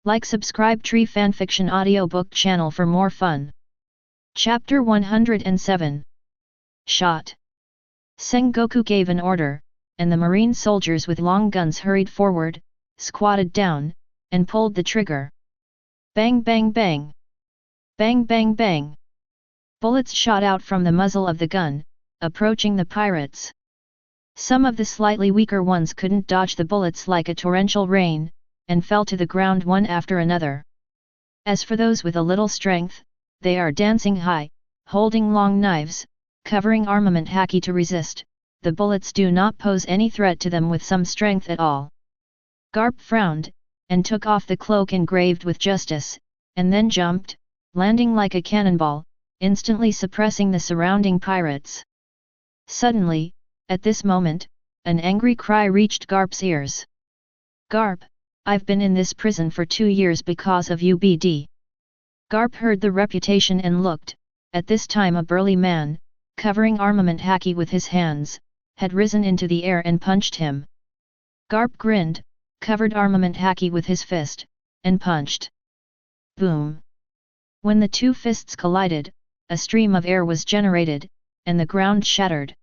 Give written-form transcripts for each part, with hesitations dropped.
Like subscribe Tree Fanfiction audiobook channel for more fun. Chapter 107. Shot. Sengoku gave an order, and the marine soldiers with long guns hurried forward, squatted down, and pulled the trigger. Bang bang bang. Bang bang bang. Bullets shot out from the muzzle of the gun, approaching the pirates. Some of the slightly weaker ones couldn't dodge the bullets like a torrential rain, and fell to the ground one after another. As for those with a little strength, they are dancing high, holding long knives, covering armament haki to resist. The bullets do not pose any threat to them with some strength at all. Garp frowned, and took off the cloak engraved with justice, and then jumped, landing like a cannonball, instantly suppressing the surrounding pirates. Suddenly, at this moment, an angry cry reached Garp's ears. "Garp, I've been in this prison for 2 years because of UBD." Garp heard the reputation and looked. At this time a burly man, covering armament haki with his hands, had risen into the air and punched him. Garp grinned, covered armament haki with his fist, and punched. Boom! When the two fists collided, a stream of air was generated, and the ground shattered.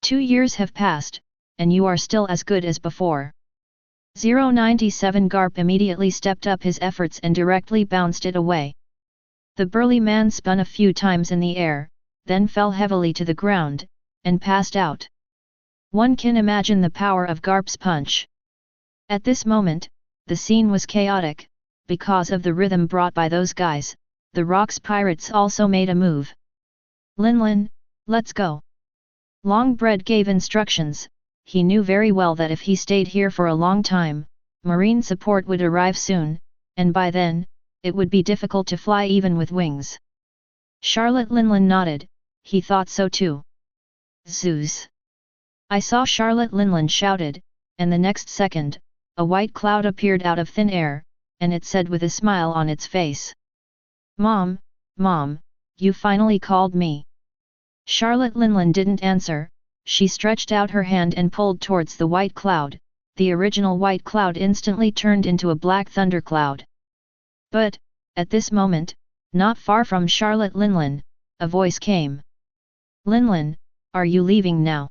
2 years have passed, and you are still as good as before. 097 Garp immediately stepped up his efforts and directly bounced it away. The burly man spun a few times in the air, then fell heavily to the ground, and passed out. One can imagine the power of Garp's punch. At this moment, the scene was chaotic. Because of the rhythm brought by those guys, the Rocks pirates also made a move. "Linlin, let's go." Longbread gave instructions. He knew very well that if he stayed here for a long time, marine support would arrive soon, and by then, it would be difficult to fly even with wings. Charlotte Linlin nodded, he thought so too. "Zeus!" "I saw," Charlotte Linlin shouted, and the next second, a white cloud appeared out of thin air, and it said with a smile on its face. "Mom, Mom, you finally called me." Charlotte Linlin didn't answer. She stretched out her hand and pulled towards the white cloud. The original white cloud instantly turned into a black thundercloud. But, at this moment, not far from Charlotte Linlin, a voice came. "Linlin, are you leaving now?"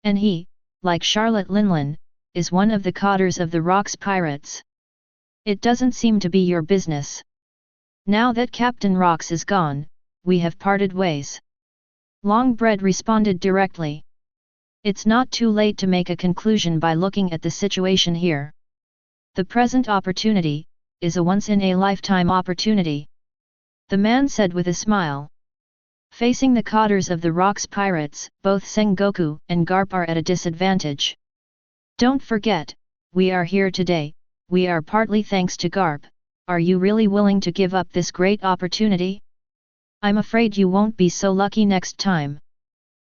And he, like Charlotte Linlin, is one of the codders of the Rocks pirates. "It doesn't seem to be your business. Now that Captain Rocks is gone, we have parted ways." Longbread responded directly. "It's not too late to make a conclusion by looking at the situation here. The present opportunity is a once-in-a-lifetime opportunity," the man said with a smile. Facing the codders of the Rocks pirates, both Sengoku and Garp are at a disadvantage. "Don't forget, we are here today, we are partly thanks to Garp. Are you really willing to give up this great opportunity? I'm afraid you won't be so lucky next time,"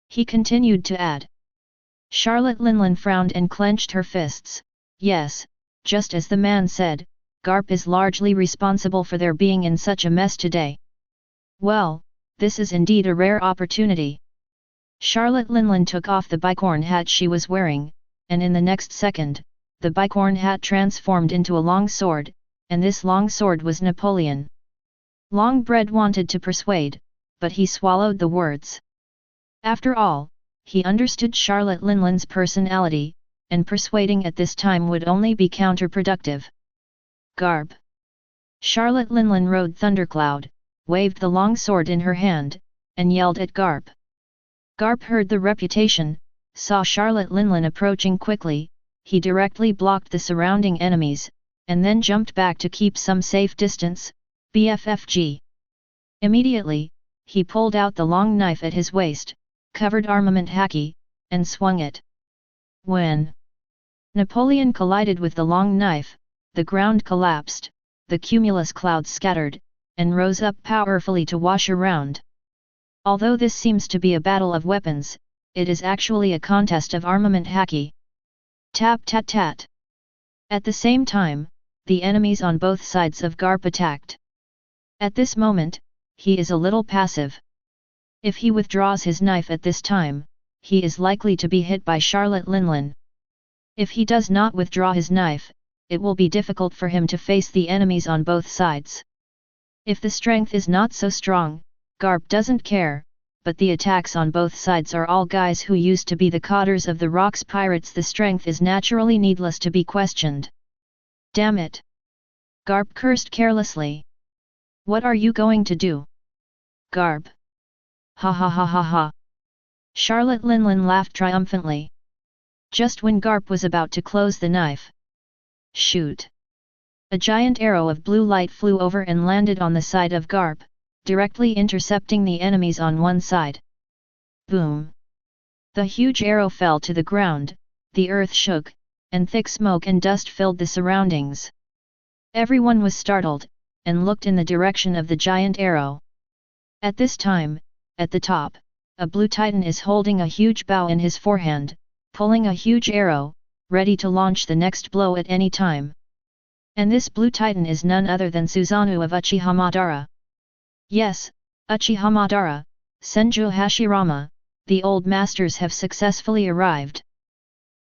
he continued to add. Charlotte Linlin frowned and clenched her fists. Yes, just as the man said, Garp is largely responsible for their being in such a mess today. Well, this is indeed a rare opportunity. Charlotte Linlin took off the bicorn hat she was wearing, and in the next second, the bicorn hat transformed into a long sword, and this long sword was Napoleon. Longbread wanted to persuade, but he swallowed the words. After all, he understood Charlotte Linlin's personality, and persuading at this time would only be counterproductive. "Garp!" Charlotte Linlin rode Thundercloud, waved the long sword in her hand, and yelled at Garp. Garp heard the reputation, saw Charlotte Linlin approaching quickly. He directly blocked the surrounding enemies, and then jumped back to keep some safe distance. BFFG. Immediately, he pulled out the long knife at his waist, covered armament haki, and swung it. When Napoleon collided with the long knife, the ground collapsed, the cumulus clouds scattered, and rose up powerfully to wash around. Although this seems to be a battle of weapons, it is actually a contest of armament haki. Tap tat tat. At the same time, the enemies on both sides of Garp attacked. At this moment, he is a little passive. If he withdraws his knife at this time, he is likely to be hit by Charlotte Linlin. If he does not withdraw his knife, it will be difficult for him to face the enemies on both sides. If the strength is not so strong, Garp doesn't care, but the attacks on both sides are all guys who used to be the cotters of the Rocks pirates. The strength is naturally needless to be questioned. Damn it! Garp cursed carelessly. What are you going to do? Garp! Ha ha ha ha ha! Charlotte Linlin laughed triumphantly. Just when Garp was about to close the knife. Shoot! A giant arrow of blue light flew over and landed on the side of Garp, directly intercepting the enemies on one side. Boom! The huge arrow fell to the ground, the earth shook, and thick smoke and dust filled the surroundings. Everyone was startled, and looked in the direction of the giant arrow. At this time, at the top, a blue titan is holding a huge bow in his forehand, pulling a huge arrow, ready to launch the next blow at any time. And this blue titan is none other than Susanoo of Uchiha Madara. Yes, Uchiha Madara, Senju Hashirama, the old masters have successfully arrived.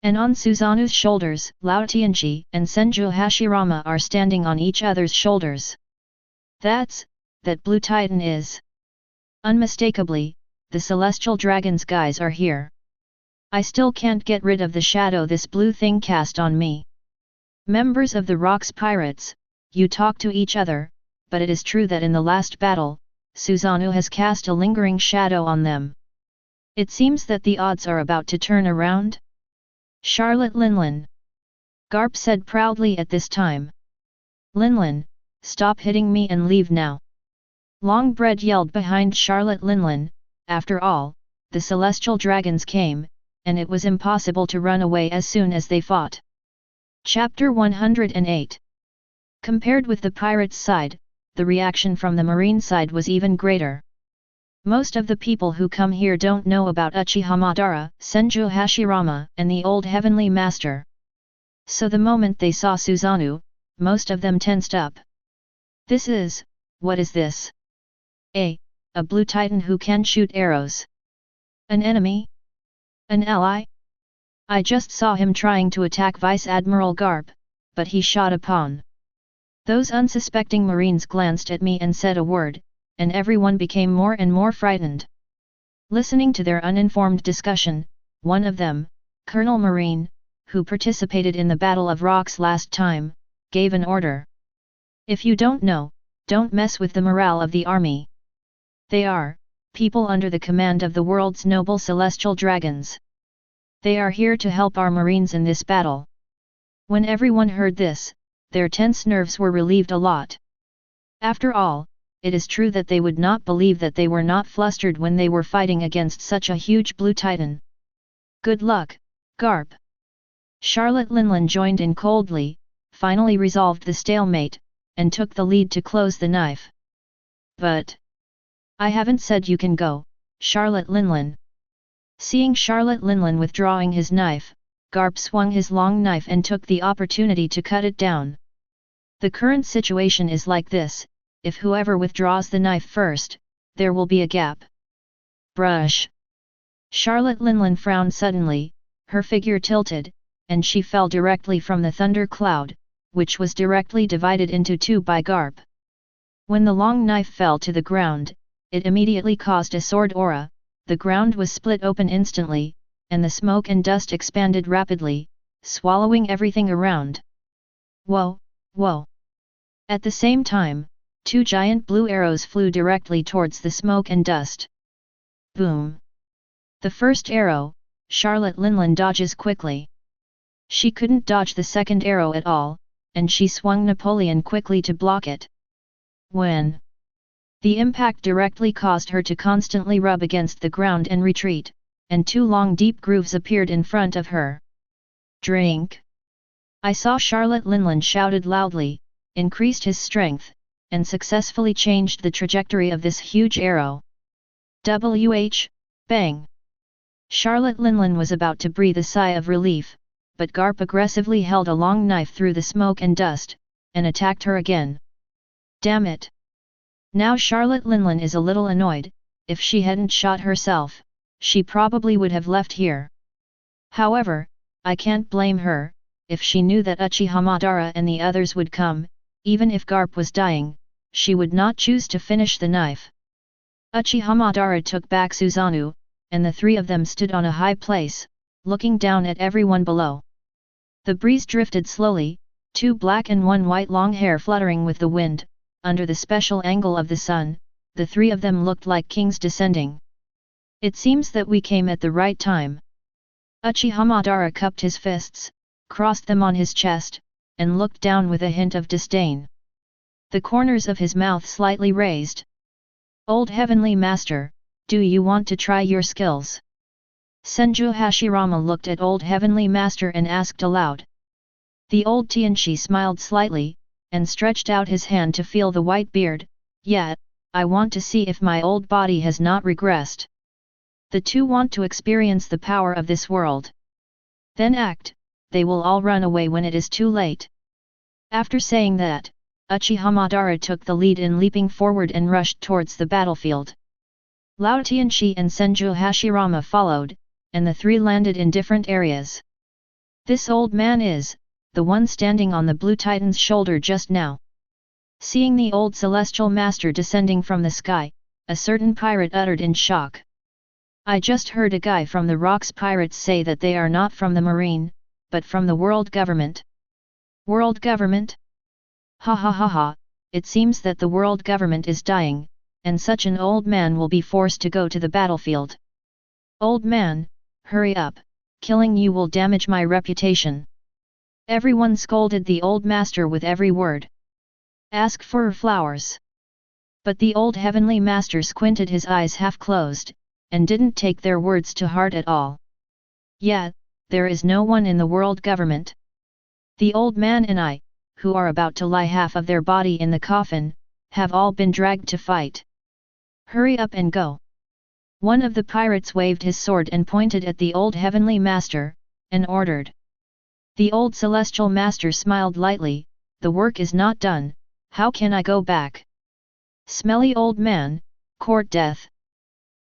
And on Susanoo's shoulders, Lao Tianji and Senju Hashirama are standing on each other's shoulders. That blue titan is. Unmistakably, the celestial dragon's guys are here. I still can't get rid of the shadow this blue thing cast on me. Members of the Rocks Pirates, you talk to each other, but it is true that in the last battle, Susanoo has cast a lingering shadow on them. It seems that the odds are about to turn around? Charlotte Linlin. Garp said proudly at this time. Linlin, stop hitting me and leave now. Longbread yelled behind Charlotte Linlin. After all, the celestial dragons came, and it was impossible to run away as soon as they fought. Chapter 108. Compared with the pirates' side, the reaction from the marine side was even greater. Most of the people who come here don't know about Uchiha Madara, Senju Hashirama, and the old heavenly master. So the moment they saw Susanoo, most of them tensed up. What is this? A blue titan who can shoot arrows. An enemy? An ally? I just saw him trying to attack Vice Admiral Garp, but he shot upon. Those unsuspecting marines glanced at me and said a word, and everyone became more and more frightened. Listening to their uninformed discussion, one of them, Colonel Marine, who participated in the Battle of Rocks last time, gave an order. If you don't know, don't mess with the morale of the army. They are people under the command of the world's noble celestial dragons. They are here to help our marines in this battle. When everyone heard this, their tense nerves were relieved a lot. After all, it is true that they would not believe that they were not flustered when they were fighting against such a huge blue titan. Good luck, Garp. Charlotte Linlin joined in coldly, finally resolved the stalemate, and took the lead to close the knife. But I haven't said you can go, Charlotte Linlin. Seeing Charlotte Linlin withdrawing his knife, Garp swung his long knife and took the opportunity to cut it down. The current situation is like this, if whoever withdraws the knife first, there will be a gap. Brush. Charlotte Linlin frowned suddenly, her figure tilted, and she fell directly from the thunder cloud, which was directly divided into two by Garp. When the long knife fell to the ground, it immediately caused a sword aura, the ground was split open instantly, and the smoke and dust expanded rapidly, swallowing everything around. Whoa, whoa! At the same time, two giant blue arrows flew directly towards the smoke and dust. Boom! The first arrow, Charlotte Linlin dodges quickly. She couldn't dodge the second arrow at all, and she swung Napoleon quickly to block it. When the impact directly caused her to constantly rub against the ground and retreat, and two long deep grooves appeared in front of her. Drink! I saw Charlotte Linlin shouted loudly, increased his strength, and successfully changed the trajectory of this huge arrow. Bang! Charlotte Linlin was about to breathe a sigh of relief, but Garp aggressively held a long knife through the smoke and dust, and attacked her again. Damn it! Now Charlotte Linlin is a little annoyed. If she hadn't shot herself, she probably would have left here. However, I can't blame her, if she knew that Uchiha Madara and the others would come, even if Garp was dying, she would not choose to finish the knife. Uchiha Madara took back Susanoo, and the three of them stood on a high place, looking down at everyone below. The breeze drifted slowly, 2 black and 1 white long hair fluttering with the wind, under the special angle of the sun, the 3 of them looked like kings descending. It seems that we came at the right time. Uchiha Madara cupped his fists, crossed them on his chest, and looked down with a hint of disdain. The corners of his mouth slightly raised. Old Heavenly Master, do you want to try your skills? Senju Hashirama looked at Old Heavenly Master and asked aloud. The old Tianchi smiled slightly, and stretched out his hand to feel the white beard. Yeah, I want to see if my old body has not regressed. The two want to experience the power of this world. Then act, they will all run away when it is too late. After saying that, Uchiha Madara took the lead in leaping forward and rushed towards the battlefield. Lao Tianchi and Senju Hashirama followed, and the 3 landed in different areas. This old man is the one standing on the Blue Titan's shoulder just now. Seeing the old celestial master descending from the sky, a certain pirate uttered in shock. I just heard a guy from the Rocks Pirates say that they are not from the Marine, but from the world government. World government? Ha ha ha ha, it seems that the world government is dying, and such an old man will be forced to go to the battlefield. Old man, hurry up, killing you will damage my reputation. Everyone scolded the old master with every word. Ask for flowers. But the old heavenly master squinted his eyes half closed, and didn't take their words to heart at all. Yeah, there is no one in the world government. The old man and I, who are about to lie half of their body in the coffin, have all been dragged to fight. Hurry up and go. One of the pirates waved his sword and pointed at the old heavenly master, and ordered. The old celestial master smiled lightly, the work is not done, how can I go back? Smelly old man, court death.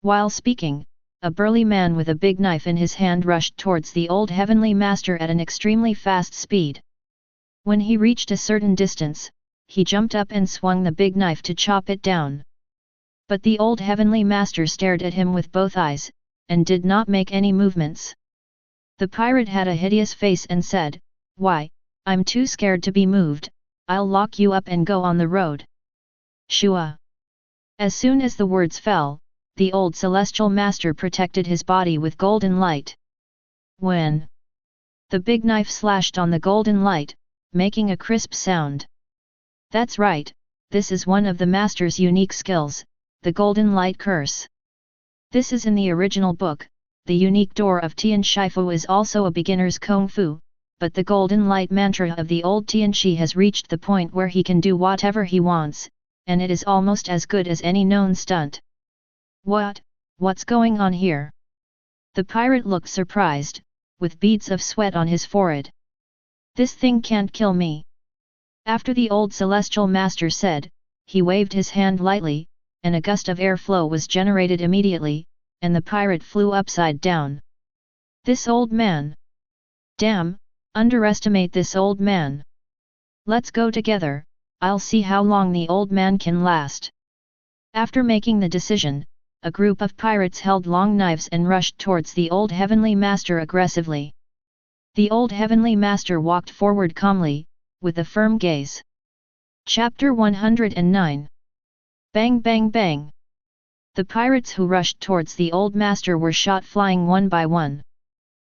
While speaking, a burly man with a big knife in his hand rushed towards the old heavenly master at an extremely fast speed. When he reached a certain distance, he jumped up and swung the big knife to chop it down. But the old heavenly master stared at him with both eyes, and did not make any movements. The pirate had a hideous face and said, "Why, I'm too scared to be moved, I'll lock you up and go on the road." Shua! As soon as the words fell, the old celestial master protected his body with golden light. When the big knife slashed on the golden light, making a crisp sound. That's right, this is one of the master's unique skills, the golden light curse. This is in the original book. The unique door of Tian Shifu is also a beginner's kung fu, but the golden light mantra of the old Tianchi has reached the point where he can do whatever he wants, and it is almost as good as any known stunt. What's going on here? The pirate looked surprised, with beads of sweat on his forehead. This thing can't kill me. After the old celestial master said, he waved his hand lightly, and a gust of airflow was generated immediately, and the pirate flew upside down. This old man! Damn, underestimate this old man. Let's go together, I'll see how long the old man can last. After making the decision, a group of pirates held long knives and rushed towards the old heavenly master aggressively. The old heavenly master walked forward calmly, with a firm gaze. Chapter 109. Bang bang bang. The pirates who rushed towards the old master were shot flying one by one.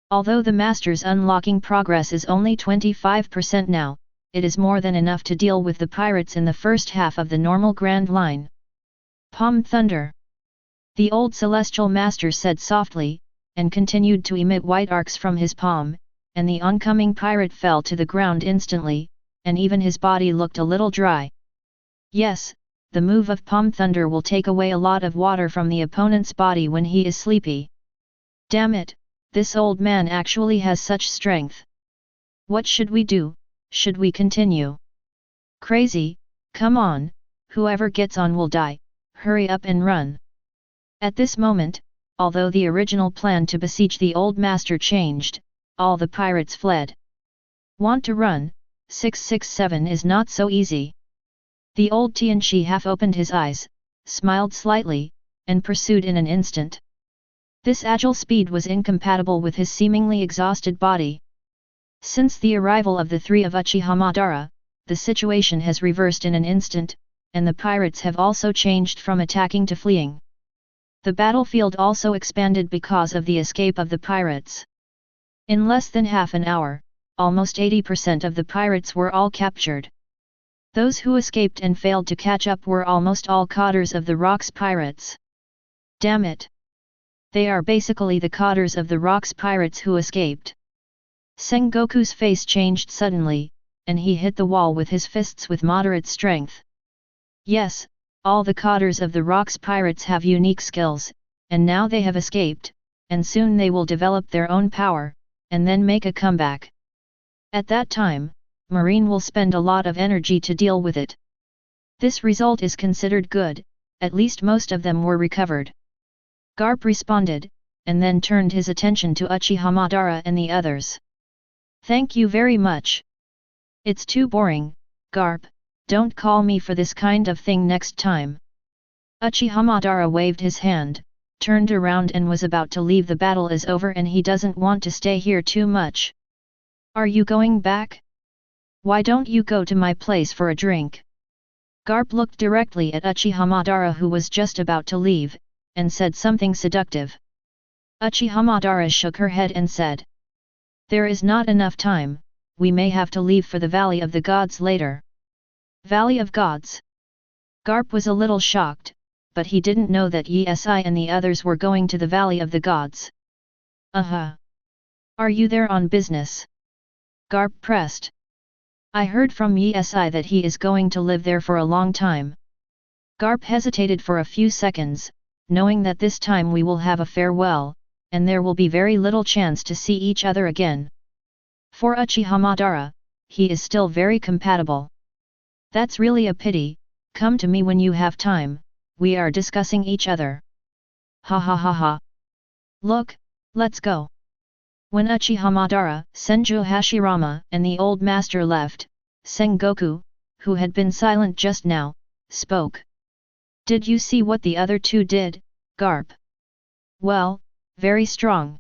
Although the master's unlocking progress is only 25% now, it is more than enough to deal with the pirates in the first half of the normal grand line. Palm thunder. The old celestial master said softly, and continued to emit white arcs from his palm, and the oncoming pirate fell to the ground instantly, and even his body looked a little dry. Yes, the move of palm thunder will take away a lot of water from the opponent's body when he is sleepy. Damn it, this old man actually has such strength. What should we do? Should we continue? Crazy, come on, whoever gets on will die, hurry up and run. At this moment, although the original plan to besiege the old master changed, all the pirates fled. Want to run? 667 is not so easy. The old Tianchi half opened his eyes, smiled slightly, and pursued in an instant. This agile speed was incompatible with his seemingly exhausted body. Since the arrival of the three of Uchiha Madara, the situation has reversed in an instant, and the pirates have also changed from attacking to fleeing. The battlefield also expanded because of the escape of the pirates. In less than half an hour, almost 80% of the pirates were all captured. Those who escaped and failed to catch up were almost all cotters of the Rocks pirates. Damn it! They are basically the cotters of the Rocks pirates who escaped. Sengoku's face changed suddenly, and he hit the wall with his fists with moderate strength. Yes, all the cotters of the Rocks pirates have unique skills, and now they have escaped, and soon they will develop their own power, and then make a comeback. At that time, Marine will spend a lot of energy to deal with it. This result is considered good, at least most of them were recovered. Garp responded, and then turned his attention to Uchiha Madara and the others. Thank you very much. It's too boring, Garp, don't call me for this kind of thing next time. Uchiha Madara waved his hand, turned around and was about to leave. The battle is over and he doesn't want to stay here too much. Are you going back? Why don't you go to my place for a drink? Garp looked directly at Uchiha Madara, who was just about to leave, and said something seductive. Uchiha Madara shook her head and said, "There is not enough time, we may have to leave for the Valley of the Gods later." Valley of Gods? Garp was a little shocked, but he didn't know that Yi and the others were going to the Valley of the Gods. Are you there on business? Garp pressed. I heard from Yi that he is going to live there for a long time. Garp hesitated for a few seconds, knowing that this time we will have a farewell, and there will be very little chance to see each other again. For Uchiha Madara, he is still very compatible. That's really a pity, come to me when you have time, we are discussing each other. Ha ha ha ha. Look, let's go. When Uchiha Madara, Senju Hashirama and the old master left, Sengoku, who had been silent just now, spoke. Did you see what the other two did, Garp? Well, very strong.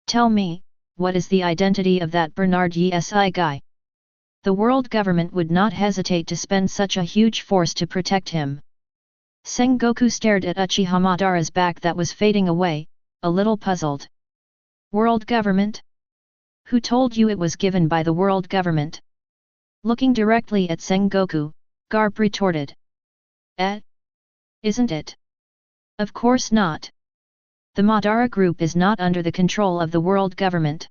Tell me, what is the identity of that Bernard Issan guy? The world government would not hesitate to spend such a huge force to protect him. Sengoku stared at Uchiha Madara's back that was fading away, a little puzzled. World government? Who told you it was given by the world government? Looking directly at Sengoku, Garp retorted. Isn't it? Of course not. The Madara group is not under the control of the world government.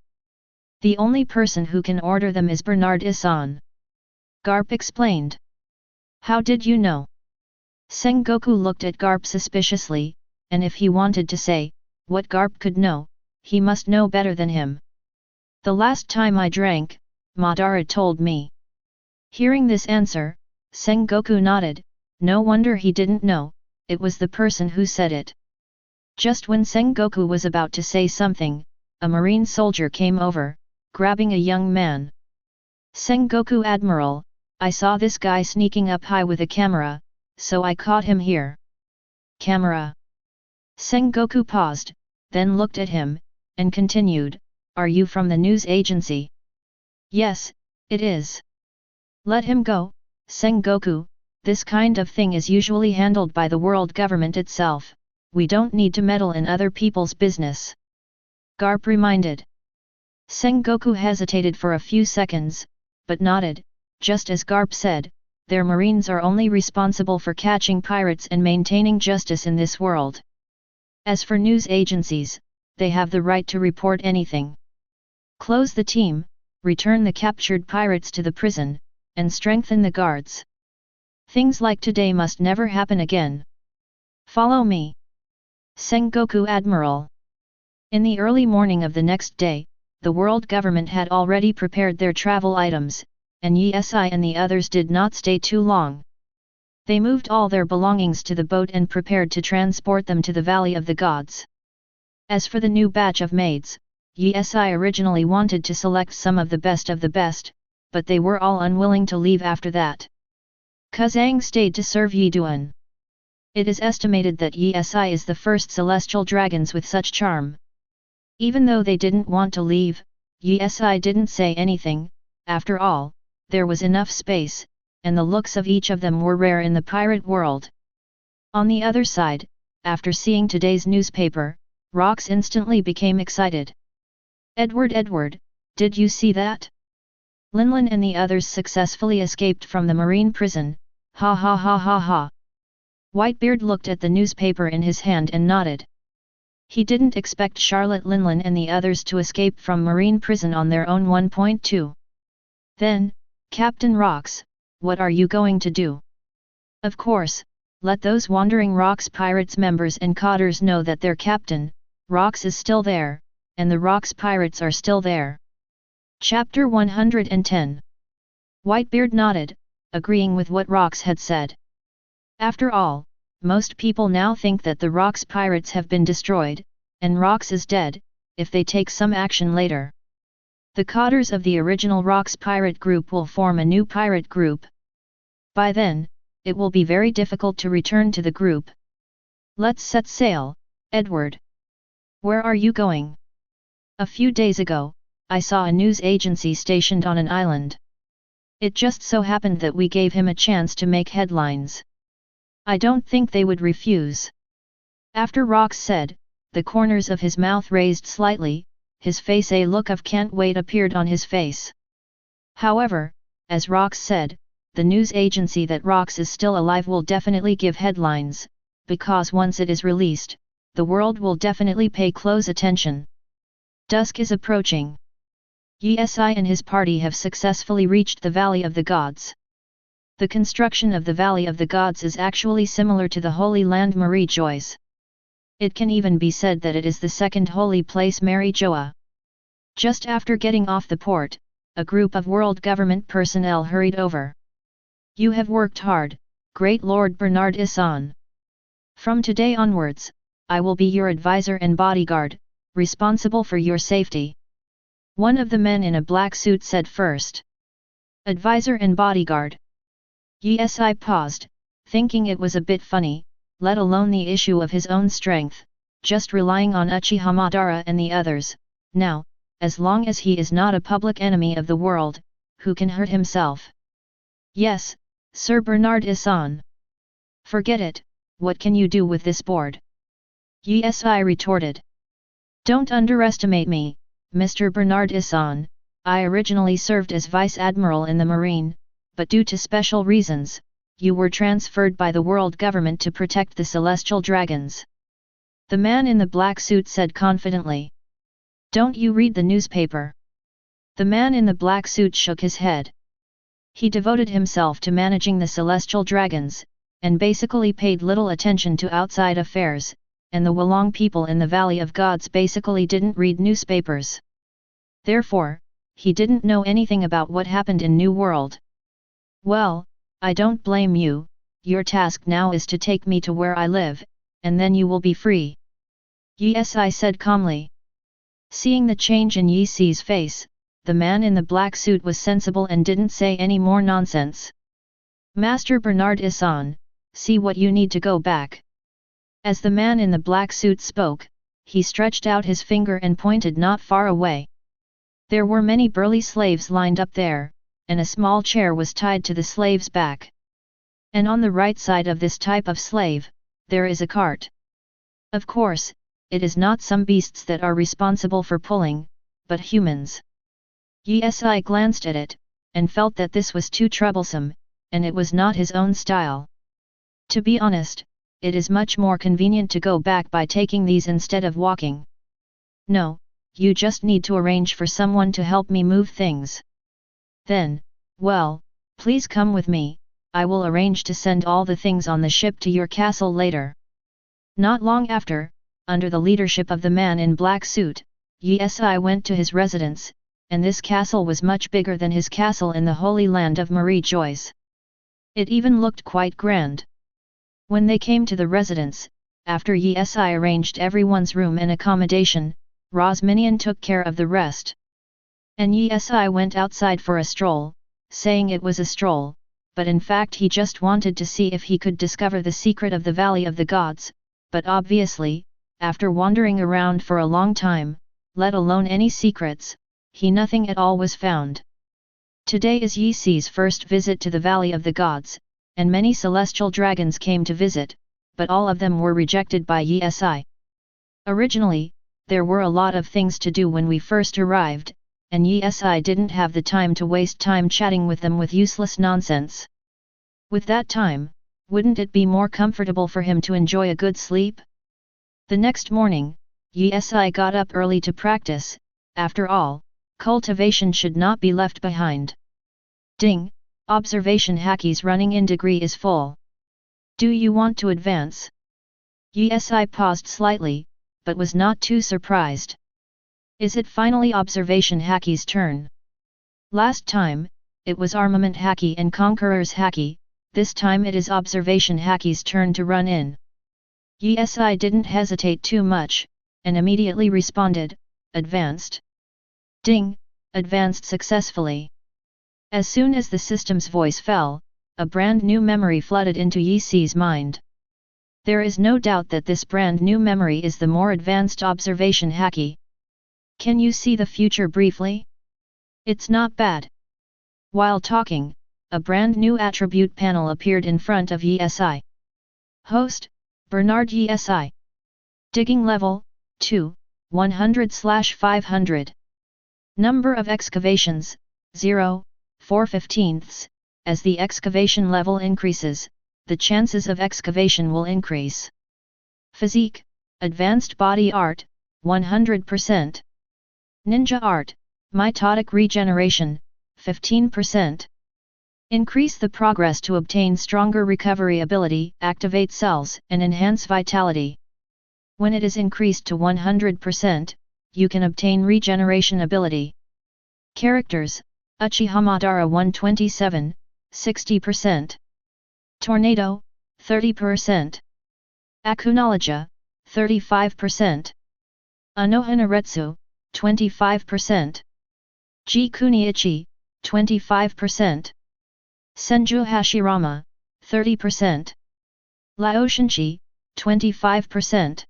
The only person who can order them is Bernard Issan. Garp explained. How did you know? Sengoku looked at Garp suspiciously, and if he wanted to say what Garp could know, he must know better than him. The last time I drank, Madara told me. Hearing this answer, Sengoku nodded, no wonder he didn't know, it was the person who said it. Just when Sengoku was about to say something, a marine soldier came over, grabbing a young man. Sengoku Admiral, I saw this guy sneaking up high with a camera, so I caught him here. Camera. Sengoku paused, then looked at him, and continued, are you from the news agency? Yes, it is. Let him go, Sengoku, this kind of thing is usually handled by the world government itself, we don't need to meddle in other people's business. Garp reminded. Sengoku hesitated for a few seconds, but nodded, just as Garp said, their marines are only responsible for catching pirates and maintaining justice in this world. As for news agencies, they have the right to report anything. Close the team, return the captured pirates to the prison, and strengthen the guards. Things like today must never happen again. Follow me. Sengoku Admiral. In the early morning of the next day, the world government had already prepared their travel items, and Yi and the others did not stay too long. They moved all their belongings to the boat and prepared to transport them to the Valley of the Gods. As for the new batch of maids, Yi originally wanted to select some of the best, but they were all unwilling to leave after that. Kuzang stayed to serve Yi Duan. It is estimated that Yi is the first celestial dragons with such charm. Even though they didn't want to leave, Yi didn't say anything. After all, there was enough space, and the looks of each of them were rare in the pirate world. On the other side, after seeing today's newspaper, Rox instantly became excited. Edward, did you see that? Linlin and the others successfully escaped from the marine prison, ha ha ha ha ha. Whitebeard looked at the newspaper in his hand and nodded. He didn't expect Charlotte Linlin and the others to escape from marine prison on their own. 1.2. Then, Captain Rox, what are you going to do? Of course, let those wandering Rox Pirates members and codders know that their captain, Rox, is still there, and the Rox Pirates are still there. Chapter 110. Whitebeard nodded, agreeing with what Rox had said. After all, most people now think that the Rox Pirates have been destroyed, and Rox is dead, if they take some action later. The codders of the original Rox pirate group will form a new pirate group. By then, it will be very difficult to return to the group. Let's set sail, Edward. Where are you going? A few days ago, I saw a news agency stationed on an island. It just so happened that we gave him a chance to make headlines. I don't think they would refuse. After Rox said, the corners of his mouth raised slightly, his face a look of can't wait appeared on his face. However, as Rox said, the news agency that Rox is still alive will definitely give headlines, because once it is released, the world will definitely pay close attention. Dusk is approaching. Yi and his party have successfully reached the Valley of the Gods. The construction of the Valley of the Gods is actually similar to the Holy Land Marie Joy's. It can even be said that it is the second holy place Mary Joa. Just after getting off the port, a group of world government personnel hurried over. You have worked hard, Great Lord Bernard Issan. From today onwards, I will be your advisor and bodyguard, responsible for your safety. One of the men in a black suit said first. Advisor and bodyguard. Yi paused, thinking it was a bit funny, let alone the issue of his own strength, just relying on Uchiha Madara and the others. Now, as long as he is not a public enemy of the world, who can hurt himself? Yes, Sir Bernard Issan. Forget it, what can you do with this board? Yi retorted. Don't underestimate me, Mr. Bernard Issan. I originally served as Vice Admiral in the Marine, but due to special reasons, you were transferred by the world government to protect the celestial dragons. The man in the black suit said confidently. Don't you read the newspaper? The man in the black suit shook his head. He devoted himself to managing the celestial dragons, and basically paid little attention to outside affairs, and the Wolong people in the Valley of Gods basically didn't read newspapers. Therefore, he didn't know anything about what happened in New World. Well, I don't blame you. Your task now is to take me to where I live, and then you will be free. Yi said calmly. Seeing the change in Yi Si's face, the man in the black suit was sensible and didn't say any more nonsense. Master Bernard Issan, see what you need to go back. As the man in the black suit spoke, he stretched out his finger and pointed not far away. There were many burly slaves lined up there, and a small chair was tied to the slave's back. And on the right side of this type of slave, there is a cart. Of course, it is not some beasts that are responsible for pulling, but humans. Yi glanced at it, and felt that this was too troublesome, and it was not his own style. To be honest, it is much more convenient to go back by taking these instead of walking. No, you just need to arrange for someone to help me move things. Then, well, please come with me, I will arrange to send all the things on the ship to your castle later. Not long after, under the leadership of the man in black suit, Yi went to his residence, and this castle was much bigger than his castle in the Holy Land of Marie Joyce. It even looked quite grand. When they came to the residence, after Yi arranged everyone's room and accommodation, Ra's minion took care of the rest. And Yi went outside for a stroll, saying it was a stroll, but in fact he just wanted to see if he could discover the secret of the Valley of the Gods, but obviously, after wandering around for a long time, let alone any secrets, nothing at all was found. Today is Yi's first visit to the Valley of the Gods, and many celestial dragons came to visit, but all of them were rejected by Yi. Originally, there were a lot of things to do when we first arrived, and Yi didn't have the time to waste time chatting with them with useless nonsense. With that time, wouldn't it be more comfortable for him to enjoy a good sleep? The next morning, Yi got up early to practice. After all, cultivation should not be left behind. Ding! Observation Haki's running in degree is full. Do you want to advance? Yi paused slightly, but was not too surprised. Is it finally Observation Haki's turn? Last time, it was Armament Haki and Conqueror's Haki, this time it is Observation Haki's turn to run in. Yi didn't hesitate too much, and immediately responded, advanced. Ding! Advanced successfully. As soon as the system's voice fell, a brand new memory flooded into Yi's mind. There is no doubt that this brand new memory is the more advanced Observation Haki. Can you see the future briefly? It's not bad. While talking, a brand new attribute panel appeared in front of Yi. Host, Bernard Yi. Digging level, 2, 100/500. Number of excavations, 0, 4/15. As the excavation level increases, the chances of excavation will increase. Physique, Advanced Body Art, 100%. Ninja Art, Mitotic Regeneration, 15%. Increase the progress to obtain stronger recovery ability, activate cells, and enhance vitality. When it is increased to 100%, you can obtain regeneration ability. Characters, Uchiha Madara 127, 60%. Tornado, 30%. Akunologia, 35%. Anohanaretsu, 25%. Jikuniichi, 25%. Senju Hashirama, 30%. Laoshinchi, 25%.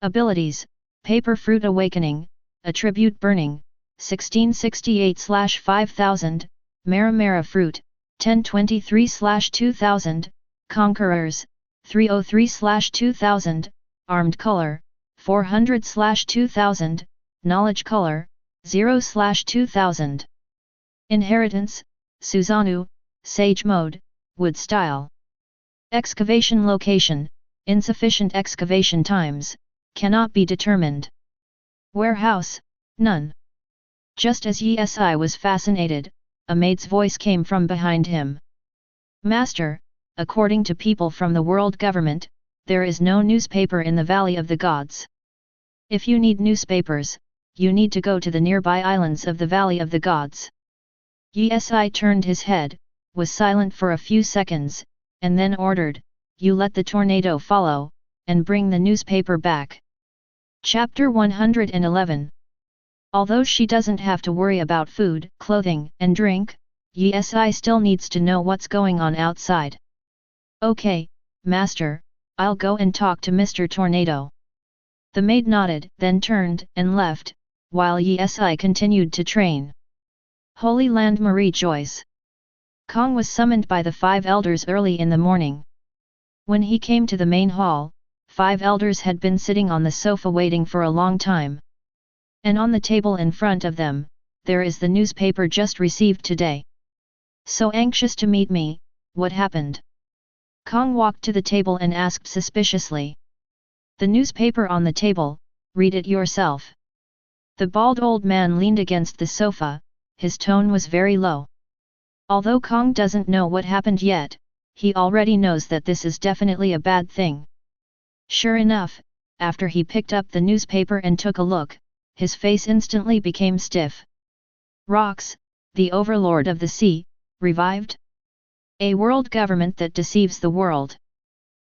Abilities, Paper Fruit Awakening, Attribute Burning, 1668/5000, Maramara Fruit, 1023/2000, Conquerors, 303/2000, Armed Color, 400/2000, Knowledge Color, 0/2000. Inheritance, Susanoo, Sage Mode, Wood Style. Excavation Location, Insufficient excavation times, cannot be determined. Warehouse, none. Just as Yi was fascinated, a maid's voice came from behind him. Master, according to people from the world government, there is no newspaper in the Valley of the Gods. If you need newspapers, you need to go to the nearby islands of the Valley of the Gods. Yi turned his head, was silent for a few seconds, and then ordered, you let the tornado follow, and bring the newspaper back. Chapter 111. Although she doesn't have to worry about food, clothing, and drink, Yi still needs to know what's going on outside. Okay, Master, I'll go and talk to Mr. Tornado. The maid nodded, then turned and left, while Yi continued to train. Holy Land Marie Joyce. Kong was summoned by the 5 elders early in the morning. When he came to the main hall, 5 elders had been sitting on the sofa waiting for a long time. And on the table in front of them, there is the newspaper just received today. So anxious to meet me, what happened? Kong walked to the table and asked suspiciously. The newspaper on the table, read it yourself. The bald old man leaned against the sofa, his tone was very low. Although Kong doesn't know what happened yet, he already knows that this is definitely a bad thing. Sure enough, after he picked up the newspaper and took a look, his face instantly became stiff. Rocks, the overlord of the sea, revived? A world government that deceives the world.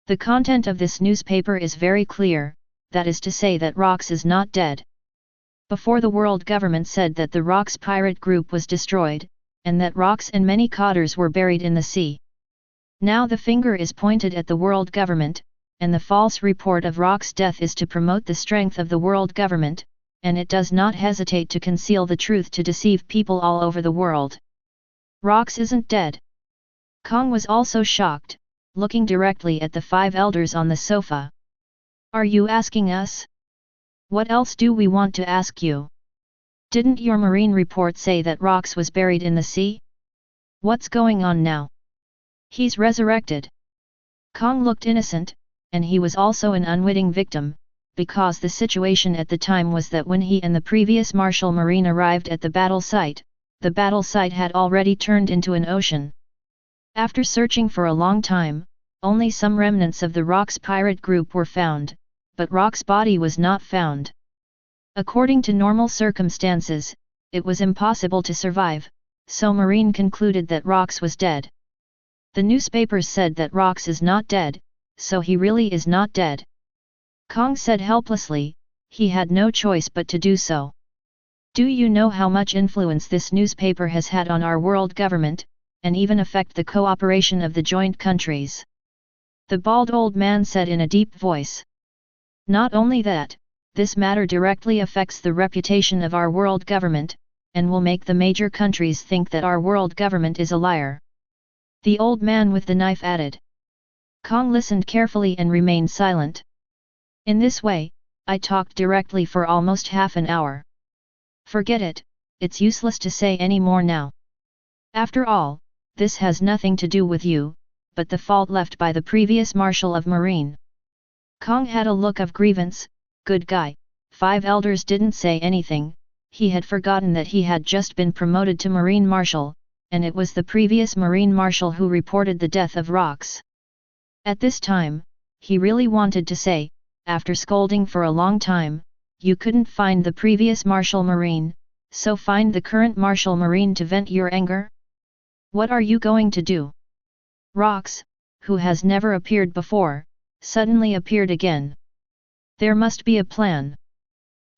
The content of this newspaper is very clear, that is to say that Rocks is not dead. Before the world government said that the Rock's pirate group was destroyed, and that Rocks and many cotters were buried in the sea. Now the finger is pointed at the world government, and the false report of Rock's death is to promote the strength of the world government, and it does not hesitate to conceal the truth to deceive people all over the world. Rocks isn't dead. Kong was also shocked, looking directly at the 5 elders on the sofa. Are you asking us? What else do we want to ask you? Didn't your marine report say that Rocks was buried in the sea? What's going on now? He's resurrected. Kong looked innocent, and he was also an unwitting victim, because the situation at the time was that when he and the previous Marshal Marine arrived at the battle site had already turned into an ocean. After searching for a long time, only some remnants of the Rock's pirate group were found, but Rock's body was not found. According to normal circumstances, it was impossible to survive, so Marine concluded that Rocks was dead. The newspapers said that Rocks is not dead, so he really is not dead. Kong said helplessly, he had no choice but to do so. Do you know how much influence this newspaper has had on our world government, and even affect the cooperation of the joint countries? The bald old man said in a deep voice. Not only that, this matter directly affects the reputation of our world government, and will make the major countries think that our world government is a liar. The old man with the knife added. Kong listened carefully and remained silent. In this way, I talked directly for almost half an hour. Forget it, it's useless to say any more now. After all, this has nothing to do with you, but the fault left by the previous Marshal of Marine. Kong had a look of grievance. Good guy. 5 elders didn't say anything. He had forgotten that he had just been promoted to Marine Marshal, and it was the previous Marine Marshal who reported the death of Rocks. At this time, he really wanted to say, after scolding for a long time, you couldn't find the previous Marshal Marine, so find the current Marshal Marine to vent your anger? What are you going to do? Rocks, who has never appeared before, suddenly appeared again. There must be a plan.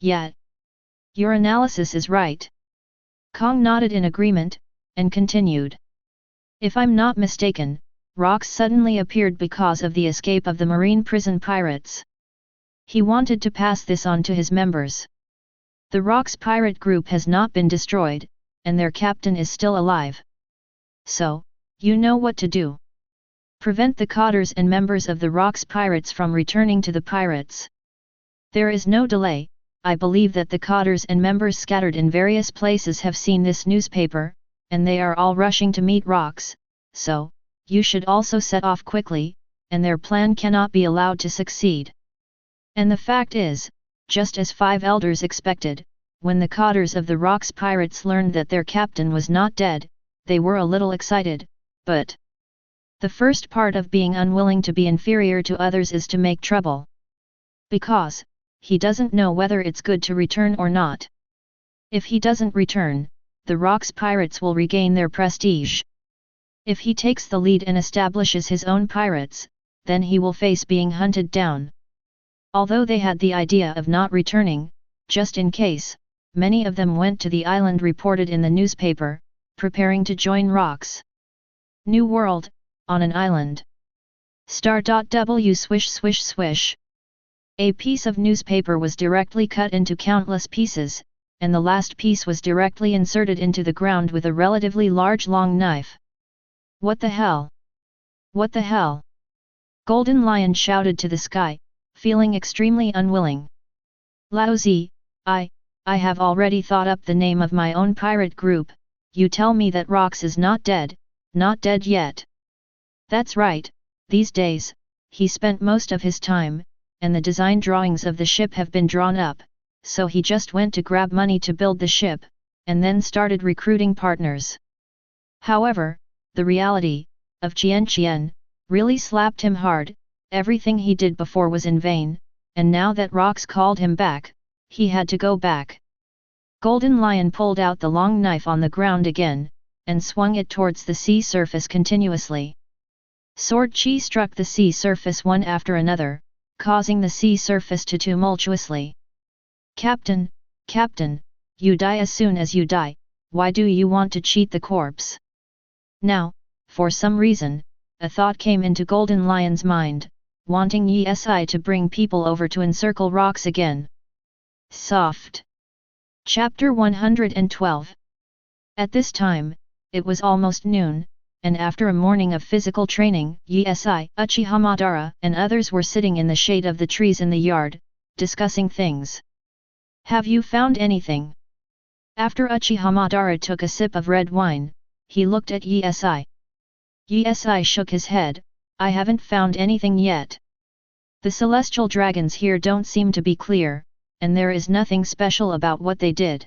Yet. Your analysis is right. Kong nodded in agreement, and continued. If I'm not mistaken, Rocks suddenly appeared because of the escape of the marine prison pirates. He wanted to pass this on to his members. The Rocks pirate group has not been destroyed, and their captain is still alive. So, you know what to do. Prevent the cotters and members of the Rocks pirates from returning to the pirates. There is no delay. I believe that the cotters and members scattered in various places have seen this newspaper, and they are all rushing to meet Rocks, so, you should also set off quickly, and their plan cannot be allowed to succeed. And the fact is, just as 5 elders expected, when the cotters of the Rocks pirates learned that their captain was not dead, they were a little excited, but the first part of being unwilling to be inferior to others is to make trouble. Because he doesn't know whether it's good to return or not. If he doesn't return, the Rocks pirates will regain their prestige. If he takes the lead and establishes his own pirates, then he will face being hunted down. Although they had the idea of not returning, just in case, many of them went to the island reported in the newspaper, preparing to join Rocks. New World, on an island. Star.w swish swish swish. A piece of newspaper was directly cut into countless pieces, and the last piece was directly inserted into the ground with a relatively large long knife. What the hell? What the hell? Golden Lion shouted to the sky, feeling extremely unwilling. Laozi, I have already thought up the name of my own pirate group. You tell me that Rocks is not dead yet. That's right, these days, he spent most of his time, and the design drawings of the ship have been drawn up, so he just went to grab money to build the ship, and then started recruiting partners. However, the reality, of Qian, really slapped him hard. Everything he did before was in vain, and now that Rocks called him back, he had to go back. Golden Lion pulled out the long knife on the ground again, and swung it towards the sea surface continuously. Sword Chi struck the sea surface one after another, causing the sea surface to tumultuously. Captain, Captain, you die as soon as you die, why do you want to cheat the corpse? Now, for some reason, a thought came into Golden Lion's mind, wanting Yi to bring people over to encircle rocks again. Soft. Chapter 112. At this time, it was almost noon, and after a morning of physical training, Uchiha Madara and others were sitting in the shade of the trees in the yard, discussing things. Have you found anything? After Uchiha Madara took a sip of red wine, he looked at Uchiha. Uchiha shook his head, I haven't found anything yet. The celestial dragons here don't seem to be clear, and there is nothing special about what they did.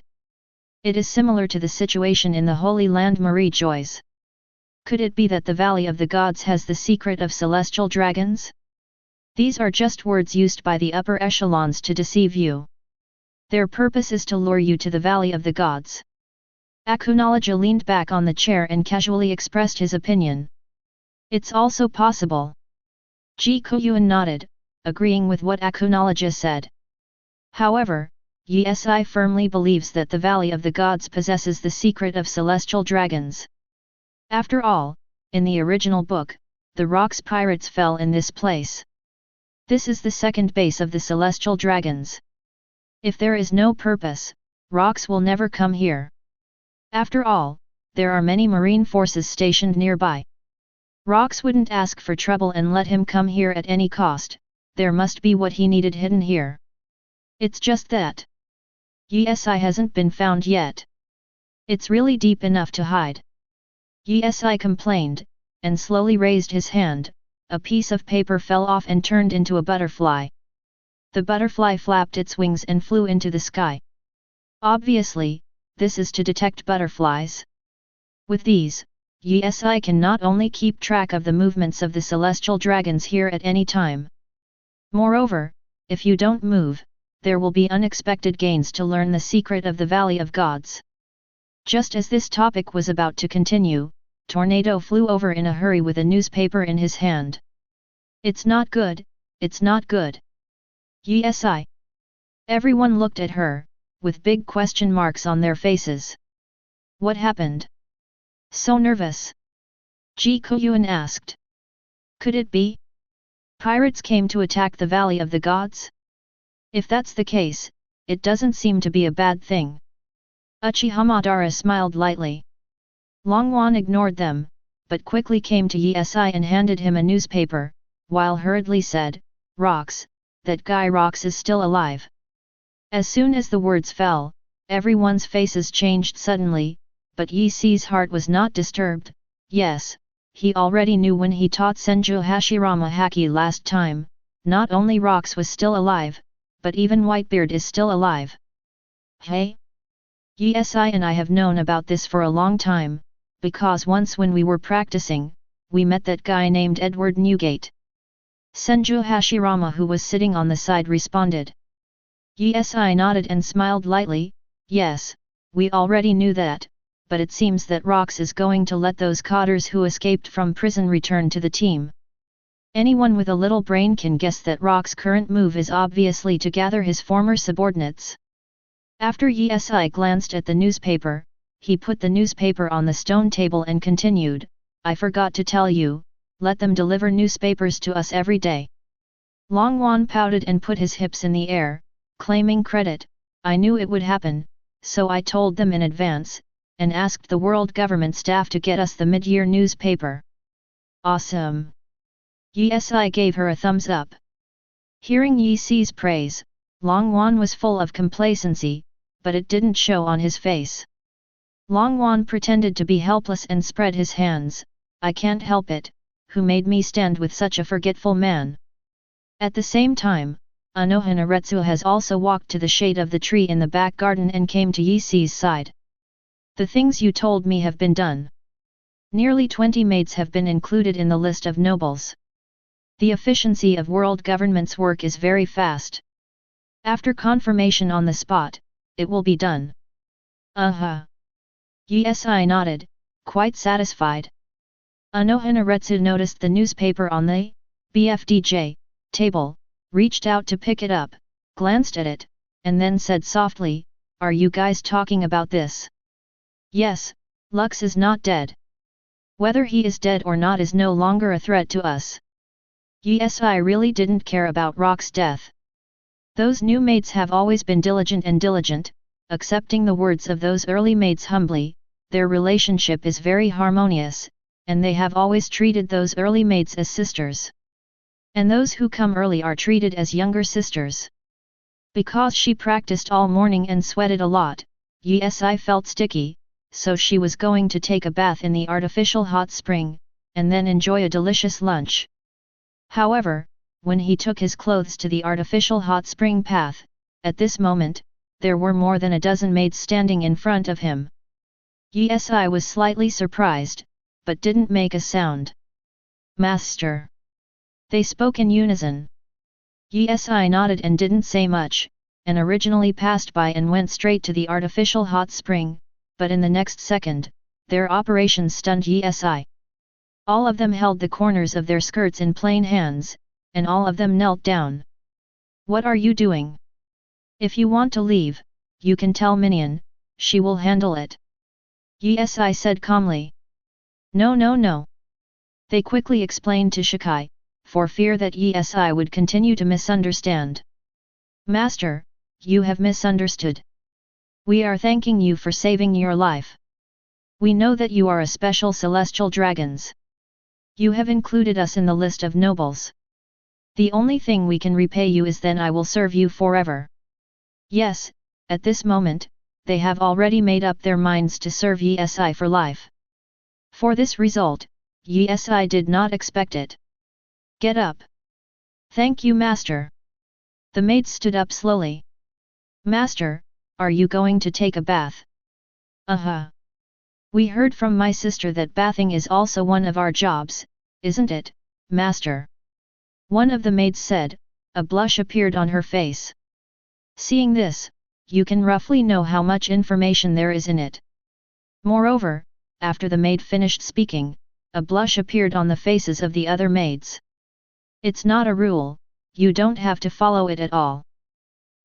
It is similar to the situation in the Holy Land Marie Joyce. Could it be that the Valley of the Gods has the secret of celestial dragons? These are just words used by the upper echelons to deceive you. Their purpose is to lure you to the Valley of the Gods. Akunalaja leaned back on the chair and casually expressed his opinion. It's also possible. Guoyuan nodded, agreeing with what Akunalaja said. However, Yi firmly believes that the Valley of the Gods possesses the secret of celestial dragons. After all, in the original book, the Rocks pirates fell in this place. This is the second base of the celestial dragons. If there is no purpose, Rocks will never come here. After all, there are many marine forces stationed nearby. Rocks wouldn't ask for trouble and let him come here at any cost, there must be what he needed hidden here. It's just that Yi hasn't been found yet. It's really deep enough to hide. Yi complained, and slowly raised his hand. A piece of paper fell off and turned into a butterfly. The butterfly flapped its wings and flew into the sky. Obviously, this is to detect butterflies. With these, Yi can not only keep track of the movements of the celestial dragons here at any time. Moreover, if you don't move, there will be unexpected gains to learn the secret of the Valley of Gods. Just as this topic was about to continue, Tornado flew over in a hurry with a newspaper in his hand. It's not good, it's not good. Yi. Everyone looked at her, with big question marks on their faces. What happened? So nervous? Guoyuan asked. Could it be? Pirates came to attack the Valley of the Gods? If that's the case, it doesn't seem to be a bad thing. Uchiha Madara smiled lightly. Longwan ignored them, but quickly came to Yi and handed him a newspaper, while hurriedly said, Rocks, that guy Rocks is still alive. As soon as the words fell, everyone's faces changed suddenly, but Yi's heart was not disturbed. Yes, he already knew when he taught Senju Hashirama Haki last time, not only Rocks was still alive, but even Whitebeard is still alive. Hey? Yi and I have known about this for a long time, because once when we were practicing, we met that guy named Edward Newgate. Senju Hashirama, who was sitting on the side, responded. Yi nodded and smiled lightly. Yes, we already knew that, but it seems that Rocks is going to let those cotters who escaped from prison return to the team. Anyone with a little brain can guess that Rock's current move is obviously to gather his former subordinates. After Yi glanced at the newspaper, he put the newspaper on the stone table and continued, I forgot to tell you, let them deliver newspapers to us every day. Longwan pouted and put his hips in the air, claiming credit. I knew it would happen, so I told them in advance, and asked the world government staff to get us the mid-year newspaper. Awesome! Yi gave her a thumbs up. Hearing Yi's praise, Longwan was full of complacency, but it didn't show on his face. Longwan pretended to be helpless and spread his hands. I can't help it, who made me stand with such a forgetful man? At the same time, Anohanaretsu has also walked to the shade of the tree in the back garden and came to Yi's side. The things you told me have been done. Nearly 20 maids have been included in the list of nobles. The efficiency of world government's work is very fast. After confirmation on the spot, it will be done. Yi nodded, quite satisfied. Anohanaretsu noticed the newspaper on the BFDJ table, reached out to pick it up, glanced at it, and then said softly, are you guys talking about this? Yes, Lux is not dead. Whether he is dead or not is no longer a threat to us. Yes, I really didn't care about Rock's death. Those new maids have always been diligent, accepting the words of those early maids humbly. Their relationship is very harmonious, and they have always treated those early maids as sisters. And those who come early are treated as younger sisters. Because she practiced all morning and sweated a lot, I felt sticky, so she was going to take a bath in the artificial hot spring, and then enjoy a delicious lunch. However, when he took his clothes to the artificial hot spring path, at this moment, there were more than a dozen maids standing in front of him. I was slightly surprised, but didn't make a sound. Master! They spoke in unison. I nodded and didn't say much, and originally passed by and went straight to the artificial hot spring, but in the next second, their operations stunned I. All of them held the corners of their skirts in plain hands, and all of them knelt down. What are you doing? If you want to leave, you can tell Minion, she will handle it. I said calmly. No. They quickly explained to Shikai, for fear that I would continue to misunderstand. Master, you have misunderstood. We are thanking you for saving your life. We know that you are a special celestial dragons. You have included us in the list of nobles. The only thing we can repay you is then I will serve you forever. Yes, at this moment, they have already made up their minds to serve I for life. For this result, I did not expect it. Get up. Thank you, Master. The maids stood up slowly. Master, are you going to take a bath? We heard from my sister that bathing is also one of our jobs, isn't it, Master? One of the maids said, a blush appeared on her face. Seeing this, you can roughly know how much information there is in it. Moreover, after the maid finished speaking, a blush appeared on the faces of the other maids. It's not a rule, you don't have to follow it at all.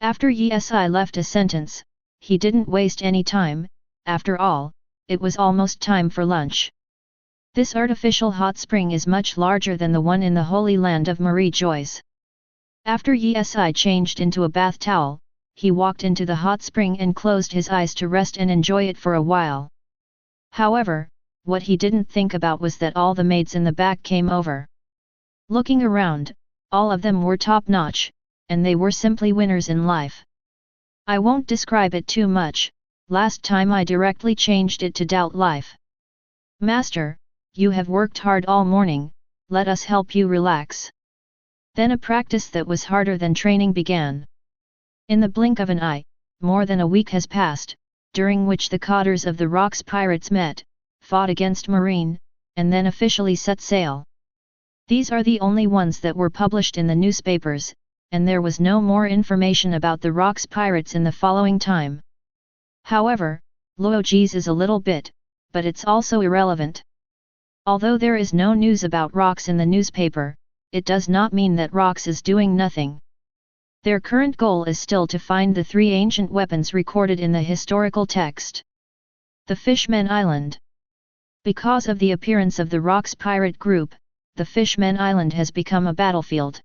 After I left a sentence, he didn't waste any time. After all, it was almost time for lunch. This artificial hot spring is much larger than the one in the Holy Land of Marie Joyce. After I changed into a bath towel, he walked into the hot spring and closed his eyes to rest and enjoy it for a while. However, what he didn't think about was that all the maids in the back came over. Looking around, all of them were top-notch, and they were simply winners in life. I won't describe it too much, last time I directly changed it to doubt life. Master, you have worked hard all morning, let us help you relax. Then a practice that was harder than training began. In the blink of an eye, more than a week has passed, during which the cotters of the Rocks pirates met, fought against Marine, and then officially set sail. These are the only ones that were published in the newspapers, and there was no more information about the Rocks pirates in the following time. However, Laozi's is a little bit, but it's also irrelevant. Although there is no news about Rocks in the newspaper, it does not mean that Rocks is doing nothing. Their current goal is still to find the 3 ancient weapons recorded in the historical text. The Fishmen Island. Because of the appearance of the Rocks pirate group, the Fishmen Island has become a battlefield.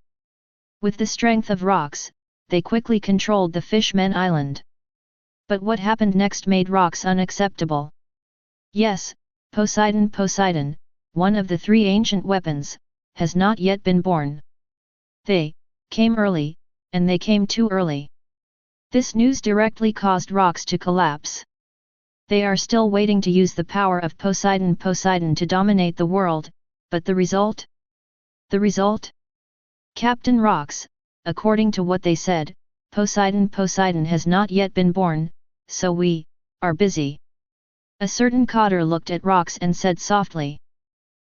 With the strength of Rocks, they quickly controlled the Fishmen Island. But what happened next made Rocks unacceptable. Yes, Poseidon, one of the 3 ancient weapons, has not yet been born. They came early, and they came too early. This news directly caused Rocks to collapse. They are still waiting to use the power of Poseidon to dominate the world, but the result? The result? Captain Rocks, according to what they said, Poseidon has not yet been born, so we are busy. A certain cotter looked at Rocks and said softly.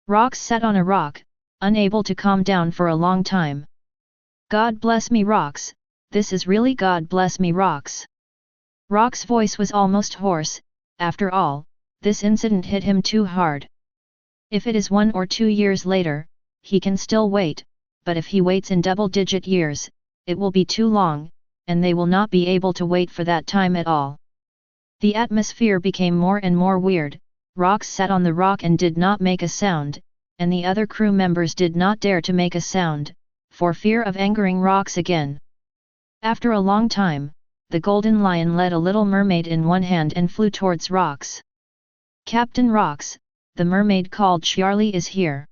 Rocks sat on a rock, unable to calm down for a long time. God bless me, Rocks, this is really God bless me, Rocks. Rock's voice was almost hoarse. After all, this incident hit him too hard. If it is 1 or 2 years later, he can still wait, but if he waits in double-digit years, it will be too long, and they will not be able to wait for that time at all. The atmosphere became more and more weird. Rocks sat on the rock and did not make a sound, and the other crew members did not dare to make a sound, for fear of angering Rocks again. After a long time, the Golden Lion led a little mermaid in one hand and flew towards Rocks. "Captain Rocks, the mermaid called Xiarli is here,"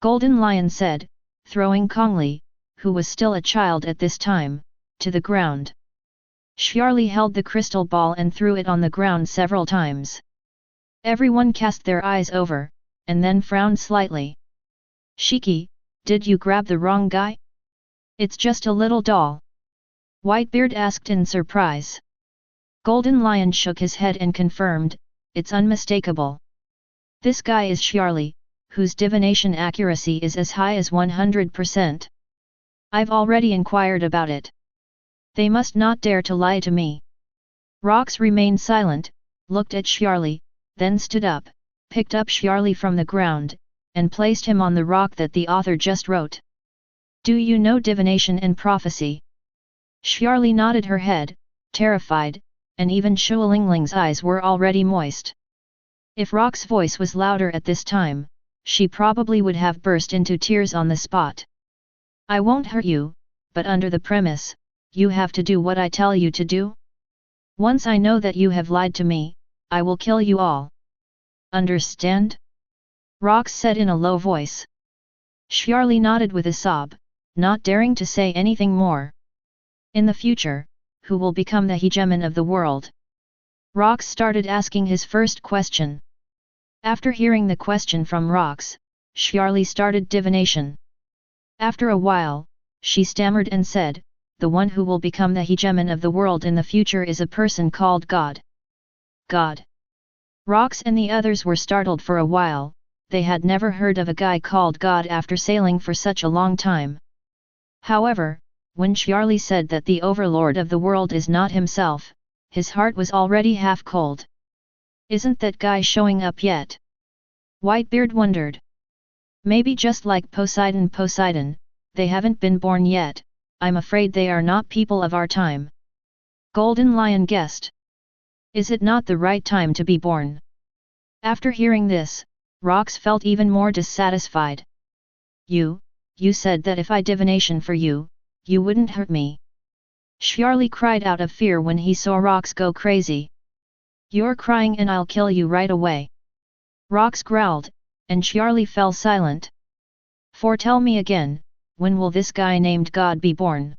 Golden Lion said, throwing Kongli, who was still a child at this time, to the ground. Xiarli held the crystal ball and threw it on the ground several times. Everyone cast their eyes over, and then frowned slightly. "Shiki, did you grab the wrong guy? It's just a little doll," Whitebeard asked in surprise. Golden Lion shook his head and confirmed, "It's unmistakable. This guy is Xiarli, whose divination accuracy is as high as 100%. I've already inquired about it. They must not dare to lie to me." Rocks remained silent, looked at Xiarli, then stood up, picked up Xiarli from the ground, and placed him on the rock that the author just wrote. "Do you know divination and prophecy?" Xiarli nodded her head, terrified, and even Shuolingling's eyes were already moist. If Rock's voice was louder at this time, she probably would have burst into tears on the spot. "I won't hurt you, but under the premise, you have to do what I tell you to do. Once I know that you have lied to me, I will kill you all. Understand?" Rocks said in a low voice. Xiarli nodded with a sob, not daring to say anything more. In the future, who will become the hegemon of the world? Rocks started asking his first question. After hearing the question from Rocks, Xiarli started divination. After a while, she stammered and said, "The one who will become the hegemon of the world in the future is a person called God." God. Rocks and the others were startled for a while. They had never heard of a guy called God after sailing for such a long time. However, when Xiarli said that the overlord of the world is not himself, his heart was already half cold. "Isn't that guy showing up yet?" Whitebeard wondered. "Maybe just like Poseidon, they haven't been born yet. I'm afraid they are not people of our time," Golden Lion guessed. "Is it not the right time to be born?" After hearing this, Rocks felt even more dissatisfied. You said that if I divination for you, you wouldn't hurt me." Xiarli cried out of fear when he saw Rocks go crazy. "You're crying and I'll kill you right away." Rocks growled, and Xiarli fell silent. "Foretell me again, when will this guy named God be born?"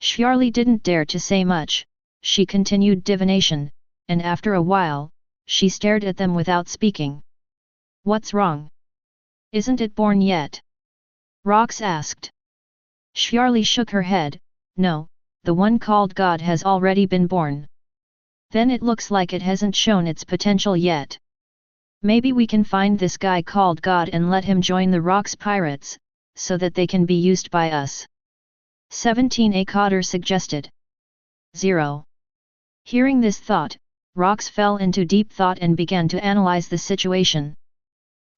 Xiarli didn't dare to say much. She continued divination, and after a while, she stared at them without speaking. "What's wrong? Isn't it born yet?" Rocks asked. Xiarli shook her head. "No, the one called God has already been born. Then it looks like it hasn't shown its potential yet. Maybe we can find this guy called God and let him join the Rocks pirates, so that they can be used by us." 17A Cotter suggested. 0. Hearing this thought, Rocks fell into deep thought and began to analyze the situation.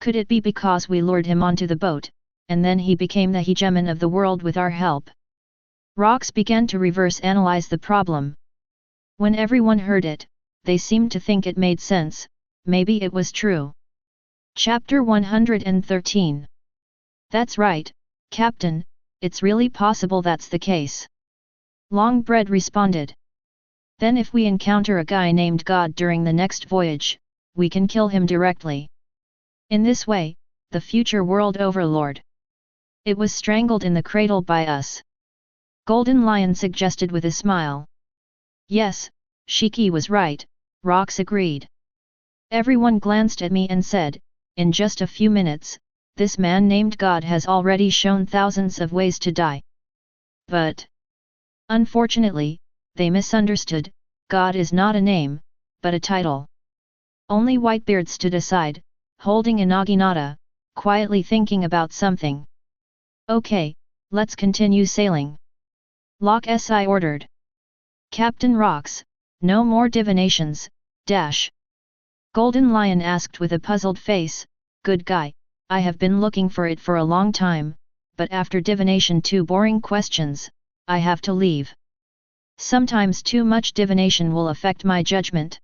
Could it be because we lured him onto the boat, and then he became the hegemon of the world with our help? Rocks began to reverse analyze the problem. When everyone heard it, they seemed to think it made sense. Maybe it was true. Chapter 113. "That's right, Captain, it's really possible that's the case," Longbread responded. "Then if we encounter a guy named God during the next voyage, we can kill him directly. In this way, the future world overlord. It was strangled in the cradle by us," Golden Lion suggested with a smile. "Yes, Shiki was right," Rocks agreed. "Everyone glanced at me and said, in just a few minutes, this man named God has already shown thousands of ways to die. But unfortunately, they misunderstood, God is not a name, but a title." Only Whitebeard stood aside, holding a naginata, quietly thinking about something. "Okay, let's continue sailing," Lock Si ordered. "Captain Rocks, no more divinations, dash." Golden Lion asked with a puzzled face. "Good guy, I have been looking for it for a long time, but after divination 2 boring questions, I have to leave. Sometimes too much divination will affect my judgment."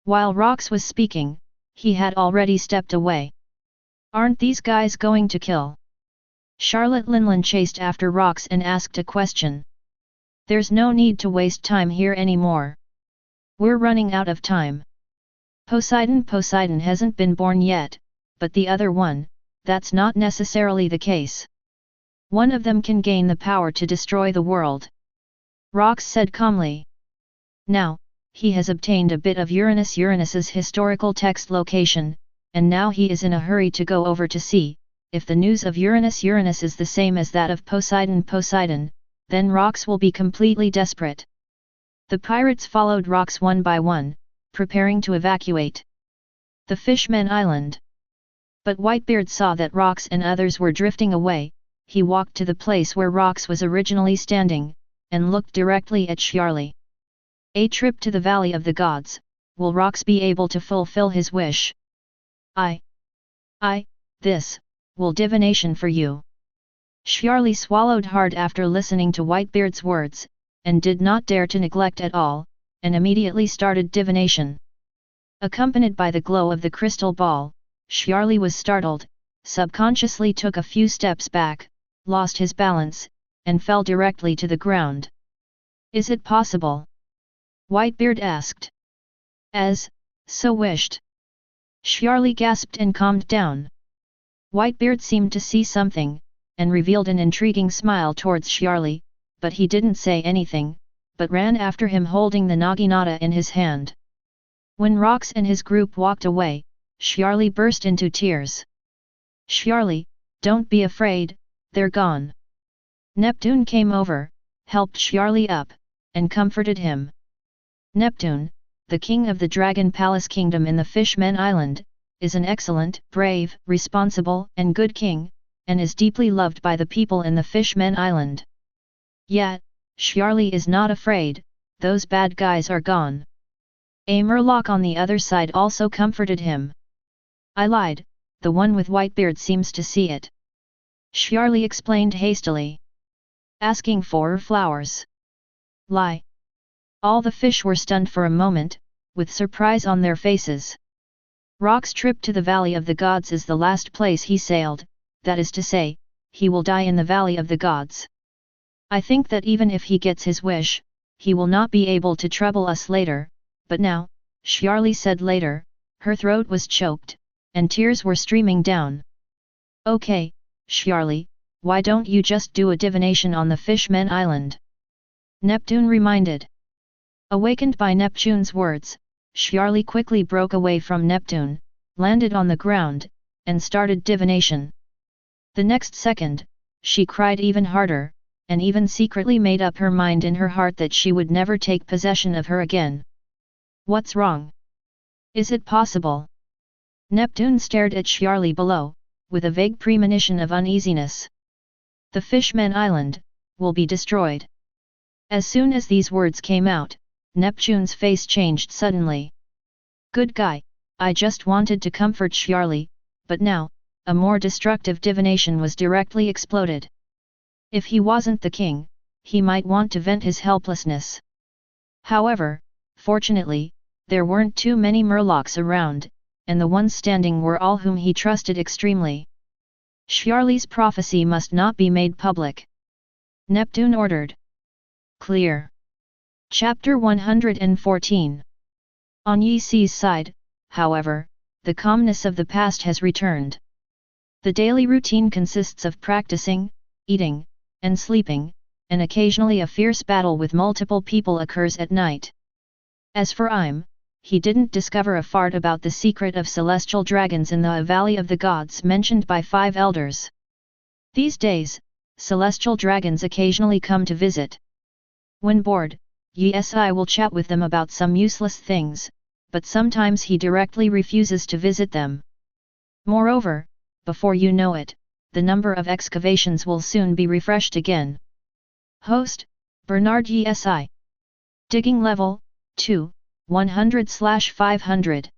While Rox was speaking, he had already stepped away. Aren't these guys going to kill? Charlotte Linlin chased after Rox and asked a question. There's no need to waste time here anymore. We're running out of time. Poseidon hasn't been born yet, but the other one, that's not necessarily the case. One of them can gain the power to destroy the world. Rox said calmly. Now, he has obtained a bit of Uranus's historical text location, and now he is in a hurry to go over to see, if the news of Uranus is the same as that of Poseidon, then Rox will be completely desperate. The pirates followed Rox one by one, preparing to evacuate the Fishmen Island. But Whitebeard saw that Rox and others were drifting away. He walked to the place where Rox was originally standing, and looked directly at Xiarli. A trip to the Valley of the Gods, will Rox be able to fulfill his wish? This, will divination for you. Xiarli swallowed hard after listening to Whitebeard's words, and did not dare to neglect at all, and immediately started divination. Accompanied by the glow of the crystal ball, Xiarli was startled, subconsciously took a few steps back, lost his balance, and fell directly to the ground. Is it possible? Whitebeard asked. As, so wished. Xiarli gasped and calmed down. Whitebeard seemed to see something, and revealed an intriguing smile towards Xiarli, but he didn't say anything, but ran after him holding the naginata in his hand. When Rox and his group walked away, Xiarli burst into tears. Xiarli, don't be afraid, they're gone. Neptune came over, helped Xiarli up, and comforted him. Neptune, the king of the Dragon Palace Kingdom in the Fishmen Island, is an excellent, brave, responsible, and good king, and is deeply loved by the people in the Fishmen Island. Yet, Xiarli is not afraid, those bad guys are gone. A Murloc on the other side also comforted him. I lied, the one with Whitebeard seems to see it. Xiarli explained hastily. Asking for flowers. Lie. All the fish were stunned for a moment, with surprise on their faces. Rox's trip to the Valley of the Gods is the last place he sailed, that is to say, he will die in the Valley of the Gods. I think that even if he gets his wish, he will not be able to trouble us later, but now, Xiarli said later, her throat was choked, and tears were streaming down. Okay, Xiarli, why don't you just do a divination on the Fishmen Island? Neptune reminded. Awakened by Neptune's words, Xiarli quickly broke away from Neptune, landed on the ground, and started divination. The next second, she cried even harder, and even secretly made up her mind in her heart that she would never take possession of her again. What's wrong? Is it possible? Neptune stared at Xiarli below, with a vague premonition of uneasiness. The Fishmen Island, will be destroyed. As soon as these words came out, Neptune's face changed suddenly. Good guy, I just wanted to comfort Xiarli, but now, a more destructive divination was directly exploded. If he wasn't the king, he might want to vent his helplessness. However, fortunately, there weren't too many Murlocs around, and the ones standing were all whom he trusted extremely. Xiarli's prophecy must not be made public. Neptune ordered. Clear. Chapter 114. On Yi Si's side, however, the calmness of the past has returned. The daily routine consists of practicing, eating, and sleeping, and occasionally a fierce battle with multiple people occurs at night. As for Im, he didn't discover a fart about the secret of celestial dragons in the Valley of the Gods mentioned by 5 elders. These days, celestial dragons occasionally come to visit. When bored, Yi will chat with them about some useless things, but sometimes he directly refuses to visit them. Moreover, before you know it, the number of excavations will soon be refreshed again. Host, Bernard Issan. Digging level, 2, 100/500.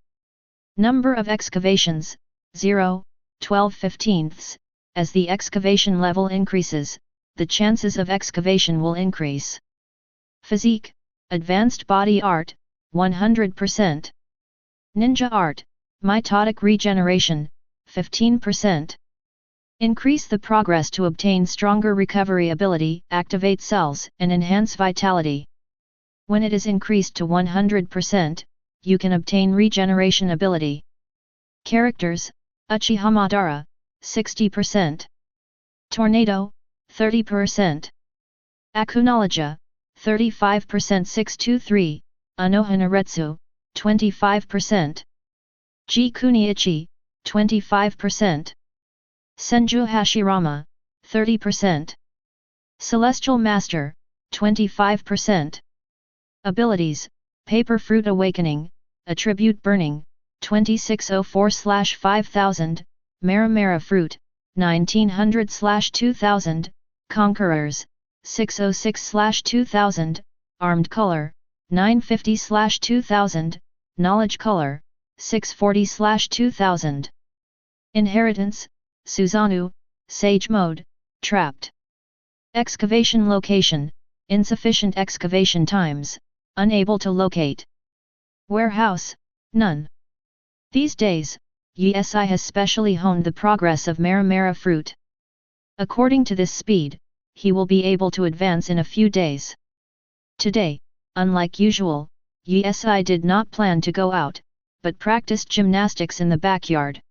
Number of excavations, 0, 12/15. As the excavation level increases, the chances of excavation will increase. Physique, Advanced Body Art, 100%. Ninja Art, Mitotic Regeneration, 15%. Increase the progress to obtain stronger recovery ability, activate cells, and enhance vitality. When it is increased to 100%, you can obtain regeneration ability. Characters, Uchiha Madara, 60%. Tornado, 30%. Akunologia, 35%. 623, Anohanaretsu, 25%. Ji Kuniichi, 25%. Senju Hashirama, 30%. Celestial Master, 25%. Abilities, Paper Fruit Awakening, Attribute Burning, 2604/5000, Maramara Fruit, 1900/2000, Conquerors, 606/2000, Armed Color, 950/2000, Knowledge Color, 640/2000. Inheritance, Susanoo, Sage Mode, Trapped. Excavation Location, Insufficient excavation times, unable to locate. Warehouse, none. These days, Yi-Si has specially honed the progress of Maramara Fruit. According to this speed, he will be able to advance in a few days. Today, unlike usual, Yi-Si did not plan to go out, but practiced gymnastics in the backyard.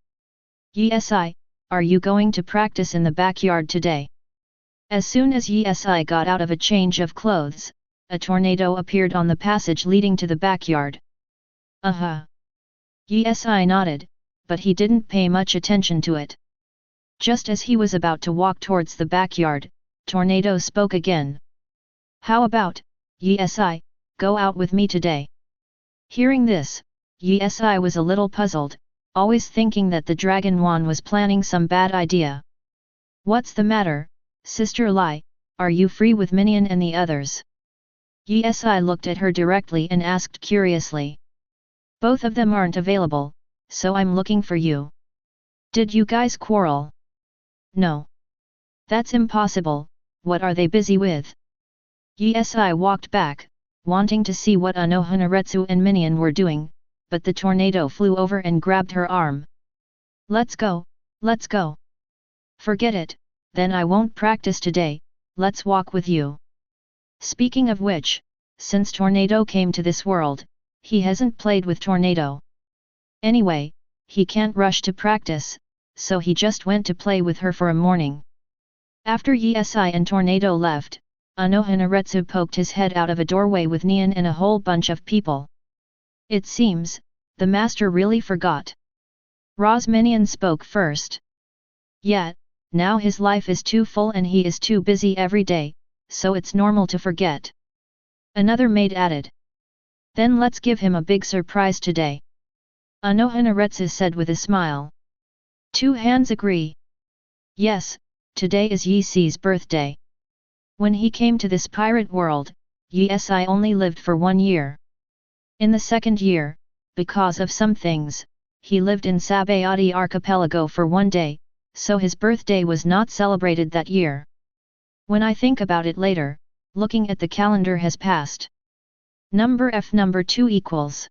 Yi-Si, are you going to practice in the backyard today? As soon as Yi-Si got out of a change of clothes, a tornado appeared on the passage leading to the backyard. Yi-Si nodded, but he didn't pay much attention to it. Just as he was about to walk towards the backyard, Tornado spoke again. How about, Yi-Si, go out with me today? Hearing this, Yi-Si was a little puzzled, always thinking that the Dragon Wan was planning some bad idea. What's the matter, Sister Lai, are you free with Minion and the others? Yi-Si looked at her directly and asked curiously. Both of them aren't available, so I'm looking for you. Did you guys quarrel? No. That's impossible, what are they busy with? Yi-Si walked back, wanting to see what Anohanaretsu and Minion were doing, but the tornado flew over and grabbed her arm. Let's go, let's go. Forget it, then I won't practice today, let's walk with you. Speaking of which, since Tornado came to this world, he hasn't played with Tornado. Anyway, he can't rush to practice, so he just went to play with her for a morning. After Yi-Si and Tornado left, Anohanaretsu poked his head out of a doorway with Nian and a whole bunch of people. It seems, the master really forgot. Minion spoke first. Yet, now his life is too full and he is too busy every day, so it's normal to forget. Another maid added. Then let's give him a big surprise today. Anohanaretsu said with a smile. Two hands agree. Yes, today is Yi-Si's birthday. When he came to this pirate world, Yi-Si only lived for 1 year. In the second year, because of some things, he lived in Sabayati archipelago for 1 day, so his birthday was not celebrated that year. When I think about it later, looking at the calendar has passed. Number 2 equals.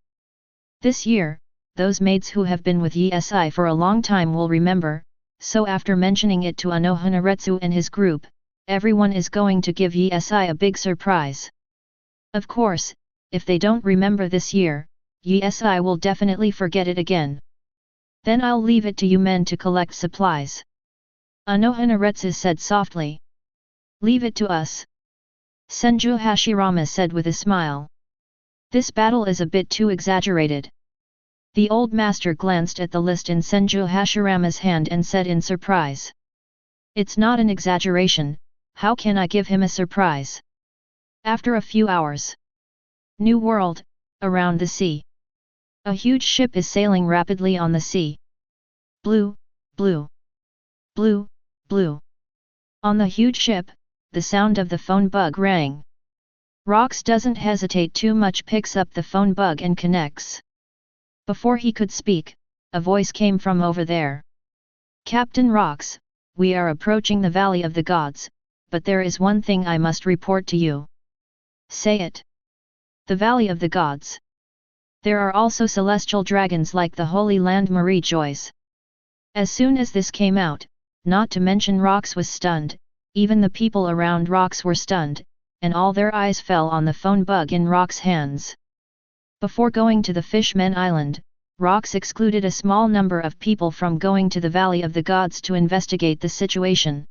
This year, those maids who have been with Yi-Si for a long time will remember, so after mentioning it to Anohanaretsu and his group, everyone is going to give Yi-Si a big surprise. Of course, if they don't remember this year, Yi-Si will definitely forget it again. Then I'll leave it to you men to collect supplies. Anohanaretsu said softly. Leave it to us. Senju Hashirama said with a smile. This battle is a bit too exaggerated. The old master glanced at the list in Senju Hashirama's hand and said in surprise. It's not an exaggeration, how can I give him a surprise? After a few hours. New World, around the sea. A huge ship is sailing rapidly on the sea. Blue, blue, blue, blue. On the huge ship, the sound of the phone bug rang. Rox doesn't hesitate too much, picks up the phone bug and connects. Before he could speak, a voice came from over there. Captain Rox, we are approaching the Valley of the Gods, but there is one thing I must report to you. Say it. The Valley of the Gods. There are also celestial dragons like the Holy Land Marie Joyce. As soon as this came out, not to mention Rox was stunned, even the people around Rox were stunned, and all their eyes fell on the phone bug in Rox's hands. Before going to the Fishmen Island, Rox excluded a small number of people from going to the Valley of the Gods to investigate the situation.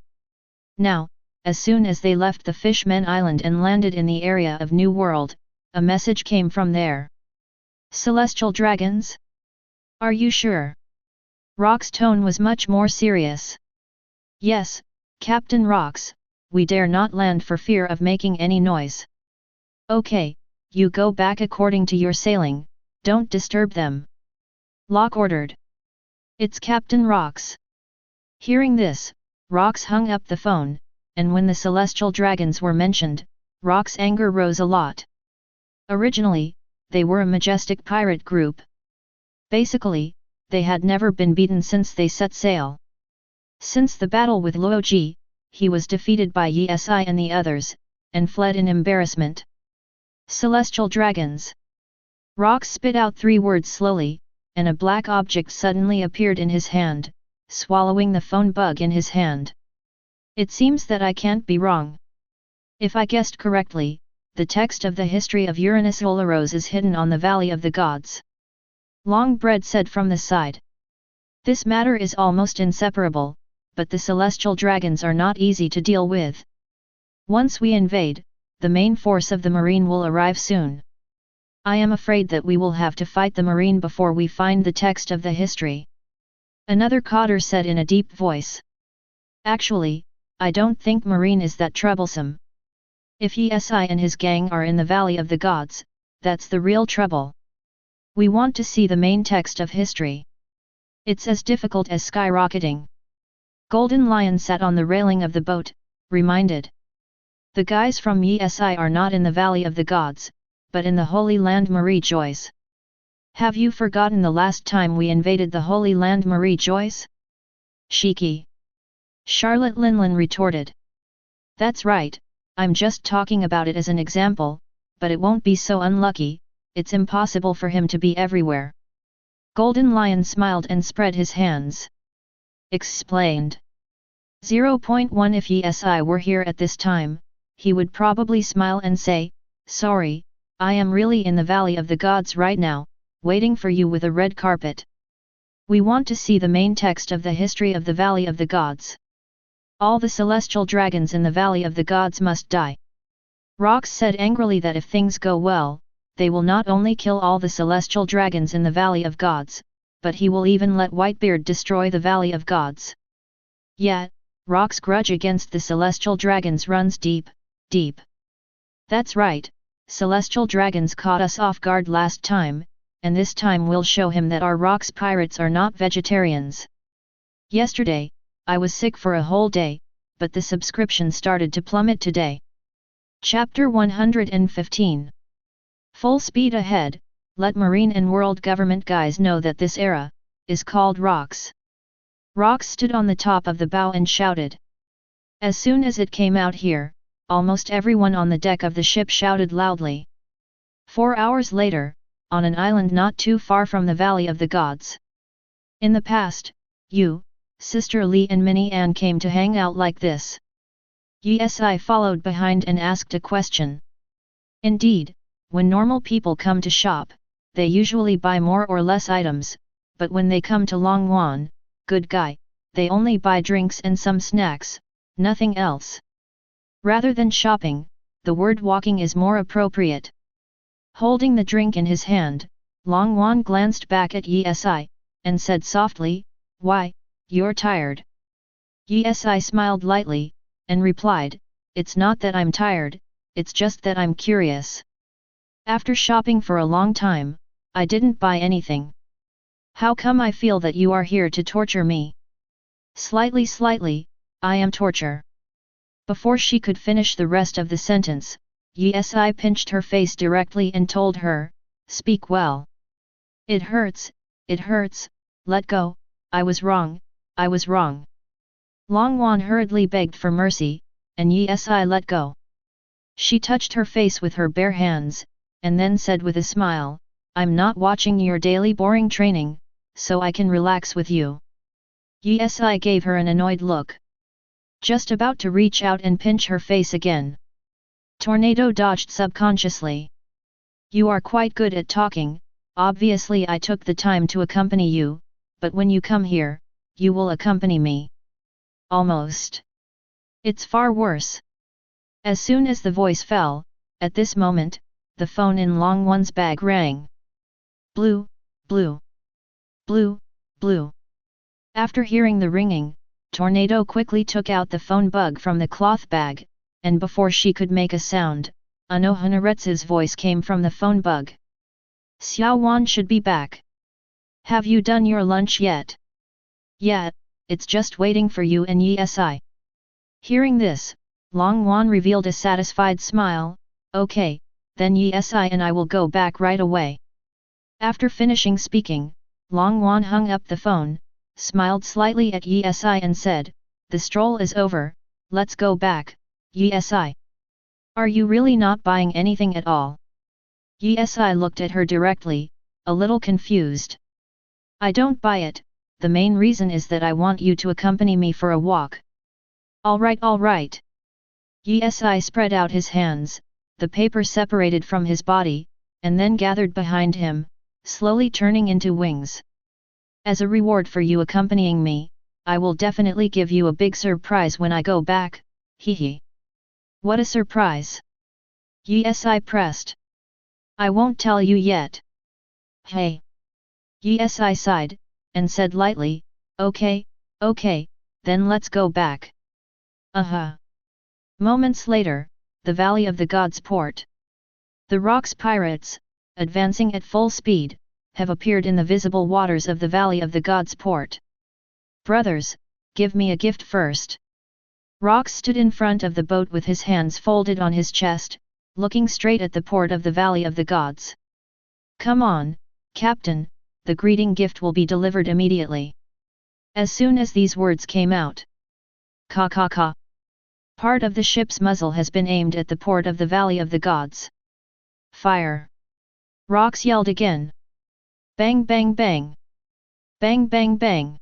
Now, as soon as they left the Fishmen Island and landed in the area of New World, a message came from there. Celestial dragons? Are you sure? Rox's tone was much more serious. Yes, Captain Rox, we dare not land for fear of making any noise. Okay, you go back according to your sailing, don't disturb them. Locke ordered. It's Captain Rox. Hearing this, Rox hung up the phone, and when the celestial dragons were mentioned, Rox's anger rose a lot. Originally, they were a majestic pirate group. Basically, they had never been beaten since they set sail. Since the battle with Laozi, he was defeated by Yi and the others, and fled in embarrassment. Celestial dragons. Rox spit out 3 words slowly, and a black object suddenly appeared in his hand, swallowing the phone bug in his hand. It seems that I can't be wrong. If I guessed correctly, the text of the history of Uranus Olaros is hidden on the Valley of the Gods. Longbread said from the side. This matter is almost inseparable, but the celestial dragons are not easy to deal with. Once we invade, the main force of the Marine will arrive soon. I am afraid that we will have to fight the Marine before we find the text of the history. Another cotter said in a deep voice. Actually, I don't think Marine is that troublesome. If Yi and his gang are in the Valley of the Gods, that's the real trouble. We want to see the main text of history. It's as difficult as skyrocketing. Golden Lion sat on the railing of the boat, reminded. The guys from Yi are not in the Valley of the Gods, but in the Holy Land Marie Joyce. Have you forgotten the last time we invaded the Holy Land Marie Joyce? Shiki. Charlotte Linlin retorted. That's right, I'm just talking about it as an example, but it won't be so unlucky, it's impossible for him to be everywhere. Golden Lion smiled and spread his hands. Explained. 0.1 If Yi were here at this time, he would probably smile and say, sorry, I am really in the Valley of the Gods right now, waiting for you with a red carpet. We want to see the main text of the history of the Valley of the Gods. All the celestial dragons in the Valley of the Gods must die. Rox said angrily that if things go well, they will not only kill all the celestial dragons in the Valley of Gods, but he will even let Whitebeard destroy the Valley of Gods. Yet, Rox's grudge against the celestial dragons runs deep, deep. That's right. Celestial dragons caught us off guard last time, and this time we'll show him that our Rox pirates are not vegetarians. Yesterday, I was sick for a whole day, but the subscription started to plummet today. Chapter 115. Full speed ahead, let Marine and World Government guys know that this era is called Rox. Rox stood on the top of the bow and shouted. As soon as it came out here, almost everyone on the deck of the ship shouted loudly. 4 hours later, on an island not too far from the Valley of the Gods. In the past, you, Sister Lee and Minnie Anne came to hang out like this. Yi followed behind and asked a question. Indeed, when normal people come to shop, they usually buy more or less items, but when they come to Longwan, good guy, they only buy drinks and some snacks, nothing else. Rather than shopping, the word walking is more appropriate. Holding the drink in his hand, Longwan glanced back at Yi and said softly, "Why, you're tired." Yi smiled lightly, and replied, "It's not that I'm tired, it's just that I'm curious. After shopping for a long time, I didn't buy anything. How come I feel that you are here to torture me?" Slightly, I am torture." Before she could finish the rest of the sentence, Yi pinched her face directly and told her, "Speak well. It hurts, let go, I was wrong. Longwan hurriedly begged for mercy, and Yi let go. She touched her face with her bare hands, and then said with a smile, I'm not watching your daily boring training, so I can relax with you. Yi gave her an annoyed look. Just about to reach out and pinch her face again. Tornado dodged subconsciously. You are quite good at talking, obviously I took the time to accompany you, but when you come here, you will accompany me. Almost. It's far worse. As soon as the voice fell, at this moment, the phone in Long One's bag rang. Blue, blue, blue, blue. After hearing the ringing, Tornado quickly took out the phone bug from the cloth bag, and before she could make a sound, Anohanaretsu's voice came from the phone bug. Xiao Wan should be back. Have you done your lunch yet? Yeah, it's just waiting for you and Yi. Hearing this, Long Wan revealed a satisfied smile. Okay, then Yi and I will go back right away. After finishing speaking, Long Wan hung up the phone, smiled slightly at Yi and said, the stroll is over, let's go back, Yi. Are you really not buying anything at all? Yi looked at her directly, a little confused. I don't buy it, the main reason is that I want you to accompany me for a walk. Alright. Yi spread out his hands, the paper separated from his body, and then gathered behind him, slowly turning into wings. As a reward for you accompanying me, I will definitely give you a big surprise when I go back, hehe. What a surprise! Yi pressed. I won't tell you yet. Hey! Yi sighed, and said lightly, okay, then let's go back. Moments later, the Valley of the Gods port. The Rocks pirates, advancing at full speed, have appeared in the visible waters of the Valley of the Gods port. Brothers, give me a gift first. Rocks stood in front of the boat with his hands folded on his chest, looking straight at the port of the Valley of the Gods. Come on, Captain, the greeting gift will be delivered immediately. As soon as these words came out. Ka. Part of the ship's muzzle has been aimed at the port of the Valley of the Gods. Fire! Rocks yelled again. Bang bang bang! Bang bang bang!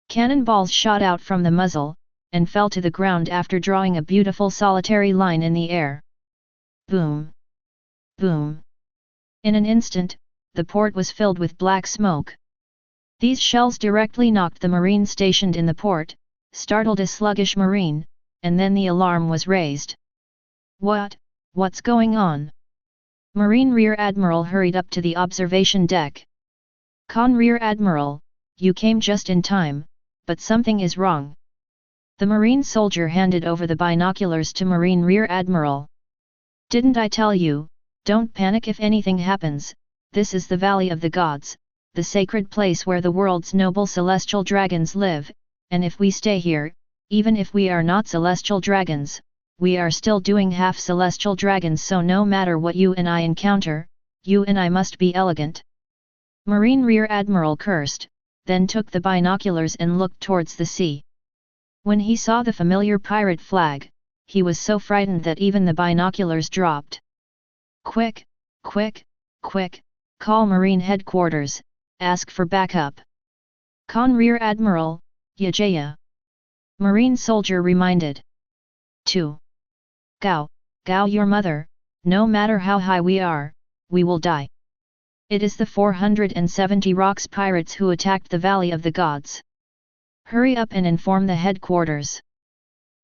Cannonballs shot out from the muzzle, and fell to the ground after drawing a beautiful solitary line in the air. Boom! Boom! In an instant, the port was filled with black smoke. These shells directly knocked the marine stationed in the port, startled a sluggish marine, and then the alarm was raised. What's going on? Marine Rear Admiral hurried up to the observation deck. Con Rear Admiral, you came just in time, but something is wrong. The marine soldier handed over the binoculars to Marine Rear Admiral. Didn't I tell you, don't panic if anything happens, this is the Valley of the Gods, the sacred place where the world's noble celestial dragons live, and if we stay here, even if we are not celestial dragons, we are still doing half celestial dragons, so no matter what you and I encounter, you and I must be elegant. Marine Rear Admiral cursed, then took the binoculars and looked towards the sea. When he saw the familiar pirate flag, he was so frightened that even the binoculars dropped. Quick, call Marine Headquarters, ask for backup. Con Rear Admiral, Yajaya. Marine soldier reminded. 2. Gao your mother, no matter how high we are, we will die. It is the 470 Rocks pirates who attacked the Valley of the Gods. Hurry up and inform the headquarters.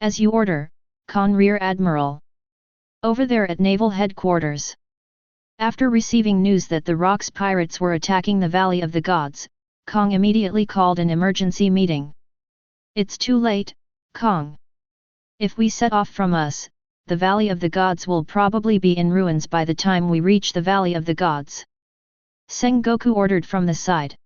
As you order, Con Rear Admiral. Over there at Naval Headquarters. After receiving news that the Rocks pirates were attacking the Valley of the Gods, Kong immediately called an emergency meeting. It's too late, Kong. If we set off from us, the Valley of the Gods will probably be in ruins by the time we reach the Valley of the Gods. Sengoku ordered from the side.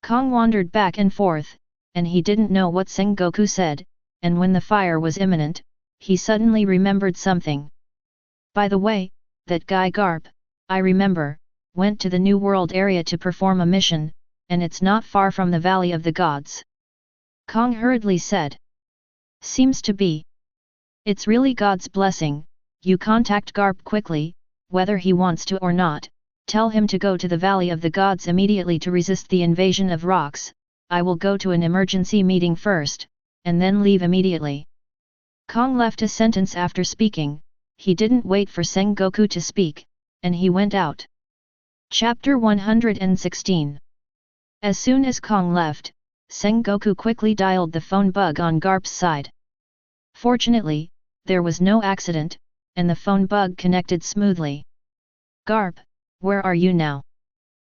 Kong wandered back and forth, and he didn't know what Sengoku said, and when the fire was imminent, he suddenly remembered something. By the way, that guy Garp, I remember, went to the New World area to perform a mission, and it's not far from the Valley of the Gods. Kong hurriedly said. Seems to be. It's really God's blessing, you contact Garp quickly, whether he wants to or not, Tell him to go to the Valley of the Gods immediately to resist the invasion of rocks. I will go to an emergency meeting first, and then leave immediately." Kong left a sentence after speaking. He didn't wait for Sengoku to speak, and he went out. Chapter 116. As soon as Kong left, Sengoku quickly dialed the phone bug on Garp's side. Fortunately, there was no accident, and the phone bug connected smoothly. "Garp, where are you now?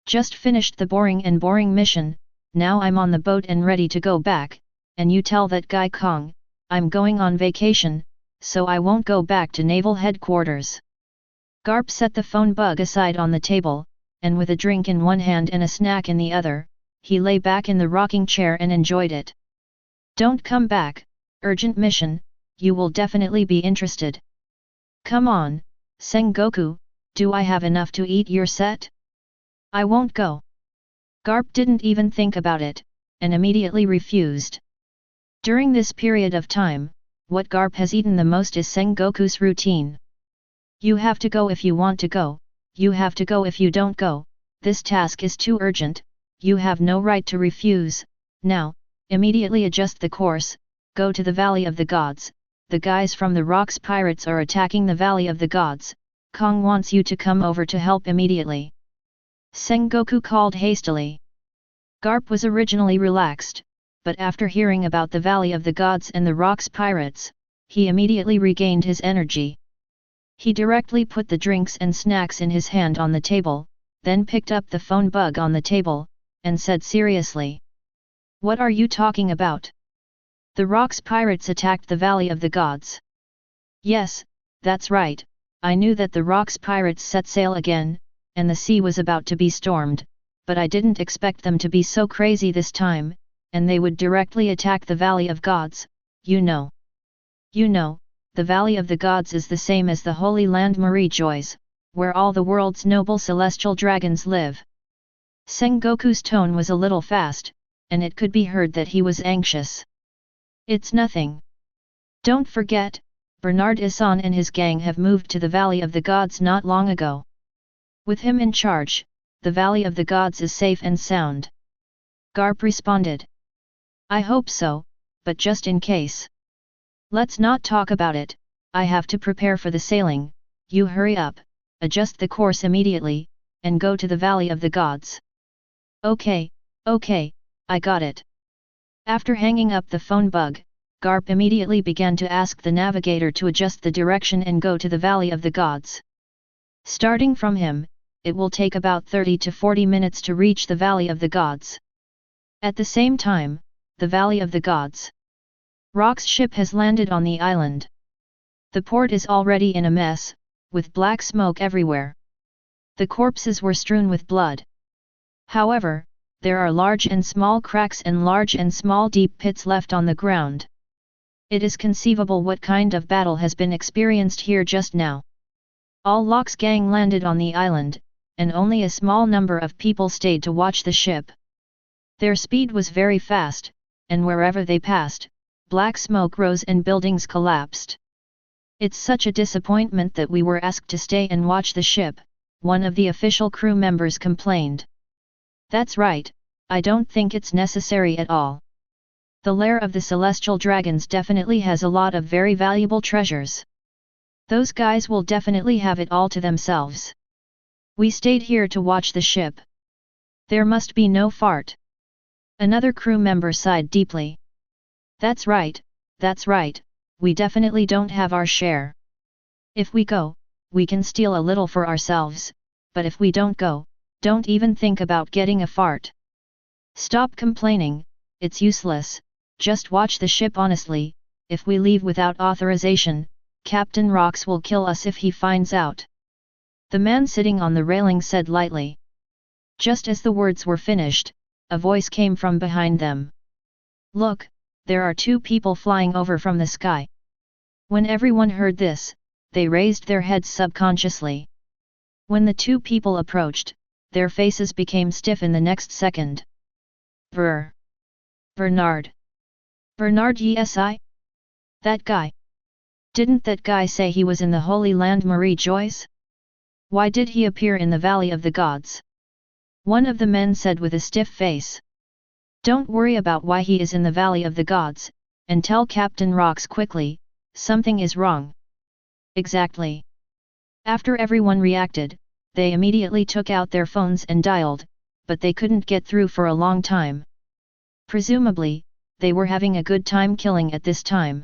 Just finished the boring mission, now I'm on the boat and ready to go back, and you tell that guy Kong, I'm going on vacation, so I won't go back to naval headquarters." Garp set the phone bug aside on the table, and with a drink in one hand and a snack in the other, he lay back in the rocking chair and enjoyed it. "Don't come back, urgent mission, you will definitely be interested." "Come on, Sengoku, do I have enough to eat your set?" "I won't go." Garp didn't even think about it, and immediately refused. During this period of time, what Garp has eaten the most is Sengoku's routine. "You have to go if you want to go, you have to go if you don't go, this task is too urgent, you have no right to refuse, now, immediately adjust the course, go to the Valley of the Gods, the guys from the Rocks Pirates are attacking the Valley of the Gods, Kong wants you to come over to help immediately." Sengoku called hastily. Garp was originally relaxed, but after hearing about the Valley of the Gods and the Rocks Pirates, he immediately regained his energy. He directly put the drinks and snacks in his hand on the table, then picked up the phone bug on the table, and said seriously, "What are you talking about? The Rocks Pirates attacked the Valley of the Gods." "Yes, that's right, I knew that the Rocks Pirates set sail again, and the sea was about to be stormed, but I didn't expect them to be so crazy this time, and they would directly attack the Valley of Gods, you know. You know, the Valley of the Gods is the same as the Holy Land Marie-Joy's, where all the world's noble celestial dragons live." Sengoku's tone was a little fast, and it could be heard that he was anxious. "It's nothing. Don't forget, Bernard Issan and his gang have moved to the Valley of the Gods not long ago. With him in charge, the Valley of the Gods is safe and sound." Garp responded. "I hope so, but just in case. Let's not talk about it, I have to prepare for the sailing, you hurry up, adjust the course immediately, and go to the Valley of the Gods." Okay, I got it." After hanging up the phone bug, Garp immediately began to ask the navigator to adjust the direction and go to the Valley of the Gods. Starting from him, it will take about 30 to 40 minutes to reach the Valley of the Gods. At the same time, the Valley of the Gods. Rock's ship has landed on the island. The port is already in a mess, with black smoke everywhere. The corpses were strewn with blood. However, there are large and small cracks and large and small deep pits left on the ground. It is conceivable what kind of battle has been experienced here just now. All Locke's gang landed on the island, and only a small number of people stayed to watch the ship. Their speed was very fast, and wherever they passed, black smoke rose and buildings collapsed. "It's such a disappointment that we were asked to stay and watch the ship," one of the official crew members complained. "That's right, I don't think it's necessary at all. The lair of the celestial dragons definitely has a lot of very valuable treasures. Those guys will definitely have it all to themselves. We stayed here to watch the ship. There must be no fart." Another crew member sighed deeply. That's right, we definitely don't have our share. If we go, we can steal a little for ourselves, but if we don't go, don't even think about getting a fart. Stop complaining, it's useless, just watch the ship honestly. If we leave without authorization, Captain Rocks will kill us if he finds out." The man sitting on the railing said lightly. Just as the words were finished, a voice came from behind them. "Look, there are two people flying over from the sky." When everyone heard this, they raised their heads subconsciously. When the two people approached, their faces became stiff in the next second. Bernard. Bernard Issan? That guy. Didn't that guy say he was in the Holy Land Marie-Joy's? Why did he appear in the Valley of the Gods? One of the men said with a stiff face. Don't worry about why he is in the Valley of the Gods, and tell Captain Rocks quickly, something is wrong. Exactly. After everyone reacted, they immediately took out their phones and dialed, but they couldn't get through for a long time. Presumably, they were having a good time killing at this time.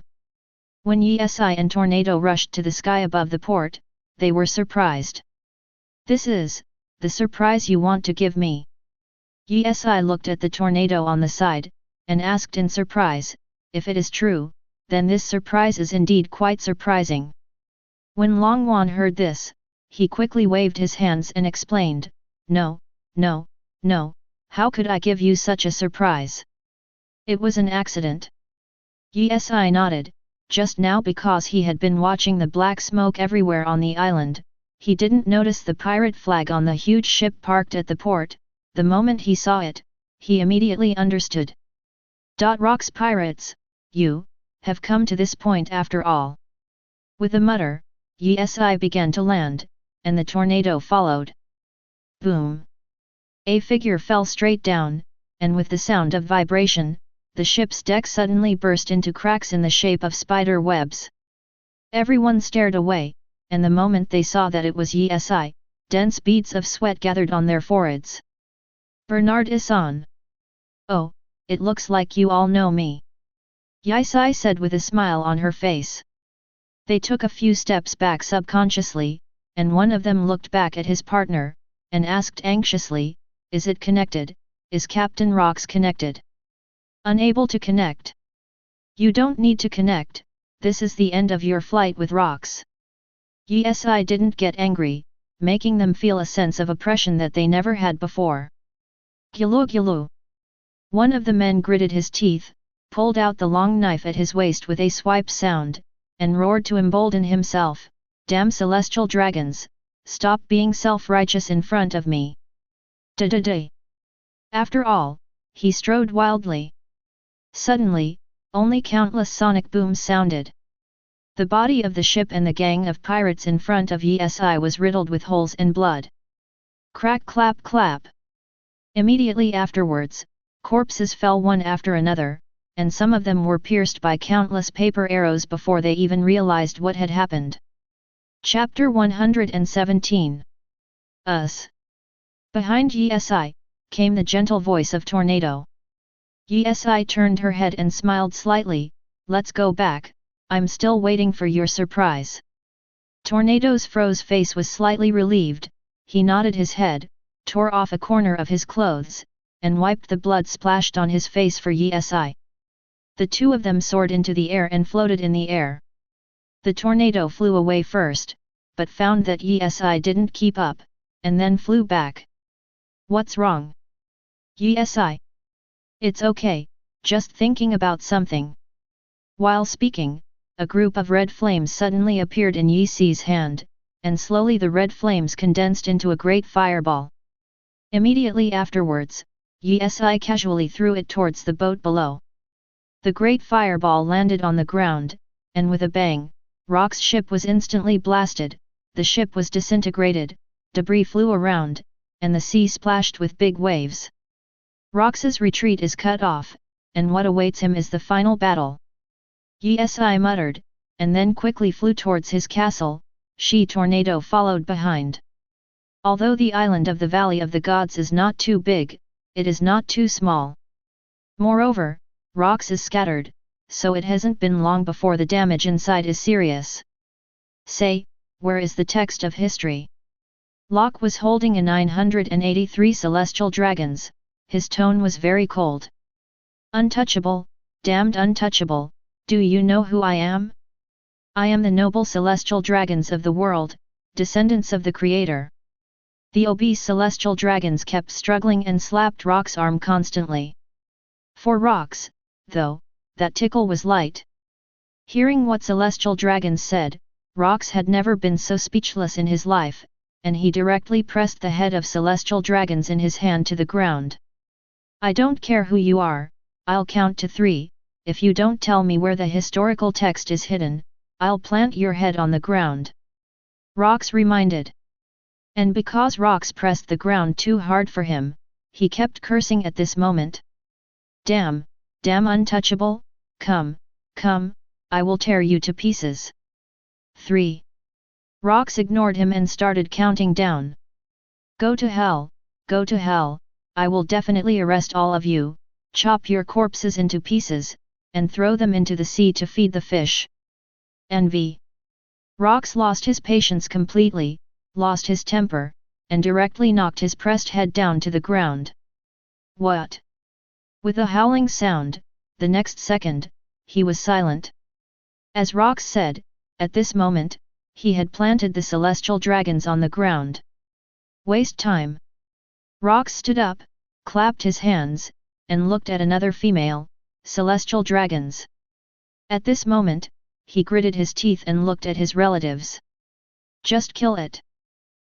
When Yi-Si and Tornado rushed to the sky above the port, they were surprised. This is the surprise you want to give me. Yi-Si looked at the tornado on the side, and asked in surprise, if it is true, then this surprise is indeed quite surprising. When Longwan heard this, he quickly waved his hands and explained, No, no, no, how could I give you such a surprise? It was an accident. Yi-Si nodded, just now because he had been watching the black smoke everywhere on the island, he didn't notice the pirate flag on the huge ship parked at the port. The moment he saw it, he immediately understood. Rocks pirates, you have come to this point after all. With a mutter, Yi-Si began to land, and the tornado followed. Boom! A figure fell straight down, and with the sound of vibration, the ship's deck suddenly burst into cracks in the shape of spider webs. Everyone stared away, and the moment they saw that it was Yi-Si, dense beads of sweat gathered on their foreheads. Bernard Issan. Oh, it looks like you all know me. Yi-Si said with a smile on her face. They took a few steps back subconsciously, and one of them looked back at his partner, and asked anxiously, is it connected? Is Captain Rocks connected? Unable to connect. You don't need to connect, this is the end of your flight with Rocks. Yi-Si didn't get angry, making them feel a sense of oppression that they never had before. Gulu gulu. One of the men gritted his teeth, pulled out the long knife at his waist with a swipe sound, and roared to embolden himself, Damn celestial dragons, stop being self-righteous in front of me. Da-da-da. After all, he strode wildly. Suddenly, only countless sonic booms sounded. The body of the ship and the gang of pirates in front of Yi-Si was riddled with holes and blood. Crack clap clap. Immediately afterwards, corpses fell one after another, and some of them were pierced by countless paper arrows before they even realized what had happened. Chapter 117. Us. Behind Yi-Si, came the gentle voice of Tornado. Yi-Si turned her head and smiled slightly, let's go back, I'm still waiting for your surprise. Tornado's froze face was slightly relieved, he nodded his head, tore off a corner of his clothes, and wiped the blood splashed on his face for Yi-Si. The two of them soared into the air and floated in the air. The tornado flew away first, but found that Yi-Si didn't keep up, and then flew back. What's wrong? Yi-Si. It's okay, just thinking about something. While speaking, a group of red flames suddenly appeared in Yi-Si's hand, and slowly the red flames condensed into a great fireball. Immediately afterwards, Yi-Si casually threw it towards the boat below. The great fireball landed on the ground, and with a bang, Rock's ship was instantly blasted, the ship was disintegrated, debris flew around, and the sea splashed with big waves. Rox's retreat is cut off, and what awaits him is the final battle. Yi-Si muttered, and then quickly flew towards his castle, Tornado followed behind. Although the island of the Valley of the Gods is not too big, it is not too small. Moreover, Rox is scattered, so it hasn't been long before the damage inside is serious. Say, where is the text of history? Locke was holding a 983 celestial dragons, his tone was very cold. Untouchable, damned untouchable, do you know who I am? I am the noble celestial dragons of the world, descendants of the Creator. The obese celestial dragons kept struggling and slapped Rock's arm constantly. For Rox, though, that tickle was light. Hearing what celestial dragons said, Rox had never been so speechless in his life, and he directly pressed the head of celestial dragons in his hand to the ground. I don't care who you are, I'll count to 3, if you don't tell me where the historical text is hidden, I'll plant your head on the ground. Rox reminded. And because rocks pressed the ground too hard for him, he kept cursing at this moment. Damn, damn untouchable, come, come, I will tear you to pieces. 3. Rocks ignored him and started counting down. Go to hell, I will definitely arrest all of you, chop your corpses into pieces, and throw them into the sea to feed the fish. Envy. Rocks lost his patience completely, lost his temper, and directly knocked his pressed head down to the ground. What? With a howling sound, the next second, he was silent. As Rocks said, at this moment, he had planted the celestial dragons on the ground. Waste time. Rocks stood up, clapped his hands, and looked at another female, celestial dragons. At this moment, he gritted his teeth and looked at his relatives. Just kill it.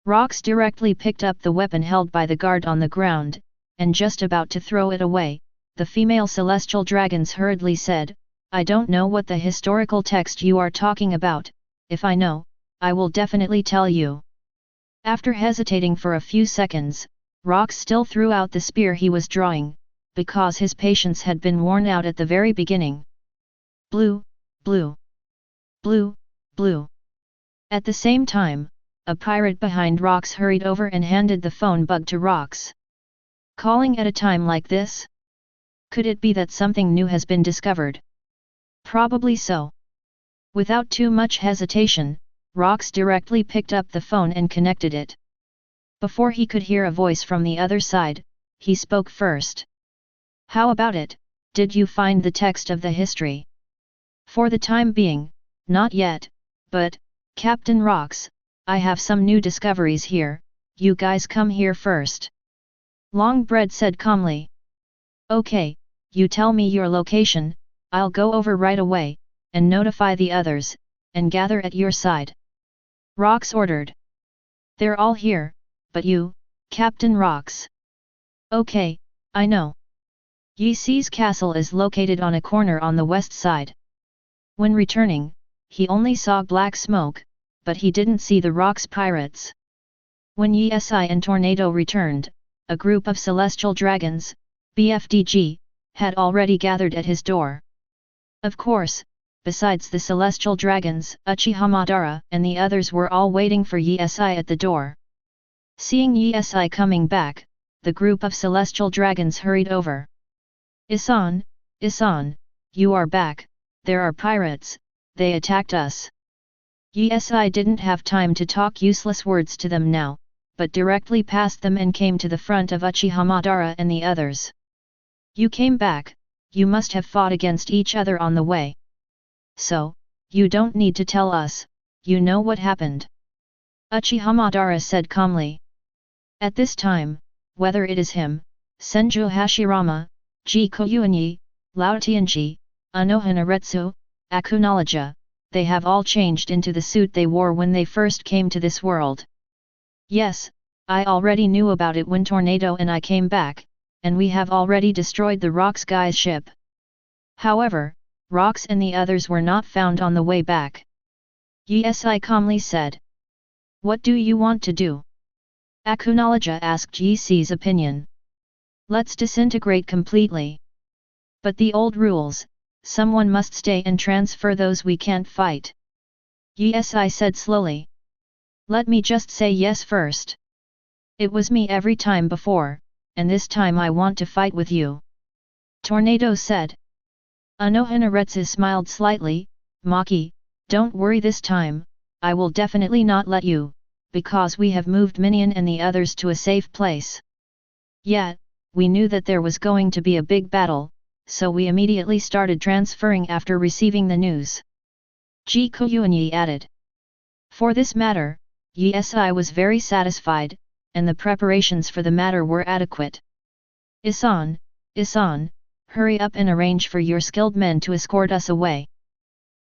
Rocks directly picked up the weapon held by the guard on the ground, and just about to throw it away, the female celestial dragons hurriedly said, I don't know what the historical text you are talking about, if I know, I will definitely tell you. After hesitating for a few seconds, Rocks still threw out the spear he was drawing, because his patience had been worn out at the very beginning. Blue, blue, blue, blue. At the same time, a pirate behind Rocks hurried over and handed the phone bug to Rocks. Calling at a time like this? Could it be that something new has been discovered? Probably so. Without too much hesitation, Rocks directly picked up the phone and connected it. Before he could hear a voice from the other side, he spoke first. How about it, did you find the text of the history? For the time being, not yet, but, Captain Rocks, I have some new discoveries here, you guys come here first. Longbread said calmly. Okay, you tell me your location, I'll go over right away, and notify the others, and gather at your side. Rocks ordered. They're all here, but you, Captain Rocks. Okay, I know. Yi Si's castle is located on a corner on the west side. When returning, he only saw black smoke, but he didn't see the Rocks pirates. When Yi Si and Tornado returned, a group of celestial dragons, BFDG, had already gathered at his door. Of course, besides the celestial dragons, Uchiha Madara and the others were all waiting for Yi Si at the door. Seeing Yi Si coming back, the group of celestial dragons hurried over. Issan, Issan, you are back, there are pirates, they attacked us. Yi Si didn't have time to talk useless words to them now, but directly passed them and came to the front of Uchiha Madara and the others. You came back, you must have fought against each other on the way. So, you don't need to tell us, you know what happened. Uchiha Madara said calmly. At this time, whether it is him, Senju Hashirama, Ji Guoyuan, Lao Tianji, Anohanaretsu, Akunoloja, they have all changed into the suit they wore when they first came to this world. Yes, I already knew about it when Tornado and I came back, and we have already destroyed the Rocks guy's ship. However, Rocks and the others were not found on the way back. Yi Si calmly said. What do you want to do? Akunoloja asked Yi Si's opinion. Let's disintegrate completely. But the old rules, someone must stay and transfer those we can't fight. Yi Si said slowly. Let me just say yes first. It was me every time before, and this time I want to fight with you. Tornado said. Anohanaretsu smiled slightly, Maki, don't worry this time, I will definitely not let you, because we have moved Minion and the others to a safe place. Yet, we knew that there was going to be a big battle, so we immediately started transferring after receiving the news. Ji Guoyuan added. For this matter, Yi Si was very satisfied, and the preparations for the matter were adequate. Issan, Issan, hurry up and arrange for your skilled men to escort us away.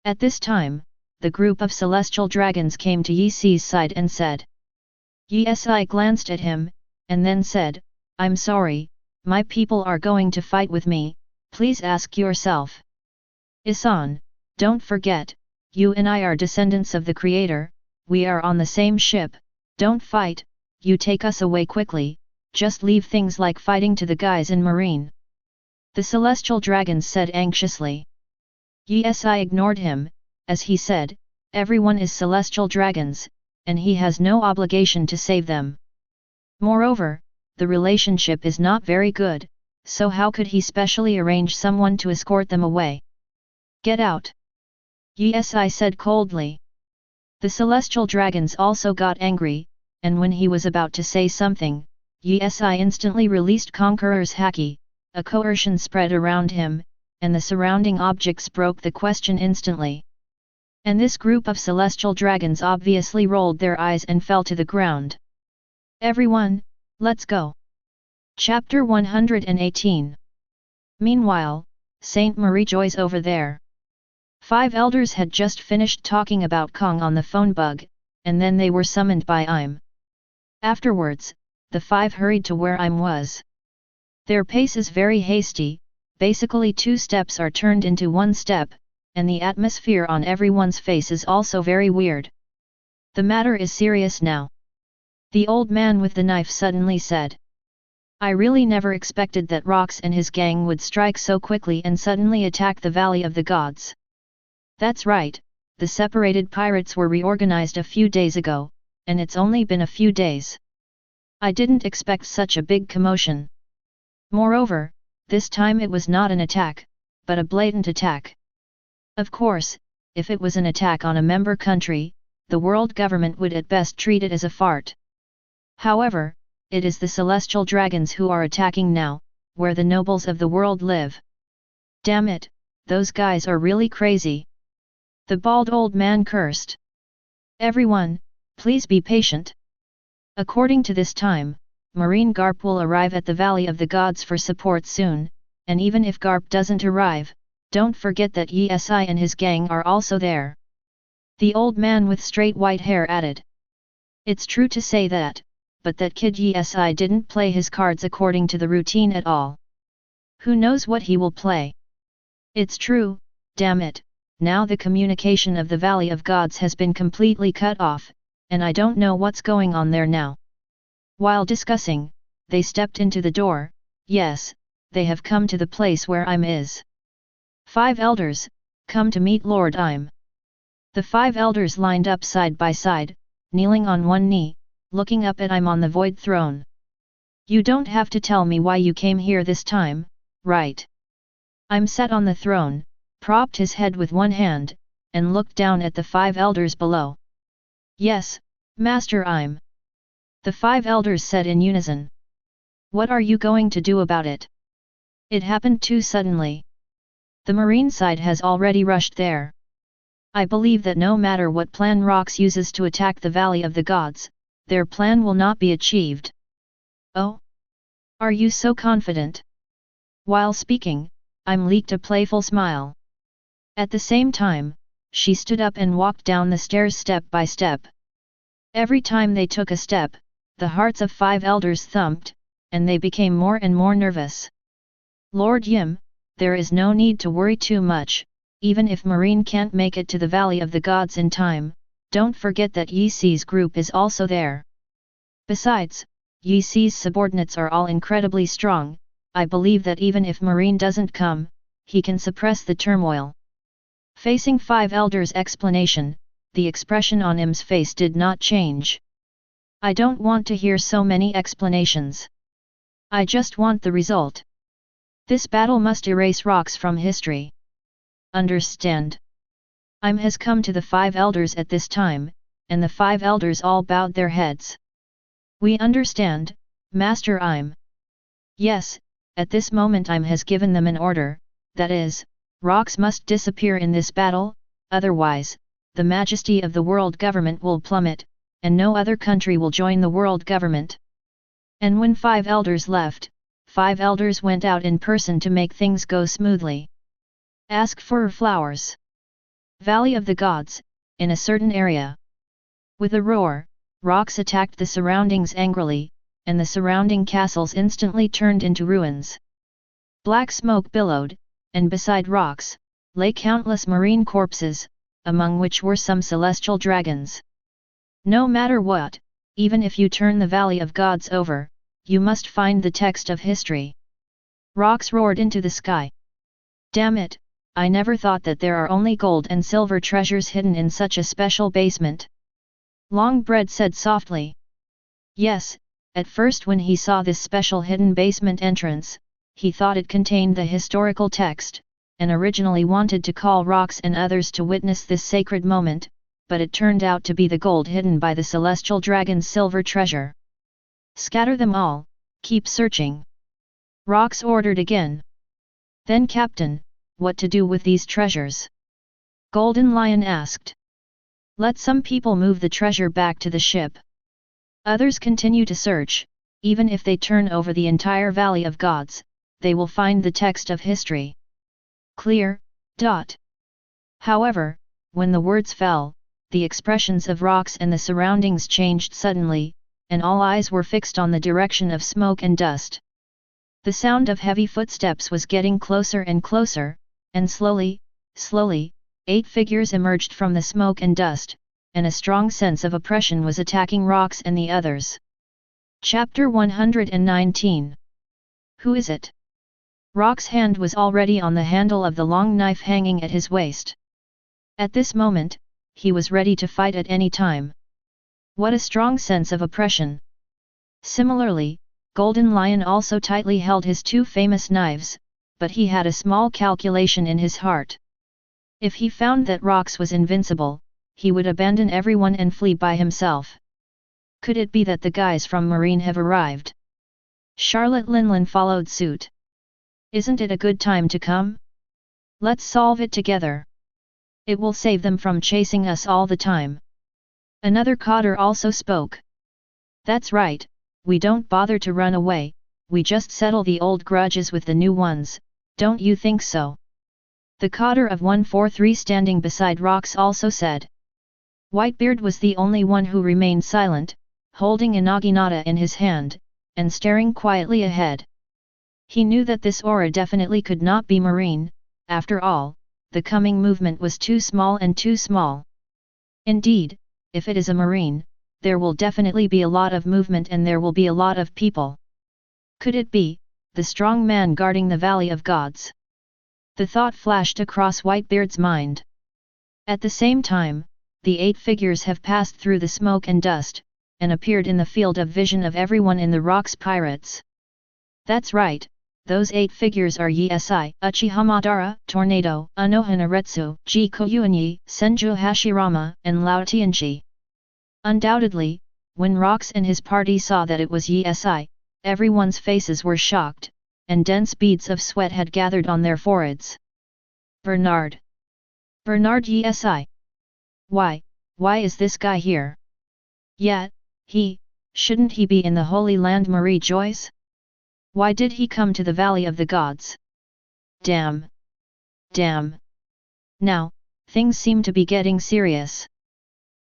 At this time, the group of celestial dragons came to Yi Si's side and said. Yi Si glanced at him, and then said, I'm sorry, my people are going to fight with me, please ask yourself. Issan, don't forget, you and I are descendants of the Creator, we are on the same ship, don't fight, you take us away quickly, just leave things like fighting to the guys in marine. The celestial dragons said anxiously. Yes, I ignored him, as he said, everyone is celestial dragons, and he has no obligation to save them. Moreover, the relationship is not very good, so how could he specially arrange someone to escort them away? Get out! Yes, I said coldly. The celestial dragons also got angry, and when he was about to say something, Yes, I instantly released Conqueror's Haki, a coercion spread around him, and the surrounding objects broke the question instantly. And this group of celestial dragons obviously rolled their eyes and fell to the ground. Everyone, let's go! Chapter 118. Meanwhile, Saint Marie Joy's over there. 5 elders had just finished talking about Kong on the phone bug, and then they were summoned by Im. Afterwards, the 5 hurried to where Im was. Their pace is very hasty, basically 2 steps are turned into 1 step, and the atmosphere on everyone's face is also very weird. The matter is serious now. The old man with the knife suddenly said. I really never expected that Rox and his gang would strike so quickly and suddenly attack the Valley of the Gods. That's right, the separated pirates were reorganized a few days ago, and it's only been a few days. I didn't expect such a big commotion. Moreover, this time it was not an attack, but a blatant attack. Of course, if it was an attack on a member country, the world government would at best treat it as a fart. However, it is the celestial dragons who are attacking now, where the nobles of the world live. Damn it, those guys are really crazy. The bald old man cursed. Everyone, please be patient. According to this time, Marine Garp will arrive at the Valley of the Gods for support soon, and even if Garp doesn't arrive, don't forget that Yesi and his gang are also there. The old man with straight white hair added. It's true to say that, but that kid Yesi didn't play his cards according to the routine at all. Who knows what he will play? It's true, damn it, now the communication of the Valley of Gods has been completely cut off, and I don't know what's going on there now. While discussing, they stepped into the door. Yes, they have come to the place where Im is. 5 elders, come to meet Lord Im. The 5 elders lined up side by side, kneeling on one knee, looking up at Im on the void throne. You don't have to tell me why you came here this time, right? Im sat on the throne, propped his head with one hand, and looked down at the 5 elders below. Yes, Master Im. The 5 elders said in unison. What are you going to do about it? It happened too suddenly. The marine side has already rushed there. I believe that no matter what plan Rox uses to attack the Valley of the Gods, their plan will not be achieved. Oh? Are you so confident? While speaking, Im leaked a playful smile. At the same time, she stood up and walked down the stairs step by step. Every time they took a step, the hearts of 5 elders thumped, and they became more and more nervous. Lord Yim, there is no need to worry too much, even if Marine can't make it to the Valley of the Gods in time, don't forget that Yi Si's group is also there. Besides, Yi Si's subordinates are all incredibly strong, I believe that even if Marine doesn't come, he can suppress the turmoil. Facing 5 elders' explanation, the expression on Im's face did not change. I don't want to hear so many explanations. I just want the result. This battle must erase Rox from history. Understand? Im has come to the 5 elders at this time, and the 5 elders all bowed their heads. We understand, Master Im. Yes, at this moment Im has given them an order, that is, Rox must disappear in this battle, otherwise, the majesty of the world government will plummet, and no other country will join the world government. And when 5 elders left, 5 elders went out in person to make things go smoothly. Ask for flowers. Valley of the Gods, in a certain area. With a roar, Rox attacked the surroundings angrily, and the surrounding castles instantly turned into ruins. Black smoke billowed, and beside Rox, lay countless marine corpses, among which were some celestial dragons. No matter what, even if you turn the Valley of Gods over, you must find the text of history. Rocks roared into the sky. Damn it, I never thought that there are only gold and silver treasures hidden in such a special basement. Longbread said softly. Yes, at first when he saw this special hidden basement entrance, he thought it contained the historical text, and originally wanted to call Rocks and others to witness this sacred moment, but it turned out to be the gold hidden by the celestial dragon's silver treasure. Scatter them all, keep searching. Rocks ordered again. Then Captain, what to do with these treasures? Golden Lion asked. Let some people move the treasure back to the ship. Others continue to search, even if they turn over the entire Valley of Gods, they will find the text of history. Clear. However, when the words fell, the expressions of Rocks and the surroundings changed suddenly, and all eyes were fixed on the direction of smoke and dust. The sound of heavy footsteps was getting closer and closer, and slowly, 8 figures emerged from the smoke and dust, and a strong sense of oppression was attacking Rocks and the others. Chapter 119. Who is it? Rock's hand was already on the handle of the long knife hanging at his waist. At this moment, he was ready to fight at any time. What a strong sense of oppression! Similarly, Golden Lion also tightly held his 2 famous knives, but he had a small calculation in his heart. If he found that Rocks was invincible, he would abandon everyone and flee by himself. Could it be that the guys from Marine have arrived? Charlotte Linlin followed suit. Isn't it a good time to come? Let's solve it together. It will save them from chasing us all the time. Another cotter also spoke. That's right, we don't bother to run away, we just settle the old grudges with the new ones, don't you think so? The cotter of 143 standing beside Rocks also said. Whitebeard was the only one who remained silent, holding a naginata in his hand, and staring quietly ahead. He knew that this aura definitely could not be marine, after all, the coming movement was too small and too small. Indeed, if it is a marine, there will definitely be a lot of movement and there will be a lot of people. Could it be, the strong man guarding the Valley of Gods? The thought flashed across Whitebeard's mind. At the same time, the 8 figures have passed through the smoke and dust, and appeared in the field of vision of everyone in the Rocks Pirates. That's right, those 8 figures are Yesai, Uchiha Madara, Tornado, Anohanaretsu, Ji Koyuanyi, Senju Hashirama, and Lao Tianchi. Undoubtedly, when Rocks and his party saw that it was Yesai, everyone's faces were shocked, and dense beads of sweat had gathered on their foreheads. Bernard Yesai. Why is this guy here? Yet, shouldn't he be in the Holy Land Marie Joyce? Why did he come to the Valley of the Gods? Damn! Now, things seem to be getting serious.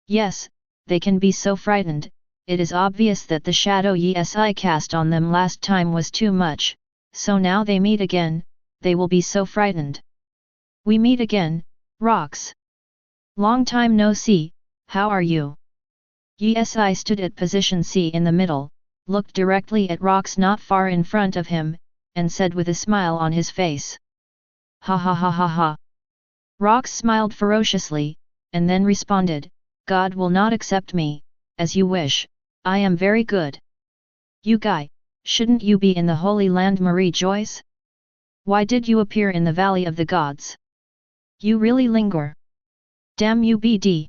Yes, they can be so frightened, it is obvious that the shadow Yesai cast on them last time was too much, so now they meet again, they will be so frightened. We meet again, Rocks. Long time no see, how are you? Yesai stood at position C in the middle, looked directly at Rocks not far in front of him, and said with a smile on his face. Ha ha ha ha ha. Rocks smiled ferociously, and then responded, God will not accept me, as you wish, I am very good. You guy, shouldn't you be in the Holy Land Marie Joyce? Why did you appear in the Valley of the Gods? You really linger. Damn you BD.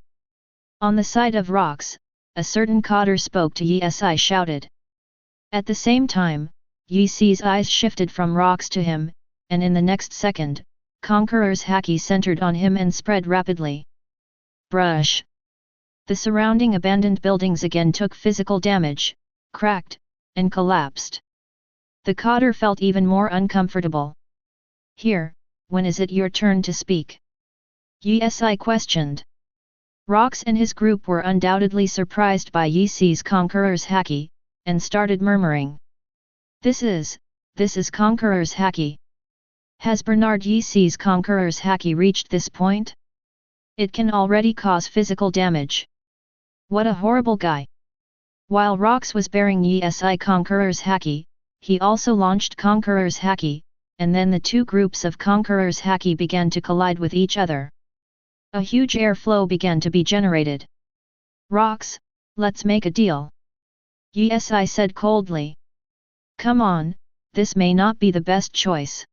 On the side of Rocks, a certain cotter spoke to Yesai shouted. At the same time, Yesai's eyes shifted from Rocks to him, and in the next second, Conqueror's haki centered on him and spread rapidly. Brush! The surrounding abandoned buildings again took physical damage, cracked, and collapsed. The cotter felt even more uncomfortable. Here, when is it your turn to speak? Yesai questioned. Rocks and his group were undoubtedly surprised by Yesai's Conqueror's haki, and started murmuring. This is Conqueror's haki. Has Bernard Yesai's Conqueror's haki reached this point? It can already cause physical damage. What a horrible guy! While Rocks was bearing Yi Conqueror's Haki, he also launched Conqueror's Haki, and then the two groups of Conqueror's Haki began to collide with each other. A huge airflow began to be generated. Rocks, let's make a deal. Yi said coldly. Come on, this may not be the best choice.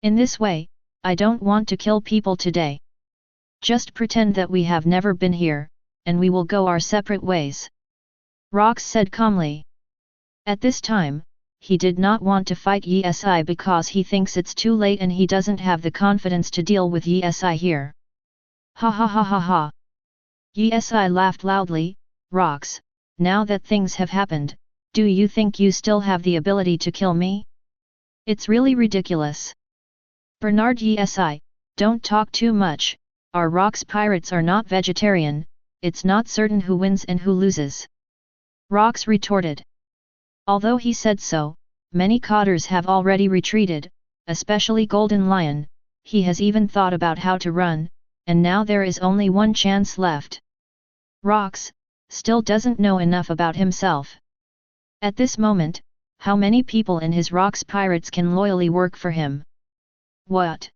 In this way, I don't want to kill people today. Just pretend that we have never been here, and we will go our separate ways. Rocks said calmly. At this time, he did not want to fight Yi because he thinks it's too late and he doesn't have the confidence to deal with Yi here. Ha ha ha ha ha. Yi laughed loudly. Rocks, now that things have happened, do you think you still have the ability to kill me? It's really ridiculous. Bernard Yi, don't talk too much. Our Rocks pirates are not vegetarian, it's not certain who wins and who loses. Rocks retorted. Although he said so, many cotters have already retreated, especially Golden Lion. He has even thought about how to run, and now there is only one chance left. Rocks still doesn't know enough about himself. At this moment, how many people in his Rocks pirates can loyally work for him? What?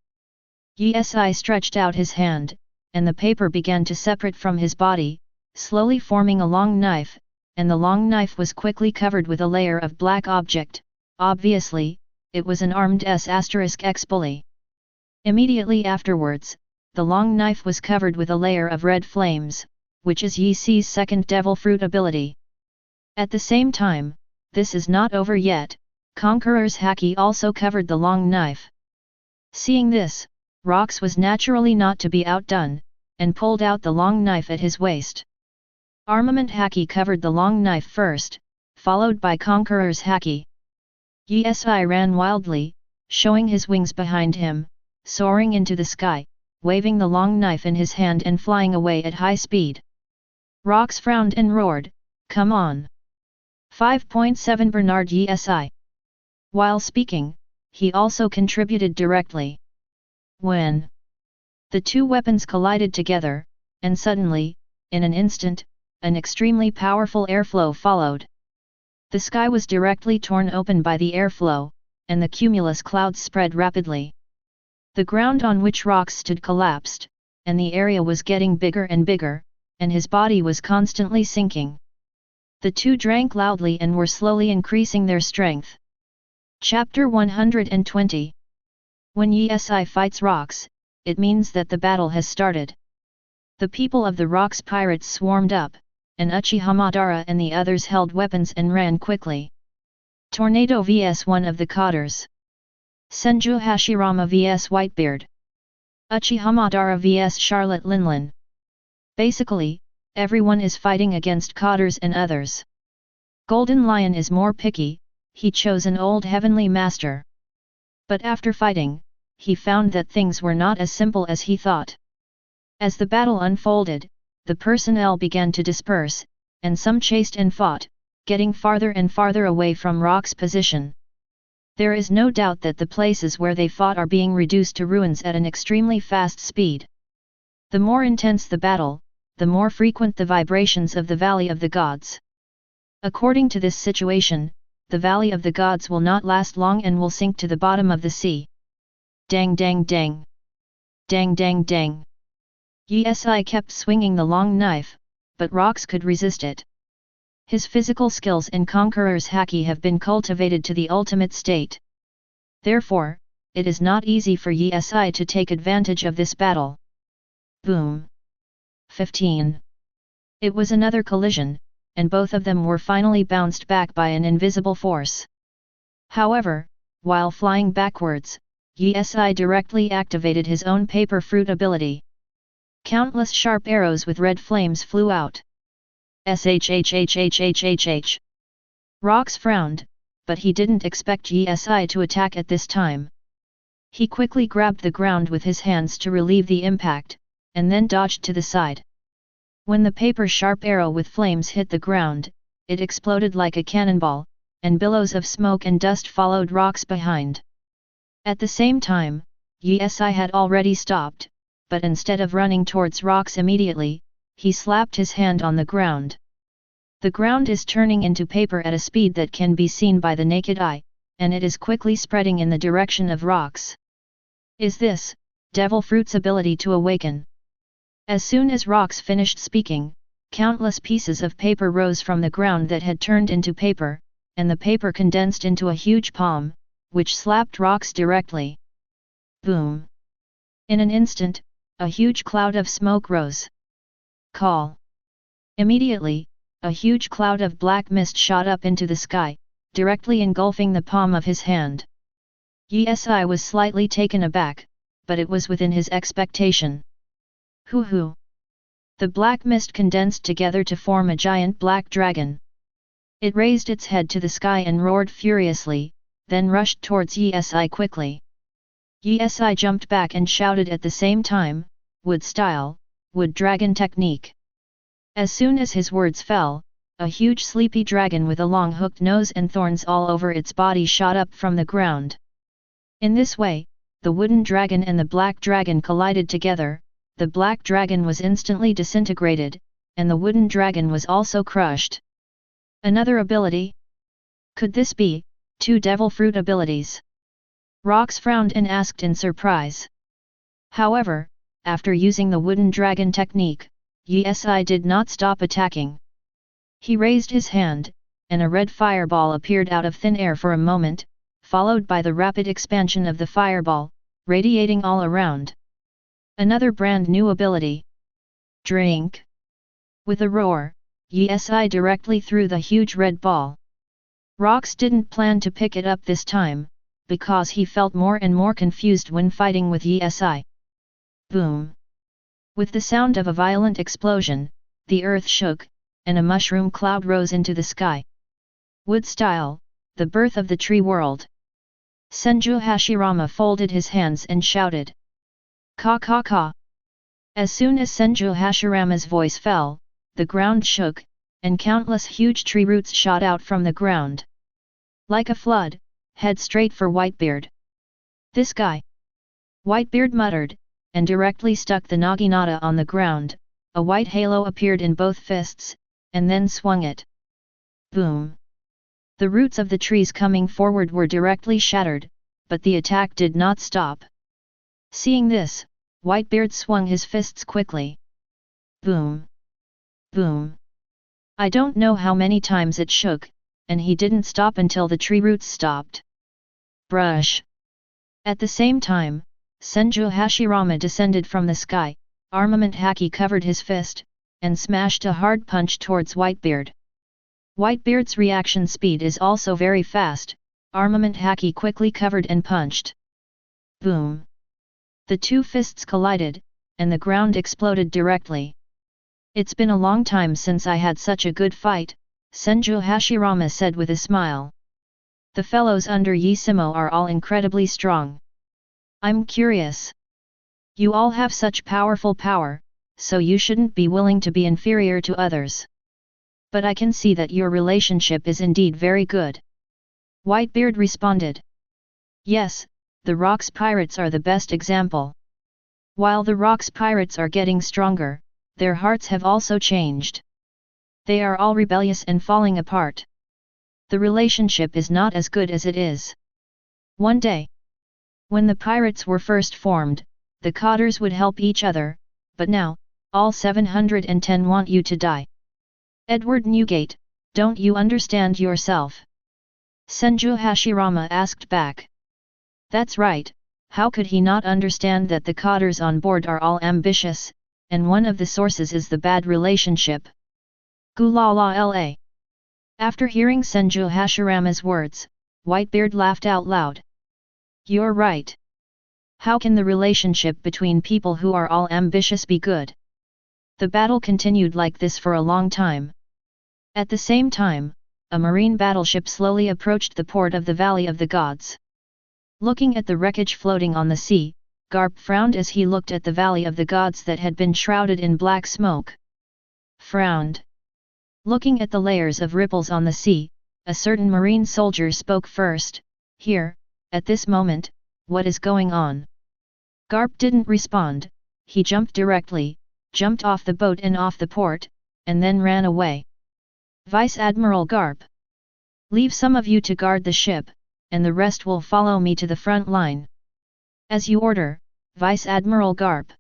Yi stretched out his hand, and the paper began to separate from his body, slowly forming a long knife, and the long knife was quickly covered with a layer of black object. Obviously, it was an armed S*X bully. Immediately afterwards, the long knife was covered with a layer of red flames, which is Yi's second devil fruit ability. At the same time, this is not over yet, Conqueror's Haki also covered the long knife. Seeing this, Rocks was naturally not to be outdone, and pulled out the long knife at his waist. Armament Haki covered the long knife first, followed by Conqueror's Haki. Yi ran wildly, showing his wings behind him, soaring into the sky, waving the long knife in his hand and flying away at high speed. Rocks frowned and roared, "Come on!" 5.7 Bernard Yi. While speaking, he also contributed directly. When the two weapons collided together, and suddenly, in an instant, an extremely powerful airflow followed. The sky was directly torn open by the airflow, and the cumulus clouds spread rapidly. The ground on which Rocks stood collapsed, and the area was getting bigger and bigger, and his body was constantly sinking. The two drank loudly and were slowly increasing their strength. Chapter 120. When Yi fights Rocks, it means that the battle has started. The people of the Rocks pirates swarmed up, and Uchiha Madara and the others held weapons and ran quickly. Tornado vs one of the cotters. Senju Hashirama vs Whitebeard. Uchiha Madara vs Charlotte Linlin. Basically, everyone is fighting against cotters and others. Golden Lion is more picky, he chose an old heavenly master. But after fighting, he found that things were not as simple as he thought. As the battle unfolded, the personnel began to disperse, and some chased and fought, getting farther and farther away from Rock's position. There is no doubt that the places where they fought are being reduced to ruins at an extremely fast speed. The more intense the battle, the more frequent the vibrations of the Valley of the Gods. According to this situation, the Valley of the Gods will not last long and will sink to the bottom of the sea. Dang dang dang. Dang dang dang. Yi kept swinging the long knife, but Rocks could resist it. His physical skills and Conqueror's Haki have been cultivated to the ultimate state. Therefore, it is not easy for Yi to take advantage of this battle. Boom. 15. It was another collision, and both of them were finally bounced back by an invisible force. However, while flying backwards, Yi directly activated his own paper fruit ability. Countless sharp arrows with red flames flew out. Shhhhhhh. Rocks frowned, but he didn't expect Yi to attack at this time. He quickly grabbed the ground with his hands to relieve the impact, and then dodged to the side. When the paper sharp arrow with flames hit the ground, it exploded like a cannonball, and billows of smoke and dust followed Rocks behind. At the same time, Yi had already stopped, but instead of running towards Rocks immediately, he slapped his hand on the ground. The ground is turning into paper at a speed that can be seen by the naked eye, and it is quickly spreading in the direction of rocks. Is this devil fruit's ability to awaken? As soon as rocks finished speaking, countless pieces of paper rose from the ground that had turned into paper, and the paper condensed into a huge palm, which slapped rocks directly. Boom! In an instant, a huge cloud of smoke rose. Call! Immediately, a huge cloud of black mist shot up into the sky, directly engulfing the palm of his hand. Yi was slightly taken aback, but it was within his expectation. Hoo! The black mist condensed together to form a giant black dragon. It raised its head to the sky and roared furiously, then rushed towards Yi quickly. Yi jumped back and shouted at the same time, "Wood style, wood dragon technique." As soon as his words fell, a huge sleepy dragon with a long hooked nose and thorns all over its body shot up from the ground. In this way, the wooden dragon and the black dragon collided together. The black dragon was instantly disintegrated, and the wooden dragon was also crushed. Another ability? Could this be 2 devil fruit abilities? Rox frowned and asked in surprise. However, after using the wooden dragon technique, Yi did not stop attacking. He raised his hand, and a red fireball appeared out of thin air for a moment, followed by the rapid expansion of the fireball, radiating all around. Another brand new ability. Drink! With a roar, Yi directly threw the huge red ball. Rox didn't plan to pick it up this time, because he felt more and more confused when fighting with Yi. Boom! With the sound of a violent explosion, the earth shook, and a mushroom cloud rose into the sky. Wood style, the birth of the tree world. Senju Hashirama folded his hands and shouted. Ka ka ka! As soon as Senju Hashirama's voice fell, the ground shook, and countless huge tree roots shot out from the ground. Like a flood, head straight for Whitebeard. This guy! Whitebeard muttered, and directly stuck the naginata on the ground. A white halo appeared in both fists, and then swung it. Boom! The roots of the trees coming forward were directly shattered, but the attack did not stop. Seeing this, Whitebeard swung his fists quickly. Boom! Boom! I don't know how many times it shook, and he didn't stop until the tree roots stopped. Brush! At the same time, Senju Hashirama descended from the sky, armament haki covered his fist, and smashed a hard punch towards Whitebeard. Whitebeard's reaction speed is also very fast, armament haki quickly covered and punched. Boom! The two fists collided, and the ground exploded directly. It's been a long time since I had such a good fight, Senju Hashirama said with a smile. The fellows under Yi Simo are all incredibly strong. I'm curious. You all have such powerful power, so you shouldn't be willing to be inferior to others. But I can see that your relationship is indeed very good. Whitebeard responded. Yes, the Rocks Pirates are the best example. While the Rocks Pirates are getting stronger, their hearts have also changed. They are all rebellious and falling apart. The relationship is not as good as it is. One day, when the pirates were first formed, the cotters would help each other, but now, all 710 want you to die. Edward Newgate, don't you understand yourself? Senju Hashirama asked back. That's right, how could he not understand that the cotters on board are all ambitious, and one of the sources is the bad relationship? Gulala. After hearing Senju Hashirama's words, Whitebeard laughed out loud. You're right. How can the relationship between people who are all ambitious be good? The battle continued like this for a long time. At the same time, a marine battleship slowly approached the port of the Valley of the Gods. Looking at the wreckage floating on the sea, Garp frowned as he looked at the Valley of the Gods that had been shrouded in black smoke. Frowned. Looking at the layers of ripples on the sea, a certain marine soldier spoke first. Here, at this moment, what is going on? Garp didn't respond, he jumped off the boat and off the port, and then ran away. Vice Admiral Garp. Leave some of you to guard the ship, and the rest will follow me to the front line. As you order, Vice Admiral Garp.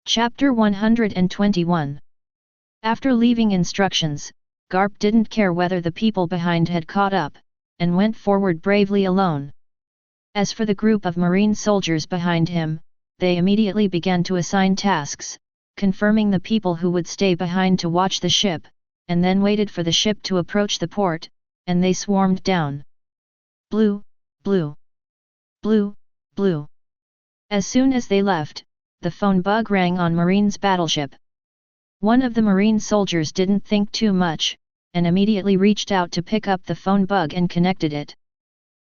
Chapter 121. After leaving instructions, Garp didn't care whether the people behind had caught up, and went forward bravely alone. As for the group of marine soldiers behind him, they immediately began to assign tasks, confirming the people who would stay behind to watch the ship, and then waited for the ship to approach the port, and they swarmed down. Blue, blue, blue, blue. As soon as they left, the phone bug rang on Marine's battleship. One of the marine soldiers didn't think too much, and immediately reached out to pick up the phone bug and connected it.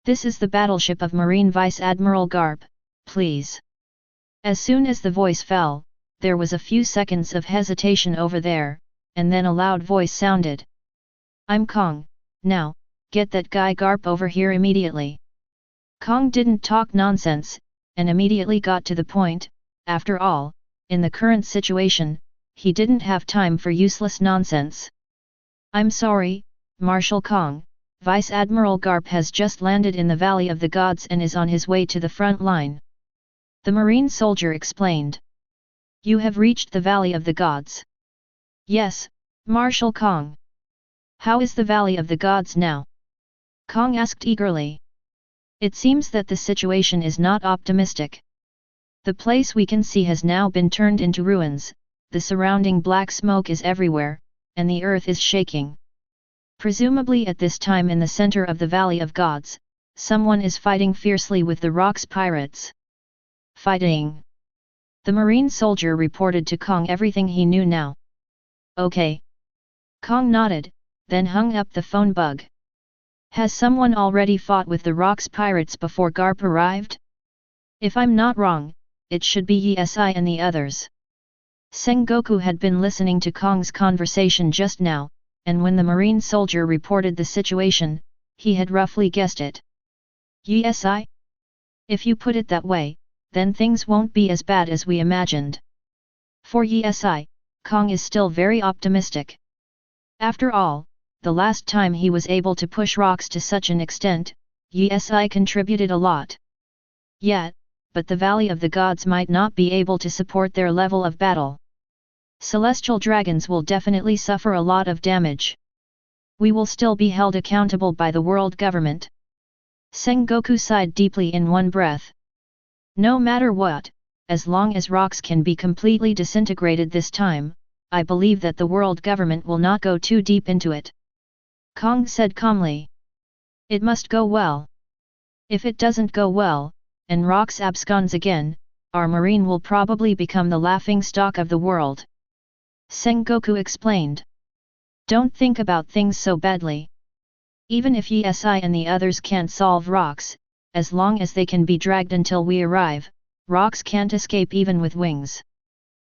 This is the battleship of Marine Vice Admiral Garp, please. As soon as the voice fell, there was a few seconds of hesitation over there, and then a loud voice sounded. I'm Kong, now, get that guy Garp over here immediately. Kong didn't talk nonsense, and immediately got to the point. After all, in the current situation, he didn't have time for useless nonsense. I'm sorry, Marshal Kong, Vice Admiral Garp has just landed in the Valley of the Gods and is on his way to the front line. The marine soldier explained. You have reached the Valley of the Gods. Yes, Marshal Kong. How is the Valley of the Gods now? Kong asked eagerly. It seems that the situation is not optimistic. The place we can see has now been turned into ruins, the surrounding black smoke is everywhere, and the earth is shaking. Presumably at this time in the center of the Valley of Gods, someone is fighting fiercely with the Rocks pirates. Fighting. The marine soldier reported to Kong everything he knew now. Okay. Kong nodded, then hung up the phone bug. Has someone already fought with the Rocks pirates before Garp arrived? If I'm not wrong, it should be Yi and the others. Sengoku had been listening to Kong's conversation just now, and when the marine soldier reported the situation, he had roughly guessed it. Yi? If you put it that way, then things won't be as bad as we imagined. For Yi, Kong is still very optimistic. After all, the last time he was able to push rocks to such an extent, Yi contributed a lot. Yet, but the Valley of the Gods might not be able to support their level of battle. Celestial dragons will definitely suffer a lot of damage. We will still be held accountable by the world government. Sengoku sighed deeply in one breath. No matter what, as long as rocks can be completely disintegrated this time, I believe that the world government will not go too deep into it. Kong said calmly. It must go well. If it doesn't go well, and rocks absconds again, our marine will probably become the laughing stock of the world. Sengoku explained. Don't think about things so badly. Even if Yi and the others can't solve rocks, as long as they can be dragged until we arrive, rocks can't escape even with wings.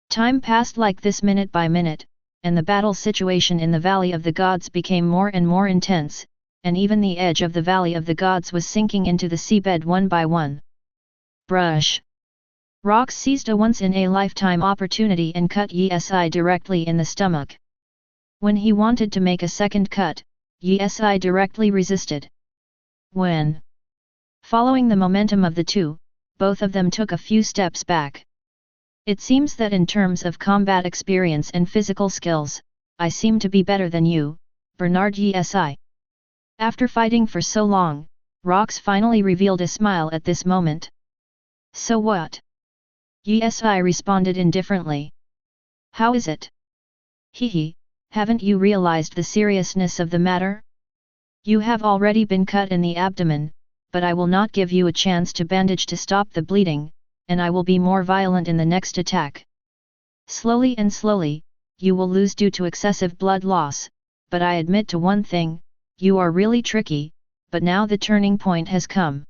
Time passed like this minute by minute, and the battle situation in the Valley of the Gods became more and more intense, and even the edge of the Valley of the Gods was sinking into the seabed one by one. Brush. Rocks seized a once-in-a-lifetime opportunity and cut Yi directly in the stomach. When he wanted to make a second cut, Yi directly resisted. When following the momentum of the two, both of them took a few steps back. It seems that in terms of combat experience and physical skills, I seem to be better than you, Bernard Yi. After fighting for so long, Rocks finally revealed a smile at this moment. So what? Yi responded indifferently. How is it? Hehe, haven't you realized the seriousness of the matter? You have already been cut in the abdomen, but I will not give you a chance to bandage to stop the bleeding, and I will be more violent in the next attack. Slowly and slowly, you will lose due to excessive blood loss, but I admit to one thing, you are really tricky, but now the turning point has come.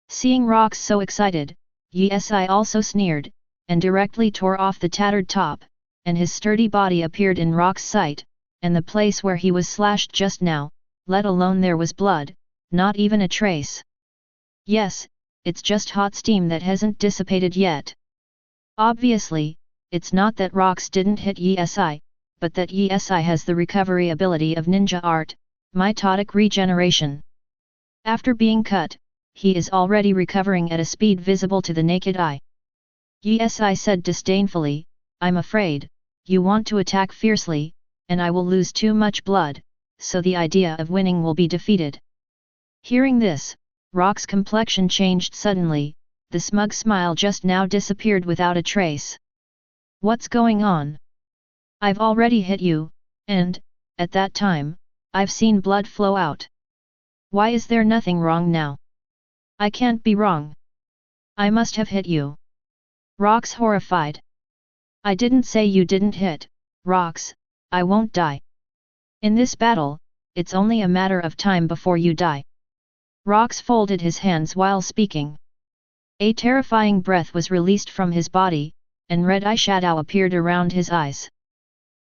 Seeing Rocks so excited, Yi also sneered, and directly tore off the tattered top, and his sturdy body appeared in Rock's sight, and the place where he was slashed just now, let alone there was blood, not even a trace. Yes, it's just hot steam that hasn't dissipated yet. Obviously, it's not that Rocks didn't hit Yi, but that Yi has the recovery ability of ninja art, mitotic regeneration. After being cut, he is already recovering at a speed visible to the naked eye. Yi said disdainfully, I'm afraid, you want to attack fiercely, and I will lose too much blood, so the idea of winning will be defeated. Hearing this, Rock's complexion changed suddenly, the smug smile just now disappeared without a trace. What's going on? I've already hit you, and, at that time, I've seen blood flow out. Why is there nothing wrong now? I can't be wrong. I must have hit you. Rock's horrified. I didn't say you didn't hit, Rox, I won't die. In this battle, it's only a matter of time before you die. Rox folded his hands while speaking. A terrifying breath was released from his body, and red eyeshadow appeared around his eyes.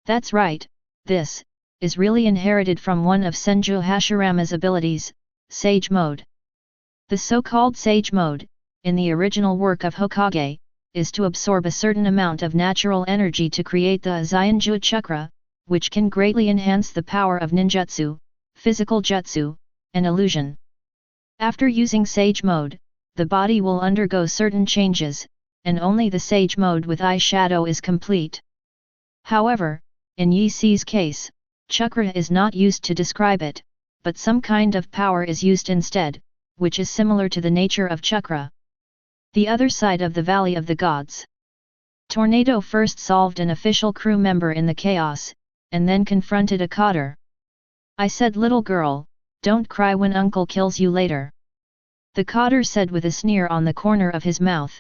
That's right, this is really inherited from one of Senju Hashirama's abilities, Sage Mode. The so-called Sage Mode, in the original work of Hokage, is to absorb a certain amount of natural energy to create the Zainju chakra, which can greatly enhance the power of ninjutsu, physical jutsu, and illusion. After using Sage Mode, the body will undergo certain changes, and only the Sage Mode with eyeshadow is complete. However, in Yi Si's case, chakra is not used to describe it, but some kind of power is used instead, which is similar to the nature of chakra. The other side of the Valley of the Gods. Tornado first solved an official crew member in the chaos, and then confronted a cotter. I said, little girl, don't cry when uncle kills you later. The cotter said with a sneer on the corner of his mouth.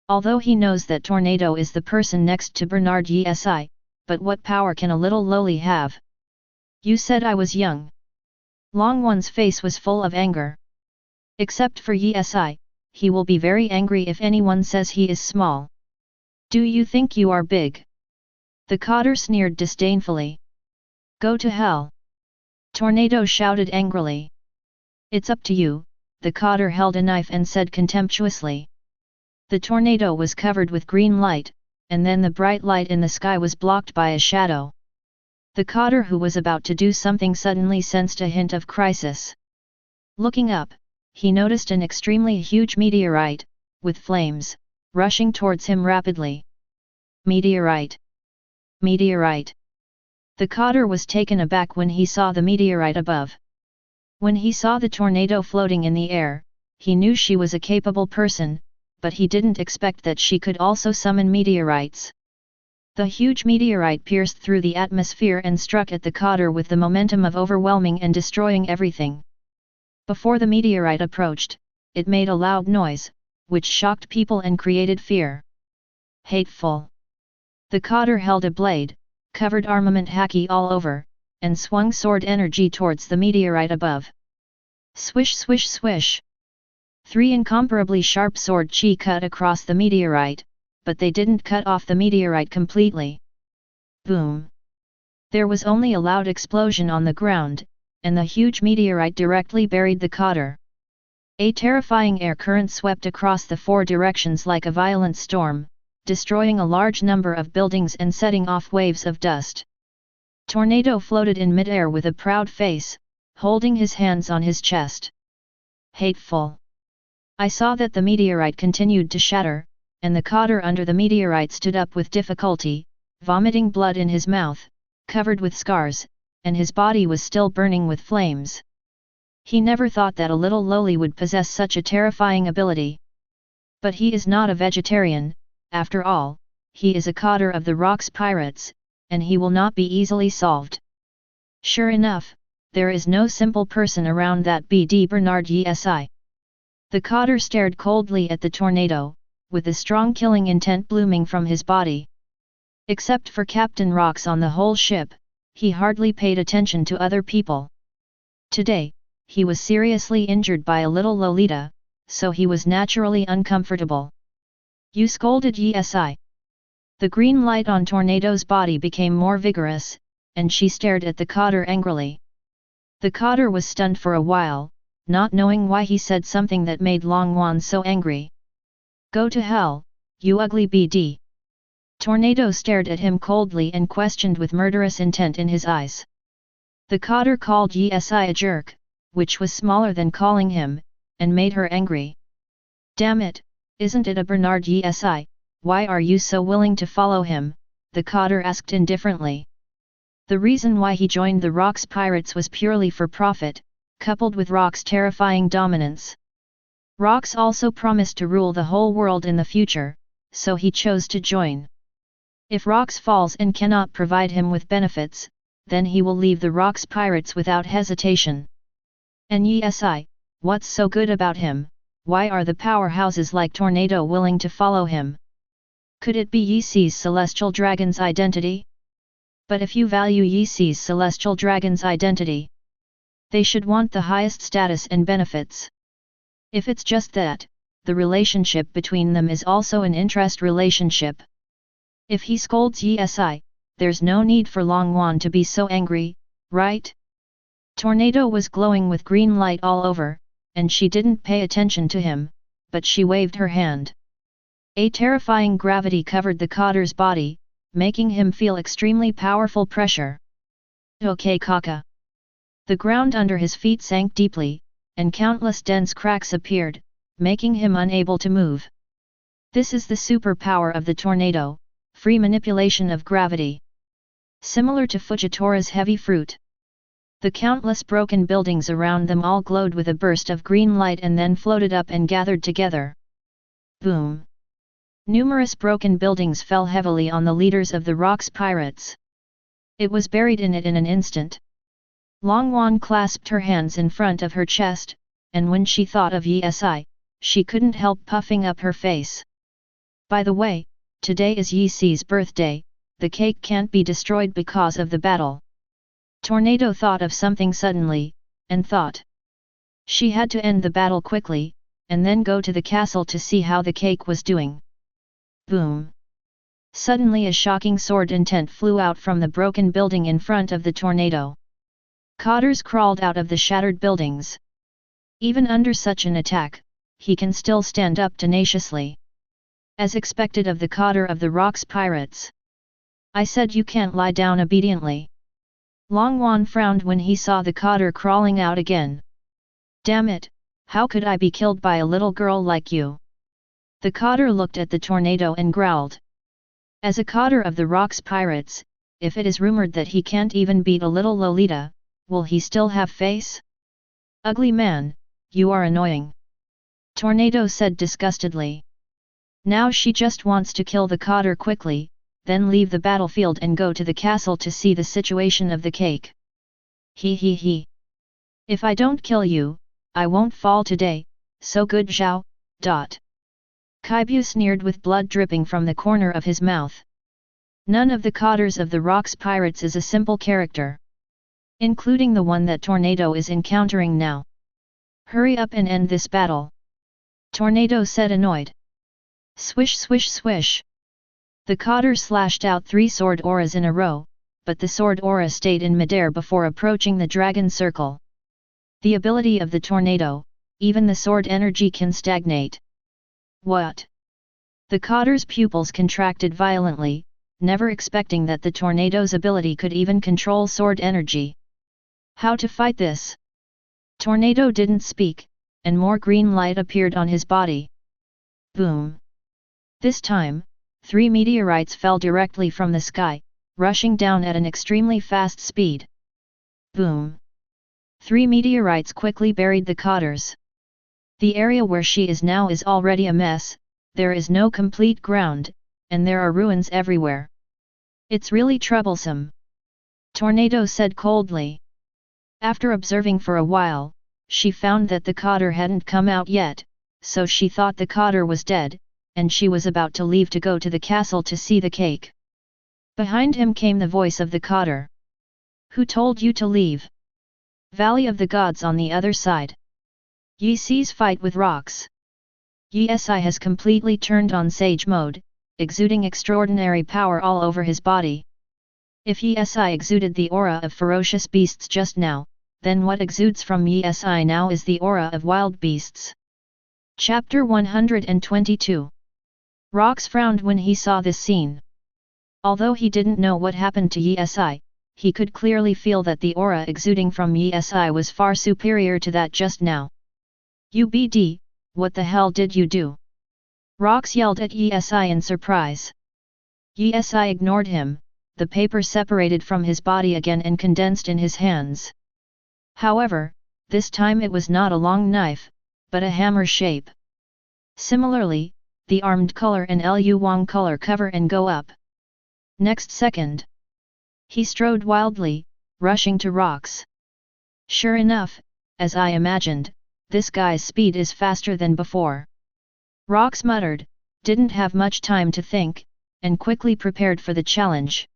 Although he knows that Tornado is the person next to Bernard Issan, but what power can a little lowly have? You said I was young. Long One's face was full of anger. Except for Issan, he will be very angry if anyone says he is small. Do you think you are big? The cotter sneered disdainfully. Go to hell! Tornado shouted angrily. It's up to you, the cotter held a knife and said contemptuously. The tornado was covered with green light, and then the bright light in the sky was blocked by a shadow. The cotter who was about to do something suddenly sensed a hint of crisis. Looking up, he noticed an extremely huge meteorite, with flames, rushing towards him rapidly. Meteorite! Meteorite! The cotter was taken aback when he saw the meteorite above. When he saw the tornado floating in the air, he knew she was a capable person, but he didn't expect that she could also summon meteorites. The huge meteorite pierced through the atmosphere and struck at the cotter with the momentum of overwhelming and destroying everything. Before the meteorite approached, it made a loud noise, which shocked people and created fear. Hateful! The cotter held a blade, covered armament haki all over, and swung sword energy towards the meteorite above. Swish swish swish! 3 incomparably sharp sword chi cut across the meteorite, but they didn't cut off the meteorite completely. Boom! There was only a loud explosion on the ground, and the huge meteorite directly buried the cotter. A terrifying air current swept across the 4 directions like a violent storm, destroying a large number of buildings and setting off waves of dust. Tornado floated in midair with a proud face, holding his hands on his chest. Hateful! I saw that the meteorite continued to shatter, and the cotter under the meteorite stood up with difficulty, vomiting blood in his mouth, covered with scars, and his body was still burning with flames. He never thought that a little lowly would possess such a terrifying ability. But he is not a vegetarian, after all, he is a cotter of the Rocks Pirates, and he will not be easily solved. Sure enough, there is no simple person around that BD Bernard Issan. The cotter stared coldly at the tornado, with the strong killing intent blooming from his body. Except for Captain Rocks on the whole ship, he hardly paid attention to other people. Today, he was seriously injured by a little Lolita, so he was naturally uncomfortable. You scolded Issan. The green light on Tornado's body became more vigorous, and she stared at the cotter angrily. The cotter was stunned for a while, not knowing why he said something that made Longwan so angry. Go to hell, you ugly BD! Tornado stared at him coldly and questioned with murderous intent in his eyes. The cotter called Yesi a jerk, which was smaller than calling him, and made her angry. Damn it, isn't it a Bernard Yesi, why are you so willing to follow him, the cotter asked indifferently. The reason why he joined the Rock's pirates was purely for profit, coupled with Rock's terrifying dominance. Rock's also promised to rule the whole world in the future, so he chose to join. If Rock's falls and cannot provide him with benefits, then he will leave the Rock's pirates without hesitation. And Yesi, what's so good about him, why are the powerhouses like Tornado willing to follow him? Could it be Yesi's celestial dragon's identity? But if you value Yesi's celestial dragon's identity, they should want the highest status and benefits. If it's just that, the relationship between them is also an interest relationship. If he scolds Yesi, there's no need for Longwan to be so angry, right? Tornado was glowing with green light all over, and she didn't pay attention to him, but she waved her hand. A terrifying gravity covered the cotter's body, making him feel extremely powerful pressure. Okay kaka. The ground under his feet sank deeply, and countless dense cracks appeared, making him unable to move. This is the superpower of the tornado, free manipulation of gravity. Similar to Fujitora's heavy fruit. The countless broken buildings around them all glowed with a burst of green light and then floated up and gathered together. Boom! Numerous broken buildings fell heavily on the leaders of the Rock's pirates. It was buried in it in an instant. Longwan clasped her hands in front of her chest, and when she thought of Yesi, she couldn't help puffing up her face. By the way, today is Yesi's birthday, the cake can't be destroyed because of the battle. Tornado thought of something suddenly, and thought. She had to end the battle quickly, and then go to the castle to see how the cake was doing. Boom! Suddenly a shocking sword intent flew out from the broken building in front of the tornado. Cotters crawled out of the shattered buildings. Even under such an attack, he can still stand up tenaciously. As expected of the cotter of the Rock's pirates. I said you can't lie down obediently. Longwan frowned when he saw the cotter crawling out again. Damn it, how could I be killed by a little girl like you? The cotter looked at the tornado and growled. As a cotter of the Rock's pirates, if it is rumored that he can't even beat a little Lolita, will he still have face? Ugly man, you are annoying. Tornado said disgustedly. Now she just wants to kill the cotter quickly, then leave the battlefield and go to the castle to see the situation of the cake. He. If I don't kill you, I won't fall today, so good Zhao. Kaibu sneered with blood dripping from the corner of his mouth. None of the cotters of the Rock's pirates is a simple character. Including the one that Tornado is encountering now. Hurry up and end this battle. Tornado said annoyed. Swish swish swish. The cotter slashed out 3 sword auras in a row, but the sword aura stayed in midair before approaching the dragon circle. The ability of the tornado, even the sword energy can stagnate. What? The cotter's pupils contracted violently, never expecting that the tornado's ability could even control sword energy. How to fight this? Tornado didn't speak, and more green light appeared on his body. Boom! This time, 3 meteorites fell directly from the sky, rushing down at an extremely fast speed. Boom! 3 meteorites quickly buried the cotters. The area where she is now is already a mess, there is no complete ground, and there are ruins everywhere. It's really troublesome. Tornado said coldly. After observing for a while, she found that the cotter hadn't come out yet, so she thought the cotter was dead, and she was about to leave to go to the castle to see the cake. Behind him came the voice of the cotter. Who told you to leave? Valley of the Gods on the other side. Yesi's fight with rocks. Yesi has completely turned on sage mode, exuding extraordinary power all over his body. If Yesi exuded the aura of ferocious beasts just now, then what exudes from Yesi now is the aura of wild beasts. Chapter 122. Rox frowned when he saw this scene. Although he didn't know what happened to Yi, he could clearly feel that the aura exuding from Yi was far superior to that just now. "UBD, what the hell did you do?" Rox yelled at Yi in surprise. Yi ignored him, the paper separated from his body again and condensed in his hands. However, this time it was not a long knife, but a hammer shape. Similarly, the armed color and Lu Wang color cover and go up. Next second, he strode wildly, rushing to Rox. "Sure enough, as I imagined, this guy's speed is faster than before." Rox muttered, didn't have much time to think, and quickly prepared for the challenge.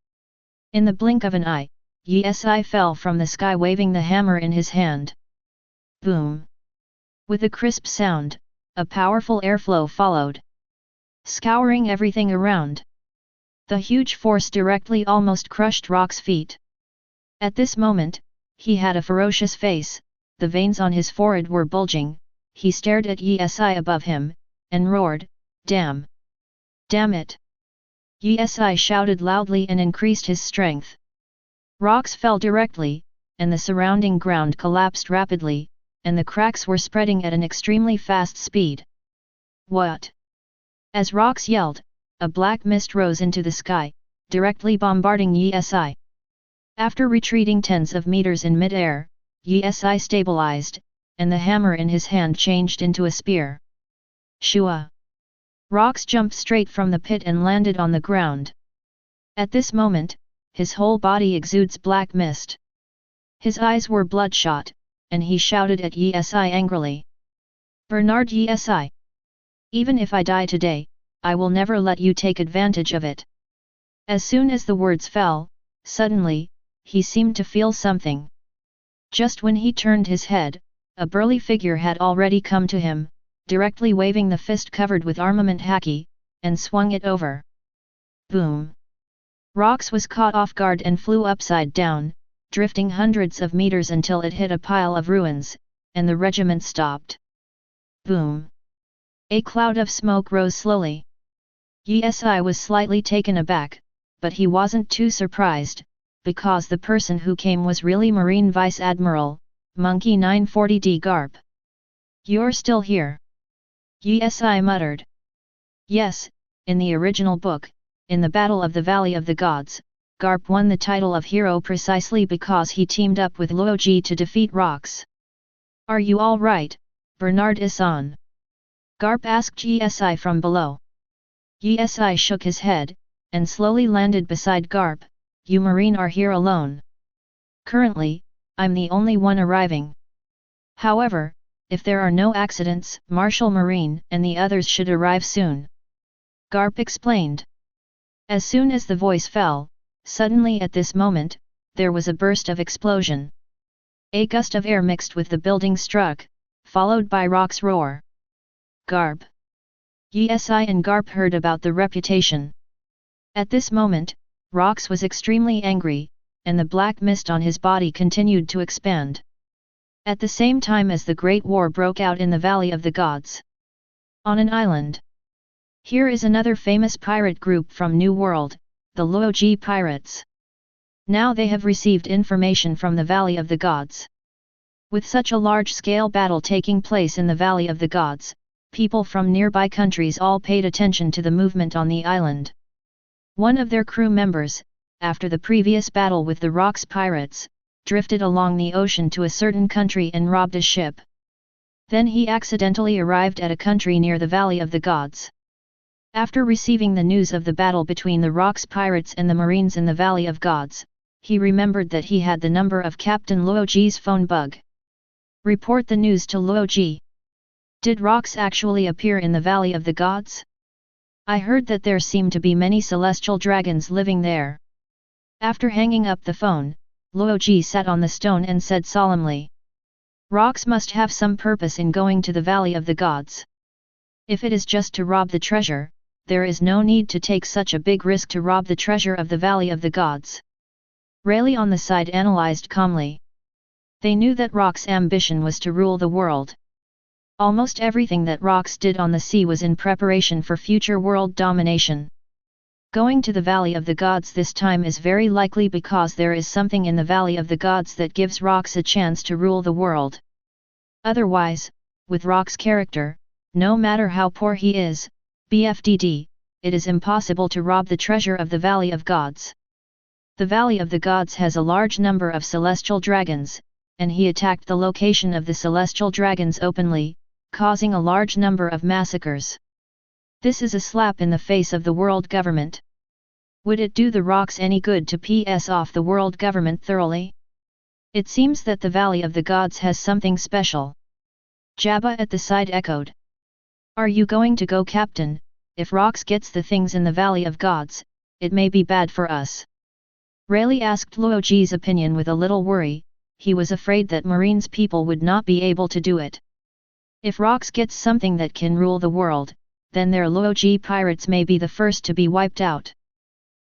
In the blink of an eye, Yi fell from the sky waving the hammer in his hand. Boom! With a crisp sound, a powerful airflow followed, scouring everything around. The huge force directly almost crushed Rox's feet. At this moment, he had a ferocious face, the veins on his forehead were bulging, he stared at Yi above him, and roared, "Damn! Damn it!" Yi shouted loudly and increased his strength. Rox fell directly, and the surrounding ground collapsed rapidly, and the cracks were spreading at an extremely fast speed. "What?" As Rox yelled, a black mist rose into the sky, directly bombarding Yi. After retreating tens of meters in mid-air, Yi stabilized, and the hammer in his hand changed into a spear. Shua! Rox jumped straight from the pit and landed on the ground. At this moment, his whole body exudes black mist. His eyes were bloodshot, and he shouted at Yi angrily. "Bernard Yi, even if I die today, I will never let you take advantage of it." As soon as the words fell, suddenly, he seemed to feel something. Just when he turned his head, a burly figure had already come to him, directly waving the fist covered with armament haki, and swung it over. Boom! Rox was caught off guard and flew upside down, drifting hundreds of meters until it hit a pile of ruins, and the regiment stopped. Boom! A cloud of smoke rose slowly. Yi was slightly taken aback, but he wasn't too surprised, because the person who came was really Marine Vice Admiral, Monkey 940D Garp. "You're still here?" Yi muttered. "Yes, in the original book, in the Battle of the Valley of the Gods, Garp won the title of hero precisely because he teamed up with Laozi to defeat Rox. Are you all right, Bernard Issan?" Garp asked Yi from below. Yi shook his head, and slowly landed beside Garp. "You Marine are here alone. Currently, I'm the only one arriving. However, if there are no accidents, Marshal Marine and the others should arrive soon," Garp explained. As soon as the voice fell, suddenly at this moment, there was a burst of explosion. A gust of air mixed with the building struck, followed by Rox's roar. "Garp!" Yi and Garp heard about the reputation. At this moment, Rox was extremely angry, and the black mist on his body continued to expand. At the same time as the Great War broke out in the Valley of the Gods. On an island. Here is another famous pirate group from New World, the Laozi Pirates. Now they have received information from the Valley of the Gods. With such a large-scale battle taking place in the Valley of the Gods, people from nearby countries all paid attention to the movement on the island. One of their crew members, after the previous battle with the Rox pirates, drifted along the ocean to a certain country and robbed a ship. Then he accidentally arrived at a country near the Valley of the Gods. After receiving the news of the battle between the Rox pirates and the Marines in the Valley of Gods, he remembered that he had the number of Captain Laozi's phone bug. "Report the news to Laozi. Did Rox actually appear in the Valley of the Gods? I heard that there seem to be many celestial dragons living there." After hanging up the phone, Laozi sat on the stone and said solemnly, "Rox must have some purpose in going to the Valley of the Gods. If it is just to rob the treasure, there is no need to take such a big risk to rob the treasure of the Valley of the Gods." Rayleigh on the side analyzed calmly. They knew that Rox's ambition was to rule the world. Almost everything that Rox did on the sea was in preparation for future world domination. Going to the Valley of the Gods this time is very likely because there is something in the Valley of the Gods that gives Rox a chance to rule the world. Otherwise, with Rox's character, no matter how poor he is, BFDD, it is impossible to rob the treasure of the Valley of Gods. The Valley of the Gods has a large number of celestial dragons, and he attacked the location of the celestial dragons openly, causing a large number of massacres. This is a slap in the face of the world government. Would it do the Rox any good to piss off the world government thoroughly? It seems that the Valley of the Gods has something special. Jabba at the side echoed. Are you going to go, Captain? If Rox gets the things in the Valley of Gods, it may be bad for us. Rayleigh asked Laozi's opinion with a little worry. He was afraid that Marine's people would not be able to do it. If Rox gets something that can rule the world, then their Laozi pirates may be the first to be wiped out.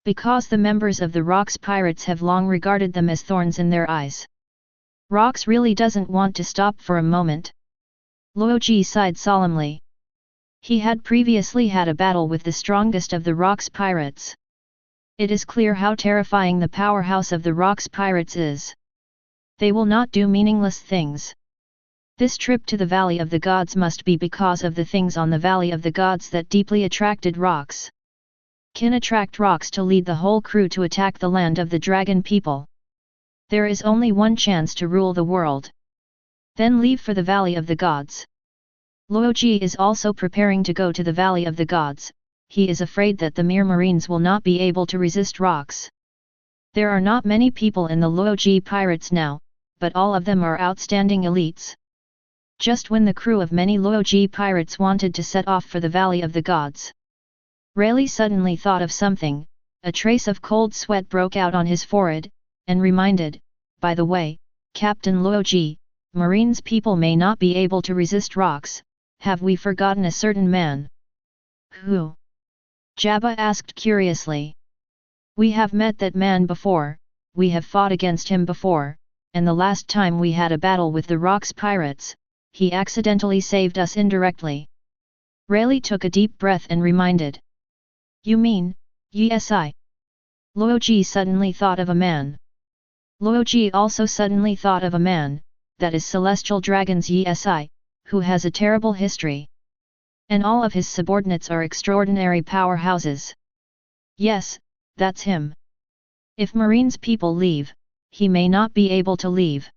Because the members of the Rox pirates have long regarded them as thorns in their eyes. Rox really doesn't want to stop for a moment. Laozi sighed solemnly. He had previously had a battle with the strongest of the Rox pirates. It is clear how terrifying the powerhouse of the Rox pirates is. They will not do meaningless things. This trip to the Valley of the Gods must be because of the things on the Valley of the Gods that deeply attracted Rox. Can attract Rox to lead the whole crew to attack the land of the dragon people. There is only one chance to rule the world. Then leave for the Valley of the Gods. Laozi is also preparing to go to the Valley of the Gods. He is afraid that the mere Marines will not be able to resist Rox. There are not many people in the Laozi pirates now, but all of them are outstanding elites. Just when the crew of many Laozi pirates wanted to set off for the Valley of the Gods, Rayleigh suddenly thought of something. A trace of cold sweat broke out on his forehead, and reminded, by the way, Captain Laozi, Marines people may not be able to resist Rox. Have we forgotten a certain man? Who? Jabba asked curiously. We have met that man before, we have fought against him before, and the last time we had a battle with the Rox pirates, he accidentally saved us indirectly. Rayleigh took a deep breath and reminded. You mean, Yesi? Laozi suddenly thought of a man. Laozi also suddenly thought of a man, that is Celestial Dragon's Yesi, who has a terrible history. And all of his subordinates are extraordinary powerhouses. Yes, that's him. If Marines people leave, he may not be able to leave.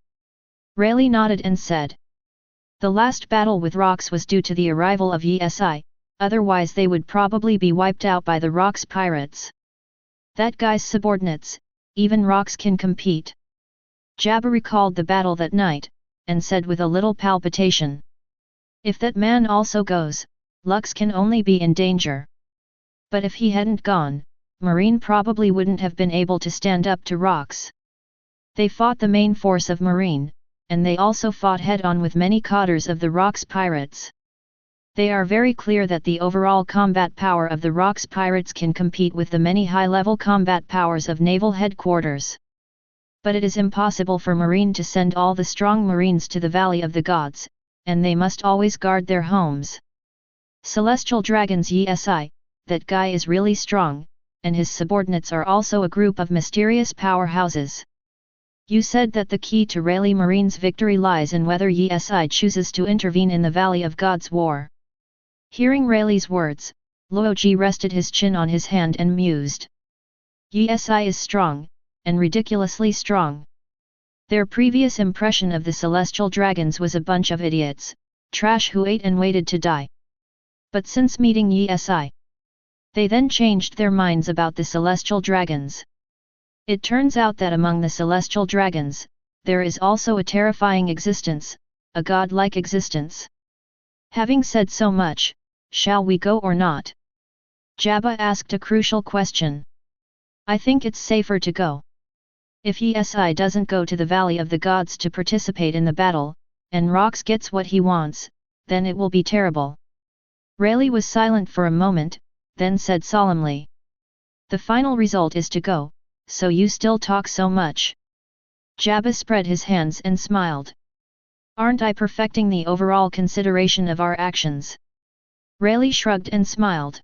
Rayleigh nodded and said. The last battle with Rox was due to the arrival of Yesi, otherwise they would probably be wiped out by the Rox pirates. That guy's subordinates, even Rox can compete. Jabba recalled the battle that night, and said with a little palpitation. If that man also goes, Lux can only be in danger. But if he hadn't gone, Marine probably wouldn't have been able to stand up to Rox. They fought the main force of Marine, and they also fought head-on with many cotters of the Rox pirates. They are very clear that the overall combat power of the Rox pirates can compete with the many high-level combat powers of naval headquarters. But it is impossible for Marine to send all the strong Marines to the Valley of the Gods, and they must always guard their homes. Celestial Dragon's Yesi, that guy is really strong, and his subordinates are also a group of mysterious powerhouses. You said that the key to Rayleigh Marine's victory lies in whether Yesi chooses to intervene in the Valley of Gods war. Hearing Rayleigh's words, Laozi rested his chin on his hand and mused. Yesi is strong, and ridiculously strong. Their previous impression of the Celestial Dragons was a bunch of idiots, trash who ate and waited to die. But since meeting Yesi, they then changed their minds about the Celestial Dragons. It turns out that among the Celestial Dragons, there is also a terrifying existence, a godlike existence. Having said so much, shall we go or not? Jabba asked a crucial question. I think it's safer to go. If Yesi doesn't go to the Valley of the Gods to participate in the battle, and Rox gets what he wants, then it will be terrible. Rayleigh was silent for a moment, then said solemnly. The final result is to go, so you still talk so much. Jabba spread his hands and smiled. Aren't I perfecting the overall consideration of our actions? Rayleigh shrugged and smiled.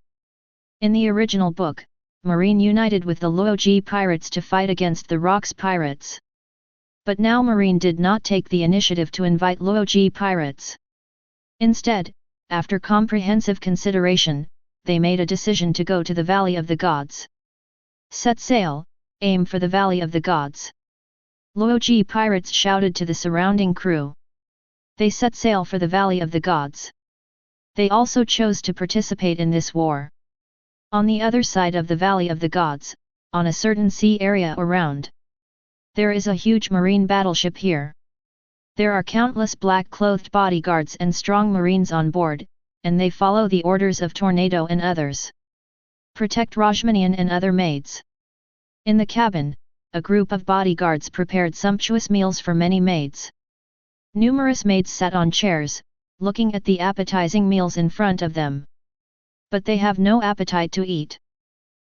In the original book, Marine united with the Laozi pirates to fight against the Rocks pirates. But now Marine did not take the initiative to invite Laozi pirates. Instead, after comprehensive consideration, they made a decision to go to the Valley of the Gods. Set sail, aim for the Valley of the Gods. Laozi pirates shouted to the surrounding crew. They set sail for the Valley of the Gods. They also chose to participate in this war. On the other side of the Valley of the Gods, on a certain sea area around, there is a huge marine battleship here. There are countless black-clothed bodyguards and strong marines on board, and they follow the orders of Tornado and others. Protect Rajmanian and other maids. In the cabin, a group of bodyguards prepared sumptuous meals for many maids. Numerous maids sat on chairs, looking at the appetizing meals in front of them. But they have no appetite to eat.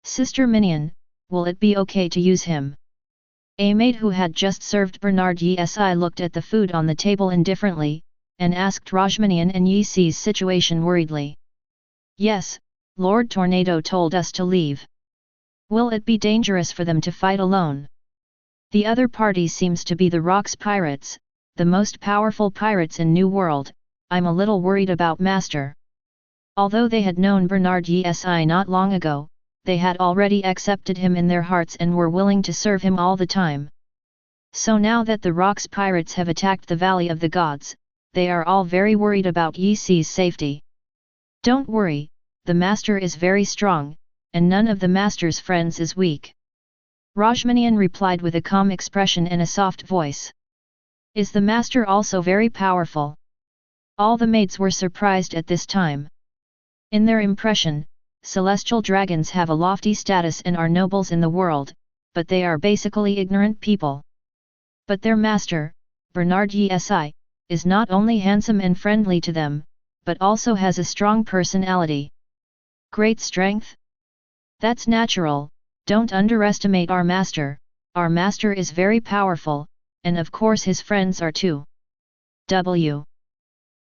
Sister Minion, will it be okay to use him? A maid who had just served Bernard Issan looked at the food on the table indifferently, and asked Rajmanian and Yisi's situation worriedly. Yes, Lord Tornado told us to leave. Will it be dangerous for them to fight alone? The other party seems to be the Rocks pirates, the most powerful pirates in New World. I'm a little worried about Master. Although they had known Bernard Issan not long ago, they had already accepted him in their hearts and were willing to serve him all the time. So now that the Rocks pirates have attacked the Valley of the Gods, they are all very worried about Yisi's safety. Don't worry, the Master is very strong, and none of the Master's friends is weak. Rajmanian replied with a calm expression and a soft voice. Is the Master also very powerful? All the maids were surprised at this time. In their impression, celestial dragons have a lofty status and are nobles in the world, but they are basically ignorant people. But their master, Bernard Issan, is not only handsome and friendly to them, but also has a strong personality. Great strength? That's natural, don't underestimate our master is very powerful, and of course his friends are too.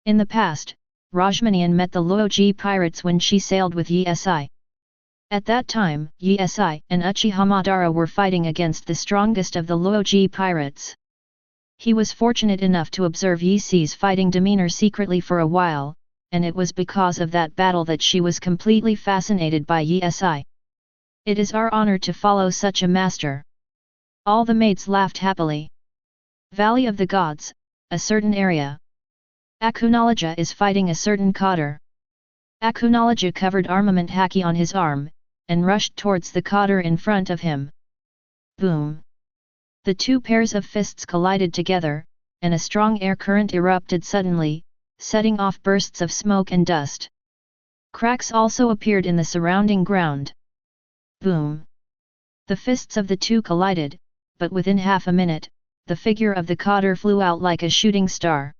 In the past, Rajmanian met the Laozi pirates when she sailed with Issan. At that time, Issan and Uchiha Madara were fighting against the strongest of the Laozi pirates. He was fortunate enough to observe Yisi's fighting demeanor secretly for a while, and it was because of that battle that she was completely fascinated by Issan. It is our honor to follow such a master. All the maids laughed happily. Valley of the Gods, a certain area. Akunalaja is fighting a certain Qadr. Akunalaja covered armament haki on his arm, and rushed towards the Qadr in front of him. Boom! The two pairs of fists collided together, and a strong air current erupted suddenly, setting off bursts of smoke and dust. Cracks also appeared in the surrounding ground. Boom! The fists of the two collided, but within half a minute, the figure of the Qadr flew out like a shooting star.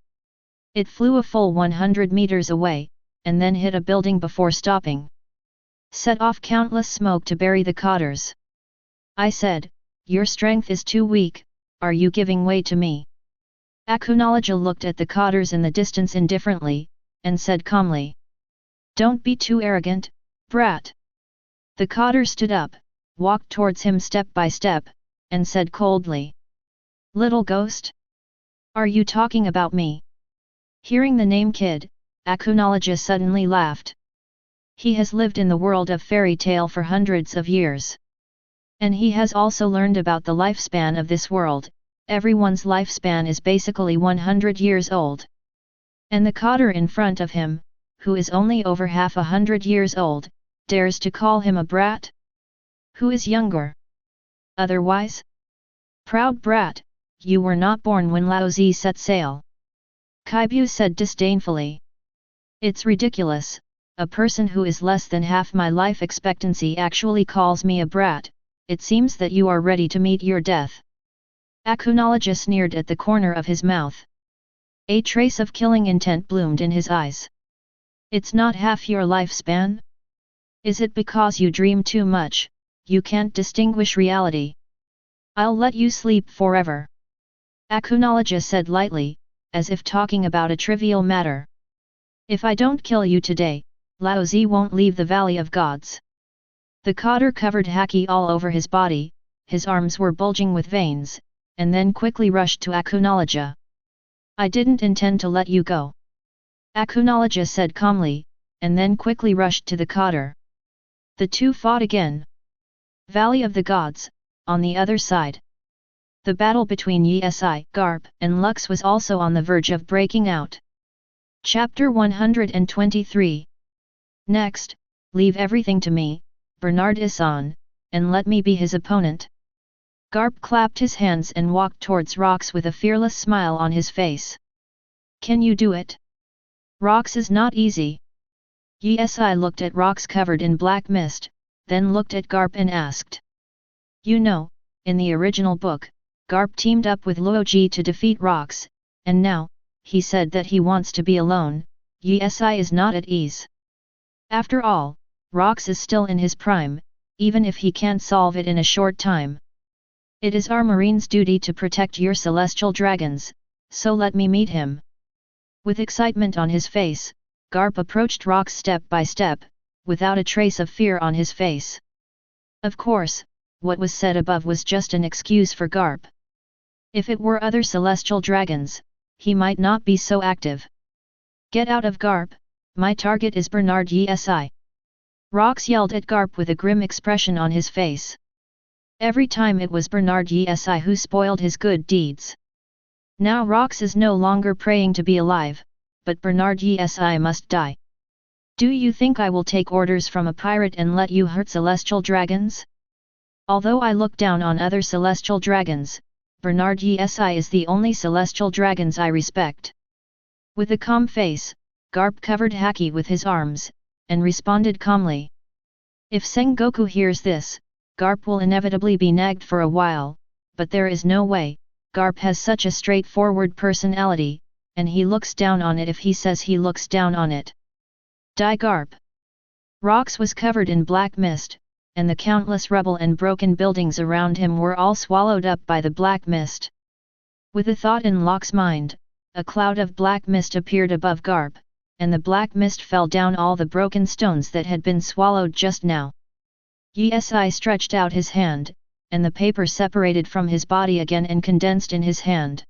It flew a full 100 meters away, and then hit a building before stopping. Set off countless smoke to bury the Qadrs. I said, your strength is too weak, are you giving way to me? Akunalaja looked at the Qadrs in the distance indifferently, and said calmly. Don't be too arrogant, brat. The Qadr stood up, walked towards him step by step, and said coldly. Little ghost? Are you talking about me? Hearing the name Kid, Akunalaja suddenly laughed. He has lived in the world of fairy tale for hundreds of years. And he has also learned about the lifespan of this world. Everyone's lifespan is basically 100 years old. And the Qadr in front of him, who is only over half 100 years old, dares to call him a brat? Who is younger? Otherwise? Proud brat, you were not born when Laozi set sail. Kaibu said disdainfully. It's ridiculous, a person who is less than half my life expectancy actually calls me a brat. It seems that you are ready to meet your death. Akunalaja sneered at the corner of his mouth. A trace of killing intent bloomed in his eyes. It's not half your lifespan? Is it because you dream too much, you can't distinguish reality? I'll let you sleep forever. Akunalaja said lightly, as if talking about a trivial matter. If I don't kill you today, Laozi won't leave the Valley of Gods. The cotter covered haki all over his body, his arms were bulging with veins, and then quickly rushed to Akunologia. I didn't intend to let you go. Akunologia said calmly, and then quickly rushed to the cotter. The two fought again. Valley of the Gods, on the other side. The battle between Yi-Si, Garp, and Lux was also on the verge of breaking out. Chapter 123. Next, leave everything to me, Bernard Issan, and let me be his opponent. Garp clapped his hands and walked towards Rox with a fearless smile on his face. Can you do it? Rox is not easy. Yi-Si looked at Rox covered in black mist, then looked at Garp and asked. You know, in the original book, Garp teamed up with Laozi to defeat Rox, and now, he said that he wants to be alone. Yi-Si is not at ease. After all, Rox is still in his prime, even if he can't solve it in a short time. It is our marine's duty to protect your celestial dragons, so let me meet him. With excitement on his face, Garp approached Rox step by step, without a trace of fear on his face. Of course, what was said above was just an excuse for Garp. If it were other celestial dragons, he might not be so active. Get out of Garp, my target is Bernard Yi-Si. Rox yelled at Garp with a grim expression on his face. Every time it was Bernard Yi-Si who spoiled his good deeds. Now Rox is no longer praying to be alive, but Bernard Yi-Si must die. Do you think I will take orders from a pirate and let you hurt celestial dragons? Although I look down on other celestial dragons, Bernard Yi-Si is the only celestial dragons I respect. With a calm face, Garp covered haki with his arms, and responded calmly. If Sengoku hears this, Garp will inevitably be nagged for a while, but there is no way. Garp has such a straightforward personality, and he looks down on it if he says he looks down on it. Die Garp! Rox was covered in black mist, and the countless rubble and broken buildings around him were all swallowed up by the black mist. With a thought in Locke's mind, a cloud of black mist appeared above Garp, and the black mist fell down all the broken stones that had been swallowed just now. Yi-Si stretched out his hand, and the paper separated from his body again and condensed in his hand.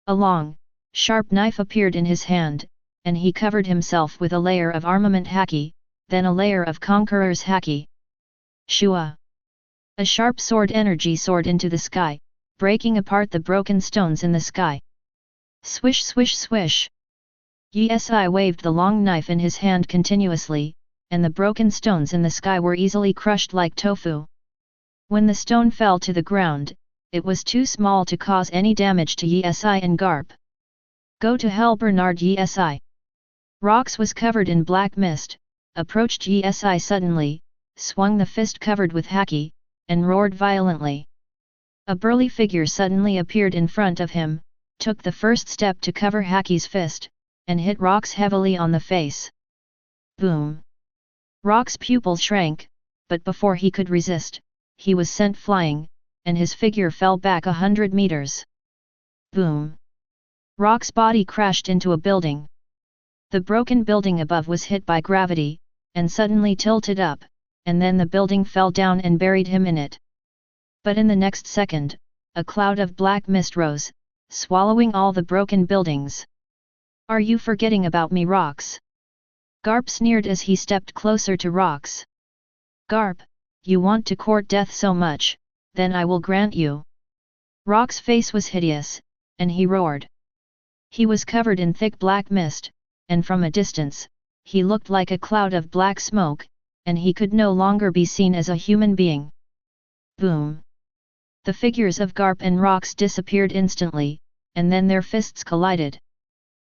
A long, sharp knife appeared in his hand, and he covered himself with a layer of armament haki, then a layer of conqueror's haki. Shua! A sharp sword energy soared into the sky, breaking apart the broken stones in the sky. Swish swish swish! Yi-Si waved the long knife in his hand continuously, and the broken stones in the sky were easily crushed like tofu. When the stone fell to the ground, it was too small to cause any damage to Yi-Si and Garp. Go to hell Bernard Yi-Si! Rox was covered in black mist, approached Yi-Si suddenly, swung the fist covered with haki, and roared violently. A burly figure suddenly appeared in front of him, took the first step to cover Haki's fist, and hit Rox heavily on the face. Boom! Rox's pupil shrank, but before he could resist, he was sent flying, and his figure fell back 100 meters. Boom! Rox's body crashed into a building. The broken building above was hit by gravity, and suddenly tilted up, and then the building fell down and buried him in it. But in the next second, a cloud of black mist rose, swallowing all the broken buildings. Are you forgetting about me, Rox? Garp sneered as he stepped closer to Rox. Garp, you want to court death so much, then I will grant you. Rox's face was hideous, and he roared. He was covered in thick black mist, and from a distance, he looked like a cloud of black smoke, and he could no longer be seen as a human being. Boom! The figures of Garp and Rox disappeared instantly, and then their fists collided.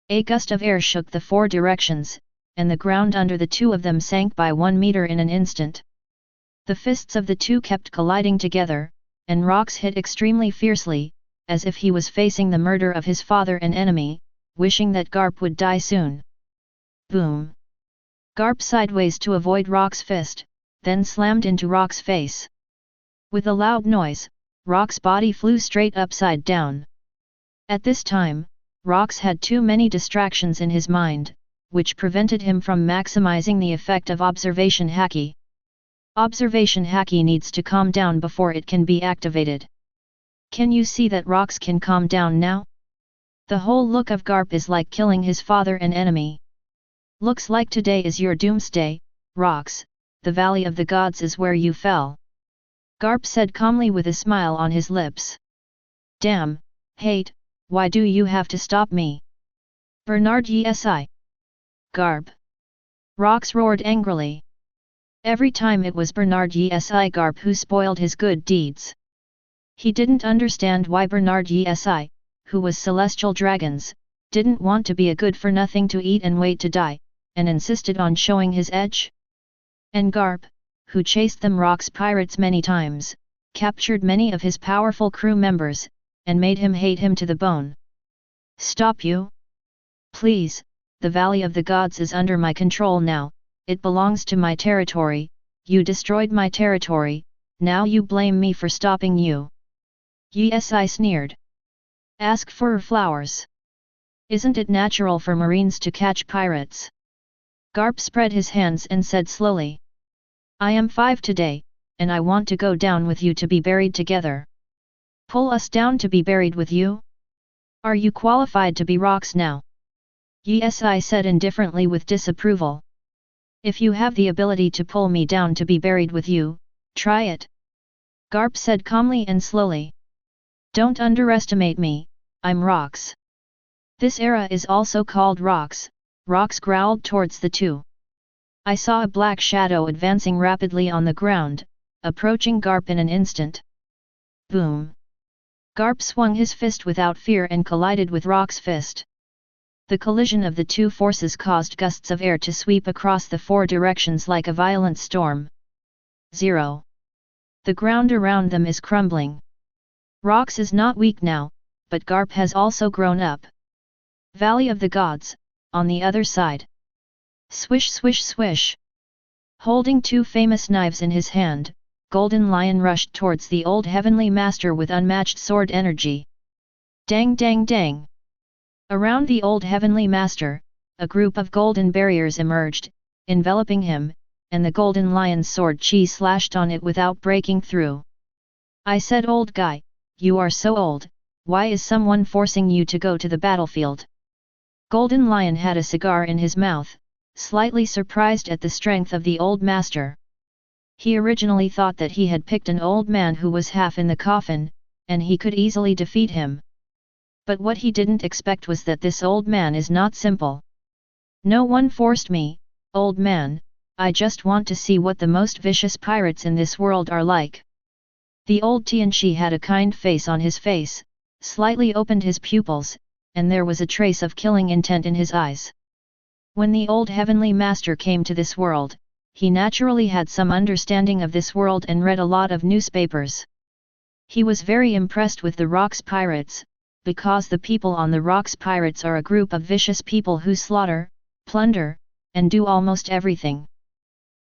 A gust of air shook the four directions, and the ground under the two of them sank by 1 meter in an instant. The fists of the two kept colliding together, and Rox hit extremely fiercely, as if he was facing the murder of his father and enemy, wishing that Garp would die soon. Boom! Garp sideways to avoid Rox's fist, then slammed into Rox's face. With a loud noise, Rox's body flew straight upside down. At this time, Rox had too many distractions in his mind, which prevented him from maximizing the effect of observation haki. Observation haki needs to calm down before it can be activated. Can you see that rocks can calm down now? The whole look of Garp is like killing his father and enemy. Looks like today is your doomsday, rocks, the valley of the gods is where you fell. Garp said calmly with a smile on his lips. Damn, hate, why do you have to stop me? Bernard Issan. Garp. Rocks roared angrily. Every time it was Bernard Issan Garp who spoiled his good deeds. He didn't understand why Bernard Issan, who was celestial dragons, didn't want to be a good-for-nothing to eat and wait to die, and insisted on showing his edge. And Garp, who chased them rocks pirates many times, captured many of his powerful crew members, and made him hate him to the bone. Stop you? Please, the Valley of the Gods is under my control now, it belongs to my territory, you destroyed my territory, now you blame me for stopping you. Issan sneered. Ask for flowers. Isn't it natural for marines to catch pirates? Garp spread his hands and said slowly. I am 5 today, and I want to go down with you to be buried together. Pull us down to be buried with you? Are you qualified to be rocks now? Issan said indifferently with disapproval. If you have the ability to pull me down to be buried with you, try it. Garp said calmly and slowly. Don't underestimate me, I'm rocks. This era is also called rocks, rocks growled towards the two. I saw a black shadow advancing rapidly on the ground, approaching Garp in an instant. Boom! Garp swung his fist without fear and collided with Rock's fist. The collision of the two forces caused gusts of air to sweep across the 4 directions like a violent storm. 0. The ground around them is crumbling. Rocks is not weak now, but Garp has also grown up. Valley of the Gods, on the other side. Swish swish swish. Holding 2 famous knives in his hand, Golden Lion rushed towards the old heavenly master with unmatched sword energy. Dang dang dang. Around the old heavenly master, a group of golden barriers emerged, enveloping him, and the Golden Lion's sword chi slashed on it without breaking through. I said, old guy, you are so old, why is someone forcing you to go to the battlefield? Golden Lion had a cigar in his mouth, slightly surprised at the strength of the old master. He originally thought that he had picked an old man who was half in the coffin, and he could easily defeat him. But what he didn't expect was that this old man is not simple. No one forced me, old man, I just want to see what the most vicious pirates in this world are like. The old Tianchi had a kind face on his face, slightly opened his pupils, and there was a trace of killing intent in his eyes. When the old heavenly master came to this world, he naturally had some understanding of this world and read a lot of newspapers. He was very impressed with the Rocks Pirates, because the people on the Rocks Pirates are a group of vicious people who slaughter, plunder, and do almost everything.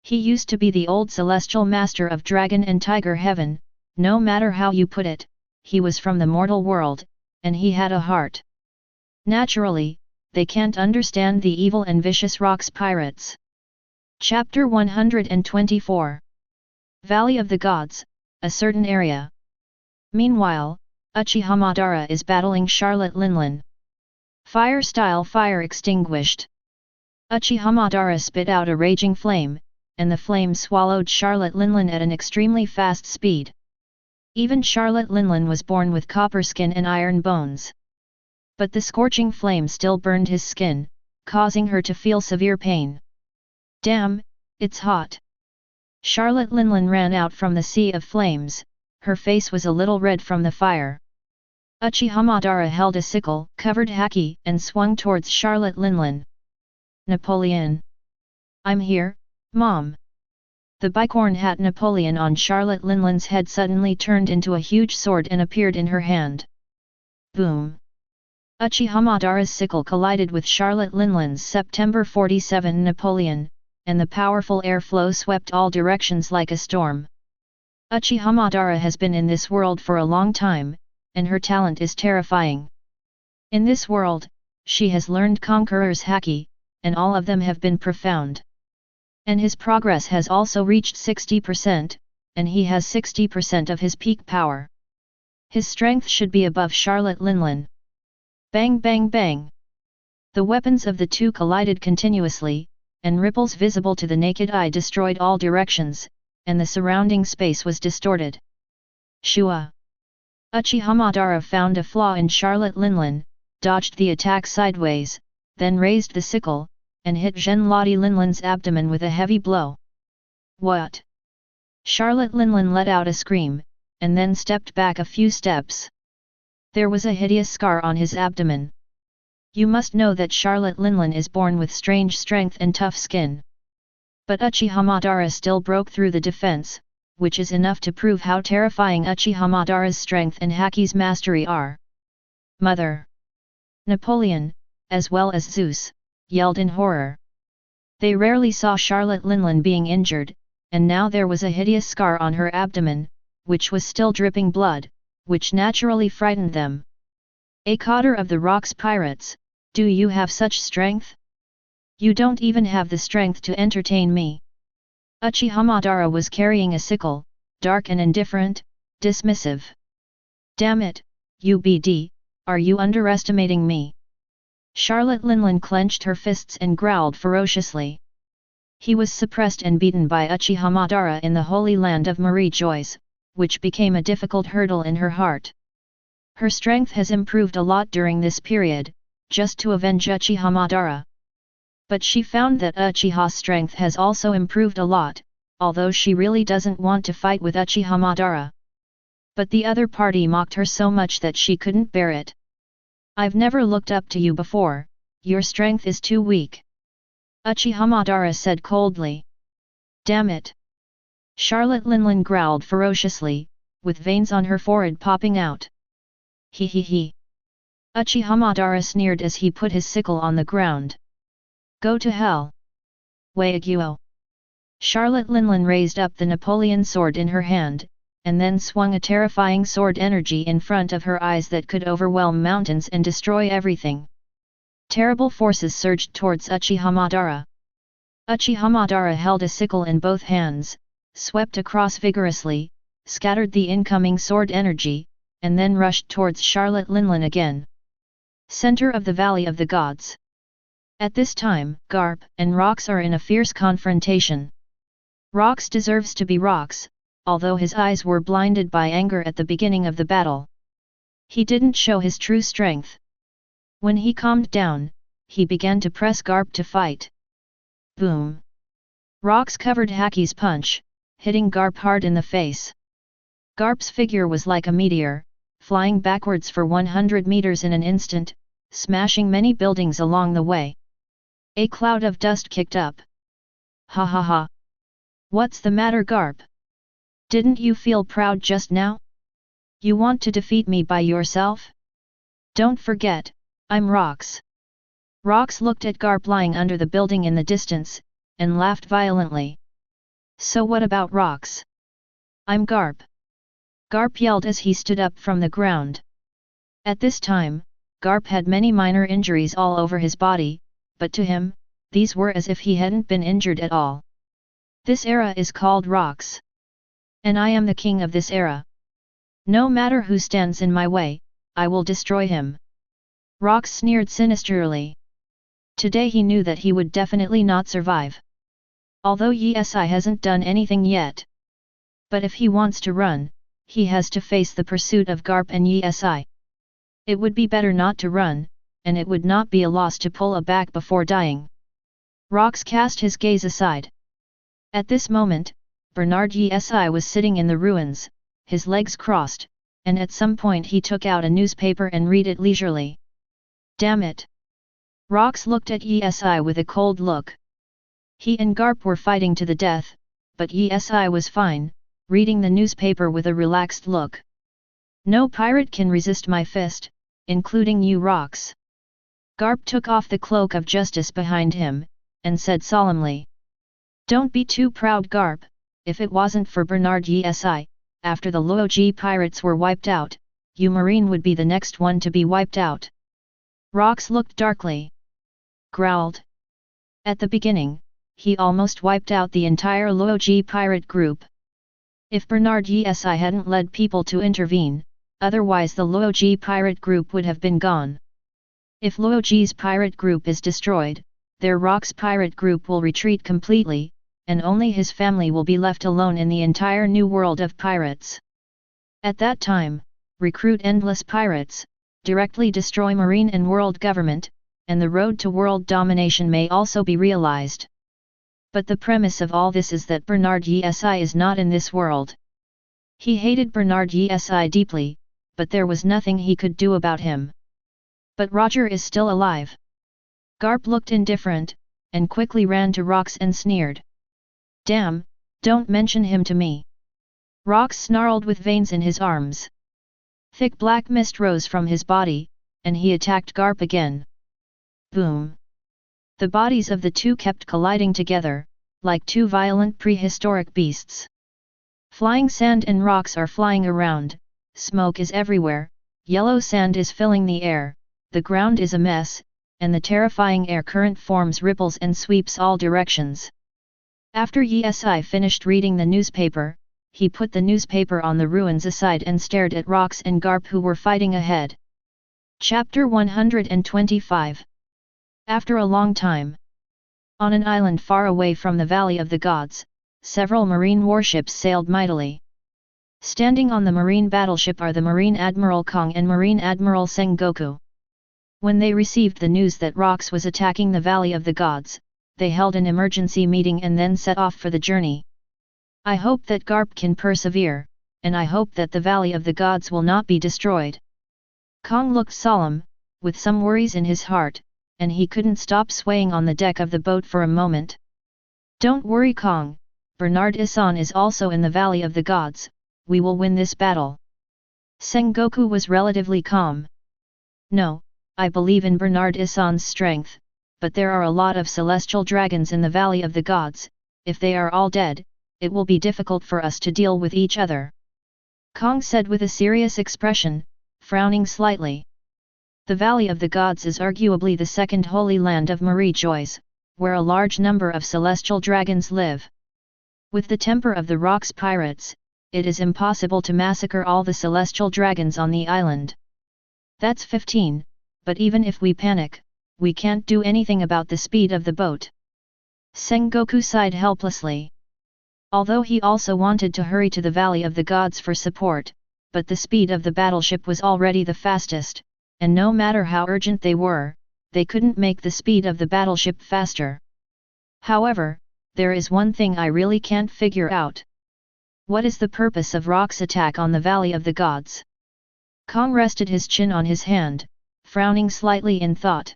He used to be the old celestial master of Dragon and Tiger Heaven, no matter how you put it, he was from the mortal world, and he had a heart. Naturally, they can't understand the evil and vicious Rocks Pirates. Chapter 124. Valley of the Gods, a certain area. Meanwhile, Uchiha Madara is battling Charlotte Linlin. Fire style fire extinguished. Uchiha Madara spit out a raging flame, and the flame swallowed Charlotte Linlin at an extremely fast speed. Even Charlotte Linlin was born with copper skin and iron bones. But the scorching flame still burned his skin, causing her to feel severe pain. Damn, it's hot. Charlotte Linlin ran out from the sea of flames, her face was a little red from the fire. Uchiha Madara held a sickle, covered haki, and swung towards Charlotte Linlin. Napoleon! I'm here, Mom! The bicorn hat Napoleon on Charlotte Linlin's head suddenly turned into a huge sword and appeared in her hand. Boom! Uchiha Madara's sickle collided with Charlotte Linlin's September 47 Napoleon, and the powerful airflow swept all directions like a storm. Uchiha Madara has been in this world for a long time, and her talent is terrifying. In this world, she has learned Conqueror's haki, and all of them have been profound. And his progress has also reached 60%, and he has 60% of his peak power. His strength should be above Charlotte Linlin. Bang bang bang! The weapons of the two collided continuously, and ripples visible to the naked eye destroyed all directions, and the surrounding space was distorted. Shua! Uchiha Madara found a flaw in Charlotte Linlin, dodged the attack sideways, then raised the sickle, and hit Zhenladi Linlin's abdomen with a heavy blow. What? Charlotte Linlin let out a scream, and then stepped back a few steps. There was a hideous scar on his abdomen. You must know that Charlotte Linlin is born with strange strength and tough skin. But Uchiha Madara still broke through the defense, which is enough to prove how terrifying Uchiha Madara's strength and Haki's mastery are. Mother! Napoleon, as well as Zeus, yelled in horror. They rarely saw Charlotte Linlin being injured, and now there was a hideous scar on her abdomen, which was still dripping blood, which naturally frightened them. A cotter of the Rocks pirates, do you have such strength? You don't even have the strength to entertain me. Uchiha Madara was carrying a sickle, dark and indifferent, dismissive. Damn it, UBD, are you underestimating me? Charlotte Linlin clenched her fists and growled ferociously. He was suppressed and beaten by Uchiha Madara in the holy land of Marie Joyce, which became a difficult hurdle in her heart. Her strength has improved a lot during this period, just to avenge Uchiha Madara. But she found that Uchiha's strength has also improved a lot, although she really doesn't want to fight with Uchiha Madara. But the other party mocked her so much that she couldn't bear it. I've never looked up to you before, your strength is too weak. Uchiha Madara said coldly. Damn it! Charlotte Linlin growled ferociously, with veins on her forehead popping out. He he he. Uchiha Madara sneered as he put his sickle on the ground. Go to hell! Waigyuo! Charlotte Linlin raised up the Napoleon sword in her hand, and then swung a terrifying sword energy in front of her eyes that could overwhelm mountains and destroy everything. Terrible forces surged towards Uchiha Madara. Uchiha Madara held a sickle in both hands, swept across vigorously, scattered the incoming sword energy, and then rushed towards Charlotte Linlin again. Center of the Valley of the Gods. At this time, Garp and Rocks are in a fierce confrontation. Rocks deserves to be Rocks, although his eyes were blinded by anger at the beginning of the battle. He didn't show his true strength. When he calmed down, he began to press Garp to fight. Boom! Rocks covered Haki's punch, hitting Garp hard in the face. Garp's figure was like a meteor, flying backwards for 100 meters in an instant, smashing many buildings along the way. A cloud of dust kicked up. Ha ha ha! What's the matter, Garp? Didn't you feel proud just now? You want to defeat me by yourself? Don't forget, I'm Rocks. Rocks looked at Garp lying under the building in the distance, and laughed violently. So what about Rocks? I'm Garp. Garp yelled as he stood up from the ground. At this time, Garp had many minor injuries all over his body, but to him, these were as if he hadn't been injured at all. This era is called Rocks. And I am the king of this era. No matter who stands in my way, I will destroy him. Rocks sneered sinisterly. Today he knew that he would definitely not survive. Although Yi-Si hasn't done anything yet. But if he wants to run, he has to face the pursuit of Garp and Yi-Si. It would be better not to run, and it would not be a loss to pull back before dying. Rocks cast his gaze aside. At this moment, Bernard Issan was sitting in the ruins, his legs crossed, and at some point he took out a newspaper and read it leisurely. Damn it! Rocks looked at Issan with a cold look. He and Garp were fighting to the death, but Issan was fine, reading the newspaper with a relaxed look. No pirate can resist my fist, including you, Rocks. Garp took off the cloak of justice behind him, and said solemnly. Don't be too proud, Garp. If it wasn't for Bernard Issan, after the Laozi pirates were wiped out, you Marine would be the next one to be wiped out. Rocks looked darkly. Growled. At the beginning, he almost wiped out the entire Laozi pirate group. If Bernard Issan hadn't led people to intervene, otherwise the Laozi pirate group would have been gone. If Laozi's pirate group is destroyed, their Rock's pirate group will retreat completely, and only his family will be left alone in the entire new world of pirates. At that time, recruit endless pirates, directly destroy marine and world government, and the road to world domination may also be realized. But the premise of all this is that Bernard Issan is not in this world. He hated Bernard Issan deeply, but there was nothing he could do about him. But Roger is still alive. Garp looked indifferent, and quickly ran to Rox and sneered. Damn, don't mention him to me. Rox snarled with veins in his arms. Thick black mist rose from his body, and he attacked Garp again. Boom! The bodies of the two kept colliding together, like two violent prehistoric beasts. Flying sand and rocks are flying around, smoke is everywhere, yellow sand is filling the air, the ground is a mess, and the terrifying air current forms ripples and sweeps all directions. After Isai finished reading the newspaper, he put the newspaper on the ruins aside and stared at Rox and Garp who were fighting ahead. Chapter 125. After a long time. On an island far away from the Valley of the Gods, several marine warships sailed mightily. Standing on the marine battleship are the Marine Admiral Kong and Marine Admiral Sengoku. When they received the news that Rox was attacking the Valley of the Gods, they held an emergency meeting and then set off for the journey. I hope that Garp can persevere, and I hope that the Valley of the Gods will not be destroyed. Kong looked solemn, with some worries in his heart, and he couldn't stop swaying on the deck of the boat for a moment. Don't worry Kong, Bernard Issan is also in the Valley of the Gods, we will win this battle. Sengoku was relatively calm. No, I believe in Bernard Issan's strength, but there are a lot of celestial dragons in the Valley of the Gods, if they are all dead, it will be difficult for us to deal with each other. Kong said with a serious expression, frowning slightly. The Valley of the Gods is arguably the second holy land of Marie Joyce, where a large number of celestial dragons live. With the temper of the Rocks pirates, it is impossible to massacre all the celestial dragons on the island. That's 15, but even if we panic, we can't do anything about the speed of the boat. Sengoku sighed helplessly. Although he also wanted to hurry to the Valley of the Gods for support, but the speed of the battleship was already the fastest, and no matter how urgent they were, they couldn't make the speed of the battleship faster. However, there is one thing I really can't figure out. What is the purpose of Rock's attack on the Valley of the Gods? Kong rested his chin on his hand, frowning slightly in thought.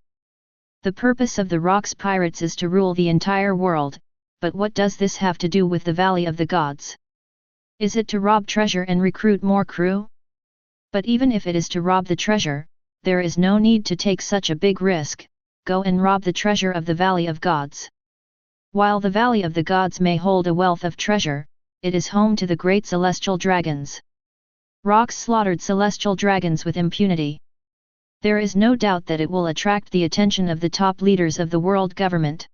The purpose of the Rocks pirates is to rule the entire world, but what does this have to do with the Valley of the Gods? Is it to rob treasure and recruit more crew? But even if it is to rob the treasure, there is no need to take such a big risk, go and rob the treasure of the Valley of Gods. While the Valley of the Gods may hold a wealth of treasure, it is home to the great celestial dragons. Rock slaughtered celestial dragons with impunity. There is no doubt that it will attract the attention of the top leaders of the world government.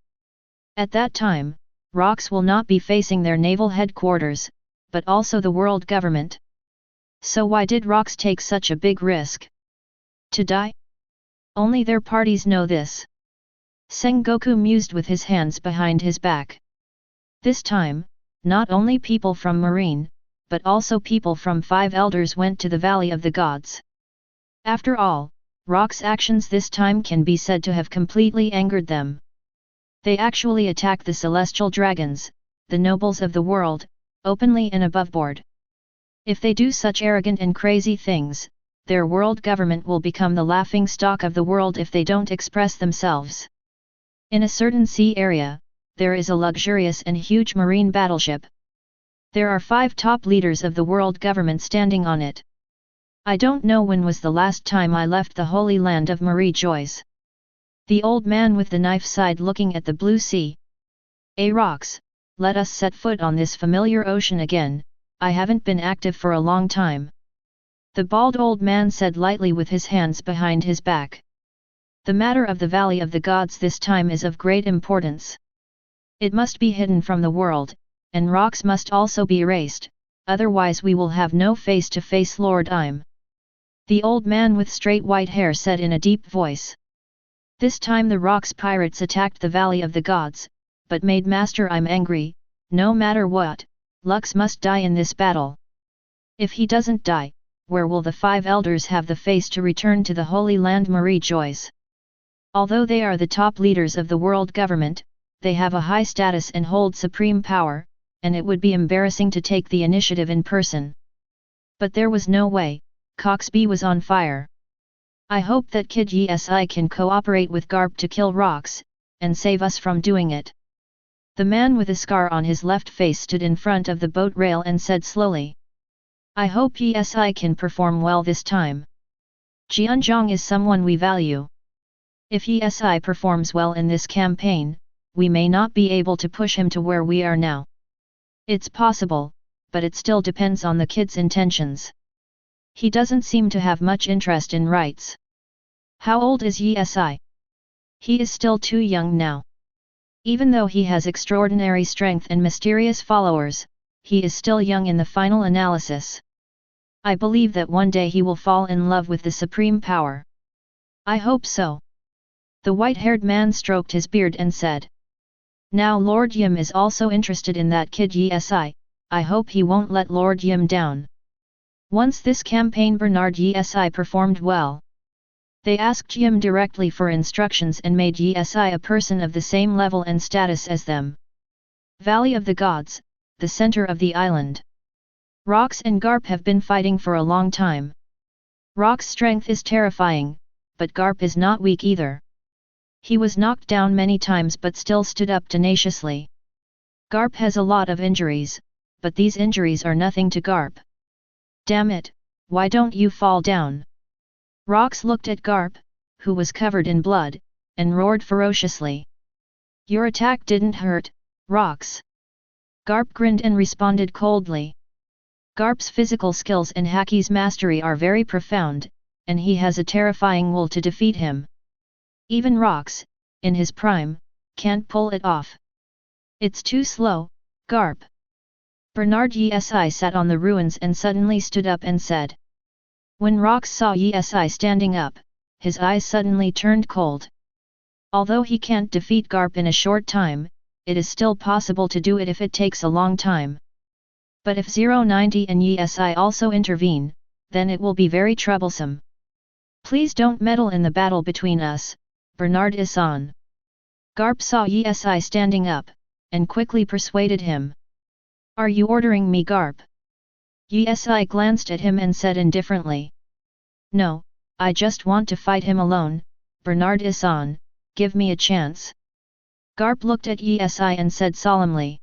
At that time, Rocks will not be facing their naval headquarters, but also the world government. So why did Rocks take such a big risk? To die? Only their parties know this. Sengoku mused with his hands behind his back. This time, not only people from Marine, but also people from 5 elders went to the Valley of the Gods. After all, Rock's actions this time can be said to have completely angered them. They actually attack the celestial dragons, the nobles of the world, openly and aboveboard. If they do such arrogant and crazy things, their world government will become the laughing stock of the world if they don't express themselves. In a certain sea area, there is a luxurious and huge marine battleship. There are 5 top leaders of the world government standing on it. I don't know when was the last time I left the holy land of Marie Joyce. The old man with the knife sighed looking at the blue sea. Rocks, let us set foot on this familiar ocean again, I haven't been active for a long time. The bald old man said lightly with his hands behind his back. The matter of the Valley of the Gods this time is of great importance. It must be hidden from the world, and rocks must also be erased, otherwise we will have no face-to-face Lord Im. The old man with straight white hair said in a deep voice. This time the rocks pirates attacked the Valley of the Gods, but made Master Im angry. No matter what, Lux must die in this battle. If he doesn't die, where will the 5 elders have the face to return to the Holy Land? Marie Joyce. Although they are the top leaders of the world government, they have a high status and hold supreme power, and it would be embarrassing to take the initiative in person. But there was no way. Coxby was on fire. I hope that Kid Ysi can cooperate with Garp to kill rocks, and save us from doing it. The man with a scar on his left face stood in front of the boat rail and said slowly. I hope Ysi can perform well this time. Jianzhong is someone we value. If Ysi performs well in this campaign, we may not be able to push him to where we are now. It's possible, but it still depends on the kid's intentions. He doesn't seem to have much interest in rights. How old is Ysi? He is still too young now. Even though he has extraordinary strength and mysterious followers, he is still young in the final analysis. I believe that one day he will fall in love with the supreme power. I hope so. The white-haired man stroked his beard and said. Now Lord Yim is also interested in that kid Ysi, I hope he won't let Lord Yim down. Once this campaign Bernard Ysi performed well. They asked Yim directly for instructions and made Ysi a person of the same level and status as them. Valley of the Gods, the center of the island. Rocks and Garp have been fighting for a long time. Rock's strength is terrifying, but Garp is not weak either. He was knocked down many times but still stood up tenaciously. Garp has a lot of injuries, but these injuries are nothing to Garp. Damn it, why don't you fall down? Rocks looked at Garp, who was covered in blood, and roared ferociously. Your attack didn't hurt, Rocks. Garp grinned and responded coldly. Garp's physical skills and Haki's mastery are very profound, and he has a terrifying will to defeat him. Even Rocks, in his prime, can't pull it off. It's too slow, Garp. Bernard Ysi sat on the ruins and suddenly stood up and said. When Rocks saw Ysi standing up, his eyes suddenly turned cold. Although he can't defeat Garp in a short time, it is still possible to do it if it takes a long time. But if 090 and Ysi also intervene, then it will be very troublesome. Please don't meddle in the battle between us, Bernard Issan. Garp saw Ysi standing up, and quickly persuaded him. Are you ordering me, Garp? Ysi glanced at him and said indifferently. No, I just want to fight him alone, Bernard Issan, give me a chance. Garp looked at Ysi and said solemnly.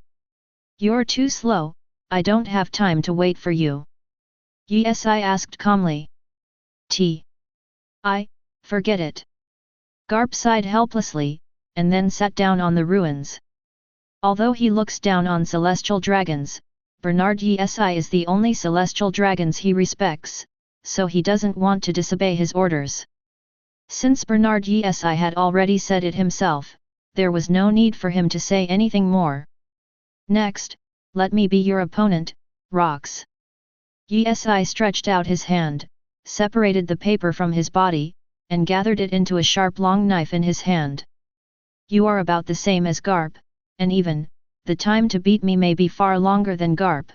You're too slow, I don't have time to wait for you. Ysi asked calmly. Forget it. Garp sighed helplessly, and then sat down on the ruins. Although he looks down on celestial dragons, Bernard Ysi is the only celestial dragons he respects, so he doesn't want to disobey his orders. Since Bernard Ysi had already said it himself, there was no need for him to say anything more. Next, let me be your opponent, Rocks. Ysi stretched out his hand, separated the paper from his body, and gathered it into a sharp long knife in his hand. You are about the same as Garp, and even, the time to beat me may be far longer than Garp.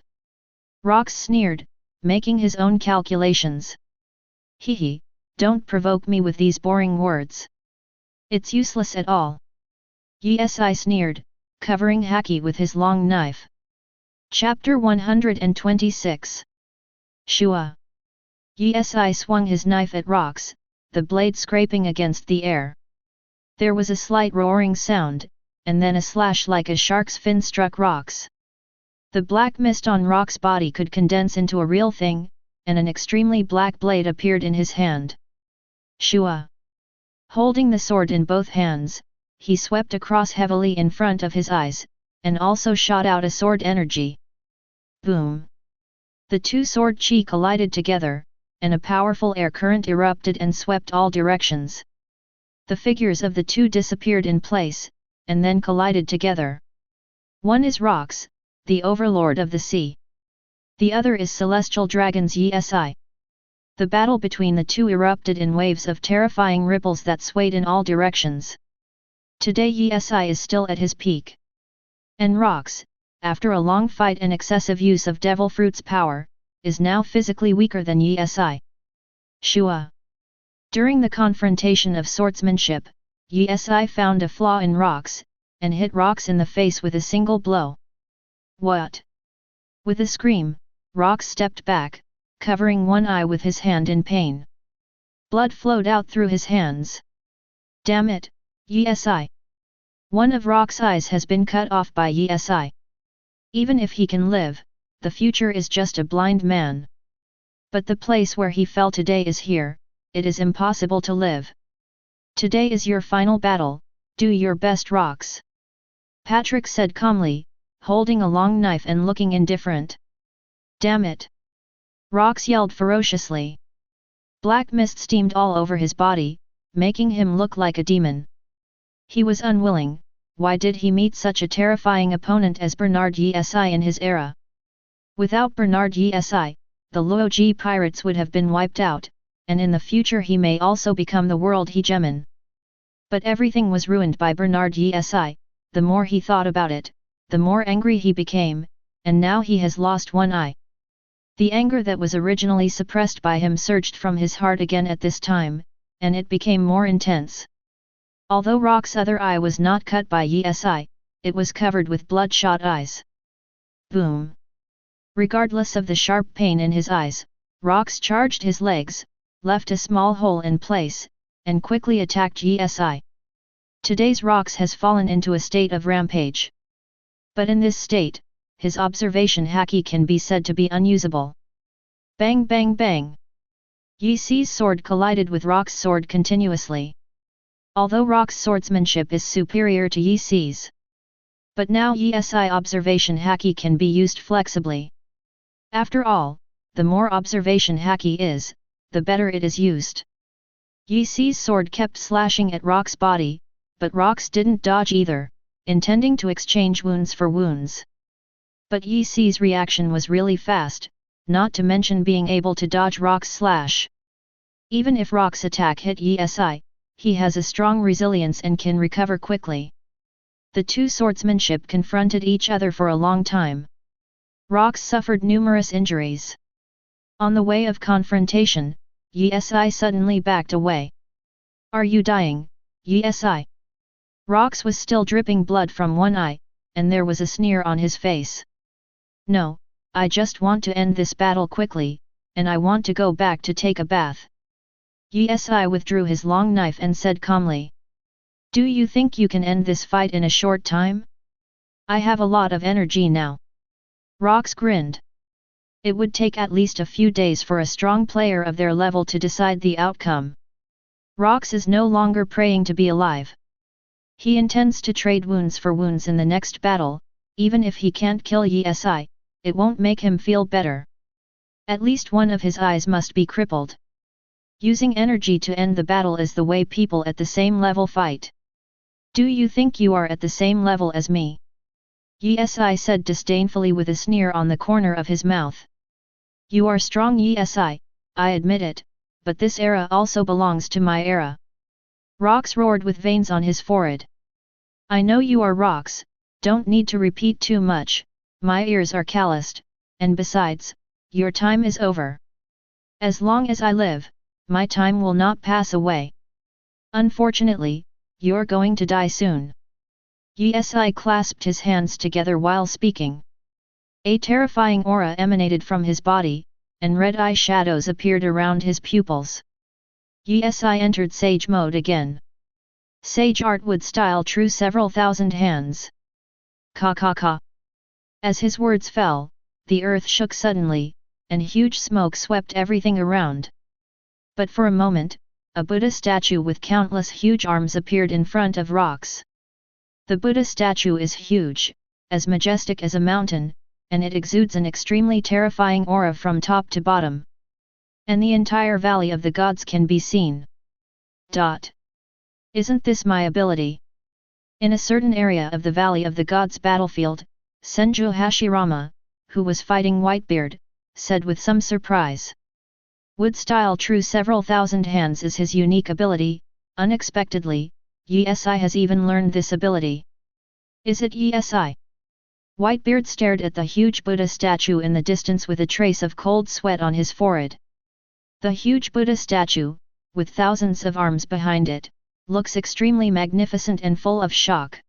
Rocks sneered, making his own calculations. Hehe, don't provoke me with these boring words. It's useless at all. Ysi sneered, covering Haki with his long knife. Chapter 126. Shua. Ysi swung his knife at Rocks, the blade scraping against the air. There was a slight roaring sound, and then a slash like a shark's fin struck Rocks. The black mist on Rock's body could condense into a real thing, and an extremely black blade appeared in his hand. Shua. Holding the sword in both hands, he swept across heavily in front of his eyes, and also shot out a sword energy. Boom! The two sword chi collided together, and a powerful air current erupted and swept all directions. The figures of the two disappeared in place, and then collided together. One is Rox, the overlord of the sea. The other is celestial dragons Yi. The battle between the two erupted in waves of terrifying ripples that swayed in all directions. Today Yi is still at his peak. And Rox, after a long fight and excessive use of devil fruit's power, is now physically weaker than Yi. Shua. During the confrontation of swordsmanship, Yi found a flaw in Rox, and hit Rox in the face with a single blow. What? With a scream, Rox stepped back, covering one eye with his hand in pain. Blood flowed out through his hands. Damn it, Yi. One of Rox's eyes has been cut off by Yi. Even if he can live, the future is just a blind man. But the place where he fell today is here, it is impossible to live. Today is your final battle, do your best Rox. Patrick said calmly, holding a long knife and looking indifferent. Damn it! Rox yelled ferociously. Black mist steamed all over his body, making him look like a demon. He was unwilling. Why did he meet such a terrifying opponent as Bernard Issan in his era? Without Bernard Issan, the Laozi pirates would have been wiped out, and in the future he may also become the world hegemon. But everything was ruined by Bernard Issan. The more he thought about it, the more angry he became, and now he has lost one eye. The anger that was originally suppressed by him surged from his heart again at this time, and it became more intense. Although Rox's other eye was not cut by Yi, it was covered with bloodshot eyes. Boom! Regardless of the sharp pain in his eyes, Rox charged his legs, left a small hole in place, and quickly attacked Yi. Today's Rox has fallen into a state of rampage. But in this state, his observation haki can be said to be unusable. Bang bang bang! Yi's sword collided with Rox's sword continuously. Although Rox's swordsmanship is superior to Yi's. But now Yi's observation haki can be used flexibly. After all, the more observation haki is, the better it is used. Yi's sword kept slashing at Rox's body, but Rox didn't dodge either, intending to exchange wounds for wounds. But Yi's reaction was really fast, not to mention being able to dodge Rox's slash. Even if Rox's attack hit Yi, he has a strong resilience and can recover quickly. The two swordsmanship confronted each other for a long time. Rox suffered numerous injuries. On the way of confrontation, Yi suddenly backed away. Are you dying, Yi? Rox was still dripping blood from one eye, and there was a sneer on his face. No, I just want to end this battle quickly, and I want to go back to take a bath. Yi withdrew his long knife and said calmly. Do you think you can end this fight in a short time? I have a lot of energy now. Rox grinned. It would take at least a few days for a strong player of their level to decide the outcome. Rox is no longer praying to be alive. He intends to trade wounds for wounds in the next battle, even if he can't kill Yi, it won't make him feel better. At least one of his eyes must be crippled. Using energy to end the battle is the way people at the same level fight. Do you think you are at the same level as me? Yi said disdainfully with a sneer on the corner of his mouth. You are strong Yi, I admit it, but this era also belongs to my era. Rox roared with veins on his forehead. I know you are Rox, don't need to repeat too much, my ears are calloused, and besides, your time is over. As long as I live, my time will not pass away. Unfortunately, you're going to die soon. Yi clasped his hands together while speaking. A terrifying aura emanated from his body, and red eye shadows appeared around his pupils. Yi entered Sage mode again. Sage art would style true several thousand hands. Ka ka ka. As his words fell, the earth shook suddenly, and huge smoke swept everything around. But for a moment, a Buddha statue with countless huge arms appeared in front of Rox. The Buddha statue is huge, as majestic as a mountain, and it exudes an extremely terrifying aura from top to bottom. And the entire Valley of the Gods can be seen. Isn't this my ability? In a certain area of the Valley of the Gods battlefield, Senju Hashirama, who was fighting Whitebeard, said with some surprise. Wood-style true several thousand hands is his unique ability. Unexpectedly, Yi-Si has even learned this ability. Is it Yi-Si? Whitebeard stared at the huge Buddha statue in the distance with a trace of cold sweat on his forehead. The huge Buddha statue, with thousands of arms behind it, looks extremely magnificent and full of shock.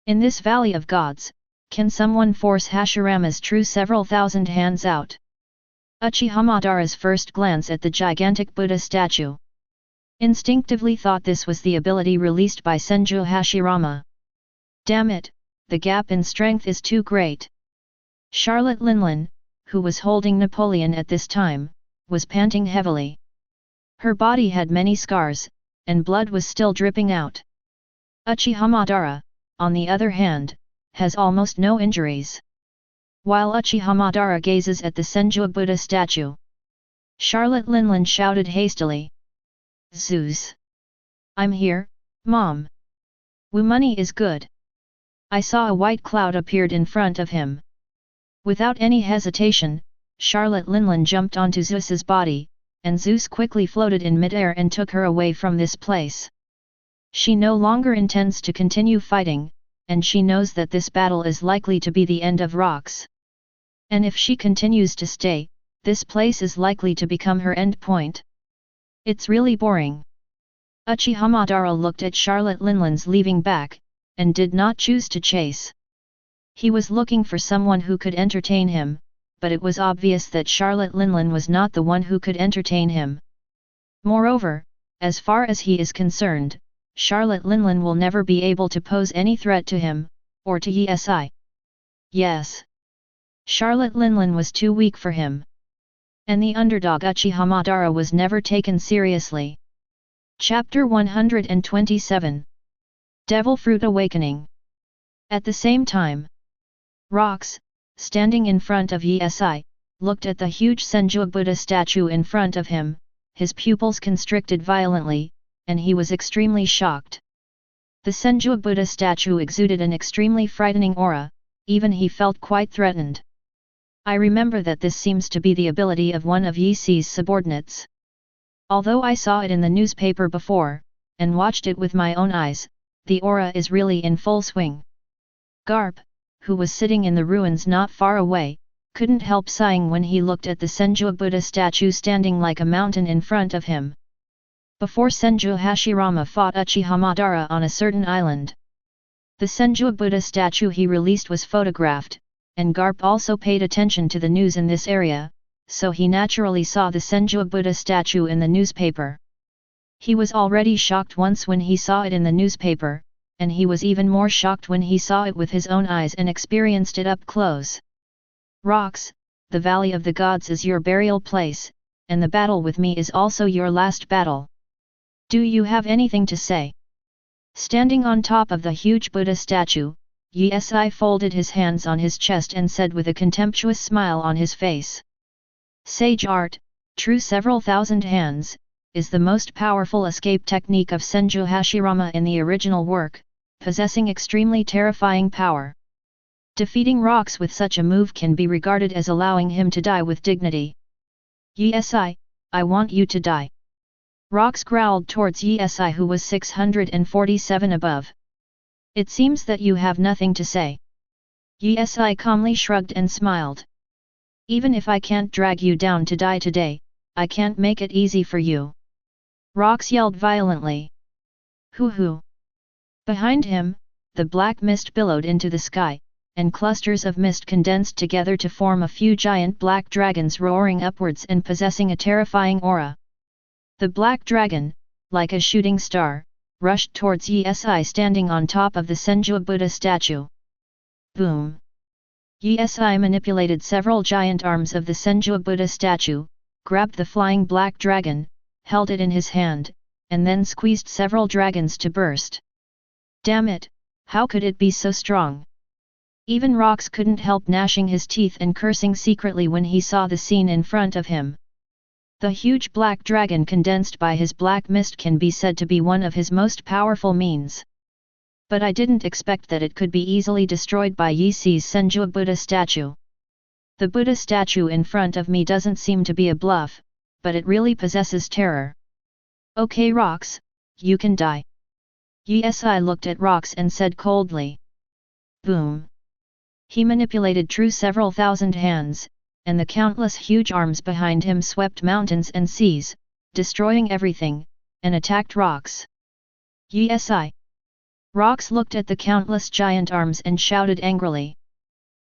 In this valley of gods, can someone force Hashirama's true several thousand hands out? Uchiha Madara's first glance at the gigantic Buddha statue instinctively thought this was the ability released by Senju Hashirama. Damn it, the gap in strength is too great. Charlotte Linlin, who was holding Napoleon at this time, was panting heavily. Her body had many scars, and blood was still dripping out. Uchiha Madara, on the other hand, has almost no injuries. While Uchiha Madara gazes at the Senju Buddha statue, Charlotte Linlin shouted hastily. Zeus! I'm here, Mom! Wu money is good! I saw a white cloud appeared in front of him. Without any hesitation, Charlotte Linlin jumped onto Zeus's body, and Zeus quickly floated in midair and took her away from this place. She no longer intends to continue fighting, and she knows that this battle is likely to be the end of rocks. And if she continues to stay, this place is likely to become her end point. It's really boring. Uchiha Madara looked at Charlotte Linlin's leaving back, and did not choose to chase. He was looking for someone who could entertain him, but it was obvious that Charlotte Linlin was not the one who could entertain him. Moreover, as far as he is concerned, Charlotte Linlin will never be able to pose any threat to him, or to Yi-Si. Yes. Charlotte Linlin was too weak for him. And the underdog Uchiha Madara was never taken seriously. Chapter 127. Devil Fruit Awakening. At the same time, Rocks, standing in front of Yi-Si, looked at the huge Senju Buddha statue in front of him, his pupils constricted violently, and he was extremely shocked. The Senju Buddha statue exuded an extremely frightening aura, even he felt quite threatened. I remember that this seems to be the ability of one of Yi-Si's subordinates. Although I saw it in the newspaper before, and watched it with my own eyes, the aura is really in full swing. Garp, who was sitting in the ruins not far away, couldn't help sighing when he looked at the Senju Buddha statue standing like a mountain in front of him. Before Senju Hashirama fought Uchiha Madara on a certain island, the Senju Buddha statue he released was photographed, and Garp also paid attention to the news in this area, so he naturally saw the Senju Buddha statue in the newspaper. He was already shocked once when he saw it in the newspaper, and he was even more shocked when he saw it with his own eyes and experienced it up close. Rocks, the Valley of the Gods is your burial place, and the battle with me is also your last battle. Do you have anything to say? Standing on top of the huge Buddha statue, Yi-Si folded his hands on his chest and said with a contemptuous smile on his face. Sage art, true several thousand hands, is the most powerful escape technique of Senju Hashirama in the original work, possessing extremely terrifying power. Defeating Rocks with such a move can be regarded as allowing him to die with dignity. Yi-Si, I want you to die. Rocks growled towards Yi-Si, who was 647 above. It seems that you have nothing to say. Yi-Si calmly shrugged and smiled. Even if I can't drag you down to die today, I can't make it easy for you. Rocks yelled violently. Hoo-hoo! Behind him, the black mist billowed into the sky, and clusters of mist condensed together to form a few giant black dragons roaring upwards and possessing a terrifying aura. The black dragon, like a shooting star, rushed towards Yi-Si standing on top of the Senju Buddha statue. Boom! Yi-Si manipulated several giant arms of the Senju Buddha statue, grabbed the flying black dragon, held it in his hand, and then squeezed several dragons to burst. Damn it, how could it be so strong? Even Rocks couldn't help gnashing his teeth and cursing secretly when he saw the scene in front of him. The huge black dragon condensed by his black mist can be said to be one of his most powerful means. But I didn't expect that it could be easily destroyed by Yi-Si's Senjua Buddha statue. The Buddha statue in front of me doesn't seem to be a bluff, but it really possesses terror. Okay Rocks, you can die. Yi-Si looked at Rocks and said coldly. Boom. He manipulated True several thousand hands, and the countless huge arms behind him swept mountains and seas, destroying everything, and attacked Rocks. Yi-Si. Rocks looked at the countless giant arms and shouted angrily.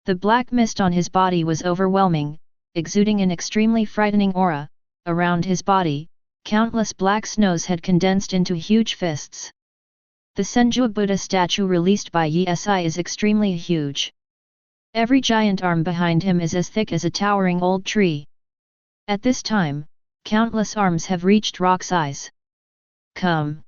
The black mist on his body was overwhelming, exuding an extremely frightening aura. Around his body, countless black snows had condensed into huge fists. The Senjua Buddha statue released by Yi-Si is extremely huge. Every giant arm behind him is as thick as a towering old tree. At this time, countless arms have reached Rock's eyes. Come!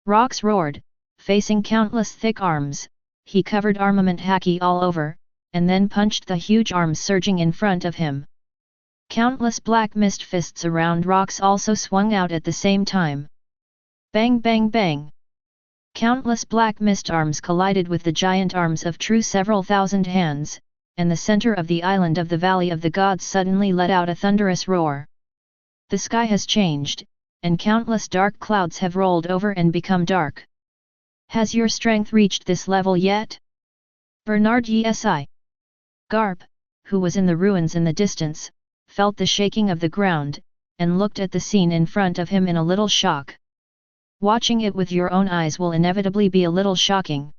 Rocks roared, facing countless thick arms. He covered armament haki all over, and then punched the huge arms surging in front of him. Countless black mist fists around Rocks also swung out at the same time. Bang bang bang! Countless black mist arms collided with the giant arms of True several thousand hands, and the center of the island of the Valley of the Gods suddenly let out a thunderous roar. The sky has changed, and countless dark clouds have rolled over and become dark. Has your strength reached this level yet? Bernard Issan. Garp, who was in the ruins in the distance, felt the shaking of the ground, and looked at the scene in front of him in a little shock. Watching it with your own eyes will inevitably be a little shocking.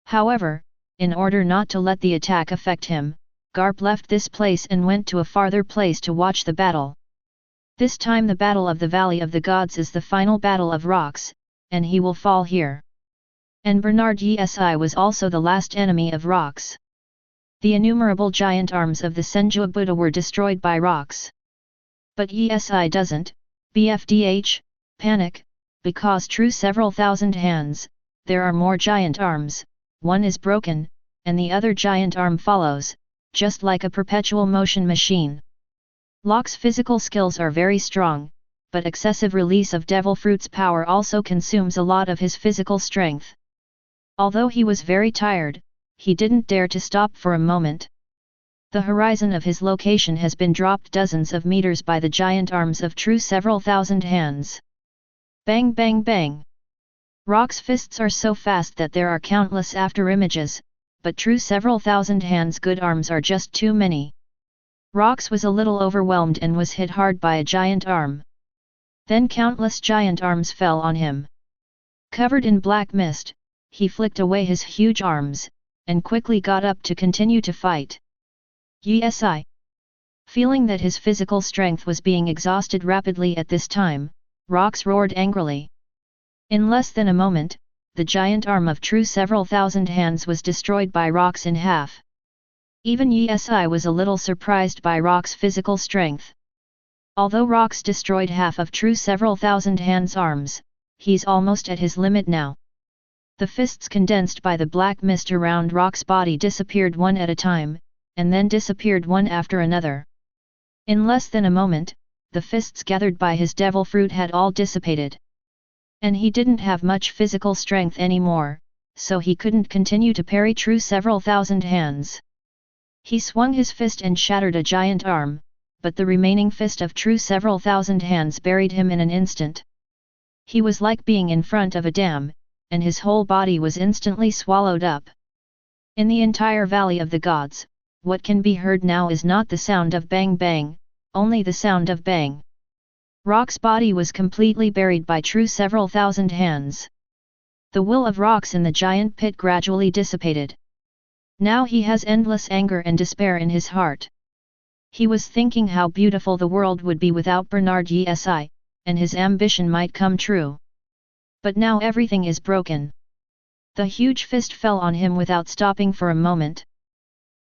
However, in order not to let the attack affect him, Garp left this place and went to a farther place to watch the battle. This time the Battle of the Valley of the Gods is the final battle of Rocks, and he will fall here. And Bernard Issan was also the last enemy of Rocks. The innumerable giant arms of the Senjua Buddha were destroyed by Rocks. But Issan doesn't, BFDH, panic, because True several thousand hands, there are more giant arms, one is broken, and the other giant arm follows, just like a perpetual motion machine. Locke's physical skills are very strong, but excessive release of Devil Fruit's power also consumes a lot of his physical strength. Although he was very tired, he didn't dare to stop for a moment. The horizon of his location has been dropped dozens of meters by the giant arms of True several thousand hands. Bang bang bang! Rock's fists are so fast that there are countless after-images, but True several thousand hands' good arms are just too many. Rocks was a little overwhelmed and was hit hard by a giant arm. Then countless giant arms fell on him. Covered in black mist, he flicked away his huge arms, and quickly got up to continue to fight. Yi-Si. Feeling that his physical strength was being exhausted rapidly at this time, Rocks roared angrily. In less than a moment, the giant arm of True several thousand hands was destroyed by Rocks in half. Even Yi-Si was a little surprised by Rock's physical strength. Although Rocks destroyed half of True several thousand hands' arms, he's almost at his limit now. The fists condensed by the black mist around Rock's body disappeared one at a time, and then disappeared one after another. In less than a moment, the fists gathered by his devil fruit had all dissipated. And he didn't have much physical strength anymore, so he couldn't continue to parry True several thousand hands. He swung his fist and shattered a giant arm, but the remaining fist of True several thousand hands buried him in an instant. He was like being in front of a dam, and his whole body was instantly swallowed up. In the entire Valley of the Gods, what can be heard now is not the sound of bang bang, only the sound of bang. Rock's body was completely buried by True several thousand hands. The will of Rocks in the giant pit gradually dissipated. Now he has endless anger and despair in his heart. He was thinking how beautiful the world would be without Bernard Issan, and his ambition might come true. But now everything is broken. The huge fist fell on him without stopping for a moment.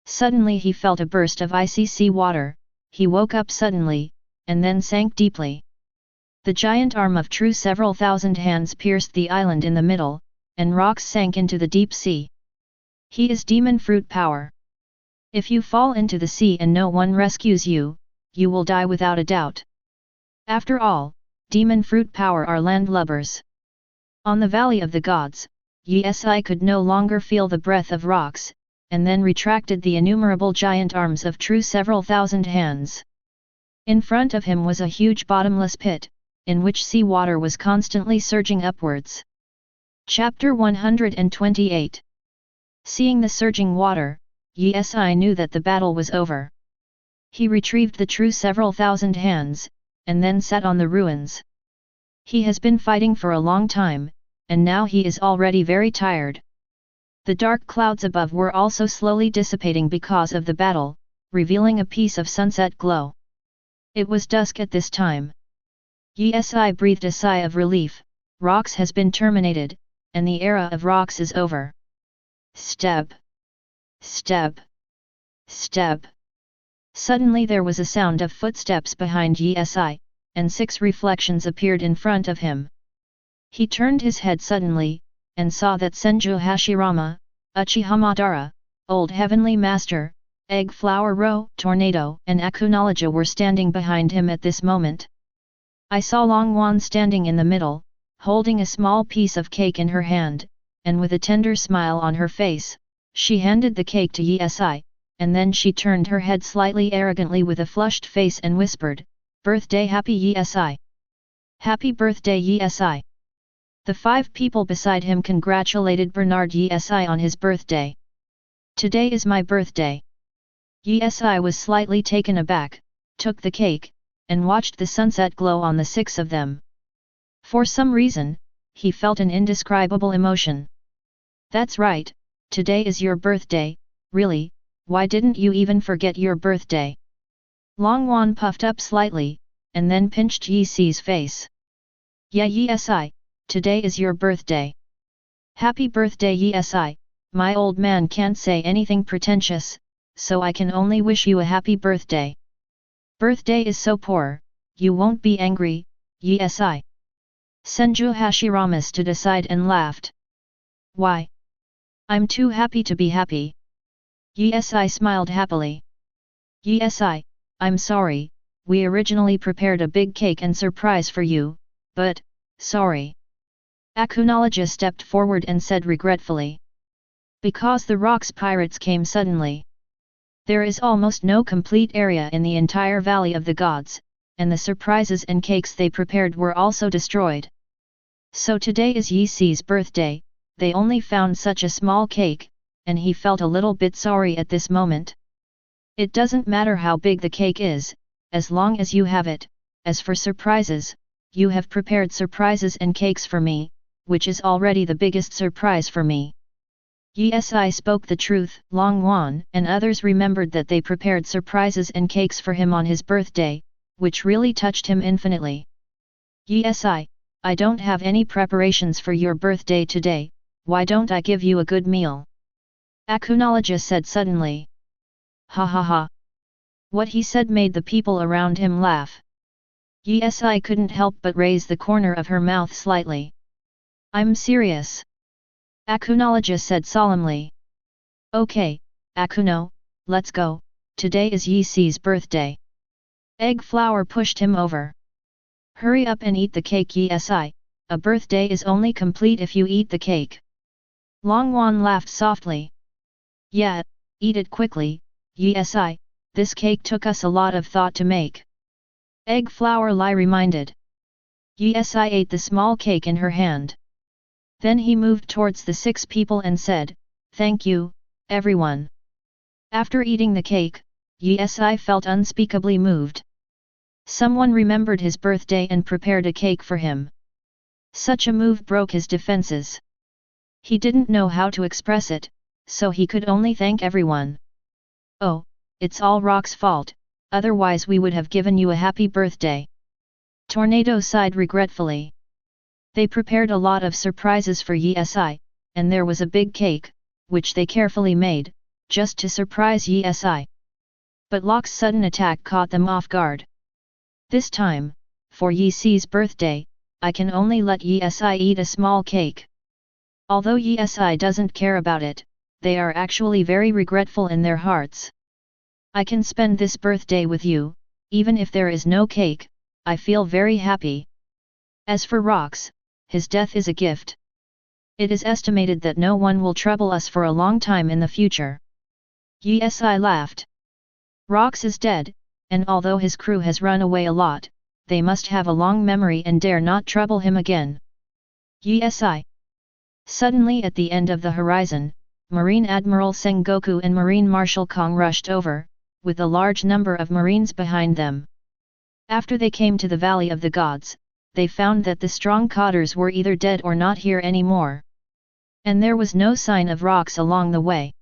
Suddenly he felt a burst of icy sea water. He woke up suddenly, and then sank deeply. The giant arm of True several thousand hands pierced the island in the middle, and Rocks sank into the deep sea. He is demon fruit power. If you fall into the sea and no one rescues you, you will die without a doubt. After all, demon fruit power are landlubbers. On the Valley of the Gods, Yi could no longer feel the breath of rocks, and then retracted the innumerable giant arms of true several thousand hands. In front of him was a huge bottomless pit, in which sea water was constantly surging upwards. Chapter 128. Seeing the surging water, Yi knew that the battle was over. He retrieved the true several thousand hands, and then sat on the ruins. He has been fighting for a long time, and now he is already very tired. The dark clouds above were also slowly dissipating because of the battle, revealing a piece of sunset glow. It was dusk at this time. Yi breathed a sigh of relief. Rocks has been terminated, and the era of rocks is over. Step. Step. Step. Suddenly there was a sound of footsteps behind Yi, and 6 reflections appeared in front of him. He turned his head suddenly, and saw that Senju Hashirama, Uchiha Madara, Old Heavenly Master, Egg Flower Ro, Tornado, and Akunoloja were standing behind him at this moment. I saw Longwan standing in the middle, holding a small piece of cake in her hand, and with a tender smile on her face, she handed the cake to Yi, and then she turned her head slightly arrogantly with a flushed face and whispered, "Birthday happy Yi." Happy birthday Yi. The 5 people beside him congratulated Bernard Yi on his birthday. Today is my birthday. Yi was slightly taken aback, took the cake, and watched the sunset glow on the 6 of them. For some reason, he felt an indescribable emotion. That's right, today is your birthday, really, why didn't you even forget your birthday? Longwan puffed up slightly, and then pinched Yi-Si's face. Yeah Yi, today is your birthday. Happy birthday Yi, my old man can't say anything pretentious, so I can only wish you a happy birthday. Birthday is so poor, you won't be angry, Yi. Senju Hashirama stood aside and laughed. Why? I'm too happy to be happy. Yi smiled happily. Yi, I'm sorry, we originally prepared a big cake and surprise for you, but, sorry. Akunoloja stepped forward and said regretfully. Because the rocks pirates came suddenly. There is almost no complete area in the entire Valley of the Gods, and the surprises and cakes they prepared were also destroyed. So today is Yi-Si's birthday, they only found such a small cake, and he felt a little bit sorry at this moment. It doesn't matter how big the cake is, as long as you have it. As for surprises, you have prepared surprises and cakes for me, which is already the biggest surprise for me. Yi spoke the truth. Longwan and others remembered that they prepared surprises and cakes for him on his birthday, which really touched him infinitely. Yi, I don't have any preparations for your birthday today, why don't I give you a good meal? Akunoloja said suddenly. Ha ha ha. What he said made the people around him laugh. Yi couldn't help but raise the corner of her mouth slightly. I'm serious. Akunoloja said solemnly. Okay, Akuno, let's go, today is Yi-Si's birthday. Egg Flower pushed him over. Hurry up and eat the cake Yi, a birthday is only complete if you eat the cake. Longwan laughed softly. Yeah, eat it quickly, Yi, this cake took us a lot of thought to make. Egg Flower reminded. Yi ate the small cake in her hand. Then he moved towards the 6 people and said, "Thank you, everyone." After eating the cake, Yi felt unspeakably moved. Someone remembered his birthday and prepared a cake for him. Such a move broke his defenses. He didn't know how to express it, so he could only thank everyone. Oh, it's all Rock's fault, otherwise we would have given you a happy birthday. Tornado sighed regretfully. They prepared a lot of surprises for Yi, and there was a big cake, which they carefully made, just to surprise Yi. But Locke's sudden attack caught them off guard. This time, for Yi-Si's birthday, I can only let Yi eat a small cake. Although Yi doesn't care about it, they are actually very regretful in their hearts. I can spend this birthday with you, even if there is no cake, I feel very happy. As for Rocks, his death is a gift. It is estimated that no one will trouble us for a long time in the future. Yi laughed. Rox is dead, and although his crew has run away a lot, they must have a long memory and dare not trouble him again. Yi. Suddenly at the end of the horizon, Marine Admiral Sengoku and Marine Marshal Kong rushed over, with a large number of Marines behind them. After they came to the Valley of the Gods, they found that the strong cotters were either dead or not here anymore. And there was no sign of Rox along the way.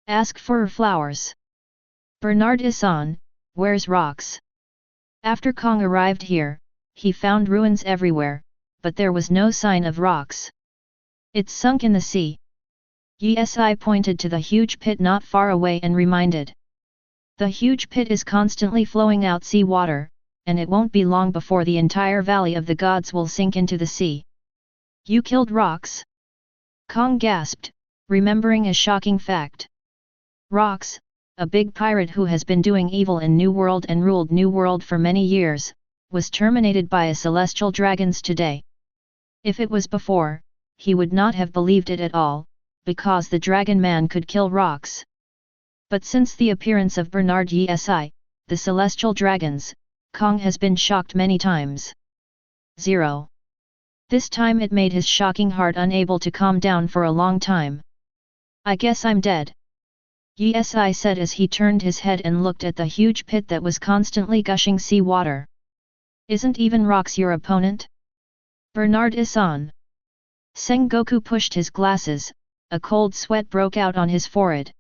Ask for flowers. Bernard Issan, where's Rox? After Kong arrived here, he found ruins everywhere, but there was no sign of Rox. It's sunk in the sea. Yi pointed to the huge pit not far away and reminded. The huge pit is constantly flowing out sea water, and it won't be long before the entire Valley of the Gods will sink into the sea. You killed Rox? Kong gasped, remembering a shocking fact. Rox, a big pirate who has been doing evil in New World and ruled New World for many years, was terminated by a celestial dragons today. If it was before, he would not have believed it at all, because the dragon man could kill Rox. But since the appearance of Bernard Issan, the celestial dragons, Kong has been shocked many times. 0. This time it made his shocking heart unable to calm down for a long time. I guess I'm dead. Yi said as he turned his head and looked at the huge pit that was constantly gushing sea water. Isn't even Rox your opponent? Bernard Issan. Sengoku pushed his glasses, a cold sweat broke out on his forehead.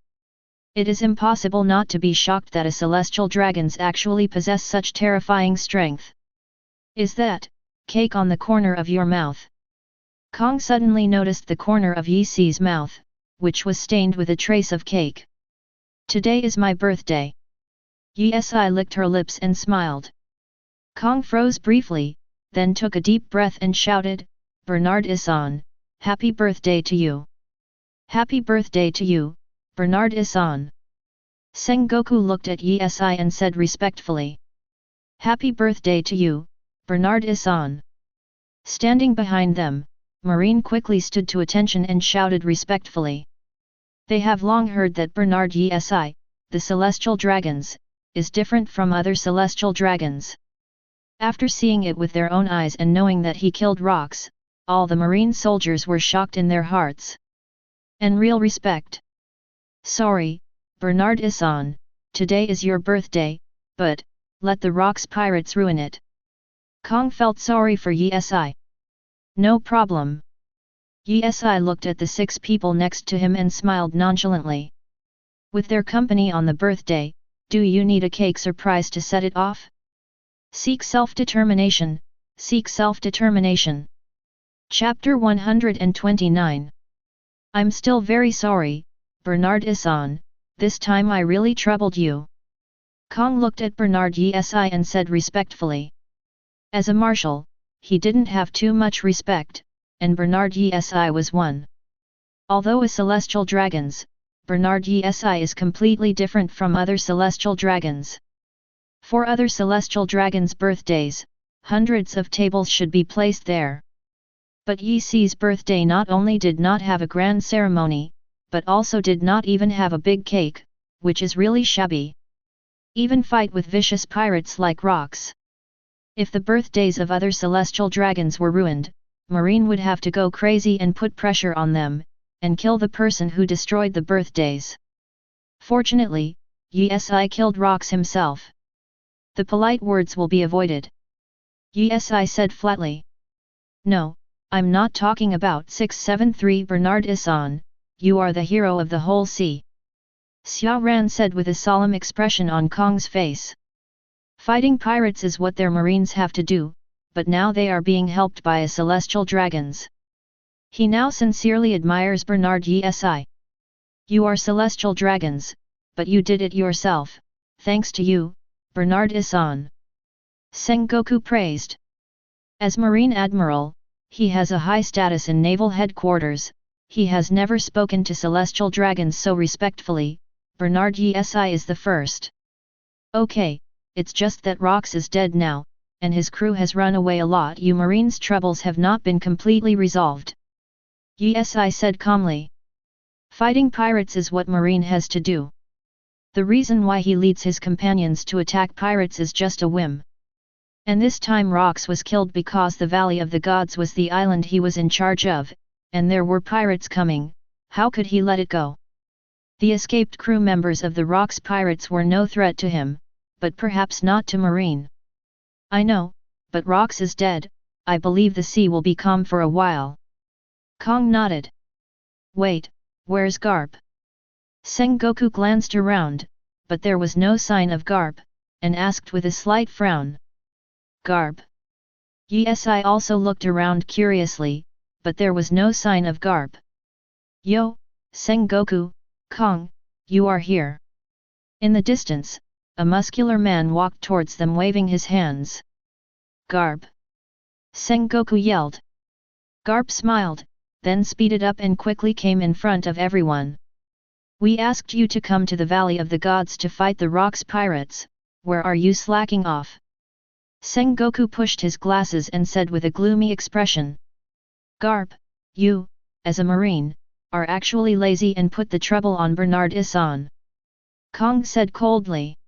It is impossible not to be shocked that a celestial dragons actually possess such terrifying strength. Is that cake on the corner of your mouth? Kong suddenly noticed the corner of Yi's mouth, which was stained with a trace of cake. Today is my birthday. Yi licked her lips and smiled. Kong froze briefly, then took a deep breath and shouted, Bernard Issan, happy birthday to you. Happy birthday to you, Bernard Issan. Sengoku looked at Yi and said respectfully. Happy birthday to you, Bernard Issan. Standing behind them, Marine quickly stood to attention and shouted respectfully. They have long heard that Bernard Issan, the celestial dragons, is different from other celestial dragons. After seeing it with their own eyes and knowing that he killed Rox, all the Marine soldiers were shocked in their hearts. And real respect. Sorry, Bernard Issan, today is your birthday, but let the Rox pirates ruin it. Kong felt sorry for Yi. No problem. Yi looked at the 6 people next to him and smiled nonchalantly. With their company on the birthday, do you need a cake surprise to set it off? Seek self-determination, seek self-determination. Chapter 129. I'm still very sorry, Bernard Issan, this time I really troubled you. Kong looked at Bernard Issan and said respectfully. As a marshal, he didn't have too much respect, and Bernard Issan was one. Although a celestial dragons, Bernard Issan is completely different from other celestial dragons. For other celestial dragons' birthdays, hundreds of tables should be placed there. But Yi's birthday not only did not have a grand ceremony, but also did not even have a big cake, which is really shabby. Even fight with vicious pirates like Rox. If the birthdays of other celestial dragons were ruined, Marine would have to go crazy and put pressure on them, and kill the person who destroyed the birthdays. Fortunately, Yi killed Rox himself. The polite words will be avoided. Yi said flatly. No, I'm not talking about 673 Bernard Issan, you are the hero of the whole sea. Xia Ran said with a solemn expression on Kong's face. Fighting pirates is what their marines have to do, but now they are being helped by a celestial dragons. He now sincerely admires Bernard Issan. You are celestial dragons, but you did it yourself, thanks to you, Bernard Issan. Sengoku praised. As Marine Admiral, he has a high status in naval headquarters, he has never spoken to celestial dragons so respectfully, Bernard Issan is the first. Okay, it's just that Rox is dead now, and his crew has run away a lot. You Marines' troubles have not been completely resolved. Yi said calmly. Fighting pirates is what Marine has to do. The reason why he leads his companions to attack pirates is just a whim. And this time Rox was killed because the Valley of the Gods was the island he was in charge of, and there were pirates coming. How could he let it go? The escaped crew members of the Rox pirates were no threat to him, but perhaps not to Marine. I know, but Rox is dead. I believe the sea will be calm for a while. Kong nodded. Wait, where's Garp? Sengoku glanced around, but there was no sign of Garp, and asked with a slight frown. Garp. Yi also looked around curiously, but there was no sign of Garp. Yo, Sengoku, Kong, you are here. In the distance, a muscular man walked towards them waving his hands. Garp. Sengoku yelled. Garp smiled, then speeded up and quickly came in front of everyone. We asked you to come to the Valley of the Gods to fight the Rox pirates. Where are you slacking off? Sengoku pushed his glasses and said with a gloomy expression. Garp, you, as a marine, are actually lazy and put the trouble on Bernard Issan. Kong said coldly.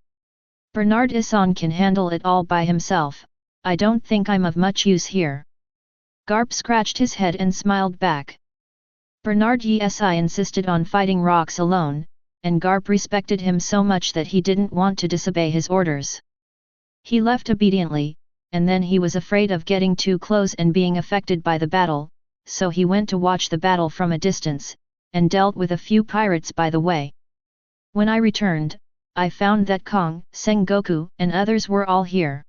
Bernard Issan can handle it all by himself. I don't think I'm of much use here. Garp scratched his head and smiled back. Bernard insisted on fighting Rox alone, and Garp respected him so much that he didn't want to disobey his orders. He left obediently, and then he was afraid of getting too close and being affected by the battle, so he went to watch the battle from a distance, and dealt with a few pirates by the way. When I returned, I found that Kong, Sengoku, and others were all here.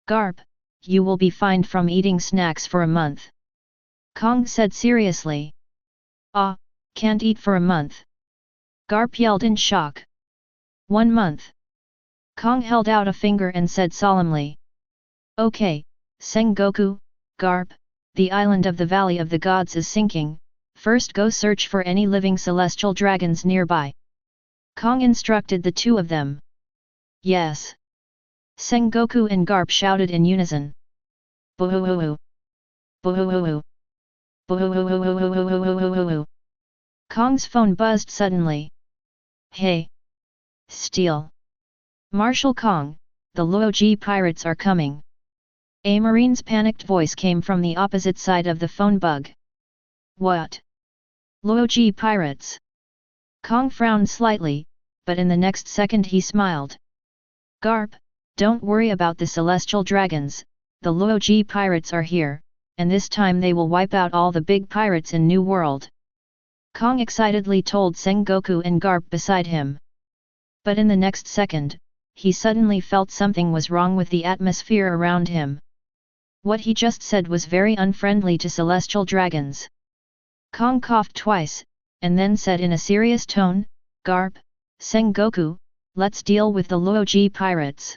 Garp, you will be fined from eating snacks for a month. Kong said seriously. Ah, can't eat for a month. Garp yelled in shock. 1 month. Kong held out a finger and said solemnly. Okay, Sengoku, Garp, the island of the Valley of the Gods is sinking, first go search for any living celestial dragons nearby. Kong instructed the two of them. Yes. Sengoku and Garp shouted in unison. Boo-hoo-hoo-hoo. Boo-hoo-hoo-hoo. Boo-hoo-hoo-hoo-hoo-hoo-hoo-hoo-hoo. Kong's phone buzzed suddenly. Hey! Steal! Marshal Kong, the Laozi pirates are coming. A marine's panicked voice came from the opposite side of the phone bug. What? Laozi pirates? Kong frowned slightly, but in the next second he smiled. Garp, don't worry about the celestial dragons, the Laozi pirates are here, and this time they will wipe out all the big pirates in New World. Kong excitedly told Sengoku and Garp beside him. But in the next second, he suddenly felt something was wrong with the atmosphere around him. What he just said was very unfriendly to celestial dragons. Kong coughed twice, and then said in a serious tone, Garp, Sengoku, let's deal with the Laozi pirates.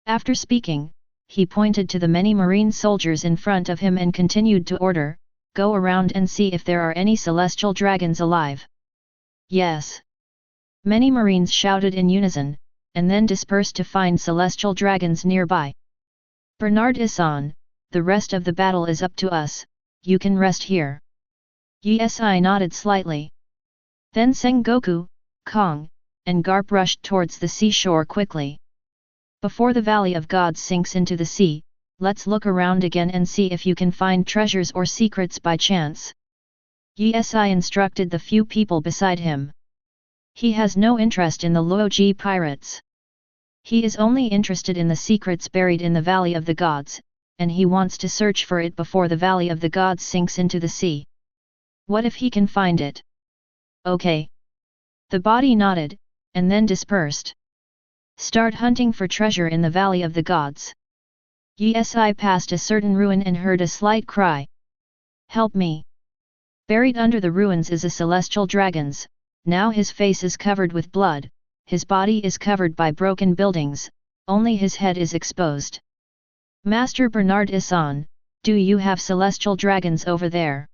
After speaking, he pointed to the many marine soldiers in front of him and continued to order, go around and see if there are any celestial dragons alive. Yes. Many marines shouted in unison, and then dispersed to find celestial dragons nearby. Bernard Issan, the rest of the battle is up to us, you can rest here. Yi nodded slightly. Then Sengoku, Kong, and Garp rushed towards the seashore quickly. Before the Valley of Gods sinks into the sea, let's look around again and see if you can find treasures or secrets by chance. Yi instructed the few people beside him. He has no interest in the Laozi pirates. He is only interested in the secrets buried in the Valley of the Gods, and he wants to search for it before the Valley of the Gods sinks into the sea. What if he can find it? Okay. The body nodded, and then dispersed. Start hunting for treasure in the Valley of the Gods. Yi passed a certain ruin and heard a slight cry. Help me! Buried under the ruins is a celestial dragon's. Now his face is covered with blood, his body is covered by broken buildings, only his head is exposed. Master Bernard Issan, do you have celestial dragons over there?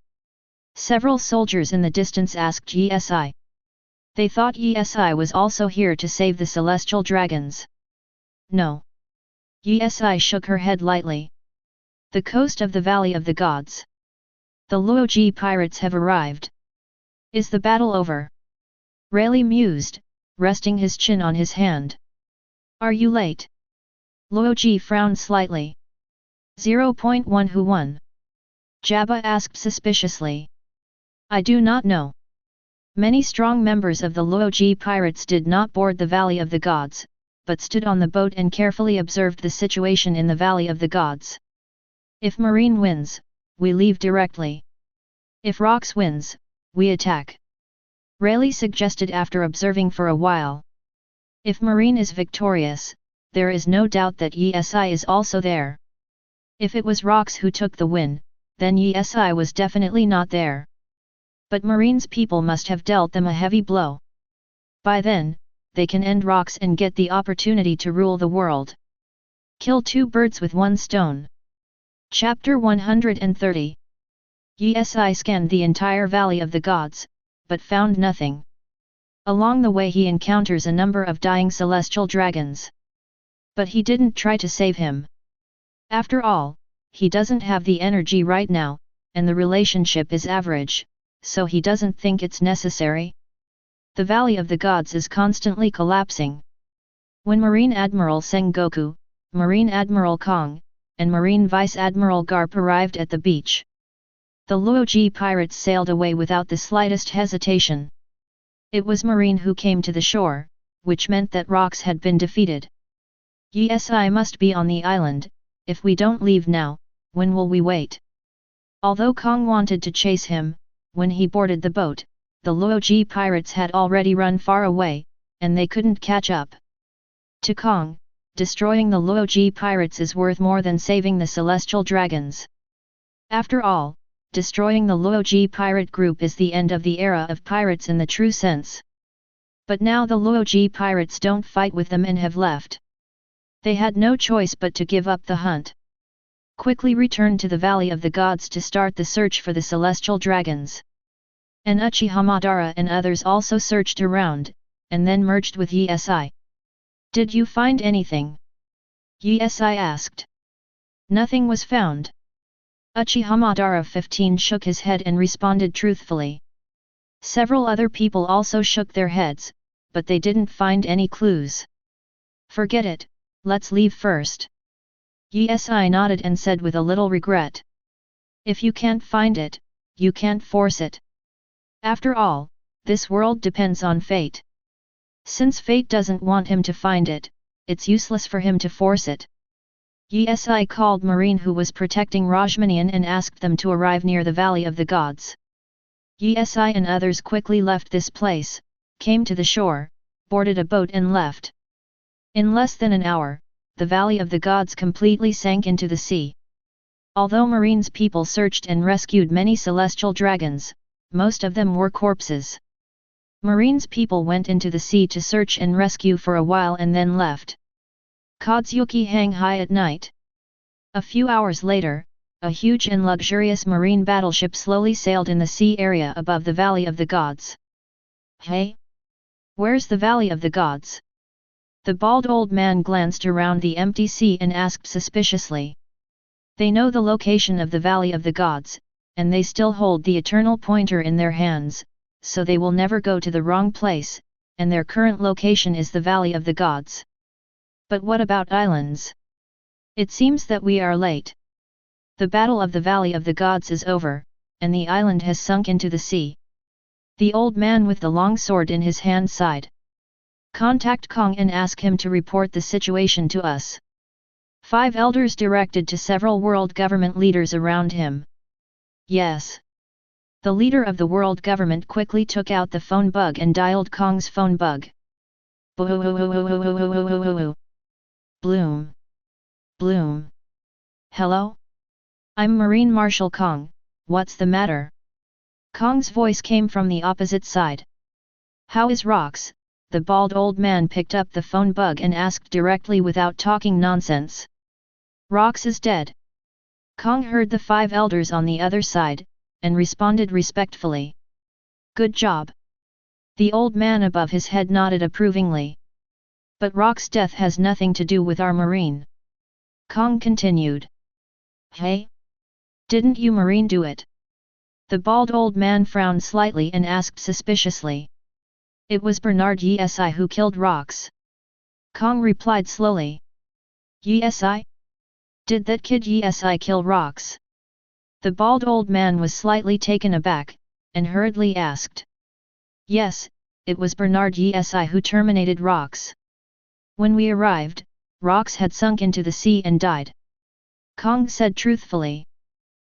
Several soldiers in the distance asked Yi. They thought Yi was also here to save the celestial dragons. No. Yi shook her head lightly. The coast of the Valley of the Gods. The Laozi pirates have arrived. Is the battle over? Rayleigh mused, resting his chin on his hand. Are you late? Laozi frowned slightly. 0.1 Who won? Jabba asked suspiciously. I do not know. Many strong members of the Laozi pirates did not board the Valley of the Gods, but stood on the boat and carefully observed the situation in the Valley of the Gods. If Marine wins, we leave directly. If Rox wins, we attack. Rayleigh suggested after observing for a while. If Marine is victorious, there is no doubt that Yesi is also there. If it was Rox who took the win, then Yesi was definitely not there. But Marine's people must have dealt them a heavy blow. By then, they can end Rox and get the opportunity to rule the world. Kill two birds with one stone. Chapter 130. Yesi scanned the entire Valley of the Gods, but found nothing. Along the way he encounters a number of dying celestial dragons. But he didn't try to save him. After all, he doesn't have the energy right now, and the relationship is average, so he doesn't think it's necessary. The Valley of the Gods is constantly collapsing. When Marine Admiral Sengoku, Marine Admiral Kong, and Marine Vice Admiral Garp arrived at the beach, the Laozi pirates sailed away without the slightest hesitation. It was Marine who came to the shore, which meant that Rox had been defeated. Yesi must be on the island. If we don't leave now, when will we wait? Although Kong wanted to chase him, when he boarded the boat, the Laozi pirates had already run far away, and they couldn't catch up. To Kong, destroying the Laozi pirates is worth more than saving the celestial dragons. After all, destroying the Laozi pirate group is the end of the era of pirates in the true sense. But now the Laozi pirates don't fight with them and have left. They had no choice but to give up the hunt. Quickly returned to the Valley of the Gods to start the search for the celestial dragons. And Uchiha Madara and others also searched around, and then merged with Yesi. Did you find anything? Yesi asked. Nothing was found. Uchiha Madara 15 shook his head and responded truthfully. Several other people also shook their heads, but they didn't find any clues. Forget it. Let's leave first. Yesi nodded and said with a little regret. If you can't find it, you can't force it. After all, this world depends on fate. Since fate doesn't want him to find it, it's useless for him to force it. Yesi called Marine who was protecting Rajmanian and asked them to arrive near the Valley of the Gods. Yesi and others quickly left this place, came to the shore, boarded a boat and left. In less than an hour, the Valley of the Gods completely sank into the sea. Although Marine's people searched and rescued many celestial dragons, most of them were corpses. Marine's people went into the sea to search and rescue for a while and then left. Kodzuki hang high at night. A few hours later, a huge and luxurious marine battleship slowly sailed in the sea area above the Valley of the Gods. Hey? Where's the Valley of the Gods? The bald old man glanced around the empty sea and asked suspiciously. They know the location of the Valley of the Gods, and they still hold the eternal pointer in their hands, so they will never go to the wrong place, and their current location is the Valley of the Gods. But what about islands? It seems that we are late. The battle of the Valley of the Gods is over, and the island has sunk into the sea. The old man with the long sword in his hand sighed. Contact Kong and ask him to report the situation to us. 5 elders directed to several world government leaders around him. Yes. The leader of the world government quickly took out the phone bug and dialed Kong's phone bug. Bloom. Bloom. Hello? I'm Marine Marshal Kong, what's the matter? Kong's voice came from the opposite side. How is Rox? The bald old man picked up the phone bug and asked directly without talking nonsense. Rox is dead. Kong heard the 5 elders on the other side, and responded respectfully. Good job. The old man above his head nodded approvingly. But Rox's death has nothing to do with our Marine. Kong continued. Hey? Didn't you Marine do it? The bald old man frowned slightly and asked suspiciously. It was Bernard Issan who killed Rocks. Kong replied slowly. Issan? Did that kid Issan kill Rocks? The bald old man was slightly taken aback, and hurriedly asked. Yes, it was Bernard Issan who terminated Rocks. When we arrived, Rocks had sunk into the sea and died. Kong said truthfully.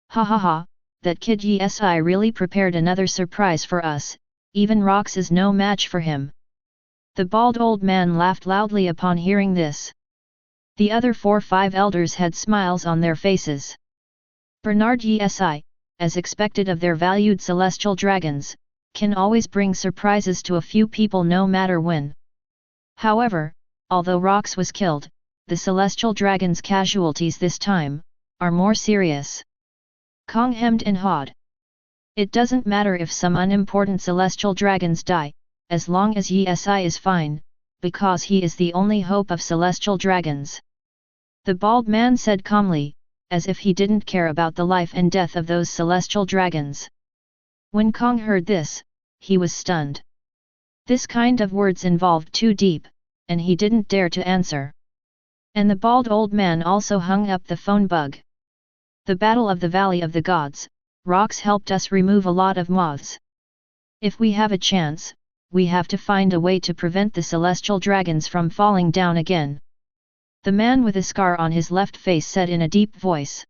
Ha ha ha, that kid Issan really prepared another surprise for us, even Rocks is no match for him. The bald old man laughed loudly upon hearing this. The other 4-5 elders had smiles on their faces. Bernard Issan, as expected of their valued celestial dragons, can always bring surprises to a few people no matter when. However, although Rocks was killed, the celestial dragon's casualties this time are more serious. Kong hemmed and hawed. It doesn't matter if some unimportant celestial dragons die, as long as Issan is fine, because he is the only hope of celestial dragons. The bald man said calmly, as if he didn't care about the life and death of those celestial dragons. When Kong heard this, he was stunned. This kind of words involved too deep, and he didn't dare to answer. And the bald old man also hung up the phone bug. The Battle of the Valley of the Gods, Rocks helped us remove a lot of moths. If we have a chance, we have to find a way to prevent the celestial dragons from falling down again. The man with a scar on his left face said in a deep voice.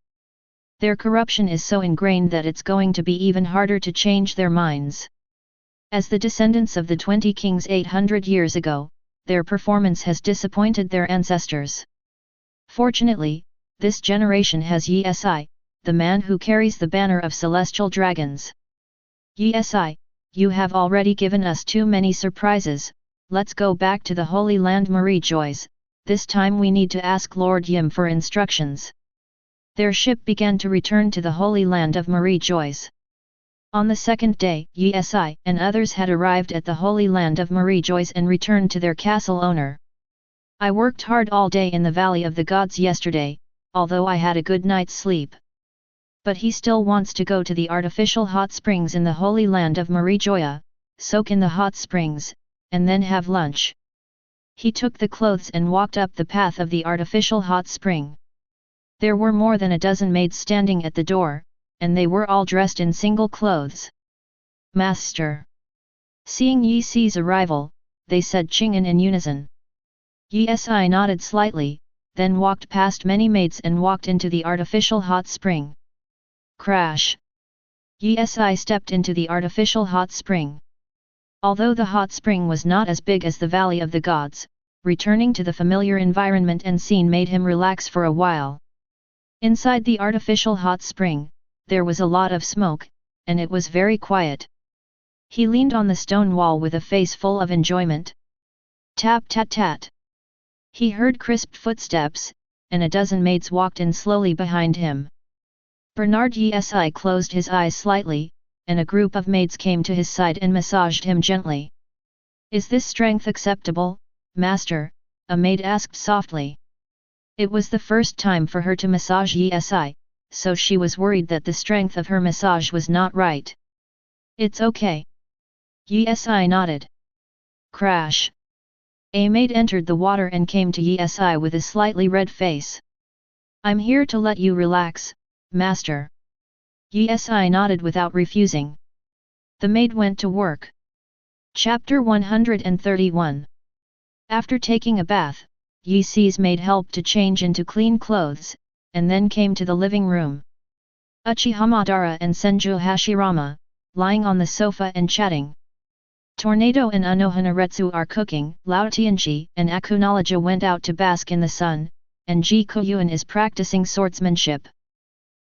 Their corruption is so ingrained that it's going to be even harder to change their minds. As the descendants of the 20 kings 800 years ago, their performance has disappointed their ancestors. Fortunately, this generation has Issan, the man who carries the banner of celestial dragons. Issan, you have already given us too many surprises, let's go back to the Holy Land Marie Joyce, this time we need to ask Lord Yim for instructions. Their ship began to return to the Holy Land of Marie Joyce. On the second day, Issan and others had arrived at the Holy Land of Marie Joyce and returned to their castle owner. I worked hard all day in the Valley of the Gods yesterday, although I had a good night's sleep. But he still wants to go to the artificial hot springs in the Holy Land of Marie Joya, soak in the hot springs, and then have lunch. He took the clothes and walked up the path of the artificial hot spring. There were more than a dozen maids standing at the door, and they were all dressed in single clothes. Master! Seeing Yi Si's arrival, they said Ching'an in unison. Yi Si nodded slightly, then walked past many maids and walked into the artificial hot spring. Crash! Yi Si stepped into the artificial hot spring. Although the hot spring was not as big as the Valley of the Gods, returning to the familiar environment and scene made him relax for a while. Inside the artificial hot spring, there was a lot of smoke, and it was very quiet. He leaned on the stone wall with a face full of enjoyment. Tap tat tat. He heard crisp footsteps, and a dozen maids walked in slowly behind him. Bernard Issan closed his eyes slightly, and a group of maids came to his side and massaged him gently. Is this strength acceptable, master? A maid asked softly. It was the first time for her to massage Issan, so she was worried that the strength of her massage was not right. It's okay. Issan nodded. Crash! A maid entered the water and came to Issan with a slightly red face. I'm here to let you relax, master. Issan nodded without refusing. The maid went to work. Chapter 131. After taking a bath, Yi Si's maid helped to change into clean clothes, and then came to the living room. Uchiha Madara and Senju Hashirama, lying on the sofa and chatting. Tornado and Unohanaretsu are cooking, Lao Tianchi and Akunalaja went out to bask in the sun, and Ji Guoyuan is practicing swordsmanship.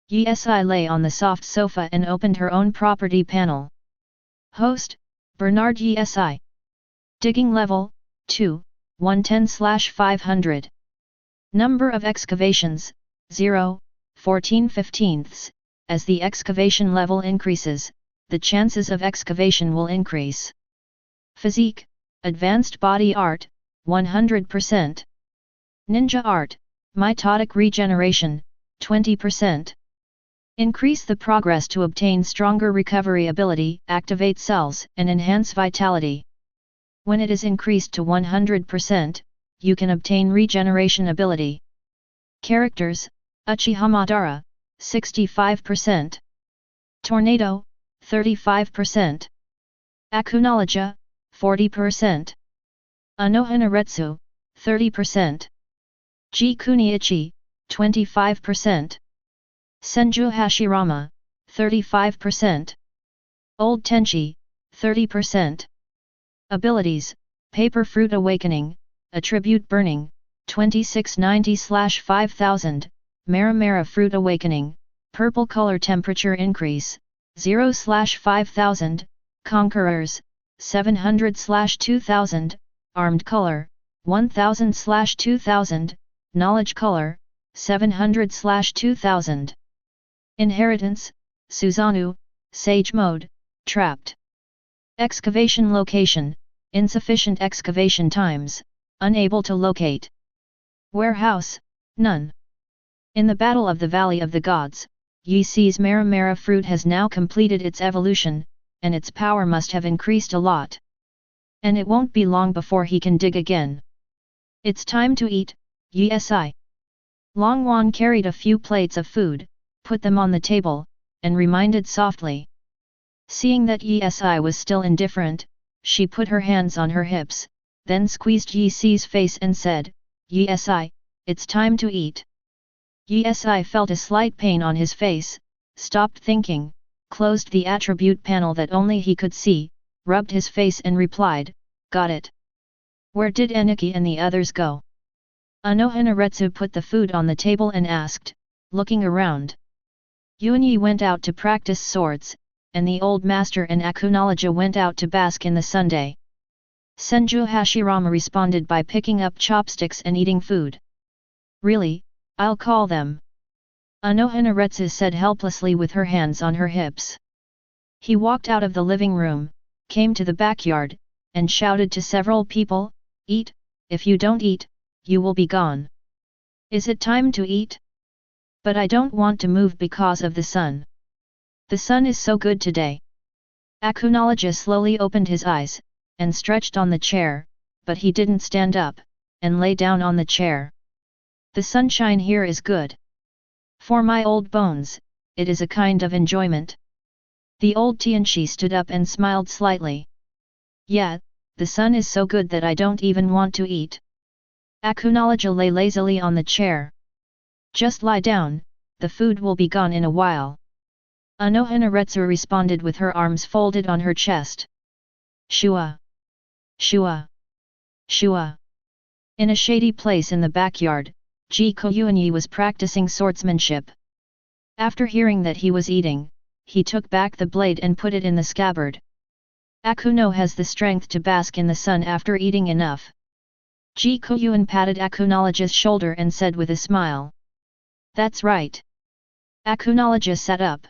Yi Si lay on the soft sofa and opened her own property panel. Host, Bernard Yi Si. Digging level, 2, 110/500. Number of excavations, 0, 14/15. As the excavation level increases, the chances of excavation will increase. Physique, Advanced Body Art, 100%. Ninja Art, Mitotic Regeneration, 20%. Increase the progress to obtain stronger recovery ability, activate cells, and enhance vitality. When it is increased to 100%, you can obtain regeneration ability. Characters: Uchiha Madara, 65%. Tornado, 35%. Acknowledge, 40%. Anohanaretsu, 30%. Jikuniichi, 25%. Senju Hashirama, 35%. Old Tenchi, 30%. Abilities: Paper Fruit Awakening, Attribute Burning, 2690/5000, Maramara Fruit Awakening, Purple Color Temperature Increase, 0/5000, Conquerors, 700/2000, Armed Color, 1000/2000, Knowledge Color, 700/2000. Inheritance: Susanoo, Sage Mode, Trapped. Excavation Location: Insufficient excavation times, unable to locate. Warehouse: None. In the Battle of the Valley of the Gods, Yi Si's Maramara fruit has now completed its evolution, and its power must have increased a lot. And it won't be long before he can dig again. It's time to eat, Yi Si. Longwan carried a few plates of food, put them on the table, and reminded softly. Seeing that Yi Si was still indifferent, she put her hands on her hips, then squeezed Yi Si's face and said, Yi Si, it's time to eat. Yi Si felt a slight pain on his face, stopped thinking, closed the attribute panel that only he could see, rubbed his face and replied, got it. Where did Eniki and the others go? Anohanaretsu put the food on the table and asked, looking around. Yuanyi went out to practice swords, and the old master and Acknowledge went out to bask in the Sunday. Senju Hashirama responded by picking up chopsticks and eating food. Really, I'll call them. Anohanaretsu said helplessly with her hands on her hips. He walked out of the living room, came to the backyard, and shouted to several people, eat, if you don't eat, you will be gone. Is it time to eat? But I don't want to move because of the sun. The sun is so good today. Acknowledge slowly opened his eyes, and stretched on the chair, but he didn't stand up, and lay down on the chair. The sunshine here is good. For my old bones, it is a kind of enjoyment. The old Tianchi stood up and smiled slightly. Yeah, the sun is so good that I don't even want to eat. Acknowledge lay lazily on the chair. Just lie down, the food will be gone in a while. Anohanaretsu responded with her arms folded on her chest. Shua! Shua! Shua! In a shady place in the backyard, Ji Koyuanyi was practicing swordsmanship. After hearing that he was eating, he took back the blade and put it in the scabbard. Akuno has the strength to bask in the sun after eating enough. Ji Koyuan patted Acknowledge's shoulder and said with a smile. That's right. Acknowledge sat up.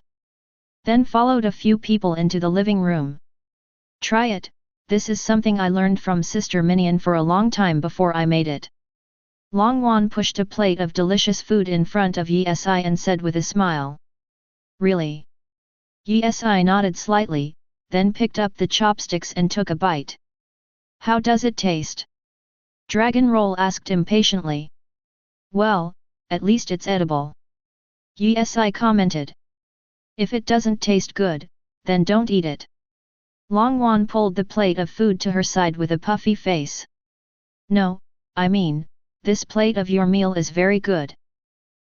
Then followed a few people into the living room. Try it, this is something I learned from Sister Minion for a long time before I made it. Longwan pushed a plate of delicious food in front of Yi Si and said with a smile. Really? Yi Si nodded slightly, then picked up the chopsticks and took a bite. How does it taste? Dragon Roll asked impatiently. Well, at least it's edible. Yi Si commented. If it doesn't taste good, then don't eat it. Longwan pulled the plate of food to her side with a puffy face. No, I mean, this plate of your meal is very good.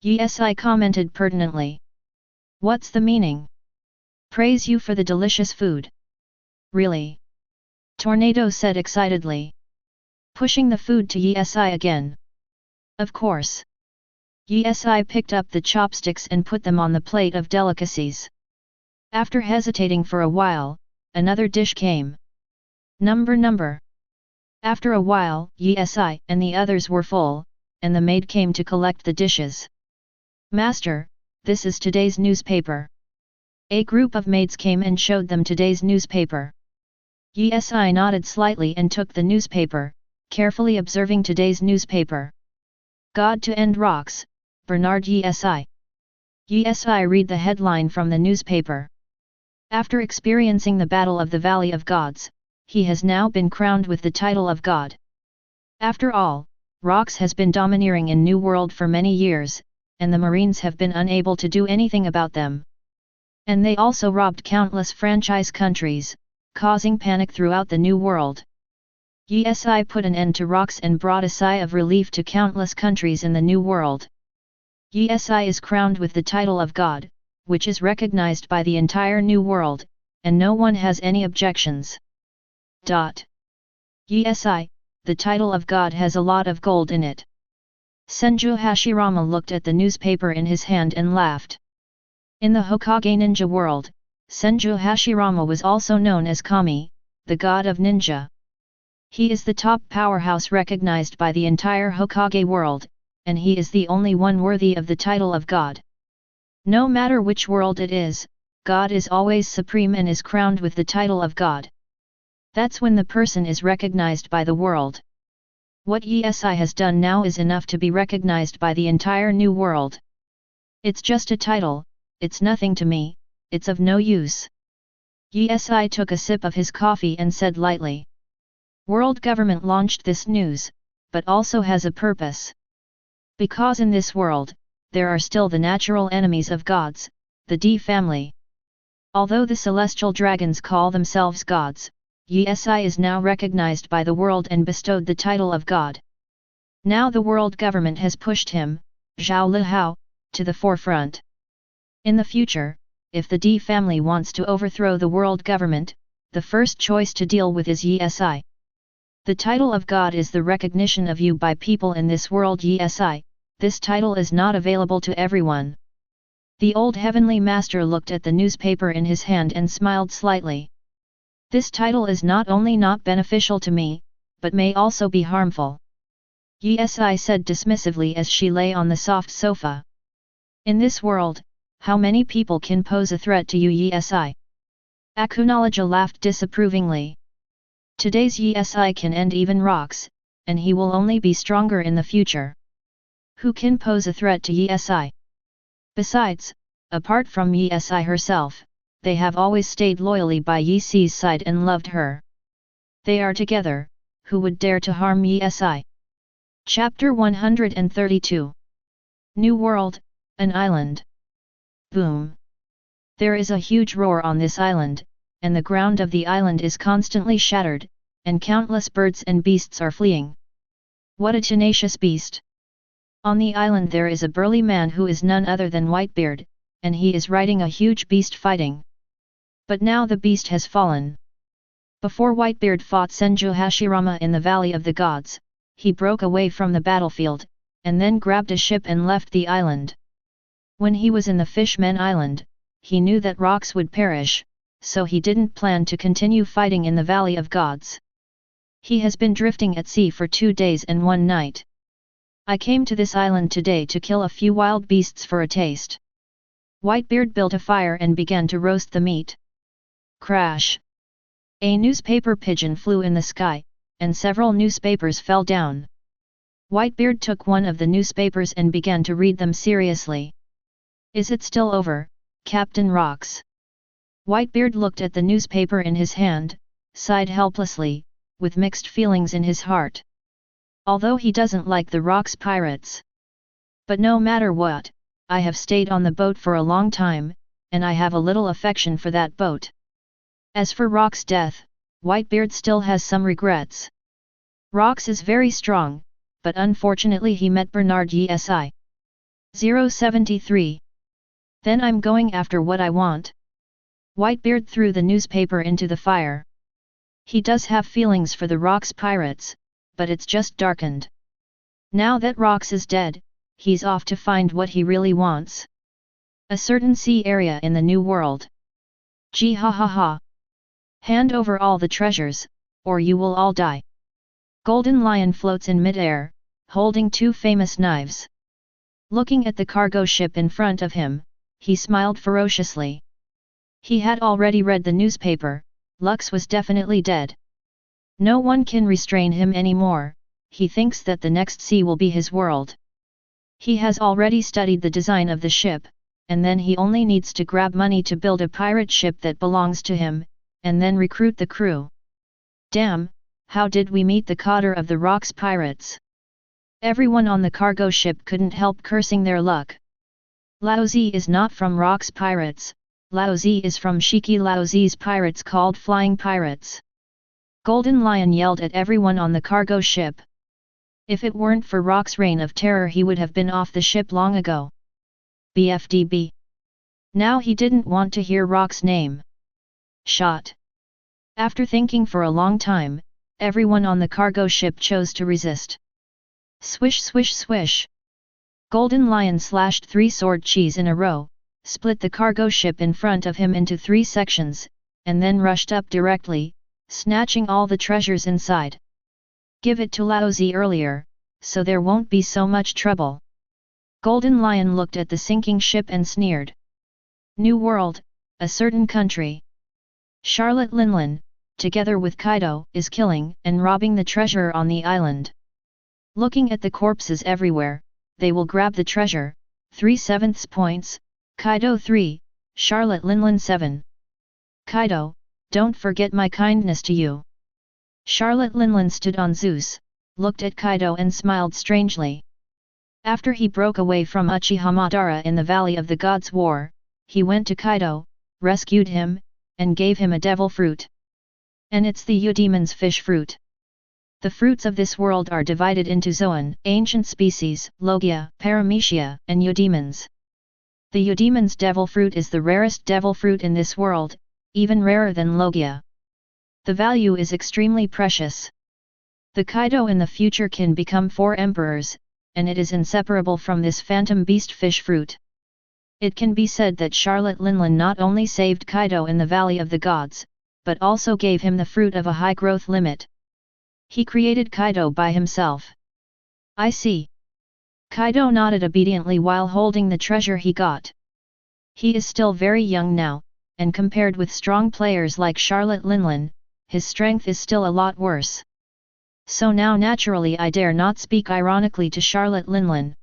Yi Si commented pertinently. What's the meaning? Praise you for the delicious food. Really? Tornado said excitedly. Pushing the food to Yi Si again. Of course. Yi Si picked up the chopsticks and put them on the plate of delicacies. After hesitating for a while, another dish came. Number. After a while, Yi Si and the others were full, and the maid came to collect the dishes. Master, this is today's newspaper. A group of maids came and showed them today's newspaper. Yi Si nodded slightly and took the newspaper, carefully observing today's newspaper. God to End Rocks, Bernard Issan. Yes, I read the headline from the newspaper. After experiencing the Battle of the Valley of Gods, he has now been crowned with the title of God. After all, Rox has been domineering in New World for many years, and the Marines have been unable to do anything about them. And they also robbed countless franchise countries, causing panic throughout the New World. Yesi put an end to Rox and brought a sigh of relief to countless countries in the New World. Yesi is crowned with the title of God, which is recognized by the entire New World, and no one has any objections. Yesi, the title of God has a lot of gold in it. Senju Hashirama looked at the newspaper in his hand and laughed. In the Hokage ninja world, Senju Hashirama was also known as Kami, the god of ninja. He is the top powerhouse recognized by the entire Hokage world, and he is the only one worthy of the title of God. No matter which world it is, God is always supreme and is crowned with the title of God. That's when the person is recognized by the world. What Yesi has done now is enough to be recognized by the entire New World. It's just a title, it's nothing to me, it's of no use. Yesi took a sip of his coffee and said lightly. World government launched this news, but also has a purpose. Because in this world, there are still the natural enemies of gods, the D family. Although the celestial dragons call themselves gods, Yesi is now recognized by the world and bestowed the title of God. Now the world government has pushed him, Zhao Lihao, to the forefront. In the future, if the D family wants to overthrow the world government, the first choice to deal with is Yesi. The title of God is the recognition of you by people in this world. Yesi, this title is not available to everyone. The old heavenly master looked at the newspaper in his hand and smiled slightly. This title is not only not beneficial to me, but may also be harmful. Yesi said dismissively as she lay on the soft sofa. In this world, how many people can pose a threat to you? Yesi? Akunoloja laughed disapprovingly. Today's Yesi can end even Rox, and he will only be stronger in the future. Who can pose a threat to Yesi? Besides, apart from Yesi herself, they have always stayed loyally by Yesi's side and loved her. They are together, who would dare to harm Yesi? Chapter 132. New World, an island. Boom! There is a huge roar on this island, and the ground of the island is constantly shattered, and countless birds and beasts are fleeing. What a tenacious beast! On the island there is a burly man who is none other than Whitebeard, and he is riding a huge beast fighting. But now the beast has fallen. Before Whitebeard fought Senju Hashirama in the Valley of the Gods, he broke away from the battlefield, and then grabbed a ship and left the island. When he was in the Fishmen Island, he knew that Rox would perish, so he didn't plan to continue fighting in the Valley of Gods. He has been drifting at sea for 2 days and 1 night. I came to this island today to kill a few wild beasts for a taste. Whitebeard built a fire and began to roast the meat. Crash! A newspaper pigeon flew in the sky, and several newspapers fell down. Whitebeard took one of the newspapers and began to read them seriously. Is it still over, Captain Rox? Whitebeard looked at the newspaper in his hand, sighed helplessly, with mixed feelings in his heart. Although he doesn't like the Rox pirates. But no matter what, I have stayed on the boat for a long time, and I have a little affection for that boat. As for Rox's death, Whitebeard still has some regrets. Rox is very strong, but unfortunately he met Bernard Issan. 073. Then I'm going after what I want. Whitebeard threw the newspaper into the fire. He does have feelings for the Rox pirates, but it's just darkened. Now that Rox is dead, he's off to find what he really wants. A certain sea area in the New World. Gee ha ha ha. Hand over all the treasures, or you will all die. Golden Lion floats in mid-air, holding 2 famous knives. Looking at the cargo ship in front of him, he smiled ferociously. He had already read the newspaper, Lux was definitely dead. No one can restrain him anymore, he thinks that the next sea will be his world. He has already studied the design of the ship, and then he only needs to grab money to build a pirate ship that belongs to him, and then recruit the crew. Damn, how did we meet the cotter of the rocks pirates? Everyone on the cargo ship couldn't help cursing their luck. Laozi is not from rocks pirates, Laozi is from Shiki Laozi's pirates called Flying Pirates. Golden Lion yelled at everyone on the cargo ship. If it weren't for Rock's reign of terror he would have been off the ship long ago. BFDB. Now he didn't want to hear Rock's name. Shot. After thinking for a long time, everyone on the cargo ship chose to resist. Swish swish swish. Golden Lion slashed 3 sword cheese in a row, split the cargo ship in front of him into 3 sections, and then rushed up directly, snatching all the treasures inside. Give it to Laozi earlier, so there won't be so much trouble. Golden Lion looked at the sinking ship and sneered. New world, a certain country. Charlotte Linlin, together with Kaido, is killing and robbing the treasure on the island. Looking at the corpses everywhere, they will grab the treasure. 3/7 points, Kaido 3, Charlotte Linlin 7. Kaido, don't forget my kindness to you. Charlotte Linlin stood on Zeus, looked at Kaido and smiled strangely. After he broke away from Uchiha Madara in the Valley of the Gods' War, he went to Kaido, rescued him, and gave him a devil fruit. And it's the Eudemon's fish fruit. The fruits of this world are divided into Zoan, ancient species, Logia, Paramecia, and Eudemons. The Eudemon's devil fruit is the rarest devil fruit in this world, even rarer than Logia. The value is extremely precious. The Kaido in the future can become 4 emperors, and it is inseparable from this phantom beast fish fruit. It can be said that Charlotte Linlin not only saved Kaido in the Valley of the Gods, but also gave him the fruit of a high growth limit. He created Kaido by himself. I see. Kaido nodded obediently while holding the treasure he got. He is still very young now, and compared with strong players like Charlotte Linlin, his strength is still a lot worse. So now naturally I dare not speak ironically to Charlotte Linlin.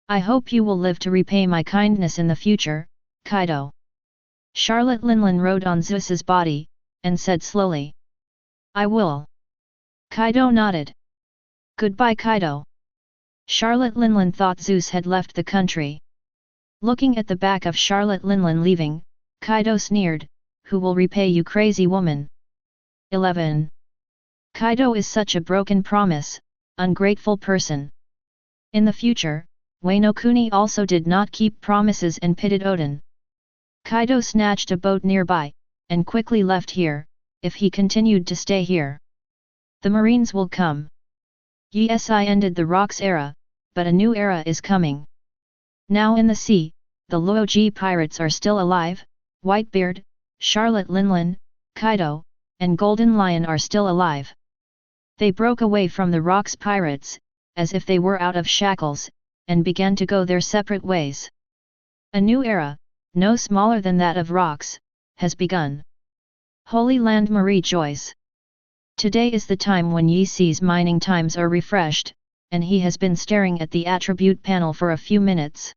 I hope you will live to repay my kindness in the future, Kaido. Charlotte Linlin rode on Zeus's body, and said slowly. I will. Kaido nodded. Goodbye Kaido. Charlotte Linlin thought Zeus had left the country. Looking at the back of Charlotte Linlin leaving, Kaido sneered, who will repay you crazy woman? 11. Kaido is such a broken promise, ungrateful person. In the future, Wano Kuni also did not keep promises and pitted Odin. Kaido snatched a boat nearby, and quickly left here. If he continued to stay here, the Marines will come. Yes, I ended the rocks era, but a new era is coming. Now in the sea, the Laozi pirates are still alive, Whitebeard, Charlotte Linlin, Kaido, and Golden Lion are still alive. They broke away from the rocks pirates, as if they were out of shackles, and began to go their separate ways. A new era, no smaller than that of rocks, has begun. Holy Land Marie Joyce. Today is the time when Yi See's mining times are refreshed, and he has been staring at the attribute panel for a few minutes.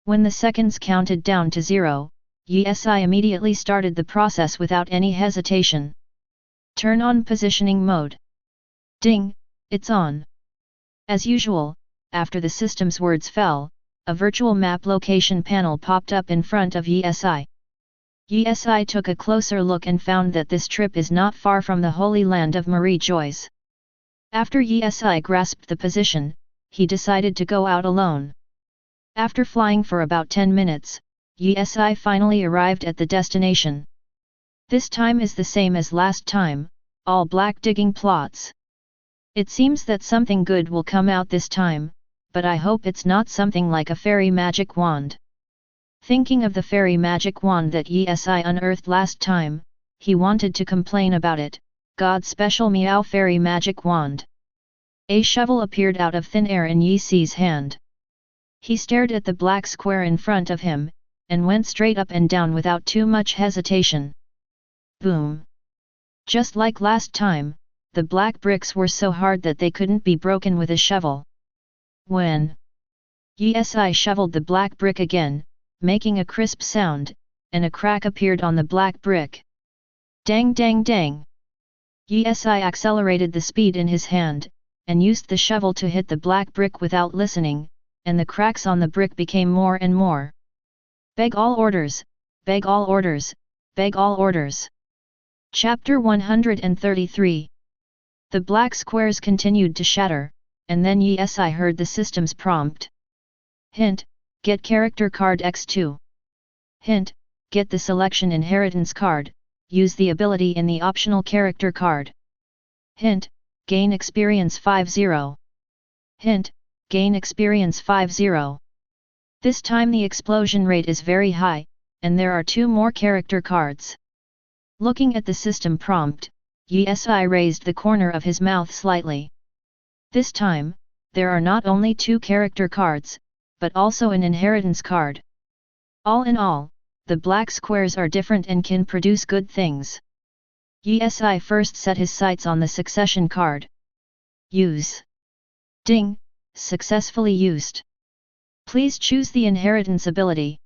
When the seconds counted down to 0, Yi Si immediately started the process without any hesitation. Turn on positioning mode. Ding, it's on. As usual, after the system's words fell, a virtual map location panel popped up in front of Yi Si. Yi Si took a closer look and found that this trip is not far from the Holy Land of Marie Joyce. After Yi Si grasped the position, he decided to go out alone. After flying for about 10 minutes, Yi Si finally arrived at the destination. This time is the same as last time, all black digging plots. It seems that something good will come out this time, but I hope it's not something like a fairy magic wand. Thinking of the fairy magic wand that Yi Si unearthed last time, he wanted to complain about it. God's special meow fairy magic wand. A shovel appeared out of thin air in Yi Si's hand. He stared at the black square in front of him, and went straight up and down without too much hesitation. Boom! Just like last time, the black bricks were so hard that they couldn't be broken with a shovel. When Yi Si shoveled the black brick again, making a crisp sound, and a crack appeared on the black brick. Dang dang dang! Yi-si accelerated the speed in his hand, and used the shovel to hit the black brick without listening, and the cracks on the brick became more and more. Beg all orders, beg all orders, beg all orders. Chapter 133. The black squares continued to shatter, and then Yi-si heard the system's prompt. Hint, get character card X2. Hint, get the selection inheritance card, use the ability in the optional character card. Hint, gain experience 50. Hint, gain experience 50. This time the explosion rate is very high, and there are 2 more character cards. Looking at the system prompt, Yi-si raised the corner of his mouth slightly. This time, there are not only 2 character cards, but also an inheritance card. All in all, the black squares are different and can produce good things. Yi-si first set his sights on the succession card. Use. Ding, successfully used. Please choose the inheritance ability.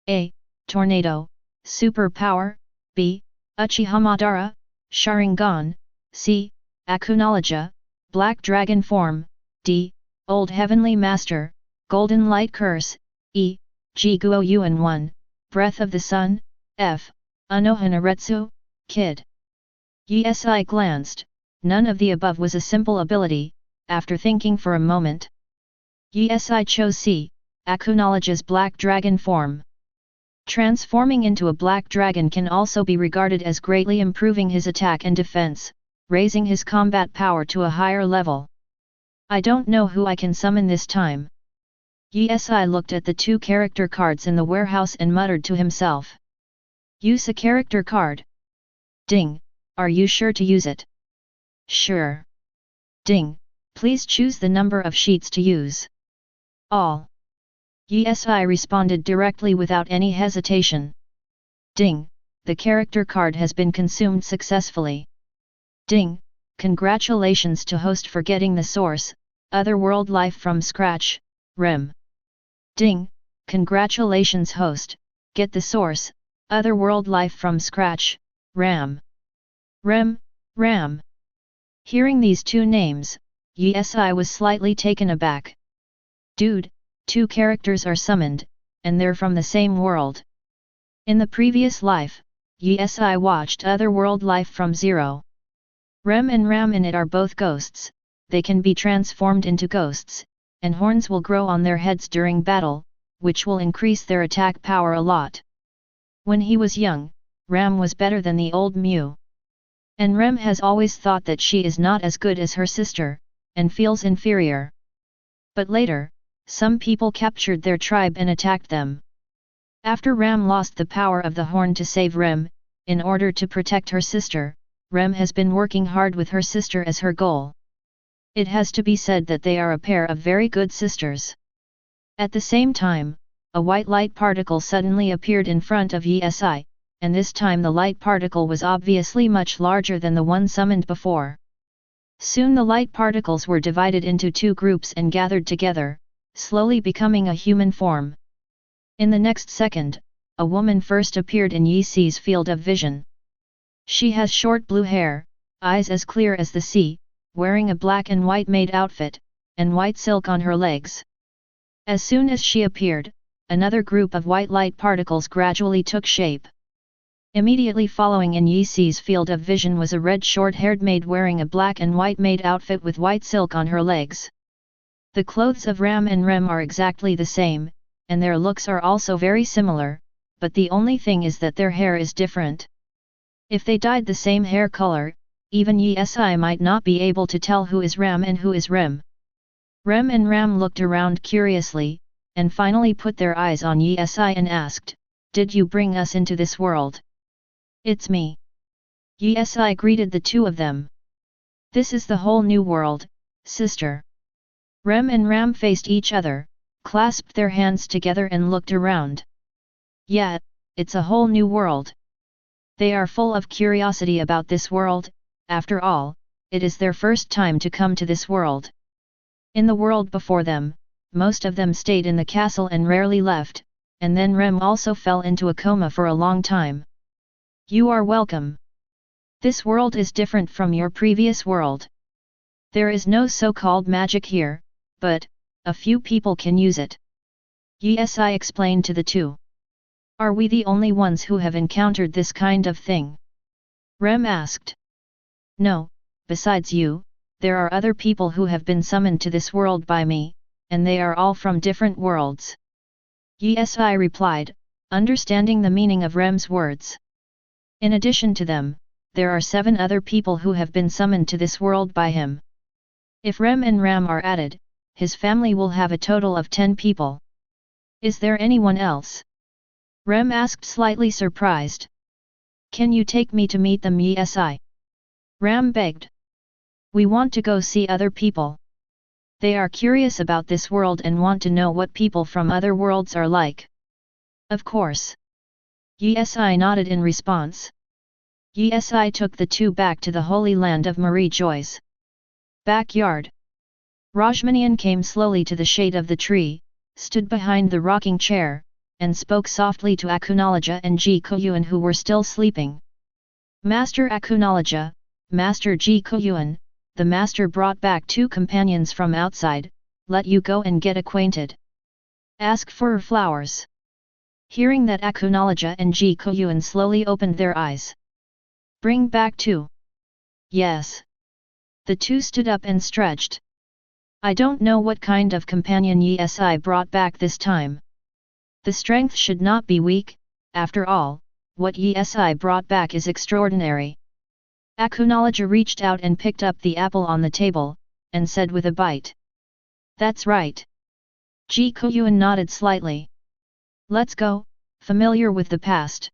A. Tornado, Super Power. B. Uchiha Madara, Sharingan. C. Akunologia, Black Dragon Form. D. Old Heavenly Master, Golden Light Curse. E. Ji Guoyuan 1, Breath of the Sun. F. Unohanaretsu, Kid. Yi-si glanced, none of the above was a simple ability. After thinking for a moment, Yi-si chose C. Akunologia's Black Dragon Form. Transforming into a black dragon can also be regarded as greatly improving his attack and defense, raising his combat power to a higher level. I don't know who I can summon this time. Yi-si looked at the 2 character cards in the warehouse and muttered to himself. Use a character card. Ding, are you sure to use it? Sure. Ding, please choose the number of sheets to use. All. Yi-si responded directly without any hesitation. Ding, the character card has been consumed successfully. Ding, congratulations to host for getting the source, Otherworld Life from scratch, Rem. Ding, congratulations host, get the source, Otherworld Life from scratch, Ram. Rem, Ram. Hearing these 2 names, Yi-si was slightly taken aback. Dude, 2 characters are summoned, and they're from the same world. In the previous life, Yi-si watched Otherworld Life from 0. Rem and Ram in it are both ghosts, they can be transformed into ghosts, and horns will grow on their heads during battle, which will increase their attack power a lot. When he was young, Ram was better than the old Mew. And Rem has always thought that she is not as good as her sister, and feels inferior. But later, some people captured their tribe and attacked them. After Ram lost the power of the horn to save Rem, in order to protect her sister, Rem has been working hard with her sister as her goal. It has to be said that they are a pair of very good sisters. At the same time, a white light particle suddenly appeared in front of Yi-si, and this time the light particle was obviously much larger than the one summoned before. Soon the light particles were divided into 2 groups and gathered together, slowly becoming a human form. In the next second, a woman first appeared in Yi-si's field of vision. She has short blue hair, eyes as clear as the sea, wearing a black and white maid outfit, and white silk on her legs. As soon as she appeared, another group of white light particles gradually took shape. Immediately following in Yi-si's field of vision was a red short-haired maid wearing a black and white maid outfit with white silk on her legs. The clothes of Ram and Rem are exactly the same, and their looks are also very similar, but the only thing is that their hair is different. If they dyed the same hair color, even Yi-si might not be able to tell who is Ram and who is Rem. Rem and Ram looked around curiously, and finally put their eyes on Yi-si and asked, "Did you bring us into this world?" "It's me." Yi-si greeted the 2 of them. "This is the whole new world, sister." Rem and Ram faced each other, clasped their hands together and looked around. "Yeah, it's a whole new world." They are full of curiosity about this world. After all, it is their first time to come to this world. In the world before them, most of them stayed in the castle and rarely left, and then Rem also fell into a coma for a long time. You are welcome. This world is different from your previous world. There is no so-called magic here, but a few people can use it. Yi explained to the two. Are we the only ones who have encountered this kind of thing? Rem asked. No, besides you, there are other people who have been summoned to this world by me, and they are all from different worlds. Yi replied, understanding the meaning of Rem's words. In addition to them, there are 7 other people who have been summoned to this world by him. If Rem and Ram are added, his family will have a total of 10 people. Is there anyone else? Rem asked, slightly surprised. Can you take me to meet them, Yi? Ram begged. We want to go see other people. They are curious about this world and want to know what people from other worlds are like. Of course. Yi nodded in response. Yi took the two back to the holy land of Marie Joy's backyard. Rajmanian came slowly to the shade of the tree, stood behind the rocking chair, and spoke softly to Akunoloja and Ji Guoyuan, who were still sleeping. Master Akunoloja, Master Ji Guoyuan, the master brought back 2 companions from outside, let you go and get acquainted. Ask for flowers. Hearing that, Akunoloja and Ji Guoyuan slowly opened their eyes. Bring back 2. Yes. The 2 stood up and stretched. I don't know what kind of companion Yi brought back this time. The strength should not be weak, after all, what Yi brought back is extraordinary. Akunoloja reached out and picked up the apple on the table, and said with a bite. That's right. Ji Guoyuan nodded slightly. Let's go, familiar with the past.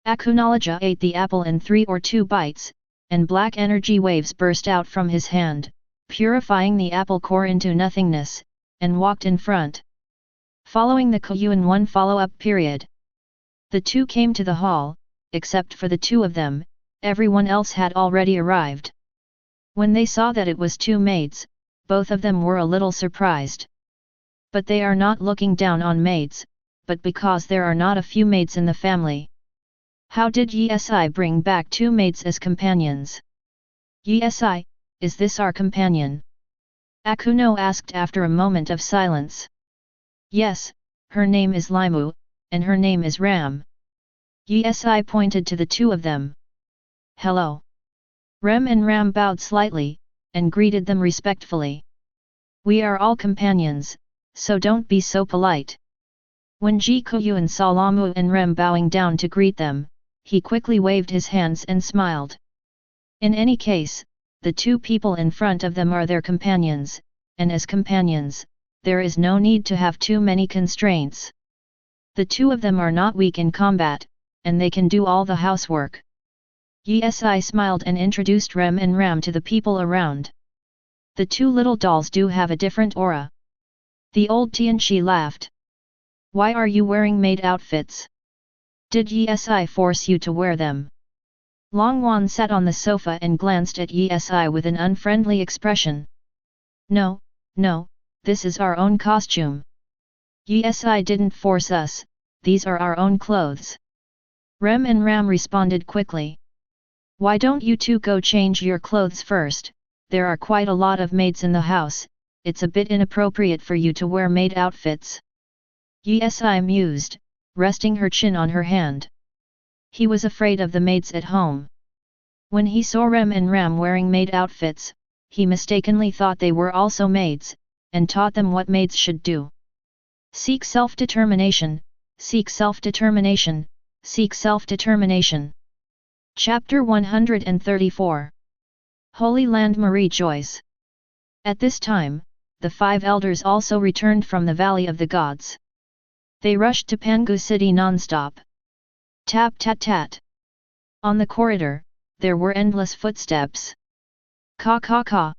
Akunoloja ate the apple in 3 or 2 bites, and black energy waves burst out from his hand, purifying the apple core into nothingness, and walked in front. Following the Guoyuan 1 follow-up period. The 2 came to the hall, except for the 2 of them, everyone else had already arrived. When they saw that it was 2 maids, both of them were a little surprised. But they are not looking down on maids, but because there are not a few maids in the family. How did Yi bring back 2 maids as companions? Yi, is this our companion? Akuno asked after a moment of silence. Yes, her name is Limu, and her name is Ram. Yi pointed to the 2 of them. Hello. Rem and Ram bowed slightly, and greeted them respectfully. We are all companions, so don't be so polite. When Ji Guoyuan saw Limu and Rem bowing down to greet them, he quickly waved his hands and smiled. In any case, the 2 people in front of them are their companions, and as companions, there is no need to have too many constraints. The 2 of them are not weak in combat, and they can do all the housework. Yi smiled and introduced Rem and Ram to the people around. The 2 little dolls do have a different aura. The old Tianchi laughed. Why are you wearing maid outfits? Did Yi force you to wear them? Longwan sat on the sofa and glanced at Yi with an unfriendly expression. No, this is our own costume. Yi didn't force us, these are our own clothes. Rem and Ram responded quickly. Why don't you 2 go change your clothes first? There are quite a lot of maids in the house, it's a bit inappropriate for you to wear maid outfits. Yi mused, resting her chin on her hand. He was afraid of the maids at home. When he saw Rem and Ram wearing maid outfits, he mistakenly thought they were also maids, and taught them what maids should do. Seek self-determination, seek self-determination, seek self-determination. Chapter 134. Holy Land Marie Joyce. At this time, the 5 elders also returned from the Valley of the Gods. They rushed to Pangu city non-stop. Tap tat tat. On the corridor, there were endless footsteps. Ka ka ka.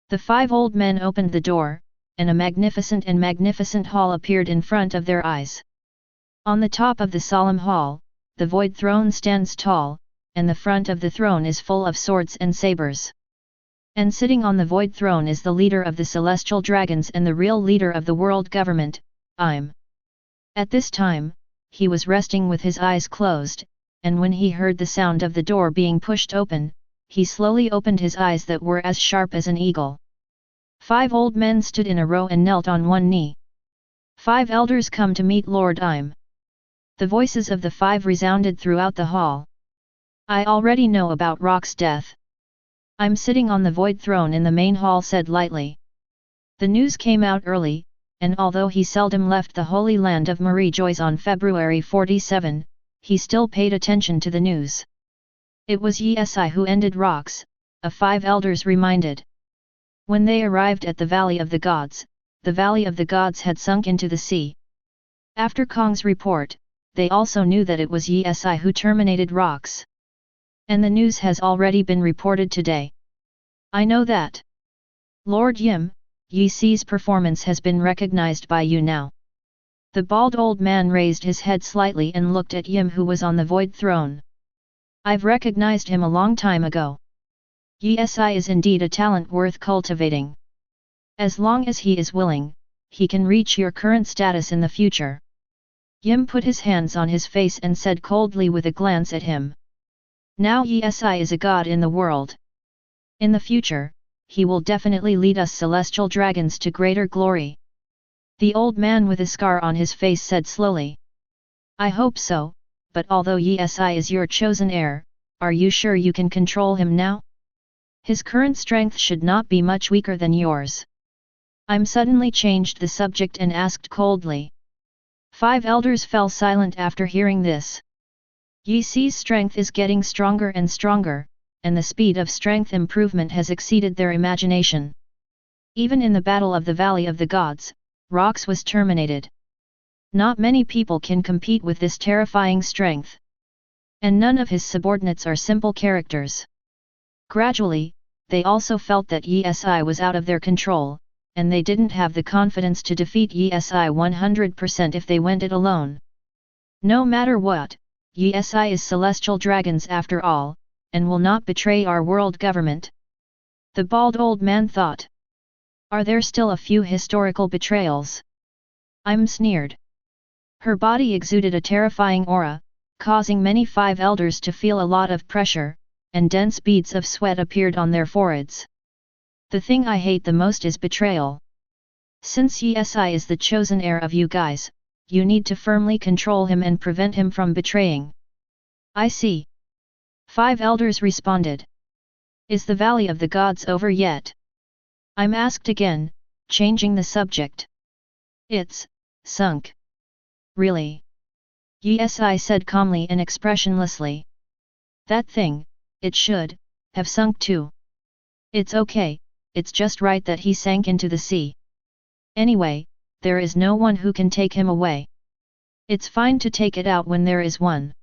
The 5 old men opened the door, and a magnificent hall appeared in front of their eyes. On the top of the solemn hall, the void throne stands tall, and the front of the throne is full of swords and sabers. And sitting on the void throne is the leader of the celestial dragons and the real leader of the world government, I'm. At this time, he was resting with his eyes closed, and when he heard the sound of the door being pushed open, he slowly opened his eyes that were as sharp as an eagle. 5 old men stood in a row and knelt on one knee. 5 elders come to meet Lord Im. The voices of the 5 resounded throughout the hall. I already know about Rock's death. I'm sitting on the void throne in the main hall, said lightly. The news came out early, and although he seldom left the holy land of Marie Joyce on February 47, he still paid attention to the news. It was Yi who ended Rock's, a 5 elders reminded. When they arrived at the Valley of the Gods had sunk into the sea. After Kong's report, they also knew that it was Yi who terminated Rock's. And the news has already been reported today. I know that. Lord Yim, Yi Si's performance has been recognized by you now. The bald old man raised his head slightly and looked at Yim, who was on the void throne. I've recognized him a long time ago. Yi is indeed a talent worth cultivating. As long as he is willing, he can reach your current status in the future. Yim put his hands on his face and said coldly with a glance at him. Now Yi is a god in the world. In the future, he will definitely lead us celestial dragons to greater glory. The old man with a scar on his face said slowly. I hope so, but although Yi is your chosen heir, are you sure you can control him now? His current strength should not be much weaker than yours. I'm suddenly changed the subject and asked coldly. 5 elders fell silent after hearing this. Yi Si's strength is getting stronger and stronger, and the speed of strength improvement has exceeded their imagination. Even in the Battle of the Valley of the Gods, Rox was terminated. Not many people can compete with this terrifying strength. And none of his subordinates are simple characters. Gradually, they also felt that Yi was out of their control, and they didn't have the confidence to defeat Yi 100% if they went it alone. No matter what, Yi is celestial dragons after all, and will not betray our world government. The bald old man thought. Are there still a few historical betrayals? I'm sneered. Her body exuded a terrifying aura, causing many 5 elders to feel a lot of pressure, and dense beads of sweat appeared on their foreheads. The thing I hate the most is betrayal. Since Yi is the chosen heir of you guys, you need to firmly control him and prevent him from betraying. I see. 5 elders responded. Is the Valley of the Gods over yet? I'm asked again, changing the subject. It's sunk. Really? Yi said calmly and expressionlessly. That thing, it should have sunk too. It's okay, it's just right that he sank into the sea. Anyway, there is no one who can take him away. It's fine to take it out when there is one.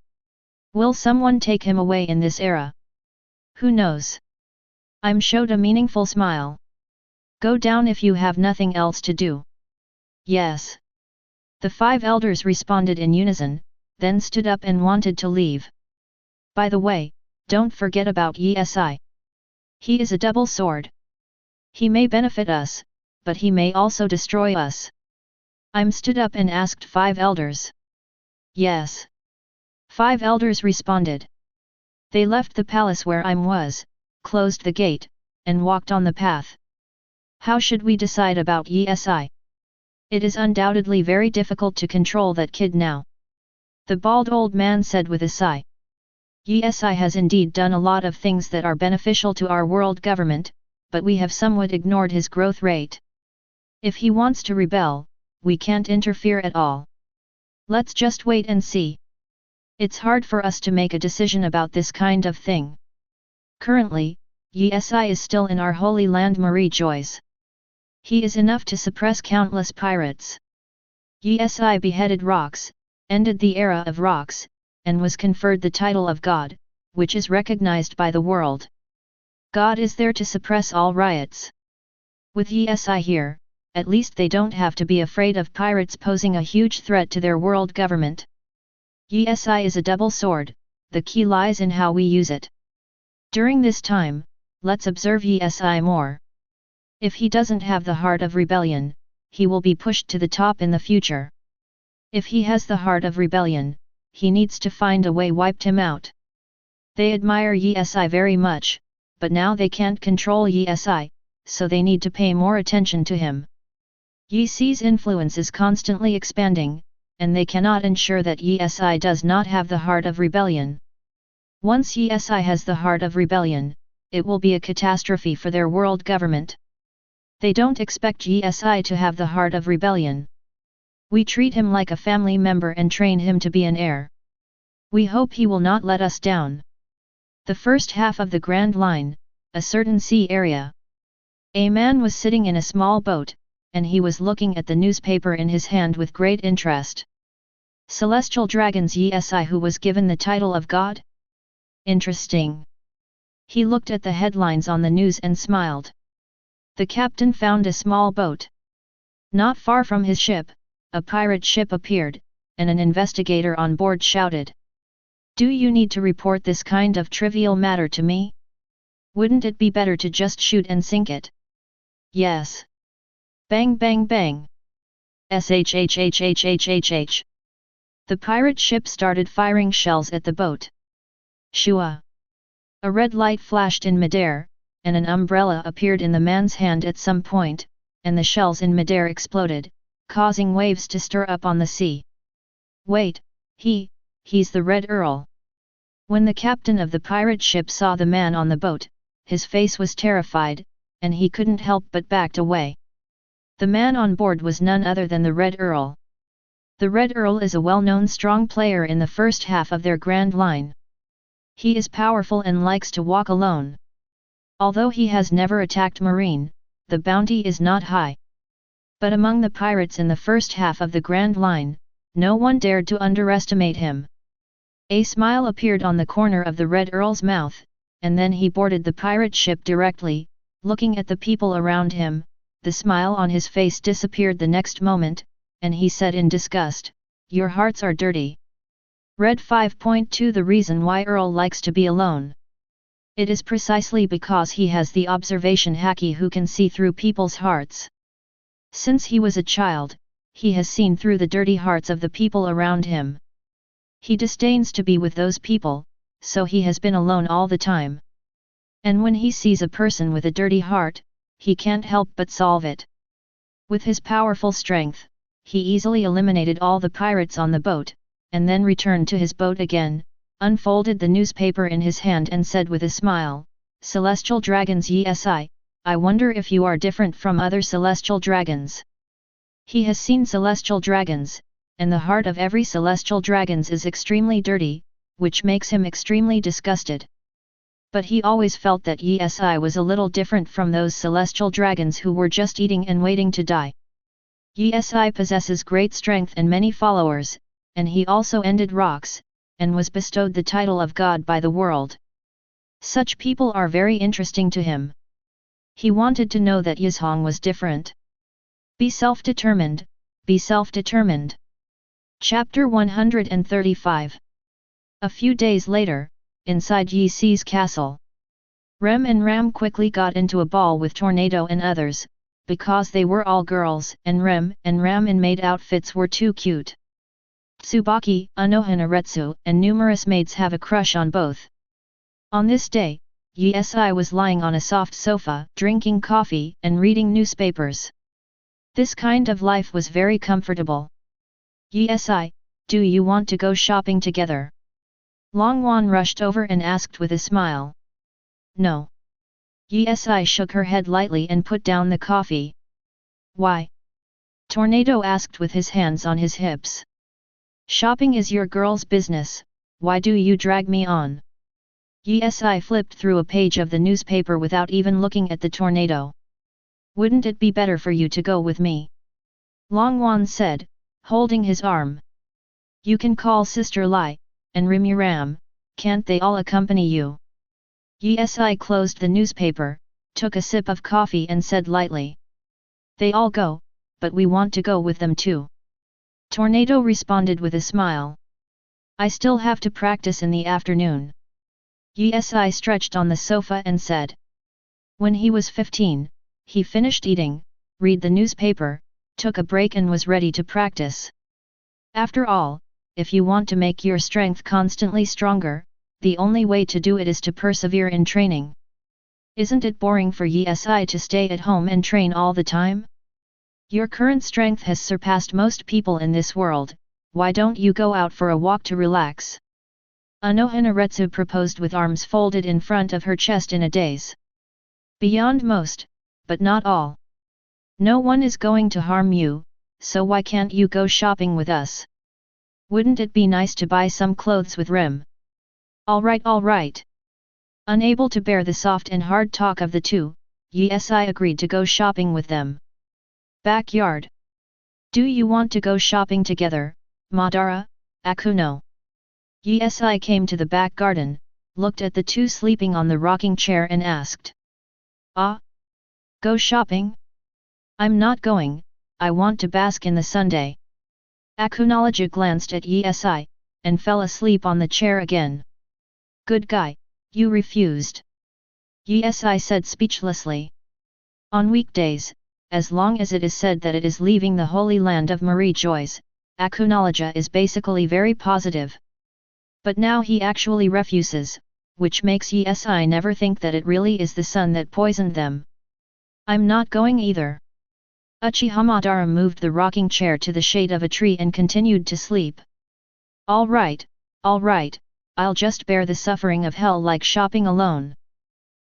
Will someone take him away in this era? Who knows? I'm showed a meaningful smile. Go down if you have nothing else to do. Yes. The 5 elders responded in unison, then stood up and wanted to leave. By the way, don't forget about Yi. He is a double sword. He may benefit us, but he may also destroy us. I'm stood up and asked 5 elders. Yes. 5 elders responded. They left the palace where I'm was, closed the gate, and walked on the path. How should we decide about Yi? It is undoubtedly very difficult to control that kid now. The bald old man said with a sigh. Yi has indeed done a lot of things that are beneficial to our world government, but we have somewhat ignored his growth rate. If he wants to rebel, we can't interfere at all. Let's just wait and see. It's hard for us to make a decision about this kind of thing. Currently, Yi is still in our holy land Marie Joyce. He is enough to suppress countless pirates. Yi beheaded Rox, ended the era of Rox, and was conferred the title of God, which is recognized by the world. God is there to suppress all riots. With Yi here, at least they don't have to be afraid of pirates posing a huge threat to their world government. Yi is a double sword, the key lies in how we use it. During this time, let's observe Yi more. If he doesn't have the heart of rebellion, he will be pushed to the top in the future. If he has the heart of rebellion, he needs to find a way wiped him out. They admire Yi very much, but now they can't control Yi, so they need to pay more attention to him. Yi's influence is constantly expanding, and they cannot ensure that Yi does not have the heart of rebellion. Once Yi has the heart of rebellion, it will be a catastrophe for their world government. They don't expect Yi to have the heart of rebellion. We treat him like a family member and train him to be an heir. We hope he will not let us down. The first half of the Grand Line, a certain sea area. A man was sitting in a small boat, and he was looking at the newspaper in his hand with great interest. Celestial Dragons Yi who was given the title of God? Interesting. He looked at the headlines on the news and smiled. The captain found a small boat. Not far from his ship, a pirate ship appeared, and an investigator on board shouted, "Do you need to report this kind of trivial matter to me? Wouldn't it be better to just shoot and sink it?" "Yes." Bang bang bang. Shhhhhhhh. The pirate ship started firing shells at the boat. Shua. A red light flashed in midair, and an umbrella appeared in the man's hand at some point, and the shells in midair exploded, causing waves to stir up on the sea. "Wait, he's the Red Earl." When the captain of the pirate ship saw the man on the boat, his face was terrified, and he couldn't help but backed away. The man on board was none other than the Red Earl. The Red Earl is a well-known strong player in the first half of their Grand Line. He is powerful and likes to walk alone. Although he has never attacked Marine, the bounty is not high. But among the pirates in the first half of the Grand Line, no one dared to underestimate him. A smile appeared on the corner of the Red Earl's mouth, and then he boarded the pirate ship directly, looking at the people around him. The smile on his face disappeared the next moment, and he said in disgust, "Your hearts are dirty." Read 5.2 The reason why Earl likes to be alone. It is precisely because he has the observation haki who can see through people's hearts. Since he was a child, he has seen through the dirty hearts of the people around him. He disdains to be with those people, so he has been alone all the time. And when he sees a person with a dirty heart, he can't help but solve it. With his powerful strength, he easily eliminated all the pirates on the boat, and then returned to his boat again, unfolded the newspaper in his hand and said with a smile, "Celestial Dragons Yi, I wonder if you are different from other celestial dragons." He has seen celestial dragons, and the heart of every celestial dragons is extremely dirty, which makes him extremely disgusted. But he always felt that Yi was a little different from those celestial dragons who were just eating and waiting to die. Yi possesses great strength and many followers, and he also ended rocks, and was bestowed the title of God by the world. Such people are very interesting to him. He wanted to know that Yizhong was different. Be self-determined, be self-determined. Chapter 135. A few days later, inside Yi's castle, Rem and Ram quickly got into a ball with Tornado and others, because they were all girls and Rem and Ram in maid outfits were too cute. Tsubaki, Anohanaretsu and numerous maids have a crush on both. On this day, Yi was lying on a soft sofa, drinking coffee and reading newspapers. This kind of life was very comfortable. "Yi, do you want to go shopping together?" Longwan rushed over and asked with a smile. "No." Yi shook her head lightly and put down the coffee. "Why?" Tornado asked with his hands on his hips. "Shopping is your girl's business, why do you drag me on?" Yi flipped through a page of the newspaper without even looking at the Tornado. "Wouldn't it be better for you to go with me?" Longwan said, holding his arm. "You can call Sister Lai, and Rimuram, can't they all accompany you?" Yi closed the newspaper, took a sip of coffee and said lightly. "They all go, but we want to go with them too." Tornado responded with a smile. "I still have to practice in the afternoon." Yi stretched on the sofa and said. When he was 15, he finished eating, read the newspaper, took a break and was ready to practice. After all, if you want to make your strength constantly stronger, the only way to do it is to persevere in training. Isn't it boring for Yi to stay at home and train all the time? Your current strength has surpassed most people in this world, why don't you go out for a walk to relax? Anohanaretsu proposed with arms folded in front of her chest in a daze. Beyond most, but not all. No one is going to harm you, so why can't you go shopping with us? Wouldn't it be nice to buy some clothes with Rim? Alright. Unable to bear the soft and hard talk of the two, Yi agreed to go shopping with them. Backyard. Do you want to go shopping together, Madara, Akuno? Yi came to the back garden, looked at the two sleeping on the rocking chair and asked. Go shopping? I'm not going, I want to bask in the Sunday. Akunology glanced at Yi and fell asleep on the chair again. Good guy, you refused. Yi said speechlessly. On weekdays, as long as it is said that it is leaving the holy land of Marie Joyce, Akunology is basically very positive. But now he actually refuses, which makes Yi never think that it really is the sun that poisoned them. I'm not going either. Uchiha Madara moved the rocking chair to the shade of a tree and continued to sleep. Alright, I'll just bear the suffering of hell like shopping alone.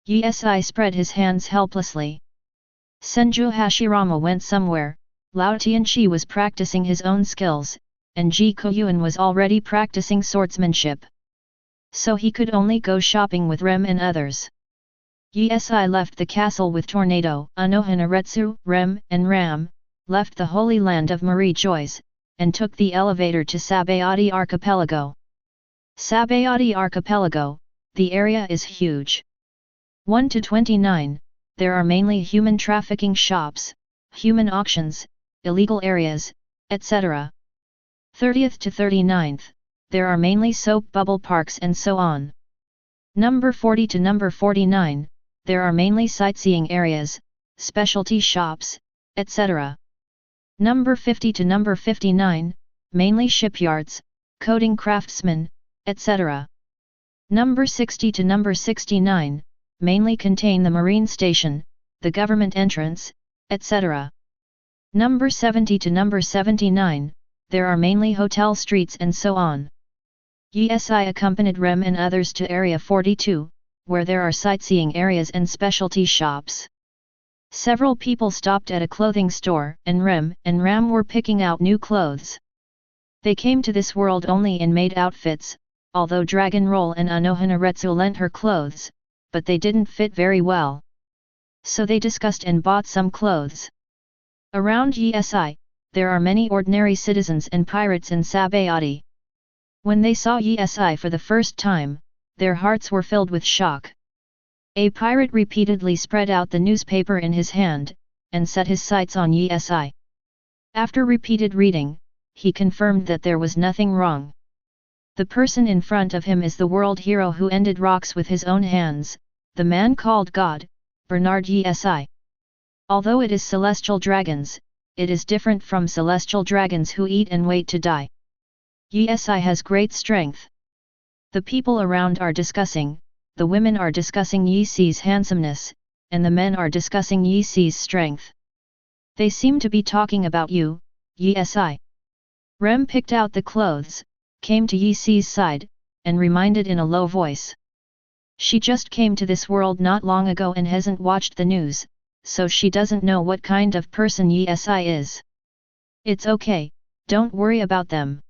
Yi spread his hands helplessly. Senju Hashirama went somewhere, Lao Tianchi was practicing his own skills, and Ji Guoyuan was already practicing swordsmanship. So he could only go shopping with Rem and others. Yi left the castle with Tornado, Anohanaretsu, Rem, and Ram, left the holy land of Marie Joyce, and took the elevator to Sabayati Archipelago. Sabayati Archipelago, the area is huge. 1 to 29, there are mainly human trafficking shops, human auctions, illegal areas, etc. 30th to 39th, there are mainly soap bubble parks and so on. Number 40 to number 49, there are mainly sightseeing areas, specialty shops, etc. Number 50 to number 59, mainly shipyards, coding craftsmen, etc. Number 60 to number 69, mainly contain the marine station, the government entrance, etc. Number 70 to number 79, there are mainly hotel streets and so on. Yi accompanied Rem and others to Area 42, where there are sightseeing areas and specialty shops. Several people stopped at a clothing store, and Rem and Ram were picking out new clothes. They came to this world only in maid outfits, although Dragon Roll and Anohanaretsu lent her clothes, but they didn't fit very well. So they discussed and bought some clothes. Around Yi, there are many ordinary citizens and pirates in Sabayati. When they saw Yi for the first time, their hearts were filled with shock. A pirate repeatedly spread out the newspaper in his hand, and set his sights on Yi. After repeated reading, he confirmed that there was nothing wrong. The person in front of him is the world hero who ended rocks with his own hands, the man called God, Bernard Issan. Although it is celestial dragons, it is different from celestial dragons who eat and wait to die. Issan has great strength. The people around are discussing, the women are discussing Yi's handsomeness, and the men are discussing Yi's strength. They seem to be talking about you, Yi. Rem picked out the clothes, came to Yi's side, and reminded in a low voice. She just came to this world not long ago and hasn't watched the news, so she doesn't know what kind of person Yi is. It's okay, don't worry about them.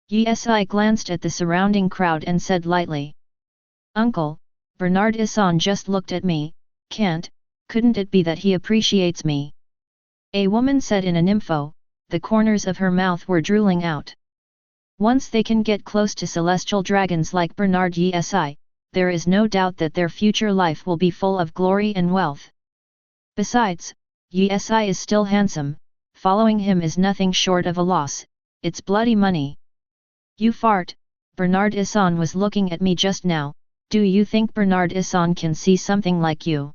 Yi glanced at the surrounding crowd and said lightly. Uncle, Bernard Issan just looked at me, couldn't it be that he appreciates me? A woman said in an info, the corners of her mouth were drooling out. Once they can get close to celestial dragons like Bernard Yi, there is no doubt that their future life will be full of glory and wealth. Besides, Yi is still handsome, following him is nothing short of a loss, it's bloody money. You fart, Bernard Issan was looking at me just now, do you think Bernard Issan can see something like you?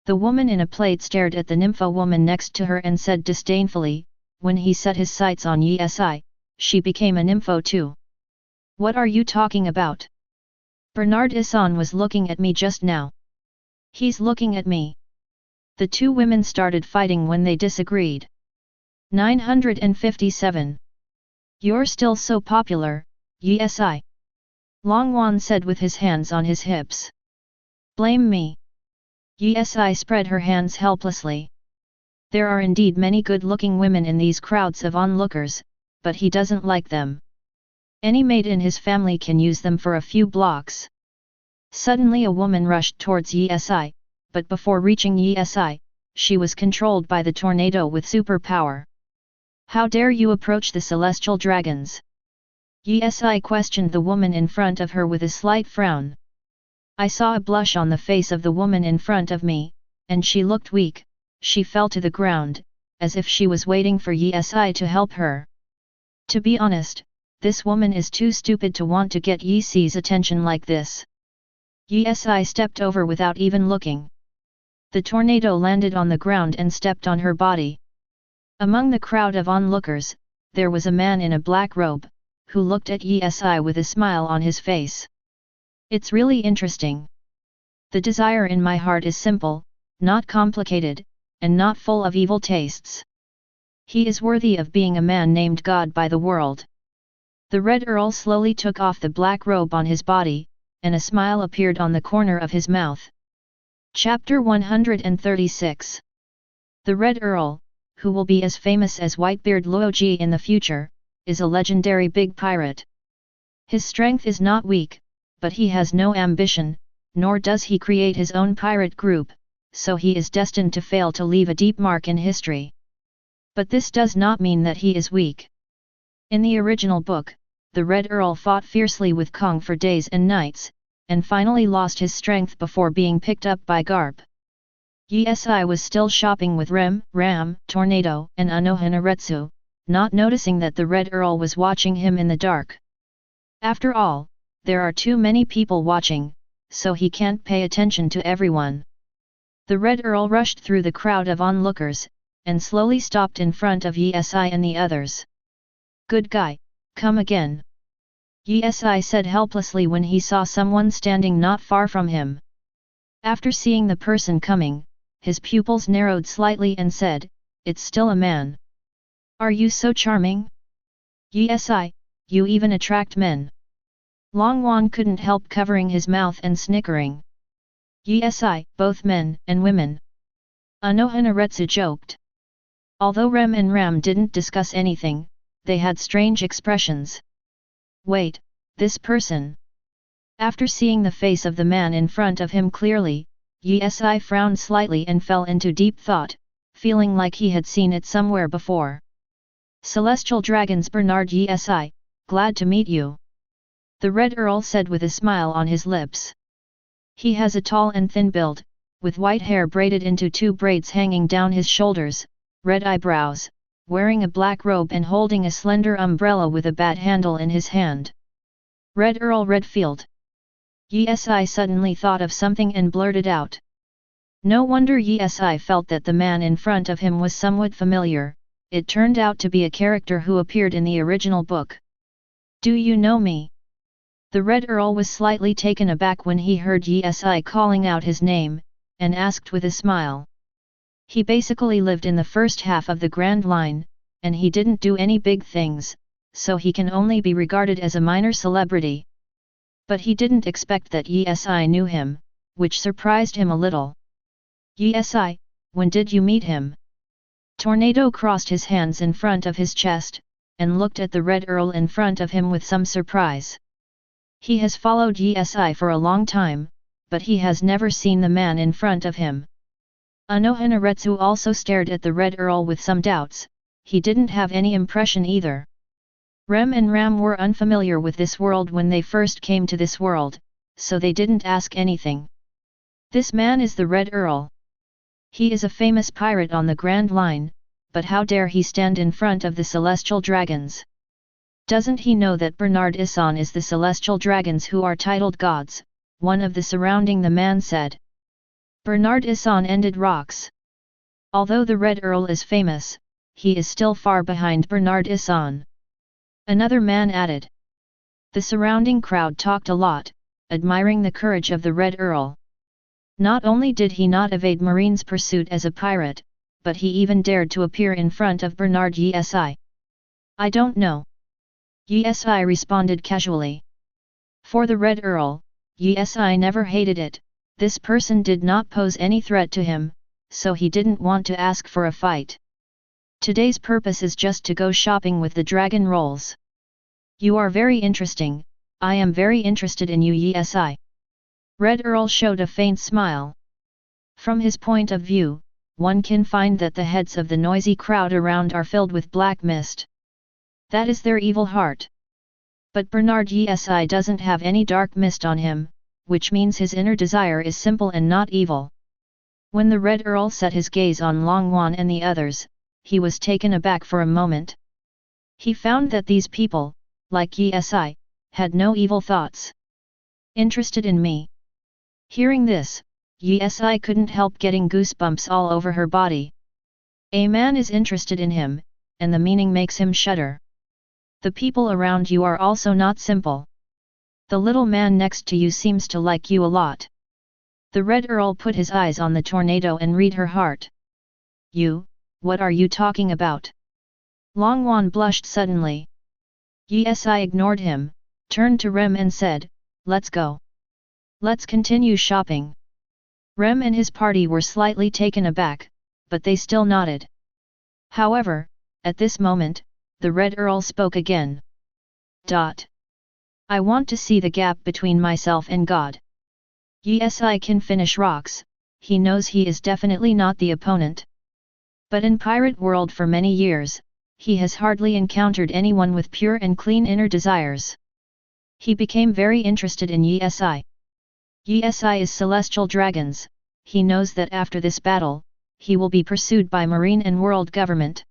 The woman in a plate stared at the nympho woman next to her and said disdainfully, when he set his sights on Yi, she became a nympho too. What are you talking about? Bernard Issan was looking at me just now. He's looking at me. The two women started fighting when they disagreed. 957. You're still so popular, Yi. Longwan said with his hands on his hips. Blame me. Yi spread her hands helplessly. There are indeed many good-looking women in these crowds of onlookers, but he doesn't like them. Any maid in his family can use them for a few blocks. Suddenly a woman rushed towards Yi, but before reaching Yi, she was controlled by the tornado with superpower. How dare you approach the celestial dragons? Yi questioned the woman in front of her with a slight frown. I saw a blush on the face of the woman in front of me, and she looked weak. She fell to the ground, as if she was waiting for Yi to help her. To be honest, this woman is too stupid to want to get Yi's attention like this. Yi stepped over without even looking. The tornado landed on the ground and stepped on her body. Among the crowd of onlookers, there was a man in a black robe, who looked at Yi with a smile on his face. It's really interesting. The desire in my heart is simple, not complicated, and not full of evil tastes. He is worthy of being a man named God by the world. The Red Earl slowly took off the black robe on his body, and a smile appeared on the corner of his mouth. Chapter 136. The Red Earl, who will be as famous as Whitebeard Laozi in the future, is a legendary big pirate. His strength is not weak, but he has no ambition, nor does he create his own pirate group, so he is destined to fail to leave a deep mark in history. But this does not mean that he is weak. In the original book, the Red Earl fought fiercely with Kong for days and nights, and finally lost his strength before being picked up by Garp. Yi was still shopping with Ram, Tornado, and Anohanaretsu, not noticing that the Red Earl was watching him in the dark. After all, there are too many people watching, so he can't pay attention to everyone. The Red Earl rushed through the crowd of onlookers, and slowly stopped in front of Yi and the others. Good guy, come again. Yi said helplessly when he saw someone standing not far from him. After seeing the person coming, his pupils narrowed slightly and said, it's still a man. Are you so charming? Yi, you even attract men. Longwan couldn't help covering his mouth and snickering. Yi, both men and women. Anohanaretsu joked. Although Rem and Ram didn't discuss anything, they had strange expressions. Wait, this person. After seeing the face of the man in front of him clearly, Yi frowned slightly and fell into deep thought, feeling like he had seen it somewhere before. Celestial Dragons Bernard Yi, glad to meet you. The Red Earl said with a smile on his lips. He has a tall and thin build, with white hair braided into two braids hanging down his shoulders, red eyebrows, wearing a black robe and holding a slender umbrella with a bat handle in his hand. Red Earl Redfield. Yi suddenly thought of something and blurted out. No wonder Yi felt that the man in front of him was somewhat familiar. It turned out to be a character who appeared in the original book. Do you know me? The Red Earl was slightly taken aback when he heard Yi calling out his name, and asked with a smile. He basically lived in the first half of the Grand Line, and he didn't do any big things, so he can only be regarded as a minor celebrity. But he didn't expect that Yi knew him, which surprised him a little. Yi, when did you meet him? Tornado crossed his hands in front of his chest, and looked at the Red Earl in front of him with some surprise. He has followed Yi for a long time, but he has never seen the man in front of him. Anohanaretsu also stared at the Red Earl with some doubts. He didn't have any impression either. Rem and Ram were unfamiliar with this world when they first came to this world, so they didn't ask anything. This man is the Red Earl. He is a famous pirate on the Grand Line, but how dare he stand in front of the Celestial Dragons? Doesn't he know that Bernard Issan is the Celestial Dragons who are titled gods? One of the surrounding the man said. Bernard Issan ended rocks. Although the Red Earl is famous, he is still far behind Bernard Issan. Another man added. The surrounding crowd talked a lot, admiring the courage of the Red Earl. Not only did he not evade Marine's pursuit as a pirate, but he even dared to appear in front of Bernard Issan. I don't know. Issan responded casually. For the Red Earl, Issan never hated it, this person did not pose any threat to him, so he didn't want to ask for a fight. Today's purpose is just to go shopping with the dragon rolls. You are very interesting, I am very interested in you Issan. Red Earl showed a faint smile. From his point of view, one can find that the heads of the noisy crowd around are filled with black mist. That is their evil heart. But Bernard Issan doesn't have any dark mist on him, which means his inner desire is simple and not evil. When the Red Earl set his gaze on Longwan and the others, he was taken aback for a moment. He found that these people, like Issan, had no evil thoughts. Interested in me? Hearing this, Issan couldn't help getting goosebumps all over her body. A man is interested in him, and the meaning makes him shudder. The people around you are also not simple. The little man next to you seems to like you a lot. The Red Earl put his eyes on the tornado and read her heart. You, what are you talking about? Longwan blushed suddenly. Issan ignored him, turned to Rem and said, let's go. Let's continue shopping. Rem and his party were slightly taken aback, but they still nodded. However, at this moment, the Red Earl spoke again. I want to see the gap between myself and God. Issan can finish rocks, he knows he is definitely not the opponent. But in pirate world for many years, he has hardly encountered anyone with pure and clean inner desires. He became very interested in Issan. Issan is celestial dragons, he knows that after this battle, he will be pursued by marine and world government.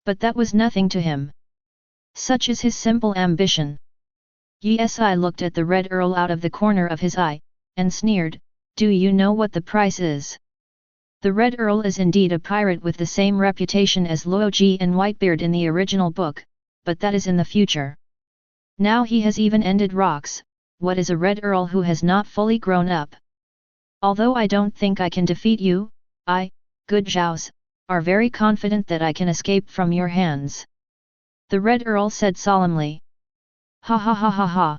But that was nothing to him. Such is his simple ambition. Issan looked at the Red Earl out of the corner of his eye, and sneered, do you know what the price is? The Red Earl is indeed a pirate with the same reputation as Laozi and Whitebeard in the original book, but that is in the future. Now he has even ended rocks, what is a Red Earl who has not fully grown up? Although I don't think I can defeat you, I, good Zhaos, are very confident that I can escape from your hands. The Red Earl said solemnly. Ha ha ha ha ha.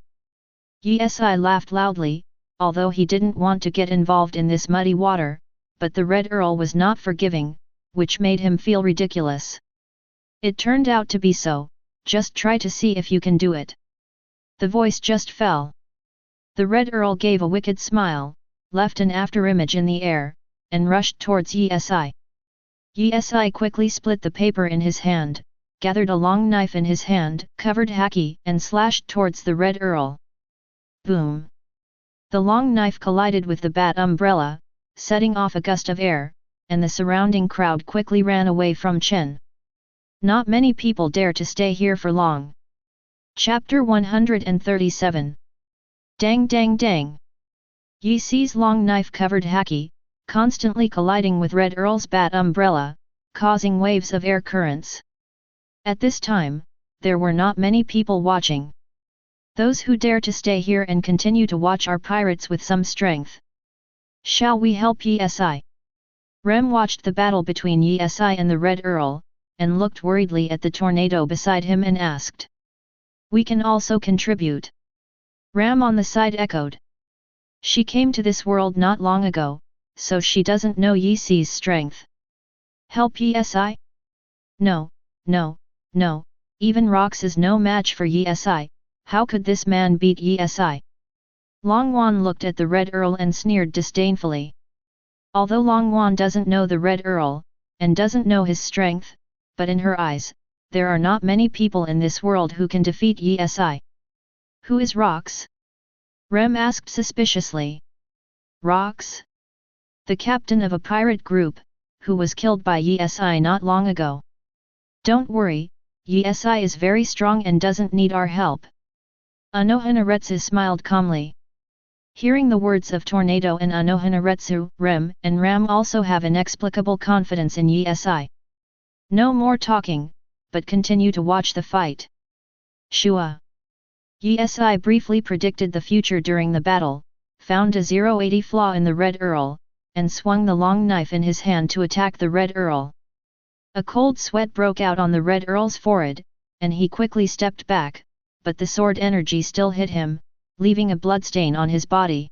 Issan laughed loudly, although he didn't want to get involved in this muddy water, but the Red Earl was not forgiving, which made him feel ridiculous. It turned out to be so, just try to see if you can do it. The voice just fell. The Red Earl gave a wicked smile, left an afterimage in the air, and rushed towards Issan. Issan quickly split the paper in his hand, gathered a long knife in his hand, covered haki, and slashed towards the Red Earl. Boom! The long knife collided with the bat umbrella, setting off a gust of air, and the surrounding crowd quickly ran away from Chen. Not many people dare to stay here for long. Chapter 137. Dang dang dang! Yi Si's long knife-covered haki, constantly colliding with Red Earl's bat umbrella, causing waves of air currents. At this time, there were not many people watching. Those who dare to stay here and continue to watch are pirates with some strength. Shall we help Issan? Rem watched the battle between Issan and the Red Earl, and looked worriedly at the tornado beside him and asked. We can also contribute. Ram on the side echoed. She came to this world not long ago, so she doesn't know Yi Si's strength. Help Issan? No, no, no, even rocks is no match for Issan, how could this man beat Issan? Longwan looked at the Red Earl and sneered disdainfully. Although Longwan doesn't know the Red Earl, and doesn't know his strength, but in her eyes, there are not many people in this world who can defeat Issan. Who is Rox? Rem asked suspiciously. Rox? The captain of a pirate group, who was killed by Issan not long ago. Don't worry, Issan is very strong and doesn't need our help. Anohanaretsu smiled calmly. Hearing the words of Tornado and Anohanaretsu, Rem and Ram also have inexplicable confidence in Issan. No more talking, but continue to watch the fight. Shua. Yi briefly predicted the future during the battle, found a 080 flaw in the Red Earl, and swung the long knife in his hand to attack the Red Earl. A cold sweat broke out on the Red Earl's forehead, and he quickly stepped back, but the sword energy still hit him, leaving a bloodstain on his body.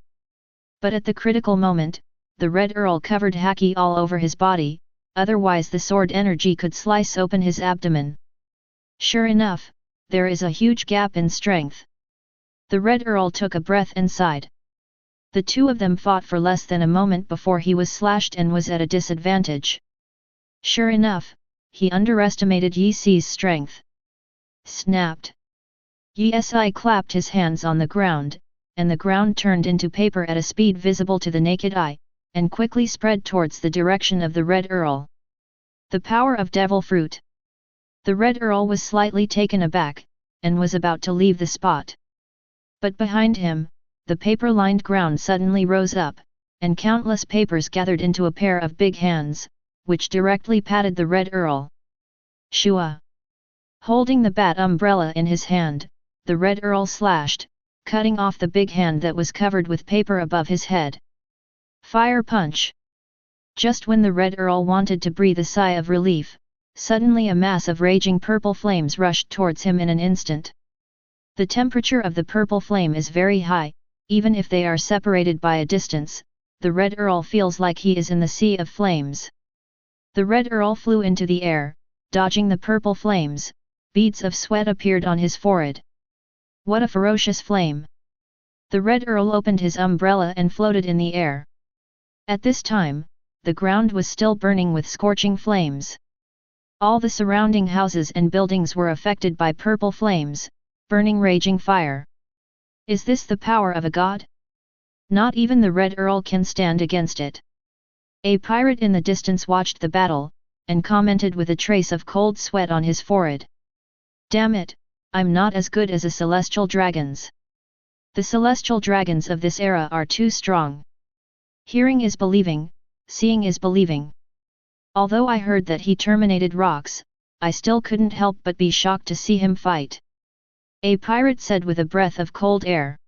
But at the critical moment, the Red Earl covered haki all over his body, otherwise the sword energy could slice open his abdomen. Sure enough, there is a huge gap in strength. The Red Earl took a breath and sighed. The two of them fought for less than a moment before he was slashed and was at a disadvantage. Sure enough, he underestimated Yi Si's strength. Snapped. Yi Si clapped his hands on the ground, and the ground turned into paper at a speed visible to the naked eye, and quickly spread towards the direction of the Red Earl. The power of Devil Fruit. The Red Earl was slightly taken aback, and was about to leave the spot. But behind him, the paper-lined ground suddenly rose up, and countless papers gathered into a pair of big hands, which directly patted the Red Earl. Shua. Holding the bat umbrella in his hand, the Red Earl slashed, cutting off the big hand that was covered with paper above his head. Fire punch! Just when the Red Earl wanted to breathe a sigh of relief, suddenly a mass of raging purple flames rushed towards him in an instant. The temperature of the purple flame is very high, even if they are separated by a distance, the Red Earl feels like he is in the sea of flames. The Red Earl flew into the air, dodging the purple flames, beads of sweat appeared on his forehead. What a ferocious flame! The Red Earl opened his umbrella and floated in the air. At this time, the ground was still burning with scorching flames. All the surrounding houses and buildings were affected by purple flames, burning raging fire. Is this the power of a god? Not even the Red Earl can stand against it. A pirate in the distance watched the battle, and commented with a trace of cold sweat on his forehead. Damn it, I'm not as good as the celestial dragons. The celestial dragons of this era are too strong. Hearing is believing, seeing is believing. Although I heard that he terminated rocks, I still couldn't help but be shocked to see him fight. A pirate said with a breath of cold air.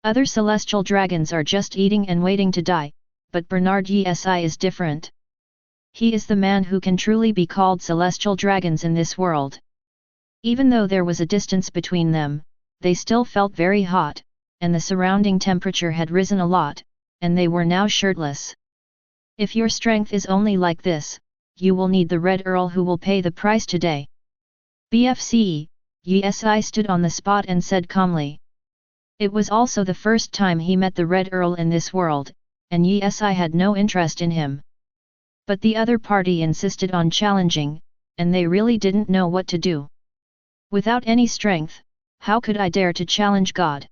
Other celestial dragons are just eating and waiting to die, but Bernard Issan is different. He is the man who can truly be called celestial dragons in this world. Even though there was a distance between them, they still felt very hot, and the surrounding temperature had risen a lot, and they were now shirtless. If your strength is only like this, you will need the Red Earl who will pay the price today. BFCE, Yi stood on the spot and said calmly. It was also the first time he met the Red Earl in this world, and Yi had no interest in him. But the other party insisted on challenging, and they really didn't know what to do. Without any strength, how could I dare to challenge God?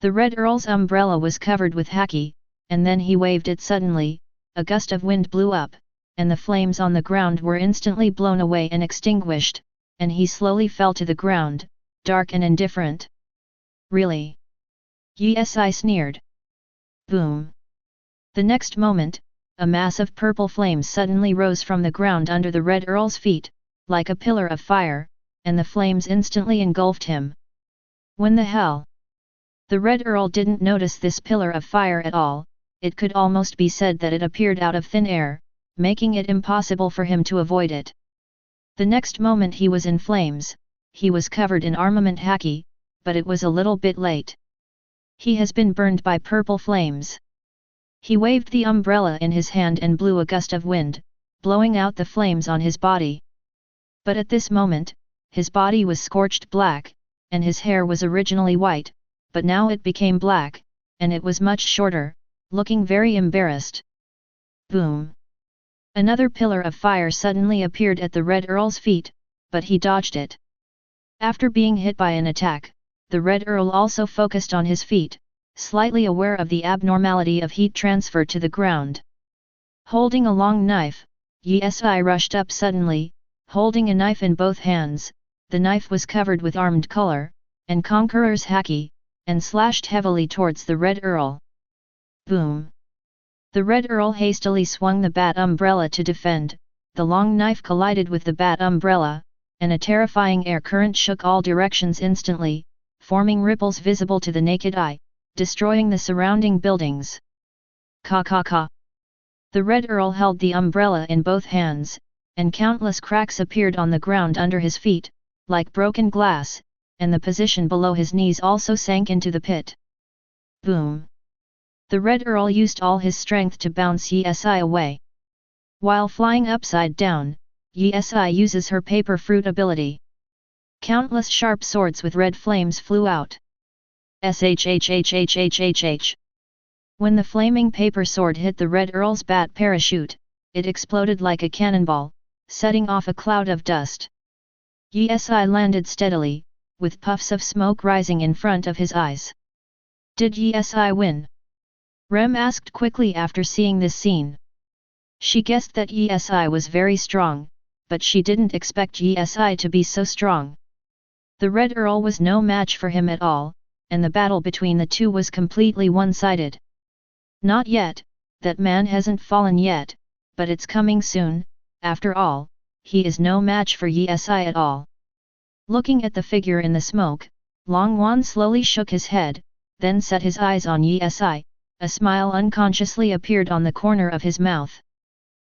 The Red Earl's umbrella was covered with haki, and then he waved it suddenly, a gust of wind blew up, and the flames on the ground were instantly blown away and extinguished, and he slowly fell to the ground, dark and indifferent. Really? Yi sneered. Boom! The next moment, a mass of purple flames suddenly rose from the ground under the Red Earl's feet, like a pillar of fire, and the flames instantly engulfed him. When the hell? The Red Earl didn't notice this pillar of fire at all. It could almost be said that it appeared out of thin air, making it impossible for him to avoid it. The next moment he was in flames, he was covered in armament haki, but it was a little bit late. He has been burned by purple flames. He waved the umbrella in his hand and blew a gust of wind, blowing out the flames on his body. But at this moment, his body was scorched black, and his hair was originally white, but now it became black, and it was much shorter, looking very embarrassed. Boom! Another pillar of fire suddenly appeared at the Red Earl's feet, but he dodged it. After being hit by an attack, the Red Earl also focused on his feet, slightly aware of the abnormality of heat transfer to the ground. Holding a long knife, Yi rushed up suddenly, holding a knife in both hands. The knife was covered with armed color, and conqueror's haki, and slashed heavily towards the Red Earl. Boom! The Red Earl hastily swung the bat umbrella to defend, the long knife collided with the bat umbrella, and a terrifying air current shook all directions instantly, forming ripples visible to the naked eye, destroying the surrounding buildings. Ka ka ka. The Red Earl held the umbrella in both hands, and countless cracks appeared on the ground under his feet, like broken glass, and the position below his knees also sank into the pit. Boom! The Red Earl used all his strength to bounce Yi away. While flying upside down, Yi uses her paper fruit ability. Countless sharp swords with red flames flew out. Shhhhhhhh. When the flaming paper sword hit the Red Earl's bat parachute, it exploded like a cannonball, setting off a cloud of dust. Yi landed steadily, with puffs of smoke rising in front of his eyes. Did Yi win? Rem asked quickly after seeing this scene. She guessed that Yi was very strong, but she didn't expect Yi to be so strong. The Red Earl was no match for him at all, and the battle between the two was completely one-sided. Not yet, that man hasn't fallen yet, but it's coming soon. After all, he is no match for Yi at all. Looking at the figure in the smoke, Long Wan slowly shook his head, then set his eyes on Yi. A smile unconsciously appeared on the corner of his mouth.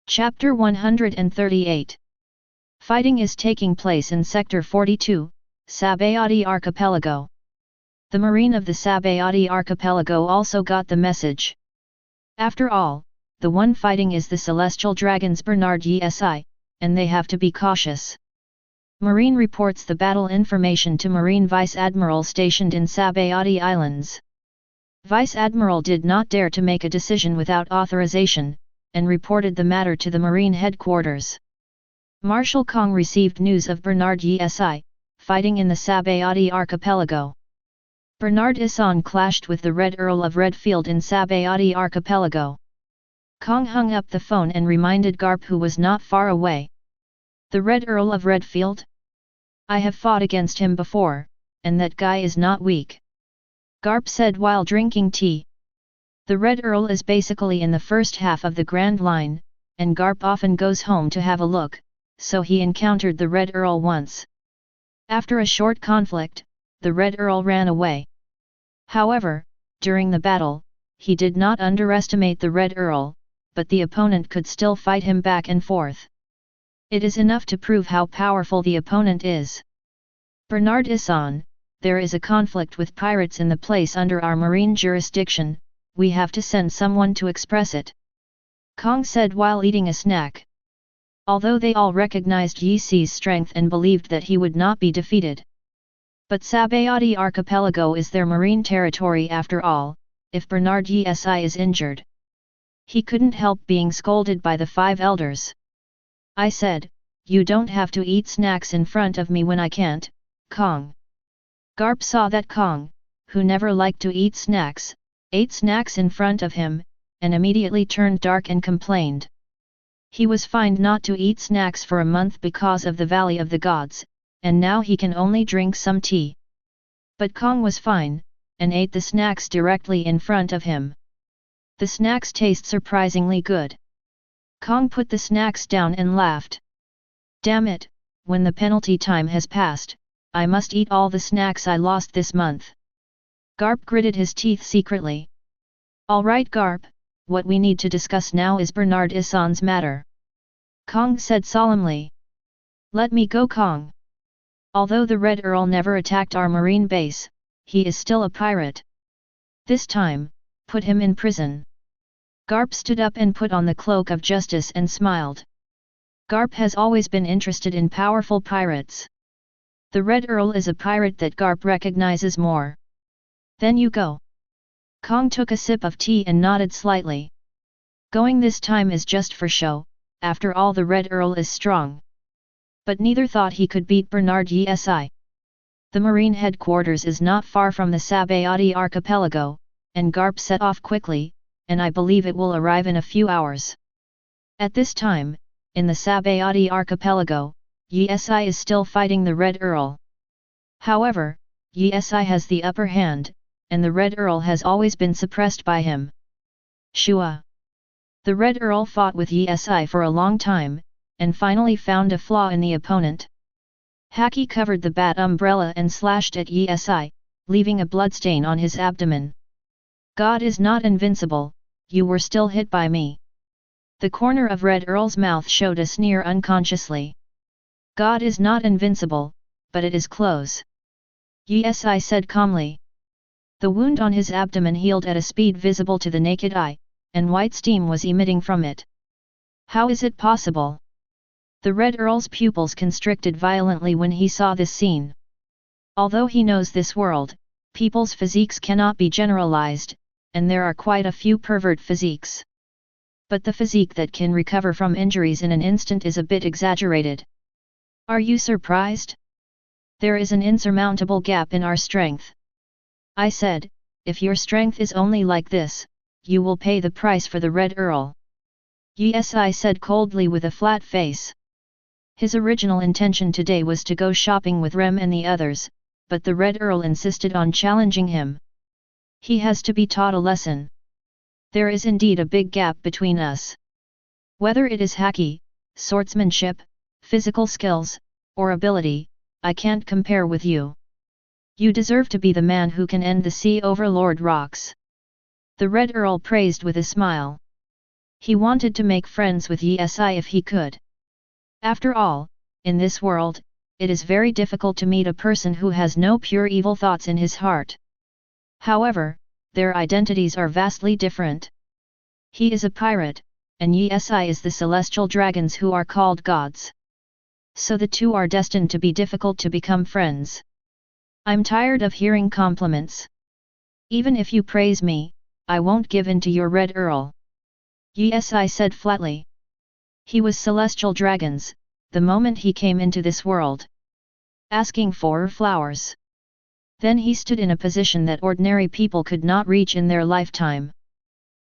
Chapter 138. Fighting is taking place in Sector 42, Sabayati Archipelago. The Marine of the Sabayati Archipelago also got the message. After all, the one fighting is the Celestial Dragon's Bernard Issan, and they have to be cautious. Marine reports the battle information to Marine Vice Admiral stationed in Sabayati Islands. Vice Admiral did not dare to make a decision without authorization, and reported the matter to the Marine headquarters. Marshal Kong received news of Bernard Issan, fighting in the Sabayati Archipelago. Bernard Issan clashed with the Red Earl of Redfield in Sabayati Archipelago. Kong hung up the phone and reminded Garp, who was not far away. The Red Earl of Redfield? I have fought against him before, and that guy is not weak. Garp said while drinking tea. The Red Earl is basically in the first half of the Grand Line, and Garp often goes home to have a look, so he encountered the Red Earl once. After a short conflict, the Red Earl ran away. However, during the battle, he did not underestimate the Red Earl, but the opponent could still fight him back and forth. It is enough to prove how powerful the opponent is. Bernard Issan, there is a conflict with pirates in the place under our marine jurisdiction, we have to send someone to express it. Kong said while eating a snack. Although they all recognized Yi Si's strength and believed that he would not be defeated. But Sabayati Archipelago is their marine territory after all. If Bernard Issan is injured, he couldn't help being scolded by the 5 elders. I said, you don't have to eat snacks in front of me when I can't, Kong. Garp saw that Kong, who never liked to eat snacks, ate snacks in front of him, and immediately turned dark and complained. He was fined not to eat snacks for a month because of the Valley of the Gods, and now he can only drink some tea. But Kong was fine, and ate the snacks directly in front of him. The snacks taste surprisingly good. Kong put the snacks down and laughed. Damn it, when the penalty time has passed, I must eat all the snacks I lost this month. Garp gritted his teeth secretly. Alright Garp, what we need to discuss now is Bernard Issan's matter. Kong said solemnly. Let me go Kong. Although the Red Earl never attacked our marine base, he is still a pirate. This time, put him in prison. Garp stood up and put on the cloak of justice and smiled. Garp has always been interested in powerful pirates. The Red Earl is a pirate that Garp recognizes more. Then you go. Kong took a sip of tea and nodded slightly. Going this time is just for show, after all the Red Earl is strong. But neither thought he could beat Bernard Issan. The marine headquarters is not far from the Sabayati Archipelago, and Garp set off quickly, and I believe it will arrive in a few hours. At this time, in the Sabayati Archipelago, Issan is still fighting the Red Earl. However, Issan has the upper hand, and the Red Earl has always been suppressed by him. Shua. The Red Earl fought with Issan for a long time, and finally found a flaw in the opponent. Haki covered the bat umbrella and slashed at Yi, leaving a bloodstain on his abdomen. God is not invincible, you were still hit by me. The corner of Red Earl's mouth showed a sneer unconsciously. God is not invincible, but it is close. Yi said calmly. The wound on his abdomen healed at a speed visible to the naked eye, and white steam was emitting from it. How is it possible? The Red Earl's pupils constricted violently when he saw this scene. Although he knows this world, people's physiques cannot be generalized, and there are quite a few pervert physiques. But the physique that can recover from injuries in an instant is a bit exaggerated. Are you surprised? There is an insurmountable gap in our strength. I said, if your strength is only like this, you will pay the price for the Red Earl. Yi said coldly with a flat face. His original intention today was to go shopping with Rem and the others, but the Red Earl insisted on challenging him. He has to be taught a lesson. There is indeed a big gap between us. Whether it is haki, swordsmanship, physical skills, or ability, I can't compare with you. You deserve to be the man who can end the sea overlord rocks. The Red Earl praised with a smile. He wanted to make friends with Yi if he could. After all, in this world, it is very difficult to meet a person who has no pure evil thoughts in his heart. However, their identities are vastly different. He is a pirate, and Yi is the celestial dragons who are called gods. So the two are destined to be difficult to become friends. I'm tired of hearing compliments. Even if you praise me, I won't give in to your Red Earl. Yi said flatly. He was celestial dragons, the moment he came into this world. Asking for flowers. Then he stood in a position that ordinary people could not reach in their lifetime.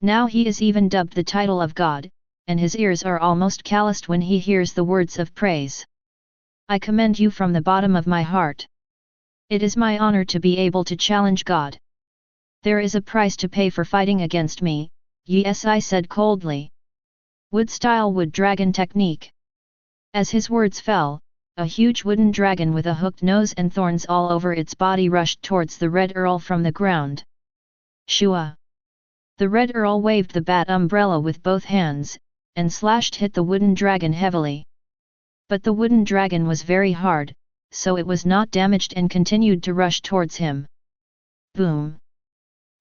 Now he is even dubbed the title of God, and his ears are almost calloused when he hears the words of praise. I commend you from the bottom of my heart. It is my honor to be able to challenge God. There is a price to pay for fighting against me, Yi said coldly. Wood-style wood dragon technique. As his words fell, a huge wooden dragon with a hooked nose and thorns all over its body rushed towards the Red Earl from the ground. Shua! The Red Earl waved the bat umbrella with both hands, and hit the wooden dragon heavily. But the wooden dragon was very hard, so it was not damaged and continued to rush towards him. Boom!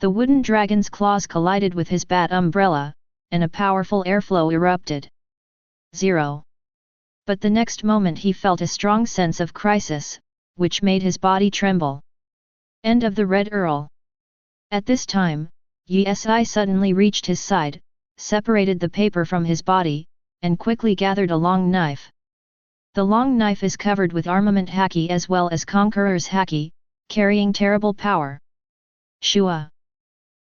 The wooden dragon's claws collided with his bat umbrella, and a powerful airflow erupted. 0. But the next moment he felt a strong sense of crisis, which made his body tremble. End of the Red Earl. At this time, Yi suddenly reached his side, separated the paper from his body, and quickly gathered a long knife. The long knife is covered with armament haki as well as conqueror's haki, carrying terrible power. Shua!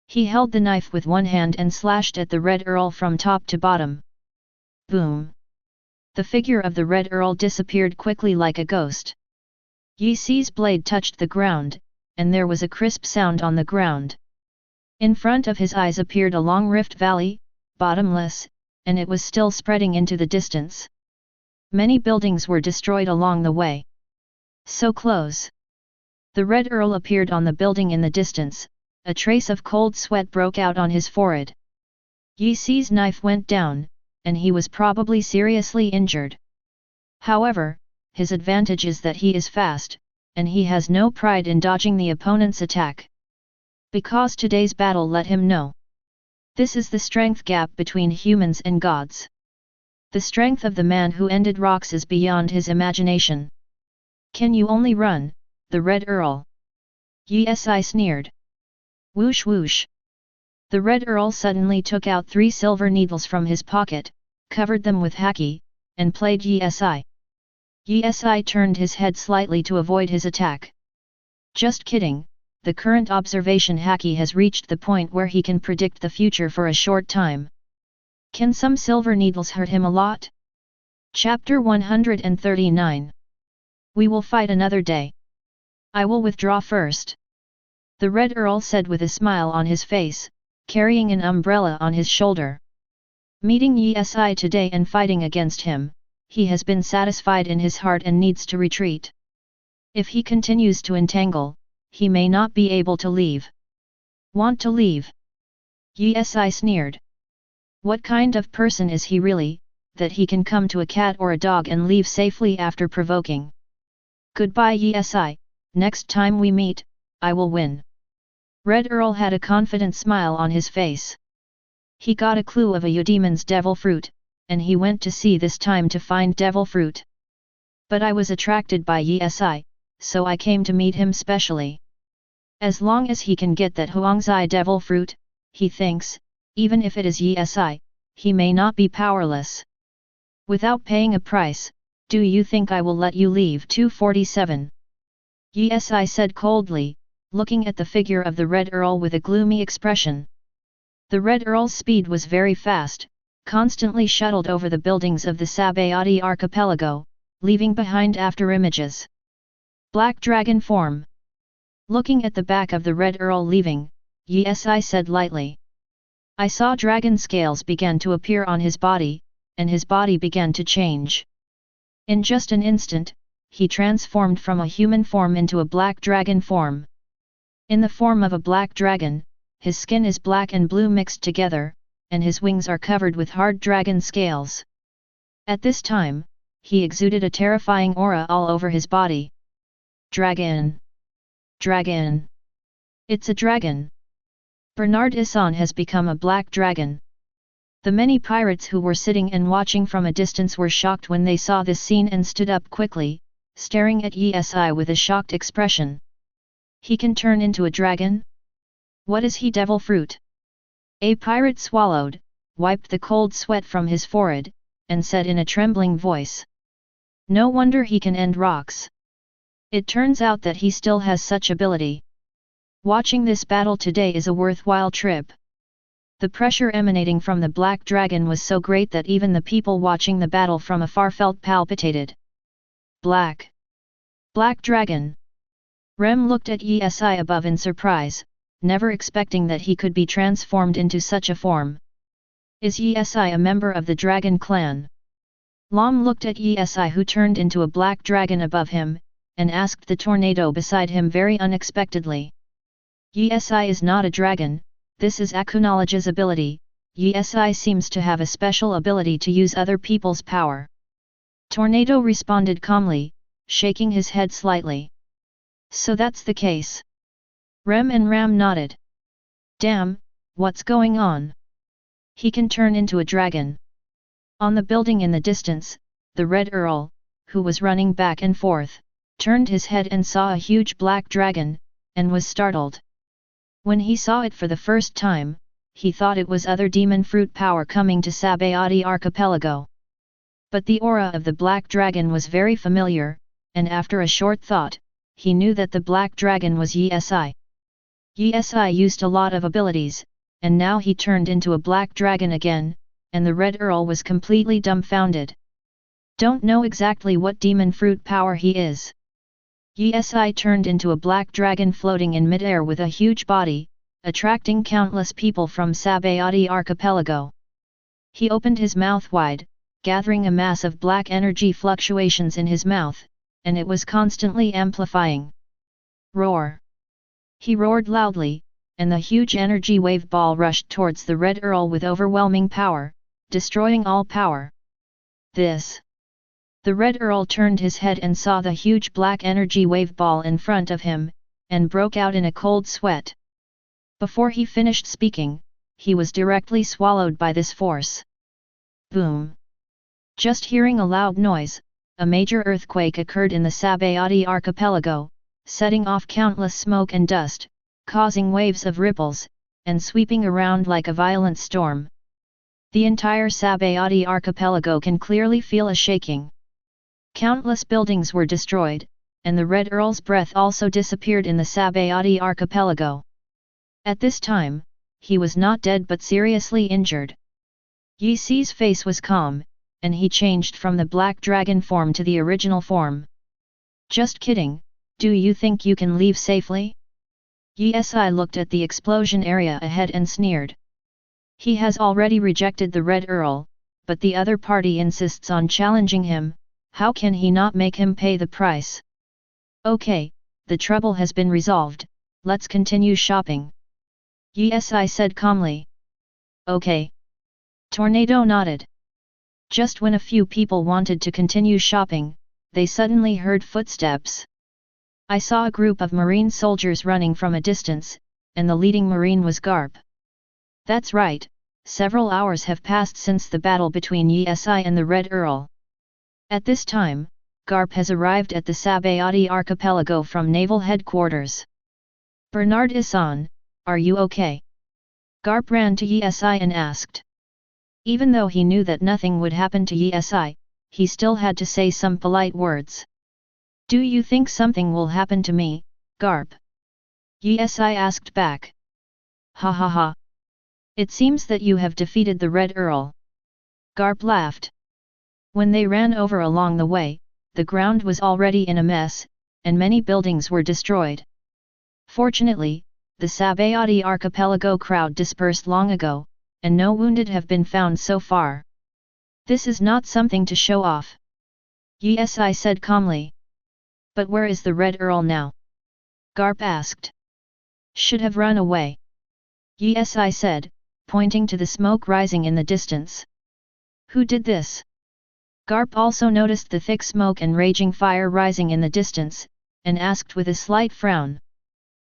He held the knife with one hand and slashed at the Red Earl from top to bottom. Boom! The figure of the Red Earl disappeared quickly like a ghost. Yi's blade touched the ground, and there was a crisp sound on the ground. In front of his eyes appeared a long rift valley, bottomless, and it was still spreading into the distance. Many buildings were destroyed along the way. So close! The Red Earl appeared on the building in the distance. A trace of cold sweat broke out on his forehead. Yi's knife went down, and he was probably seriously injured. However, his advantage is that he is fast, and he has no pride in dodging the opponent's attack. Because today's battle let him know. This is the strength gap between humans and gods. The strength of the man who ended rocks is beyond his imagination. Can you only run, the Red Earl? Yi sneered. Whoosh whoosh! The Red Earl suddenly took out 3 silver needles from his pocket, covered them with haki, and played Yi. Yi turned his head slightly to avoid his attack. Just kidding, the current observation haki has reached the point where he can predict the future for a short time. Can some silver needles hurt him a lot? Chapter 139. We will fight another day. I will withdraw first. The Red Earl said with a smile on his face, carrying an umbrella on his shoulder. Meeting Yi today and fighting against him, he has been satisfied in his heart and needs to retreat. If he continues to entangle, he may not be able to leave. Want to leave? Yi sneered. What kind of person is he really, that he can come to a cat or a dog and leave safely after provoking? Goodbye Yi, next time we meet, I will win. Red Earl had a confident smile on his face. He got a clue of a Eudemon's devil fruit, and he went to see this time to find devil fruit. But I was attracted by Yi, so I came to meet him specially. As long as he can get that Huangzai devil fruit, he thinks, even if it is Yi, he may not be powerless. Without paying a price, do you think I will let you leave? 247. Yi said coldly, looking at the figure of the Red Earl with a gloomy expression. The Red Earl's speed was very fast, constantly shuttled over the buildings of the Sabayati archipelago, leaving behind afterimages. Black dragon form. Looking at the back of the Red Earl leaving, Yi said lightly. I saw dragon scales began to appear on his body, and his body began to change. In just an instant, he transformed from a human form into a black dragon form. In the form of a black dragon, his skin is black and blue mixed together, and his wings are covered with hard dragon scales. At this time, he exuded a terrifying aura all over his body. Dragon! Dragon! It's a dragon! Bernard Issan has become a black dragon. The many pirates who were sitting and watching from a distance were shocked when they saw this scene and stood up quickly, staring at Yi with a shocked expression. He can turn into a dragon? What is he? Devil fruit? A pirate swallowed, wiped the cold sweat from his forehead, and said in a trembling voice. No wonder he can end rocks. It turns out that he still has such ability. Watching this battle today is a worthwhile trip. The pressure emanating from the black dragon was so great that even the people watching the battle from afar felt palpitated. Black! Black dragon! Rem looked at Yi above in surprise, never expecting that he could be transformed into such a form. Is Yi a member of the dragon clan? Lam looked at Yi who turned into a black dragon above him, and asked the tornado beside him very unexpectedly. Yi is not a dragon, this is Akunology's ability. Yi seems to have a special ability to use other people's power. Tornado responded calmly, shaking his head slightly. So that's the case. Rem and Ram nodded. Damn, what's going on? He can turn into a dragon. On the building in the distance, the Red Earl, who was running back and forth, turned his head and saw a huge black dragon, and was startled. When he saw it for the first time, he thought it was other demon fruit power coming to Sabayati archipelago. But the aura of the black dragon was very familiar, and after a short thought, he knew that the black dragon was Yi. Yi used a lot of abilities, and now he turned into a black dragon again, and the Red Earl was completely dumbfounded. Don't know exactly what demon fruit power he is. Yi turned into a black dragon floating in midair with a huge body, attracting countless people from Sabayati archipelago. He opened his mouth wide, gathering a mass of black energy fluctuations in his mouth, and it was constantly amplifying. Roar! He roared loudly, and the huge energy wave ball rushed towards the Red Earl with overwhelming power, destroying all power. This! The Red Earl turned his head and saw the huge black energy wave ball in front of him, and broke out in a cold sweat. Before he finished speaking, he was directly swallowed by this force. Boom! Just hearing a loud noise, a major earthquake occurred in the Sabayati archipelago, setting off countless smoke and dust, causing waves of ripples, and sweeping around like a violent storm. The entire Sabayati archipelago can clearly feel a shaking. Countless buildings were destroyed, and the Red Earl's breath also disappeared in the Sabayati archipelago. At this time, he was not dead but seriously injured. Yi Si's face was calm, and he changed from the black dragon form to the original form. Just kidding, do you think you can leave safely? Yi looked at the explosion area ahead and sneered. He has already rejected the Red Earl, but the other party insists on challenging him. How can he not make him pay the price? Okay, the trouble has been resolved, let's continue shopping. Yi said calmly. Okay. Tornado nodded. Just when a few people wanted to continue shopping, they suddenly heard footsteps. I saw a group of marine soldiers running from a distance, and the leading marine was Garp. That's right, several hours have passed since the battle between Yi and the Red Earl. At this time, Garp has arrived at the Sabayati archipelago from naval headquarters. Bernard Issan, are you okay? Garp ran to Yi and asked. Even though he knew that nothing would happen to Yi, he still had to say some polite words. Do you think something will happen to me, Garp? Yi asked back. Ha ha ha. It seems that you have defeated the Red Earl. Garp laughed. When they ran over along the way, the ground was already in a mess, and many buildings were destroyed. Fortunately, the Sabayati archipelago crowd dispersed long ago, and no wounded have been found so far. This is not something to show off. Yi said calmly. But where is the Red Earl now? Garp asked. Should have run away. Yi said, pointing to the smoke rising in the distance. Who did this? Garp also noticed the thick smoke and raging fire rising in the distance, and asked with a slight frown.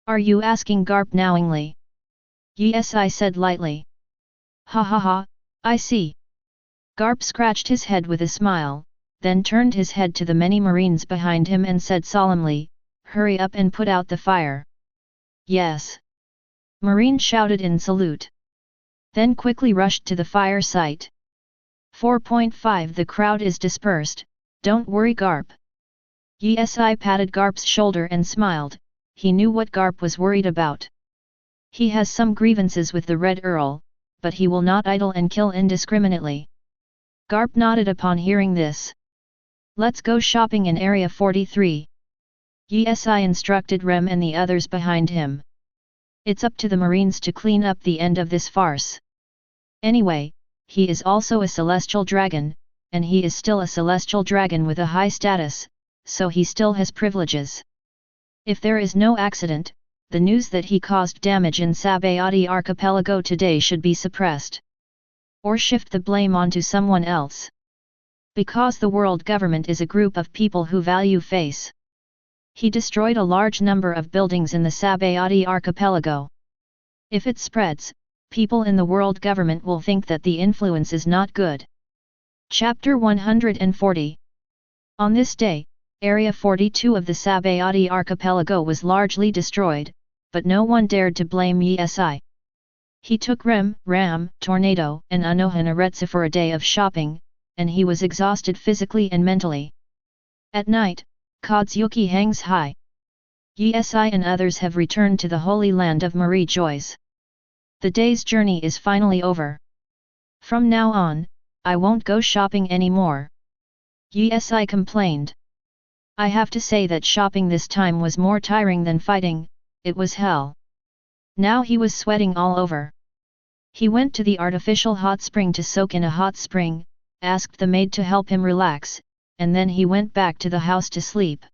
Are you asking Garp knowingly? Yi said lightly. Ha ha ha, I see. Garp scratched his head with a smile, then turned his head to the many marines behind him and said solemnly, hurry up and put out the fire. Yes. Marine shouted in salute. Then quickly rushed to the fire site. 4.5 The crowd is dispersed, don't worry Garp. Yi patted Garp's shoulder and smiled, he knew what Garp was worried about. He has some grievances with the Red Earl, but he will not idle and kill indiscriminately. Garp nodded upon hearing this. Let's go shopping in Area 43. Yi instructed Rem and the others behind him. It's up to the Marines to clean up the end of this farce. Anyway, he is also a celestial dragon, and he is still a celestial dragon with a high status, so he still has privileges. If there is no accident, the news that he caused damage in Sabayati archipelago today should be suppressed. Or shift the blame onto someone else. Because the world government is a group of people who value face. He destroyed a large number of buildings in the Sabayati archipelago. If it spreads, people in the world government will think that the influence is not good. Chapter 140. On this day, Area 42 of the Sabayati archipelago was largely destroyed, but no one dared to blame Yi. He took Ram, Tornado and Anohanaretsu for a day of shopping, and he was exhausted physically and mentally. At night, Kodzuki hangs high. Yi and others have returned to the holy land of Marie Joyce. The day's journey is finally over. From now on, I won't go shopping anymore. Yi complained. I have to say that shopping this time was more tiring than fighting, it was hell. Now he was sweating all over. He went to the artificial hot spring to soak in a hot spring, asked the maid to help him relax, and then he went back to the house to sleep.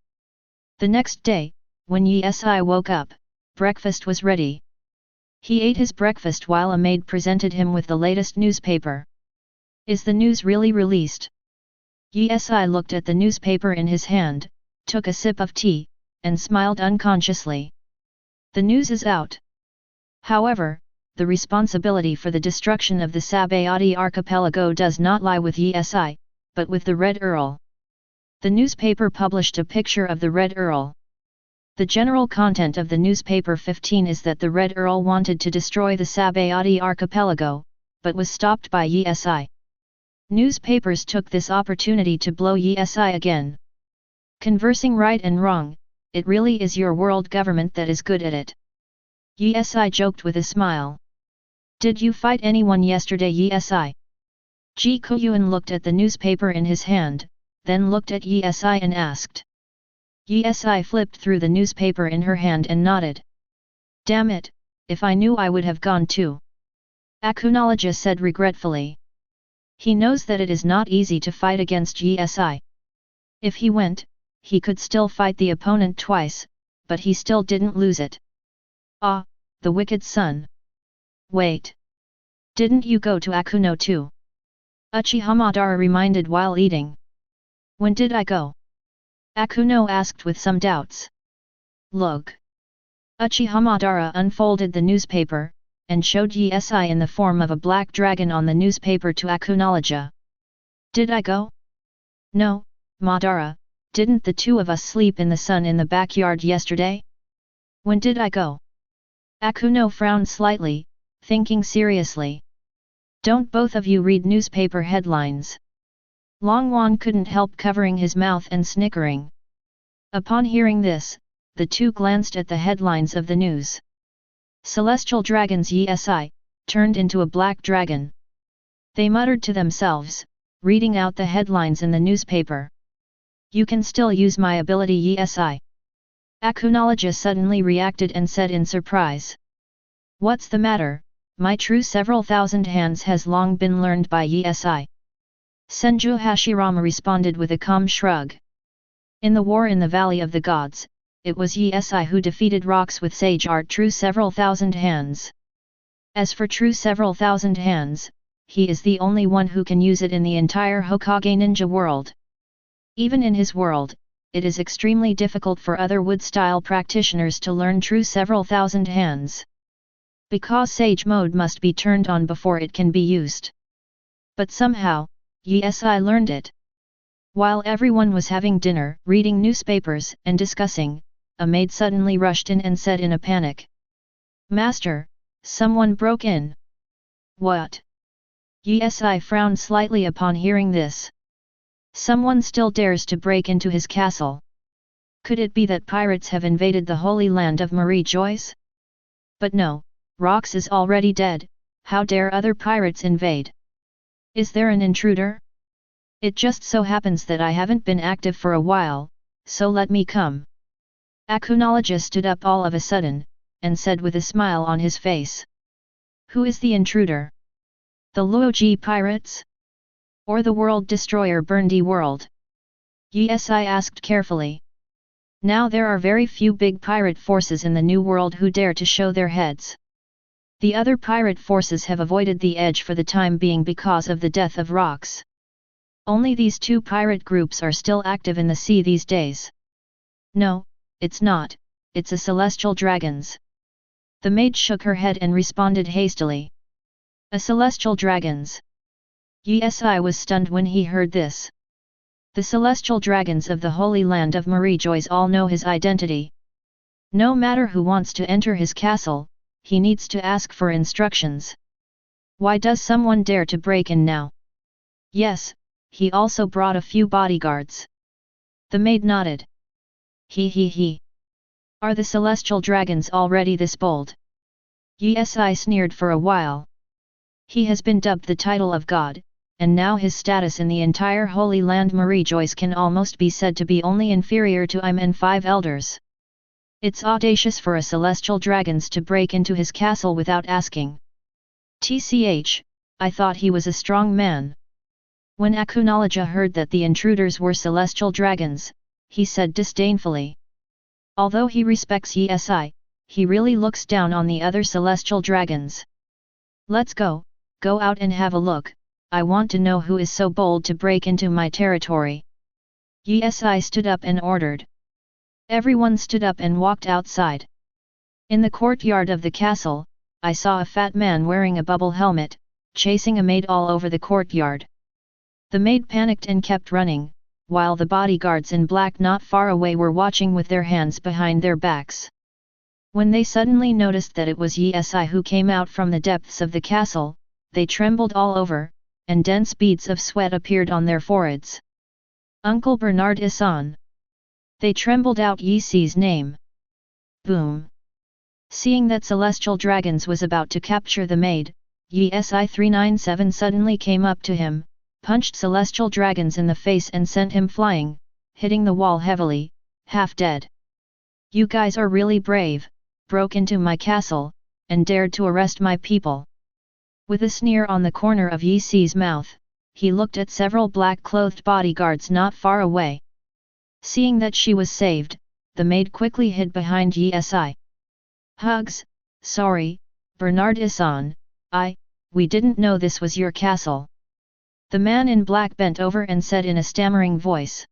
The next day, when Yi woke up, breakfast was ready. He ate his breakfast while a maid presented him with the latest newspaper. Is the news really released? Yi looked at the newspaper in his hand, took a sip of tea, and smiled unconsciously. The news is out. However, the responsibility for the destruction of the Sabayati archipelago does not lie with Yi, but with the Red Earl. The newspaper published a picture of the Red Earl. The general content of the newspaper 15 is that the Red Earl wanted to destroy the Sabayati archipelago, but was stopped by Yi. Newspapers took this opportunity to blow Yi again. Conversing right and wrong, it really is your world government that is good at it. Yi joked with a smile. Did you fight anyone yesterday, Yi? Ji Guoyuan looked at the newspaper in his hand, then looked at Yi and asked. Yi flipped through the newspaper in her hand and nodded. Damn it, if I knew I would have gone too. Akunologia said regretfully. He knows that it is not easy to fight against Yi. If he went, he could still fight the opponent twice, but he still didn't lose it. Ah, the wicked son! Wait! Didn't you go to Akuno too? Uchiha Madara reminded while eating. When did I go? Akuno asked with some doubts. Look! Uchiha Madara unfolded the newspaper, and showed Yi-si in the form of a black dragon on the newspaper to Akunologia. Did I go? No, Madara, didn't the two of us sleep in the sun in the backyard yesterday? When did I go? Akuno frowned slightly, thinking seriously. Don't both of you read newspaper headlines? Longwan couldn't help covering his mouth and snickering. Upon hearing this, the two glanced at the headlines of the news. Celestial Dragons Yi-si, turned into a black dragon. They muttered to themselves, reading out the headlines in the newspaper. You can still use my ability Yi-si. Akunologia suddenly reacted and said in surprise. What's the matter? My true several thousand hands has long been learned by Yi-si. Senju Hashirama responded with a calm shrug. In the war in the Valley of the Gods, it was Yi-si who defeated rocks with sage art true several thousand hands. As for true several thousand hands, he is the only one who can use it in the entire Hokage ninja world. Even in his world, it is extremely difficult for other wood-style practitioners to learn true several thousand hands. Because sage mode must be turned on before it can be used. But somehow, Yi-si learned it. While everyone was having dinner, reading newspapers, and discussing, a maid suddenly rushed in and said in a panic. Master, someone broke in. What? Yi-si frowned slightly upon hearing this. Someone still dares to break into his castle. Could it be that pirates have invaded the holy land of Marie Joyce? But no, Rox is already dead, how dare other pirates invade? Is there an intruder? It just so happens that I haven't been active for a while, so let me come. Akunologia stood up all of a sudden, and said with a smile on his face. Who is the intruder? The Laozi pirates? Or the world destroyer Berndy world? Yi-si asked carefully. Now there are very few big pirate forces in the New World who dare to show their heads. The other pirate forces have avoided the edge for the time being because of the death of Rox. Only these two pirate groups are still active in the sea these days. No, it's not, it's a celestial dragons. The maid shook her head and responded hastily. A celestial dragons. Yi-si was stunned when he heard this. The celestial dragons of the Holy Land of Marie Joyce all know his identity. No matter who wants to enter his castle, he needs to ask for instructions. Why does someone dare to break in now? Yes, he also brought a few bodyguards. The maid nodded. He. Are the celestial dragons already this bold? Yi-si sneered for a while. He has been dubbed the title of God, and now his status in the entire Holy Land Marie Joyce can almost be said to be only inferior to Im and 5 elders. It's audacious for a celestial dragons to break into his castle without asking. TCH, I thought he was a strong man. When Akunologia heard that the intruders were celestial dragons, he said disdainfully. Although he respects Yi-si, he really looks down on the other celestial dragons. Let's go out and have a look, I want to know who is so bold to break into my territory. Yi-si stood up and ordered. Everyone stood up and walked outside. In the courtyard of the castle, I saw a fat man wearing a bubble helmet, chasing a maid all over the courtyard. The maid panicked and kept running, while the bodyguards in black not far away were watching with their hands behind their backs. When they suddenly noticed that it was Yi-si who came out from the depths of the castle, they trembled all over, and dense beads of sweat appeared on their foreheads. Uncle Bernard Issan. They trembled out Yi-si's name. Boom! Seeing that Celestial Dragons was about to capture the maid, Yi-si 397 suddenly came up to him, punched Celestial Dragons in the face and sent him flying, hitting the wall heavily, half dead. You guys are really brave, broke into my castle, and dared to arrest my people. With a sneer on the corner of Yi-si's mouth, he looked at several black-clothed bodyguards not far away. Seeing that she was saved, the maid quickly hid behind Yi. Hugs, sorry, Bernard Issan, we didn't know this was your castle. The man in black bent over and said in a stammering voice.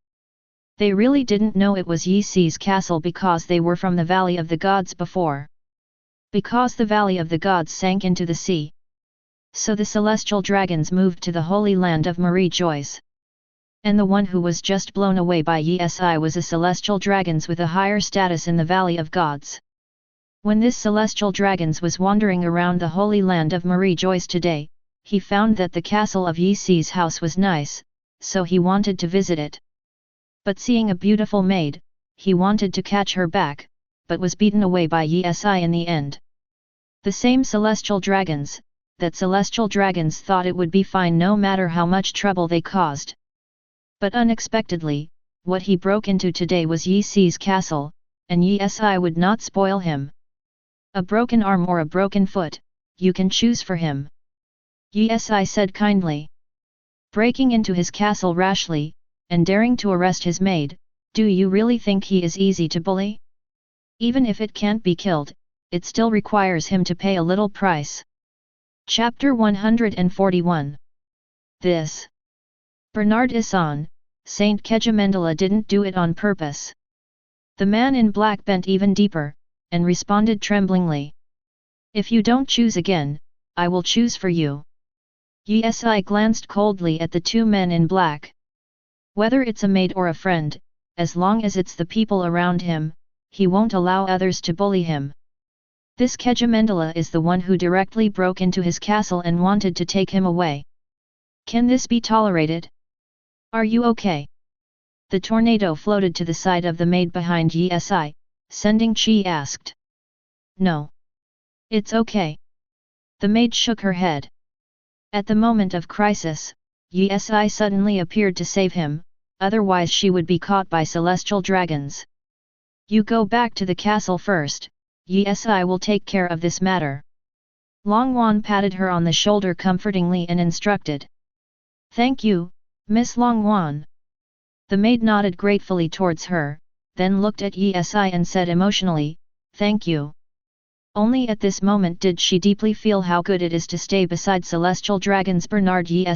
They really didn't know it was Yi's castle because they were from the Valley of the Gods before. Because the Valley of the Gods sank into the sea. So the celestial dragons moved to the holy land of Marie Joyce. And the one who was just blown away by Yi was a celestial dragons with a higher status in the Valley of Gods. When this celestial dragons was wandering around the holy land of Marie Joyce today, he found that the castle of Yi's house was nice, so he wanted to visit it. But seeing a beautiful maid, he wanted to catch her back, but was beaten away by Yi in the end. The same celestial dragons, that celestial dragons thought it would be fine no matter how much trouble they caused. But unexpectedly, what he broke into today was Yi's castle, and Yi would not spoil him. A broken arm or a broken foot, you can choose for him. Yi said kindly. Breaking into his castle rashly, and daring to arrest his maid, do you really think he is easy to bully? Even if it can't be killed, it still requires him to pay a little price. Chapter 141. This. Bernard Issan, Saint Kejimendala didn't do it on purpose. The man in black bent even deeper, and responded tremblingly. If you don't choose again, I will choose for you. Yi glanced coldly at the two men in black. Whether it's a maid or a friend, as long as it's the people around him, he won't allow others to bully him. This Kejimendala is the one who directly broke into his castle and wanted to take him away. Can this be tolerated? Are you okay? The tornado floated to the side of the maid behind Yi, sending Chi asked. No. It's okay. The maid shook her head. At the moment of crisis, Yi suddenly appeared to save him, otherwise she would be caught by celestial dragons. You go back to the castle first, Yi will take care of this matter. Longwan patted her on the shoulder comfortingly and instructed. Thank you, Miss Longwan. The maid nodded gratefully towards her, then looked at Yi and said emotionally, thank you. Only at this moment did she deeply feel how good it is to stay beside celestial dragons Bernard Yi.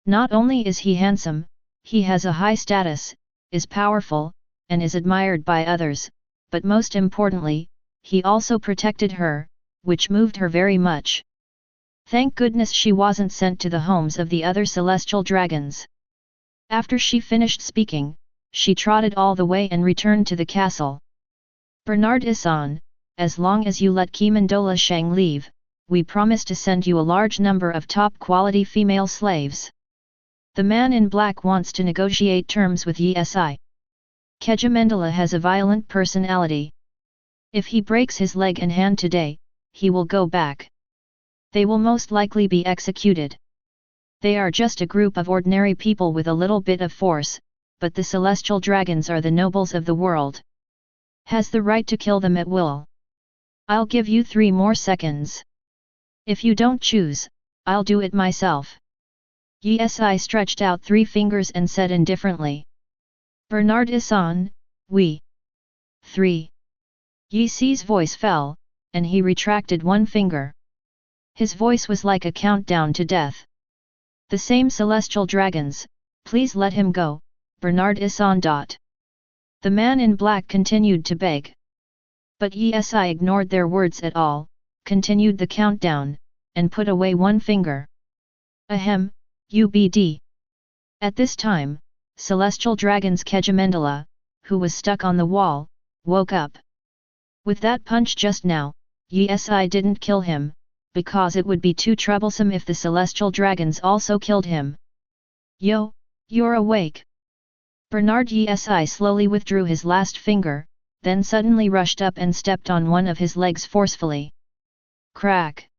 Not only is he handsome, he has a high status, is powerful, and is admired by others, but most importantly, he also protected her, which moved her very much. Thank goodness she wasn't sent to the homes of the other celestial dragons. After she finished speaking, she trotted all the way and returned to the castle. Bernard Issan, as long as you let Kemendola Shang leave, we promise to send you a large number of top-quality female slaves. The man in black wants to negotiate terms with Yi. Kejimendala has a violent personality. If he breaks his leg and hand today, he will go back. They will most likely be executed. They are just a group of ordinary people with a little bit of force, but the celestial dragons are the nobles of the world. Has the right to kill them at will. I'll give you 3 more seconds. If you don't choose, I'll do it myself. Yi stretched out 3 fingers and said indifferently. Bernard Issan, we. 3. Yi's voice fell, and he retracted 1 finger. His voice was like a countdown to death. The same celestial dragons, please let him go, Bernard Issan. The man in black continued to beg. But Yi ignored their words at all, continued the countdown, and put away 1 finger. Ahem, UBD. At this time, celestial dragons Kejimendala, who was stuck on the wall, woke up. With that punch just now, Yi didn't kill him, because it would be too troublesome if the celestial dragons also killed him. Yo, you're awake. Bernard Yi slowly withdrew his last finger, then suddenly rushed up and stepped on one of his legs forcefully. Crack!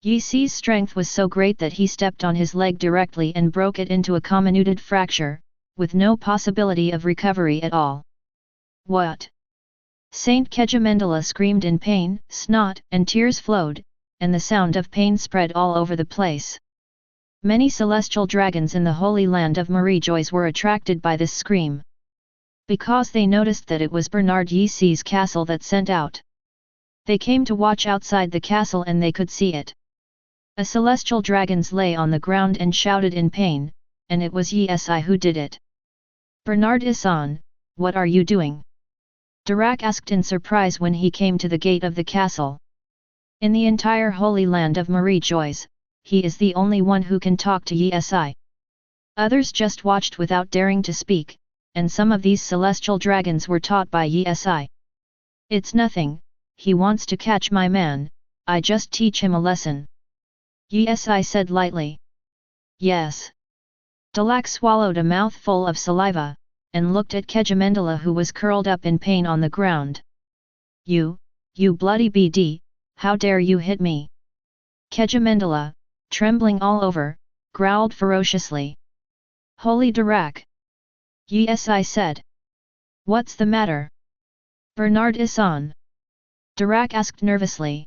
Yi's strength was so great that he stepped on his leg directly and broke it into a comminuted fracture, with no possibility of recovery at all. What? Saint Kejimendala screamed in pain, snot and tears flowed, and the sound of pain spread all over the place. Many celestial dragons in the holy land of Marie Joyce were attracted by this scream. because they noticed that it was Bernard Issan's castle that sent out. They came to watch outside the castle and they could see it. A celestial dragons lay on the ground and shouted in pain, and it was Issan who did it. Bernard Issan, what are you doing? Dirac asked in surprise when he came to the gate of the castle. In the entire holy land of Marie Joyce, he is the only one who can talk to Issan. Others just watched without daring to speak, and some of these celestial dragons were taught by Issan. It's nothing, he wants to catch my man, I just teach him a lesson. Issan said lightly. Yes. Dirac swallowed a mouthful of saliva, and looked at Kejimendala who was curled up in pain on the ground. You bloody BD, how dare you hit me? Kejimendala, trembling all over, growled ferociously. Holy Dirac! Issan said. What's the matter? Bernard Issan. Dirac asked nervously.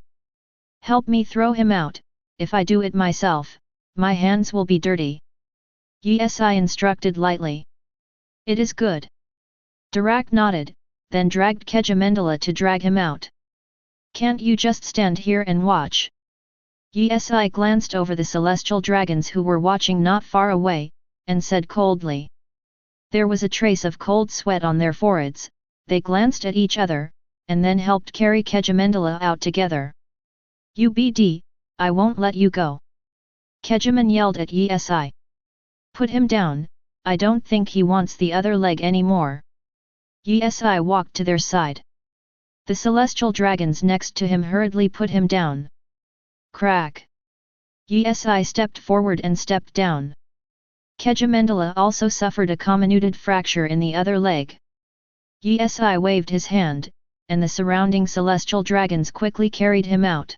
Help me throw him out, if I do it myself, my hands will be dirty. Issan instructed lightly. It is good. Dirac nodded, then dragged Kejimendala to drag him out. Can't you just stand here and watch? Issan glanced over the celestial dragons who were watching not far away, and said coldly. There was a trace of cold sweat on their foreheads, they glanced at each other, and then helped carry Kejimendala out together. UBD, I won't let you go. Kejiman yelled at Issan. Put him down, I don't think he wants the other leg anymore. Issan walked to their side. The celestial dragons next to him hurriedly put him down. Crack! Issan stepped forward and stepped down. Kejimendala also suffered a comminuted fracture in the other leg. Issan waved his hand, and the surrounding celestial dragons quickly carried him out.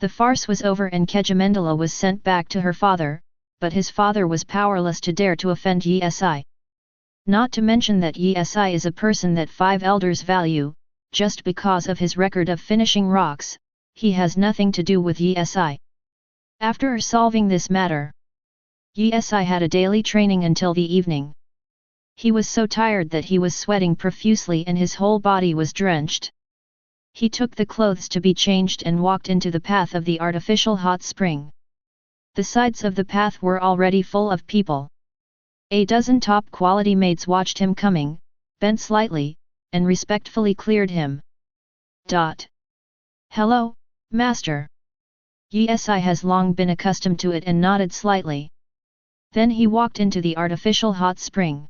The farce was over and Kejimendala was sent back to her father, but his father was powerless to dare to offend Issan. Not to mention that Issan is a person that 5 elders value, just because of his record of finishing rocks, he has nothing to do with Issan. After solving this matter, Issan had a daily training until the evening. He was so tired that he was sweating profusely and his whole body was drenched. He took the clothes to be changed and walked into the path of the artificial hot spring. The sides of the path were already full of people. A dozen top-quality maids watched him coming, bent slightly, and respectfully cleared him. Hello, master. Issan has long been accustomed to it and nodded slightly. Then he walked into the artificial hot spring.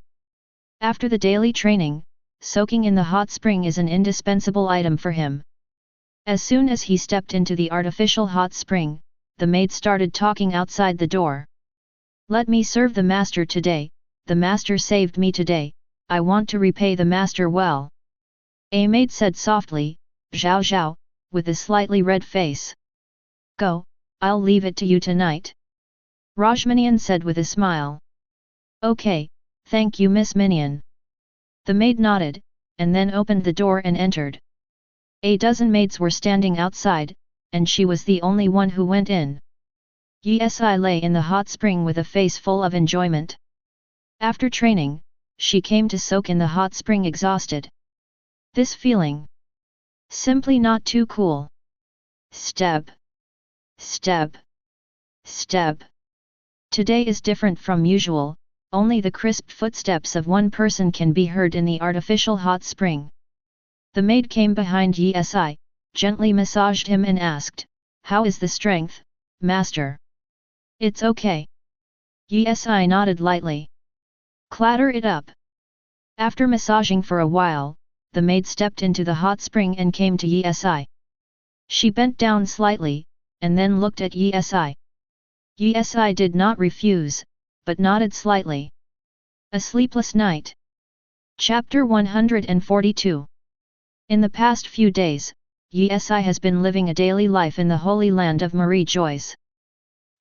After the daily training, soaking in the hot spring is an indispensable item for him. As soon as he stepped into the artificial hot spring, the maid started talking outside the door. Let me serve the master today, the master saved me today, I want to repay the master well. A maid said softly, Zhao Zhao, with a slightly red face. Go, I'll leave it to you tonight. Rajmanian said with a smile. Okay, thank you Miss Minion. The maid nodded, and then opened the door and entered. A dozen maids were standing outside, and she was the only one who went in. Issan lay in the hot spring with a face full of enjoyment. After training, she came to soak in the hot spring exhausted. This feeling. Simply not too cool. Step. Step. Step. Today is different from usual, only the crisp footsteps of one person can be heard in the artificial hot spring. The maid came behind Issan, gently massaged him and asked, How is the strength, master? It's okay. Issan nodded lightly. Clatter it up. After massaging for a while, the maid stepped into the hot spring and came to Issan. She bent down slightly, and then looked at Issan. Issan did not refuse, but nodded slightly. A sleepless night. Chapter 142. In the past few days, Issan has been living a daily life in the holy land of Marie Joyce.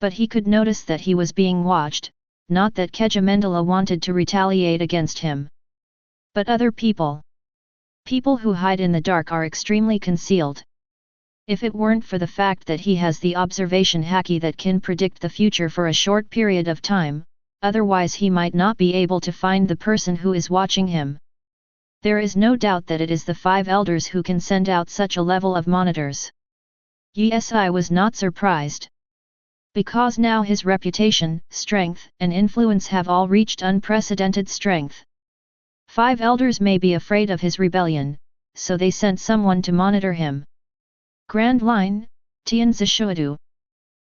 But he could notice that he was being watched, not that Kejimendala wanted to retaliate against him. But other people. People who hide in the dark are extremely concealed. If it weren't for the fact that he has the observation haki that can predict the future for a short period of time, otherwise he might not be able to find the person who is watching him. There is no doubt that it is the 5 elders who can send out such a level of monitors. Yes, I was not surprised. Because now his reputation, strength, and influence have all reached unprecedented strength. 5 elders may be afraid of his rebellion, so they sent someone to monitor him. Grand Line, Tianzishuadu.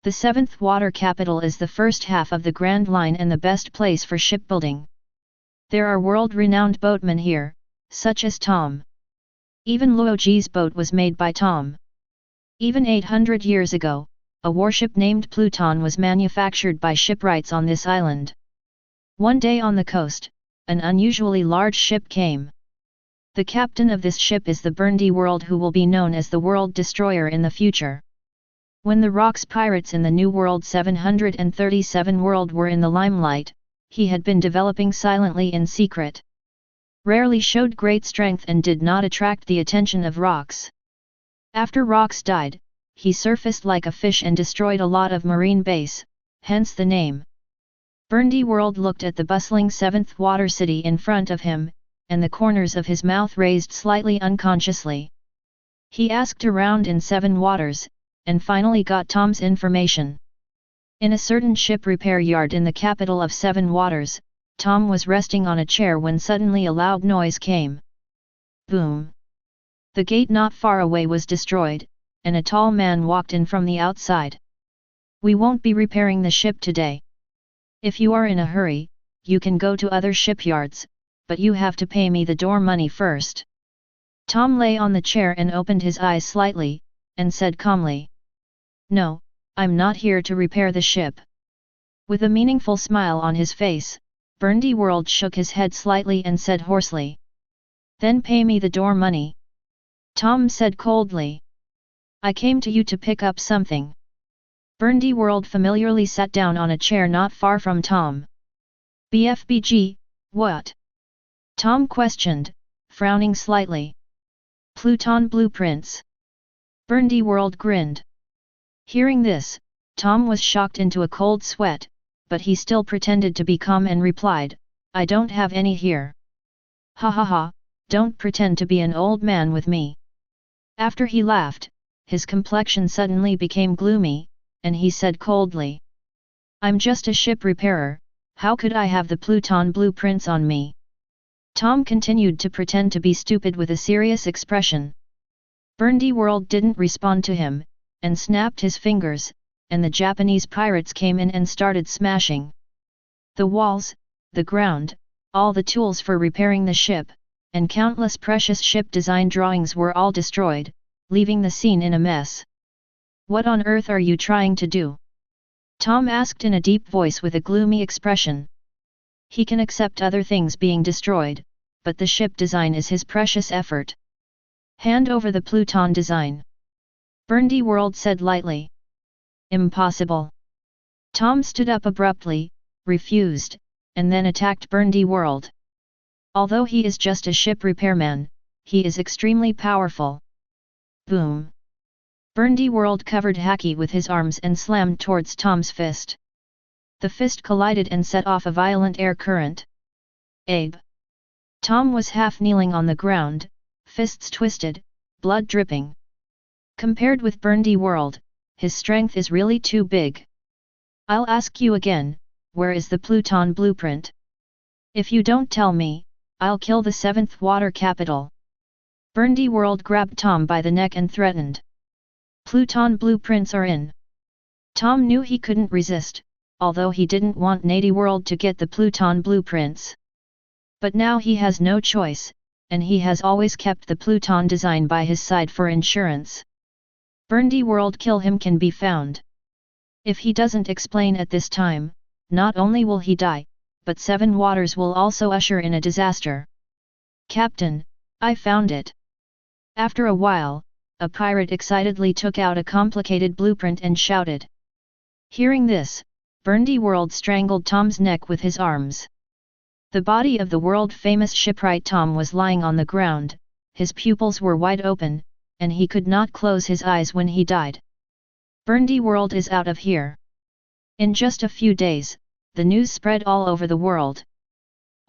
The 7th water capital is the first half of the Grand Line and the best place for shipbuilding. There are world-renowned boatmen here, such as Tom. Even Laozi's boat was made by Tom. Even 800 years ago, a warship named Pluton was manufactured by shipwrights on this island. One day on the coast, an unusually large ship came. The captain of this ship is the Bernard World, who will be known as the World Destroyer in the future. When the Rocks pirates in the New World 737 world were in the limelight, he had been developing silently in secret. Rarely showed great strength and did not attract the attention of Rocks. After Rocks died, he surfaced like a fish and destroyed a lot of marine base, hence the name. Bernard World looked at the bustling 7th water city in front of him, and the corners of his mouth raised slightly unconsciously. He asked around in 7 waters, and finally got Tom's information. In a certain ship repair yard in the capital of 7 waters, Tom was resting on a chair when suddenly a loud noise came. Boom! The gate not far away was destroyed, and a tall man walked in from the outside. We won't be repairing the ship today. If you are in a hurry, you can go to other shipyards, but you have to pay me the door money first. Tom lay on the chair and opened his eyes slightly, and said calmly. No, I'm not here to repair the ship. With a meaningful smile on his face, Bernard World shook his head slightly and said hoarsely. Then pay me the door money. Tom said coldly. I came to you to pick up something. Bernard World familiarly sat down on a chair not far from Tom. BFBG, what? Tom questioned, frowning slightly. Pluton blueprints. Bernard World grinned. Hearing this, Tom was shocked into a cold sweat, but he still pretended to be calm and replied, I don't have any here. Ha ha ha, don't pretend to be an old man with me. After he laughed, his complexion suddenly became gloomy, and he said coldly. I'm just a ship repairer, how could I have the Pluton blueprints on me? Tom continued to pretend to be stupid with a serious expression. Bernard World didn't respond to him, and snapped his fingers, and the Japanese pirates came in and started smashing the walls, the ground, all the tools for repairing the ship, and countless precious ship design drawings were all destroyed, leaving the scene in a mess. What on earth are you trying to do? Tom asked in a deep voice with a gloomy expression. He can accept other things being destroyed, but the ship design is his precious effort. Hand over the Pluton design. Bernard World said lightly. Impossible. Tom stood up abruptly, refused, and then attacked Bernard World. Although he is just a ship repairman, he is extremely powerful. Boom! Bernard World covered Haki with his arms and slammed towards Tom's fist. The fist collided and set off a violent air current. Abe! Tom was half kneeling on the ground, fists twisted, blood dripping. Compared with Bernard World, his strength is really too big. I'll ask you again, where is the Pluton blueprint? If you don't tell me, I'll kill the 7th water capital. Bernard World grabbed Tom by the neck and threatened. Pluton blueprints are in. Tom knew he couldn't resist, although he didn't want Nady World to get the Pluton blueprints. But now he has no choice, and he has always kept the Pluton design by his side for insurance. Bernard World kill him can be found. If he doesn't explain at this time, not only will he die, but 7 waters will also usher in a disaster. Captain, I found it. After a while, a pirate excitedly took out a complicated blueprint and shouted. Hearing this, Bernard World strangled Tom's neck with his arms. The body of the world-famous shipwright Tom was lying on the ground, his pupils were wide open, and he could not close his eyes when he died. Bernard World is out of here. In just a few days, the news spread all over the world.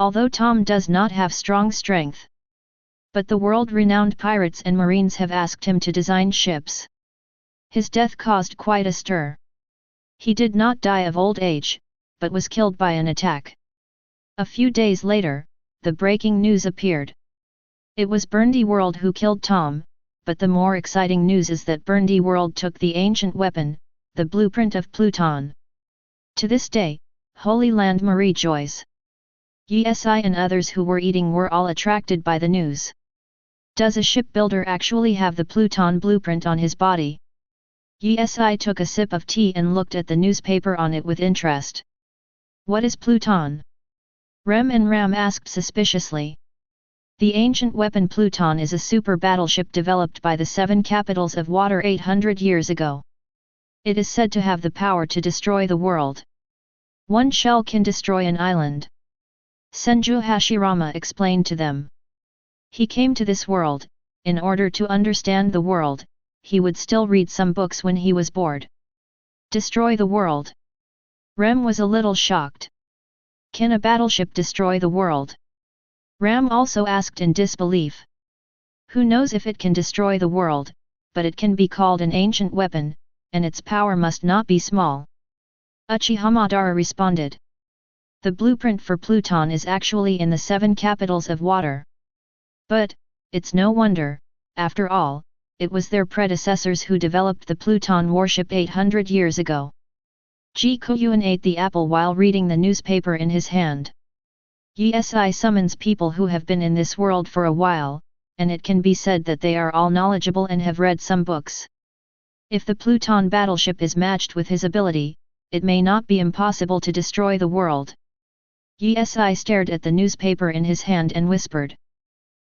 Although Tom does not have strong strength, But the world-renowned pirates and marines have asked him to design ships. His death caused quite a stir. He did not die of old age, but was killed by an attack. A few days later, the breaking news appeared. It was Bernard World who killed Tom, but the more exciting news is that Bernard World took the ancient weapon, the blueprint of Pluton. To this day, Holy Land rejoices. Yi and others who were eating were all attracted by the news. Does a shipbuilder actually have the Pluton blueprint on his body? Yi took a sip of tea and looked at the newspaper on it with interest. What is Pluton? Rem and Ram asked suspiciously. The ancient weapon Pluton is a super battleship developed by the 7 capitals of water 800 years ago. It is said to have the power to destroy the world. One shell can destroy an island. Senju Hashirama explained to them. He came to this world, in order to understand the world, he would still read some books when he was bored. Destroy the world. Rem was a little shocked. Can a battleship destroy the world? Ram also asked in disbelief. Who knows if it can destroy the world, but it can be called an ancient weapon, and its power must not be small. Uchiha Madara responded. The blueprint for Pluton is actually in the 7 capitals of water. But, it's no wonder, after all, it was their predecessors who developed the Pluton warship 800 years ago. Guoyuan ate the apple while reading the newspaper in his hand. Yi summons people who have been in this world for a while, and it can be said that they are all knowledgeable and have read some books. If the Pluton battleship is matched with his ability, it may not be impossible to destroy the world. Yi stared at the newspaper in his hand and whispered.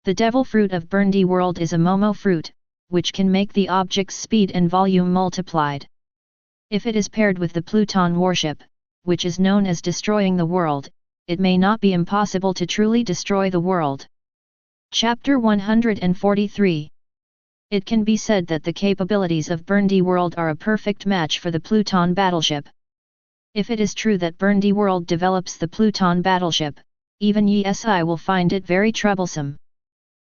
The devil fruit of Bernard World is a momo fruit, which can make the object's speed and volume multiplied. If it is paired with the Pluton warship, which is known as destroying the world, it may not be impossible to truly destroy the world. Chapter 143. It can be said that the capabilities of Bernard World are a perfect match for the Pluton battleship. If it is true that Bernard World develops the Pluton battleship, even Yi will find it very troublesome.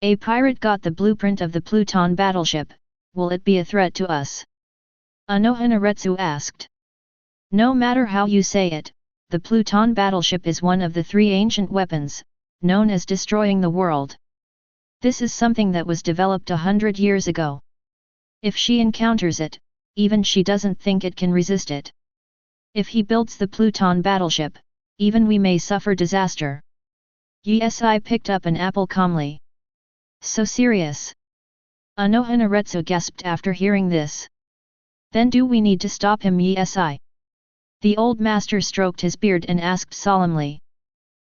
A pirate got the blueprint of the Pluton battleship, will it be a threat to us? Anohanaretsu asked. No matter how you say it, the Pluton battleship is one of the 3 ancient weapons, known as destroying the world. This is something that was developed 100 years ago. If she encounters it, even she doesn't think it can resist it. If he builds the Pluton battleship, even we may suffer disaster. Yi picked up an apple calmly. So serious? Anohanaretsu gasped after hearing this. Then do we need to stop him? Yi? The old master stroked his beard and asked solemnly.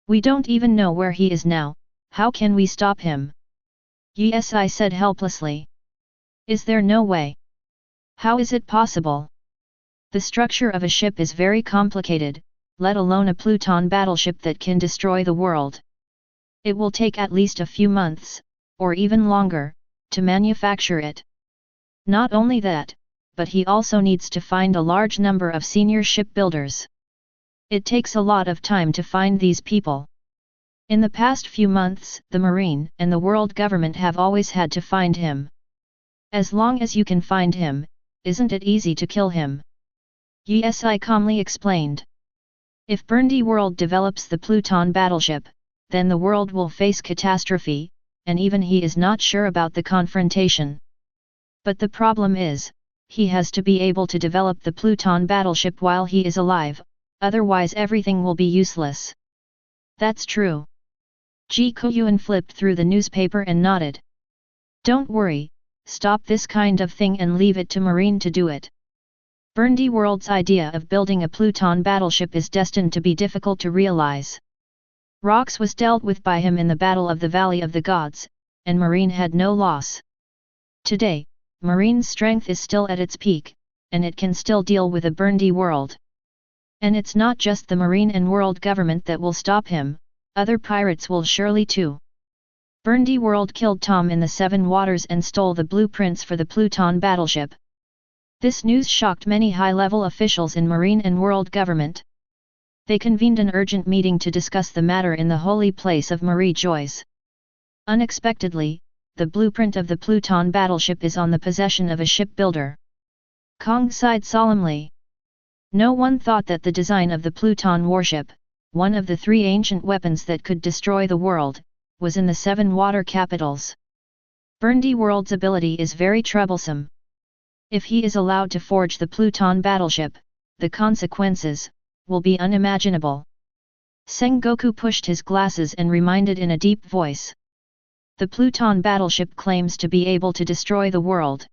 We don't even know where he is now, how can we stop him? Yi said helplessly. Is there no way? How is it possible? The structure of a ship is very complicated, let alone a Pluton battleship that can destroy the world. It will take at least a few months, or even longer, to manufacture it. Not only that, but he also needs to find a large number of senior shipbuilders. It takes a lot of time to find these people. In the past few months, the Marine and the world government have always had to find him. As long as you can find him, isn't it easy to kill him? Yi calmly explained. If Bernard World develops the Pluton battleship, then the world will face catastrophe, and even he is not sure about the confrontation. But the problem is, he has to be able to develop the Pluton battleship while he is alive, otherwise everything will be useless. That's true. Guoyuan flipped through the newspaper and nodded. Don't worry, stop this kind of thing and leave it to Marine to do it. Bernard World's idea of building a Pluton battleship is destined to be difficult to realize. Rox was dealt with by him in the Battle of the Valley of the Gods, and Marine had no loss. Today, Marine's strength is still at its peak, and it can still deal with a Bernard World. And it's not just the Marine and world government that will stop him, other pirates will surely too. Bernard World killed Tom in the 7 waters and stole the blueprints for the Pluton battleship. This news shocked many high-level officials in Marine and world government. They convened an urgent meeting to discuss the matter in the holy place of Marie Joyce. Unexpectedly, the blueprint of the Pluton battleship is on the possession of a shipbuilder. Kong sighed solemnly. No one thought that the design of the Pluton warship, one of the 3 ancient weapons that could destroy the world, was in the 7 water capitals. Bernard World's ability is very troublesome. If he is allowed to forge the Pluton battleship, the consequences will be unimaginable. Sengoku pushed his glasses and reminded in a deep voice. The Pluton battleship claims to be able to destroy the world.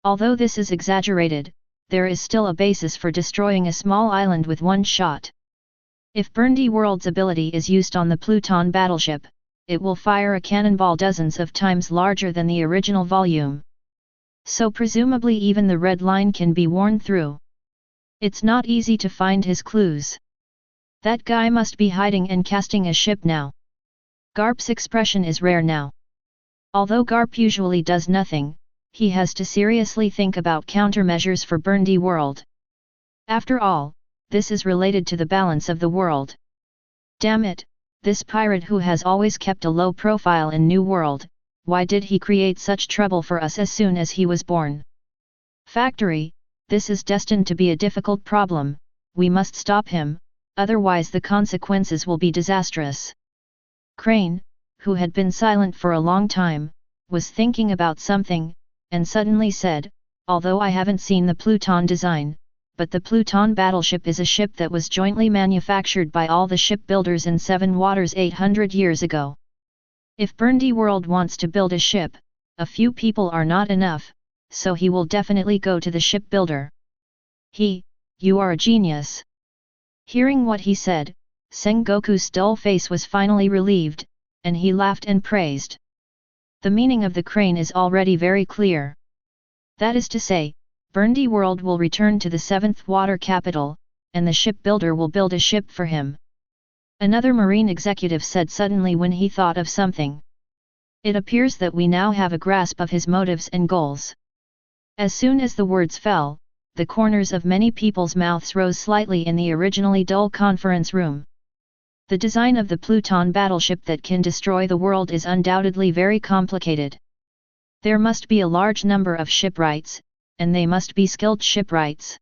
Although this is exaggerated, there is still a basis for destroying a small island with one shot. If Bernard World's ability is used on the Pluton battleship, it will fire a cannonball dozens of times larger than the original volume. So presumably even the red line can be worn through. It's not easy to find his clues. That guy must be hiding and casting a ship now. Garp's expression is rare now. Although Garp usually does nothing, he has to seriously think about countermeasures for Bernard World. After all, this is related to the balance of the world. Damn it, this pirate who has always kept a low profile in New World, why did he create such trouble for us as soon as he was born? Factory, this is destined to be a difficult problem, we must stop him, otherwise the consequences will be disastrous. Crane, who had been silent for a long time, was thinking about something, and suddenly said, although I haven't seen the Pluton design, but the Pluton battleship is a ship that was jointly manufactured by all the shipbuilders in 7 waters 800 years ago. If Bernard World wants to build a ship, a few people are not enough, so he will definitely go to the shipbuilder. You are a genius. Hearing what he said, Sengoku's dull face was finally relieved, and he laughed and praised. The meaning of the crane is already very clear. That is to say, Bernard World will return to the 7th water capital, and the shipbuilder will build a ship for him. Another marine executive said suddenly when he thought of something. It appears that we now have a grasp of his motives and goals. As soon as the words fell, the corners of many people's mouths rose slightly in the originally dull conference room. The design of the Pluton battleship that can destroy the world is undoubtedly very complicated. There must be a large number of shipwrights, and they must be skilled shipwrights.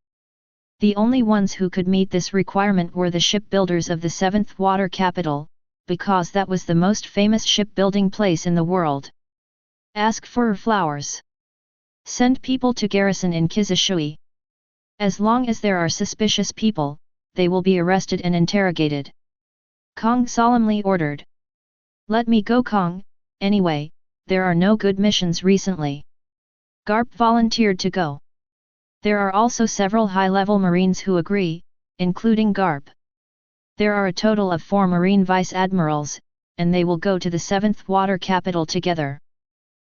The only ones who could meet this requirement were the shipbuilders of the 7th water capital, because that was the most famous shipbuilding place in the world. Ask for flowers. Send people to garrison in Kizushui. As long as there are suspicious people, they will be arrested and interrogated. Kong solemnly ordered. Let me go, Kong, anyway, there are no good missions recently. Garp volunteered to go. There are also several high-level Marines who agree, including Garp. There are a total of 4 Marine Vice-Admirals, and they will go to the 7th water capital together.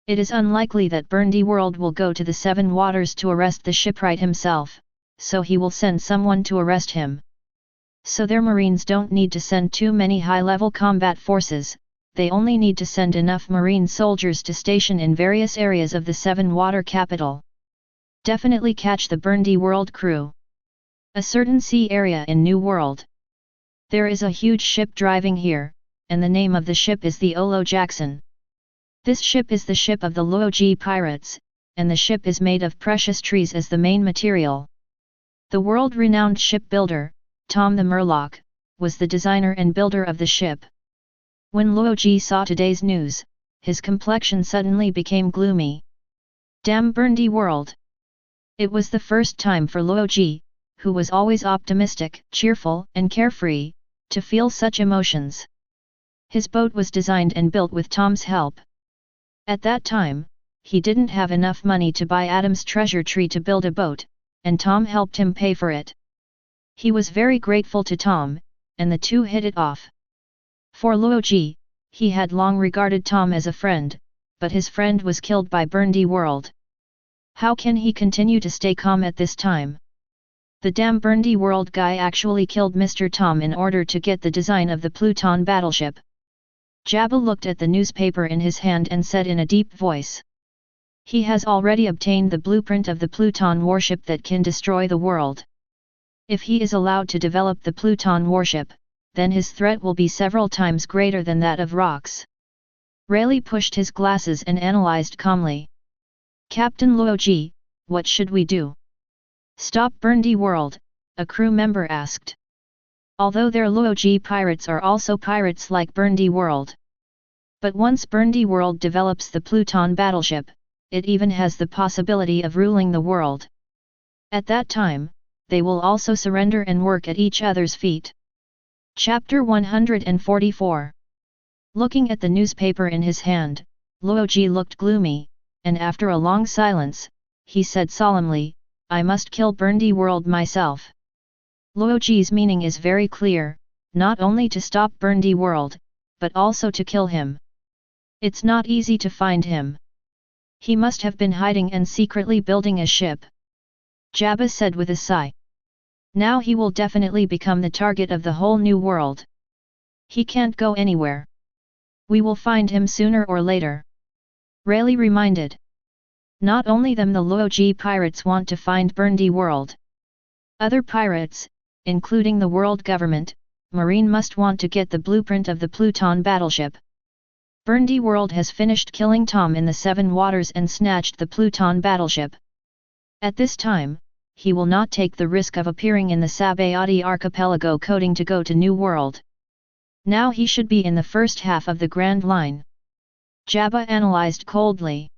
It is unlikely that Bernard World will go to the 7 waters to arrest the shipwright himself, so he will send someone to arrest him. So their Marines don't need to send too many high-level combat forces, they only need to send enough Marine soldiers to station in various areas of the 7 water capital. Definitely catch the Bernard World crew. A certain sea area in New World. There is a huge ship driving here, and the name of the ship is the Olo Jackson. This ship is the ship of the Laozi pirates, and the ship is made of precious trees as the main material. The world-renowned shipbuilder, Tom the Murloc, was the designer and builder of the ship. When Laozi saw today's news, his complexion suddenly became gloomy. Damn Bernard World! It was the first time for Laozi, who was always optimistic, cheerful, and carefree, to feel such emotions. His boat was designed and built with Tom's help. At that time, he didn't have enough money to buy Adam's treasure tree to build a boat, and Tom helped him pay for it. He was very grateful to Tom, and the two hit it off. For Laozi, he had long regarded Tom as a friend, but his friend was killed by Bernard World. How can he continue to stay calm at this time? The damn Bernard World guy actually killed Mr. Tom in order to get the design of the Pluton battleship. Jabba looked at the newspaper in his hand and said in a deep voice. He has already obtained the blueprint of the Pluton warship that can destroy the world. If he is allowed to develop the Pluton warship, then his threat will be several times greater than that of rocks. Rayleigh pushed his glasses and analyzed calmly. Captain Laozi, what should we do? Stop Berndy World, a crew member asked. Although their Laozi pirates are also pirates like Berndy World. But once Berndy World develops the Pluton battleship, it even has the possibility of ruling the world. At that time, they will also surrender and work at each other's feet. Chapter 144. Looking at the newspaper in his hand, Laozi looked gloomy, and after a long silence, he said solemnly, I must kill Berndy World myself. Laozi's meaning is very clear, not only to stop Berndy World, but also to kill him. It's not easy to find him. He must have been hiding and secretly building a ship. Jabba said with a sigh. Now he will definitely become the target of the whole new world. He can't go anywhere. We will find him sooner or later. Rayleigh reminded. Not only them, the Laozi pirates want to find Berndy World. Other pirates, including the world government, Marine must want to get the blueprint of the Pluton battleship. Berndy World has finished killing Tom in the Seven Waters and snatched the Pluton battleship. At this time, he will not take the risk of appearing in the Sabayati archipelago coding to go to New World. Now he should be in the first half of the Grand Line. Jabba analyzed coldly.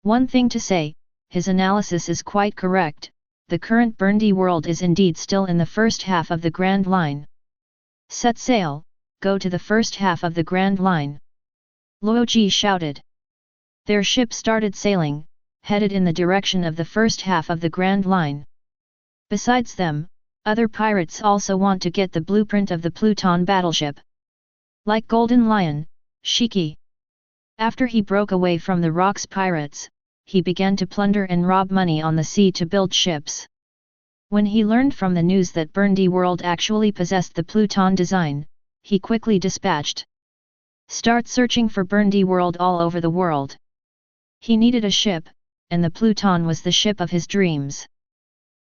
One thing to say, his analysis is quite correct, the current Berndy World is indeed still in the first half of the Grand Line. Set sail, go to the first half of the Grand Line. Laozi shouted. Their ship started sailing, headed in the direction of the first half of the Grand Line. Besides them, other pirates also want to get the blueprint of the Pluton battleship. Like Golden Lion, Shiki. After he broke away from the Rocks pirates, he began to plunder and rob money on the sea to build ships. When he learned from the news that Berndy World actually possessed the Pluton design, he quickly dispatched. Start searching for Berndy World all over the world. He needed a ship, and the Pluton was the ship of his dreams.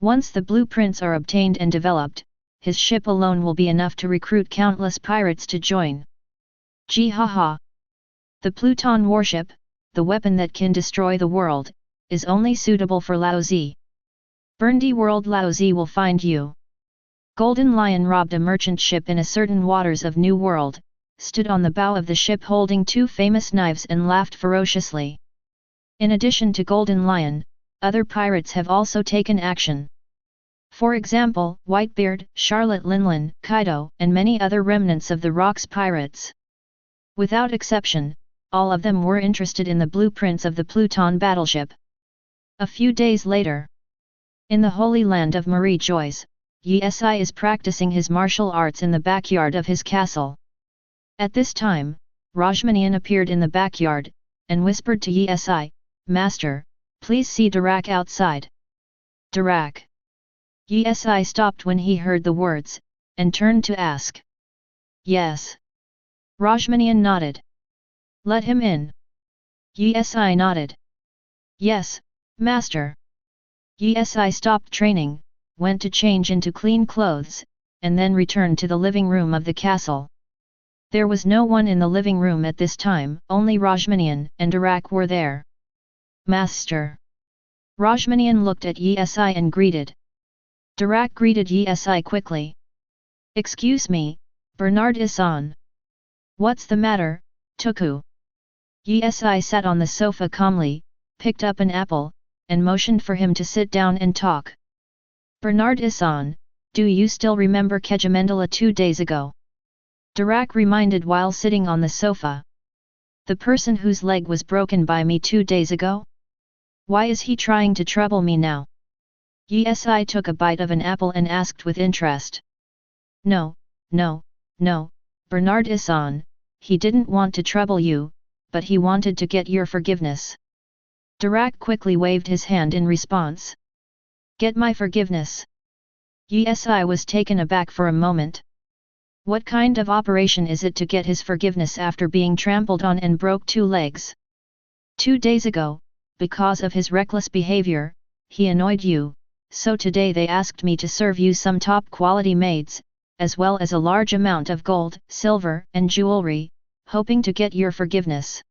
Once the blueprints are obtained and developed, his ship alone will be enough to recruit countless pirates to join. Jihaha! The Pluton warship, the weapon that can destroy the world, is only suitable for Laozi. Berndy World Laozi will find you. Golden Lion robbed a merchant ship in a certain waters of New World, stood on the bow of the ship holding two famous knives and laughed ferociously. In addition to Golden Lion, other pirates have also taken action. For example, Whitebeard, Charlotte Linlin, Kaido, and many other remnants of the Rocks pirates. Without exception, all of them were interested in the blueprints of the Pluton battleship. A few days later, in the Holy Land of Marie Joyce, Yi is practicing his martial arts in the backyard of his castle. At this time, Rajmanian appeared in the backyard, and whispered to Yi, Master, please see Darak outside. Darak. Yi stopped when he heard the words, and turned to ask. Yes. Rajmanian nodded. Let him in. Yi nodded. Yes, Master. Yi stopped training, went to change into clean clothes, and then returned to the living room of the castle. There was no one in the living room at this time, only Rajmanian and Darak were there. Master. Rajmanian looked at Yi and greeted. Darak greeted Yi quickly. Excuse me, Bernard Issan. What's the matter, Tuku? Yi sat on the sofa calmly, picked up an apple, and motioned for him to sit down and talk. Bernard Issan, do you still remember Kejimendala 2 days ago? Darak reminded while sitting on the sofa. The person whose leg was broken by me 2 days ago? Why is he trying to trouble me now? Yi took a bite of an apple and asked with interest. No, Bernard Issan, he didn't want to trouble you, but he wanted to get your forgiveness. Darak quickly waved his hand in response. Get my forgiveness? Yi was taken aback for a moment. What kind of operation is it to get his forgiveness after being trampled on and broke 2 legs? 2 days ago, because of his reckless behavior, he annoyed you, so today they asked me to serve you some top quality maids, as well as a large amount of gold, silver, and jewelry, hoping to get your forgiveness.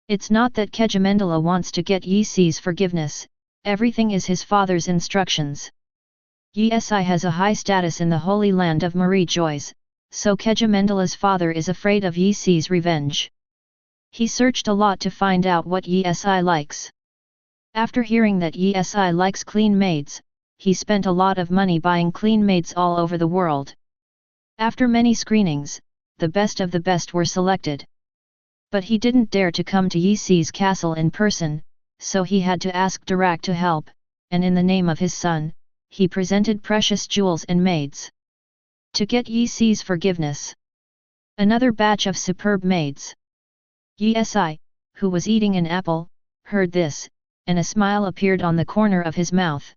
It's not that Kejimendala wants to get Yi Si's forgiveness, everything is his father's instructions. Yi Si has a high status in the holy land of Marie Joyce, so Kejimendala's father is afraid of Yi Si's revenge. He searched a lot to find out what Yi Si likes. After hearing that Yi Si likes clean maids, he spent a lot of money buying clean maids all over the world. After many screenings, the best of the best were selected. But he didn't dare to come to Yi Si's castle in person, so he had to ask Darak to help, and in the name of his son, he presented precious jewels and maids. To get Yi Si's forgiveness. Another batch of superb maids. Yi Si, who was eating an apple, heard this, and a smile appeared on the corner of his mouth.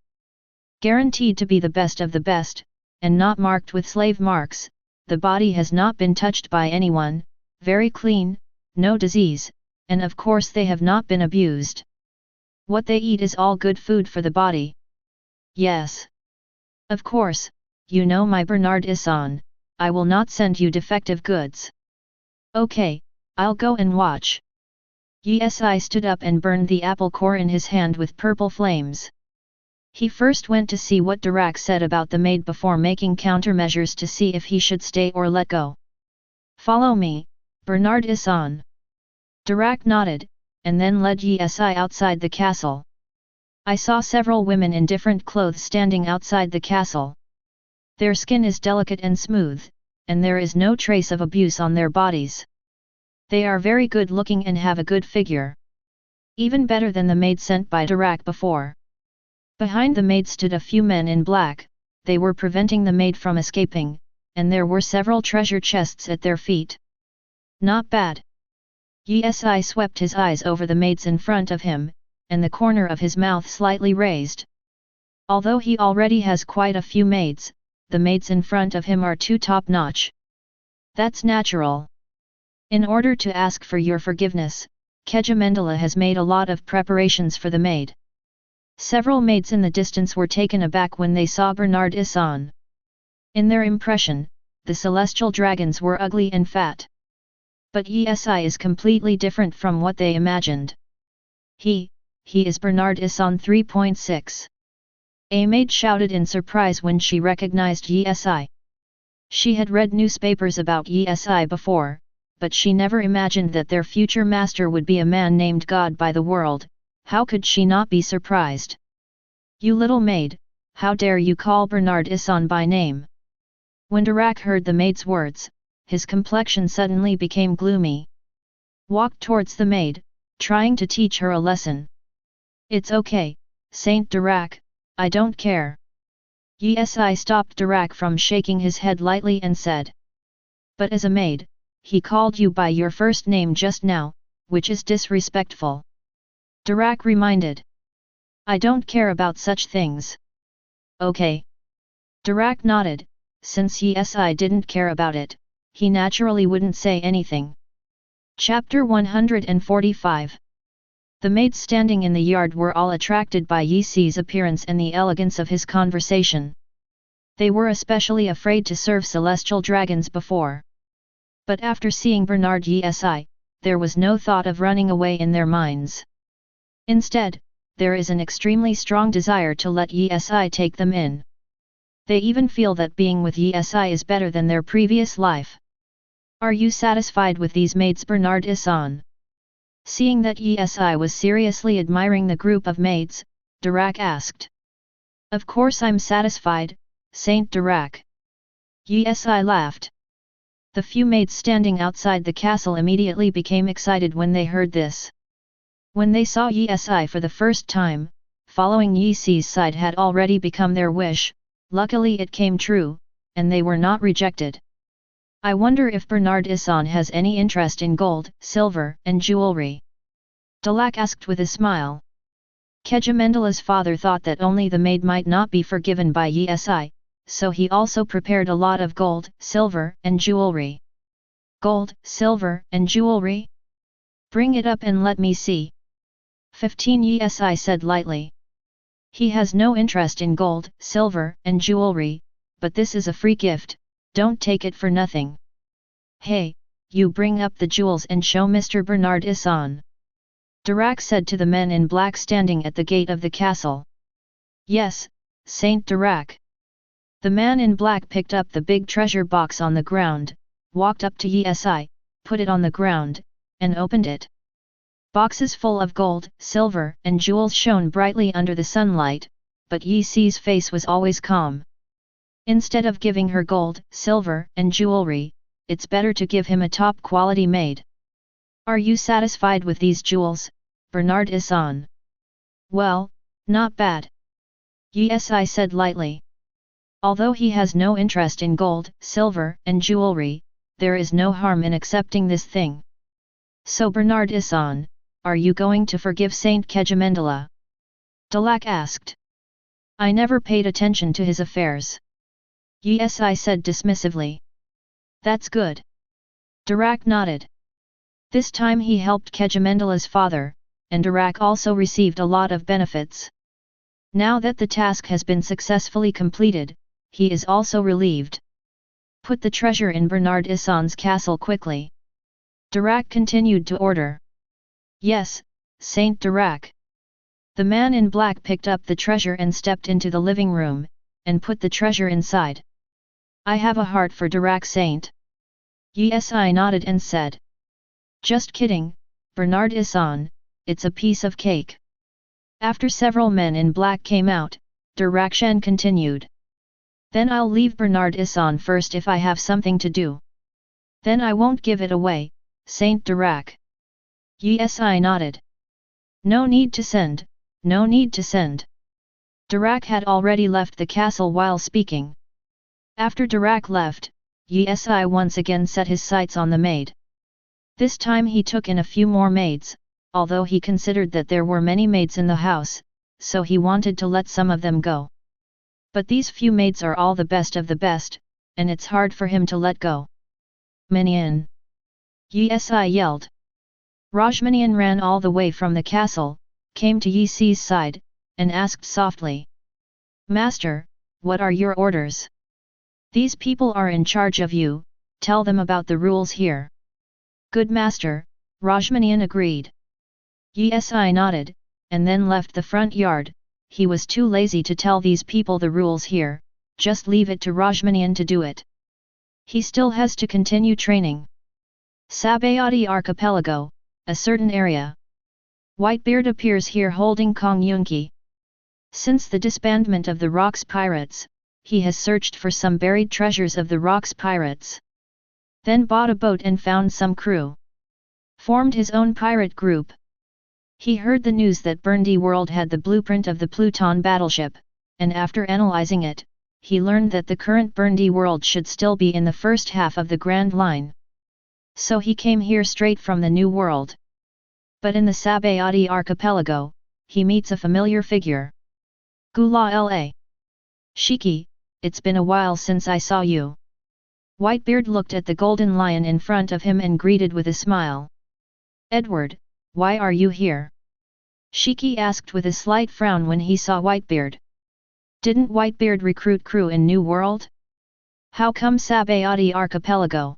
Guaranteed to be the best of the best, and not marked with slave marks, the body has not been touched by anyone, very clean, no disease, and of course they have not been abused. What they eat is all good food for the body. Yes. Of course, you know my Bernard Issan, I will not send you defective goods. Okay, I'll go and watch. Yi Si stood up and burned the apple core in his hand with purple flames. He first went to see what Darak said about the maid before making countermeasures to see if he should stay or let go. Follow me, Bernard Issan. Darak nodded, and then led Yi Si outside the castle. I saw several women in different clothes standing outside the castle. Their skin is delicate and smooth, and there is no trace of abuse on their bodies. They are very good looking and have a good figure. Even better than the maid sent by Darak before. Behind the maid stood a few men in black, they were preventing the maid from escaping, and there were several treasure chests at their feet. Not bad. Yi Si swept his eyes over the maids in front of him, and the corner of his mouth slightly raised. Although he already has quite a few maids, the maids in front of him are too top-notch. That's natural. In order to ask for your forgiveness, Kejimendala has made a lot of preparations for the maid. Several maids in the distance were taken aback when they saw Bernard Issan. In their impression, the celestial dragons were ugly and fat. But Yi Si is completely different from what they imagined. He is Bernard Issan 3.6. A maid shouted in surprise when she recognized Yi Si. She had read newspapers about Yi Si before, but she never imagined that their future master would be a man named God by the world. How could she not be surprised? You little maid, how dare you call Bernard Issan by name? When Darak heard the maid's words, his complexion suddenly became gloomy. Walked towards the maid, trying to teach her a lesson. It's okay, Saint Darak, I don't care. Yi Si stopped Darak from shaking his head lightly and said. But as a maid, he called you by your first name just now, which is disrespectful. Darak reminded. I don't care about such things. Okay. Darak nodded, since Yi Si didn't care about it, he naturally wouldn't say anything. Chapter 145. The maids standing in the yard were all attracted by Yi Si's appearance and the elegance of his conversation. They were especially afraid to serve celestial dragons before. But after seeing Bernard Yi Si, there was no thought of running away in their minds. Instead, there is an extremely strong desire to let Yi Si take them in. They even feel that being with Yi Si is better than their previous life. Are you satisfied with these maids, Bernard Issan? Seeing that Yi Si was seriously admiring the group of maids, Darak asked. Of course I'm satisfied, Saint Darak. Yi Si laughed. The few maids standing outside the castle immediately became excited when they heard this. When they saw Yi Si for the first time, following Yi Si's side had already become their wish. Luckily it came true, and they were not rejected. I wonder if Bernard Issan has any interest in gold, silver, and jewelry. Darak asked with a smile. Kejimendala's father thought that only the maid might not be forgiven by Yi Si, so he also prepared a lot of gold, silver, and jewelry. Gold, silver, and jewelry? Bring it up and let me see. 15 Yi Si said lightly. He has no interest in gold, silver, and jewelry, but this is a free gift, don't take it for nothing. Hey, you bring up the jewels and show Mr. Bernard Issan. Dirac said to the men in black standing at the gate of the castle. Yes, Saint Dirac. The man in black picked up the big treasure box on the ground, walked up to Yi, put it on the ground, and opened it. Boxes full of gold, silver, and jewels shone brightly under the sunlight, but Yi's face was always calm. Instead of giving her gold, silver, and jewelry, it's better to give him a top-quality maid. Are you satisfied with these jewels, Bernard Issan? Well, not bad. Yi said lightly. Although he has no interest in gold, silver, and jewelry, there is no harm in accepting this thing. So Bernard Issan, are you going to forgive Saint Kejimendala? Dirac asked. I never paid attention to his affairs. Yi said dismissively. That's good. Dirac nodded. This time he helped Kejimendala's father, and Dirac also received a lot of benefits. Now that the task has been successfully completed, he is also relieved. Put the treasure in Bernard Issan's castle quickly. Dirac continued to order. Yes, Saint Dirac. The man in black picked up the treasure and stepped into the living room, and put the treasure inside. I have a heart for Dirac Saint. Yi nodded and said. Just kidding, Bernard Issan, it's a piece of cake. After several men in black came out, Dirac Shen continued. Then I'll leave Bernard Issan first if I have something to do. Then I won't give it away, Saint Dirac. Yi nodded. No need to send, no need to send. Dirac had already left the castle while speaking. After Dirac left, Yi once again set his sights on the maid. This time he took in a few more maids, although he considered that there were many maids in the house, so he wanted to let some of them go. But these few maids are all the best of the best, and it's hard for him to let go. Minion! Yi yelled. Rajmanian ran all the way from the castle, came to Yi's side, and asked softly. Master, what are your orders? These people are in charge of you, tell them about the rules here. Good master, Rajmanian agreed. Yi nodded, and then left the front yard. He was too lazy to tell these people the rules here, just leave it to Rajmanian to do it. He still has to continue training. Sabayati Archipelago, a certain area. Whitebeard appears here holding Kong Yunki. Since the disbandment of the Rocks Pirates, he has searched for some buried treasures of the Rocks Pirates. Then bought a boat and found some crew. Formed his own pirate group. He heard the news that Berndy World had the blueprint of the Pluton battleship, and after analyzing it, he learned that the current Berndy World should still be in the first half of the Grand Line. So he came here straight from the New World. But in the Sabayati Archipelago, he meets a familiar figure. Gula La. Shiki, it's been a while since I saw you. Whitebeard looked at the golden lion in front of him and greeted with a smile. Edward, why are you here? Shiki asked with a slight frown when he saw Whitebeard. Didn't Whitebeard recruit crew in New World? How come Sabayati Archipelago?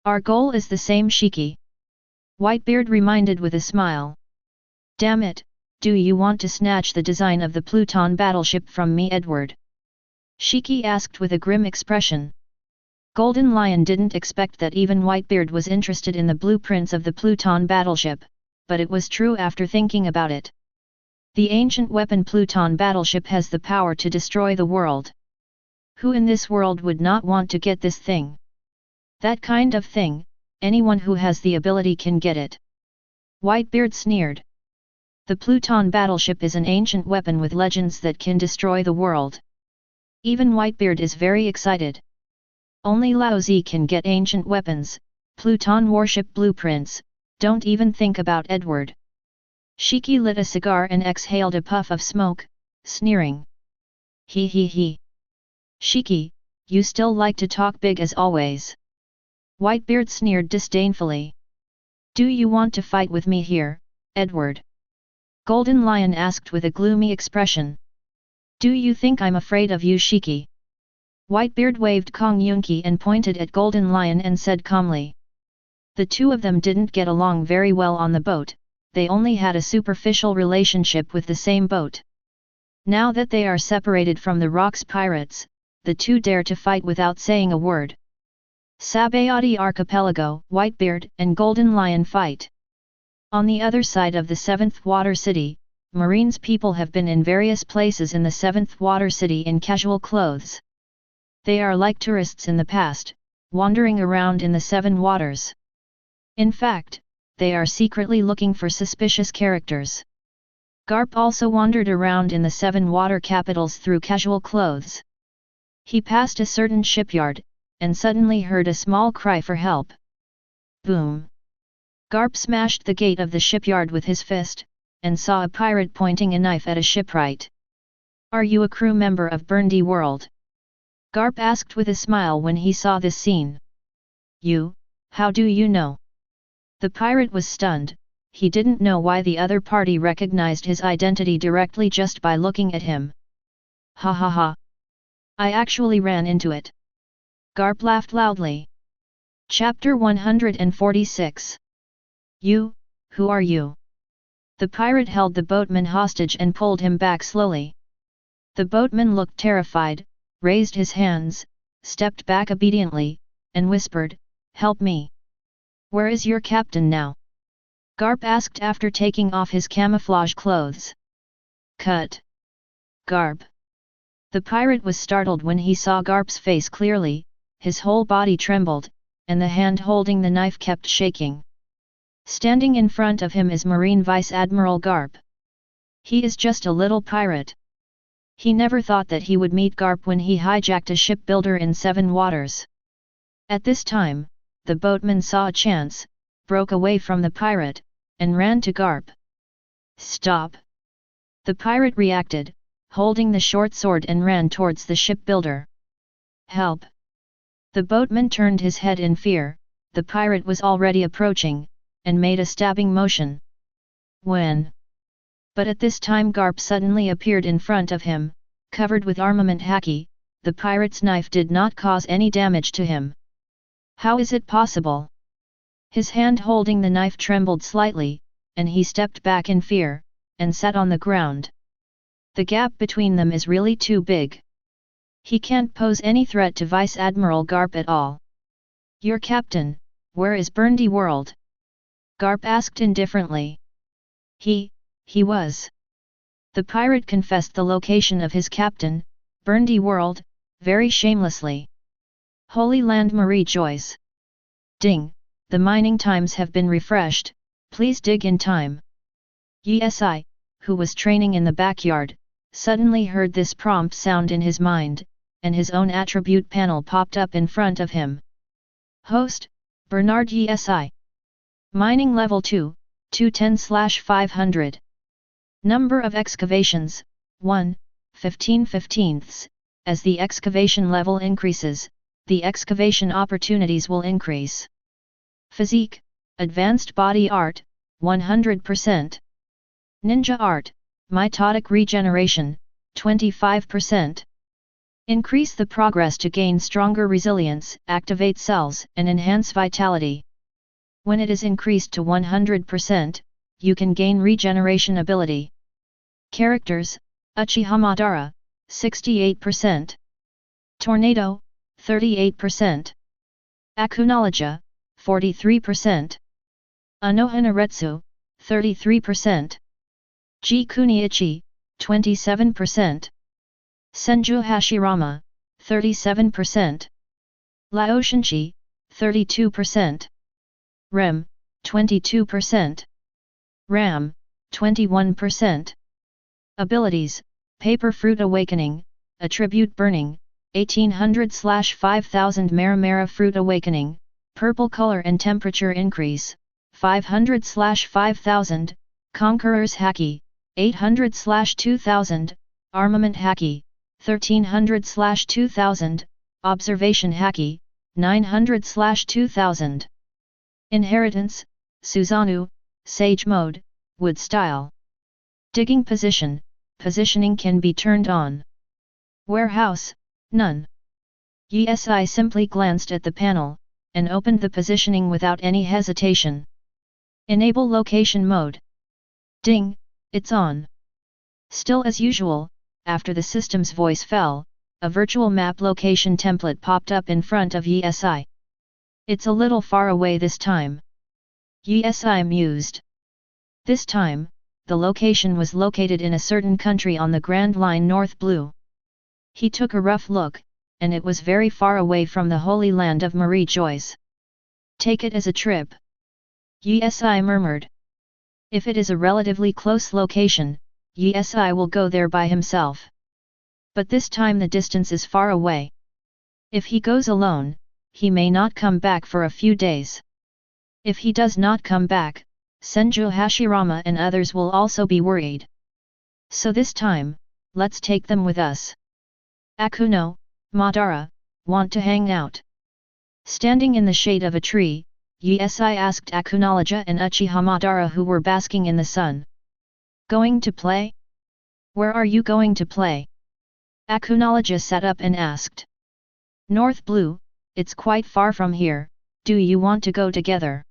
Our goal is the same, Shiki. Whitebeard reminded with a smile. Damn it, do you want to snatch the design of the Pluton battleship from me, Edward? Shiki asked with a grim expression. Golden Lion didn't expect that even Whitebeard was interested in the blueprints of the Pluton battleship, but it was true after thinking about it. The ancient weapon Pluton battleship has the power to destroy the world. Who in this world would not want to get this thing? That kind of thing, anyone who has the ability can get it. Whitebeard sneered. The Pluton battleship is an ancient weapon with legends that can destroy the world. Even Whitebeard is very excited. Only Laozi can get ancient weapons, Pluton warship blueprints, don't even think about Edward. Shiki lit a cigar and exhaled a puff of smoke, sneering. He. Shiki, you still like to talk big as always. Whitebeard sneered disdainfully. Do you want to fight with me here, Edward? Golden Lion asked with a gloomy expression. Do you think I'm afraid of you, Shiki? Whitebeard waved Kong Yunki and pointed at Golden Lion and said calmly. The two of them didn't get along very well on the boat, they only had a superficial relationship with the same boat. Now that they are separated from the Rocks pirates, the two dare to fight without saying a word. Sabayati Archipelago, Whitebeard and Golden Lion fight. On the other side of the Seventh Water City, Marine's people have been in various places in the Seventh Water City in casual clothes. They are like tourists in the past, wandering around in the Seven Waters. In fact, they are secretly looking for suspicious characters. Garp also wandered around in the Seven Water capitals through casual clothes. He passed a certain shipyard, and suddenly heard a small cry for help. Boom! Garp smashed the gate of the shipyard with his fist, and saw a pirate pointing a knife at a shipwright. "Are you a crew member of Berndy World?" Garp asked with a smile when he saw this scene. "You, how do you know?" The pirate was stunned, he didn't know why the other party recognized his identity directly just by looking at him. "Ha ha ha! I actually ran into it." Garp laughed loudly. Chapter 146. "You, who are you?" The pirate held the boatman hostage and pulled him back slowly. The boatman looked terrified, raised his hands, stepped back obediently, and whispered, "Help me. Where is your captain now?" Garp asked after taking off his camouflage clothes. "Cut. Garp." The pirate was startled when he saw Garp's face clearly, his whole body trembled, and the hand holding the knife kept shaking. Standing in front of him is Marine Vice Admiral Garp. He is just a little pirate. He never thought that he would meet Garp when he hijacked a shipbuilder in Seven Waters. At this time, the boatman saw a chance, broke away from the pirate, and ran to Garp. "Stop!" The pirate reacted, holding the short sword and ran towards the shipbuilder. "Help!" The boatman turned his head in fear, the pirate was already approaching, and made a stabbing motion. But at this time Garp suddenly appeared in front of him, covered with armament haki, the pirate's knife did not cause any damage to him. How is it possible? His hand holding the knife trembled slightly, and he stepped back in fear, and sat on the ground. The gap between them is really too big. He can't pose any threat to Vice Admiral Garp at all. "Your captain, where is Berndy World?" Garp asked indifferently. He was. The pirate confessed the location of his captain, Berndy World, very shamelessly. Holy Land Marie Joyce. Ding, the mining times have been refreshed, please dig in time. Yi, who was training in the backyard, suddenly heard this prompt sound in his mind, and his own attribute panel popped up in front of him. Host, Bernard Yi. Mining level 2, 210/500. Number of excavations, 1, 15/15. As the excavation level increases, the excavation opportunities will increase. Physique, Advanced Body Art, 100%. Ninja Art, Mitotic Regeneration, 25%. Increase the progress to gain stronger resilience, activate cells, and enhance vitality. When it is increased to 100%, you can gain regeneration ability. Characters, Uchiha Madara, 68%. Tornado, 38%. Akunologia, 43%. Anohanaretsu, 33%. Jikuniichi, 27%. Senju Hashirama, 37%. Laoshinchi, 32%. Rem, 22%. Ram, 21%. Abilities, Paper Fruit Awakening, Attribute Burning, 1800/5000 Maramara Fruit Awakening, Purple Color and Temperature Increase, 500/5000, Conqueror's Haki, 800/2000, Armament Haki, 1300/2000, Observation Haki, 900/2000. Inheritance, Susanoo, Sage Mode, Wood Style. Digging Position, positioning can be turned on. Warehouse, none. Yi simply glanced at the panel, and opened the positioning without any hesitation. Enable location mode. Ding, it's on. Still as usual, after the system's voice fell, a virtual map location template popped up in front of Yi. It's a little far away this time. Yi mused. This time, the location was located in a certain country on the Grand Line North Blue. He took a rough look, and it was very far away from the holy land of Marie Joyce. Take it as a trip. Yi murmured. If it is a relatively close location, Yi will go there by himself. But this time the distance is far away. If he goes alone, he may not come back for a few days. If he does not come back, Senju Hashirama and others will also be worried. So this time, let's take them with us. Akuno, Madara, want to hang out? Standing in the shade of a tree, Yi asked Akunoloja and Uchiha Madara, who were basking in the sun. Going to play? Where are you going to play? Akunoloja sat up and asked. North Blue, it's quite far from here, do you want to go together?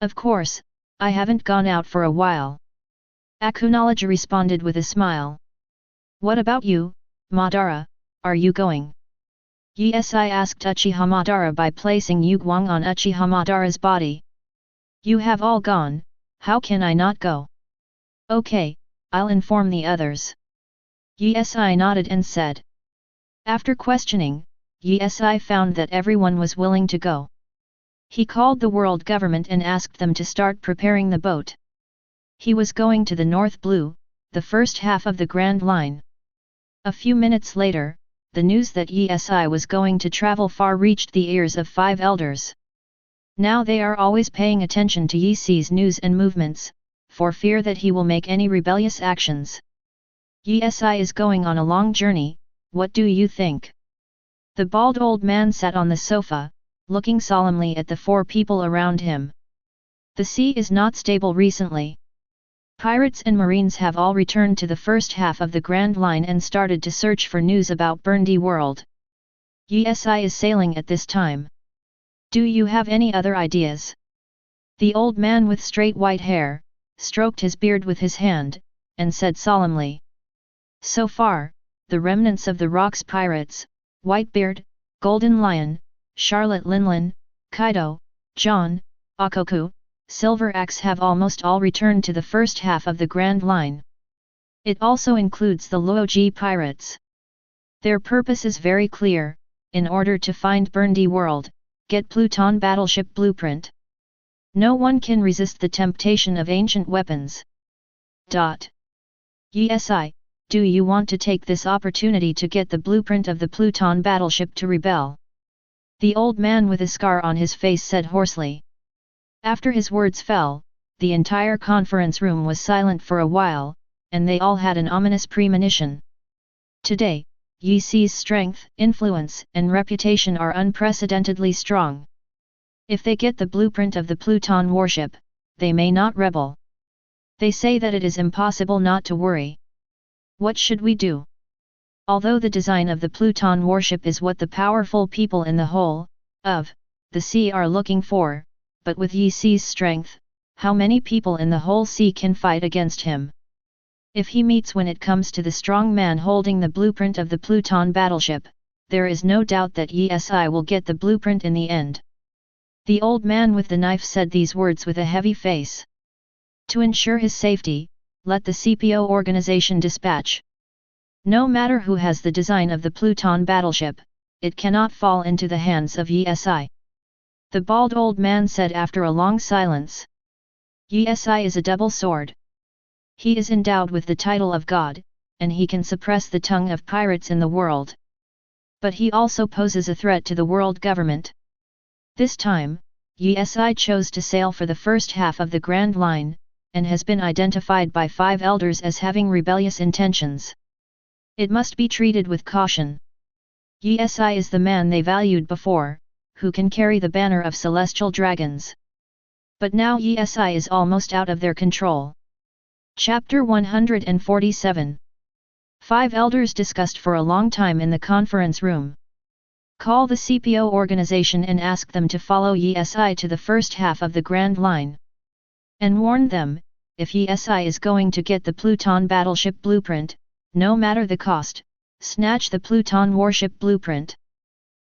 Of course, I haven't gone out for a while. Akunoloja responded with a smile. What about you, Madara, are you going? Yi asked Uchiha Madara by placing Yuguang on Uchiha Madara's body. You have all gone, how can I not go? Okay, I'll inform the others. Yi nodded and said. After questioning, Yi found that everyone was willing to go. He called the world government and asked them to start preparing the boat. He was going to the North Blue, the first half of the Grand Line. A few minutes later, the news that Yi was going to travel far reached the ears of 5 elders. Now they are always paying attention to Yi's news and movements, for fear that he will make any rebellious actions. Yi is going on a long journey, what do you think? The bald old man sat on the sofa, looking solemnly at the 4 people around him. The sea is not stable recently. Pirates and Marines have all returned to the first half of the Grand Line and started to search for news about Berndy World. Yi is sailing at this time. Do you have any other ideas? The old man with straight white hair, stroked his beard with his hand, and said solemnly. So far, the remnants of the Rocks Pirates, Whitebeard, Golden Lion, Charlotte Linlin, Kaido, John, Akoku, Silver Axe have almost all returned to the first half of the Grand Line. It also includes the Laozi pirates. Their purpose is very clear, in order to find Berndy World, get Pluton battleship blueprint. No one can resist the temptation of ancient weapons. Yi, do you want to take this opportunity to get the blueprint of the Pluton battleship to rebel? The old man with a scar on his face said hoarsely. After his words fell, the entire conference room was silent for a while, and they all had an ominous premonition. Today, Yi's strength, influence, and reputation are unprecedentedly strong. If they get the blueprint of the Pluton warship, they may not rebel. They say that it is impossible not to worry. What should we do? Although the design of the Pluton warship is what the powerful people in the whole of the sea are looking for, but with Yi's strength, how many people in the whole sea can fight against him? If he meets when it comes to the strong man holding the blueprint of the Pluton battleship, there is no doubt that Yi will get the blueprint in the end. The old man with the knife said these words with a heavy face. To ensure his safety, let the CPO organization dispatch. No matter who has the design of the Pluton battleship, it cannot fall into the hands of Yi. The bald old man said after a long silence. Yi is a double sword. He is endowed with the title of God, and he can suppress the tongue of pirates in the world. But he also poses a threat to the world government. This time, Yi chose to sail for the first half of the Grand Line, and has been identified by 5 elders as having rebellious intentions. It must be treated with caution. Yi is the man they valued before, who can carry the banner of celestial dragons. But now Yi is almost out of their control. Chapter 147. 5 elders discussed for a long time in the conference room. Call the CPO organization and ask them to follow ESI to the first half of the Grand Line. And warn them, if ESI is going to get the Pluton battleship blueprint, no matter the cost, snatch the Pluton warship blueprint.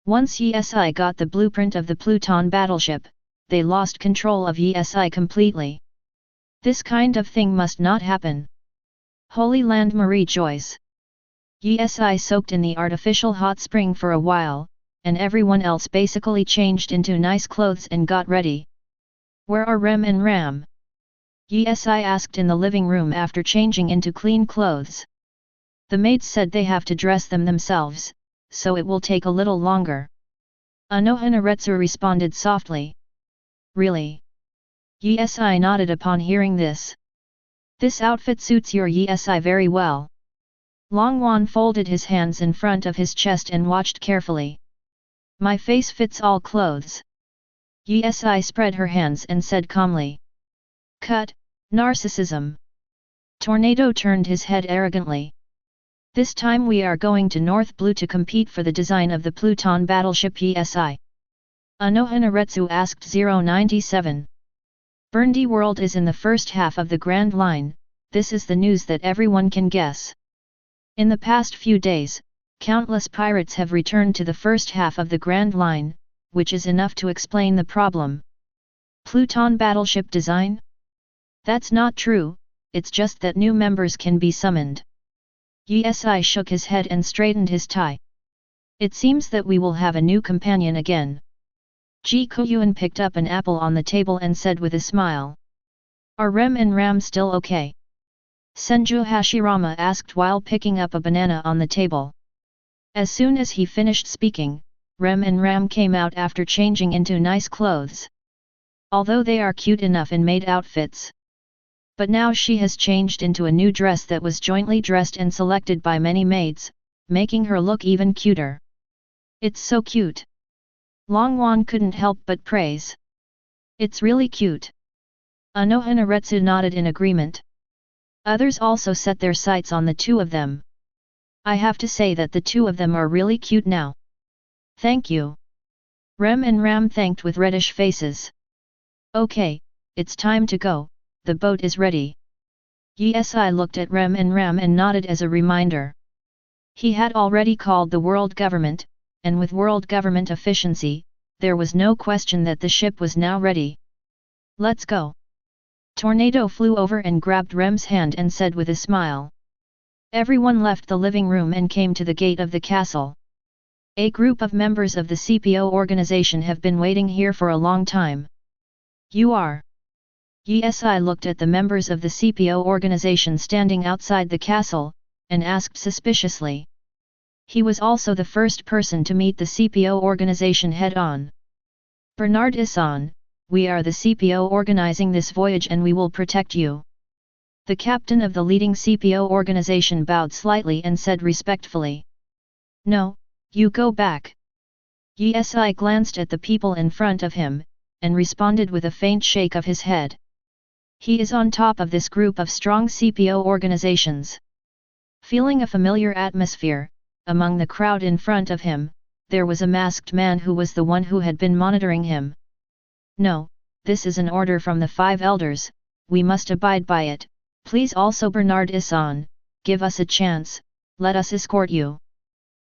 Once ESI got the blueprint of the Pluton battleship, they lost control of ESI completely. This kind of thing must not happen. Holy Land Marie Joyce. ESI soaked in the artificial hot spring for a while, and everyone else basically changed into nice clothes and got ready. Where are Rem and Ram? ESI asked in the living room after changing into clean clothes. The maids said they have to dress them themselves, so it will take a little longer. Anohanaretsu responded softly. Really? ESI nodded upon hearing this. This outfit suits your ESI very well. Longwan folded his hands in front of his chest and watched carefully. My face fits all clothes. ESI spread her hands and said calmly. Cut, narcissism. Tornado turned his head arrogantly. This time we are going to North Blue to compete for the design of the Pluton battleship ESI. Anohanaretsu asked 097. Burndy World is in the first half of the Grand Line, this is the news that everyone can guess. In the past few days, countless pirates have returned to the first half of the Grand Line, which is enough to explain the problem. Pluton battleship design? That's not true, it's just that new members can be summoned. ESI shook his head and straightened his tie. It seems that we will have a new companion again. Guoyuan picked up an apple on the table and said with a smile. Are Rem and Ram still okay? Senju Hashirama asked while picking up a banana on the table. As soon as he finished speaking, Rem and Ram came out after changing into nice clothes. Although they are cute enough in maid outfits. But now she has changed into a new dress that was jointly dressed and selected by many maids, making her look even cuter. It's so cute. Longwan couldn't help but praise. It's really cute. Anohanaretsu nodded in agreement. Others also set their sights on the two of them. I have to say that the two of them are really cute now. Thank you. Rem and Ram thanked with reddish faces. Okay, it's time to go. The boat is ready. ESI looked at Rem and Ram and nodded as a reminder. He had already called the world government, and with world government efficiency, there was no question that the ship was now ready. Let's go. Tornado flew over and grabbed Rem's hand and said with a smile. Everyone left the living room and came to the gate of the castle. A group of members of the CPO organization have been waiting here for a long time. You are? ESI looked at the members of the CPO organization standing outside the castle, and asked suspiciously. He was also the first person to meet the CPO organization head-on. Bernard Issan, we are the CPO organizing this voyage and we will protect you. The captain of the leading CPO organization bowed slightly and said respectfully. No, you go back. ESI glanced at the people in front of him, and responded with a faint shake of his head. He is on top of this group of strong CPO organizations. Feeling a familiar atmosphere, among the crowd in front of him, there was a masked man who was the one who had been monitoring him. No, this is an order from the 5 elders, we must abide by it, please also Bernard Issan, give us a chance, let us escort you.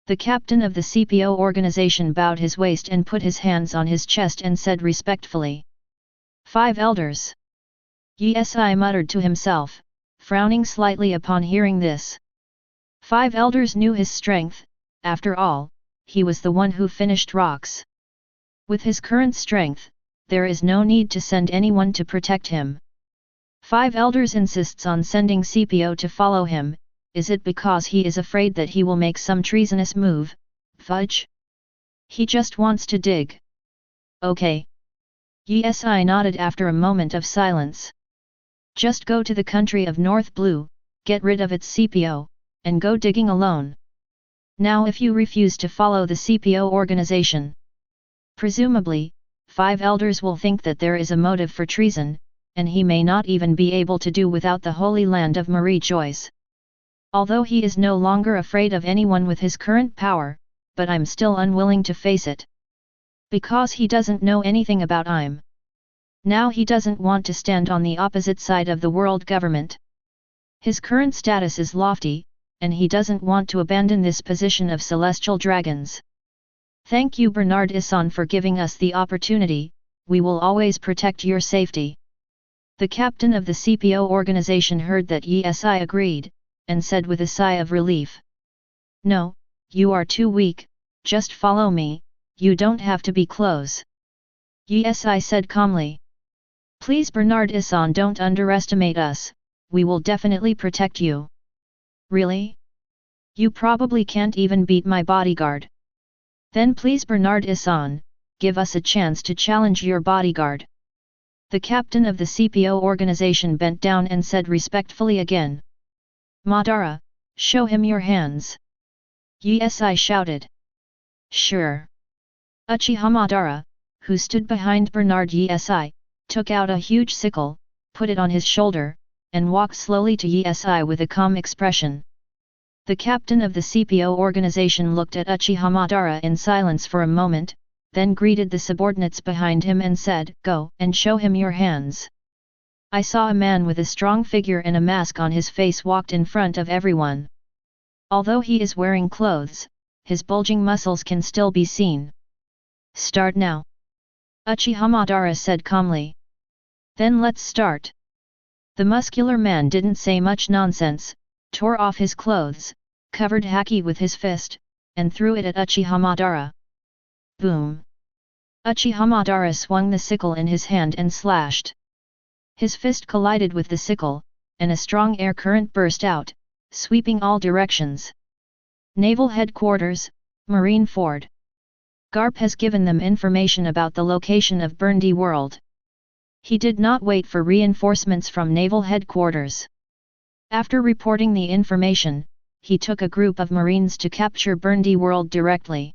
The captain of the CPO organization bowed his waist and put his hands on his chest and said respectfully. 5 elders. ESI muttered to himself, frowning slightly upon hearing this. 5 elders knew his strength, after all, he was the one who finished rocks. With his current strength, there is no need to send anyone to protect him. 5 elders insists on sending CPO to follow him, is it because he is afraid that he will make some treasonous move, fudge? He just wants to dig. Okay. ESI nodded after a moment of silence. Just go to the country of North Blue, get rid of its CPO, and go digging alone. Now if you refuse to follow the CPO organization, presumably, 5 elders will think that there is a motive for treason, and he may not even be able to do without the holy land of Marie Joyce. Although he is no longer afraid of anyone with his current power, but I'm still unwilling to face it. Because he doesn't know anything about I'm. Now he doesn't want to stand on the opposite side of the world government. His current status is lofty, and he doesn't want to abandon this position of celestial dragons. Thank you Bernard Issan for giving us the opportunity, we will always protect your safety. The captain of the CPO organization heard that Yi agreed, and said with a sigh of relief. No, you are too weak, just follow me, you don't have to be close. Yi said calmly. Please Bernard Issan, don't underestimate us, we will definitely protect you. Really? You probably can't even beat my bodyguard. Then please Bernard Issan, give us a chance to challenge your bodyguard. The captain of the CPO organization bent down and said respectfully again. Madara, show him your hands. Yi shouted. Sure. Uchiha Madara, who stood behind Bernard Yi, took out a huge sickle, put it on his shoulder, and walked slowly to Yi with a calm expression. The captain of the CPO organization looked at Uchiha Madara in silence for a moment, then greeted the subordinates behind him and said, Go and show him your hands. I saw a man with a strong figure and a mask on his face walked in front of everyone. Although he is wearing clothes, his bulging muscles can still be seen. Start now. Uchiha Madara said calmly. Then let's start. The muscular man didn't say much nonsense, tore off his clothes, covered Haki with his fist, and threw it at Uchiha Madara. Boom! Uchiha Madara swung the sickle in his hand and slashed. His fist collided with the sickle, and a strong air current burst out, sweeping all directions. Naval Headquarters, Marine Ford. Garp has given them information about the location of Berndy World. He did not wait for reinforcements from Naval Headquarters. After reporting the information, he took a group of Marines to capture Berndy World directly.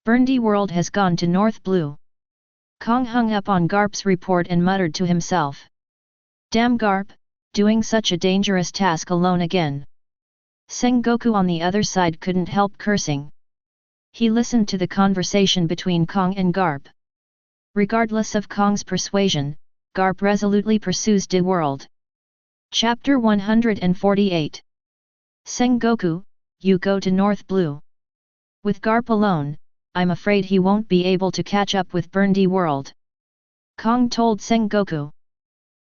Berndy World has gone to North Blue. Kong hung up on Garp's report and muttered to himself. Damn Garp, doing such a dangerous task alone again. Sengoku on the other side couldn't help cursing. He listened to the conversation between Kong and Garp. Regardless of Kong's persuasion, Garp resolutely pursues De World. Chapter 148. Sengoku, you go to North Blue. With Garp alone, I'm afraid he won't be able to catch up with Berndy World. Kong told Sengoku.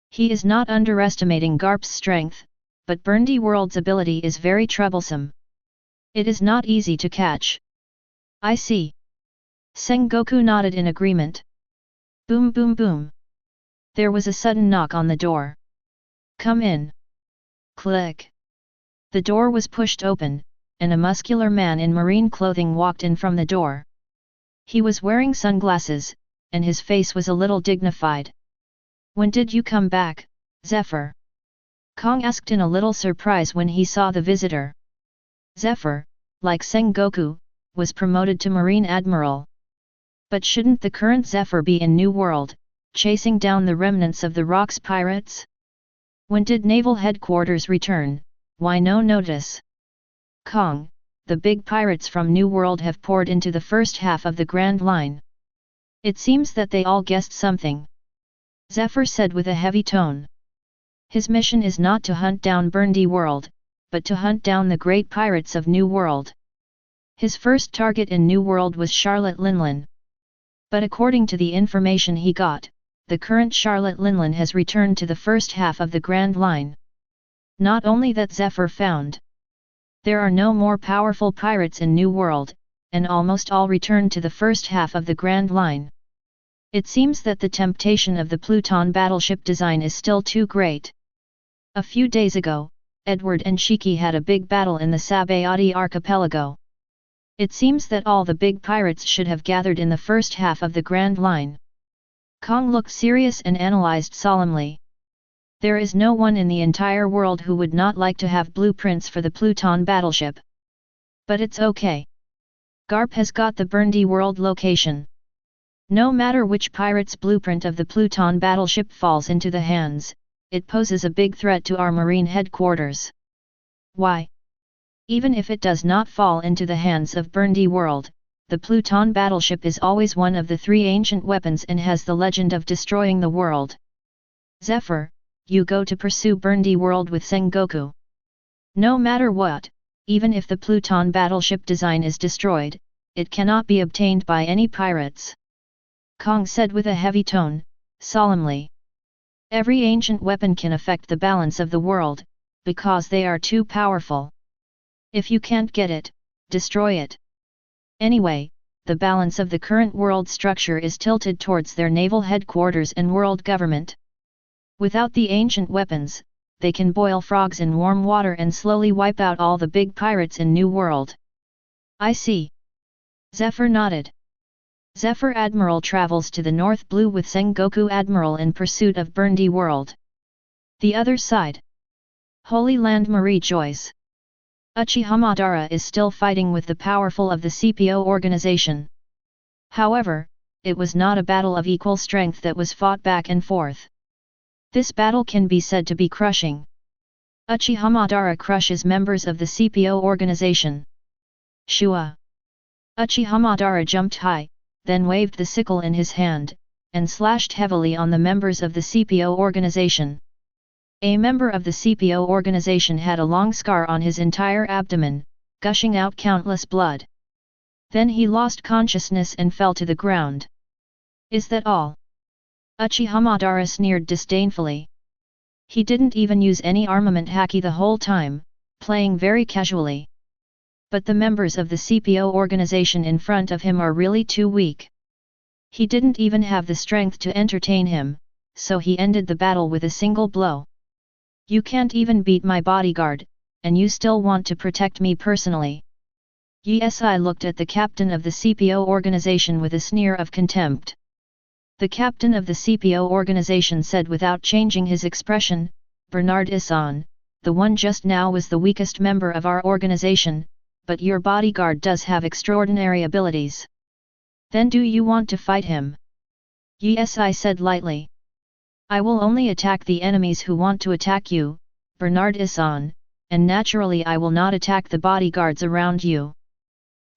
He is not underestimating Garp's strength, but Berndy World's ability is very troublesome. It is not easy to catch. I see. Sengoku nodded in agreement. Boom boom boom. There was a sudden knock on the door. Come in. Click. The door was pushed open, and a muscular man in marine clothing walked in from the door. He was wearing sunglasses, and his face was a little dignified. When did you come back, Zephyr? Kong asked in a little surprise when he saw the visitor. Zephyr, like Sengoku, was promoted to Marine Admiral. But shouldn't the current Zephyr be in New World, chasing down the remnants of the Rocks pirates? When did Naval Headquarters return? Why no notice? Kong, the big pirates from New World have poured into the first half of the Grand Line. It seems that they all guessed something. Zephyr said with a heavy tone. His mission is not to hunt down Berndy World, but to hunt down the great pirates of New World. His first target in New World was Charlotte Linlin. But according to the information he got, the current Charlotte Linlin has returned to the first half of the Grand Line. Not only that, Zephyr found there are no more powerful pirates in New World, and almost all returned to the first half of the Grand Line. It seems that the temptation of the Pluton battleship design is still too great. A few days ago, Edward and Shiki had a big battle in the Sabayati archipelago. It seems that all the big pirates should have gathered in the first half of the Grand Line. Kong looked serious and analyzed solemnly. There is no one in the entire world who would not like to have blueprints for the Pluton battleship. But it's okay. Garp has got the Berndy World location. No matter which pirate's blueprint of the Pluton battleship falls into the hands, it poses a big threat to our marine headquarters. Why? Even if it does not fall into the hands of Berndy world, the Pluton battleship is always one of the 3 ancient weapons and has the legend of destroying the world. Zephyr, you go to pursue Berndy world with Sengoku. No matter what, even if the Pluton battleship design is destroyed, it cannot be obtained by any pirates. Kong said with a heavy tone, solemnly. Every ancient weapon can affect the balance of the world, because they are too powerful. If you can't get it, destroy it. Anyway, the balance of the current world structure is tilted towards their naval headquarters and world government. Without the ancient weapons, they can boil frogs in warm water and slowly wipe out all the big pirates in New World. I see. Zephyr nodded. Zephyr Admiral travels to the North Blue with Sengoku Admiral in pursuit of Berndy world. The other side. Holy Land Marie Joyce. Uchiha Madara is still fighting with the powerful of the CPO organization. However, it was not a battle of equal strength that was fought back and forth. This battle can be said to be crushing. Uchiha Madara crushes members of the CPO organization. Shua. Uchiha Madara jumped high, then waved the sickle in his hand, and slashed heavily on the members of the CPO organization. A member of the CPO organization had a long scar on his entire abdomen, gushing out countless blood. Then he lost consciousness and fell to the ground. Is that all? Uchiha Madara sneered disdainfully. He didn't even use any armament haki the whole time, playing very casually. But the members of the CPO organization in front of him are really too weak. He didn't even have the strength to entertain him, so he ended the battle with a single blow. You can't even beat my bodyguard, and you still want to protect me personally. Yi looked at the captain of the CPO organization with a sneer of contempt. The captain of the CPO organization said without changing his expression, Bernard Issan, the one just now was the weakest member of our organization, but your bodyguard does have extraordinary abilities. Then do you want to fight him? Yi said lightly. I will only attack the enemies who want to attack you, Bernard Issan, and naturally I will not attack the bodyguards around you.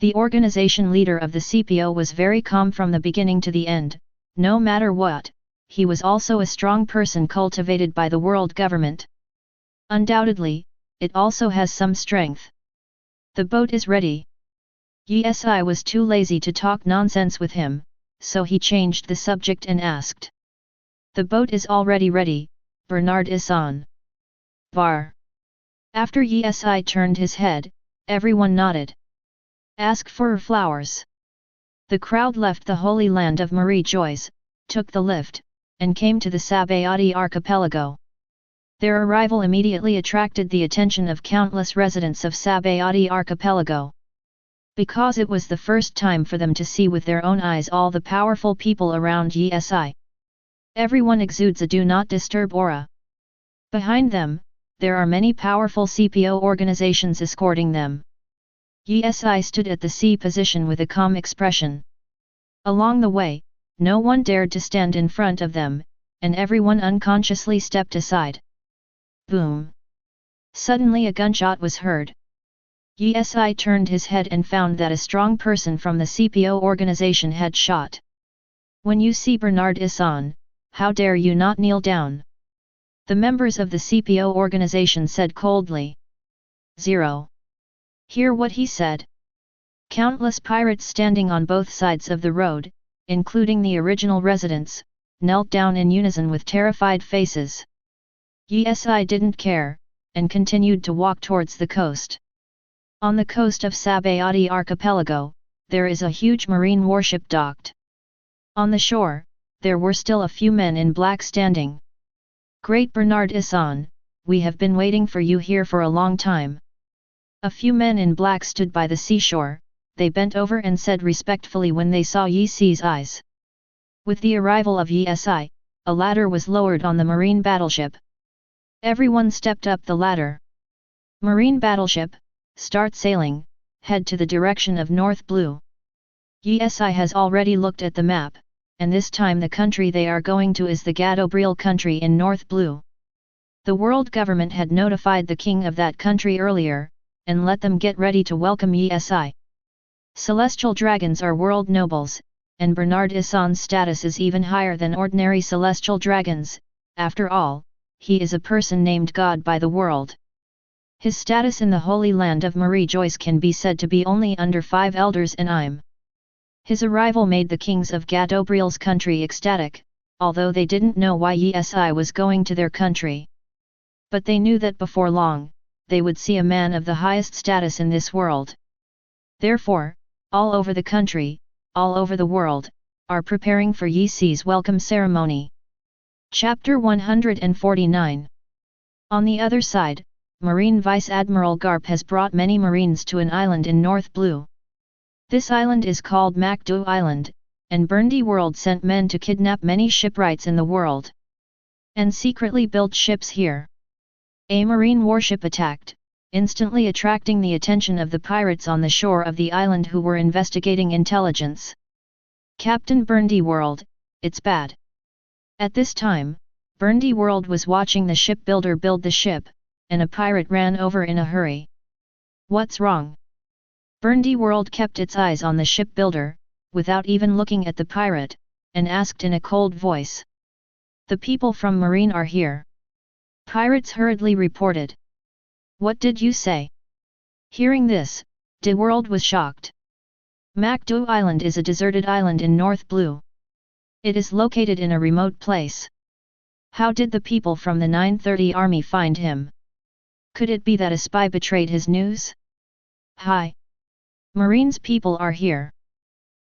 The organization leader of the CPO was very calm from the beginning to the end. No matter what, he was also a strong person cultivated by the world government. Undoubtedly, it also has some strength. The boat is ready. Yi was too lazy to talk nonsense with him, so he changed the subject and asked. The boat is already ready, Bernard Issan. Var. After Yi turned his head, everyone nodded. Ask for flowers. The crowd left the Holy Land of Marie Joyce, took the lift, and came to the Sabayati archipelago. Their arrival immediately attracted the attention of countless residents of Sabayati archipelago. Because it was the first time for them to see with their own eyes all the powerful people around Yi. Everyone exudes a do not disturb aura. Behind them, there are many powerful CPO organizations escorting them. Yi stood at the C position with a calm expression. Along the way, no one dared to stand in front of them, and everyone unconsciously stepped aside. Boom! Suddenly a gunshot was heard. Yi turned his head and found that a strong person from the CPO organization had shot. When you see Bernard Issan, how dare you not kneel down? The members of the CPO organization said coldly. 0. Hear what he said. Countless pirates standing on both sides of the road, including the original residents, knelt down in unison with terrified faces. Yi didn't care, and continued to walk towards the coast. On the coast of Sabayati archipelago, there is a huge marine warship docked. On the shore, there were still a few men in black standing. Great Bernard Issan, we have been waiting for you here for a long time. A few men in black stood by the seashore, they bent over and said respectfully when they saw Yi Si's eyes. With the arrival of Yi, a ladder was lowered on the marine battleship. Everyone stepped up the ladder. Marine battleship, start sailing, head to the direction of North Blue. Yi has already looked at the map, and this time the country they are going to is the Gadobriel country in North Blue. The world government had notified the king of that country earlier, and let them get ready to welcome Yi. Celestial dragons are world nobles, and Bernard Issan's status is even higher than ordinary celestial dragons. After all, he is a person named God by the world. His status in the Holy Land of Marie Joyce can be said to be only under 5 elders and I'm. His arrival made the kings of Gadobriel's country ecstatic, although they didn't know why Yi was going to their country. But they knew that before long, they would see a man of the highest status in this world. Therefore, all over the country, all over the world, are preparing for Yi's welcome ceremony. Chapter 149. On the other side, Marine Vice Admiral Garp has brought many Marines to an island in North Blue. This island is called Makdu Island, and Berndy World sent men to kidnap many shipwrights in the world. And secretly built ships here. A marine warship attacked, instantly attracting the attention of the pirates on the shore of the island who were investigating intelligence. Captain Berndy World, it's bad. At this time, Berndy World was watching the shipbuilder build the ship, and a pirate ran over in a hurry. What's wrong? Berndy World kept its eyes on the shipbuilder, without even looking at the pirate, and asked in a cold voice. The people from Marine are here. Pirates hurriedly reported. What did you say? Hearing this, De World was shocked. Makdu Island is a deserted island in North Blue. It is located in a remote place. How did the people from the 930 army find him? Could it be that a spy betrayed his news? Hi! Marine's people are here.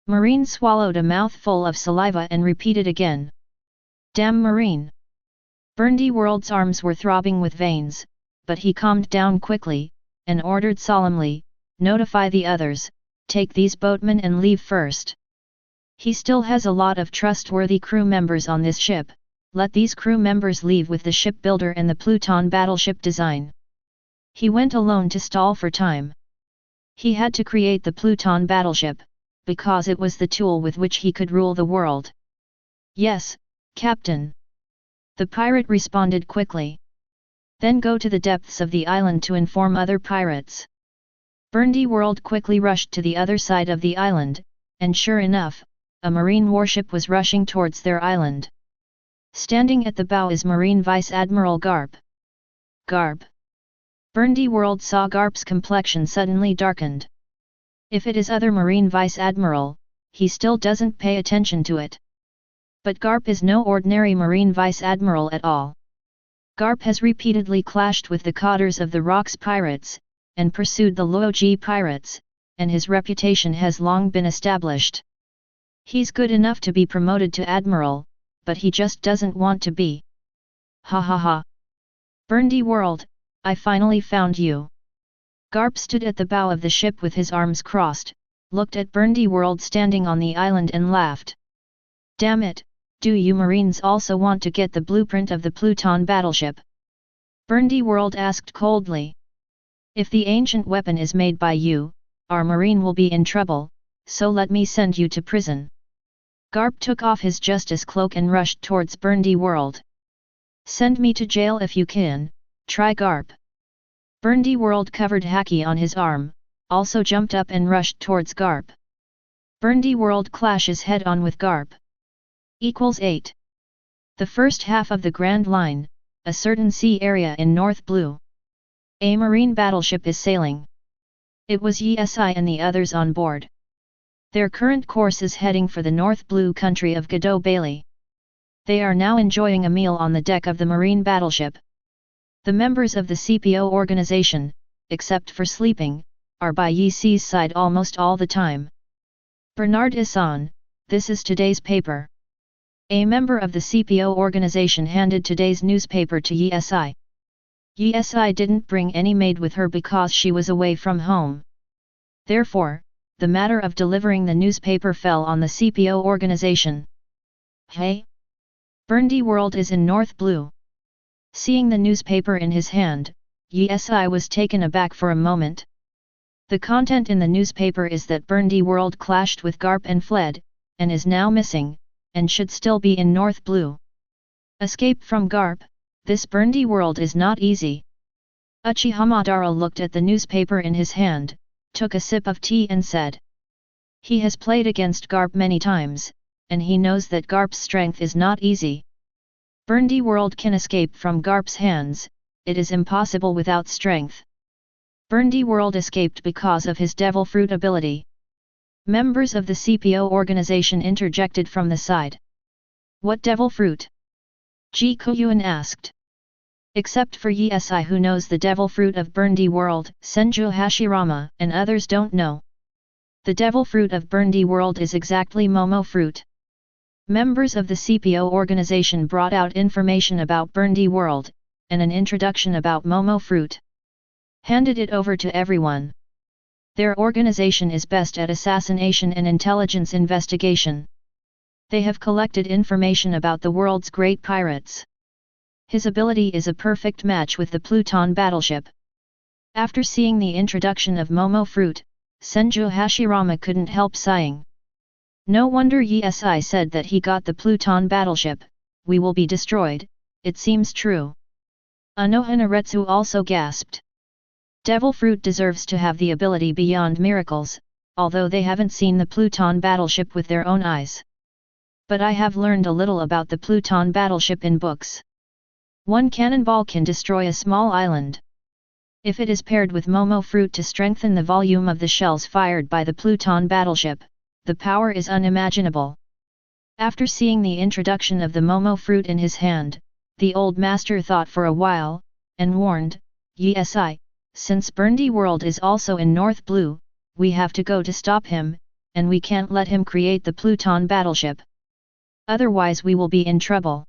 Marine swallowed a mouthful of saliva and repeated again. Damn Marine! Berndy World's arms were throbbing with veins, but he calmed down quickly, and ordered solemnly, notify the others, take these boatmen and leave first. He still has a lot of trustworthy crew members on this ship, let these crew members leave with the shipbuilder and the Pluton battleship design. He went alone to stall for time. He had to create the Pluton battleship, because it was the tool with which he could rule the world. Yes, Captain. The pirate responded quickly. Then go to the depths of the island to inform other pirates. Berndy World quickly rushed to the other side of the island, and sure enough, a marine warship was rushing towards their island. Standing at the bow is Marine Vice Admiral Garp. Garp. Berndy World saw Garp's complexion suddenly darkened. If it is other Marine Vice Admiral, he still doesn't pay attention to it. But Garp is no ordinary Marine Vice Admiral at all. Garp has repeatedly clashed with the Cotters of the Rocks pirates, and pursued the Laozi pirates, and his reputation has long been established. He's good enough to be promoted to Admiral, but he just doesn't want to be. Ha ha ha! Berndy World, I finally found you. Garp stood at the bow of the ship with his arms crossed, looked at Berndy World standing on the island and laughed. Damn it, do you Marines also want to get the blueprint of the Pluton battleship? Berndy World asked coldly. If the ancient weapon is made by you, our Marine will be in trouble, so let me send you to prison. Garp took off his justice cloak and rushed towards Berndy World. Send me to jail if you can, try Garp. Berndy World covered Haki on his arm, also jumped up and rushed towards Garp. Berndy World clashes head-on with Garp. = 8. The first half of the Grand Line, a certain sea area in North Blue. A marine battleship is sailing. It was Yi and the others on board. Their current course is heading for the North Blue country of Gado Bailey. They are now enjoying a meal on the deck of the marine battleship. The members of the CPO organization, except for sleeping, are by Yi's side almost all the time. Bernard Issan, this is today's paper. A member of the CPO organization handed today's newspaper to Yi. Yi didn't bring any maid with her because she was away from home. Therefore, the matter of delivering the newspaper fell on the CPO organization. Hey! Berndy World is in North Blue. Seeing the newspaper in his hand, Yi was taken aback for a moment. The content in the newspaper is that Berndy World clashed with Garp and fled, and is now missing, and should still be in North Blue. Escape from Garp, this Berndy World is not easy. Uchiha Madara looked at the newspaper in his hand, took a sip of tea and said. He has played against Garp many times, and he knows that Garp's strength is not easy. Berndy World can escape from Garp's hands, it is impossible without strength. Berndy World escaped because of his devil fruit ability. Members of the CPO organization interjected from the side. What devil fruit? Guoyuan asked. Except for Yi-Si who knows the devil fruit of Berndy World, Senju Hashirama and others don't know. The devil fruit of Berndy World is exactly Momo fruit. Members of the CPO organization brought out information about Berndy World, and an introduction about Momo fruit. Handed it over to everyone. Their organization is best at assassination and intelligence investigation. They have collected information about the world's great pirates. His ability is a perfect match with the Pluton battleship. After seeing the introduction of Momo fruit, Senju Hashirama couldn't help sighing. No wonder Yi-Si said that he got the Pluton battleship, we will be destroyed, it seems true. Anohanaretsu also gasped. Devil fruit deserves to have the ability beyond miracles, although they haven't seen the Pluton battleship with their own eyes. But I have learned a little about the Pluton battleship in books. One cannonball can destroy a small island. If it is paired with Momo fruit to strengthen the volume of the shells fired by the Pluton battleship, the power is unimaginable. After seeing the introduction of the Momo fruit in his hand, the old master thought for a while, and warned, Yi-Si, since Berndy World is also in North Blue, we have to go to stop him, and we can't let him create the Pluton battleship. Otherwise we will be in trouble.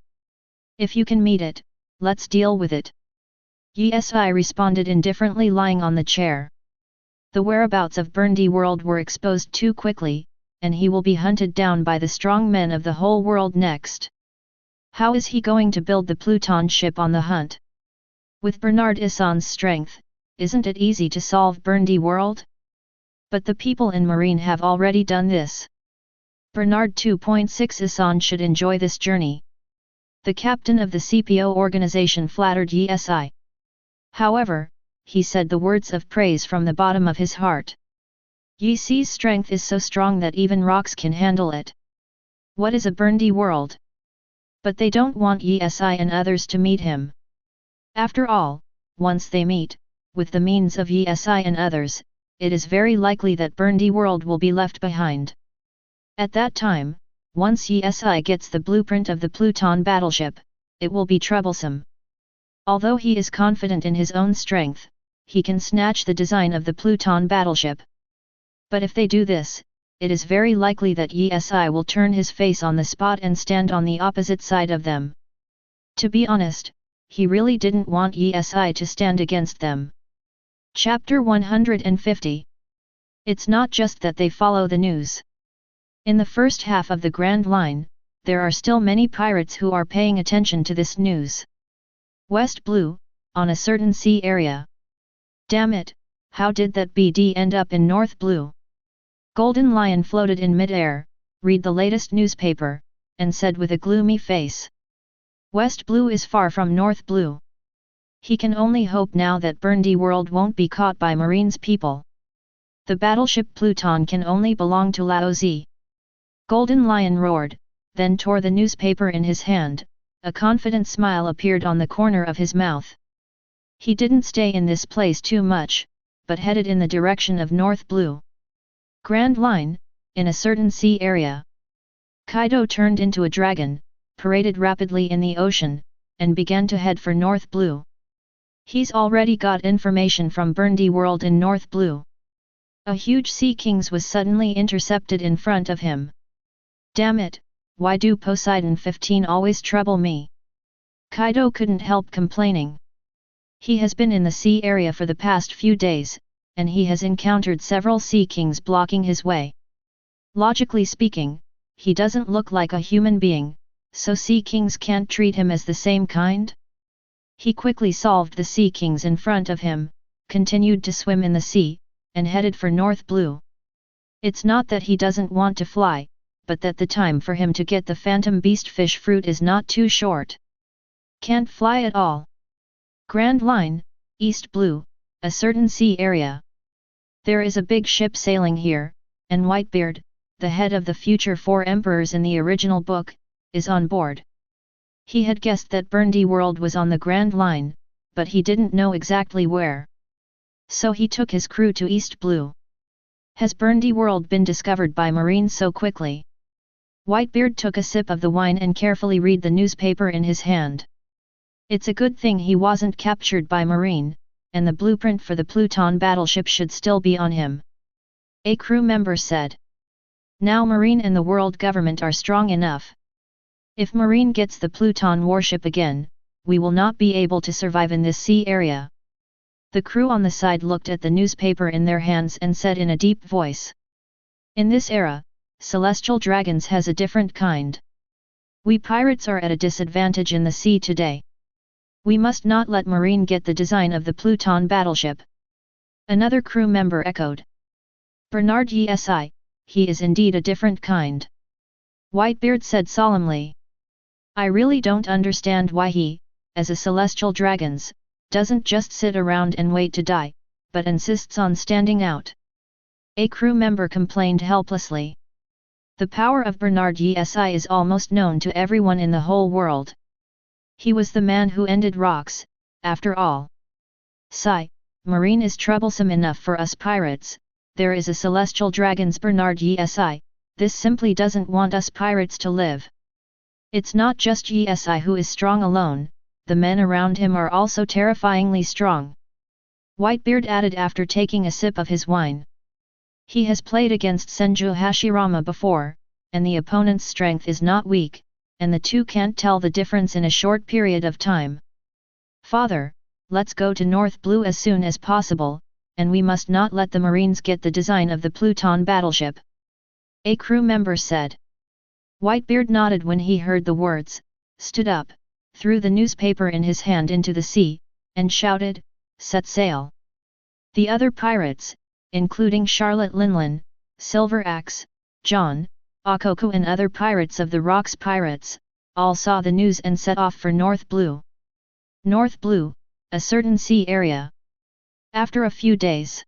If you can meet it, let's deal with it. Yi-Si responded indifferently lying on the chair. The whereabouts of Berndy World were exposed too quickly, and he will be hunted down by the strong men of the whole world next. How is he going to build the Pluton ship on the hunt? With Bernard Issan's strength, isn't it easy to solve Berndy World? But the people in Marine have already done this. Bernard 2.6 Issan should enjoy this journey. The captain of the CPO organization flattered Yi-Si. However, he said the words of praise from the bottom of his heart. Yi-Si's strength is so strong that even rocks can handle it. What is a Berndy World? But they don't want Yi-Si and others to meet him. After all, once they meet, with the means of Yi-Si and others, it is very likely that Berndy World will be left behind. At that time, once Yi-Si gets the blueprint of the Pluton battleship, it will be troublesome. Although he is confident in his own strength, he can snatch the design of the Pluton battleship. But if they do this, it is very likely that Yi-Si will turn his face on the spot and stand on the opposite side of them. To be honest, he really didn't want Yi-Si to stand against them. Chapter 150. It's not just that they follow the news. In the first half of the Grand Line, there are still many pirates who are paying attention to this news. West Blue, on a certain sea area. Damn it, how did that BD end up in North Blue? Golden Lion floated in mid-air, read the latest newspaper, and said with a gloomy face. West Blue is far from North Blue. He can only hope now that Berndy World won't be caught by Marine's people. The battleship Pluton can only belong to Laozi. Golden Lion roared, then tore the newspaper in his hand, a confident smile appeared on the corner of his mouth. He didn't stay in this place too much, but headed in the direction of North Blue. Grand Line, in a certain sea area. Kaido turned into a dragon, paraded rapidly in the ocean, and began to head for North Blue. He's already got information from Berndy World in North Blue. A huge Sea Kings was suddenly intercepted in front of him. Damn it, why do Poseidon 15 always trouble me? Kaido couldn't help complaining. He has been in the sea area for the past few days, and he has encountered several Sea Kings blocking his way. Logically speaking, he doesn't look like a human being, so Sea Kings can't treat him as the same kind? He quickly solved the Sea Kings in front of him, continued to swim in the sea, and headed for North Blue. It's not that he doesn't want to fly, but that the time for him to get the Phantom Beast fish fruit is not too short. Can't fly at all. Grand Line, East Blue, a certain sea area. There is a big ship sailing here, and Whitebeard, the head of the future 4 emperors in the original book, is on board. He had guessed that Berndy World was on the Grand Line, but he didn't know exactly where. So he took his crew to East Blue. Has Berndy World been discovered by Marines so quickly? Whitebeard took a sip of the wine and carefully read the newspaper in his hand. It's a good thing he wasn't captured by Marine, and the blueprint for the Pluton battleship should still be on him. A crew member said. Now Marine and the world government are strong enough. If Marine gets the Pluton warship again, we will not be able to survive in this sea area. The crew on the side looked at the newspaper in their hands and said in a deep voice. In this era, celestial dragons has a different kind. We pirates are at a disadvantage in the sea today. We must not let Marine get the design of the Pluton battleship. Another crew member echoed. Bernard Issan, he is indeed a different kind. Whitebeard said solemnly. I really don't understand why he, as a celestial dragons, doesn't just sit around and wait to die, but insists on standing out. A crew member complained helplessly. The power of Bernard Issan is almost known to everyone in the whole world. He was the man who ended rocks, after all. Sigh, Marine is troublesome enough for us pirates, there is a celestial dragon's Bernard Issan, this simply doesn't want us pirates to live. It's not just Issan who is strong alone, the men around him are also terrifyingly strong. Whitebeard added after taking a sip of his wine. He has played against Senju Hashirama before, and the opponent's strength is not weak, and the two can't tell the difference in a short period of time. Father, let's go to North Blue as soon as possible, and we must not let the Marines get the design of the Pluton battleship. A crew member said. Whitebeard nodded when he heard the words, stood up, threw the newspaper in his hand into the sea, and shouted, set sail. The other pirates, including Charlotte Linlin, Silver Axe, John, Akoku and other pirates of the Rocks Pirates, all saw the news and set off for North Blue. North Blue, a certain sea area. After a few days,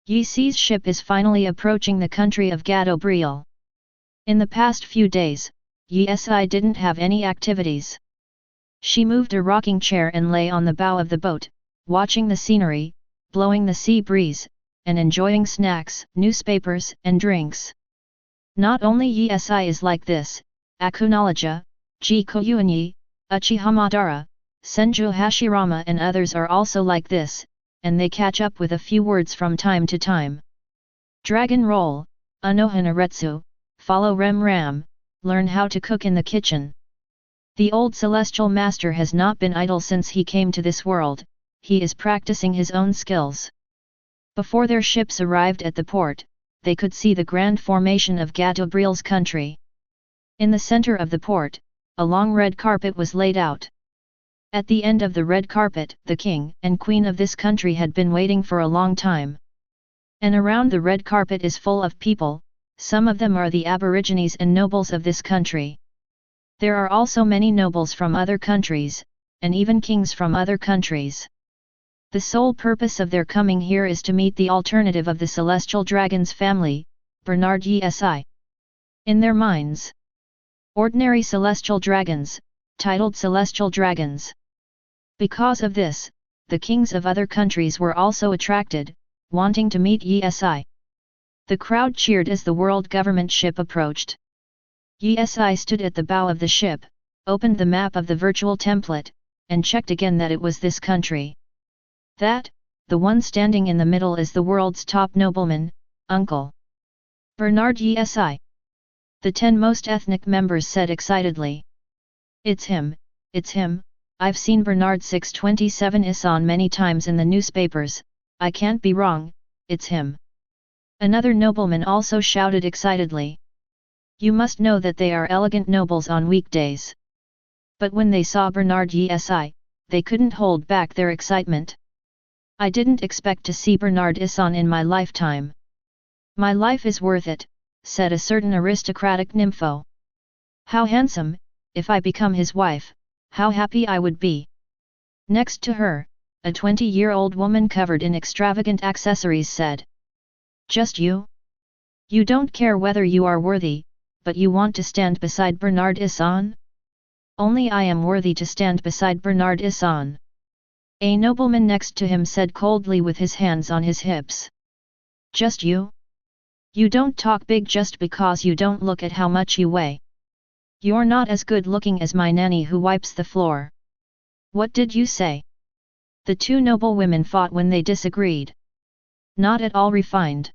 Yixi's ship is finally approaching the country of Gadobriel. In the past few days, Yisi didn't have any activities. She moved a rocking chair and lay on the bow of the boat, watching the scenery, blowing the sea breeze, and enjoying snacks, newspapers, and drinks. Not only Yisi is like this, Akunoloja, Ji Guoyuan, Uchiha Madara, Senju Hashirama and others are also like this, and they catch up with a few words from time to time. Dragon roll, Unohanaretsu, follow Rem Ram, learn how to cook in the kitchen. The old celestial master has not been idle since he came to this world, he is practicing his own skills. Before their ships arrived at the port, they could see the grand formation of Gadobriel's country. In the center of the port, a long red carpet was laid out. At the end of the red carpet, the king and queen of this country had been waiting for a long time. And around the red carpet is full of people, some of them are the aborigines and nobles of this country. There are also many nobles from other countries, and even kings from other countries. The sole purpose of their coming here is to meet the alternative of the celestial dragon's family, Bernard Issan. In their minds, ordinary celestial dragons, titled celestial dragons. Because of this, the kings of other countries were also attracted, wanting to meet Issan. The crowd cheered as the world government ship approached. Issan stood at the bow of the ship, opened the map of the virtual template, and checked again that it was this country. That, the one standing in the middle is the world's top nobleman, Uncle Bernard Issan. The 10 most ethnic members said excitedly. It's him, I've seen Bernard 627 Issan many times in the newspapers, I can't be wrong, it's him. Another nobleman also shouted excitedly. You must know that they are elegant nobles on weekdays. But when they saw Bernard Issan, they couldn't hold back their excitement. I didn't expect to see Bernard Issan in my lifetime. My life is worth it, said a certain aristocratic nympho. How handsome, if I become his wife, how happy I would be. Next to her, a 20-year-old woman covered in extravagant accessories said. Just you? You don't care whether you are worthy, but you want to stand beside Bernard Issan? Only I am worthy to stand beside Bernard Issan. A nobleman next to him said coldly with his hands on his hips. Just you? You don't talk big just because you don't look at how much you weigh. You're not as good looking as my nanny who wipes the floor. What did you say? The two noble women fought when they disagreed. Not at all refined.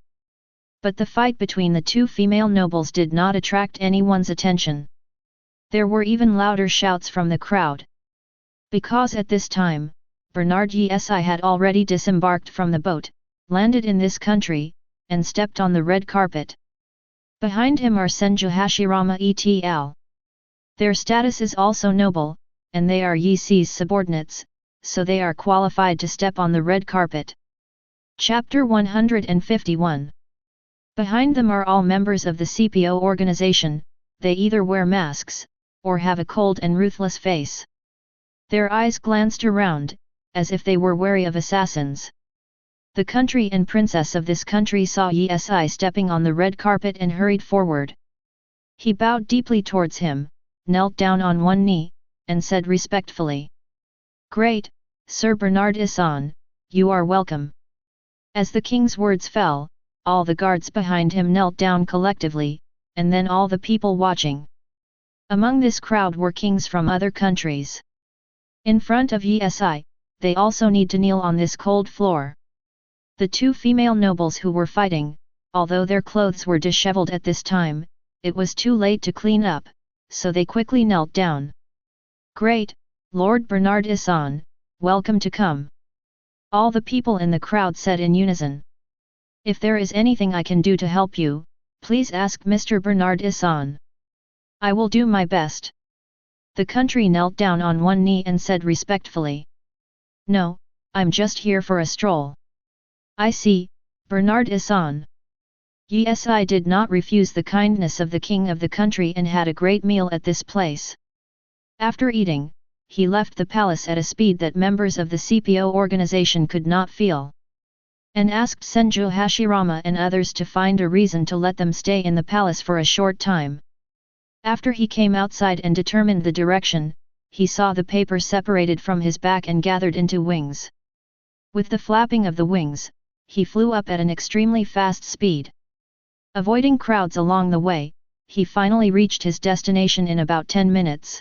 But the fight between the two female nobles did not attract anyone's attention. There were even louder shouts from the crowd. Because at this time, Bernard Issan had already disembarked from the boat, landed in this country, and stepped on the red carpet. Behind him are Senju Hashirama et.al. Their status is also noble, and they are Yixi's subordinates, so they are qualified to step on the red carpet. Chapter 151. Behind them are all members of the CPO organization. They either wear masks, or have a cold and ruthless face. Their eyes glanced around, as if they were wary of assassins. The country and princess of this country saw Issan stepping on the red carpet and hurried forward. He bowed deeply towards him, knelt down on one knee, and said respectfully. Great, Sir Bernard Issan, you are welcome. As the king's words fell, all the guards behind him knelt down collectively, and then all the people watching. Among this crowd were kings from other countries. In front of Issan, they also need to kneel on this cold floor. The two female nobles who were fighting, although their clothes were disheveled at this time, it was too late to clean up, so they quickly knelt down. Great, Lord Bernard Issan, welcome to come. All the people in the crowd said in unison. If there is anything I can do to help you, please ask Mr. Bernard Issan. I will do my best. The country knelt down on one knee and said respectfully. No, I'm just here for a stroll. I see, Bernard Issan. Issan did not refuse the kindness of the king of the country and had a great meal at this place. After eating, he left the palace at a speed that members of the CPO organization could not feel. And asked Senju Hashirama and others to find a reason to let them stay in the palace for a short time. After he came outside and determined the direction, he saw the paper separated from his back and gathered into wings. With the flapping of the wings, he flew up at an extremely fast speed. Avoiding crowds along the way, he finally reached his destination in about 10 minutes.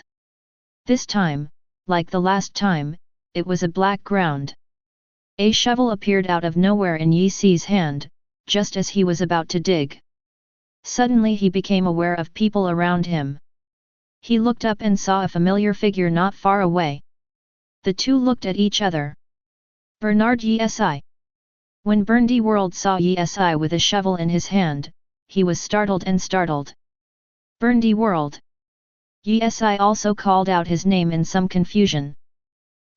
This time, like the last time, it was a black ground. A shovel appeared out of nowhere in Yixi's hand, just as he was about to dig. Suddenly he became aware of people around him. He looked up and saw a familiar figure not far away. The two looked at each other. Bernard Issan. When Bernard World saw Issan with a shovel in his hand, he was startled. Bernard World. Issan also called out his name in some confusion.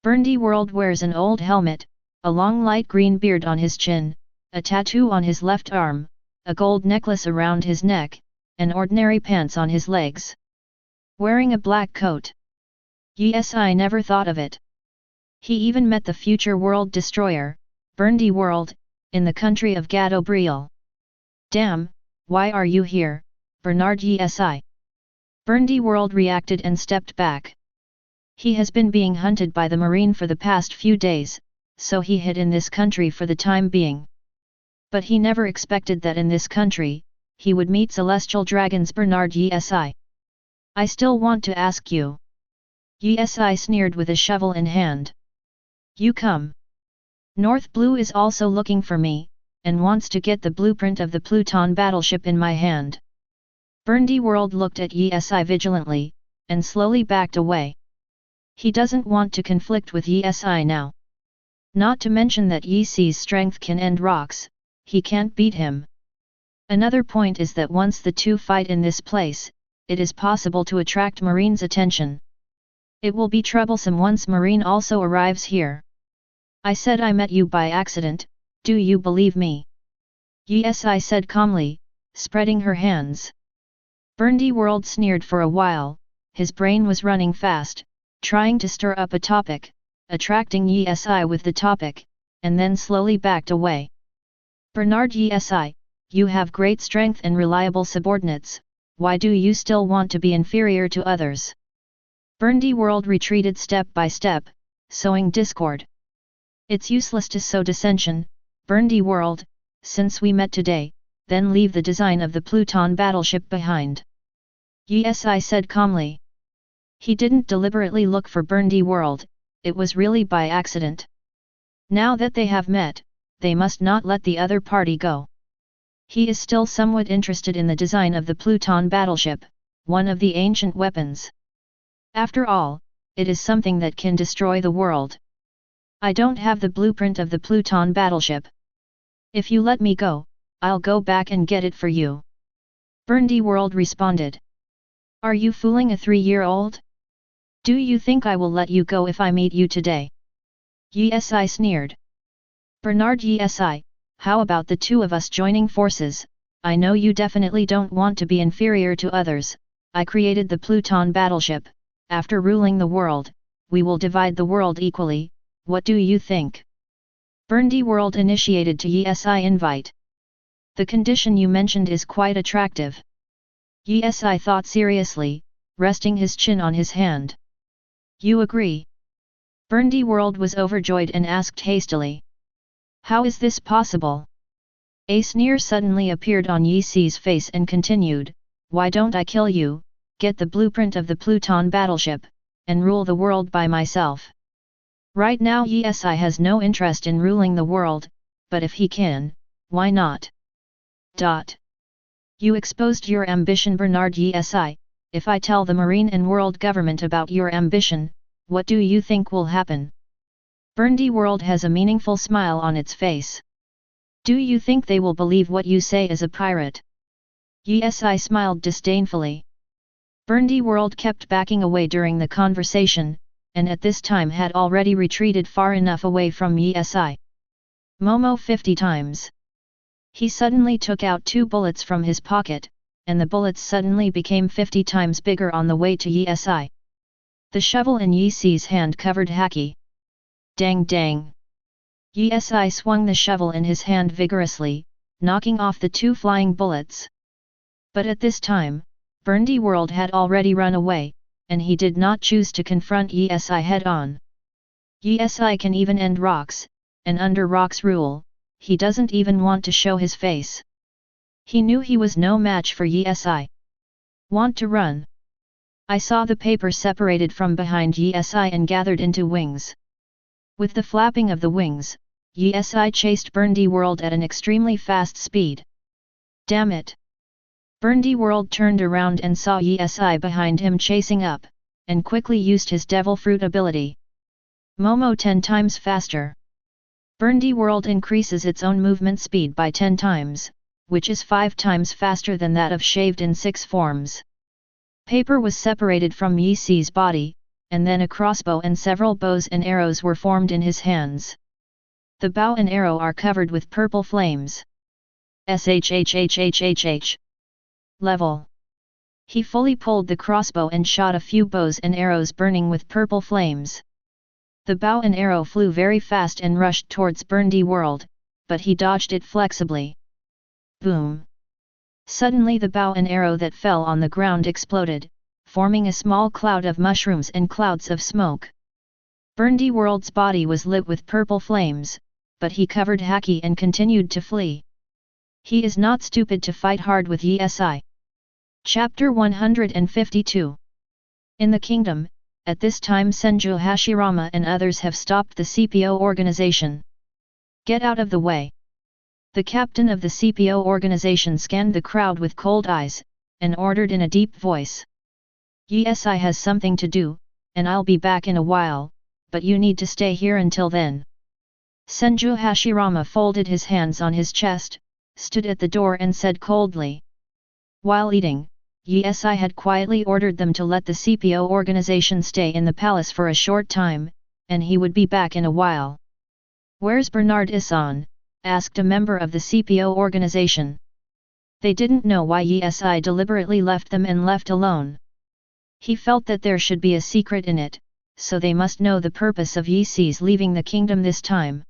Bernard World wears an old helmet, a long light green beard on his chin, a tattoo on his left arm, a gold necklace around his neck, and ordinary pants on his legs. Wearing a black coat. Issan never thought of it. He even met the future world destroyer, Bernard World, in the country of Gadobriel. Damn, why are you here, Bernard Issan? Bernard World reacted and stepped back. He has been being hunted by the marine for the past few days, so he hid in this country for the time being. But he never expected that in this country, he would meet celestial dragons Bernard Issan. I still want to ask you. Issan sneered with a shovel in hand. You come. North Blue is also looking for me, and wants to get the blueprint of the Pluton battleship in my hand. Bernard World looked at Issan vigilantly, and slowly backed away. He doesn't want to conflict with Issan now. Not to mention that Yixi's strength can end rocks, he can't beat him. Another point is that once the two fight in this place, it is possible to attract Marine's attention. It will be troublesome once Marine also arrives here. I said I met you by accident, do you believe me? Issan said calmly, spreading her hands. Bernard World sneered for a while, his brain was running fast, trying to stir up a topic, attracting Yi with the topic, and then slowly backed away. Bernard Yi, you have great strength and reliable subordinates, why do you still want to be inferior to others? Berndy World retreated step by step, sowing discord. It's useless to sow dissension, Berndy World, since we met today, then leave the design of the Pluton battleship behind. Yi said calmly. He didn't deliberately look for Berndy World, it was really by accident. Now that they have met, they must not let the other party go. He is still somewhat interested in the design of the Pluton battleship, one of the ancient weapons. After all, it is something that can destroy the world. I don't have the blueprint of the Pluton battleship. If you let me go, I'll go back and get it for you. Berndy World responded. Are you fooling a 3-year-old? Do you think I will let you go if I meet you today? Yi sneered. Bernard Yi, how about the two of us joining forces? I know you definitely don't want to be inferior to others. I created the Pluton battleship. After ruling the world, we will divide the world equally. What do you think? Berndy World initiated to Yi invite. The condition you mentioned is quite attractive. Yi thought seriously, resting his chin on his hand. You agree? Berndy World was overjoyed and asked hastily. How is this possible? A sneer suddenly appeared on Yi's face and continued, why don't I kill you, get the blueprint of the Pluton battleship, and rule the world by myself? Right now Yi has no interest in ruling the world, but if he can, why not? You exposed your ambition, Bernard Yi. If I tell the Marine and world government about your ambition, what do you think will happen? Berndy World has a meaningful smile on its face. Do you think they will believe what you say as a pirate? Yi smiled disdainfully. Berndy World kept backing away during the conversation, and at this time had already retreated far enough away from Yi. Momo 50 times. He suddenly took out 2 bullets from his pocket, and the bullets suddenly became 50 times bigger on the way to Yi. The shovel in Yi's hand covered haki. Dang dang! Yi swung the shovel in his hand vigorously, knocking off the 2 flying bullets. But at this time, Berndy World had already run away, and he did not choose to confront Yi head-on. Yi can even end rocks, and under Rock's rule, he doesn't even want to show his face. He knew he was no match for Yi. Want to run? I saw the paper separated from behind Yi and gathered into wings. With the flapping of the wings, Yi chased Berndy World at an extremely fast speed. Damn it! Berndy World turned around and saw Yi behind him chasing up, and quickly used his Devil Fruit ability. Momo 10 times faster. Berndy World increases its own movement speed by 10 times, which is 5 times faster than that of shaved in 6 forms. Paper was separated from Yi's body, and then a crossbow and several bows and arrows were formed in his hands. The bow and arrow are covered with purple flames. SHHHHHH. Level. He fully pulled the crossbow and shot a few bows and arrows burning with purple flames. The bow and arrow flew very fast and rushed towards Berndy World, but he dodged it flexibly. Boom! Suddenly the bow and arrow that fell on the ground exploded, forming a small cloud of mushrooms and clouds of smoke. Berndy World's body was lit with purple flames, but he covered haki and continued to flee. He is not stupid to fight hard with Yi. Chapter 152. In the kingdom, at this time Senju Hashirama and others have stopped the CPO organization. Get out of the way! The captain of the CPO organization scanned the crowd with cold eyes, and ordered in a deep voice. Yi has something to do, and I'll be back in a while, but you need to stay here until then. Senju Hashirama folded his hands on his chest, stood at the door and said coldly. While eating, Yi had quietly ordered them to let the CPO organization stay in the palace for a short time, and he would be back in a while. Where's Bernard Issan? Asked a member of the CPO organization. They didn't know why Yi deliberately left them and left alone. He felt that there should be a secret in it, so they must know the purpose of Yi Si's leaving the kingdom this time.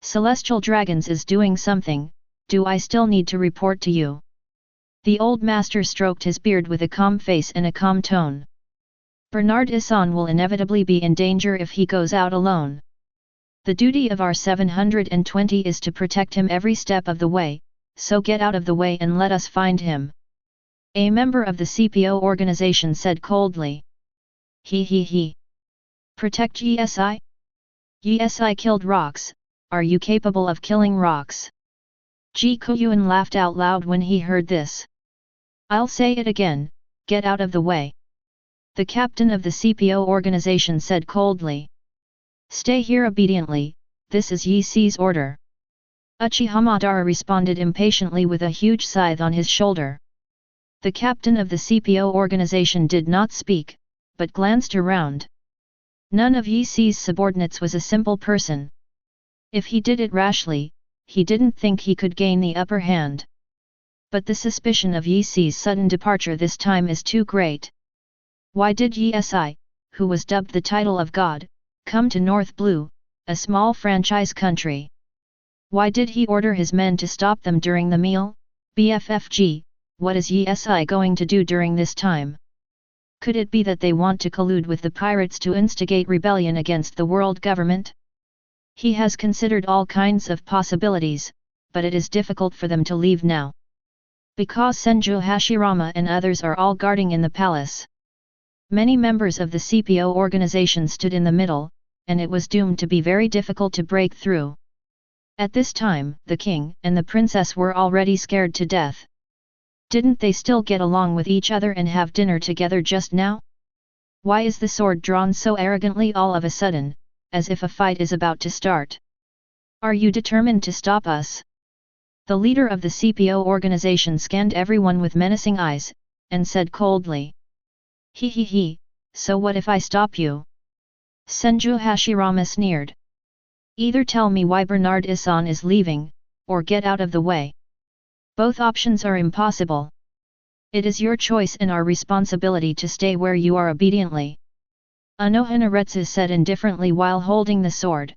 Celestial Dragons is doing something, do I still need to report to you? The old master stroked his beard with a calm face and a calm tone. Bernard Issan will inevitably be in danger if he goes out alone. The duty of our 720 is to protect him every step of the way, so get out of the way and let us find him. A member of the CPO organization said coldly. He. Protect Yi-Si? Yi-Si killed rocks, are you capable of killing rocks? Guoyuan laughed out loud when he heard this. I'll say it again, get out of the way. The captain of the CPO organization said coldly. Stay here obediently, this is Yi Si's order. Uchiha Madara responded impatiently with a huge scythe on his shoulder. The captain of the CPO organization did not speak, but glanced around. None of Yi Si's subordinates was a simple person. If he did it rashly, he didn't think he could gain the upper hand. But the suspicion of Yi Si's sudden departure this time is too great. Why did Yi Si, who was dubbed the title of God, come to North Blue, a small franchise country? Why did he order his men to stop them during the meal? BFFG, what is Yi Si going to do during this time? Could it be that they want to collude with the pirates to instigate rebellion against the world government? He has considered all kinds of possibilities, but it is difficult for them to leave now. Because Senju Hashirama and others are all guarding in the palace. Many members of the CPO organization stood in the middle, and it was doomed to be very difficult to break through. At this time, the king and the princess were already scared to death. Didn't they still get along with each other and have dinner together just now? Why is the sword drawn so arrogantly all of a sudden, as if a fight is about to start? Are you determined to stop us? The leader of the CPO organization scanned everyone with menacing eyes, and said coldly. He, so what if I stop you? Senju Hashirama sneered. Either tell me why Bernard Issan is leaving, or get out of the way. Both options are impossible. It is your choice and our responsibility to stay where you are obediently. Anohanaretsu said indifferently while holding the sword.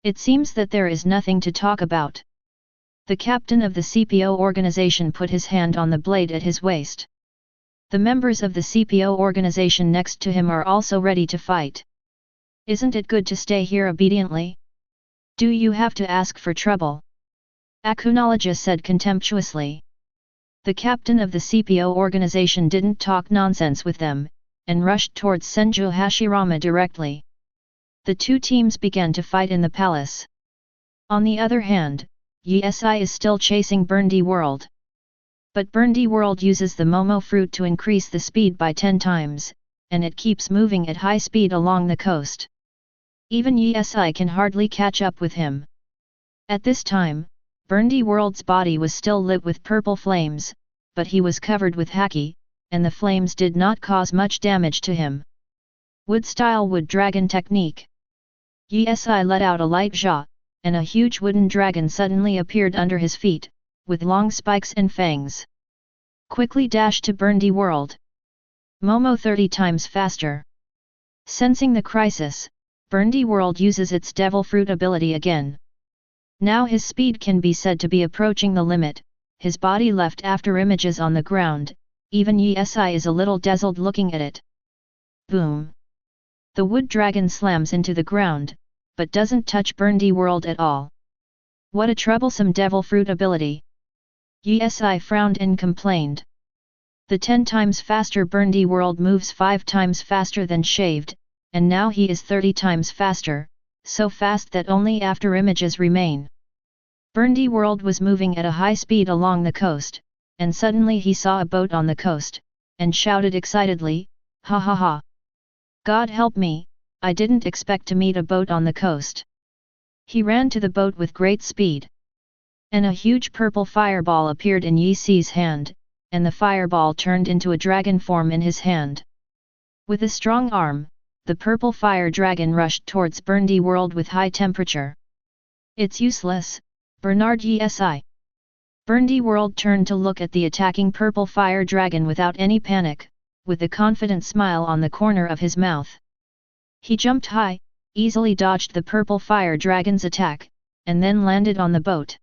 It seems that there is nothing to talk about. The captain of the CPO organization put his hand on the blade at his waist. The members of the CPO organization next to him are also ready to fight. Isn't it good to stay here obediently? Do you have to ask for trouble? Akunologia said contemptuously. The captain of the CPO organization didn't talk nonsense with them, and rushed towards Senju Hashirama directly. The two teams began to fight in the palace. On the other hand, Yi Si is still chasing Berndy World. But Berndy World uses the Momo fruit to increase the speed by 10 times, and it keeps moving at high speed along the coast. Even Yi Si can hardly catch up with him. At this time, Berndy World's body was still lit with purple flames, but he was covered with haki, and the flames did not cause much damage to him. Wood-style wood dragon technique. Yi Si let out a light ja, and a huge wooden dragon suddenly appeared under his feet, with long spikes and fangs. Quickly dash to Berndy World. Momo 30 times faster. Sensing the crisis, Berndy World uses its devil fruit ability again. Now his speed can be said to be approaching the limit, his body left after images on the ground, even Yi Si is a little dazzled looking at it. Boom! The wood dragon slams into the ground, but doesn't touch Berndy World at all. What a troublesome devil fruit ability! Yi Si frowned and complained. The 10 times faster Berndy World moves 5 times faster than shaved, and now he is 30 times faster, so fast that only after images remain. Berndy World was moving at a high speed along the coast, and suddenly he saw a boat on the coast, and shouted excitedly, ha ha ha! God help me, I didn't expect to meet a boat on the coast. He ran to the boat with great speed. And a huge purple fireball appeared in Yi Si's hand, and the fireball turned into a dragon form in his hand. With a strong arm, the purple fire dragon rushed towards Berndy World with high temperature. It's useless, Bernard Yi Si. Berndy World turned to look at the attacking purple fire dragon without any panic, with a confident smile on the corner of his mouth. He jumped high, easily dodged the purple fire dragon's attack, and then landed on the boat.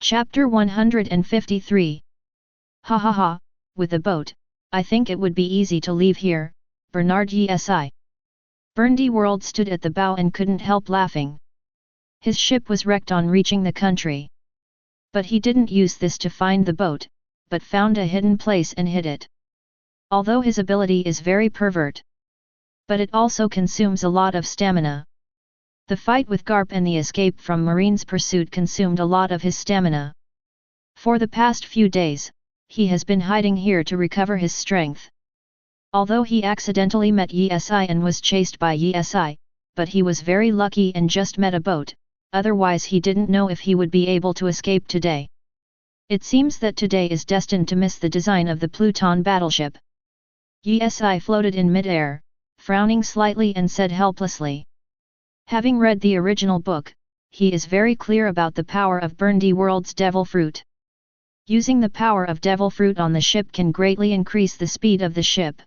Chapter 153. Ha ha ha, with the boat, I think it would be easy to leave here, Bernard Issan. Bernard World stood at the bow and couldn't help laughing. His ship was wrecked on reaching the country. But he didn't use this to find the boat, but found a hidden place and hid it. Although his ability is very pervert, but it also consumes a lot of stamina. The fight with Garp and the escape from Marine's pursuit consumed a lot of his stamina. For the past few days, he has been hiding here to recover his strength. Although he accidentally met Issan and was chased by Issan, but he was very lucky and just met a boat, otherwise he didn't know if he would be able to escape today. It seems that today is destined to miss the design of the Pluton battleship. Issan floated in mid-air, frowning slightly and said helplessly. Having read the original book, he is very clear about the power of Bernard World's Devil Fruit. Using the power of Devil Fruit on the ship can greatly increase the speed of the ship.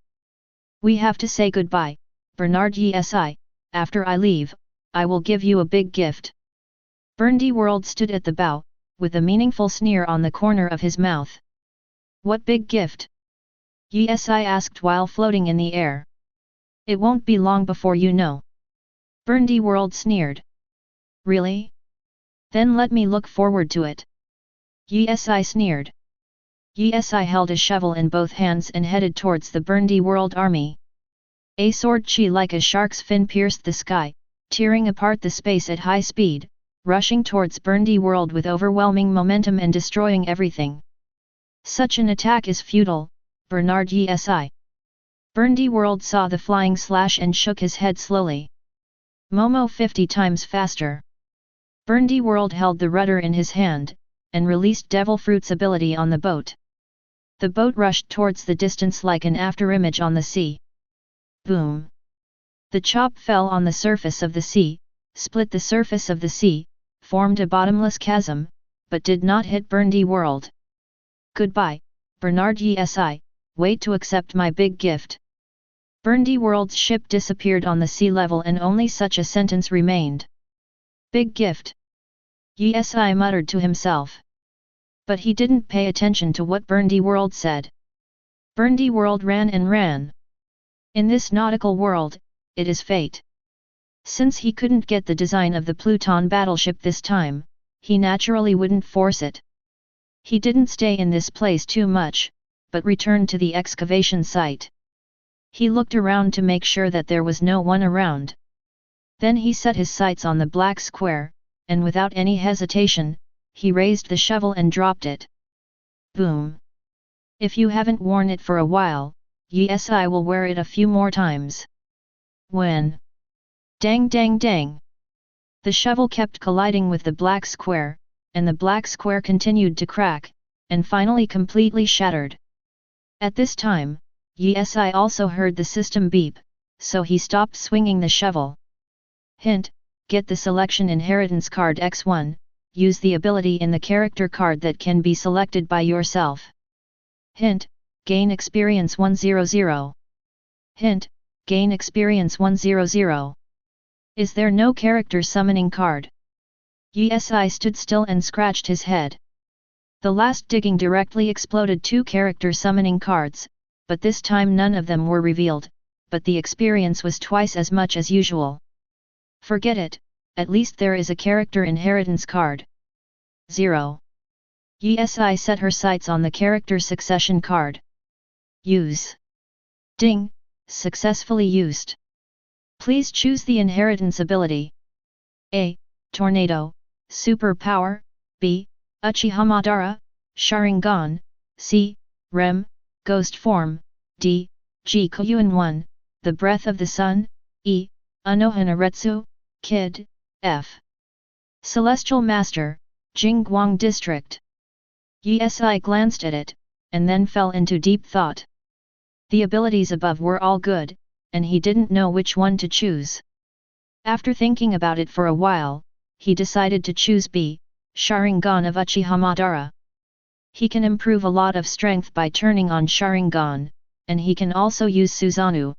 We have to say goodbye, Bernard Issan. After I leave, I will give you a big gift. Bernard World stood at the bow, with a meaningful sneer on the corner of his mouth. What big gift? Issan asked while floating in the air. It won't be long before you know. Bernard World sneered. Really? Then let me look forward to it. Issan sneered. Issan held a shovel in both hands and headed towards the Bernard World army. A sword chi like a shark's fin pierced the sky, tearing apart the space at high speed, rushing towards Bernard World with overwhelming momentum and destroying everything. Such an attack is futile, Bernard Issan. Bernard World saw the flying slash and shook his head slowly. Momo 50 times faster. Bernard World held the rudder in his hand, and released Devil Fruit's ability on the boat. The boat rushed towards the distance like an afterimage on the sea. Boom! The chop fell on the surface of the sea, split the surface of the sea, formed a bottomless chasm, but did not hit Bernard World. Goodbye, Bernard Issan, wait to accept my big gift. Bernard World's ship disappeared on the sea level and only such a sentence remained. Big gift. Issan muttered to himself. But he didn't pay attention to what Bernard World said. Bernard World ran and ran. In this nautical world, it is fate. Since he couldn't get the design of the Pluton battleship this time, he naturally wouldn't force it. He didn't stay in this place too much, but returned to the excavation site. He looked around to make sure that there was no one around. Then he set his sights on the black square, and without any hesitation, he raised the shovel and dropped it. Boom! If you haven't worn it for a while, Issan will wear it a few more times. When? Dang dang dang! The shovel kept colliding with the black square, and the black square continued to crack, and finally completely shattered. At this time, Issan also heard the system beep, so he stopped swinging the shovel. Hint: get the selection inheritance card X1, use the ability in the character card that can be selected by yourself. Hint: gain experience 100. Hint: gain experience 100. Is there no character summoning card? Issan stood still and scratched his head. The last digging directly exploded 2 character summoning cards, but this time none of them were revealed, but the experience was twice as much as usual. Forget it, at least there is a character inheritance card. 0. Issan set her sights on the character succession card. Use. Ding, successfully used. Please choose the inheritance ability. A. Tornado, Super Power. B. Uchiha Madara, Sharingan. C. Rem, Ghost Form. D. Guoyuan 1, The Breath of the Sun. E. Anohanaretsu, Kid. F. Celestial Master, Jingguang District. Issan glanced at it, and then fell into deep thought. The abilities above were all good, and he didn't know which one to choose. After thinking about it for a while, he decided to choose B, Sharingan of Uchiha Madara. He can improve a lot of strength by turning on Sharingan, and he can also use Susanoo.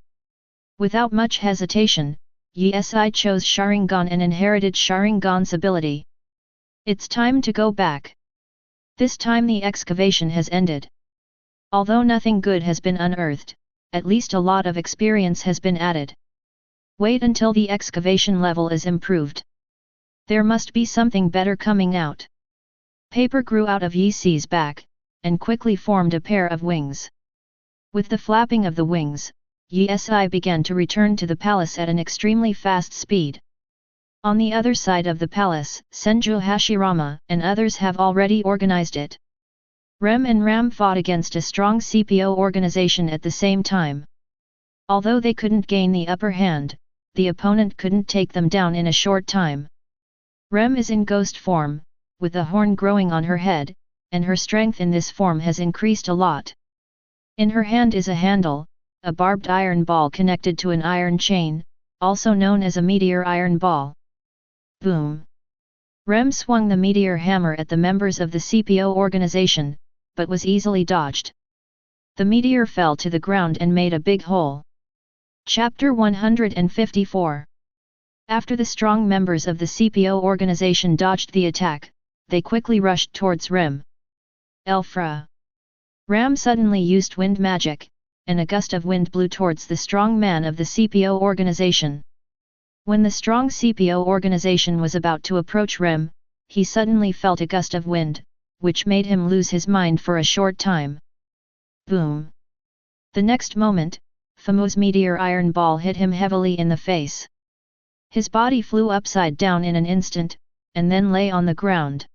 Without much hesitation, Yi chose Sharingan and inherited Sharingan's ability. It's time to go back. This time the excavation has ended. Although nothing good has been unearthed, at least a lot of experience has been added. Wait until the excavation level is improved. There must be something better coming out. Paper grew out of Yi's back, and quickly formed a pair of wings. With the flapping of the wings, Yi began to return to the palace at an extremely fast speed. On the other side of the palace, Senju Hashirama and others have already organized it. Rem and Ram fought against a strong CPO organization at the same time. Although they couldn't gain the upper hand, the opponent couldn't take them down in a short time. Rem is in ghost form, with a horn growing on her head, and her strength in this form has increased a lot. In her hand is a handle, a barbed iron ball connected to an iron chain, also known as a meteor iron ball. Boom! Rem swung the meteor hammer at the members of the CPO organization, but was easily dodged. The meteor fell to the ground and made a big hole. Chapter 154. After the strong members of the CPO organization dodged the attack, they quickly rushed towards Rem. Elfra. Ram suddenly used wind magic, and a gust of wind blew towards the strong man of the CPO organization. When the strong CPO organization was about to approach Rem, he suddenly felt a gust of wind, which made him lose his mind for a short time. Boom! The next moment, Famo's meteor iron ball hit him heavily in the face. His body flew upside down in an instant, and then lay on the ground.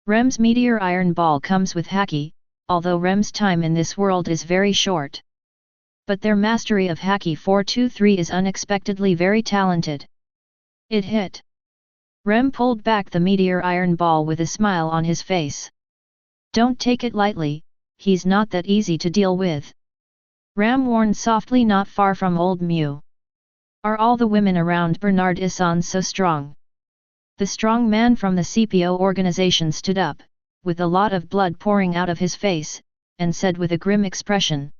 Rem's meteor iron ball comes with Haki, although Rem's time in this world is very short. But their mastery of Haki 423 is unexpectedly very talented. It hit. Rem pulled back the meteor iron ball with a smile on his face. Don't take it lightly, he's not that easy to deal with. Ram warned softly not far from old Mew. Are all the women around Bernard Issan so strong? The strong man from the CPO organization stood up, with a lot of blood pouring out of his face, and said with a grim expression.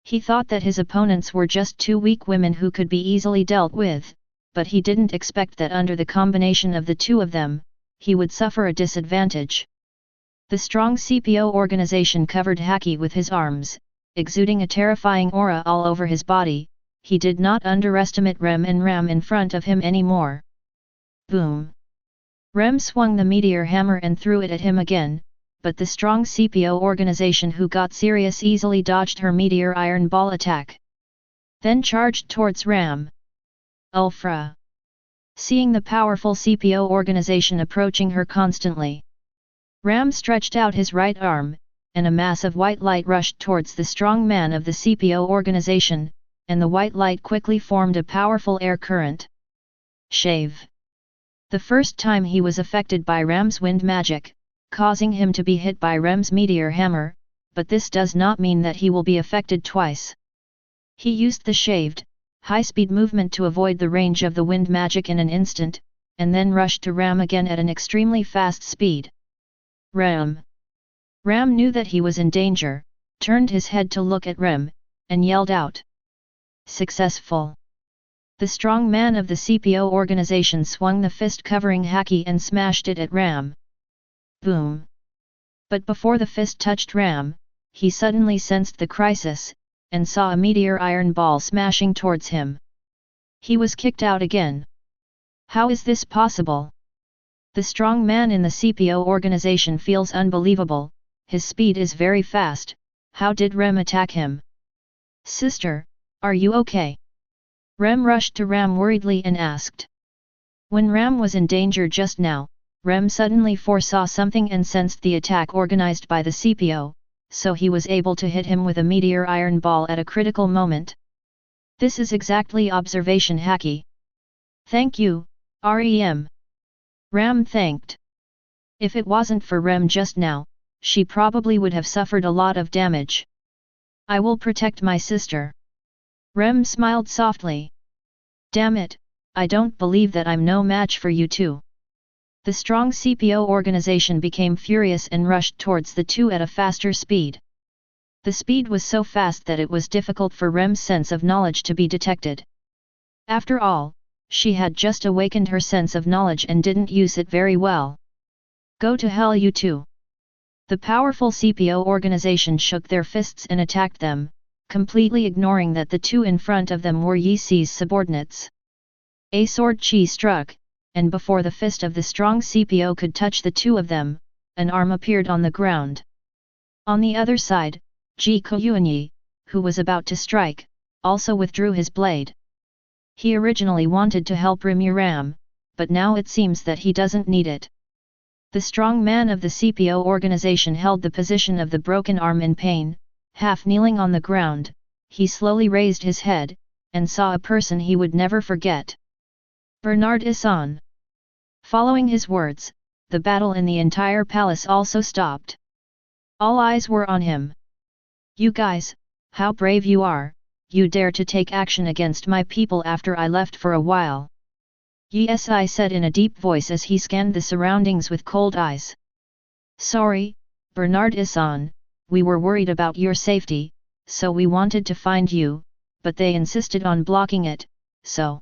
He thought that his opponents were just two weak women who could be easily dealt with, but he didn't expect that under the combination of the two of them, he would suffer a disadvantage. The strong CPO organization covered Haki with his arms, exuding a terrifying aura all over his body. He did not underestimate Rem and Ram in front of him anymore. Boom! Rem swung the meteor hammer and threw it at him again, but the strong CPO organization who got serious easily dodged her meteor iron ball attack. Then charged towards Ram. Ulfra. Seeing the powerful CPO organization approaching her constantly, Ram stretched out his right arm, and a mass of white light rushed towards the strong man of the CPO organization, and the white light quickly formed a powerful air current. Shave. The first time he was affected by Ram's wind magic, causing him to be hit by Rem's meteor hammer, but this does not mean that he will be affected twice. He used the shaved, high-speed movement to avoid the range of the wind magic in an instant, and then rushed to Ram again at an extremely fast speed. Ram! Ram knew that he was in danger, turned his head to look at Rem, and yelled out. Successful! The strong man of the CPO organization swung the fist covering Haki and smashed it at Ram. Boom! But before the fist touched Ram, he suddenly sensed the crisis, and saw a meteor iron ball smashing towards him. He was kicked out again. How is this possible? The strong man in the CPO organization feels unbelievable, his speed is very fast. How did Rem attack him? Sister, are you okay? Rem rushed to Ram worriedly and asked. When Ram was in danger just now, Rem suddenly foresaw something and sensed the attack organized by the CPO, so he was able to hit him with a meteor iron ball at a critical moment. This is exactly observation Haki. Thank you, Rem. Ram thanked. If it wasn't for Rem just now, she probably would have suffered a lot of damage. I will protect my sister. Rem smiled softly. Damn it, I don't believe that I'm no match for you two. The strong CPO organization became furious and rushed towards the two at a faster speed. The speed was so fast that it was difficult for Rem's sense of knowledge to be detected. After all, she had just awakened her sense of knowledge and didn't use it very well. Go to hell you two! The powerful CPO organization shook their fists and attacked them, completely ignoring that the two in front of them were Yi Si's subordinates. A sword chi struck, and before the fist of the strong CPO could touch the two of them, an arm appeared on the ground. On the other side, Guoyuan, who was about to strike, also withdrew his blade. He originally wanted to help Ram, but now it seems that he doesn't need it. The strong man of the CPO organization held the position of the broken arm in pain, half kneeling on the ground. He slowly raised his head, and saw a person he would never forget. Bernard Issan. Following his words, the battle in the entire palace also stopped. All eyes were on him. You guys, how brave you are, you dare to take action against my people after I left for a while. Yi said in a deep voice as he scanned the surroundings with cold eyes. Sorry, Bernard Issan, we were worried about your safety, so we wanted to find you, but they insisted on blocking it, so.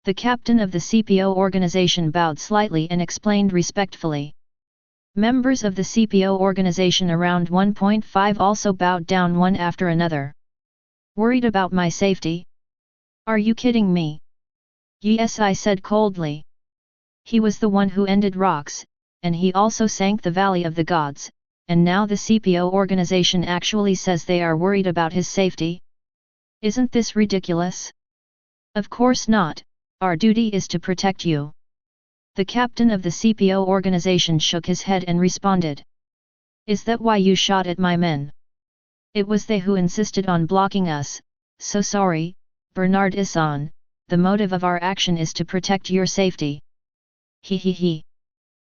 The captain of the CPO organization bowed slightly and explained respectfully. Members of the CPO organization around 1.5 also bowed down one after another. Worried about my safety? Are you kidding me? Yi said coldly. He was the one who ended rocks, and he also sank the Valley of the Gods, and now the CPO organization actually says they are worried about his safety? Isn't this ridiculous? Of course not, our duty is to protect you. The captain of the CPO organization shook his head and responded. Is that why you shot at my men? It was they who insisted on blocking us, so sorry, Bernard Issan. The motive of our action is to protect your safety. He.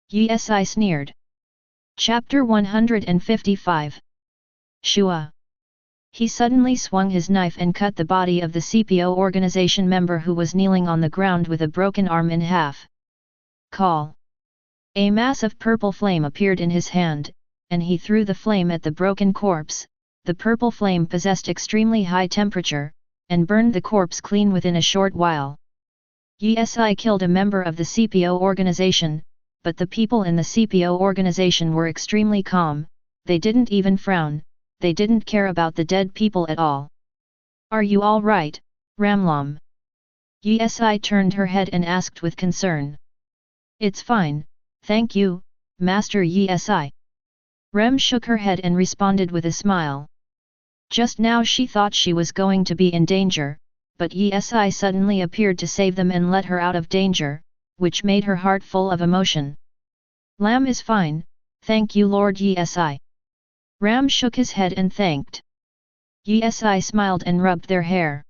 Yi sneered. Chapter 155. Shua. He suddenly swung his knife and cut the body of the CPO organization member who was kneeling on the ground with a broken arm in half. Call. A mass of purple flame appeared in his hand, and he threw the flame at the broken corpse. The purple flame possessed extremely high temperature, and burned the corpse clean within a short while. Yi killed a member of the CPO organization, but the people in the CPO organization were extremely calm, they didn't even frown, they didn't care about the dead people at all. Are you all right, Ramlam? Yi turned her head and asked with concern. It's fine, thank you, Master Yi. Rem shook her head and responded with a smile. Just now she thought she was going to be in danger, but Yi suddenly appeared to save them and let her out of danger, which made her heart full of emotion. Lam is fine, thank you Lord Yi. Ram shook his head and thanked. Yi smiled and rubbed their hair.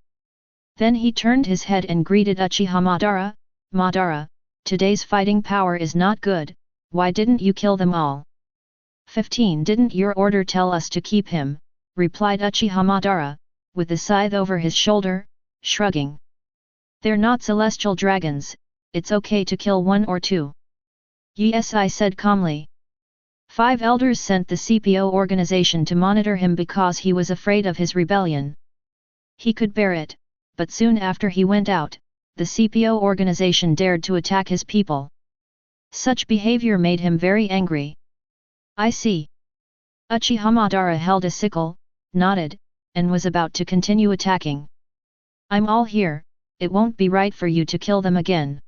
Then he turned his head and greeted Uchiha Madara. Madara, today's fighting power is not good, why didn't you kill them all? 15 Didn't your order tell us to keep him? Replied Uchiha Madara, with the scythe over his shoulder, shrugging. They're not celestial dragons, it's okay to kill one or two. Yi said calmly. 5 elders sent the CPO organization to monitor him because he was afraid of his rebellion. He could bear it, but soon after he went out, the CPO organization dared to attack his people. Such behavior made him very angry. I see. Uchiha Madara held a sickle, nodded, and was about to continue attacking. I'm all here, it won't be right for you to kill them again.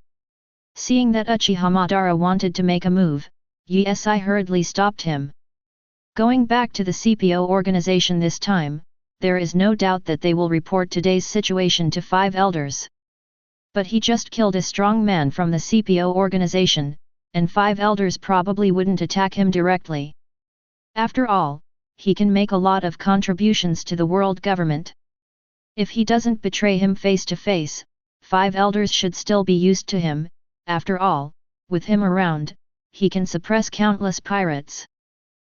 Seeing that Uchiha Madara wanted to make a move, Yi hurriedly stopped him. Going back to the CPO organization this time, there is no doubt that they will report today's situation to 5 elders. But he just killed a strong man from the CPO organization, and 5 elders probably wouldn't attack him directly. After all, he can make a lot of contributions to the world government. If he doesn't betray him face to face, 5 elders should still be used to him. After all, with him around, he can suppress countless pirates.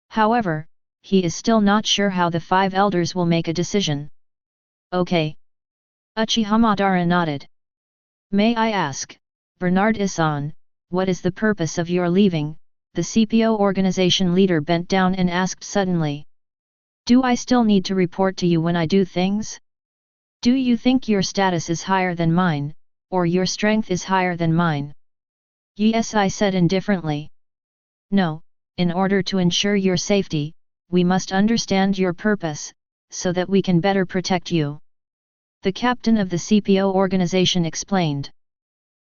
However, he is still not sure how the 5 elders will make a decision. Okay. Uchiha Madara nodded. May I ask, Bernard Issan, what is the purpose of your leaving? The CPO organization leader bent down and asked suddenly. Do I still need to report to you when I do things? Do you think your status is higher than mine, or your strength is higher than mine. Yes, I said indifferently. No, in order to ensure your safety, we must understand your purpose, so that we can better protect you. The captain of the CPO organization explained.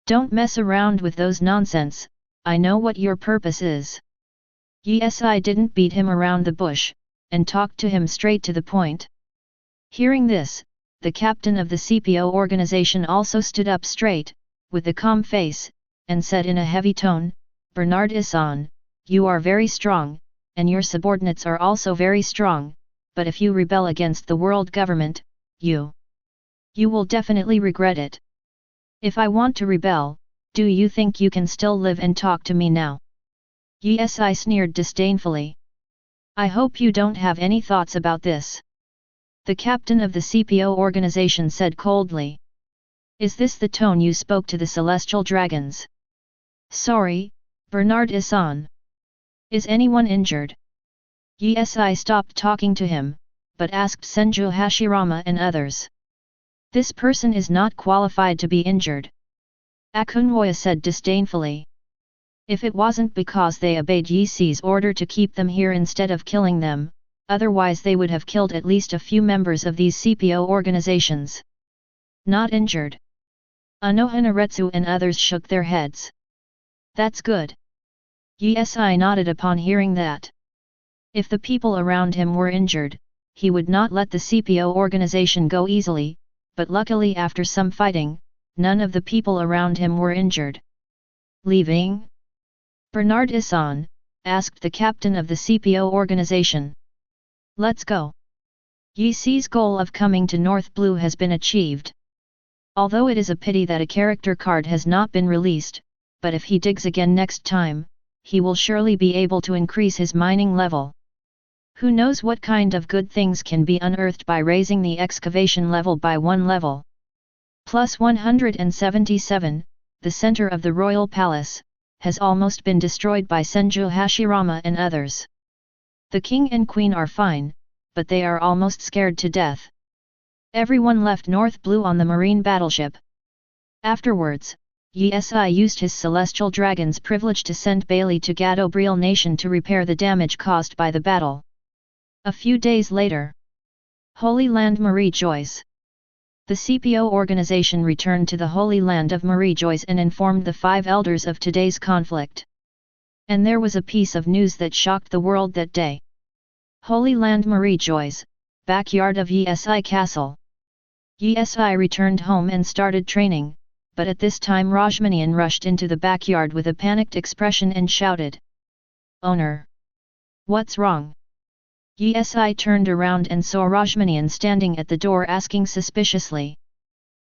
Don't mess around with those nonsense, I know what your purpose is. Yes, I didn't beat him around the bush, and talked to him straight to the point. Hearing this, the captain of the CPO organization also stood up straight, with a calm face, and said in a heavy tone, Bernard Issan, you are very strong, and your subordinates are also very strong, but if you rebel against the world government, you will definitely regret it. If I want to rebel, do you think you can still live and talk to me now? Yes, I sneered disdainfully. I hope you don't have any thoughts about this. The captain of the CPO organization said coldly. Is this the tone you spoke to the celestial dragons? Sorry, Bernard Issan. Is anyone injured? Yes, I stopped talking to him, but asked Senju Hashirama and others. This person is not qualified to be injured. Akunwoya said disdainfully. If it wasn't because they obeyed Yisi's order to keep them here instead of killing them, otherwise they would have killed at least a few members of these CPO organizations. Not injured. Anohanaretsu and others shook their heads. That's good. Yesi nodded upon hearing that. If the people around him were injured, he would not let the CPO organization go easily, but luckily after some fighting, none of the people around him were injured. Leaving? Bernard Issan, asked the captain of the CPO organization. Let's go. Yisi's goal of coming to North Blue has been achieved. Although it is a pity that a character card has not been released, but if he digs again next time, he will surely be able to increase his mining level. Who knows what kind of good things can be unearthed by raising the excavation level by 1 level. Plus 177, the center of the royal palace, has almost been destroyed by Senju Hashirama and others. The king and queen are fine, but they are almost scared to death. Everyone left North Blue on the marine battleship. Afterwards, Yesi used his celestial dragon's privilege to send Bailey to Gadobriel Nation to repair the damage caused by the battle. A few days later, Holy Land Marie Joyce. The CPO organization returned to the Holy Land of Marie Joyce and informed the 5 elders of today's conflict. And there was a piece of news that shocked the world that day. Holy Land Marie Joyce, backyard of Yesi Castle. Yesi returned home and started training, but at this time Rajmanian rushed into the backyard with a panicked expression and shouted. Owner! What's wrong? Yesi turned around and saw Rajmanian standing at the door asking suspiciously.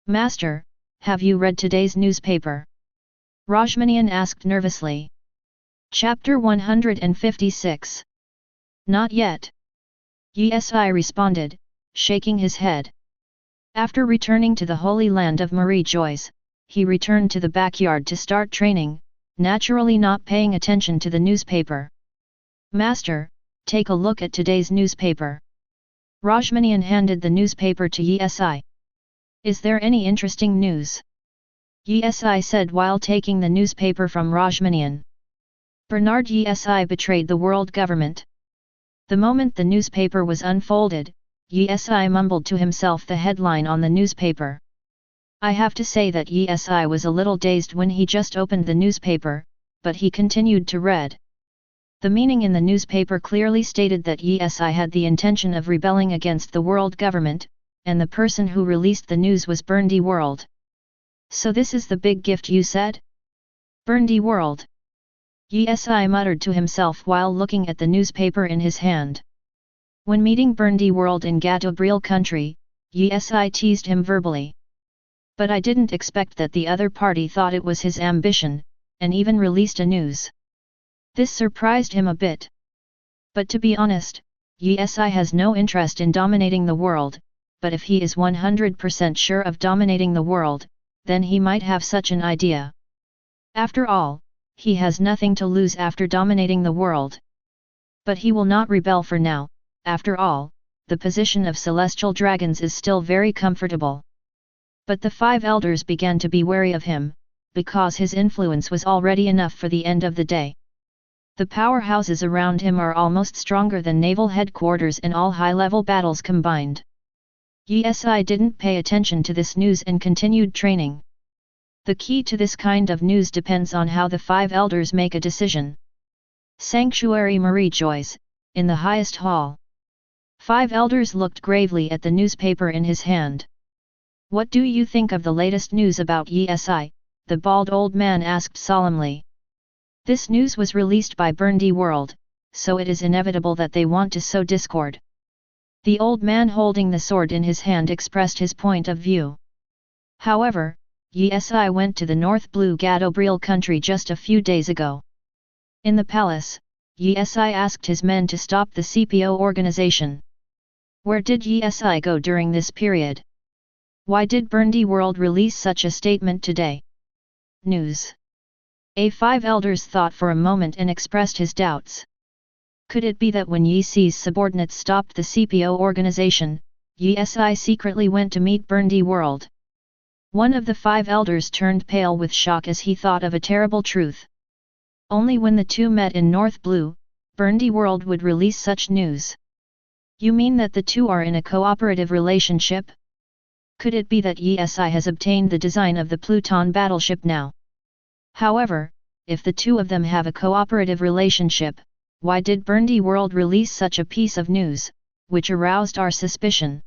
Master, have you read today's newspaper? Rajmanian asked nervously. Chapter 156. Not yet. Yesi responded, shaking his head. After returning to the Holy Land of Marie Joyce, he returned to the backyard to start training, naturally not paying attention to the newspaper. Master, take a look at today's newspaper. Rajmanian handed the newspaper to Yesi. Is there any interesting news? Yesi said while taking the newspaper from Rajmanian. Bernard Yesi betrayed the world government. The moment the newspaper was unfolded, Yesi mumbled to himself the headline on the newspaper. I have to say that Yesi was a little dazed when he just opened the newspaper, but he continued to read. The meaning in the newspaper clearly stated that Yesi had the intention of rebelling against the world government, and the person who released the news was Berndy World. So this is the big gift you said? Berndy World. Yesi muttered to himself while looking at the newspaper in his hand. When meeting Berndy World in Gadobriel country, Yesi teased him verbally. But I didn't expect that the other party thought it was his ambition, and even released a news. This surprised him a bit. But to be honest, Yesi has no interest in dominating the world, but if he is 100% sure of dominating the world, then he might have such an idea. After all, he has nothing to lose after dominating the world. But he will not rebel for now, after all, the position of celestial dragons is still very comfortable. But the 5 elders began to be wary of him, because his influence was already enough for the end of the day. The powerhouses around him are almost stronger than naval headquarters in all high-level battles combined. Yi didn't pay attention to this news and continued training. The key to this kind of news depends on how the 5 elders make a decision. Sanctuary Marie Joyce, in the highest hall. 5 elders looked gravely at the newspaper in his hand. "What do you think of the latest news about Yi?" the bald old man asked solemnly. "This news was released by Bernard World, so it is inevitable that they want to sow discord." The old man holding the sword in his hand expressed his point of view. However, Yi went to the North Blue Gadobriel country just a few days ago. In the palace, Yi asked his men to stop the CPO organization. Where did Yi go during this period? Why did Bernard World release such a statement today? News. A5 elders thought for a moment and expressed his doubts. Could it be that when Yi's subordinates stopped the CPO organization, Yi secretly went to meet Bernard World? One of the 5 elders turned pale with shock as he thought of a terrible truth. Only when the two met in North Blue, Bernard World would release such news. You mean that the two are in a cooperative relationship? Could it be that Yi has obtained the design of the Pluton battleship now? However, if the two of them have a cooperative relationship, why did Bernard World release such a piece of news, which aroused our suspicion?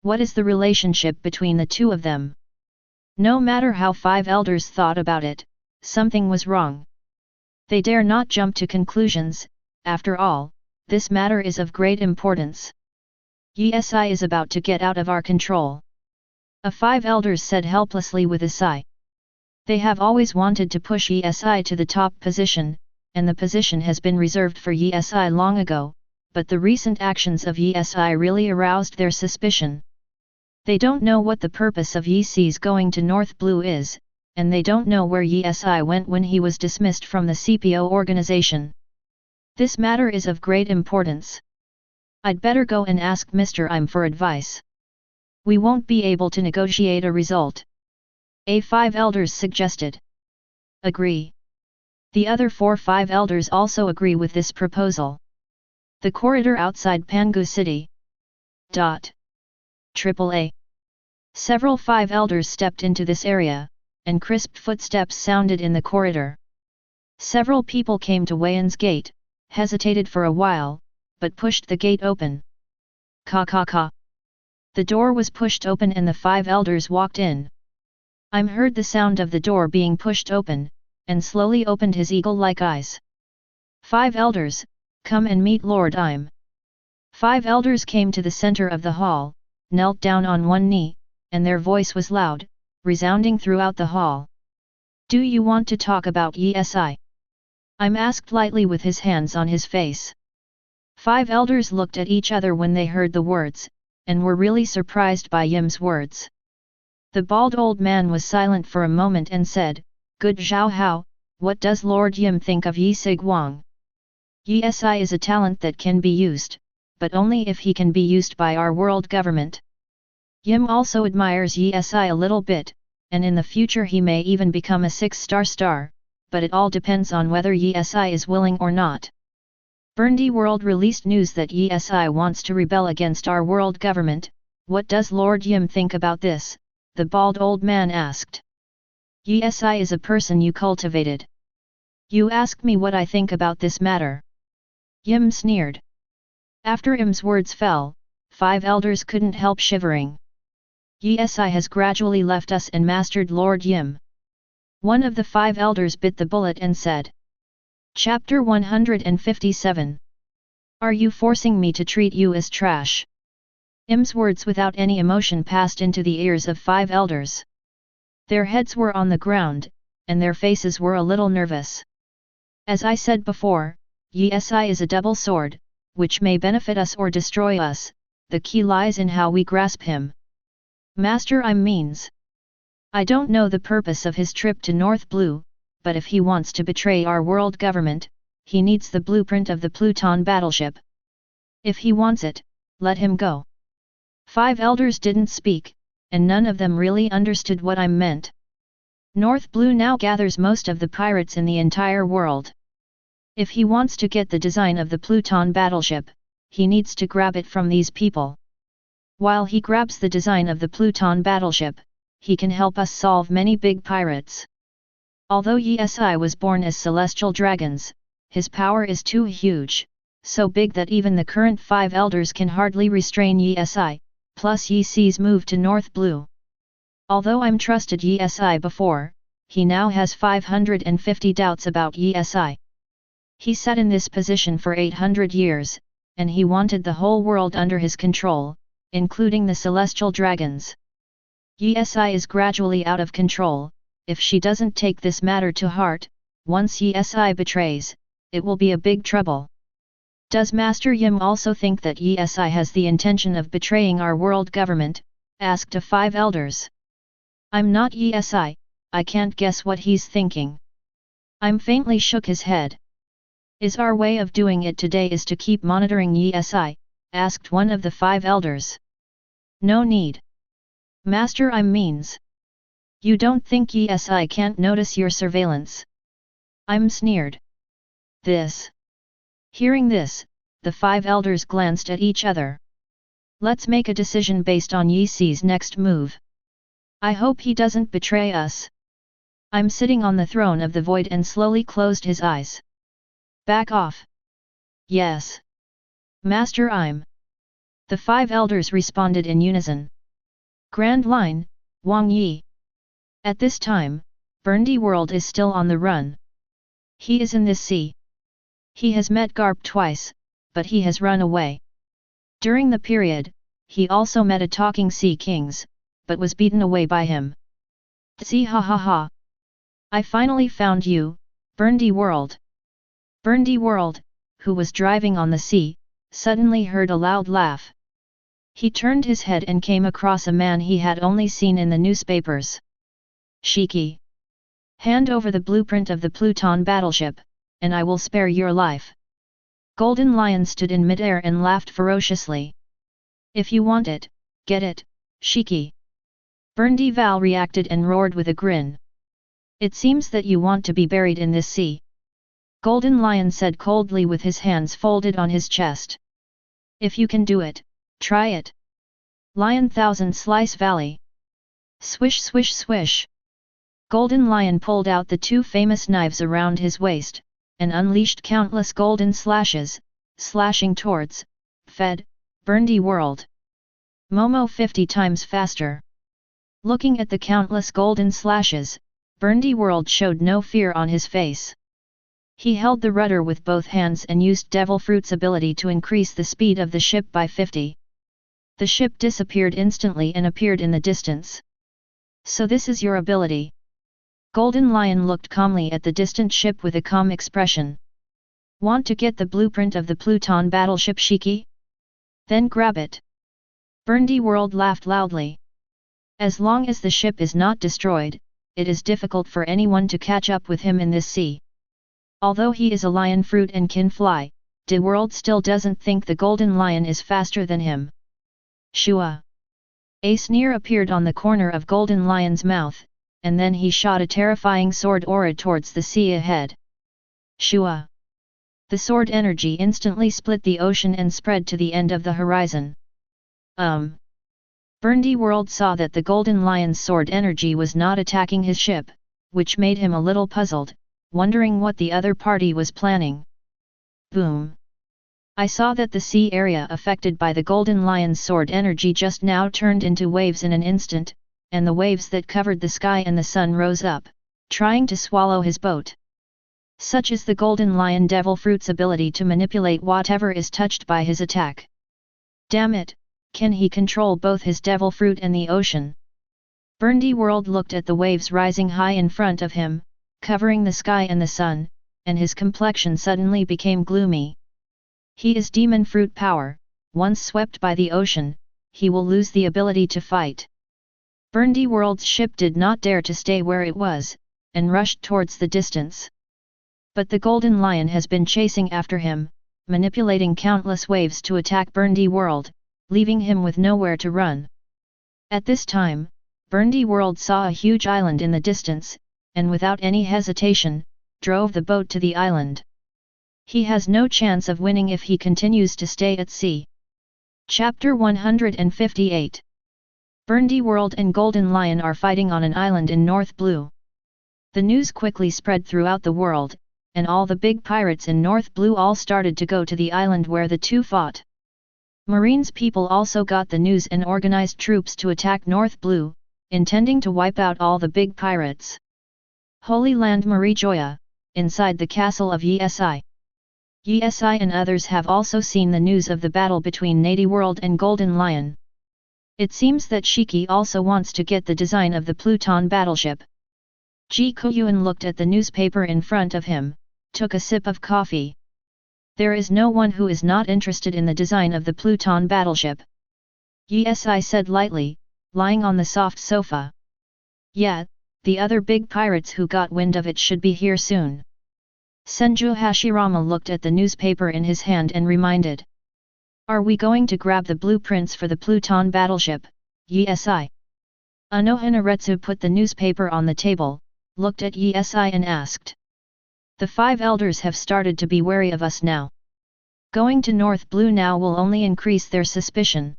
What is the relationship between the two of them? No matter how 5 elders thought about it, something was wrong. They dare not jump to conclusions. After all, this matter is of great importance. Yi is about to get out of our control. A 5 elders said helplessly with a sigh. They have always wanted to push Yi to the top position, and the position has been reserved for Yi long ago, but the recent actions of Yi really aroused their suspicion. They don't know what the purpose of Yi's going to North Blue is, and they don't know where Yi went when he was dismissed from the CPO organization. This matter is of great importance. I'd better go and ask Mr. Im for advice. We won't be able to negotiate a result. A5 elders suggested. Agree. The other 4-5 elders also agree with this proposal. The corridor outside Pangu City. AAA. Several 5 elders stepped into this area, and crisp footsteps sounded in the corridor. Several people came to Weian's gate, hesitated for a while, but pushed the gate open. Ka. The door was pushed open and the 5 elders walked in. Im heard the sound of the door being pushed open, and slowly opened his eagle-like eyes. 5 elders, come and meet Lord Im. 5 elders came to the center of the hall, knelt down on one knee, and their voice was loud, resounding throughout the hall. Do you want to talk about Yi? Im asked lightly with his hands on his face. 5 elders looked at each other when they heard the words, and were really surprised by Yim's words. The bald old man was silent for a moment and said, Good Zhao Hao, what does Lord Yim think of Yi Sigwang? Yi is a talent that can be used, but only if he can be used by our world government. Yim also admires Yi a little bit, and in the future he may even become a 6-star star, but it all depends on whether Yi is willing or not. Bernard World released news that Yi wants to rebel against our world government. What does Lord Yim think about this? The bald old man asked. Yi is a person you cultivated. You ask me what I think about this matter. Yim sneered. After Im's words fell, 5 elders couldn't help shivering. Yi has gradually left us and mastered Lord Yim. One of the 5 elders bit the bullet and said. Chapter 157. Are you forcing me to treat you as trash? Im's words without any emotion passed into the ears of 5 elders. Their heads were on the ground, and their faces were a little nervous. As I said before, Yi is a double sword, which may benefit us or destroy us. The key lies in how we grasp him. Master Im means. I don't know the purpose of his trip to North Blue, but if he wants to betray our world government, he needs the blueprint of the Pluton battleship. If he wants it, let him go. 5 elders didn't speak, and none of them really understood what I meant. North Blue now gathers most of the pirates in the entire world. If he wants to get the design of the Pluton battleship, he needs to grab it from these people. While he grabs the design of the Pluton battleship, he can help us solve many big pirates. Although Yesi was born as celestial dragons, his power is too huge, so big that even the current 5 elders can hardly restrain Yesi, plus Yesi's move to North Blue. Although I'm trusted Yesi before, he now has 550 doubts about Yesi. He sat in this position for 800 years, and he wanted the whole world under his control, including the celestial dragons. Yesi is gradually out of control. If she doesn't take this matter to heart, once Yesi betrays, it will be a big trouble. Does Master Yim also think that Yesi has the intention of betraying our world government? Asked a 5 elders. I'm not Yesi, I can't guess what he's thinking. I'm faintly shook his head. Is our way of doing it today is to keep monitoring Yesi? Asked one of the 5 elders. No need. Master Im means. You don't think Yesi can't notice your surveillance? I'm sneered. This. Hearing this, the 5 elders glanced at each other. Let's make a decision based on Yesi's next move. I hope he doesn't betray us. I'm sitting on the throne of the void and slowly closed his eyes. Back off. Yes. Master Im. The 5 elders responded in unison. Grand Line, Wang Yi. At this time, Berndy World is still on the run. He is in this sea. He has met Garp twice, but he has run away. During the period, he also met a talking sea kings, but was beaten away by him. See ha ha ha. I finally found you, Berndy World. Berndy World, who was driving on the sea, suddenly heard a loud laugh. He turned his head and came across a man he had only seen in the newspapers. Shiki. Hand over the blueprint of the Pluton battleship, and I will spare your life. Golden Lion stood in midair and laughed ferociously. If you want it, get it, Shiki. Berndy Val reacted and roared with a grin. It seems that you want to be buried in this sea. Golden Lion said coldly with his hands folded on his chest. If you can do it, try it. Lion Thousand Slice Valley. Swish swish swish. Golden Lion pulled out the 2 famous knives around his waist, and unleashed countless golden slashes, slashing towards, Fed, Berndy World. Momo 50 times faster. Looking at the countless golden slashes, Berndy World showed no fear on his face. He held the rudder with both hands and used Devil Fruit's ability to increase the speed of the ship by 50. The ship disappeared instantly and appeared in the distance. So this is your ability. Golden Lion looked calmly at the distant ship with a calm expression. Want to get the blueprint of the Pluton battleship Shiki? Then grab it. Berndy World laughed loudly. As long as the ship is not destroyed, it is difficult for anyone to catch up with him in this sea. Although he is a lion fruit and can fly, De World still doesn't think the Golden Lion is faster than him. Shua. A sneer appeared on the corner of Golden Lion's mouth, and then he shot a terrifying sword aura towards the sea ahead. Shua. The sword energy instantly split the ocean and spread to the end of the horizon. Berndy World saw that the Golden Lion's sword energy was not attacking his ship, which made him a little puzzled, wondering what the other party was planning. Boom! I saw that the sea area affected by the Golden Lion's sword energy just now turned into waves in an instant, and the waves that covered the sky and the sun rose up, trying to swallow his boat. Such is the Golden Lion Devil Fruit's ability to manipulate whatever is touched by his attack. Damn it, can he control both his Devil Fruit and the ocean? Berndy World looked at the waves rising high in front of him, covering the sky and the sun, and his complexion suddenly became gloomy. He is Demon Fruit power, once swept by the ocean, he will lose the ability to fight. Berndy World's ship did not dare to stay where it was, and rushed towards the distance. But the Golden Lion has been chasing after him, manipulating countless waves to attack Berndy World, leaving him with nowhere to run. At this time, Berndy World saw a huge island in the distance, and without any hesitation, drove the boat to the island. He has no chance of winning if he continues to stay at sea. Chapter 158. Berndy World and Golden Lion are fighting on an island in North Blue. The news quickly spread throughout the world, and all the big pirates in North Blue all started to go to the island where the two fought. Marine's people also got the news and organized troops to attack North Blue, intending to wipe out all the big pirates. Holy Land Marijoya, inside the castle of Yesi. Yesi and others have also seen the news of the battle between Nady World and Golden Lion. It seems that Shiki also wants to get the design of the Pluton battleship. Guoyuan looked at the newspaper in front of him, took a sip of coffee. There is no one who is not interested in the design of the Pluton battleship. Yesi said lightly, lying on the soft sofa. Yeah, the other big pirates who got wind of it should be here soon. Senju Hashirama looked at the newspaper in his hand and reminded. Are we going to grab the blueprints for the Pluton battleship, Yesi? Anohanaretsu put the newspaper on the table, looked at Yesi and asked. The five elders have started to be wary of us now. Going to North Blue now will only increase their suspicion.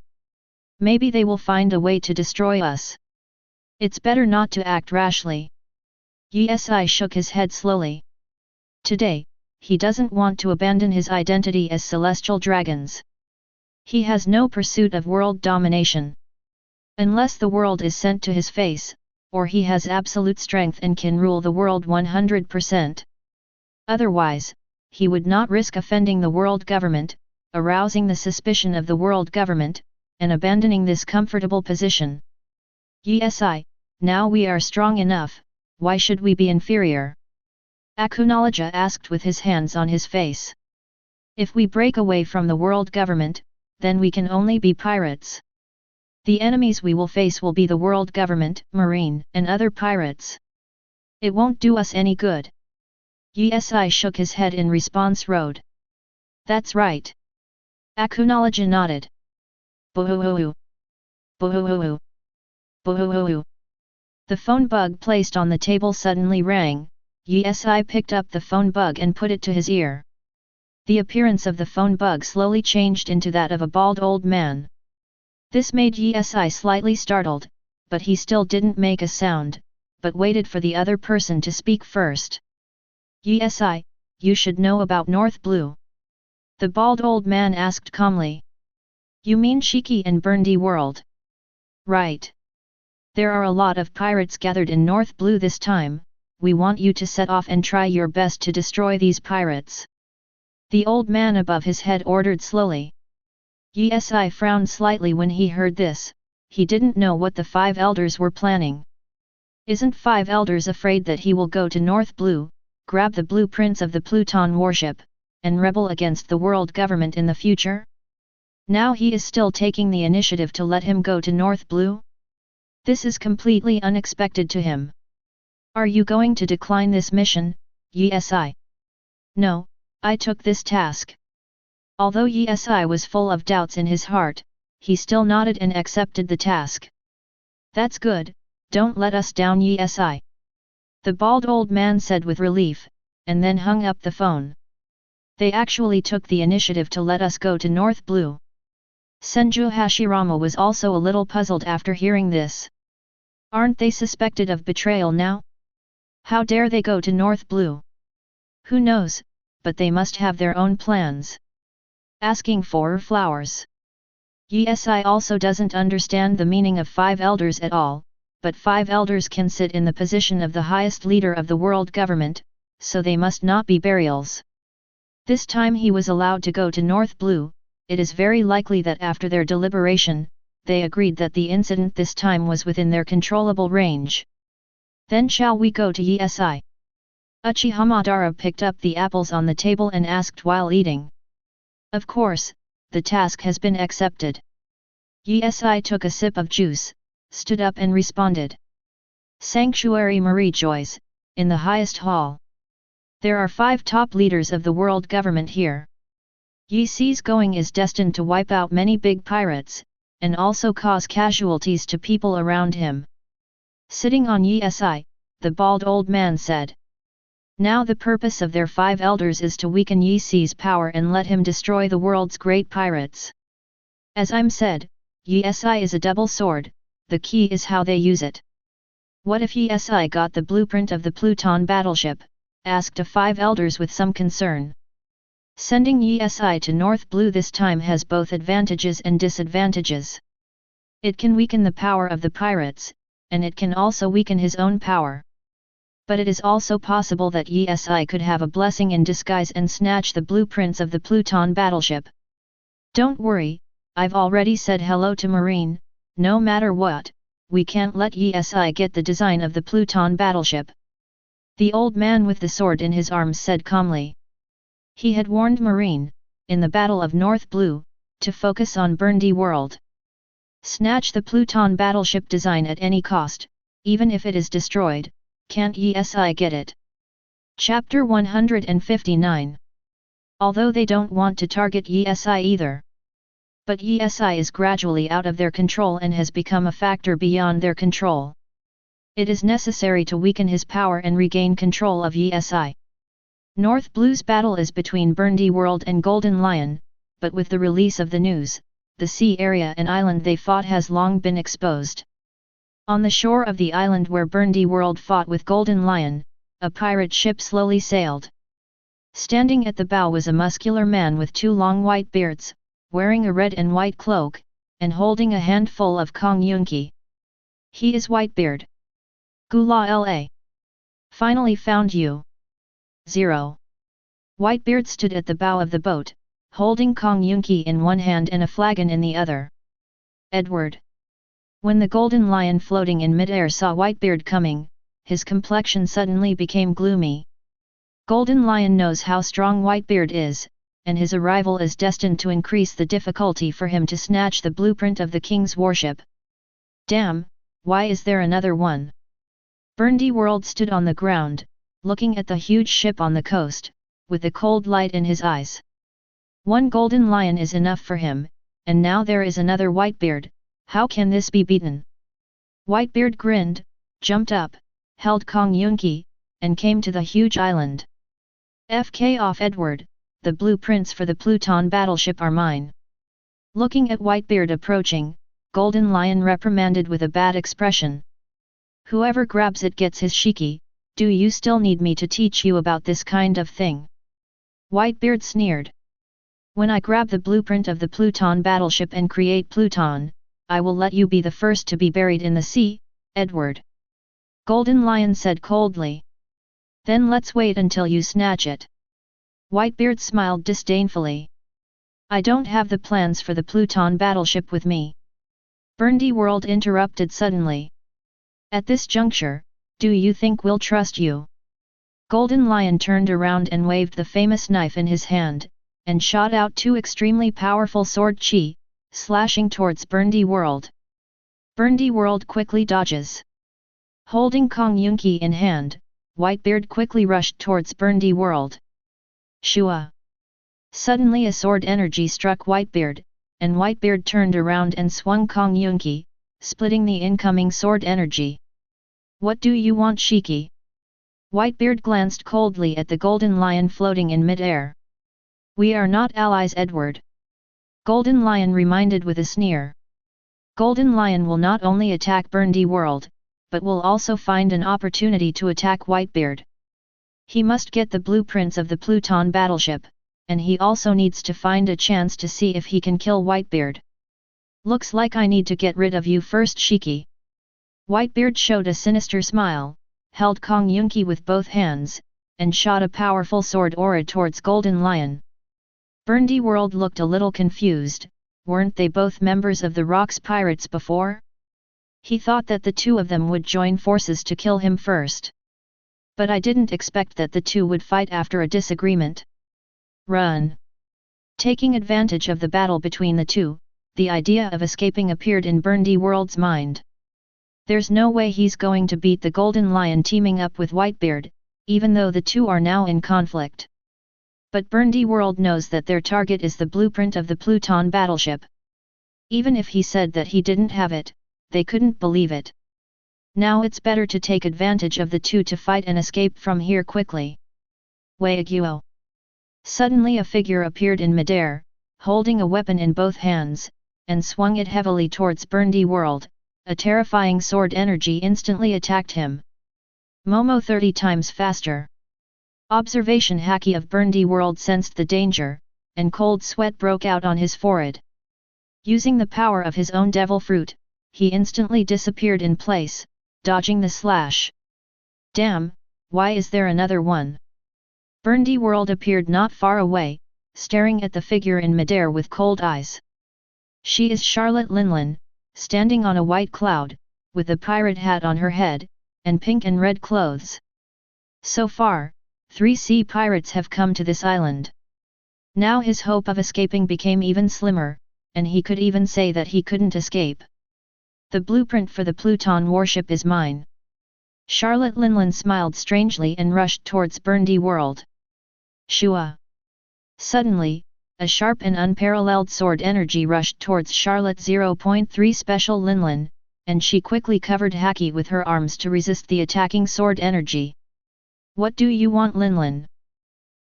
Maybe they will find a way to destroy us. It's better not to act rashly. Yesi shook his head slowly. Today, he doesn't want to abandon his identity as celestial dragons. He has no pursuit of world domination. Unless the world is sent to his face, or he has absolute strength and can rule the world 100%. Otherwise, he would not risk offending the world government, arousing the suspicion of the world government, and abandoning this comfortable position. Yesi, now we are strong enough, why should we be inferior? Akunalaja asked with his hands on his face. If we break away from the world government, then we can only be pirates. The enemies we will face will be the world government, marine, and other pirates. It won't do us any good. Yesi shook his head in response. Road. That's right. Akunalaja nodded. Boo-hoo-hoo. Boo-hoo-hoo. Boo-hoo-hoo. The phone bug placed on the table suddenly rang. Yesi picked up the phone bug and put it to his ear. The appearance of the phone bug slowly changed into that of a bald old man. This made Yesi slightly startled, but he still didn't make a sound, but waited for the other person to speak first. Yesi, you should know about North Blue. The bald old man asked calmly. You mean Shiki and Berndy World? Right. There are a lot of pirates gathered in North Blue this time. We want you to set off and try your best to destroy these pirates. The old man above his head ordered slowly. Yesi frowned slightly when he heard this. He didn't know what the five elders were planning. Isn't five elders afraid that he will go to North Blue, grab the blueprints of the Pluton warship, and rebel against the world government in the future? Now he is still taking the initiative to let him go to North Blue? This is completely unexpected to him. Are you going to decline this mission, Yesi? No, I took this task. Although Yesi was full of doubts in his heart, he still nodded and accepted the task. That's good, don't let us down, Yesi. The bald old man said with relief, and then hung up the phone. They actually took the initiative to let us go to North Blue. Senju Hashirama was also a little puzzled after hearing this. Aren't they suspected of betrayal now? How dare they go to North Blue? Who knows, but they must have their own plans. Asking for flowers. Yesi also doesn't understand the meaning of five elders at all, but five elders can sit in the position of the highest leader of the world government, so they must not be burials. This time he was allowed to go to North Blue. It is very likely that after their deliberation, they agreed that the incident this time was within their controllable range. Then shall we go to Yesi? Uchiha Madara picked up the apples on the table and asked while eating. Of course, the task has been accepted. Yesi took a sip of juice, stood up and responded. Sanctuary Marijoys, in the highest hall. There are 5 top leaders of the world government here. Yesi's going is destined to wipe out many big pirates, and also cause casualties to people around him. Sitting on Yi, the bald old man said. Now the purpose of their 5 elders is to weaken Yi's power and let him destroy the world's great pirates. As I'm said, Yi is a double sword, the key is how they use it. What if Yi got the blueprint of the Pluton battleship? Asked a 5 elders with some concern. Sending Yi to North Blue this time has both advantages and disadvantages. It can weaken the power of the pirates, and it can also weaken his own power. But it is also possible that Yi could have a blessing in disguise and snatch the blueprints of the Pluton battleship. Don't worry, I've already said hello to Marine, no matter what, we can't let Yi get the design of the Pluton battleship. The old man with the sword in his arms said calmly. He had warned Marine, in the Battle of North Blue, to focus on Berndy World. Snatch the Pluton battleship design at any cost, even if it is destroyed. Can't Yi get it? Chapter 159. Although they don't want to target Yi either. But Yi is gradually out of their control and has become a factor beyond their control. It is necessary to weaken his power and regain control of Yi. North Blue's battle is between Berndy World and Golden Lion, but with the release of the news, the sea area and island they fought has long been exposed. On the shore of the island where Berndy World fought with Golden Lion, a pirate ship slowly sailed. Standing at the bow was a muscular man with 2 long white beards, wearing a red and white cloak, and holding a handful of Kong Yunki. He is Whitebeard. Gula La. Finally found you. 0. Whitebeard stood at the bow of the boat, holding Kong Yunki in one hand and a flagon in the other. Edward. When the Golden Lion floating in mid-air saw Whitebeard coming, his complexion suddenly became gloomy. Golden Lion knows how strong Whitebeard is, and his arrival is destined to increase the difficulty for him to snatch the blueprint of the king's warship. Damn, why is there another one? Berndy World stood on the ground, looking at the huge ship on the coast, with a cold light in his eyes. One Golden Lion is enough for him, and now there is another Whitebeard. How can this be beaten? Whitebeard grinned, jumped up, held Kong Yunki, and came to the huge island. FK off Edward, the blueprints for the Pluton battleship are mine. Looking at Whitebeard approaching, Golden Lion reprimanded with a bad expression. Whoever grabs it gets his shiki, do you still need me to teach you about this kind of thing? Whitebeard sneered. When I grab the blueprint of the Pluton battleship and create Pluton, I will let you be the first to be buried in the sea, Edward. Golden Lion said coldly. Then let's wait until you snatch it. Whitebeard smiled disdainfully. I don't have the plans for the Pluton battleship with me. Berndy World interrupted suddenly. At this juncture, do you think we'll trust you? Golden Lion turned around and waved the famous knife in his hand, and shot out 2 extremely powerful sword chi, slashing towards Berndy World. Berndy World quickly dodges. Holding Kong Yunki in hand, Whitebeard quickly rushed towards Berndy World. Shua! Suddenly a sword energy struck Whitebeard, and Whitebeard turned around and swung Kong Yunki, splitting the incoming sword energy. What do you want, Shiki? Whitebeard glanced coldly at the Golden Lion floating in mid-air. We are not allies, Edward. Golden Lion reminded with a sneer. Golden Lion will not only attack Berndy World, but will also find an opportunity to attack Whitebeard. He must get the blueprints of the Pluton battleship, and he also needs to find a chance to see if he can kill Whitebeard. Looks like I need to get rid of you first, Shiki. Whitebeard showed a sinister smile, held Kong Yunki with both hands, and shot a powerful sword aura towards Golden Lion. Berndy World looked a little confused. Weren't they both members of the Rocks Pirates before? He thought that the 2 of them would join forces to kill him first. But I didn't expect that the 2 would fight after a disagreement. Run! Taking advantage of the battle between the 2, the idea of escaping appeared in Berndy World's mind. There's no way he's going to beat the Golden Lion teaming up with Whitebeard, even though the 2 are now in conflict. But Berndy World knows that their target is the blueprint of the Pluton battleship. Even if he said that he didn't have it, they couldn't believe it. Now it's better to take advantage of the two to fight and escape from here quickly. Guoyuan. Suddenly a figure appeared in midair, holding a weapon in both hands, and swung it heavily towards Bernard World. A terrifying sword energy instantly attacked him. Momo 30 times faster. Observation Haki of Bernard World sensed the danger, and cold sweat broke out on his forehead. Using the power of his own devil fruit, he instantly disappeared in place, dodging the slash. Damn, why is there another one? Bernard World appeared not far away, staring at the figure in midair with cold eyes. She is Charlotte Linlin, standing on a white cloud, with a pirate hat on her head, and pink and red clothes. So far, 3 sea pirates have come to this island. Now his hope of escaping became even slimmer, and he could even say that he couldn't escape. The blueprint for the Pluton warship is mine. Charlotte Linlin smiled strangely and rushed towards Bernard World. Shua! Suddenly, a sharp and unparalleled sword energy rushed towards Charlotte 0.3 Special Linlin, and she quickly covered Haki with her arms to resist the attacking sword energy. What do you want, Linlin?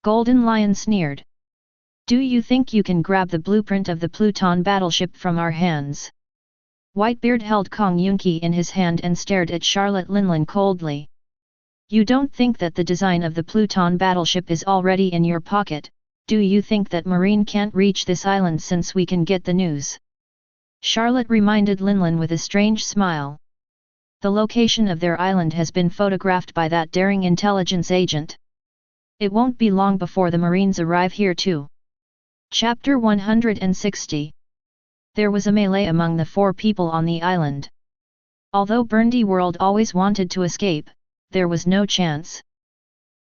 Golden Lion sneered. Do you think you can grab the blueprint of the Pluton battleship from our hands? Whitebeard held Kong Yunqi in his hand and stared at Charlotte Linlin coldly. You don't think that the design of the Pluton battleship is already in your pocket? Do you think that Marine can't reach this island since we can get the news? Charlotte reminded Linlin with a strange smile. The location of their island has been photographed by that daring intelligence agent. It won't be long before the Marines arrive here too. Chapter 160. There was a melee among the 4 people on the island. Although Bernard World always wanted to escape, there was no chance.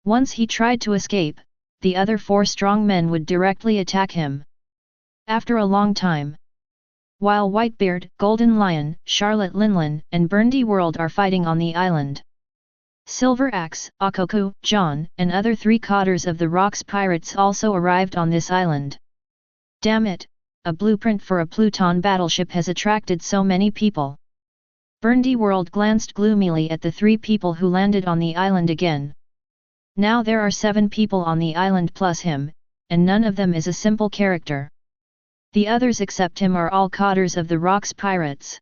Once he tried to escape, the other 4 strong men would directly attack him. After a long time, while Whitebeard, Golden Lion, Charlotte Linlin, and Bernard World are fighting on the island, Silver Axe, Akoku, John, and other 3 cotters of the Rocks pirates also arrived on this island. Damn it, a blueprint for a Pluton battleship has attracted so many people. Bernard World glanced gloomily at the 3 people who landed on the island again. Now there are 7 people on the island plus him, and none of them is a simple character. The others except him are all cotters of the Rocks pirates.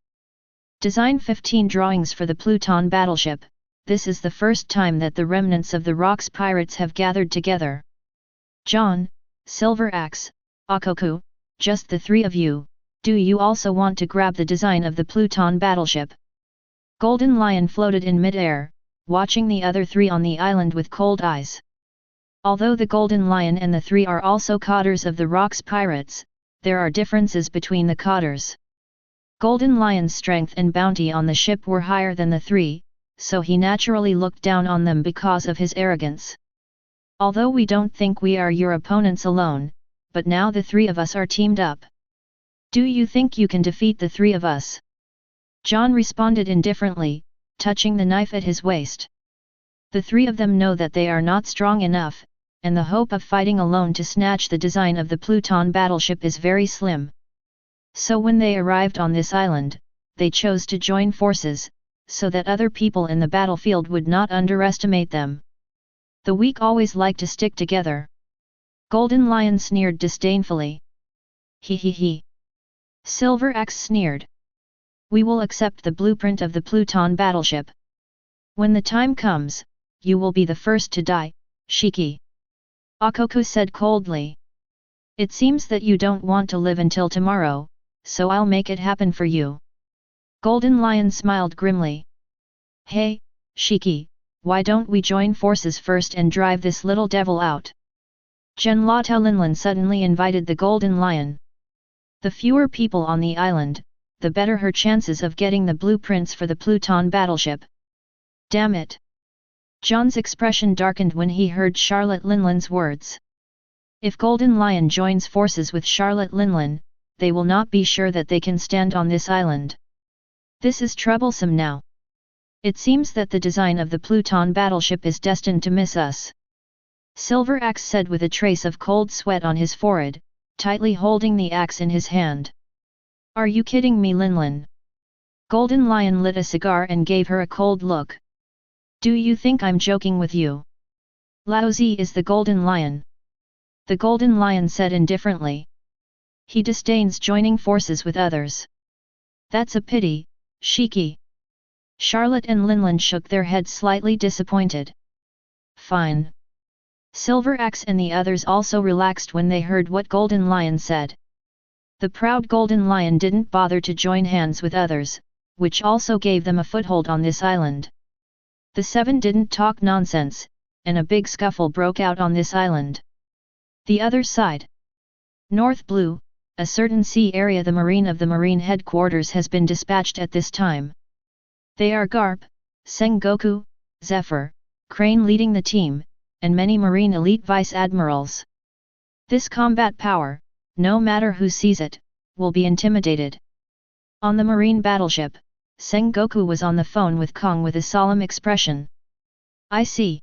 Design 15 drawings for the Pluton battleship. This is the first time that the remnants of the Rocks pirates have gathered together. John, Silver Axe, Akoku, just the 3 of you, do you also want to grab the design of the Pluton battleship? Golden Lion floated in mid-air, watching the other 3 on the island with cold eyes. Although the Golden Lion and the 3 are also cotters of the Rocks pirates, there are differences between the cotters. Golden Lion's strength and bounty on the ship were higher than the 3, so he naturally looked down on them because of his arrogance. Although we don't think we are your opponents alone, but now the 3 of us are teamed up. Do you think you can defeat the 3 of us? John responded indifferently, touching the knife at his waist. The 3 of them know that they are not strong enough, and the hope of fighting alone to snatch the design of the Pluton battleship is very slim. So when they arrived on this island, they chose to join forces, so that other people in the battlefield would not underestimate them. The weak always like to stick together. Golden Lion sneered disdainfully. He. Silver Axe sneered. We will accept the blueprint of the Pluton battleship. When the time comes, you will be the first to die, Shiki. Akoku said coldly. It seems that you don't want to live until tomorrow, so I'll make it happen for you. Golden Lion smiled grimly. Hey, Shiki, why don't we join forces first and drive this little devil out? Genlata Linlin suddenly invited the Golden Lion. The fewer people on the island, the better her chances of getting the blueprints for the Pluton battleship. Damn it! John's expression darkened when he heard Charlotte Linlin's words. If Golden Lion joins forces with Charlotte Linlin, they will not be sure that they can stand on this island. This is troublesome now. It seems that the design of the Pluton battleship is destined to miss us. Silver Axe said with a trace of cold sweat on his forehead, tightly holding the axe in his hand. Are you kidding me, Linlin? Golden Lion lit a cigar and gave her a cold look. Do you think I'm joking with you? Laozi is the Golden Lion. The Golden Lion said indifferently. He disdains joining forces with others. That's a pity, Shiki. Charlotte and Linlin shook their heads slightly disappointed. Fine. Silver Axe and the others also relaxed when they heard what Golden Lion said. The proud Golden Lion didn't bother to join hands with others, which also gave them a foothold on this island. The seven didn't talk nonsense, and a big scuffle broke out on this island. The other side. North Blue, a certain sea area. The Marine of the Marine headquarters has been dispatched at this time. They are Garp, Sengoku, Zephyr, Crane leading the team, and many Marine elite vice admirals. This combat power, no matter who sees it, will be intimidated. On the Marine battleship, Sengoku was on the phone with Kong with a solemn expression. I see.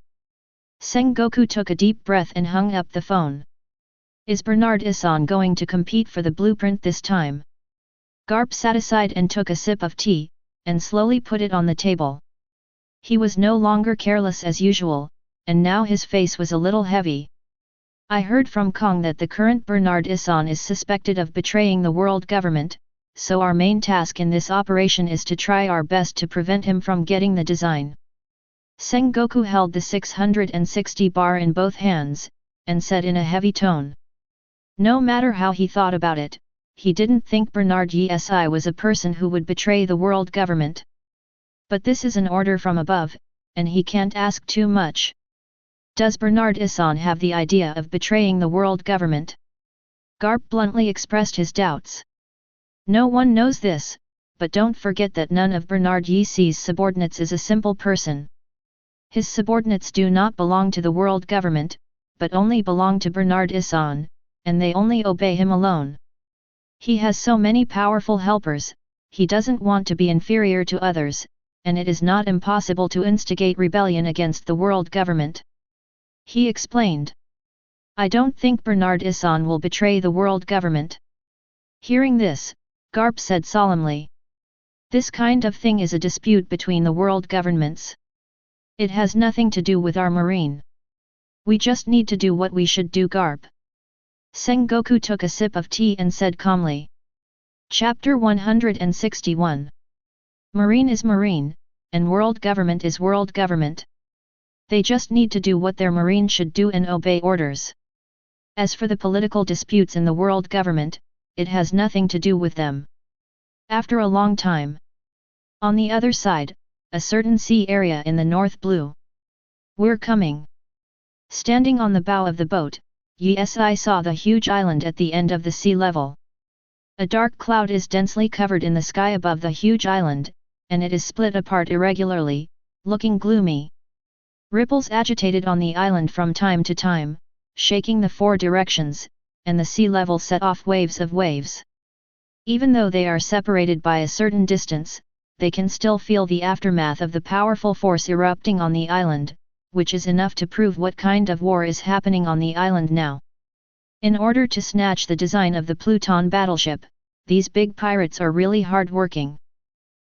Sengoku took a deep breath and hung up the phone. Is Bernard Issan going to compete for the blueprint this time? Garp sat aside and took a sip of tea, and slowly put it on the table. He was no longer careless as usual, and now his face was a little heavy. I heard from Kong that the current Bernard Issan is suspected of betraying the world government, so our main task in this operation is to try our best to prevent him from getting the design. Sengoku held the 660 bar in both hands, and said in a heavy tone. No matter how he thought about it, he didn't think Bernard Ysi was a person who would betray the world government. But this is an order from above, and he can't ask too much. Does Bernard Issan have the idea of betraying the world government? Garp bluntly expressed his doubts. No one knows this, but don't forget that none of Bernard Ysi's subordinates is a simple person. His subordinates do not belong to the world government, but only belong to Bernard Issan, and they only obey him alone. He has so many powerful helpers, he doesn't want to be inferior to others, and it is not impossible to instigate rebellion against the world government. He explained. I don't think Bernard Issan will betray the world government. Hearing this, Garp said solemnly. This kind of thing is a dispute between the world governments. It has nothing to do with our marine. We just need to do what we should do. Garp. Sengoku took a sip of tea and said calmly. Chapter 161. Marine is marine, and world government is world government. They just need to do what their marine should do and obey orders. As for the political disputes in the world government, it has nothing to do with them. After a long time. On the other side, a certain sea area in the North Blue. We're coming. Standing on the bow of the boat, Ysi saw the huge island at the end of the sea level. A dark cloud is densely covered in the sky above the huge island, and it is split apart irregularly, looking gloomy. Ripples agitated on the island from time to time, shaking the four directions, and the sea level set off waves of waves. Even though they are separated by a certain distance, they can still feel the aftermath of the powerful force erupting on the island, which is enough to prove what kind of war is happening on the island now. In order to snatch the design of the Pluton battleship, these big pirates are really hard-working.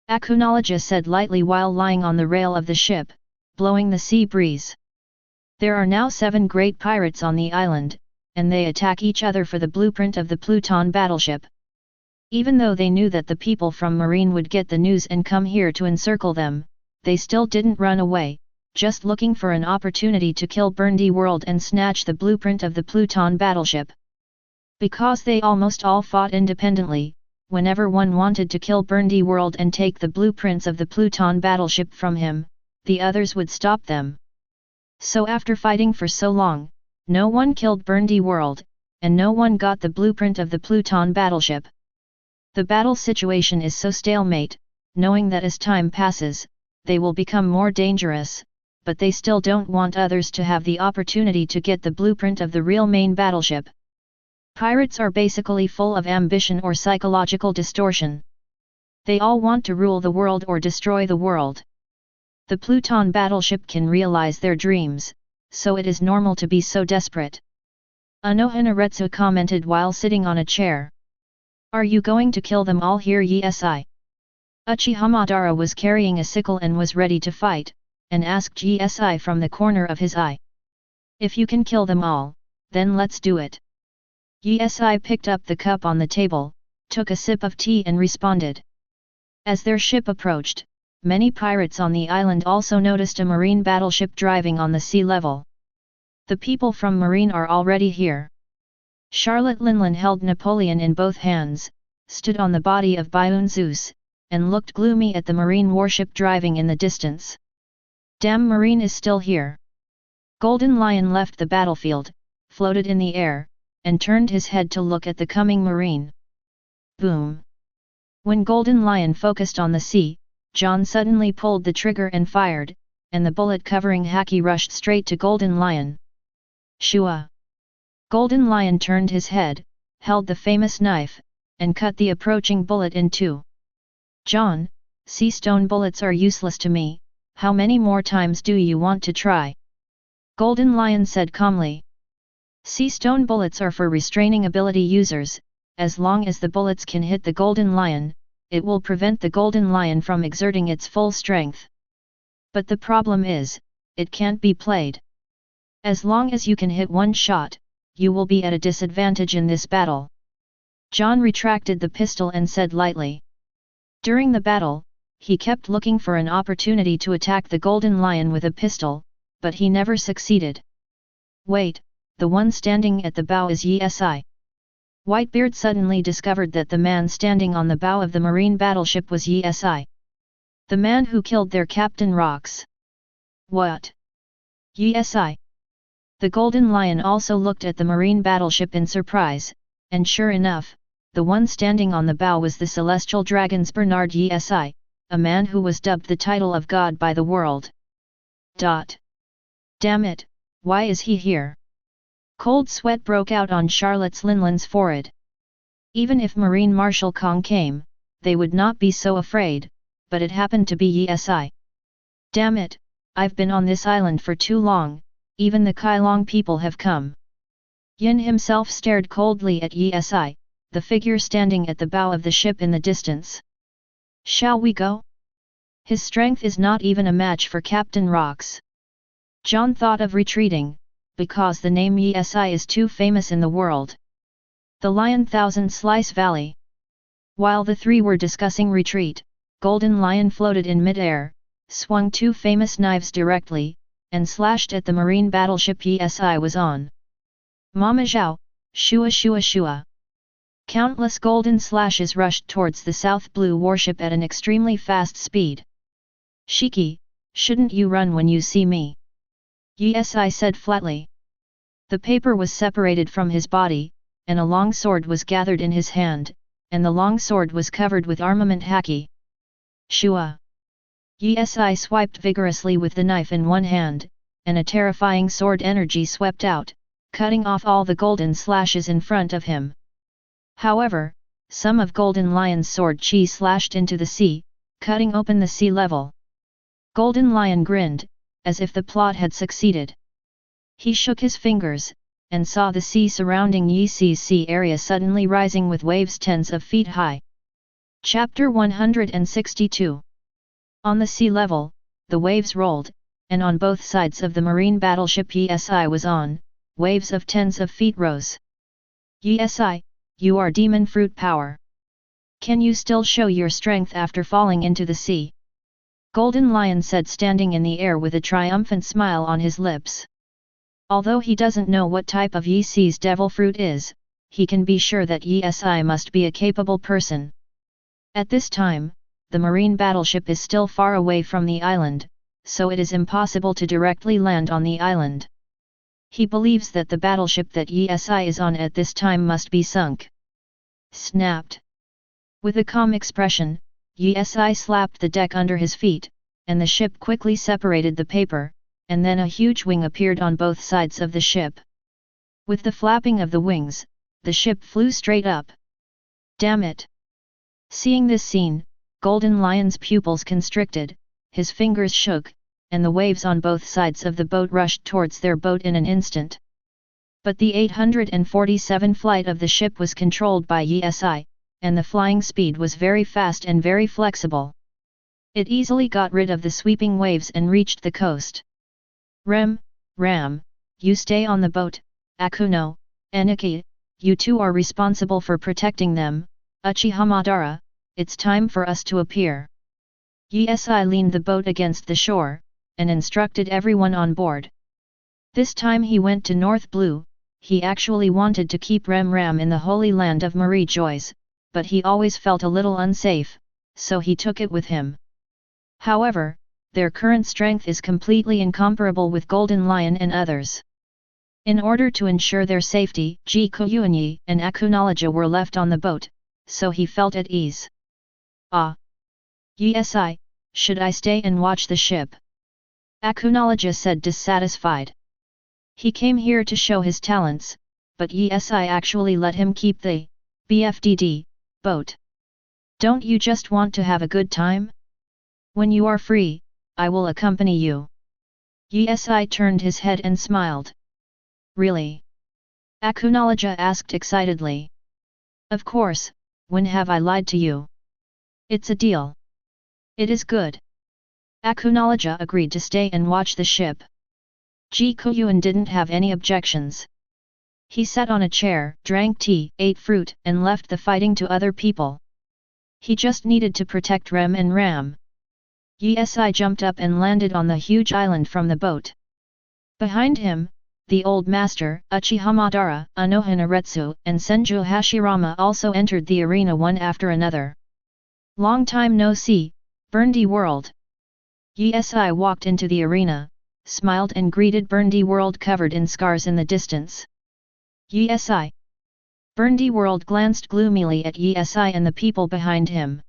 Akunologia said lightly while lying on the rail of the ship, blowing the sea breeze. There are now 7 great pirates on the island, and they attack each other for the blueprint of the Pluton battleship. Even though they knew that the people from Marine would get the news and come here to encircle them, they still didn't run away, just looking for an opportunity to kill Berndy World and snatch the blueprint of the Pluton battleship. Because they almost all fought independently, whenever one wanted to kill Berndy World and take the blueprints of the Pluton battleship from him, the others would stop them. So after fighting for so long, no one killed Berndy World, and no one got the blueprint of the Pluton battleship. The battle situation is so stalemate, knowing that as time passes, they will become more dangerous, but they still don't want others to have the opportunity to get the blueprint of the real main battleship. Pirates are basically full of ambition or psychological distortion. They all want to rule the world or destroy the world. The Pluton battleship can realize their dreams, so it is normal to be so desperate. Anohanaretsu commented while sitting on a chair. Are you going to kill them all here? Yesi. Uchiha Madara was carrying a sickle and was ready to fight, and asked Yesi from the corner of his eye. If you can kill them all, then let's do it. Yesi picked up the cup on the table, took a sip of tea and responded. As their ship approached, many pirates on the island also noticed a marine battleship driving on the sea level. The people from Marine are already here. Charlotte Linlin held Napoleon in both hands, stood on the body of Baiun Zeus, and looked gloomy at the marine warship driving in the distance. Damn, Marine is still here. Golden Lion left the battlefield, floated in the air, and turned his head to look at the coming marine. Boom! When Golden Lion focused on the sea, John suddenly pulled the trigger and fired, and the bullet covering Haki rushed straight to Golden Lion. Shua! Golden Lion turned his head, held the famous knife, and cut the approaching bullet in two. John, sea stone bullets are useless to me, how many more times do you want to try? Golden Lion said calmly. Sea stone bullets are for restraining ability users, as long as the bullets can hit the Golden Lion, it will prevent the Golden Lion from exerting its full strength. But the problem is, it can't be played. As long as you can hit one shot, you will be at a disadvantage in this battle. John retracted the pistol and said lightly. During the battle, he kept looking for an opportunity to attack the Golden Lion with a pistol, but he never succeeded. Wait, the one standing at the bow is Yesi. Whitebeard suddenly discovered that the man standing on the bow of the marine battleship was Yesi. The man who killed their captain Rox. What? Yesi. The Golden Lion also looked at the marine battleship in surprise, and sure enough, the one standing on the bow was the Celestial Dragon's Bernard Issan, a man who was dubbed the title of God by the world. Damn it, why is he here? Cold sweat broke out on Charlotte's Linlin's forehead. Even if Marine Marshal Kong came, they would not be so afraid, but it happened to be Issan. Damn it, I've been on this island for too long, even the Kailong people have come. Yin himself stared coldly at Issan, the figure standing at the bow of the ship in the distance. Shall we go? His strength is not even a match for Captain Rox. John thought of retreating, because the name Issan is too famous in the world. The Lion Thousand Slice Valley. While the three were discussing retreat, Golden Lion floated in mid-air, swung two famous knives directly, and slashed at the marine battleship Issan was on. Mama Zhao, shua shua shua. Countless golden slashes rushed towards the South Blue warship at an extremely fast speed. Shiki, shouldn't you run when you see me? Issan said flatly. The paper was separated from his body, and a long sword was gathered in his hand, and the long sword was covered with armament haki. Shua! Issan swiped vigorously with the knife in one hand, and a terrifying sword energy swept out, cutting off all the golden slashes in front of him. However, some of Golden Lion's sword chi slashed into the sea, cutting open the sea level. Golden Lion grinned, as if the plot had succeeded. He shook his fingers, and saw the sea surrounding Yixi's sea area suddenly rising with waves tens of feet high. Chapter 162. On the sea level, the waves rolled, and on both sides of the marine battleship Issan was on, waves of tens of feet rose. Issan, you are demon fruit power. Can you still show your strength after falling into the sea? Golden Lion said, standing in the air with a triumphant smile on his lips. Although he doesn't know what type of Yixi's devil fruit is, he can be sure that Issan must be a capable person. At this time, the marine battleship is still far away from the island, so it is impossible to directly land on the island. He believes that the battleship that Issan is on at this time must be sunk. Snapped. With a calm expression, Issan slapped the deck under his feet, and the ship quickly separated the paper, and then a huge wing appeared on both sides of the ship. With the flapping of the wings, the ship flew straight up. Damn it! Seeing this scene, Golden Lion's pupils constricted, his fingers shook, and the waves on both sides of the boat rushed towards their boat in an instant. But the 847 flight of the ship was controlled by Issan, and the flying speed was very fast and very flexible. It easily got rid of the sweeping waves and reached the coast. Ram, you stay on the boat, Akuno, Eniki, you two are responsible for protecting them, Uchiha Madara, it's time for us to appear. Yesai leaned the boat against the shore, and instructed everyone on board. This time he went to North Blue. He actually wanted to keep Ram in the holy land of Marie Joyce, but he always felt a little unsafe, so he took it with him. However, their current strength is completely incomparable with Golden Lion and others. In order to ensure their safety, Guoyuan and Akunoloja were left on the boat, so he felt at ease. Yesai, should I stay and watch the ship? Akunoloja said dissatisfied. He came here to show his talents, but Yesai actually let him keep the BFDD boat. Don't you just want to have a good time? When you are free, I will accompany you. Yesai turned his head and smiled. Really? Akunoloja asked excitedly. Of course, when have I lied to you? It's a deal. It is good. Akunoloja agreed to stay and watch the ship. Guoyuan didn't have any objections. He sat on a chair, drank tea, ate fruit, and left the fighting to other people. He just needed to protect Rem and Ram. Yesai jumped up and landed on the huge island from the boat. Behind him, the old master, Uchiha Madara, Anoha Naretsu, and Senju Hashirama also entered the arena one after another. Long time no see, Berndy World. Yesai walked into the arena, smiled and greeted Berndy World covered in scars in the distance. Yesai. Berndy World glanced gloomily at Yesai and the people behind him.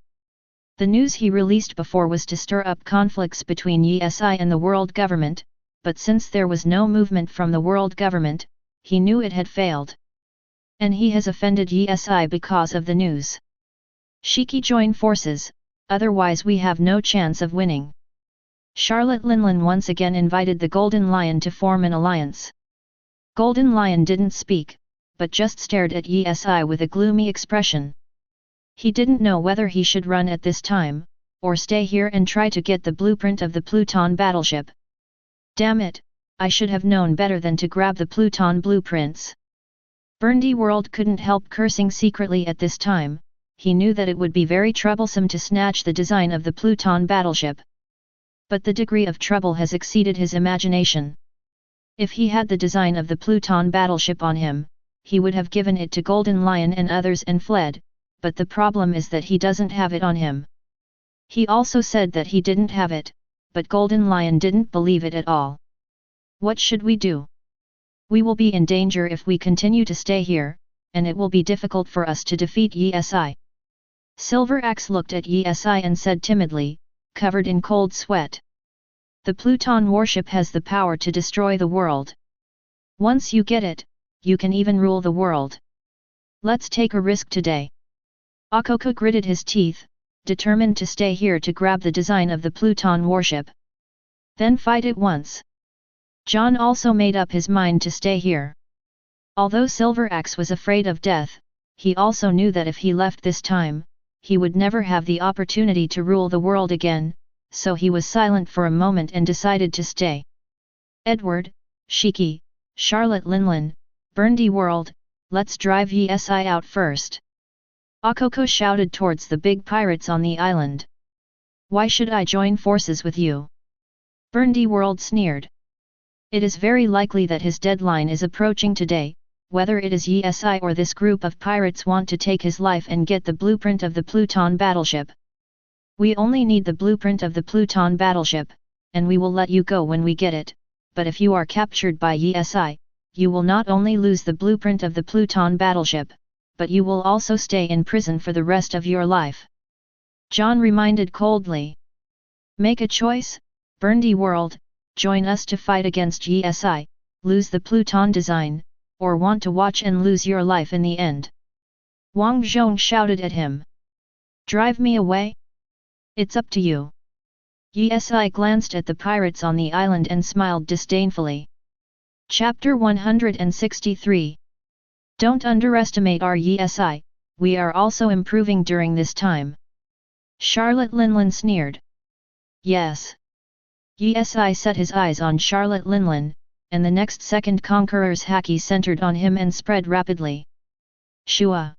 The news he released before was to stir up conflicts between Yesai and the world government, but since there was no movement from the world government, he knew it had failed. And he has offended Yesai because of the news. Shiki join forces, otherwise we have no chance of winning. Charlotte Linlin once again invited the Golden Lion to form an alliance. Golden Lion didn't speak, but just stared at Yesai with a gloomy expression. He didn't know whether he should run at this time, or stay here and try to get the blueprint of the Pluton battleship. Damn it, I should have known better than to grab the Pluton blueprints. Berndy World couldn't help cursing secretly at this time. He knew that it would be very troublesome to snatch the design of the Pluton battleship. But the degree of trouble has exceeded his imagination. If he had the design of the Pluton battleship on him, he would have given it to Golden Lion and others and fled, but the problem is that he doesn't have it on him. He also said that he didn't have it, but Golden Lion didn't believe it at all. What should we do? We will be in danger if we continue to stay here, and it will be difficult for us to defeat Yesai. Silver Axe looked at Yesai and said timidly, covered in cold sweat. The Pluton warship has the power to destroy the world. Once you get it, you can even rule the world. Let's take a risk today. Akoko gritted his teeth, determined to stay here to grab the design of the Pluton warship. Then fight it once. John also made up his mind to stay here. Although Silver Axe was afraid of death, he also knew that if he left this time, he would never have the opportunity to rule the world again, so he was silent for a moment and decided to stay. Edward, Shiki, Charlotte Linlin, Berndy World, let's drive Yesai out first. Akoko shouted towards the big pirates on the island. Why should I join forces with you? Berndy World sneered. It is very likely that his deadline is approaching today. Whether it is Yesai or this group of pirates want to take his life and get the blueprint of the Pluton battleship. We only need the blueprint of the Pluton battleship, and we will let you go when we get it, but if you are captured by Yesai, you will not only lose the blueprint of the Pluton battleship, but you will also stay in prison for the rest of your life. John reminded coldly. Make a choice, Berndy World, join us to fight against Yesai, lose the Pluton design, or want to watch and lose your life in the end. Wang Zhong shouted at him. Drive me away? It's up to you. Yesai glanced at the pirates on the island and smiled disdainfully. Chapter 163. Don't underestimate our Yesai, we are also improving during this time. Charlotte Linlin sneered. Yes. Yi set his eyes on Charlotte Linlin, and the next second Conqueror's haki centered on him and spread rapidly. Shua!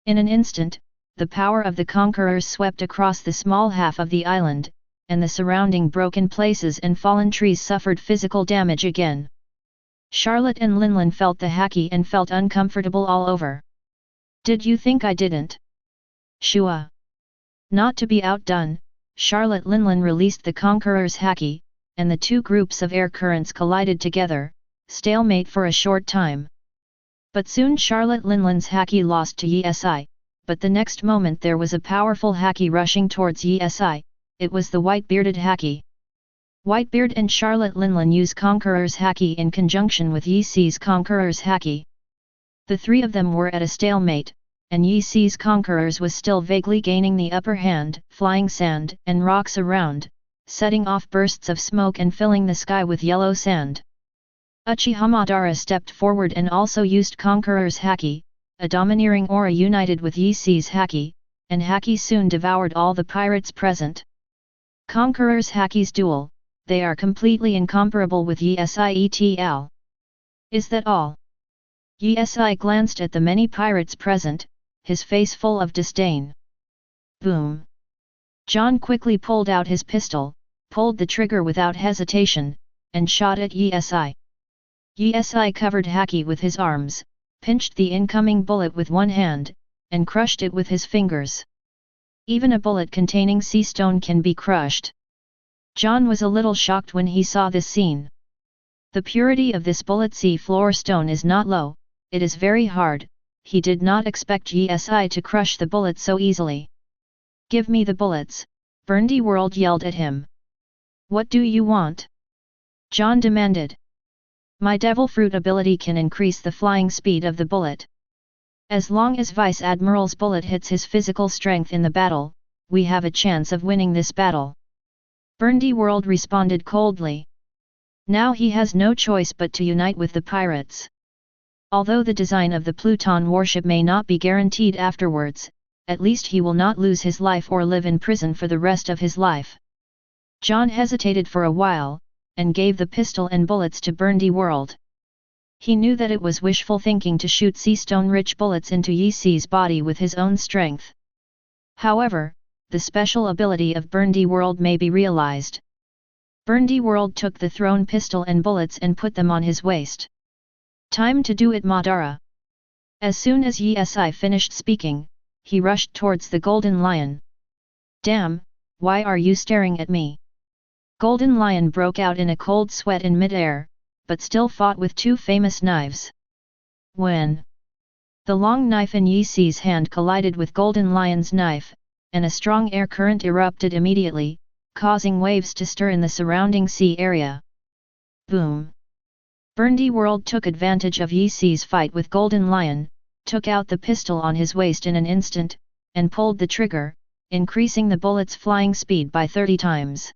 In an instant, the power of the Conquerors swept across the small half of the island, and the surrounding broken places and fallen trees suffered physical damage again. Charlotte and Linlin felt the haki and felt uncomfortable all over. Did you think I didn't? Shua! Not to be outdone, Charlotte Linlin released the Conqueror's haki, and the two groups of air currents collided together, stalemate for a short time. But soon Charlotte Linlin's haki lost to Yi, but the next moment there was a powerful haki rushing towards Yi. It was the white-bearded haki. Whitebeard and Charlotte Linlin use Conqueror's haki in conjunction with Yi-Se's Conqueror's haki. The three of them were at a stalemate, and Yi-Se's Conquerors was still vaguely gaining the upper hand, flying sand and rocks around, setting off bursts of smoke and filling the sky with yellow sand. Uchiha Madara stepped forward and also used Conqueror's haki, a domineering aura united with Yi-Se's haki, and haki soon devoured all the pirates present. Conqueror's haki's duel, they are completely incomparable with Yi-etl. Is that all? Yi glanced at the many pirates present, his face full of disdain. Boom! John quickly pulled out his pistol, pulled the trigger without hesitation, and shot at Yi. Yi covered haki with his arms, pinched the incoming bullet with one hand, and crushed it with his fingers. Even a bullet containing sea stone can be crushed. John was a little shocked when he saw this scene. The purity of this bullet sea floor stone is not low, it is very hard. He did not expect Yi to crush the bullet so easily. Give me the bullets, Berndy World yelled at him. What do you want? John demanded. My devil fruit ability can increase the flying speed of the bullet. As long as Vice Admiral's bullet hits his physical strength in the battle, we have a chance of winning this battle. Berndy World responded coldly. Now he has no choice but to unite with the pirates. Although the design of the Pluton warship may not be guaranteed afterwards, at least he will not lose his life or live in prison for the rest of his life. John hesitated for a while, and gave the pistol and bullets to Berndy World. He knew that it was wishful thinking to shoot sea stone-rich bullets into Yi-Se's body with his own strength. However, the special ability of Berndy World may be realized. Berndy World took the thrown pistol and bullets and put them on his waist. Time to do it, Madara. As soon as Yi finished speaking, he rushed towards the Golden Lion. Damn, why are you staring at me? Golden Lion broke out in a cold sweat in mid-air, but still fought with two famous knives. When the long knife in Yi-Se's hand collided with Golden Lion's knife, and a strong air current erupted immediately, causing waves to stir in the surrounding sea area. Boom! Berndy World took advantage of Yi-Se's fight with Golden Lion, took out the pistol on his waist in an instant, and pulled the trigger, increasing the bullet's flying speed by 30 times.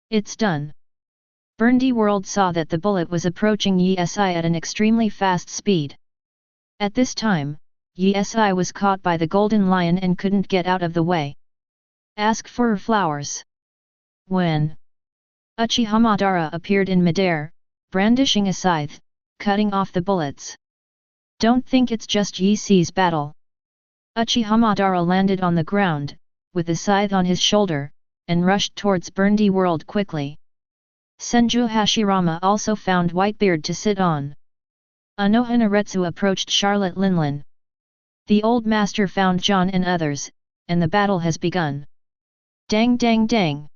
It's done. Berndy World saw that the bullet was approaching Yi at an extremely fast speed. At this time, Yi was caught by the Golden Lion and couldn't get out of the way. Ask for flowers. When Uchiha Madara appeared in midair, brandishing a scythe, cutting off the bullets. Don't think it's just Yi-Se's battle. Uchiha Madara landed on the ground, with the scythe on his shoulder, and rushed towards Berndy World quickly. Senju Hashirama also found Whitebeard to sit on. Anohanaretsu approached Charlotte Linlin. The old master found John and others, and the battle has begun. Dang dang dang!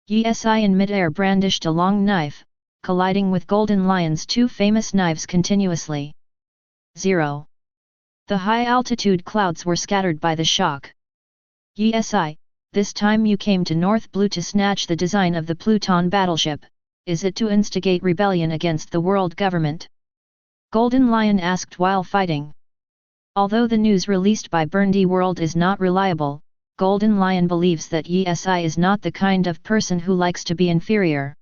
Yi in midair brandished a long knife, colliding with Golden Lion's two famous knives continuously. 0. The high-altitude clouds were scattered by the shock. Yi, this time you came to North Blue to snatch the design of the Pluton battleship, is it to instigate rebellion against the world government? Golden Lion asked while fighting. Although the news released by Berndy World is not reliable, Golden Lion believes that Yi is not the kind of person who likes to be inferior.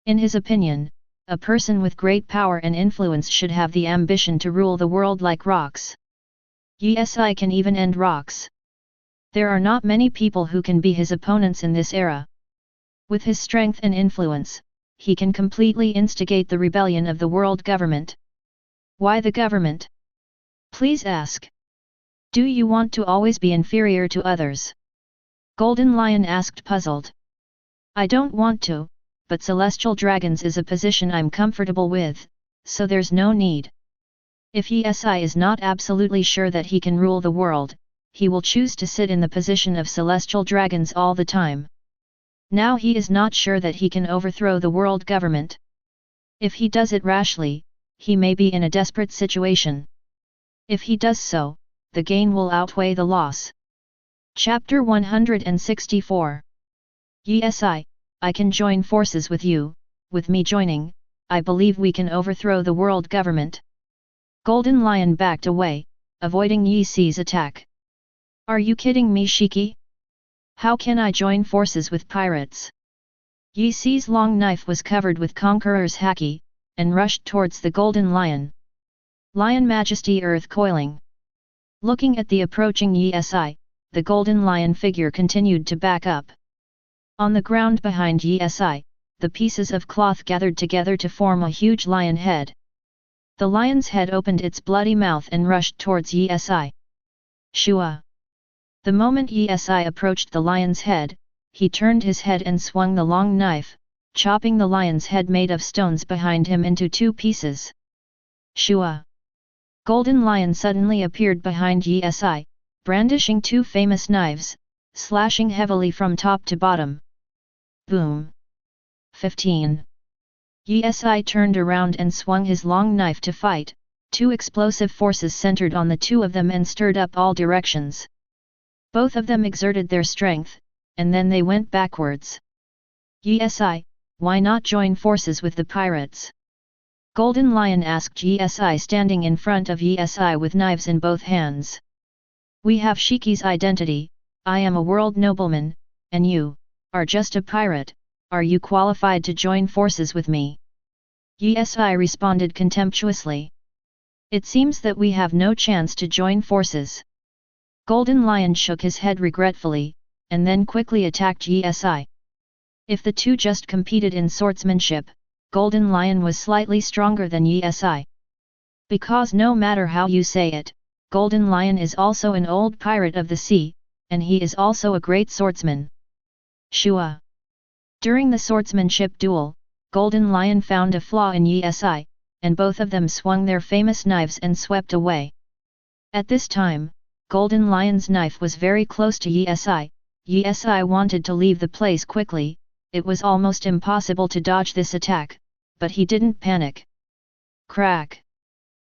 In his opinion, a person with great power and influence should have the ambition to rule the world like rocks. Yi can even end rocks. There are not many people who can be his opponents in this era. With his strength and influence, he can completely instigate the rebellion of the world government. Why the government? Please ask. Do you want to always be inferior to others? Golden Lion asked, puzzled. I don't want to, but Celestial Dragons is a position I'm comfortable with, so there's no need. If Yi is not absolutely sure that he can rule the world, he will choose to sit in the position of Celestial Dragons all the time. Now he is not sure that he can overthrow the world government. If he does it rashly, he may be in a desperate situation. If he does so, the gain will outweigh the loss. Chapter 164. Yi, I can join forces with you. With me joining, I believe we can overthrow the world government. Golden Lion backed away, avoiding Yi's attack. Are you kidding me, Shiki? How can I join forces with pirates? Yi's long knife was covered with Conqueror's haki, and rushed towards the Golden Lion. Lion Majesty Earth coiling. Looking at the approaching Yi, the Golden Lion figure continued to back up. On the ground behind Yi, the pieces of cloth gathered together to form a huge lion head. The lion's head opened its bloody mouth and rushed towards Yi. Shua! The moment Yi approached the lion's head, he turned his head and swung the long knife, chopping the lion's head made of stones behind him into two pieces. Shua! Golden Lion suddenly appeared behind Yi, brandishing two famous knives, slashing heavily from top to bottom. Boom! 15. Yi turned around and swung his long knife to fight. Two explosive forces centered on the two of them and stirred up all directions. Both of them exerted their strength, and then they went backwards. Yi, why not join forces with the pirates? Golden Lion asked Yi, standing in front of Yi with knives in both hands. We have Shiki's identity. I am a world nobleman, and you are just a pirate. Are you qualified to join forces with me? Yi responded contemptuously. It seems that we have no chance to join forces. Golden Lion shook his head regretfully, and then quickly attacked Yi. If the two just competed in swordsmanship, Golden Lion was slightly stronger than Yi. Because no matter how you say it, Golden Lion is also an old pirate of the sea, and he is also a great swordsman. Shua! During the swordsmanship duel, Golden Lion found a flaw in Yi, and both of them swung their famous knives and swept away. At this time, Golden Lion's knife was very close to Yi. Yi wanted to leave the place quickly. It was almost impossible to dodge this attack, but he didn't panic. Crack!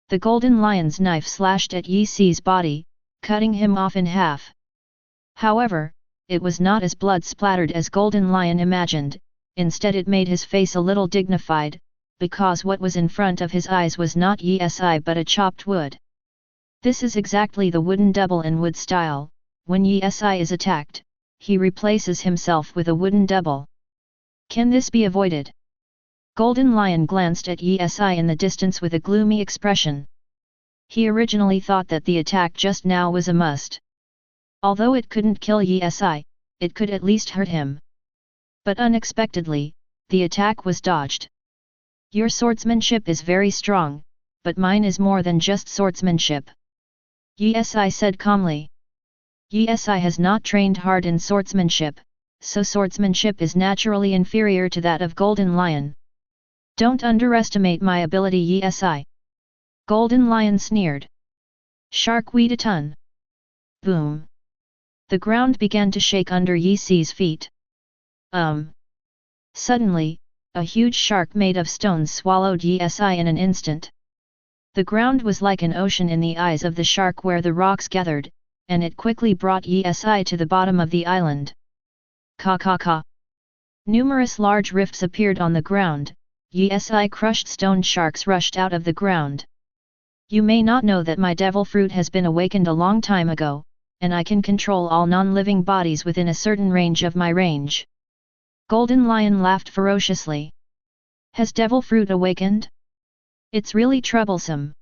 The Golden Lion's knife slashed at Yi's body, cutting him off in half. However, it was not as blood-splattered as Golden Lion imagined. Instead it made his face a little dignified, because what was in front of his eyes was not Yi but a chopped wood. This is exactly the wooden double in wood style. When Yi is attacked, he replaces himself with a wooden double. Can this be avoided? Golden Lion glanced at Yi in the distance with a gloomy expression. He originally thought that the attack just now was a must. Although it couldn't kill Yi, it could at least hurt him. But unexpectedly, the attack was dodged. Your swordsmanship is very strong, but mine is more than just swordsmanship. Yi said calmly. Yi has not trained hard in swordsmanship, so swordsmanship is naturally inferior to that of Golden Lion. Don't underestimate my ability, Yi. Golden Lion sneered. Shark weed a ton. Boom. The ground began to shake under Yi's feet. Suddenly, a huge shark made of stones swallowed Yi in an instant. The ground was like an ocean in the eyes of the shark where the rocks gathered, and it quickly brought Yi to the bottom of the island. Ka. Numerous large rifts appeared on the ground. Yi crushed stone sharks rushed out of the ground. You may not know that my devil fruit has been awakened a long time ago, and I can control all non-living bodies within a certain range of my range. Golden Lion laughed ferociously. Has devil fruit awakened? It's really troublesome.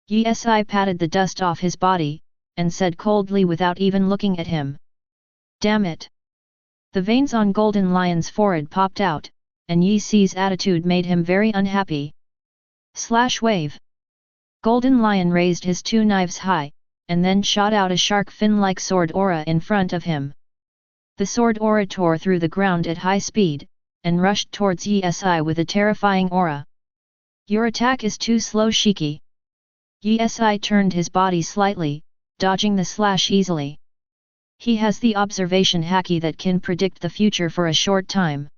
Yi patted the dust off his body, and said coldly without even looking at him. Damn it! The veins on Golden Lion's forehead popped out, and Yi Si's attitude made him very unhappy. Slash wave! Golden Lion raised his two knives high, and then shot out a shark fin-like sword aura in front of him. The sword aura tore through the ground at high speed, and rushed towards Yi Si with a terrifying aura. Your attack is too slow, Shiki. Yi Si turned his body slightly, dodging the slash easily. He has the observation haki that can predict the future for a short time.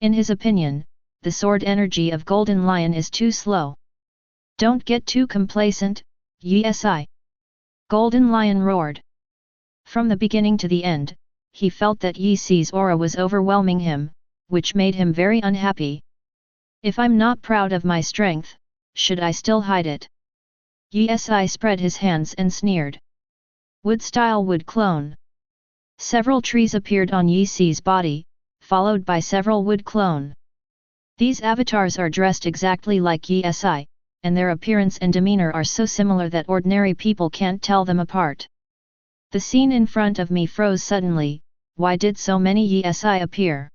In his opinion, the sword energy of Golden Lion is too slow. Don't get too complacent, Yi Si. Golden Lion roared. From the beginning to the end, he felt that Yi Si's aura was overwhelming him, which made him very unhappy. If I'm not proud of my strength, should I still hide it? Yi Si spread his hands and sneered. Wood-style wood clone. Several trees appeared on Yi Si's body, followed by several wood clone. These avatars are dressed exactly like Yi Si, and their appearance and demeanor are so similar that ordinary people can't tell them apart. The scene in front of me froze suddenly. Why did so many Yi Si appear?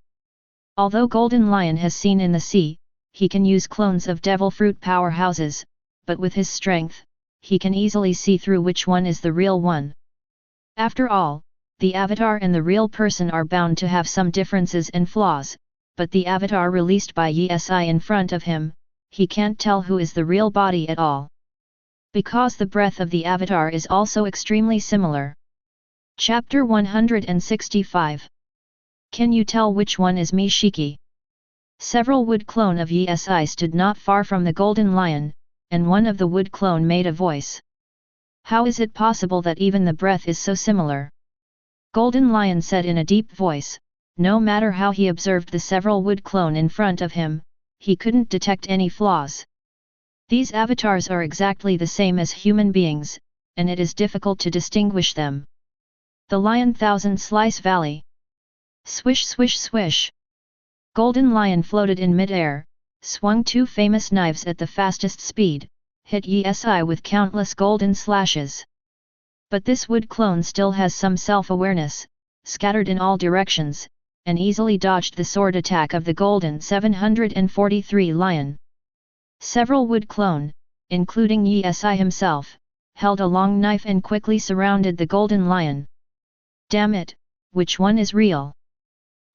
Although Golden Lion has seen in the sea, he can use clones of devil fruit powerhouses, but with his strength, he can easily see through which one is the real one. After all, the avatar and the real person are bound to have some differences and flaws, but the avatar released by Yi Si in front of him, he can't tell who is the real body at all. Because the breath of the avatar is also extremely similar. Chapter 165. Can you tell which one is me, Shiki? Several wood clone of Yi Si stood not far from the Golden Lion, and one of the wood clone made a voice. How is it possible that even the breath is so similar? Golden Lion said in a deep voice. No matter how he observed the several wood clone in front of him, he couldn't detect any flaws. These avatars are exactly the same as human beings, and it is difficult to distinguish them. The Lion Thousand Slice Valley. Swish swish swish. Golden Lion floated in mid-air, swung two famous knives at the fastest speed, hit Yi Si with countless golden slashes. But this wood clone still has some self-awareness, scattered in all directions, and easily dodged the sword attack of the Golden 743 Lion. Several wood clone, including Yi Si himself, held a long knife and quickly surrounded the Golden Lion. Damn it, which one is real?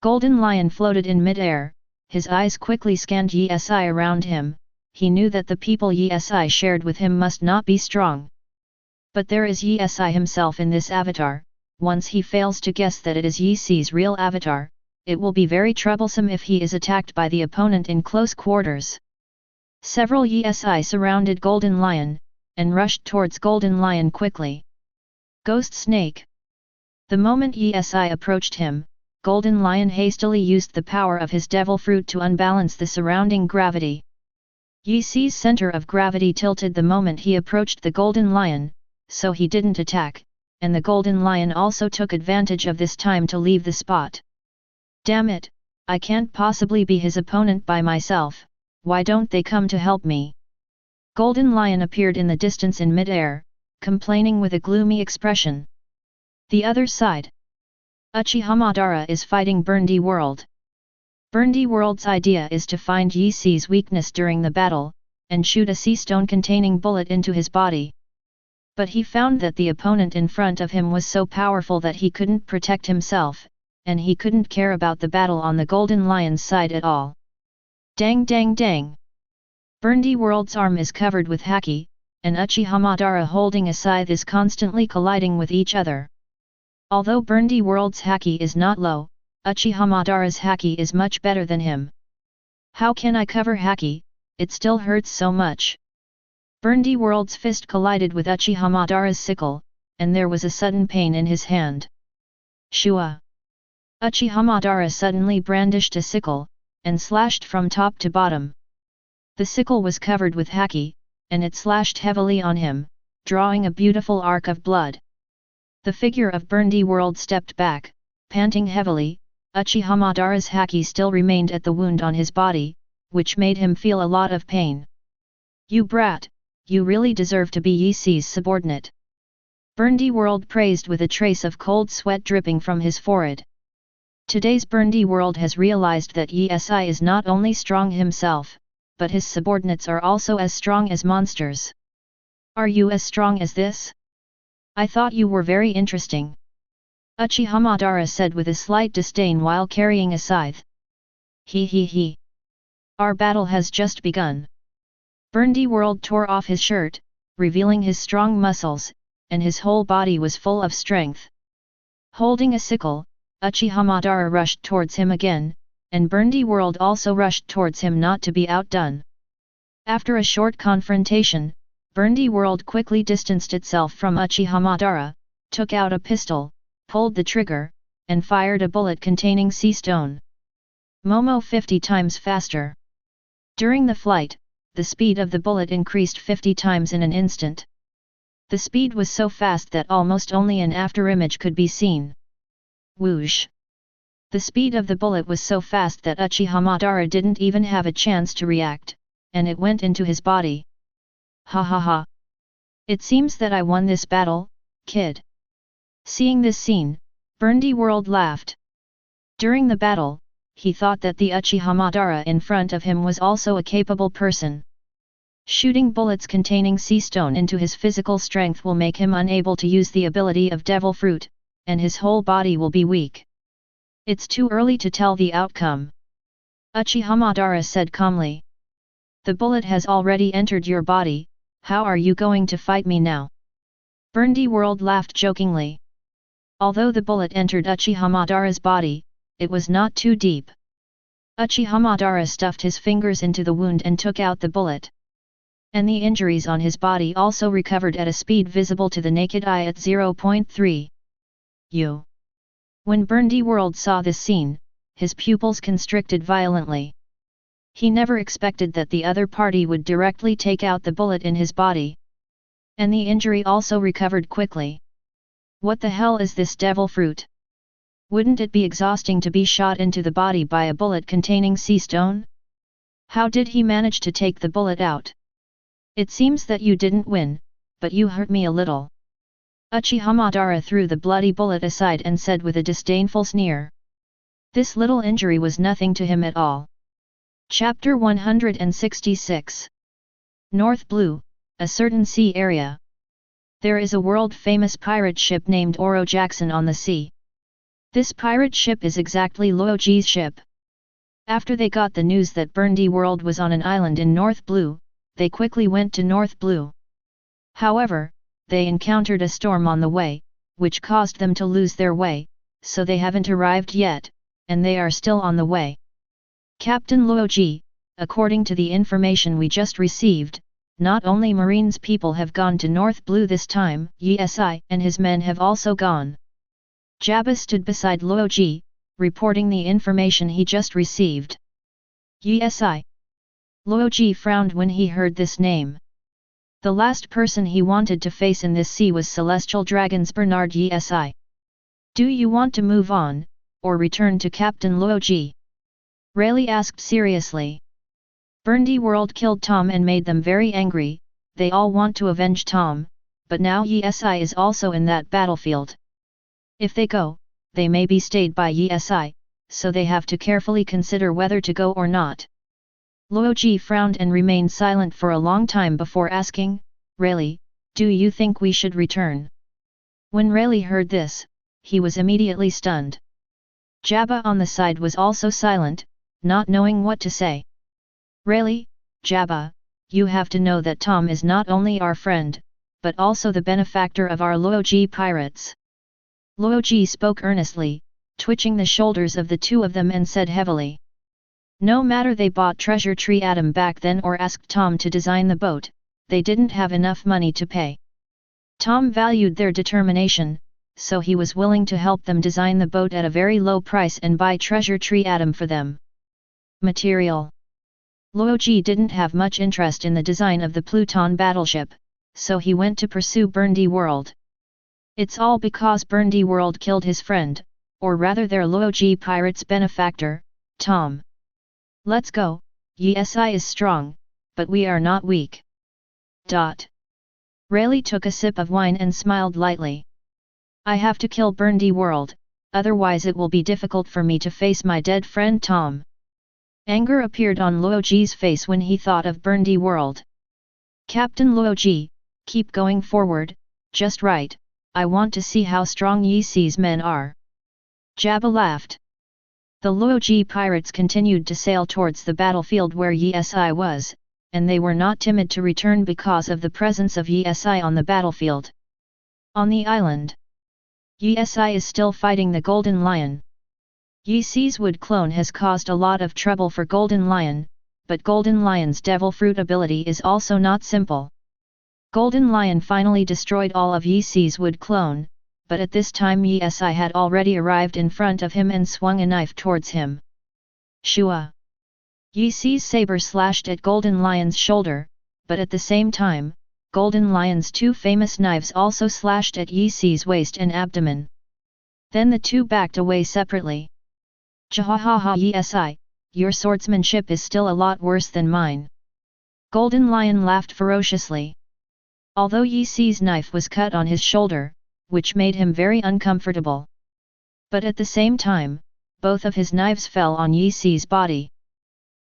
Golden Lion floated in mid-air, his eyes quickly scanned Yi Si around him. He knew that the people Yi Si shared with him must not be strong. But there is Yi Si himself in this avatar. Once he fails to guess that it is Yi Si's real avatar, it will be very troublesome if he is attacked by the opponent in close quarters. Several Yi Si surrounded Golden Lion, and rushed towards Golden Lion quickly. Ghost Snake. The moment Yi Si approached him, Golden Lion hastily used the power of his devil fruit to unbalance the surrounding gravity. Yi Si's center of gravity tilted the moment he approached the Golden Lion, so he didn't attack, and the Golden Lion also took advantage of this time to leave the spot. Damn it, I can't possibly be his opponent by myself, why don't they come to help me? Golden Lion appeared in the distance in mid-air, complaining with a gloomy expression. The other side. Uchiha Madara is fighting Bernard World. Bernard World's idea is to find Yi Si's weakness during the battle, and shoot a sea stone containing bullet into his body. But he found that the opponent in front of him was so powerful that he couldn't protect himself, and he couldn't care about the battle on the Golden Lion's side at all. Dang dang dang! Bernard World's arm is covered with haki, and Uchiha Madara holding a scythe is constantly colliding with each other. Although Bernard World's haki is not low, Uchiha Madara's haki is much better than him. How can I cover haki? It still hurts so much. Bernard World's fist collided with Uchiha Madara's sickle, and there was a sudden pain in his hand. Shua! Uchiha Madara suddenly brandished a sickle, and slashed from top to bottom. The sickle was covered with haki, and it slashed heavily on him, drawing a beautiful arc of blood. The figure of Bernard World stepped back, panting heavily. Uchiha Madara's haki still remained at the wound on his body, which made him feel a lot of pain. You brat, you really deserve to be Yi Si's subordinate. Bernard World praised with a trace of cold sweat dripping from his forehead. Today's Bernard World has realized that Yesi is not only strong himself, but his subordinates are also as strong as monsters. Are you as strong as this? I thought you were very interesting. Uchiha Madara said with a slight disdain while carrying a scythe. He. Our battle has just begun. Bernard World tore off his shirt, revealing his strong muscles, and his whole body was full of strength. Holding a sickle, Uchiha Madara rushed towards him again, and Bernard World also rushed towards him not to be outdone. After a short confrontation, Bernard World quickly distanced itself from Uchiha Madara, took out a pistol, pulled the trigger, and fired a bullet containing sea stone. Momo 50 times faster. During the flight, the speed of the bullet increased 50 times in an instant. The speed was so fast that almost only an afterimage could be seen. Whoosh! The speed of the bullet was so fast that Uchiha Madara didn't even have a chance to react, and it went into his body. Ha ha ha! It seems that I won this battle, kid. Seeing this scene, Bernard World laughed. During the battle, he thought that the Uchiha Madara in front of him was also a capable person. Shooting bullets containing sea stone into his physical strength will make him unable to use the ability of Devil Fruit, and his whole body will be weak. It's too early to tell the outcome. Uchiha Madara said calmly. The bullet has already entered your body, how are you going to fight me now? Bernard World laughed jokingly. Although the bullet entered Uchiha Madara's body, it was not too deep. Uchiha Madara stuffed his fingers into the wound and took out the bullet. And the injuries on his body also recovered at a speed visible to the naked eye at 0.3. When Bernard World saw this scene, his pupils constricted violently. He never expected that the other party would directly take out the bullet in his body. And the injury also recovered quickly. What the hell is this devil fruit? Wouldn't it be exhausting to be shot into the body by a bullet containing sea stone? How did he manage to take the bullet out? It seems that you didn't win, but you hurt me a little. Uchiha Madara threw the bloody bullet aside and said with a disdainful sneer. This little injury was nothing to him at all. Chapter 166. North Blue, a certain sea area. There is a world-famous pirate ship named Oro Jackson on the sea. This pirate ship is exactly Laozi's ship. After they got the news that Bernard World was on an island in North Blue, they quickly went to North Blue. However, they encountered a storm on the way, which caused them to lose their way, so they haven't arrived yet, and they are still on the way. Captain Laozi, according to the information we just received, not only Marine's people have gone to North Blue this time, Yesi and his men have also gone. Jabba stood beside Laozi, reporting the information he just received. Yesi. Laozi frowned when he heard this name. The last person he wanted to face in this sea was Celestial Dragon's Bernard Issan. Do you want to move on, or return to Captain Laozi? Rayleigh asked seriously. Bernard World killed Tom and made them very angry, they all want to avenge Tom, but now Yesi is also in that battlefield. If they go, they may be stayed by Yesi, so they have to carefully consider whether to go or not. Laozi frowned and remained silent for a long time before asking, Rayleigh, do you think we should return? When Rayleigh heard this, he was immediately stunned. Jabba on the side was also silent, not knowing what to say. Rayleigh, Jabba, you have to know that Tom is not only our friend, but also the benefactor of our Laozi pirates. Laozi spoke earnestly, twitching the shoulders of the two of them and said heavily. No matter they bought Treasure Tree Atom back then or asked Tom to design the boat, they didn't have enough money to pay. Tom valued their determination, so he was willing to help them design the boat at a very low price and buy Treasure Tree Atom for them. Material. Laozi didn't have much interest in the design of the Pluton battleship, so he went to pursue Bernard World. It's all because Bernard World killed his friend, or rather their Laozi pirates' benefactor, Tom. Let's go, Yesi is strong, but we are not weak. Rayleigh took a sip of wine and smiled lightly. I have to kill Berndy World, otherwise it will be difficult for me to face my dead friend Tom. Anger appeared on Laozi's face when he thought of Berndy World. Captain Laozi, keep going forward, just right, I want to see how strong Yi Si's men are. Jabba laughed. The Laozi pirates continued to sail towards the battlefield where Yi Si was, and they were not timid to return because of the presence of Yi Si on the battlefield. On the island, Yi Si is still fighting the Golden Lion. Yi Si's wood clone has caused a lot of trouble for Golden Lion, but Golden Lion's devil fruit ability is also not simple. Golden Lion finally destroyed all of Yi Si's wood clone, but at this time Yi Si had already arrived in front of him and swung a knife towards him. Shua! Yi Si's saber slashed at Golden Lion's shoulder, but at the same time, Golden Lion's two famous knives also slashed at Yi Si's waist and abdomen. Then the two backed away separately. Jahahaha Yi Si, your swordsmanship is still a lot worse than mine. Golden Lion laughed ferociously. Although Yi Si's knife was cut on his shoulder, which made him very uncomfortable. But at the same time, both of his knives fell on Yi Si's body.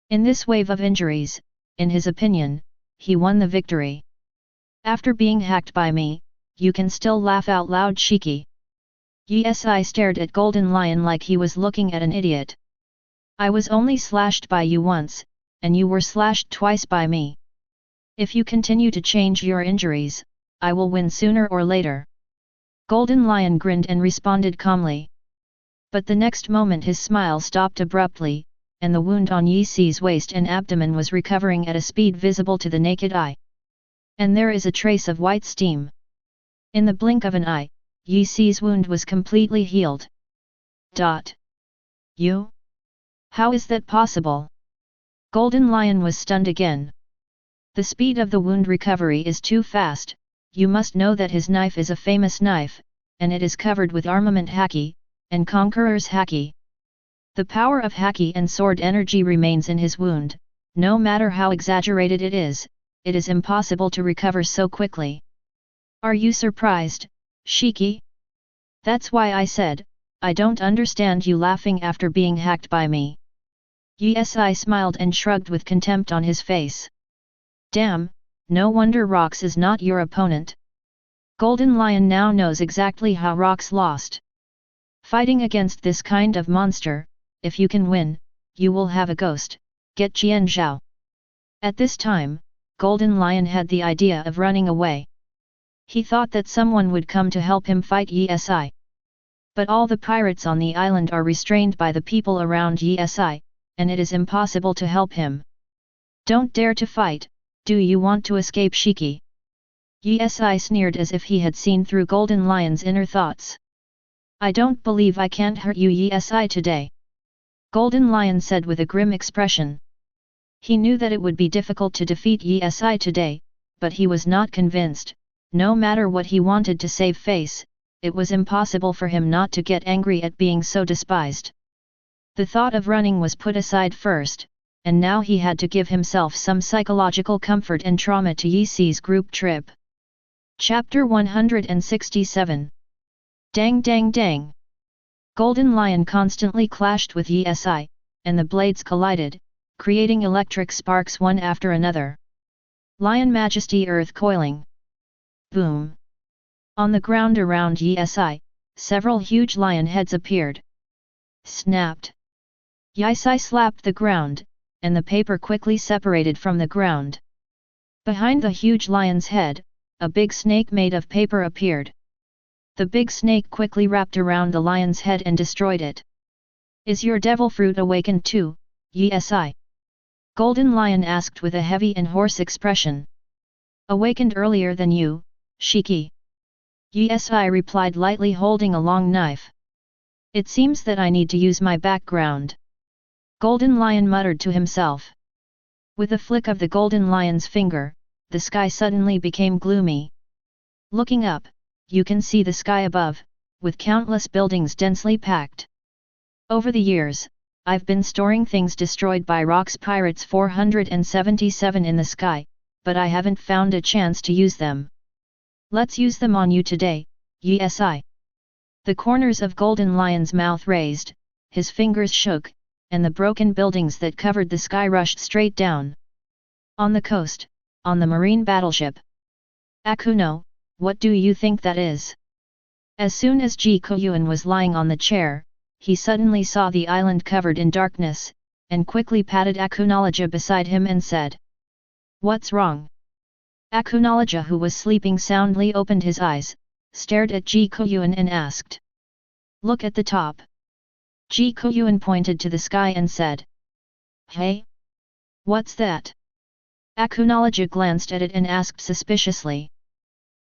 In this wave of injuries, in his opinion, he won the victory. After being hacked by me, you can still laugh out loud, Shiki. Yi Si stared at Golden Lion like he was looking at an idiot. I was only slashed by you once, and you were slashed twice by me. If you continue to change your injuries, I will win sooner or later. Golden Lion grinned and responded calmly. But the next moment his smile stopped abruptly, and the wound on Yi Si's waist and abdomen was recovering at a speed visible to the naked eye. And there is a trace of white steam. In the blink of an eye, Yi Si's wound was completely healed. You? How is that possible? Golden Lion was stunned again. The speed of the wound recovery is too fast. You must know that his knife is a famous knife, and it is covered with armament haki, and conqueror's haki. The power of haki and sword energy remains in his wound, no matter how exaggerated it is impossible to recover so quickly. Are you surprised, Shiki? That's why I said, I don't understand you laughing after being hacked by me. Yi Si smiled and shrugged with contempt on his face. Damn, no wonder Rox is not your opponent. Golden Lion now knows exactly how Rox lost. Fighting against this kind of monster, if you can win, you will have a ghost, get Jian Zhao. At this time, Golden Lion had the idea of running away. He thought that someone would come to help him fight Yi Si. But all the pirates on the island are restrained by the people around Yi Si, and it is impossible to help him. Don't dare to fight, do you want to escape, Shiki? Yi Si sneered as if he had seen through Golden Lion's inner thoughts. I don't believe I can't hurt you, Yi Si, today. Golden Lion said with a grim expression. He knew that it would be difficult to defeat Yi Si today, but he was not convinced. No matter what he wanted to save face, it was impossible for him not to get angry at being so despised. The thought of running was put aside first, and now he had to give himself some psychological comfort and trauma to Yi Si's group trip. Chapter 167. Dang dang dang! Golden Lion constantly clashed with Yi Si, and the blades collided, creating electric sparks one after another. Lion Majesty Earth coiling. Boom! On the ground around Yi Si, several huge lion heads appeared. Snapped! Yi Si slapped the ground, and the paper quickly separated from the ground. Behind the huge lion's head, a big snake made of paper appeared. The big snake quickly wrapped around the lion's head and destroyed it. Is your devil fruit awakened too, Yi Si? Golden Lion asked with a heavy and hoarse expression. Awakened earlier than you, Shiki. Yi Si replied lightly, holding a long knife. It seems that I need to use my background. Golden Lion muttered to himself. With a flick of the Golden Lion's finger, the sky suddenly became gloomy. Looking up, you can see the sky above, with countless buildings densely packed. Over the years, I've been storing things destroyed by Rox Pirates 477 in the sky, but I haven't found a chance to use them. Let's use them on you today, Yi. The corners of Golden Lion's mouth raised, his fingers shook, and the broken buildings that covered the sky rushed straight down. On the coast, on the marine battleship. Akuno, what do you think that is? As soon as Guoyuan was lying on the chair, he suddenly saw the island covered in darkness, and quickly patted Akunoloja beside him and said, "What's wrong?" Akunoloja, who was sleeping soundly, opened his eyes, stared at Guoyuan and asked, "Look at the top." Guoyuan pointed to the sky and said, "Hey? What's that?" Akunoloja glanced at it and asked suspiciously,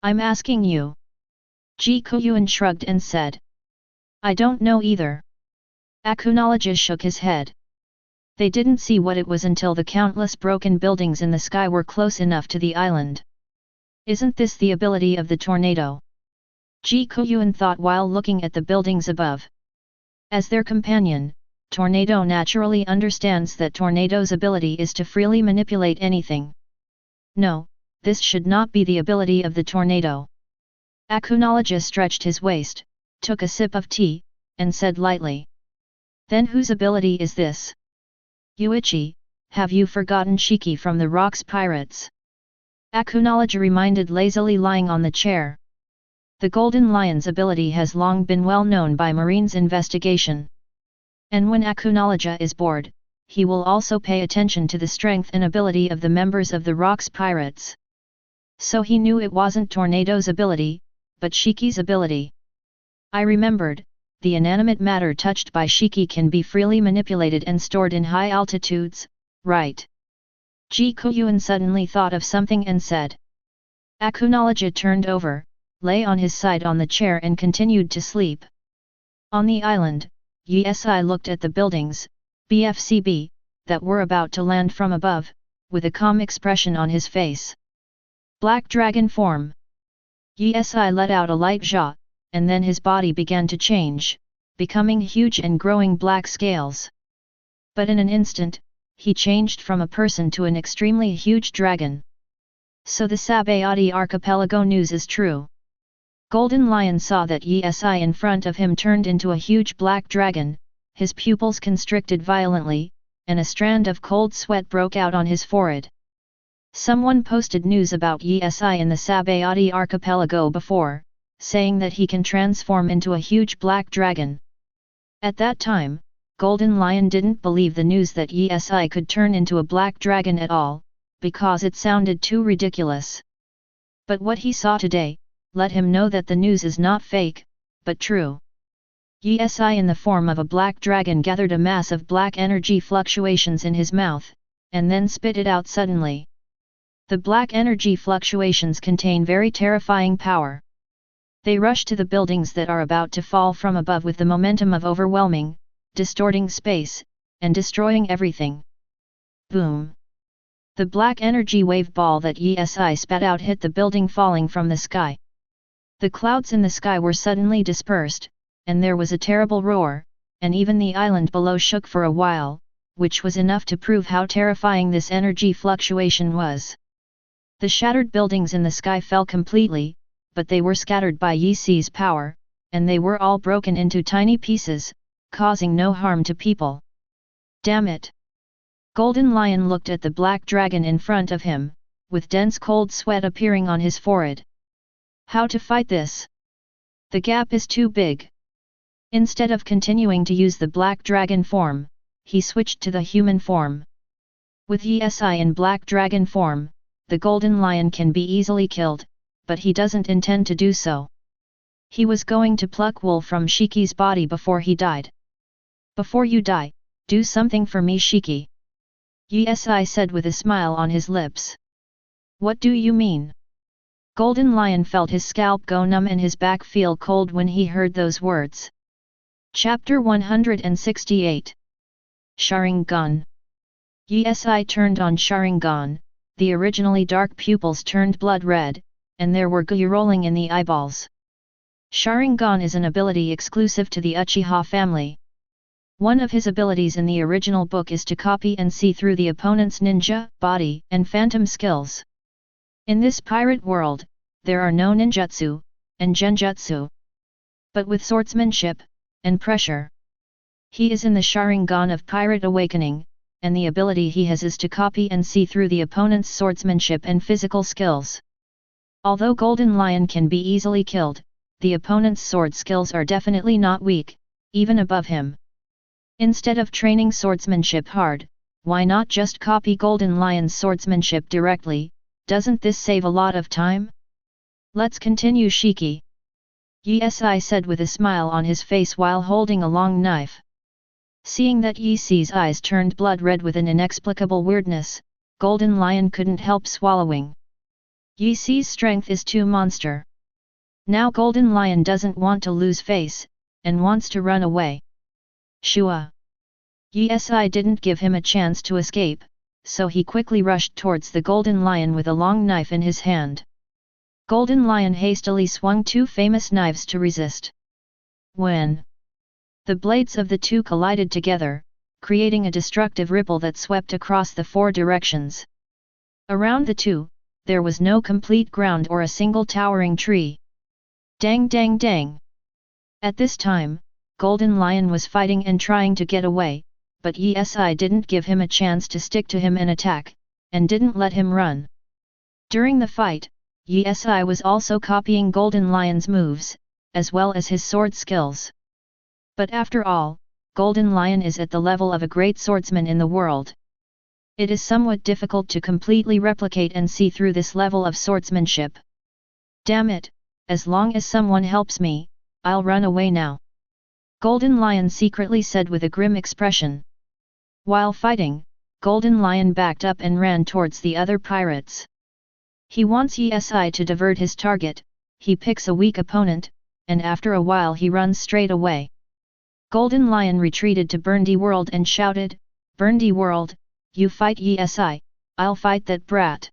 "I'm asking you." Guoyuan shrugged and said, "I don't know either." Akunoloja shook his head. They didn't see what it was until the countless broken buildings in the sky were close enough to the island. Isn't this the ability of the tornado? Guoyuan thought while looking at the buildings above. As their companion, Tornado naturally understands that Tornado's ability is to freely manipulate anything. No, this should not be the ability of the tornado. Akunoloja stretched his waist, took a sip of tea, and said lightly, "Then whose ability is this?" "Yuichi, have you forgotten Shiki from the Rocks Pirates?" Akunoloja reminded, lazily lying on the chair. The Golden Lion's ability has long been well known by Marine's investigation. And when Akunoloja is bored, he will also pay attention to the strength and ability of the members of the Rocks Pirates. So he knew it wasn't Tornado's ability, but Shiki's ability. I remembered, the inanimate matter touched by Shiki can be freely manipulated and stored in high altitudes, right? Guoyuan suddenly thought of something and said. Akunoloja turned over, lay on his side on the chair and continued to sleep. On the island, Yi looked at the buildings, BFCB, that were about to land from above, with a calm expression on his face. Black dragon form. Yi let out a light jha, and then his body began to change, becoming huge and growing black scales. But in an instant, he changed from a person to an extremely huge dragon. So the Sabayati archipelago news is true. Golden Lion saw that Yi in front of him turned into a huge black dragon, his pupils constricted violently, and a strand of cold sweat broke out on his forehead. Someone posted news about Yi in the Sabayati archipelago before, saying that he can transform into a huge black dragon. At that time, Golden Lion didn't believe the news that Yi could turn into a black dragon at all, because it sounded too ridiculous. But what he saw today let him know that the news is not fake, but true. Yi in the form of a black dragon gathered a mass of black energy fluctuations in his mouth, and then spit it out suddenly. The black energy fluctuations contain very terrifying power. They rush to the buildings that are about to fall from above with the momentum of overwhelming, distorting space, and destroying everything. Boom! The black energy wave ball that Yi spat out hit the building falling from the sky. The clouds in the sky were suddenly dispersed, and there was a terrible roar, and even the island below shook for a while, which was enough to prove how terrifying this energy fluctuation was. The shattered buildings in the sky fell completely, but they were scattered by Yi's power, and they were all broken into tiny pieces, causing no harm to people. Damn it! Golden Lion looked at the black dragon in front of him, with dense cold sweat appearing on his forehead. How to fight this? The gap is too big. Instead of continuing to use the black dragon form, he switched to the human form. With Yi in black dragon form, the Golden Lion can be easily killed, but he doesn't intend to do so. He was going to pluck wool from Shiki's body before he died. Before you die, do something for me, Shiki. Yi said with a smile on his lips. What do you mean? Golden Lion felt his scalp go numb and his back feel cold when he heard those words. Chapter 168. Sharingan. Yi turned on Sharingan, the originally dark pupils turned blood red, and there were goo rolling in the eyeballs. Sharingan is an ability exclusive to the Uchiha family. One of his abilities in the original book is to copy and see through the opponent's ninja, body, and phantom skills. In this pirate world, there are no ninjutsu, and genjutsu. But with swordsmanship, and pressure. He is in the Sharingan of Pirate Awakening, and the ability he has is to copy and see through the opponent's swordsmanship and physical skills. Although Golden Lion can be easily killed, the opponent's sword skills are definitely not weak, even above him. Instead of training swordsmanship hard, why not just copy Golden Lion's swordsmanship directly? Doesn't this save a lot of time? Let's continue, Shiki. Yi said with a smile on his face while holding a long knife. Seeing that Yi-Si's eyes turned blood red with an inexplicable weirdness, Golden Lion couldn't help swallowing. Yi-Si's strength is too monster. Now Golden Lion doesn't want to lose face, and wants to run away. Shua! Yi didn't give him a chance to escape, so he quickly rushed towards the Golden Lion with a long knife in his hand. Golden Lion hastily swung two famous knives to resist. When the blades of the two collided together, creating a destructive ripple that swept across the four directions. Around the two, there was no complete ground or a single towering tree. Dang dang dang! At this time, Golden Lion was fighting and trying to get away, but Yi didn't give him a chance to stick to him and attack, and didn't let him run. During the fight, Yi was also copying Golden Lion's moves, as well as his sword skills. But after all, Golden Lion is at the level of a great swordsman in the world. It is somewhat difficult to completely replicate and see through this level of swordsmanship. Damn it, as long as someone helps me, I'll run away now. Golden Lion secretly said with a grim expression. While fighting, Golden Lion backed up and ran towards the other pirates. He wants Yi to divert his target, he picks a weak opponent, and after a while he runs straight away. Golden Lion retreated to Berndy World and shouted, Berndy World, you fight Yi, I'll fight that brat.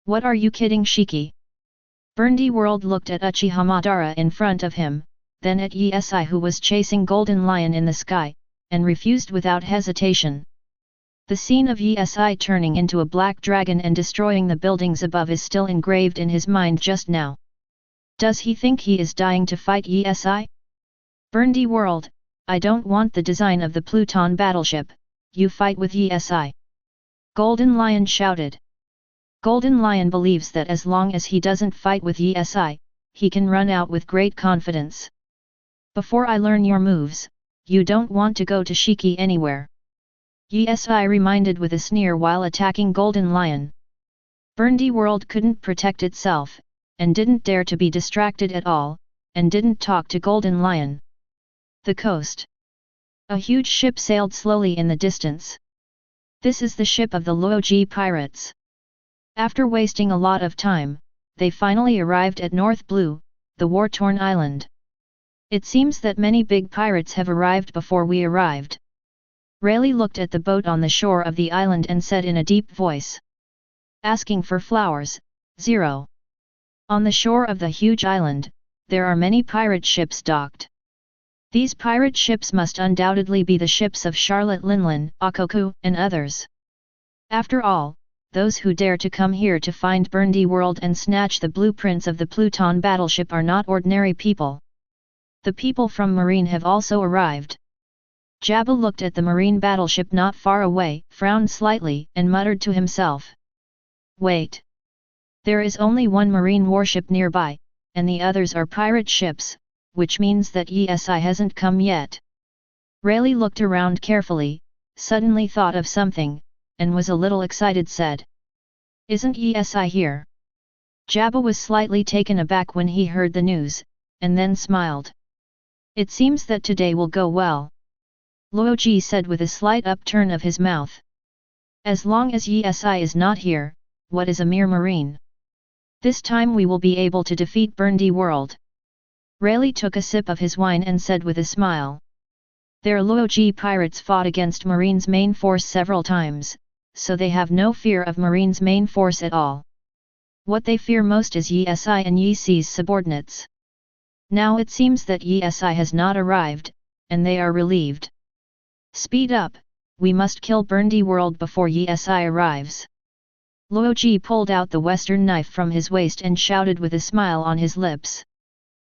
What are you kidding, Shiki? Berndy World looked at Uchiha Madara in front of him, then at Yi who was chasing Golden Lion in the sky, and refused without hesitation. The scene of Yi turning into a black dragon and destroying the buildings above is still engraved in his mind just now. Does he think he is dying to fight Yi? Berndy World, I don't want the design of the Pluton battleship, you fight with Yi. Golden Lion shouted. Golden Lion believes that as long as he doesn't fight with Yi, he can run out with great confidence. Before I learn your moves, you don't want to go to Shiki anywhere. Yi reminded with a sneer while attacking Golden Lion. Berndy World couldn't protect itself, and didn't dare to be distracted at all, and didn't talk to Golden Lion. The coast. A huge ship sailed slowly in the distance. This is the ship of the Laozi pirates. After wasting a lot of time, they finally arrived at North Blue, the war-torn island. It seems that many big pirates have arrived before we arrived. Rayleigh looked at the boat on the shore of the island and said in a deep voice. Asking for flowers, 0. On the shore of the huge island, there are many pirate ships docked. These pirate ships must undoubtedly be the ships of Charlotte Linlin, Akoku, and others. After all, those who dare to come here to find Berndy World and snatch the blueprints of the Pluton battleship are not ordinary people. The people from Marine have also arrived. Jabba looked at the Marine battleship not far away, frowned slightly, and muttered to himself. Wait! There is only one Marine warship nearby, and the others are pirate ships, which means that Yi hasn't come yet. Rayleigh looked around carefully, suddenly thought of something, and was a little excited said. Isn't Yi here? Jabba was slightly taken aback when he heard the news, and then smiled. It seems that today will go well. Luoji said with a slight upturn of his mouth. As long as Yi is not here, what is a mere marine? This time we will be able to defeat Berndy World. Rayleigh took a sip of his wine and said with a smile. Their Luoji pirates fought against Marine's main force several times, so they have no fear of Marine's main force at all. What they fear most is Yi and Yi-Si's subordinates. Now it seems that Yi has not arrived, and they are relieved. Speed up, we must kill Berndy World before Yi arrives. Laozi pulled out the western knife from his waist and shouted with a smile on his lips.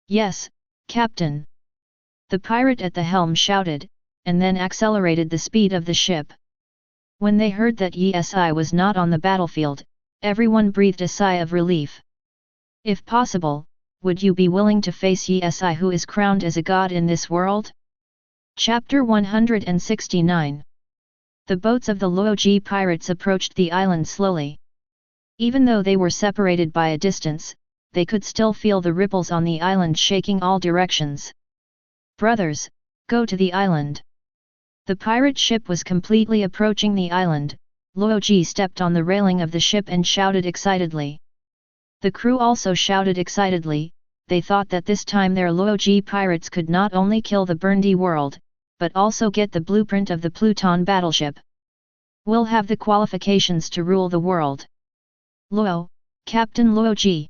Yes, Captain. The pirate at the helm shouted, and then accelerated the speed of the ship. When they heard that Yesi was not on the battlefield, everyone breathed a sigh of relief. If possible, would you be willing to face Yesi, who is crowned as a god in this world? Chapter 169. The boats of the Laozi pirates approached the island slowly. Even though they were separated by a distance, they could still feel the ripples on the island shaking all directions. Brothers, go to the island. The pirate ship was completely approaching the island. Laozi stepped on the railing of the ship and shouted excitedly. The crew also shouted excitedly. They thought that this time their Laozi pirates could not only kill the Bernard world, but also get the blueprint of the Pluton battleship. We'll have the qualifications to rule the world. Captain Laozi.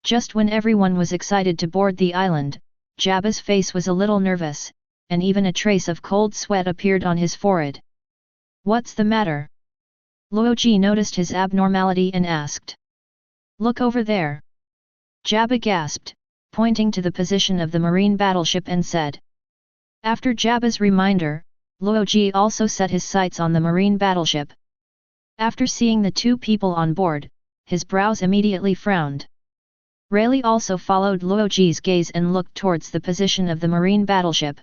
Just when everyone was excited to board the island, Jabba's face was a little nervous, and even a trace of cold sweat appeared on his forehead. What's the matter? Laozi noticed his abnormality and asked. Look over there. Jabba gasped, pointing to the position of the marine battleship and said. After Jabba's reminder, Laozi also set his sights on the marine battleship. After seeing the two people on board, his brows immediately frowned. Rayleigh also followed Laozi's gaze and looked towards the position of the marine battleship.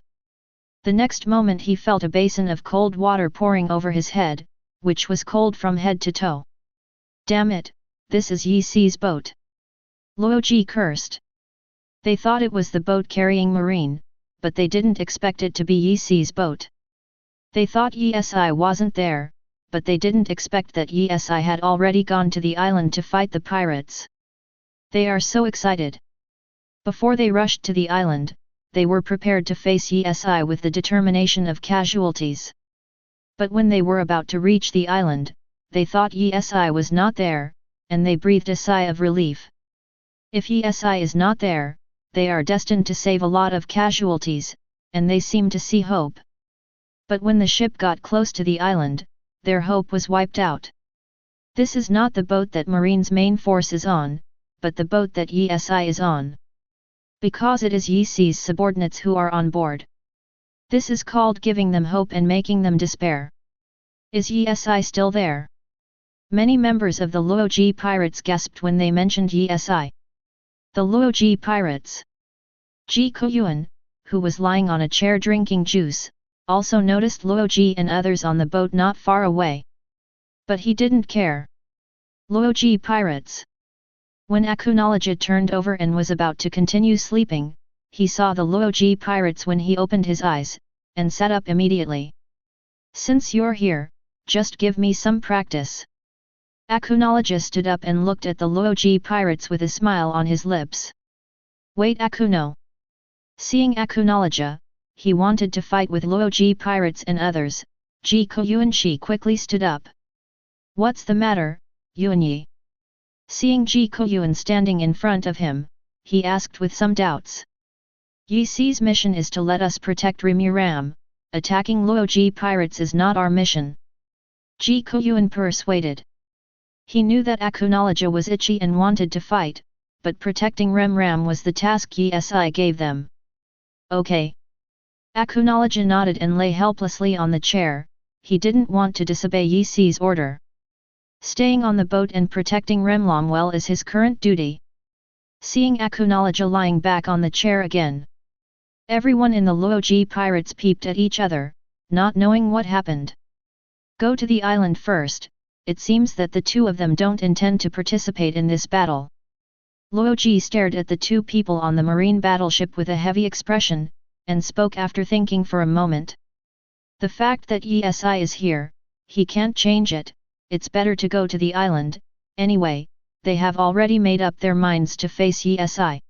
The next moment he felt a basin of cold water pouring over his head, which was cold from head to toe. Damn it, this is Yesi's boat. Laozi cursed. They thought it was the boat carrying Marine, but they didn't expect it to be Yesi's boat. They thought Yesi wasn't there, but they didn't expect that Yesi had already gone to the island to fight the pirates. They are so excited. Before they rushed to the island, they were prepared to face Yesi with the determination of casualties. But when they were about to reach the island, they thought Yesi was not there, and they breathed a sigh of relief. If Yesi is not there, they are destined to save a lot of casualties, and they seem to see hope. But when the ship got close to the island, their hope was wiped out. This is not the boat that Marine's main force is on, but the boat that Yesi is on. Because it is Yesi's subordinates who are on board. This is called giving them hope and making them despair. Is Yesi still there? Many members of the Laozi pirates gasped when they mentioned Yesi. The Laozi pirates. Guoyuan, who was lying on a chair drinking juice, also noticed Laozi and others on the boat not far away. But he didn't care. Laozi pirates. When Akunoloja turned over and was about to continue sleeping, he saw the Laozi pirates when he opened his eyes, and sat up immediately. Since you're here, just give me some practice. Akunoloja stood up and looked at the Laozi pirates with a smile on his lips. Wait, Akuno. Seeing Akunoloja, he wanted to fight with Laozi pirates and others. Guoyuan quickly stood up. What's the matter, Yuanyi? Seeing Guoyuan standing in front of him, he asked with some doubts. Yesi's mission is to let us protect Rimuram. Attacking Laozi pirates is not our mission. Guoyuan persuaded. He knew that Akunoloja was itchy and wanted to fight, but protecting Remram was the task Yesi gave them. Okay. Akunoloja nodded and lay helplessly on the chair. He didn't want to disobey Yesi's order. Staying on the boat and protecting Remlam well is his current duty. Seeing Akunoloja lying back on the chair again, everyone in the Laozi pirates peeped at each other, not knowing what happened. Go to the island first. It seems that the two of them don't intend to participate in this battle. Laozi stared at the two people on the marine battleship with a heavy expression, and spoke after thinking for a moment. The fact that Yesi is here, he can't change it. It's better to go to the island. Anyway, they have already made up their minds to face Yesi.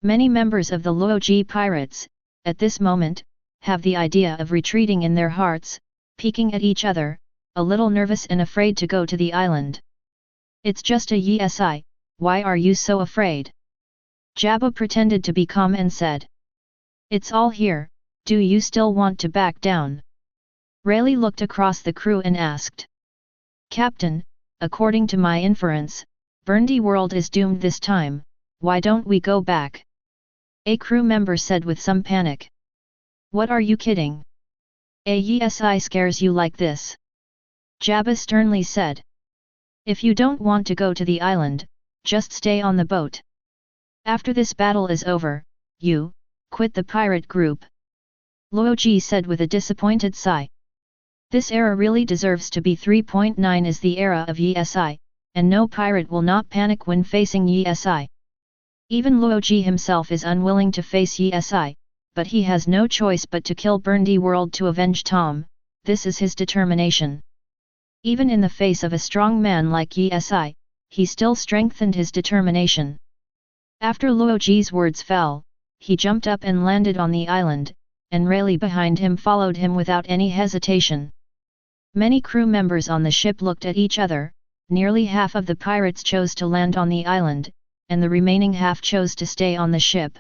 Many members of the Laozi pirates, at this moment, have the idea of retreating in their hearts, peeking at each other, a little nervous and afraid to go to the island. It's just a Yesi, why are you so afraid? Jabba pretended to be calm and said. It's all here, do you still want to back down? Rayleigh looked across the crew and asked. Captain, according to my inference, Burndy World is doomed this time, why don't we go back? A crew member said with some panic. What are you kidding? Yesi scares you like this? Jabba sternly said. If you don't want to go to the island, just stay on the boat. After this battle is over, you, quit the pirate group. Laozi said with a disappointed sigh. This era really deserves to be 3.9 is the era of Yesi, and no pirate will not panic when facing Yesi. Even Laozi himself is unwilling to face Yesi, but he has no choice but to kill Burndy World to avenge Tom, this is his determination. Even in the face of a strong man like Yesi, he still strengthened his determination. After Laozi's words fell, he jumped up and landed on the island, and Rayleigh behind him followed him without any hesitation. Many crew members on the ship looked at each other, nearly half of the pirates chose to land on the island, and the remaining half chose to stay on the ship.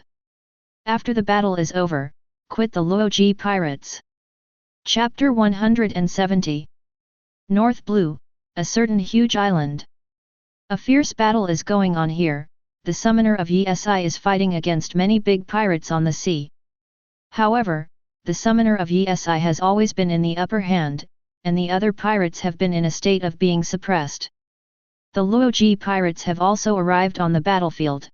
After the battle is over, quit the Laozi pirates. Chapter 170. North Blue, a certain huge island. A fierce battle is going on here, the summoner of Yesi is fighting against many big pirates on the sea. However, the summoner of Yesi has always been in the upper hand, and the other pirates have been in a state of being suppressed. The Laozi pirates have also arrived on the battlefield.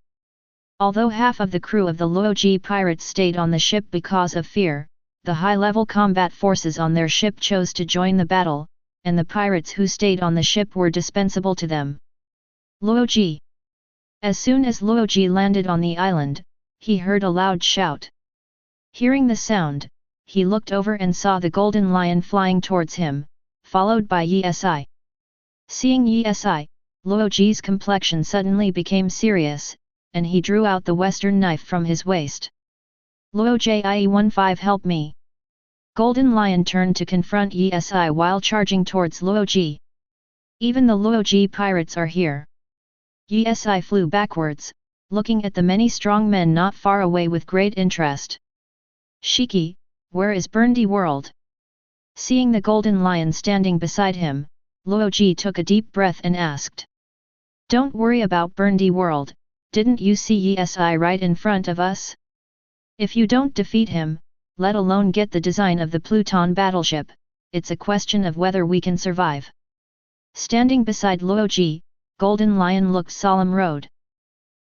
Although half of the crew of the Laozi pirates stayed on the ship because of fear, the high-level combat forces on their ship chose to join the battle, and the pirates who stayed on the ship were dispensable to them. Laozi. As soon as Laozi landed on the island, he heard a loud shout. Hearing the sound, he looked over and saw the golden lion flying towards him, followed by Yesi. Seeing Yesi, Laozi's complexion suddenly became serious, and he drew out the western knife from his waist. Laozi-15 help me! Golden Lion turned to confront Yesi while charging towards Laozi. Even the Laozi pirates are here. Yesi flew backwards, looking at the many strong men not far away with great interest. Shiki, where is Burndy World? Seeing the Golden Lion standing beside him, Laozi took a deep breath and asked. Don't worry about Burndy World, didn't you see Yesi right in front of us? If you don't defeat him, let alone get the design of the Pluton battleship, it's a question of whether we can survive. Standing beside Laozi, Golden Lion looked solemn. Road.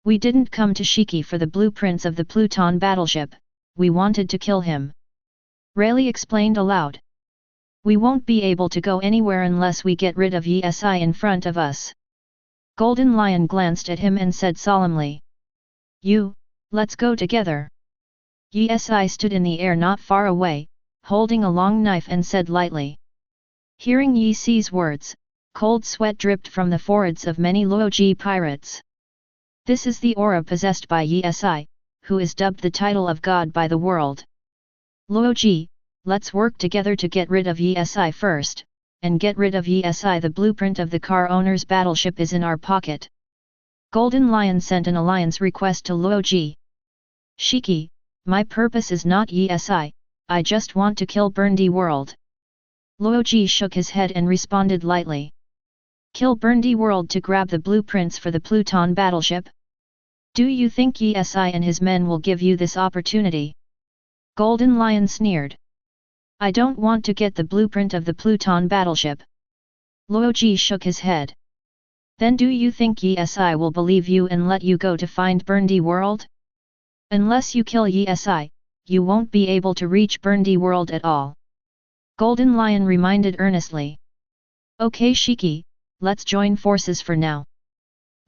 We didn't come to Shiki for the blueprints of the Pluton battleship, we wanted to kill him. Rayleigh explained aloud. We won't be able to go anywhere unless we get rid of Yesi in front of us. Golden Lion glanced at him and said solemnly. Let's go together. Yesi stood in the air not far away, holding a long knife and said lightly. Hearing Yesi's words, cold sweat dripped from the foreheads of many Laozi pirates. This is the aura possessed by Yesi, who is dubbed the title of God by the world. Laozi, let's work together to get rid of Yesi first, and get rid of Yesi. The blueprint of the car owner's battleship is in our pocket. Golden Lion sent an alliance request to Laozi. Shiki, my purpose is not Yesi, I just want to kill Burndy World. Laozi shook his head and responded lightly. Kill Burndy World to grab the blueprints for the Pluton battleship? Do you think Yesi and his men will give you this opportunity? Golden Lion sneered. I don't want to get the blueprint of the Pluton battleship. Laozi shook his head. Then do you think Yesi will believe you and let you go to find Burndy World? Unless you kill Yesi, you won't be able to reach Burndy World at all. Golden Lion reminded earnestly. Okay Shiki, let's join forces for now.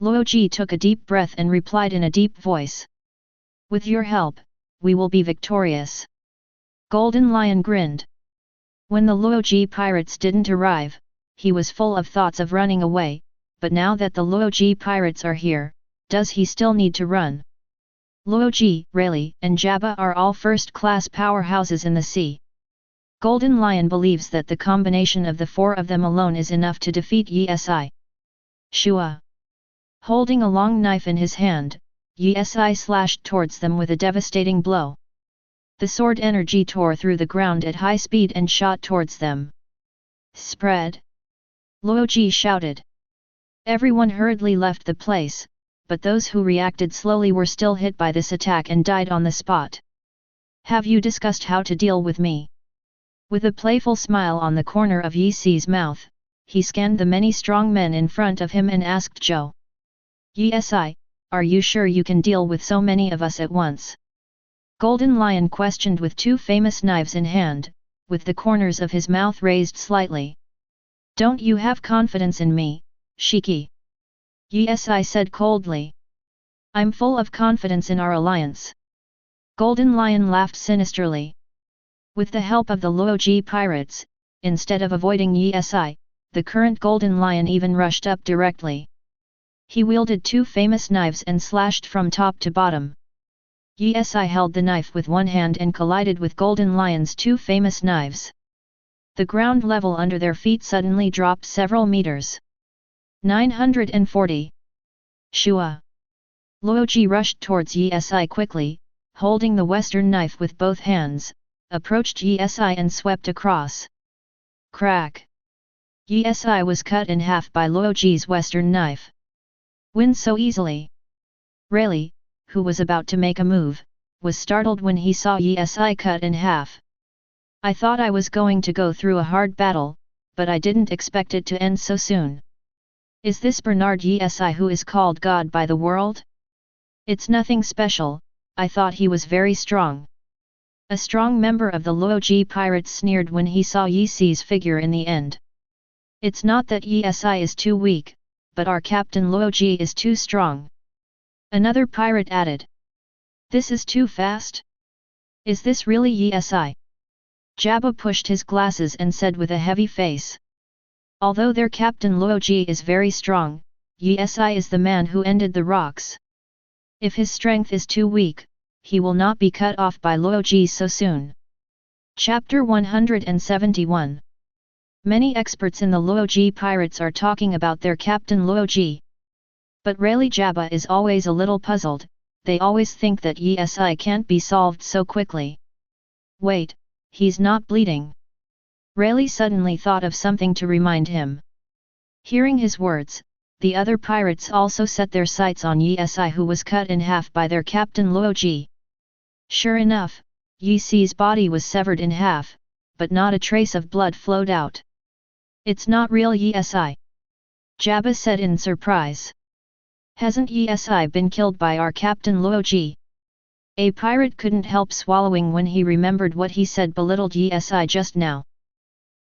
Laozi took a deep breath and replied in a deep voice. With your help, we will be victorious. Golden Lion grinned. When the Laozi pirates didn't arrive, he was full of thoughts of running away, but now that the Laozi pirates are here, does he still need to run? Laozi, Rayleigh, and Jabba are all first-class powerhouses in the sea. Golden Lion believes that the combination of the four of them alone is enough to defeat Yesi. Shua. Holding a long knife in his hand, Yesi slashed towards them with a devastating blow. The sword energy tore through the ground at high speed and shot towards them. Spread! Laozi shouted. Everyone hurriedly left the place, but those who reacted slowly were still hit by this attack and died on the spot. Have you discussed how to deal with me? With a playful smile on the corner of Yi Si's mouth, he scanned the many strong men in front of him and asked Zhou. Yi Si, are you sure you can deal with so many of us at once? Golden Lion questioned with two famous knives in hand, with the corners of his mouth raised slightly. Don't you have confidence in me, Shiki? Yi Si said coldly. I'm full of confidence in our alliance. Golden Lion laughed sinisterly. With the help of the Laozi pirates, instead of avoiding Yi Si, the current Golden Lion even rushed up directly. He wielded two famous knives and slashed from top to bottom. Yi Si held the knife with one hand and collided with Golden Lion's two famous knives. The ground level under their feet suddenly dropped several meters. 940. Shua. Laozi rushed towards Yi Si quickly, holding the western knife with both hands, approached Yi Si and swept across. Crack! Yi Si was cut in half by Laozi's western knife. Win so easily. Rayleigh, who was about to make a move, was startled when he saw Yi Si cut in half. I thought I was going to go through a hard battle, but I didn't expect it to end so soon. Is this Bernard Issan who is called God by the world? It's nothing special, I thought he was very strong. A strong member of the Laozi pirates sneered when he saw Yi Si's figure in the end. It's not that Yi is too weak, but our captain Laozi is too strong. Another pirate added. This is too fast? Is this really Yi Si? Jabba pushed his glasses and said with a heavy face. Although their captain Laozi is very strong, Yi Si is the man who ended the rocks. If his strength is too weak, he will not be cut off by Laozi so soon. Chapter 171. Many experts in the Laozi pirates are talking about their captain Laozi. But Rayleigh Jabba is always a little puzzled, they always think that Yi Si can't be solved so quickly. Wait, he's not bleeding. Rayleigh suddenly thought of something to remind him. Hearing his words, the other pirates also set their sights on Yi Si, who was cut in half by their captain Laozi. Sure enough, Yi Si's body was severed in half, but not a trace of blood flowed out. It's not real Yi Si. Jabba said in surprise. Hasn't Yi Si been killed by our captain Laozi? A pirate couldn't help swallowing when he remembered what he said belittled Yi Si just now.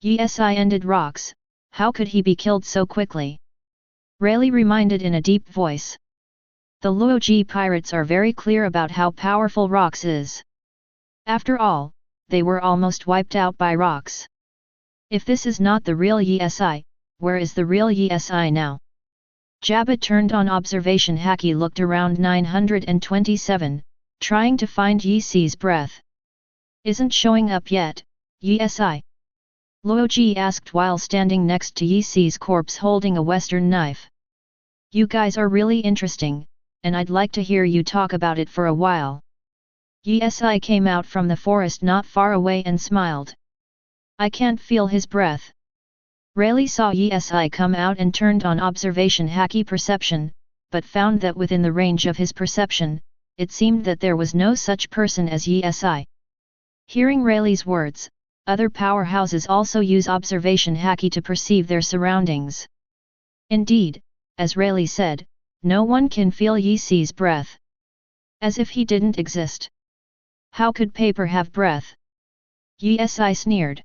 Yi Si ended rocks, how could he be killed so quickly? Rayleigh reminded in a deep voice. The Laozi pirates are very clear about how powerful rocks is. After all, they were almost wiped out by rocks. If this is not the real Yi Si, where is the real Yi Si now? Jabba turned on observation haki, looked around 927, trying to find Yi Si's breath. Isn't showing up yet, Yi Si? Laozi asked while standing next to Yi Si's corpse holding a western knife. You guys are really interesting, and I'd like to hear you talk about it for a while. Yi Si came out from the forest not far away and smiled. I can't feel his breath. Rayleigh saw Yi Si come out and turned on observation haki perception, but found that within the range of his perception, it seemed that there was no such person as Yi Si. Hearing Rayleigh's words, other powerhouses also use observation haki to perceive their surroundings. Indeed, as Rayleigh said, no one can feel Yi Si's breath. As if he didn't exist. How could paper have breath? Yi Si sneered.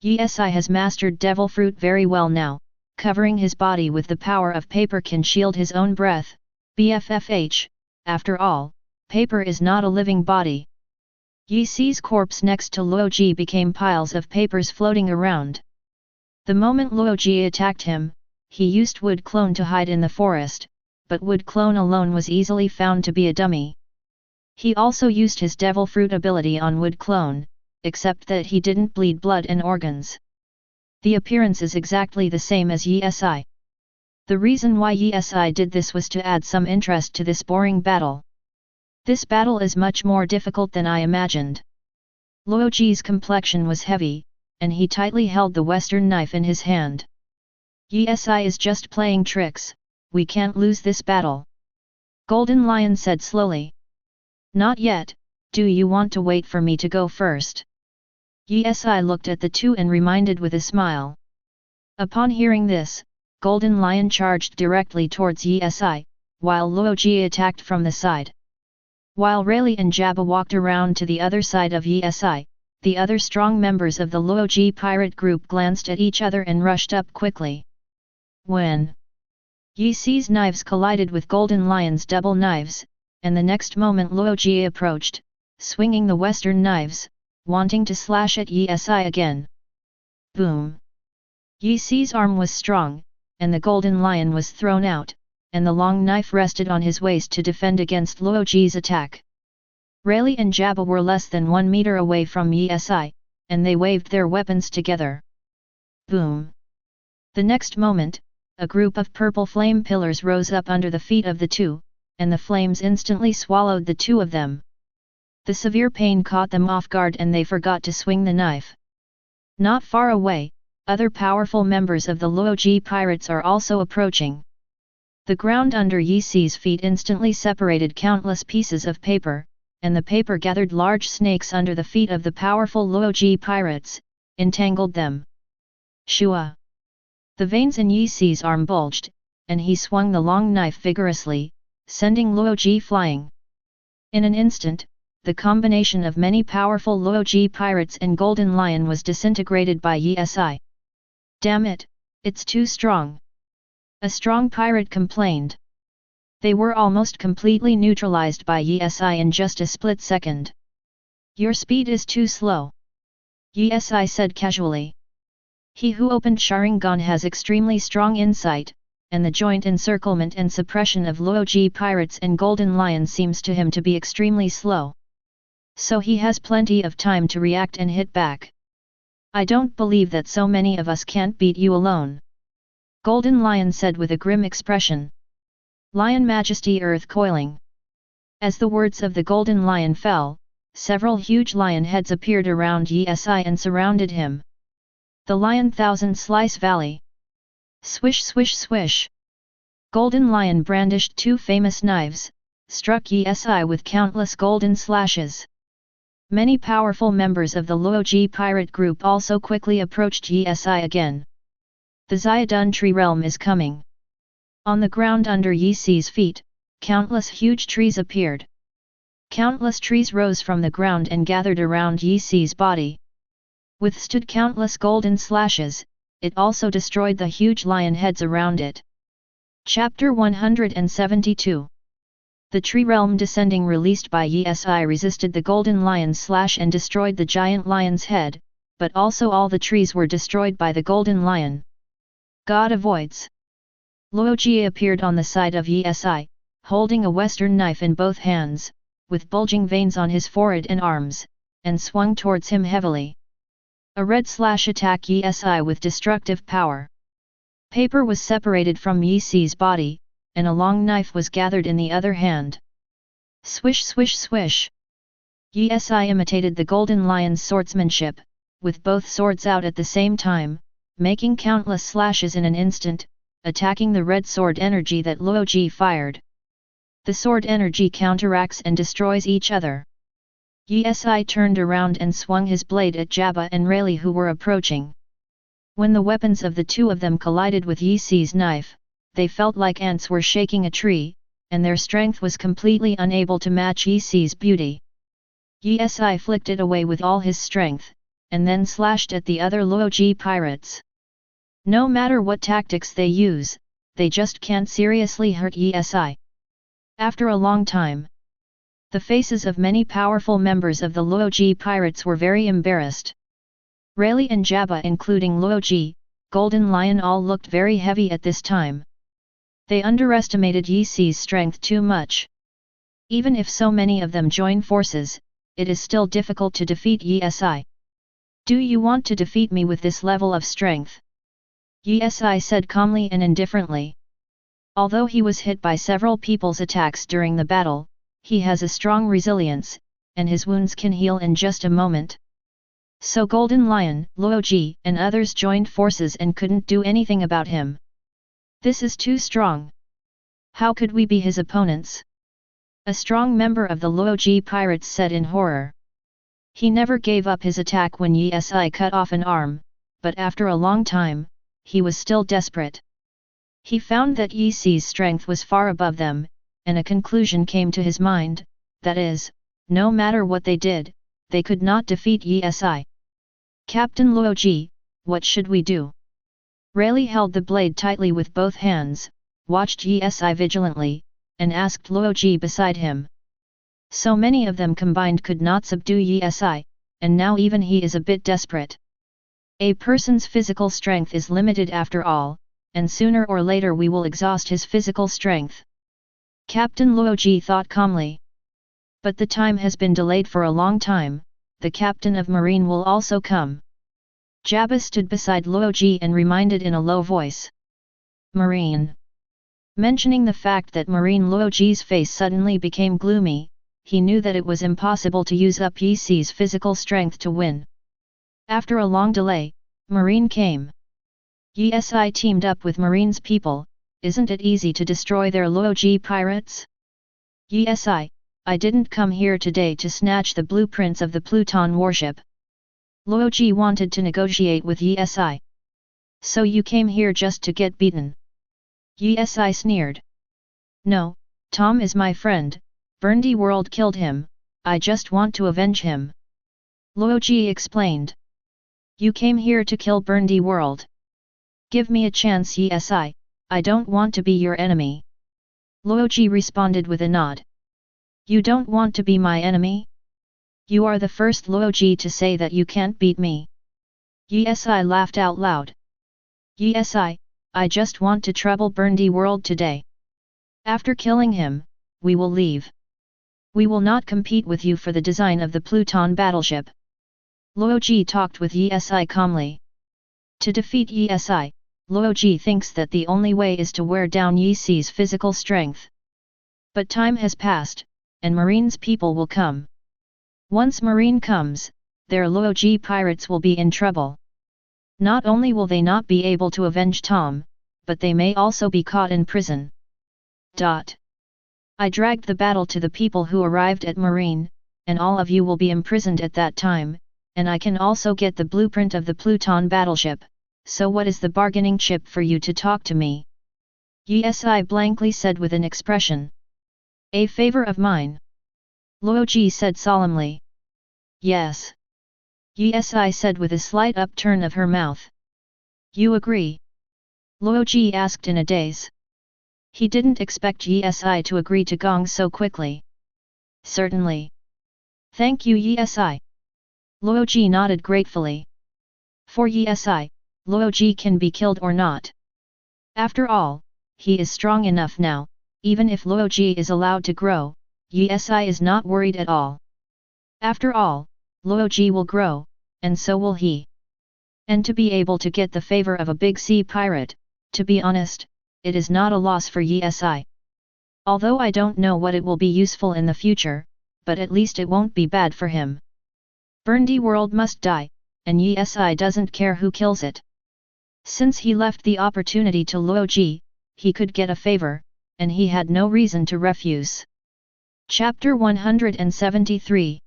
Yi Si has mastered devil fruit very well now, covering his body with the power of paper can shield his own breath, BFFH, after all, paper is not a living body. Yi Si's corpse next to Laozi became piles of papers floating around. The moment Laozi attacked him, he used wood clone to hide in the forest, but wood clone alone was easily found to be a dummy. He also used his devil fruit ability on wood clone, except that he didn't bleed blood and organs. The appearance is exactly the same as Yi Si. The reason why Yi Si did this was to add some interest to this boring battle. This battle is much more difficult than I imagined. Laozi's complexion was heavy, and he tightly held the western knife in his hand. Yi is just playing tricks, we can't lose this battle. Golden Lion said slowly. Not yet, do you want to wait for me to go first? Yi looked at the two and reminded with a smile. Upon hearing this, Golden Lion charged directly towards Yi, while Laozi attacked from the side. While Rayleigh and Jabba walked around to the other side of Yi, the other strong members of the Laozi pirate group glanced at each other and rushed up quickly. When Yi's knives collided with Golden Lion's double knives, and the next moment Laozi approached, swinging the western knives, wanting to slash at Yi again. Boom! Yi's arm was strong, and the Golden Lion was thrown out, and the long knife rested on his waist to defend against Laozi's attack. Rayleigh and Jabba were less than 1 meter away from Yi, and they waved their weapons together. Boom! The next moment, a group of purple flame pillars rose up under the feet of the two, and the flames instantly swallowed the two of them. The severe pain caught them off guard and they forgot to swing the knife. Not far away, other powerful members of the Laozi pirates are also approaching. The ground under Yi's feet instantly separated countless pieces of paper, and the paper gathered large snakes under the feet of the powerful Laozi pirates, entangled them. Shua! The veins in Yi's arm bulged, and he swung the long knife vigorously, sending Laozi flying. In an instant, the combination of many powerful Laozi pirates and Golden Lion was disintegrated by Yi. Damn it, it's too strong. A strong pirate complained. They were almost completely neutralized by Yi in just a split second. Your speed is too slow. Yi said casually. He who opened Sharingan has extremely strong insight, and the joint encirclement and suppression of Laozi pirates and Golden Lion seems to him to be extremely slow. So he has plenty of time to react and hit back. I don't believe that so many of us can't beat you alone. Golden Lion said with a grim expression. Lion Majesty Earth coiling. As the words of the Golden Lion fell, several huge lion heads appeared around Yi and surrounded him. The Lion Thousand Slice Valley. Swish swish swish. Golden Lion brandished two famous knives, struck Yi with countless golden slashes. Many powerful members of the Laozi pirate group also quickly approached Yi again. The Xiaodun tree realm is coming. On the ground under Yi's feet, countless huge trees appeared. Countless trees rose from the ground and gathered around Yi's body. Withstood countless golden slashes, it also destroyed the huge lion heads around it. Chapter 172. The tree realm descending released by Yi resisted the golden lion's slash and destroyed the giant lion's head, but also all the trees were destroyed by the golden lion. God avoids. Laozi appeared on the side of Yi, holding a western knife in both hands, with bulging veins on his forehead and arms, and swung towards him heavily. A red slash attacked Yi with destructive power. Paper was separated from Yi's body, and a long knife was gathered in the other hand. Swish swish swish. Yi imitated the golden lion's swordsmanship, with both swords out at the same time, making countless slashes in an instant, attacking the red sword energy that Laozi fired. The sword energy counteracts and destroys each other. Yi turned around and swung his blade at Jabba and Rayleigh who were approaching. When the weapons of the two of them collided with Yi's knife, they felt like ants were shaking a tree, and their strength was completely unable to match Yi's beauty. Yi flicked it away with all his strength, and then slashed at the other Laozi pirates. No matter what tactics they use, they just can't seriously hurt Yi. After a long time, the faces of many powerful members of the Laozi pirates were very embarrassed. Rayleigh and Jabba including Laozi, Golden Lion all looked very heavy at this time. They underestimated Yi's strength too much. Even if so many of them join forces, it is still difficult to defeat Yi. Do you want to defeat me with this level of strength? Yi said calmly and indifferently. Although he was hit by several people's attacks during the battle, he has a strong resilience, and his wounds can heal in just a moment. So Golden Lion, Laozi, and others joined forces and couldn't do anything about him. This is too strong. How could we be his opponents? A strong member of the Laozi pirates said in horror. He never gave up his attack when Yi Si cut off an arm, but after a long time, he was still desperate. He found that Yi Si's strength was far above them, and a conclusion came to his mind, that is, no matter what they did, they could not defeat Yi Si. Captain Laozi, what should we do? Rayleigh held the blade tightly with both hands, watched Yi Si vigilantly, and asked Laozi beside him. So many of them combined could not subdue Yi Si, and now even he is a bit desperate. A person's physical strength is limited after all, and sooner or later we will exhaust his physical strength. Captain Laozi thought calmly. But the time has been delayed for a long time, the captain of marine will also come. Jabba stood beside Laozi and reminded in a low voice. Marine. Mentioning the fact that Marine Laozi's face suddenly became gloomy, he knew that it was impossible to use up Yi Si's physical strength to win. After a long delay, Marine came. Yi Si teamed up with Marine's people, isn't it easy to destroy their Laozi pirates? Yi Si, I didn't come here today to snatch the blueprints of the Pluton warship. Laozi wanted to negotiate with Yi Si. So you came here just to get beaten? Yi Si sneered. No, Tom is my friend, Bernard World killed him, I just want to avenge him. Laozi explained. You came here to kill Bernard World. Give me a chance Yi Si, I don't want to be your enemy. Laozi responded with a nod. You don't want to be my enemy? You are the first Laozi to say that you can't beat me. Yi Si laughed out loud. Yi Si, I just want to trouble Bernard World today. After killing him, we will leave. We will not compete with you for the design of the Pluton battleship. Laozi talked with Yi Si calmly. To defeat Yi Si, Laozi thinks that the only way is to wear down Yi Si's physical strength. But time has passed, and Marine's people will come. Once Marine comes, their Laozi pirates will be in trouble. Not only will they not be able to avenge Tom, but they may also be caught in prison. I dragged the battle to the people who arrived at Marine, and all of you will be imprisoned at that time, and I can also get the blueprint of the Pluton battleship, so what is the bargaining chip for you to talk to me? Yi Si blankly said with an expression. A favor of mine. Laozi said solemnly. Yes. Yi Si said with a slight upturn of her mouth. You agree? Laozi asked in a daze. He didn't expect Yi Si to agree to gong so quickly. Certainly. Thank you Yi Si. Laozi nodded gratefully. For Yi Si, Laozi can be killed or not. After all, he is strong enough now, even if Laozi is allowed to grow, Yi Si is not worried at all. After all, Laozi will grow, and so will he. And to be able to get the favor of a big sea pirate, to be honest, it is not a loss for Yi Si. Although I don't know what it will be useful in the future, but at least it won't be bad for him. Bernard World must die, and Yi Si doesn't care who kills it. Since he left the opportunity to Laozi, he could get a favor, and he had no reason to refuse. Chapter 173.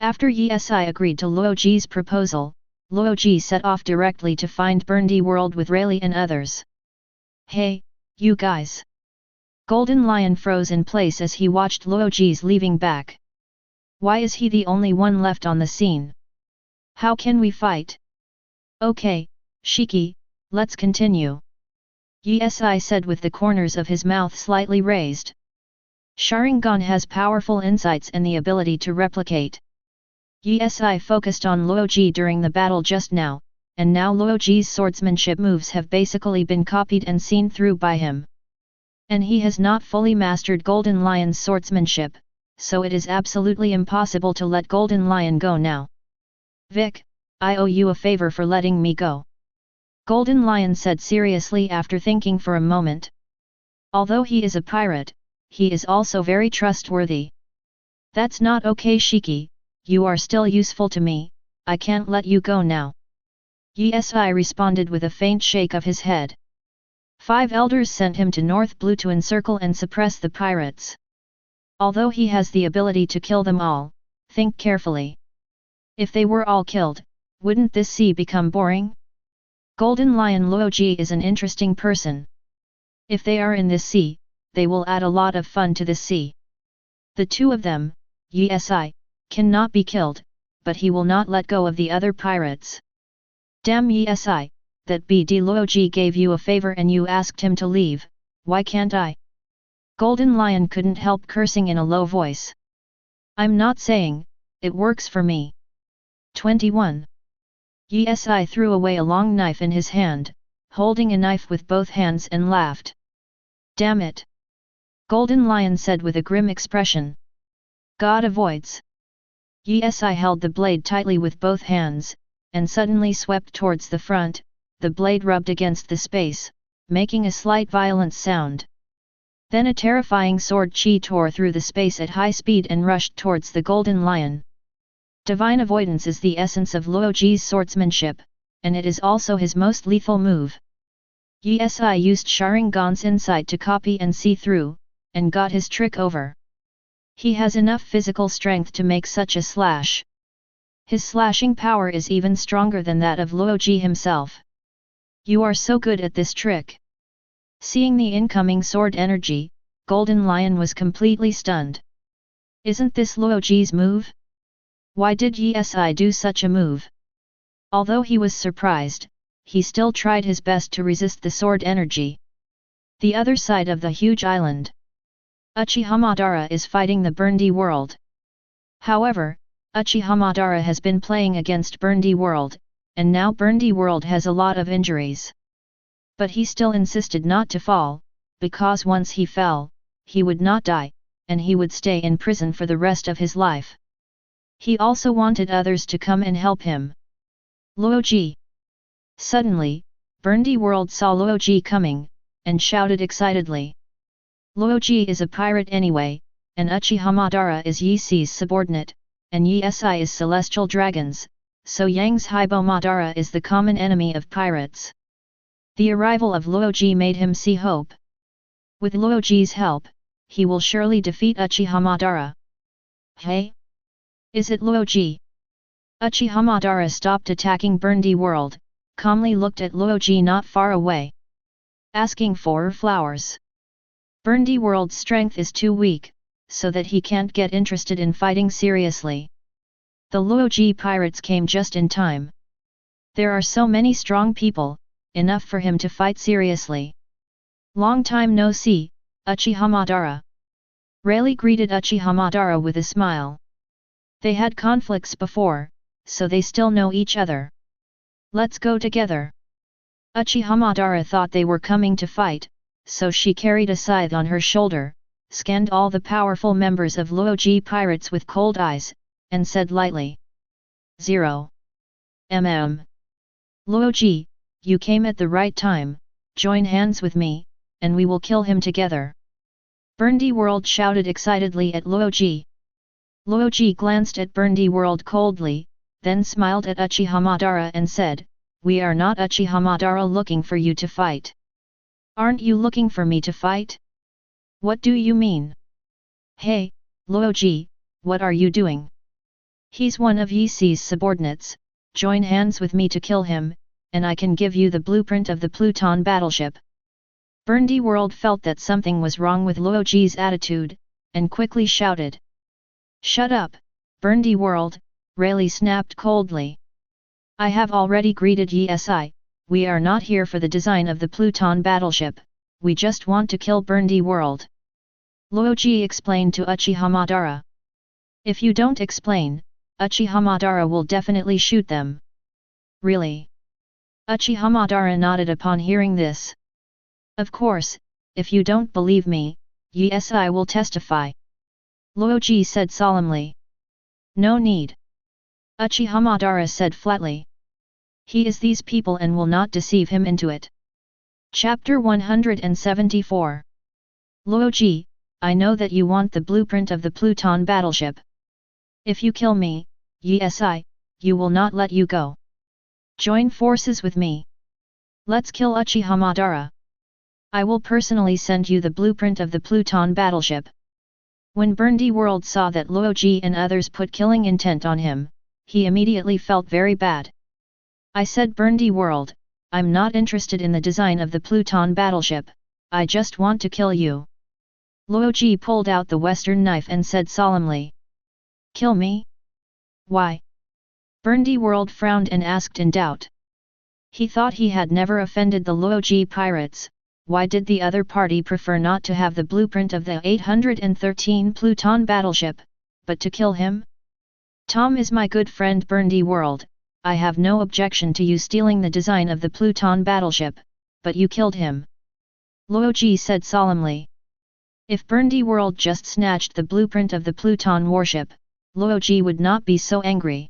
After Yi Si agreed to Laozi's proposal, Laozi set off directly to find Bernard World with Rayleigh and others. Hey, you guys! Golden Lion froze in place as he watched Laozi's leaving back. Why is he the only one left on the scene? How can we fight? Okay, Shiki, let's continue. Yi Si said with the corners of his mouth slightly raised. Sharingan has powerful insights and the ability to replicate. Yi Si focused on Laozi during the battle just now, and now Laozi's swordsmanship moves have basically been copied and seen through by him. And he has not fully mastered Golden Lion's swordsmanship, so it is absolutely impossible to let Golden Lion go now. Vic, I owe you a favor for letting me go. Golden Lion said seriously after thinking for a moment. Although he is a pirate, he is also very trustworthy. That's not okay Shiki, you are still useful to me, I can't let you go now. Yi Si responded with a faint shake of his head. 5 elders sent him to North Blue to encircle and suppress the pirates. Although he has the ability to kill them all, think carefully. If they were all killed, wouldn't this sea become boring? Golden Lion Laozi is an interesting person. If they are in this sea, they will add a lot of fun to this sea. The two of them, Yi cannot be killed, but he will not let go of the other pirates. Damn Yi, that BD Laozi gave you a favor and you asked him to leave, why can't I? Golden Lion couldn't help cursing in a low voice. I'm not saying, it works for me. 21. Yi threw away a long knife in his hand, holding a knife with both hands and laughed. Damn it! Golden Lion said with a grim expression. God avoids. Yi held the blade tightly with both hands, and suddenly swept towards the front. The blade rubbed against the space, making a slight violent sound. Then a terrifying sword chi tore through the space at high speed and rushed towards the Golden Lion. Divine avoidance is the essence of Laozi's swordsmanship, and it is also his most lethal move. Yi used Sharingan's insight to copy and see through, and got his trick over. He has enough physical strength to make such a slash. His slashing power is even stronger than that of Laozi himself. You are so good at this trick. Seeing the incoming sword energy, Golden Lion was completely stunned. Isn't this Laozi's move? Why did Yi do such a move? Although he was surprised, he still tried his best to resist the sword energy. The other side of the huge island. Uchiha Madara is fighting the Berndy world. However, Uchiha Madara has been playing against Berndy world, and now Berndy world has a lot of injuries. But he still insisted not to fall, because once he fell, he would not die, and he would stay in prison for the rest of his life. He also wanted others to come and help him. Laozi! Suddenly, Berndy world saw Laozi coming, and shouted excitedly. Laozi is a pirate anyway, and Uchiha Madara is Yi Si's subordinate, and Yi is celestial dragons, so Yang's Haibo Madara is the common enemy of pirates. The arrival of Laozi made him see hope. With Laozi's help, he will surely defeat Uchiha Madara. Hey? Is it Laozi? Uchiha Madara stopped attacking Berndy world, calmly looked at Laozi not far away. Asking for flowers. Berndy world's strength is too weak, so that he can't get interested in fighting seriously. The Laozi pirates came just in time. There are so many strong people, enough for him to fight seriously. Long time no see, Uchiha Madara. Rayleigh greeted Uchiha Madara with a smile. They had conflicts before, so they still know each other. Let's go together. Uchiha Madara thought they were coming to fight, so she carried a scythe on her shoulder, scanned all the powerful members of Laozi pirates with cold eyes, and said lightly. 0. Laozi, you came at the right time, join hands with me, and we will kill him together. Berndy world shouted excitedly at Laozi. Laozi glanced at Berndy world coldly, then smiled at Uchiha Madara and said, we are not Uchiha Madara looking for you to fight. Aren't you looking for me to fight? What do you mean? Hey, Laozi, what are you doing? He's one of Yi Si's subordinates, join hands with me to kill him, and I can give you the blueprint of the Pluton battleship. Berndy world felt that something was wrong with Laozi's attitude, and quickly shouted. Shut up, Berndy world, Rayleigh snapped coldly. I have already greeted Yi Si, we are not here for the design of the Pluton battleship, we just want to kill Berndy world. Laozi explained to Uchiha Madara. If you don't explain, Uchiha Madara will definitely shoot them. Really? Uchiha Madara nodded upon hearing this. Of course, if you don't believe me, Yi Si will testify. Laozi said solemnly. No need. Uchiha Madara said flatly. He is these people and will not deceive him into it. Chapter 174. Laozi, I know that you want the blueprint of the Pluton battleship. If you kill me, Yi Si, you will not let you go. Join forces with me. Let's kill Uchiha Madara. I will personally send you the blueprint of the Pluton battleship. When Bernard World saw that Laozi and others put killing intent on him, he immediately felt very bad. I said, Bernard World, I'm not interested in the design of the Pluton battleship, I just want to kill you. Laozi pulled out the western knife and said solemnly. Kill me? Why? Bernard World frowned and asked in doubt. He thought he had never offended the Laozi pirates. Why did the other party prefer not to have the blueprint of the 813 Pluton battleship, but to kill him? Tom is my good friend Bernard World, I have no objection to you stealing the design of the Pluton battleship, but you killed him. Laozi said solemnly. If Bernard World just snatched the blueprint of the Pluton warship, Laozi would not be so angry.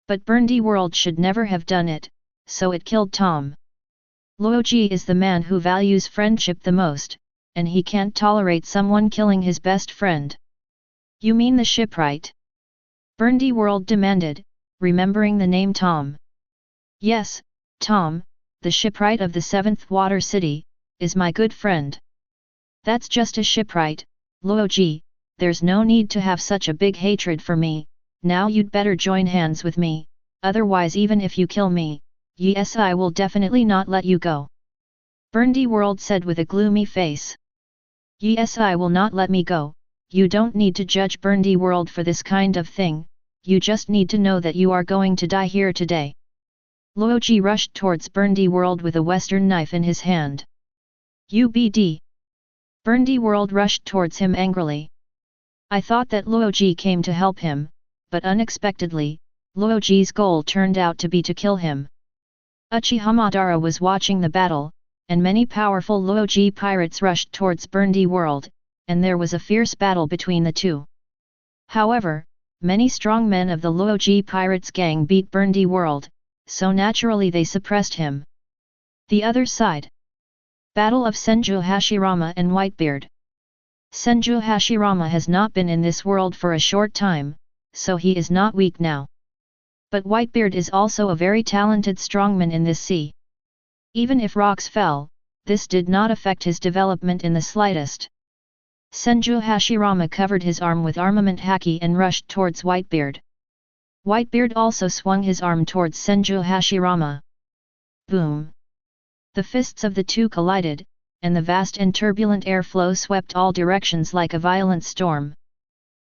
But Bernard World should never have done it, so it killed Tom. Laozi is the man who values friendship the most, and he can't tolerate someone killing his best friend. You mean the shipwright? Bernard World demanded, remembering the name Tom. Yes, Tom, the shipwright of the 7th Water City, is my good friend. That's just a shipwright, Laozi, there's no need to have such a big hatred for me, now you'd better join hands with me, otherwise even if you kill me, yes I will definitely not let you go. Bernard World said with a gloomy face. Yes I will not let me go, you don't need to judge Bernard World for this kind of thing, you just need to know that you are going to die here today. Laozi rushed towards Bernard World with a western knife in his hand. UBD. Bernard World rushed towards him angrily. I thought that Laozi came to help him, but unexpectedly, Laozi's goal turned out to be to kill him. Uchiha Madara was watching the battle, and many powerful Laozi pirates rushed towards Bernard World, and there was a fierce battle between the two. However, many strong men of the Laozi pirates gang beat Bernard World, so naturally they suppressed him. The other side. Battle of Senju Hashirama and Whitebeard. Senju Hashirama has not been in this world for a short time, so he is not weak now. But Whitebeard is also a very talented strongman in this sea. Even if rocks fell, this did not affect his development in the slightest. Senju Hashirama covered his arm with armament haki and rushed towards Whitebeard. Whitebeard also swung his arm towards Senju Hashirama. Boom! The fists of the two collided, and the vast and turbulent airflow swept all directions like a violent storm.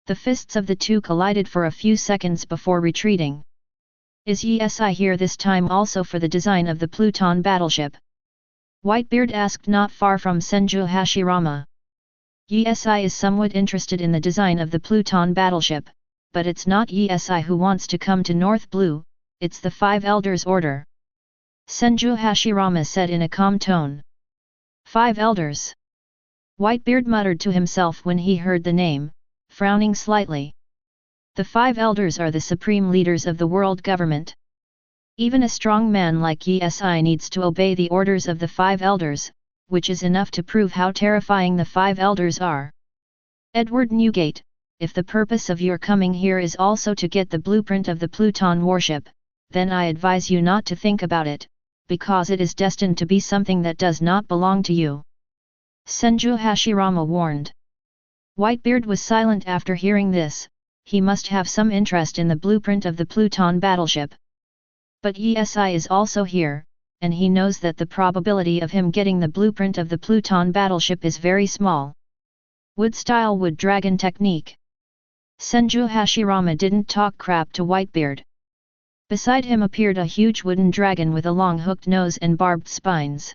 The fists of the two collided for a few seconds before retreating. Is Yesi here this time also for the design of the Pluton battleship? Whitebeard asked not far from Senju Hashirama. Yesi is somewhat interested in the design of the Pluton battleship, but it's not Yesi who wants to come to North Blue, it's the 5 Elders' order. Senju Hashirama said in a calm tone. 5 Elders. Whitebeard muttered to himself when he heard the name, frowning slightly. The 5 Elders are the supreme leaders of the world government. Even a strong man like Yesi needs to obey the orders of the 5 Elders, which is enough to prove how terrifying the 5 Elders are. Edward Newgate, if the purpose of your coming here is also to get the blueprint of the Pluton warship, then I advise you not to think about it, because it is destined to be something that does not belong to you. Senju Hashirama warned. Whitebeard was silent after hearing this, he must have some interest in the blueprint of the Pluton battleship. But Yesi is also here, and he knows that the probability of him getting the blueprint of the Pluton battleship is very small. Wood-style wood dragon technique. Senju Hashirama didn't talk crap to Whitebeard. Beside him appeared a huge wooden dragon with a long hooked nose and barbed spines.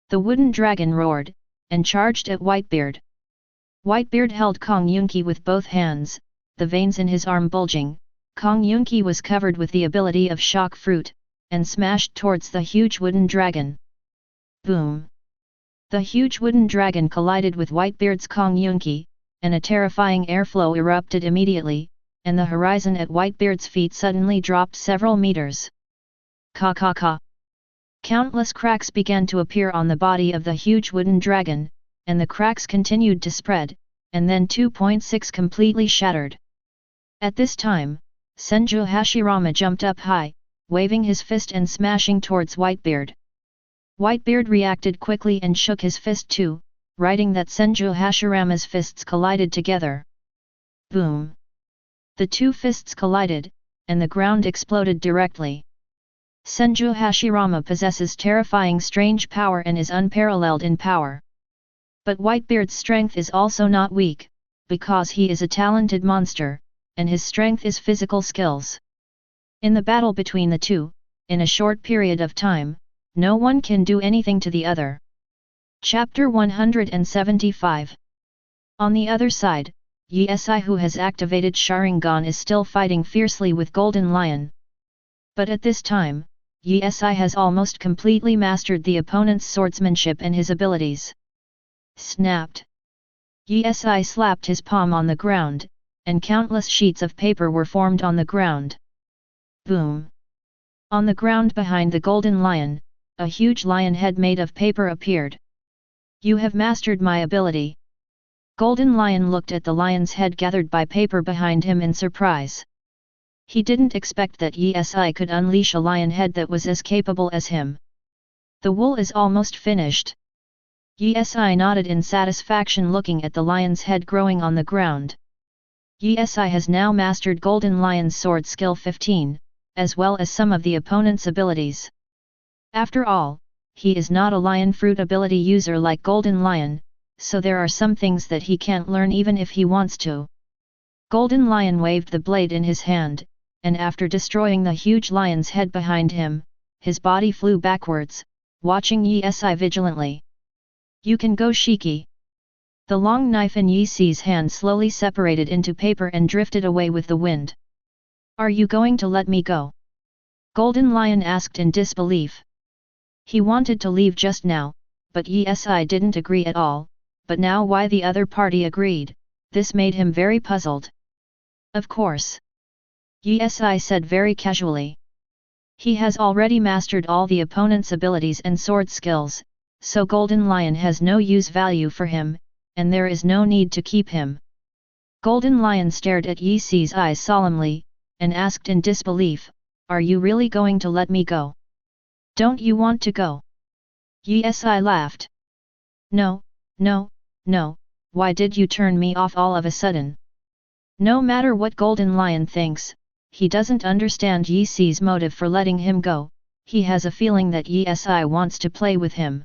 The wooden dragon roared, and charged at Whitebeard. Whitebeard held Kong Yunki with both hands, the veins in his arm bulging. Kong Yunki was covered with the ability of shock fruit, and smashed towards the huge wooden dragon. Boom! The huge wooden dragon collided with Whitebeard's Kong Yunki, and a terrifying airflow erupted immediately, and the horizon at Whitebeard's feet suddenly dropped several meters. Ka ka ka! Countless cracks began to appear on the body of the huge wooden dragon, and the cracks continued to spread, and then 2.6 completely shattered. At this time, Senju Hashirama jumped up high, waving his fist and smashing towards Whitebeard. Whitebeard reacted quickly and shook his fist too, writing that Senju Hashirama's fists collided together. Boom! The two fists collided, and the ground exploded directly. Senju Hashirama possesses terrifying strange power and is unparalleled in power. But Whitebeard's strength is also not weak, because he is a talented monster, and his strength is physical skills. In the battle between the two, in a short period of time, no one can do anything to the other. Chapter 175. On the other side, Yi-Si, who has activated Sharingan, is still fighting fiercely with Golden Lion. But at this time, Yi-Si has almost completely mastered the opponent's swordsmanship and his abilities. Snapped! Yi-Si slapped his palm on the ground, and countless sheets of paper were formed on the ground. Boom! On the ground behind the Golden Lion, a huge lion head made of paper appeared. You have mastered my ability. Golden Lion looked at the lion's head gathered by paper behind him in surprise. He didn't expect that Yi-Si could unleash a lion head that was as capable as him. The wool is almost finished. Yi-Si nodded in satisfaction, looking at the lion's head growing on the ground. Yi-Si has now mastered Golden Lion's sword skill 15, as well as some of the opponent's abilities. After all, he is not a lion fruit ability user like Golden Lion, so there are some things that he can't learn even if he wants to. Golden Lion waved the blade in his hand, and after destroying the huge lion's head behind him, his body flew backwards, watching Yi-Si vigilantly. You can go, Shiki. The long knife in Yi-Si's hand slowly separated into paper and drifted away with the wind. Are you going to let me go? Golden Lion asked in disbelief. He wanted to leave just now, but Yi-Si didn't agree at all, but now why the other party agreed, this made him very puzzled. Of course. Yi-Si said very casually. He has already mastered all the opponent's abilities and sword skills, so Golden Lion has no use value for him, and there is no need to keep him. Golden Lion stared at Yi-Si's eyes solemnly, and asked in disbelief, are you really going to let me go? Don't you want to go? Yi-Si laughed. No, no, no, why did you turn me off all of a sudden? No matter what Golden Lion thinks, he doesn't understand Yi-Si's motive for letting him go, he has a feeling that Yi-Si wants to play with him.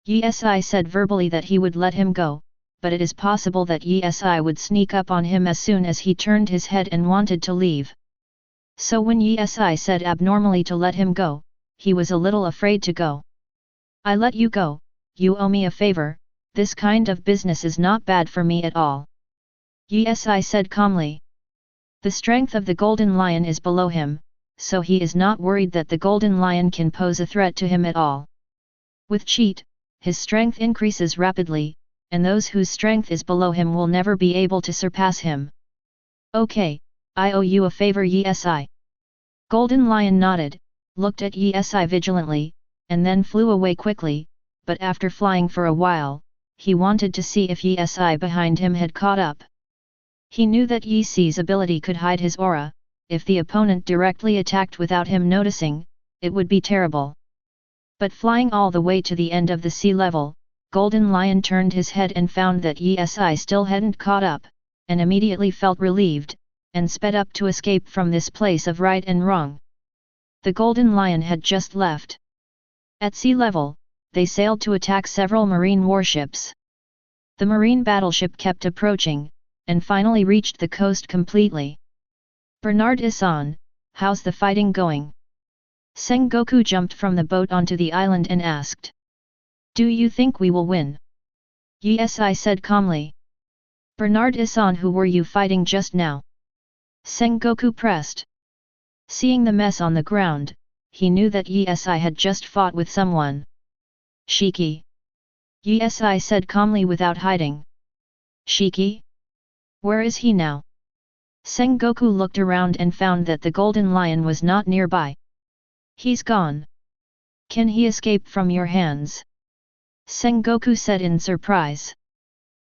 Yi-Si said verbally that he would let him go, but it is possible that Yi-Si would sneak up on him as soon as he turned his head and wanted to leave. So when Yi-Si said abnormally to let him go, he was a little afraid to go. I let you go, you owe me a favor, this kind of business is not bad for me at all. Yi-Si said calmly. The strength of the Golden Lion is below him, so he is not worried that the Golden Lion can pose a threat to him at all. With cheat, his strength increases rapidly, and those whose strength is below him will never be able to surpass him. Okay, I owe you a favor, Yi-Si. Golden Lion nodded, looked at Yi-Si vigilantly, and then flew away quickly, but after flying for a while, he wanted to see if Yi-Si behind him had caught up. He knew that Yi-Si's ability could hide his aura, if the opponent directly attacked without him noticing, it would be terrible. But flying all the way to the end of the sea level, Golden Lion turned his head and found that Yi-Si still hadn't caught up, and immediately felt relieved, and sped up to escape from this place of right and wrong. The Golden Lion had just left. At sea level, they sailed to attack several marine warships. The marine battleship kept approaching, and finally reached the coast completely. Bernard Issan, how's the fighting going? Sengoku jumped from the boat onto the island and asked. Do you think we will win? Yi-Si said calmly. Bernard Issan, who were you fighting just now? Sengoku pressed. Seeing the mess on the ground, he knew that Yi-Si had just fought with someone. Shiki. Yi-Si said calmly without hiding. Shiki? Where is he now? Sengoku looked around and found that the Golden Lion was not nearby. He's gone. Can he escape from your hands? Sengoku said in surprise.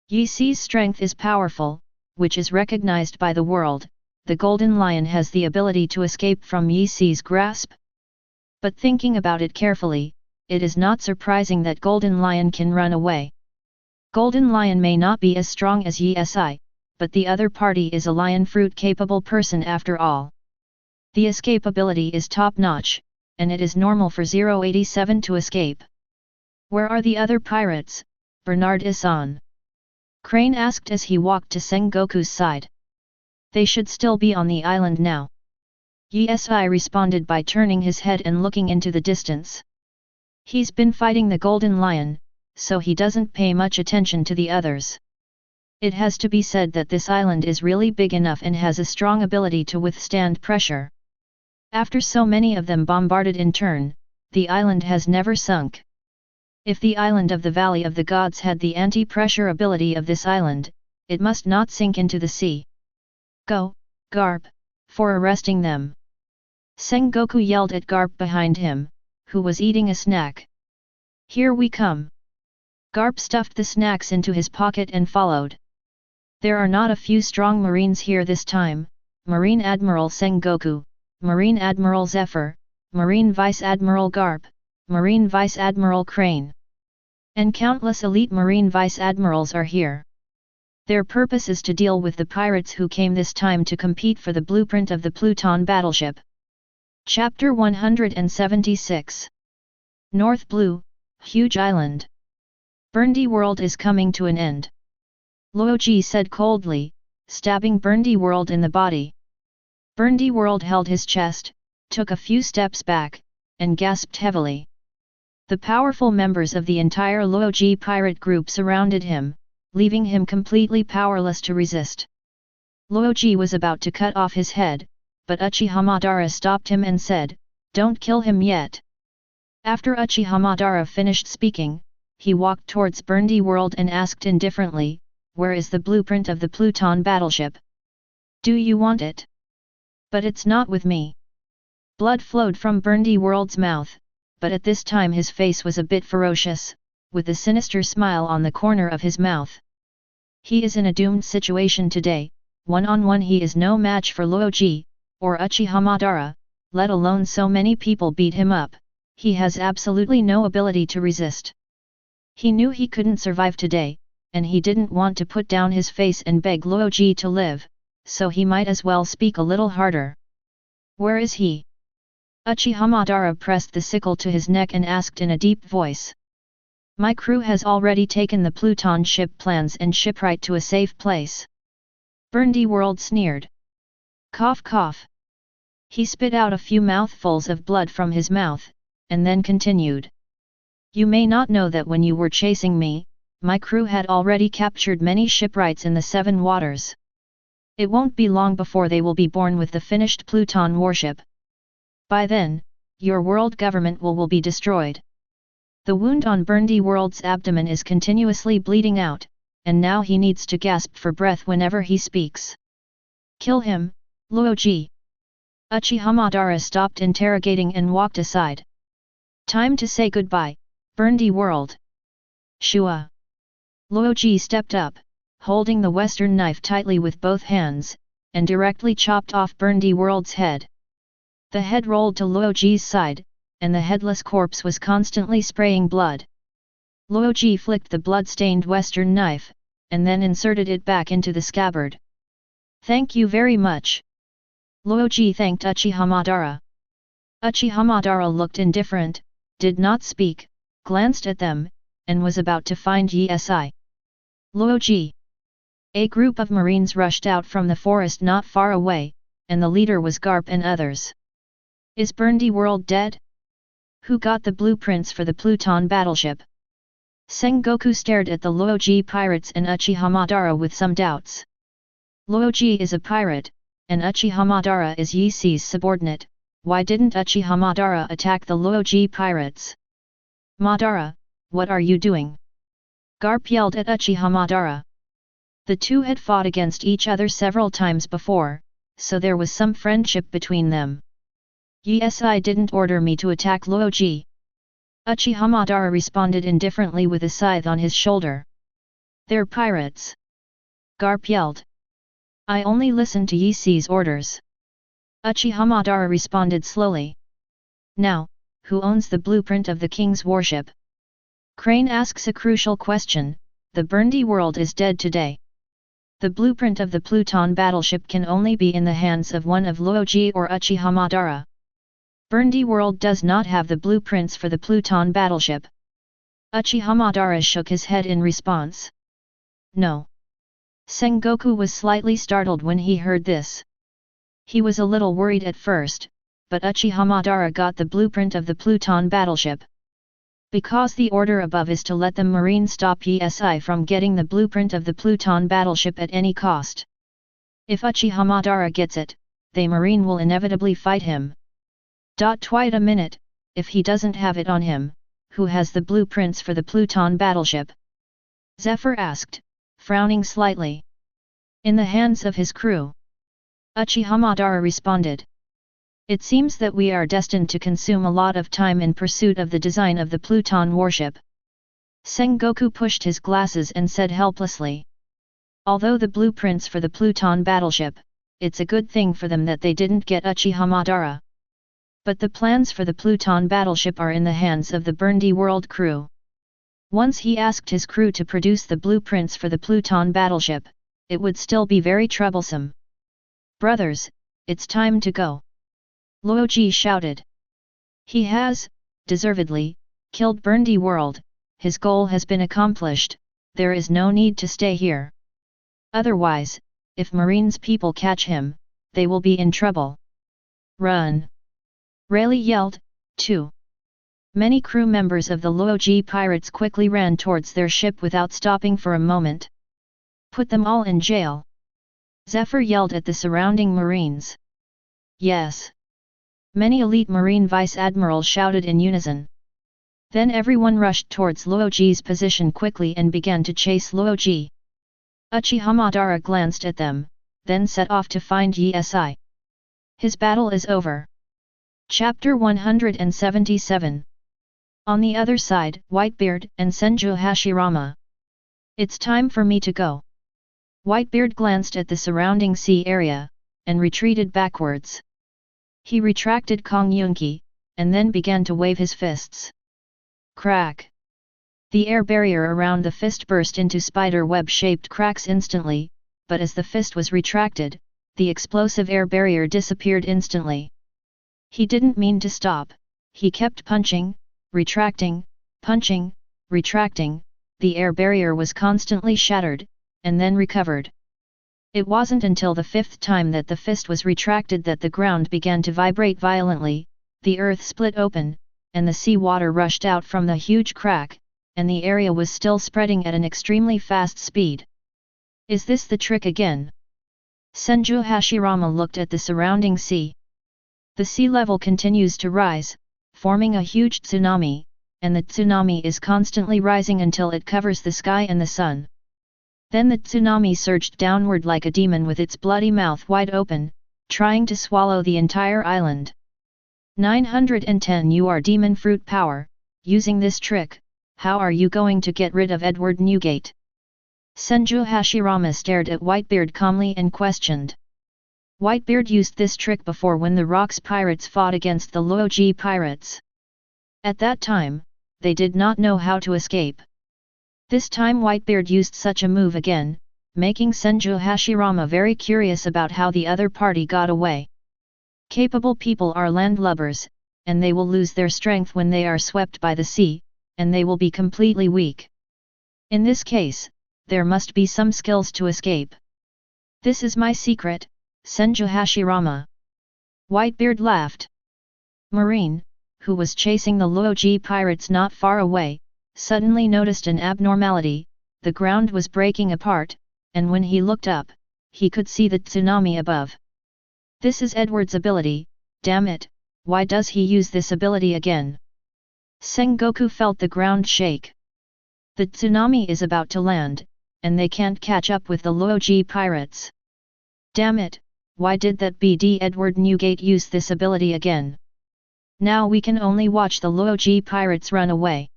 Yi-Si's strength is powerful, which is recognized by the world. The Golden Lion has the ability to escape from Yi-Si's grasp? But thinking about it carefully, it is not surprising that Golden Lion can run away. Golden Lion may not be as strong as Yi, but the other party is a lion fruit capable person after all. The escapability is top-notch, and it is normal for 087 to escape. Where are the other pirates, Bernard Issan? Crane asked as he walked to Sengoku's side. They should still be on the island now. Yi responded by turning his head and looking into the distance. He's been fighting the Golden Lion, so he doesn't pay much attention to the others. It has to be said that this island is really big enough and has a strong ability to withstand pressure. After so many of them bombarded in turn, the island has never sunk. If the island of the Valley of the Gods had the anti-pressure ability of this island, it must not sink into the sea. Go, Garp, for arresting them. Sengoku yelled at Garp behind him, who was eating a snack. Here we come. Garp stuffed the snacks into his pocket and followed. There are not a few strong marines here this time: Marine Admiral Sengoku, Marine Admiral Zephyr, Marine Vice Admiral Garp, Marine Vice Admiral Crane. And countless elite Marine Vice Admirals are here. Their purpose is to deal with the pirates who came this time to compete for the blueprint of the Pluton battleship. Chapter 176. North Blue, Huge Island. Burndy World is coming to an end. Laozi said coldly, stabbing Burndy World in the body. Burndy World held his chest, took a few steps back, and gasped heavily. The powerful members of the entire Laozi pirate group surrounded him, leaving him completely powerless to resist. Laozi was about to cut off his head, but Uchiha Madara stopped him and said, "Don't kill him yet." After Uchiha Madara finished speaking, he walked towards Burndy World and asked indifferently, "Where is the blueprint of the Pluton battleship? Do you want it?" "But it's not with me." Blood flowed from Burndy World's mouth, but at this time his face was a bit ferocious, with a sinister smile on the corner of his mouth. He is in a doomed situation today. One-on-one he is no match for Laozi, or Uchiha Madara, let alone so many people beat him up. He has absolutely no ability to resist. He knew he couldn't survive today, and he didn't want to put down his face and beg Laozi to live, so he might as well speak a little harder. "Where is he?" Uchiha Madara pressed the sickle to his neck and asked in a deep voice. "My crew has already taken the Pluton ship plans and shipwright to a safe place." Burndy World sneered. Cough cough. He spit out a few mouthfuls of blood from his mouth, and then continued. "You may not know that when you were chasing me, my crew had already captured many shipwrights in the Seven Waters. It won't be long before they will be born with the finished Pluton warship. By then, your world government will be destroyed." The wound on Burndy World's abdomen is continuously bleeding out, and now he needs to gasp for breath whenever he speaks. "Kill him, Laozi." Uchiha Madara stopped interrogating and walked aside. "Time to say goodbye, Burndy World." "Shua." Laozi stepped up, holding the western knife tightly with both hands, and directly chopped off Burndy World's head. The head rolled to Laozi's side, and the headless corpse was constantly spraying blood. Laozi flicked the blood-stained western knife, and then inserted it back into the scabbard. "Thank you very much." Laozi thanked Uchiha Madara. Uchiha Madara looked indifferent, did not speak, glanced at them, and was about to find Yi. "Laozi." A group of marines rushed out from the forest not far away, and the leader was Garp and others. "Is Burndy World dead? Who got the blueprints for the Pluton battleship?" Sengoku stared at the Laozi pirates and Uchiha Madara with some doubts. Laozi is a pirate, and Uchiha Madara is Yi's subordinate. Why didn't Uchiha Madara attack the Laozi pirates? "Madara, what are you doing?" Garp yelled at Uchiha Madara. The two had fought against each other several times before, so there was some friendship between them. "Yi didn't order me to attack Laozi." Uchiha Madara responded indifferently with a scythe on his shoulder. "They're pirates!" Garp yelled. "I only listen to Yi's orders." Uchiha Madara responded slowly. "Now, who owns the blueprint of the king's warship? Crane asks a crucial question. The Burndy world is dead today. The blueprint of the Pluton battleship can only be in the hands of one of Laozi or Uchiha Madara. Burndy world does not have the blueprints for the Pluton battleship. Uchiha Madara shook his head in response. No. Sengoku was slightly startled when he heard this. He was a little worried at first, but Uchiha Madara got the blueprint of the Pluton battleship. Because the order above is to let the Marine stop ESI from getting the blueprint of the Pluton battleship at any cost. If Uchiha Madara gets it, the Marine will inevitably fight him. Wait a minute, if he doesn't have it on him, who has the blueprints for the Pluton battleship? Zephyr asked, frowning slightly. In the hands of his crew. Uchiha Madara responded. It seems that we are destined to consume a lot of time in pursuit of the design of the Pluton warship. Sengoku pushed his glasses and said helplessly. Although the blueprints for the Pluton battleship, it's a good thing for them that they didn't get Uchiha Madara. But the plans for the Pluton battleship are in the hands of the Burndy world crew. Once he asked his crew to produce the blueprints for the Pluton battleship, it would still be very troublesome. Brothers, it's time to go. Laozi shouted. He has, deservedly, killed Burndy world, his goal has been accomplished, there is no need to stay here. Otherwise, if Marine's people catch him, they will be in trouble. Run! Rayleigh yelled, too. Many crew members of the Laozi pirates quickly ran towards their ship without stopping for a moment. Put them all in jail. Zephyr yelled at the surrounding Marines. Yes. Many elite Marine Vice Admirals shouted in unison. Then everyone rushed towards Laozi's position quickly and began to chase Laozi. Uchiha Madara glanced at them, then set off to find Yesi. His battle is over. Chapter 177. On the other side, Whitebeard and Senju Hashirama. It's time for me to go. Whitebeard glanced at the surrounding sea area, and retreated backwards. He retracted Kong Yunki, and then began to wave his fists. Crack! The air barrier around the fist burst into spider web-shaped cracks instantly, but as the fist was retracted, the explosive air barrier disappeared instantly. He didn't mean to stop, he kept punching, retracting, punching, retracting, the air barrier was constantly shattered, and then recovered. It wasn't until the fifth time that the fist was retracted that the ground began to vibrate violently, the earth split open, and the sea water rushed out from the huge crack, and the area was still spreading at an extremely fast speed. Is this the trick again? Senju Hashirama looked at the surrounding sea. The sea level continues to rise, forming a huge tsunami, and the tsunami is constantly rising until it covers the sky and the sun. Then the tsunami surged downward like a demon with its bloody mouth wide open, trying to swallow the entire island. 910 You are demon fruit power, using this trick, how are you going to get rid of Edward Newgate? Senju Hashirama stared at Whitebeard calmly and questioned. Whitebeard used this trick before when the Rocks pirates fought against the Laozi pirates. At that time, they did not know how to escape. This time Whitebeard used such a move again, making Senju Hashirama very curious about how the other party got away. Capable people are landlubbers, and they will lose their strength when they are swept by the sea, and they will be completely weak. In this case, there must be some skills to escape. This is my secret, Senju Hashirama. Whitebeard laughed. Marine, who was chasing the Laozi pirates not far away, suddenly noticed an abnormality, the ground was breaking apart, and when he looked up, he could see the tsunami above. This is Edward's ability, damn it, why does he use this ability again? Sengoku felt the ground shake. The tsunami is about to land, and they can't catch up with the Laozi pirates. Damn it, why did that BD Edward Newgate use this ability again? Now we can only watch the Laozi pirates run away.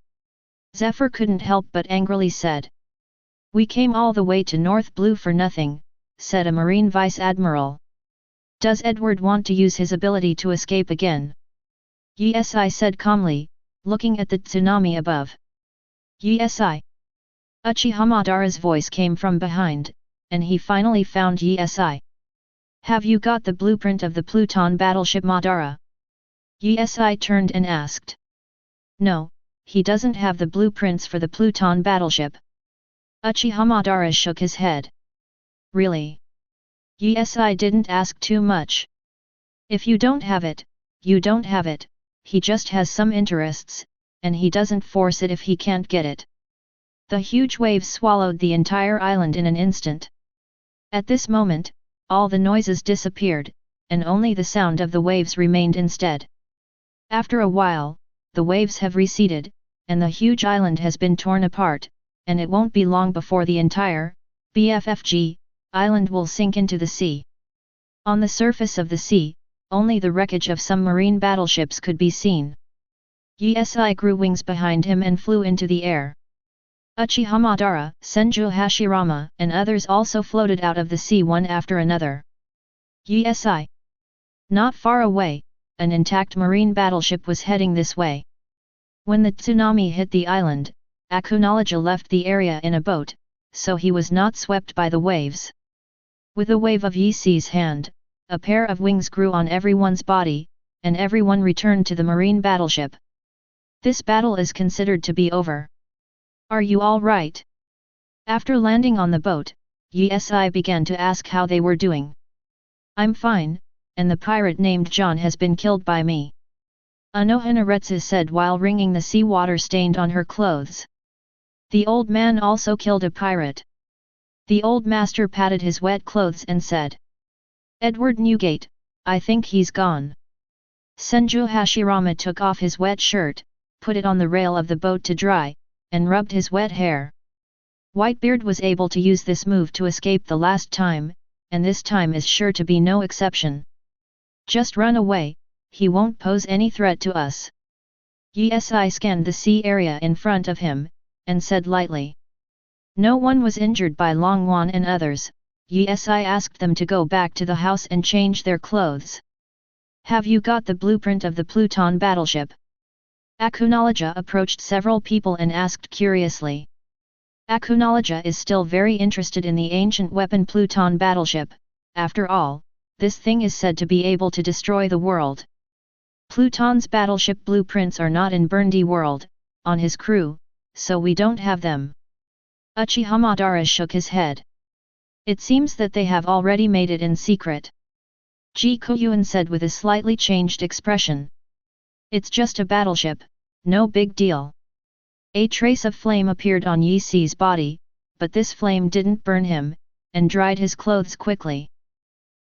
Zephyr couldn't help but angrily said. We came all the way to North Blue for nothing, said a Marine Vice Admiral. Does Edward want to use his ability to escape again? Yi said calmly, looking at the tsunami above. Yi. Uchiha Madara's voice came from behind, and he finally found Yi. Have you got the blueprint of the Pluton battleship Madara? Yi turned and asked. No, he doesn't have the blueprints for the Pluton battleship. Uchiha Madara shook his head. Really? Yi didn't ask too much. If you don't have it, you don't have it, he just has some interests, and he doesn't force it if he can't get it. The huge waves swallowed the entire island in an instant. At this moment, all the noises disappeared, and only the sound of the waves remained instead. After a while, the waves have receded, and the huge island has been torn apart, and it won't be long before the entire BFFG island will sink into the sea. On the surface of the sea, only the wreckage of some marine battleships could be seen. Yi grew wings behind him and flew into the air. Uchiha Madara, Senju Hashirama, and others also floated out of the sea one after another. Yi. Not far away, an intact marine battleship was heading this way. When the tsunami hit the island, Akunalaja left the area in a boat, so he was not swept by the waves. With a wave of Yi's hand, a pair of wings grew on everyone's body, and everyone returned to the marine battleship. This battle is considered to be over. Are you all right? After landing on the boat, Yi began to ask how they were doing. I'm fine, and the pirate named John has been killed by me. Anohanaretsu said while wringing the seawater stained on her clothes. The old man also killed a pirate. The old master patted his wet clothes and said. Edward Newgate, I think he's gone. Senju Hashirama took off his wet shirt, put it on the rail of the boat to dry, and rubbed his wet hair. Whitebeard was able to use this move to escape the last time, and this time is sure to be no exception. Just run away, he won't pose any threat to us. Yi scanned the sea area in front of him, and said lightly. No one was injured by Longwan and others. Yi asked them to go back to the house and change their clothes. Have you got the blueprint of the Pluton battleship? Akunalaja approached several people and asked curiously. Akunalaja is still very interested in the ancient weapon Pluton battleship. After all, this thing is said to be able to destroy the world. Pluton's battleship blueprints are not in Berndy world, on his crew, so we don't have them. Uchiha Madara shook his head. It seems that they have already made it in secret. Guoyuan said with a slightly changed expression. It's just a battleship, no big deal. A trace of flame appeared on Yi's body, but this flame didn't burn him, and dried his clothes quickly.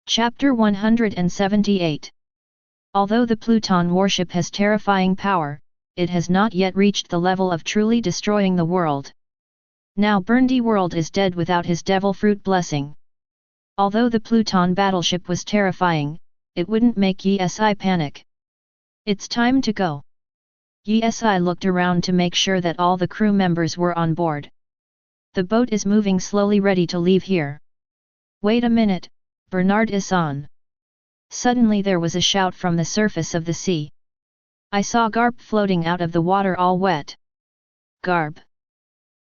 Chapter 178. Although the Pluton warship has terrifying power, it has not yet reached the level of truly destroying the world. Now Berndy world is dead without his devil fruit blessing. Although the Pluton battleship was terrifying, it wouldn't make Yi panic. It's time to go. Yi looked around to make sure that all the crew members were on board. The boat is moving slowly, ready to leave here. Wait a minute, Bernard Issan. Suddenly there was a shout from the surface of the sea. I saw Garp floating out of the water all wet. Garp.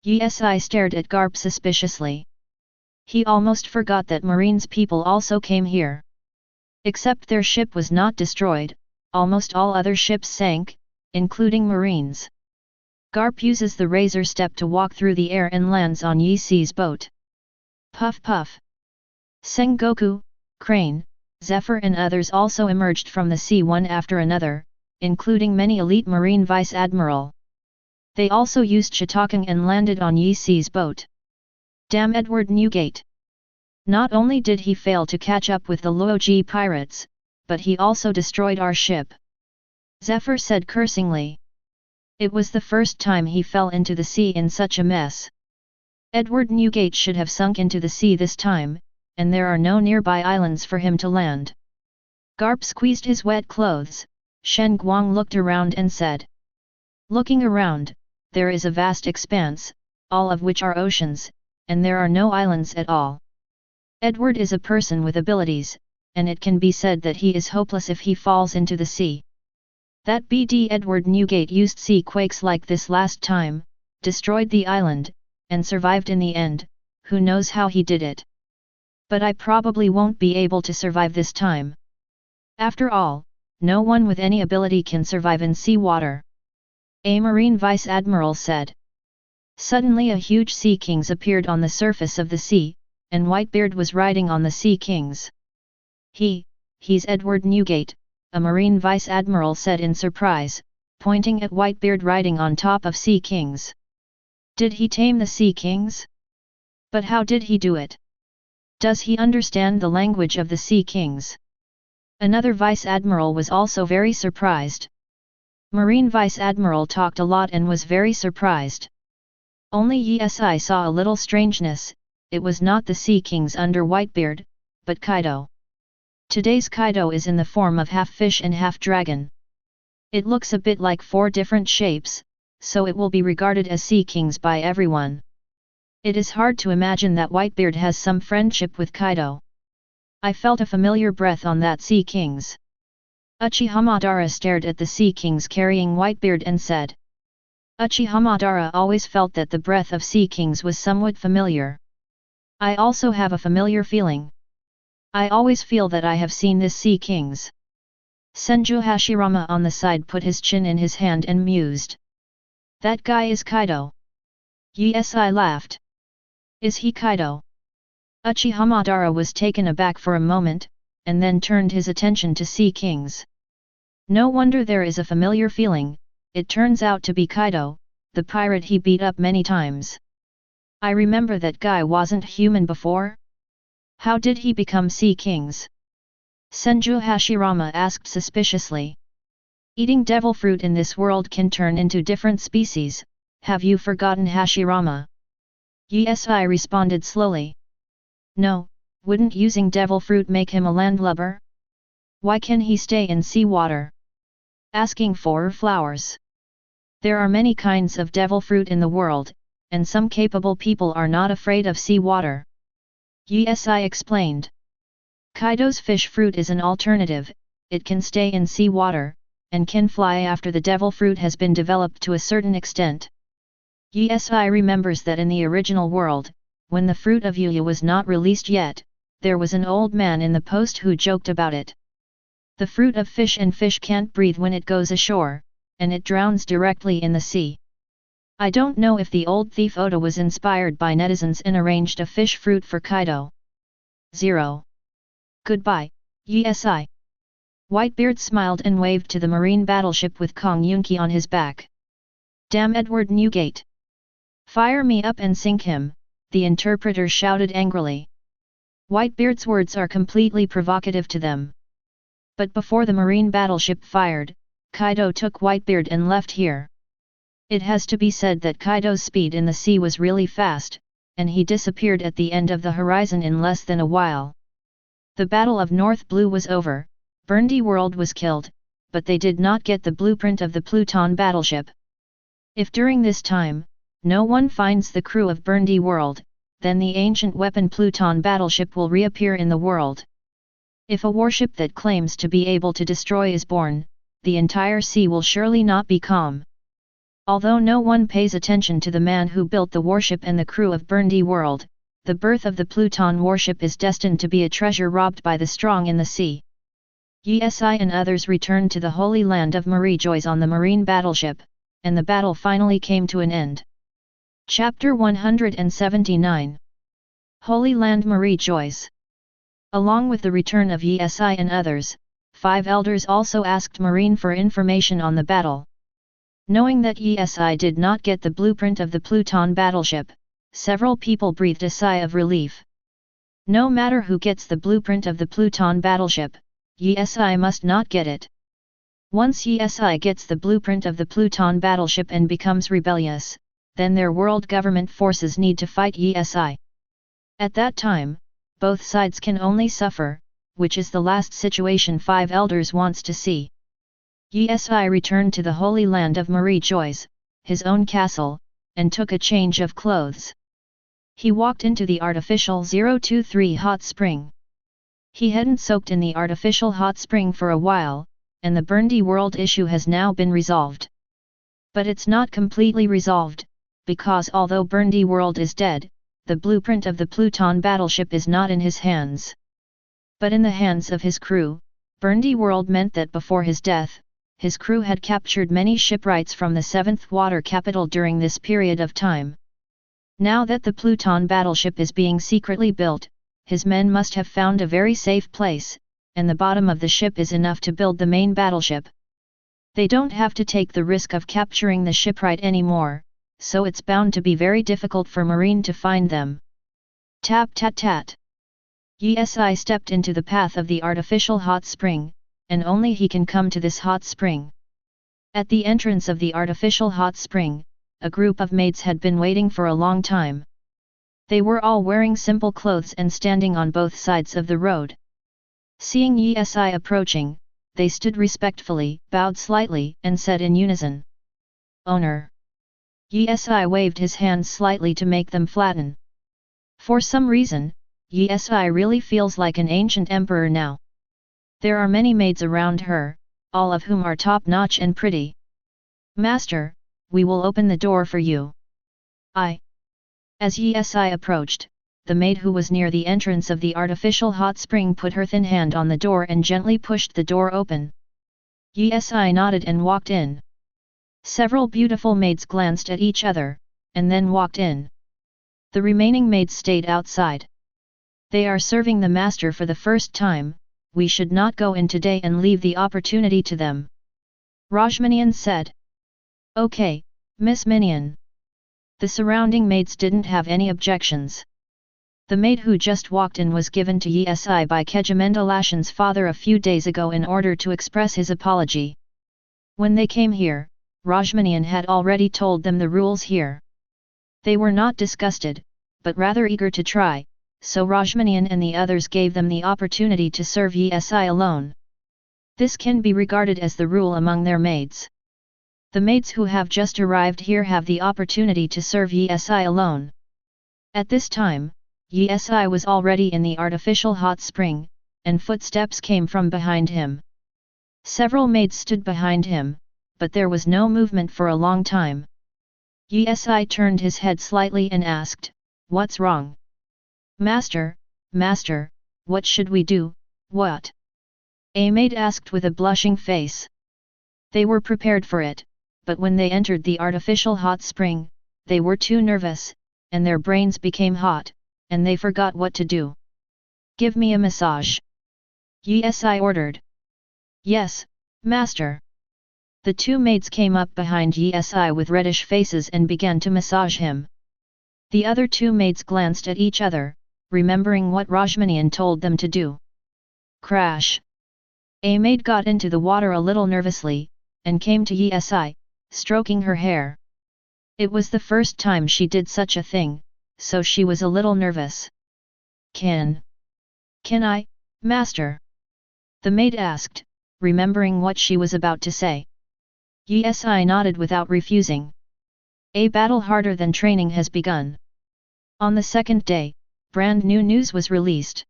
Yi stared at Garp suspiciously. He almost forgot that Marine's people also came here. Except their ship was not destroyed, almost all other ships sank, including Marines. Garp uses the razor step to walk through the air and lands on Yi's boat. Puff puff. Sengoku, Crane, Zephyr and others also emerged from the sea one after another, including many elite Marine Vice Admiral. They also used Shitokung and landed on Yi's boat. Damn Edward Newgate! Not only did he fail to catch up with the Laozi pirates, but he also destroyed our ship. Zephyr said cursingly. It was the first time he fell into the sea in such a mess. Edward Newgate should have sunk into the sea this time, and there are no nearby islands for him to land. Garp squeezed his wet clothes. Shen Guang looked around and said. Looking around, there is a vast expanse, all of which are oceans, and there are no islands at all. Edward is a person with abilities, and it can be said that he is hopeless if he falls into the sea. That BD Edward Newgate used sea quakes like this last time, destroyed the island, and survived in the end, who knows how he did it. But I probably won't be able to survive this time. After all, no one with any ability can survive in sea water. A Marine Vice Admiral said. Suddenly a huge Sea Kings appeared on the surface of the sea, and Whitebeard was riding on the Sea Kings. He's Edward Newgate, a Marine Vice Admiral said in surprise, pointing at Whitebeard riding on top of Sea Kings. Did he tame the Sea Kings? But how did he do it? Does he understand the language of the Sea Kings? Another Vice Admiral was also very surprised. Marine Vice Admiral talked a lot and was very surprised. Only Yi saw a little strangeness. It was not the Sea Kings under Whitebeard, but Kaido. Today's Kaido is in the form of half fish and half dragon. It looks a bit like 4 different shapes, so it will be regarded as Sea Kings by everyone. It is hard to imagine that Whitebeard has some friendship with Kaido. I felt a familiar breath on that Sea Kings. Uchiha Madara stared at the Sea Kings carrying Whitebeard and said. Uchiha Madara always felt that the breath of Sea Kings was somewhat familiar. I also have a familiar feeling. I always feel that I have seen this Sea Kings. Senju Hashirama on the side put his chin in his hand and mused. That guy is Kaido. Yi laughed. Is he Kaido? Uchiha Madara was taken aback for a moment, and then turned his attention to Sea Kings. No wonder there is a familiar feeling, it turns out to be Kaido, the pirate he beat up many times. I remember that guy wasn't human before? How did he become Sea Kings? Senju Hashirama asked suspiciously. Eating devil fruit in this world can turn into different species, have you forgotten Hashirama? Yi responded slowly. No, wouldn't using devil fruit make him a landlubber? Why can he stay in sea water? Asking for flowers. There are many kinds of devil fruit in the world, and some capable people are not afraid of sea water. Yi explained. Kaido's fish fruit is an alternative, it can stay in sea water, and can fly after the devil fruit has been developed to a certain extent. Yi remembers that in the original world, when the fruit of Yuya was not released yet, there was an old man in the post who joked about it. The fruit of fish and fish can't breathe when it goes ashore, and it drowns directly in the sea. I don't know if the old thief Oda was inspired by netizens and arranged a fish fruit for Kaido. 0. Goodbye, Yi. Whitebeard smiled and waved to the marine battleship with Kong Yunki on his back. Damn Edward Newgate! Fire me up and sink him, the interpreter shouted angrily. Whitebeard's words are completely provocative to them. But before the marine battleship fired, Kaido took Whitebeard and left here. It has to be said that Kaido's speed in the sea was really fast, and he disappeared at the end of the horizon in less than a while. The Battle of North Blue was over, Berndy World was killed, but they did not get the blueprint of the Pluton battleship. If during this time, no one finds the crew of Berndy World, then the ancient weapon Pluton battleship will reappear in the world. If a warship that claims to be able to destroy is born, the entire sea will surely not be calm. Although no one pays attention to the man who built the warship and the crew of Berndy World, the birth of the Pluton warship is destined to be a treasure robbed by the strong in the sea. Yi and others returned to the Holy Land of Marie-Joyce on the marine battleship, and the battle finally came to an end. Chapter 179. Holy Land Marie-Joyce. Along with the return of Yi and others, 5 elders also asked Marine for information on the battle. Knowing that Yi did not get the blueprint of the Pluton battleship, several people breathed a sigh of relief. No matter who gets the blueprint of the Pluton battleship, Yi must not get it. Once Yi gets the blueprint of the Pluton battleship and becomes rebellious, then their world government forces need to fight Yi. At that time, both sides can only suffer, which is the last situation 5 elders wants to see. Yi returned to the Holy Land of Marie-Joyce, his own castle, and took a change of clothes. He walked into the artificial 023 hot spring. He hadn't soaked in the artificial hot spring for a while, and the Berndy world issue has now been resolved. But it's not completely resolved, because although Berndy world is dead, the blueprint of the Pluton battleship is not in his hands. But in the hands of his crew, Berndy world meant that before his death, his crew had captured many shipwrights from the 7th water capital during this period of time. Now that the Pluton battleship is being secretly built, his men must have found a very safe place, and the bottom of the ship is enough to build the main battleship. They don't have to take the risk of capturing the shipwright anymore, so it's bound to be very difficult for Marine to find them. Tap tat tat. Yi stepped into the path of the artificial hot spring, and only he can come to this hot spring. At the entrance of the artificial hot spring, a group of maids had been waiting for a long time. They were all wearing simple clothes and standing on both sides of the road. Seeing Yi approaching, they stood respectfully, bowed slightly, and said in unison, "Owner." Yi waved his hands slightly to make them flatten. For some reason, Yi really feels like an ancient emperor now. There are many maids around her, all of whom are top-notch and pretty. "Master, we will open the door for you." As Yi approached, the maid who was near the entrance of the artificial hot spring put her thin hand on the door and gently pushed the door open. Yi nodded and walked in. Several beautiful maids glanced at each other, and then walked in. The remaining maids stayed outside. "They are serving the master for the first time, we should not go in today and leave the opportunity to them," Rajmanian said. "Okay, Miss Minion." The surrounding maids didn't have any objections. The maid who just walked in was given to Yi by Kejamendalashan's father a few days ago in order to express his apology. When they came here, Rajmanian had already told them the rules here. They were not disgusted, but rather eager to try, so Rajmanian and the others gave them the opportunity to serve Yi alone. This can be regarded as the rule among their maids. The maids who have just arrived here have the opportunity to serve Yi alone. At this time, Yi was already in the artificial hot spring, and footsteps came from behind him. Several maids stood behind him, but there was no movement for a long time. Yi turned his head slightly and asked, "What's wrong?" Master, what should we do, what?" a maid asked with a blushing face. They were prepared for it, but when they entered the artificial hot spring, they were too nervous, and their brains became hot, and they forgot what to do. "Give me a massage," Yi ordered. "Yes, master." The two maids came up behind Yi with reddish faces and began to massage him. The other two maids glanced at each other, remembering what Rajmanian told them to do. Crash! A maid got into the water a little nervously, and came to Yi, stroking her hair. It was the first time she did such a thing, so she was a little nervous. Can I, master?" the maid asked, remembering what she was about to say. Yi nodded without refusing. A battle harder than training has begun. On the second day, brand new news was released.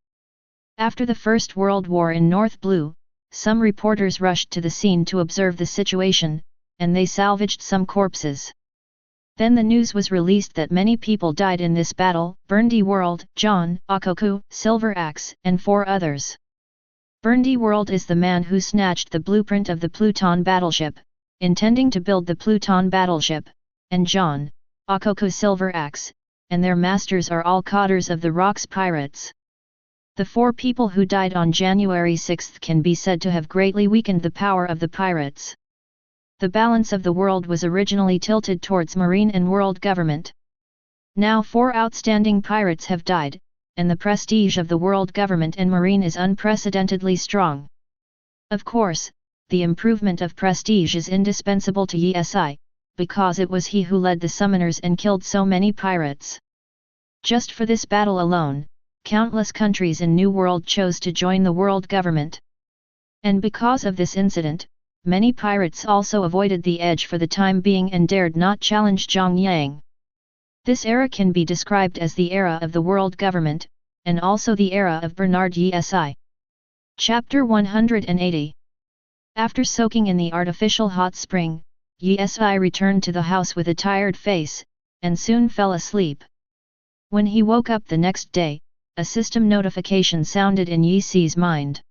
After the First World War in North Blue, some reporters rushed to the scene to observe the situation, and they salvaged some corpses. Then the news was released that many people died in this battle: Berndy World, John, Akoku, Silver Axe, and 4 others. Berndy World is the man who snatched the blueprint of the Pluton battleship, intending to build the Pluton battleship, and John, Akoku Silver Axe, and their masters are all cotters of the Rocks pirates. The 4 people who died on January 6 can be said to have greatly weakened the power of the pirates. The balance of the world was originally tilted towards Marine and world government. Now 4 outstanding pirates have died, and the prestige of the world government and Marine is unprecedentedly strong. Of course, the improvement of prestige is indispensable to Yi, because it was he who led the summoners and killed so many pirates. Just for this battle alone, countless countries in New World chose to join the world government. And because of this incident, many pirates also avoided the edge for the time being and dared not challenge Zhang Yang. This era can be described as the era of the world government, and also the era of Bernard Issan. Chapter 180. After soaking in the artificial hot spring, Yi returned to the house with a tired face, and soon fell asleep. When he woke up the next day, a system notification sounded in Yi's mind.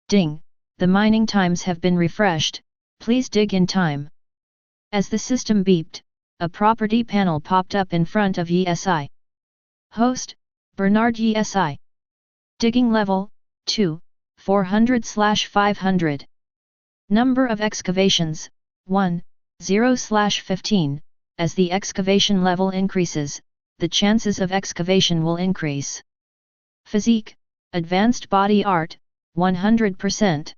Ding! The mining times have been refreshed, please dig in time. As the system beeped, a property panel popped up in front of Yi. Host, Bernard Issan. Digging level, 2, 400/500. Number of excavations, 1, 0/15. As the excavation level increases, the chances of excavation will increase. Physique, Advanced Body Art, 100%.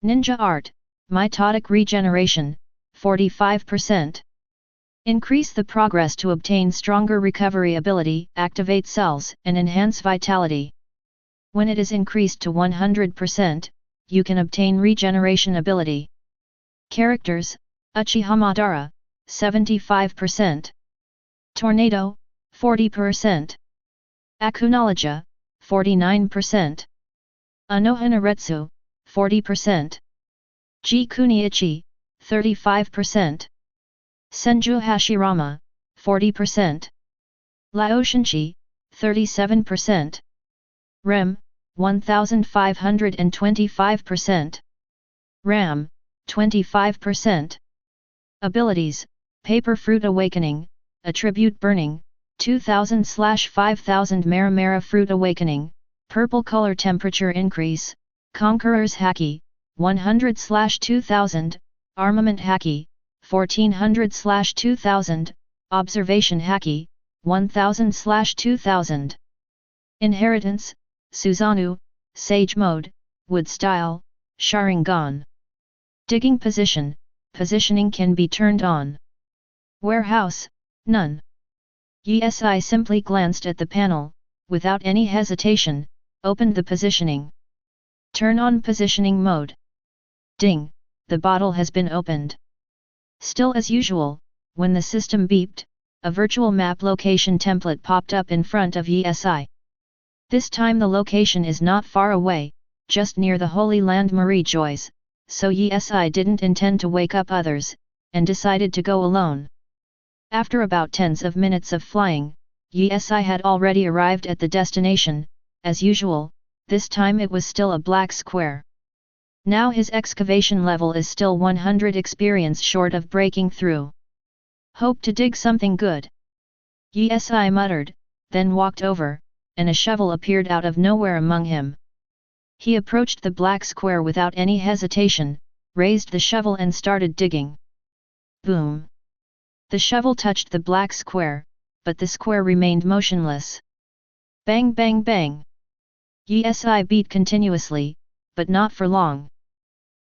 Ninja Art, Mitotic Regeneration, 45%. Increase the progress to obtain stronger recovery ability, activate cells, and enhance vitality. When it is increased to 100%, you can obtain regeneration ability. Characters, Uchiha Madara, 75%. Tornado, 40%. Akunologia, 49%. Anohanaretsu, 40%. Jikuniichi, 35%. Senju Hashirama, 40%. Laoshinchi, 37%. Rem, 1525%. Ram, 25%. Abilities, Paper Fruit Awakening, Attribute Burning, 2000/5000 Maramara Fruit Awakening, Purple Color Temperature Increase, Conqueror's Haki, 100/2000, Armament Haki, 1400/2000, Observation Haki, 1000/2000. Inheritance, Susanoo, Sage Mode, Wood Style, Sharingan. Digging Position, Positioning can be turned on. Warehouse, none. Yi simply glanced at the panel, without any hesitation, opened the positioning. Turn on positioning mode. Ding! The bottle has been opened. Still as usual, when the system beeped, a virtual map location template popped up in front of Yi. This time the location is not far away, just near the Holy Land Marie Joyce, so Yi didn't intend to wake up others, and decided to go alone. After about tens of minutes of flying, Yi had already arrived at the destination. As usual, this time it was still a black square. Now his excavation level is still 100 experience short of breaking through. Hope to dig something good. Yi muttered, then walked over, and a shovel appeared out of nowhere among him. He approached the black square without any hesitation, raised the shovel and started digging. Boom! The shovel touched the black square, but the square remained motionless. Bang bang bang! Yi beat continuously, but not for long.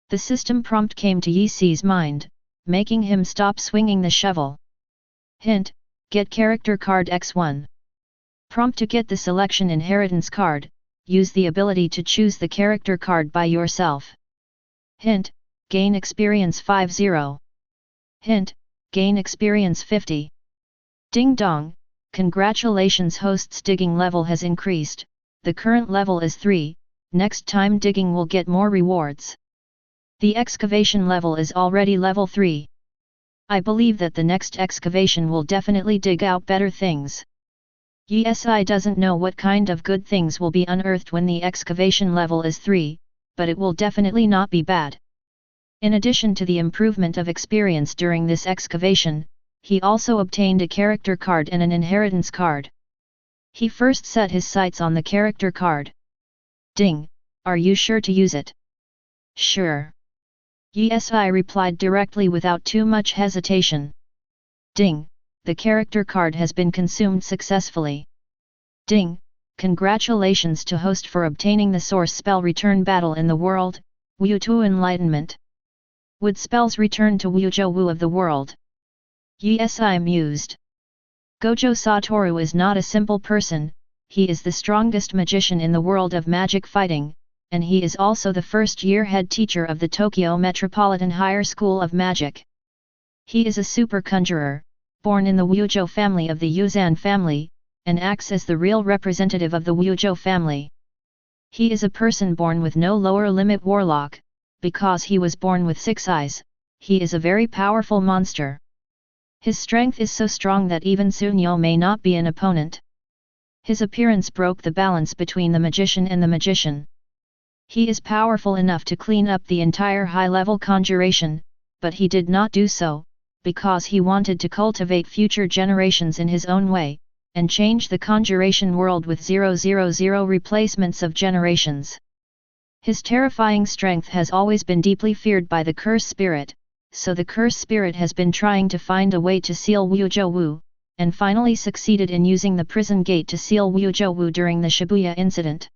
The system prompt came to Yi's mind, making him stop swinging the shovel. Hint: get character card X1. Prompt to get the selection inheritance card, use the ability to choose the character card by yourself. Hint: gain experience 50. Hint: gain experience 50. Ding dong, congratulations, host's digging level has increased, the current level is 3, next time digging will get more rewards. The excavation level is already level 3. I believe that the next excavation will definitely dig out better things. Yi doesn't know what kind of good things will be unearthed when the excavation level is 3, but it will definitely not be bad. In addition to the improvement of experience during this excavation, he also obtained a character card and an inheritance card. He first set his sights on the character card. Ding! Are you sure to use it? Sure. Yi replied directly without too much hesitation. Ding! The character card has been consumed successfully. Ding! Congratulations to host for obtaining the source spell Return Battle in the World, Wu Tu Enlightenment. Would spells return to Wujo Wu of the world? Yi mused. Gojo Satoru is not a simple person, he is the strongest magician in the world of magic fighting, and he is also the first-year head teacher of the Tokyo Metropolitan Higher School of Magic. He is a super conjurer, born in the Wujo family of the Yuzan family, and acts as the real representative of the Wujo family. He is a person born with no lower limit warlock, because he was born with 6 eyes, he is a very powerful monster. His strength is so strong that even Sunyo may not be an opponent. His appearance broke the balance between the magician and the magician. He is powerful enough to clean up the entire high-level conjuration, but he did not do so, because he wanted to cultivate future generations in his own way, and change the conjuration world with 000 replacements of generations. His terrifying strength has always been deeply feared by the curse spirit, so the curse spirit has been trying to find a way to seal Wuzhou, and finally succeeded in using the prison gate to seal Wuzhou during the Shibuya incident.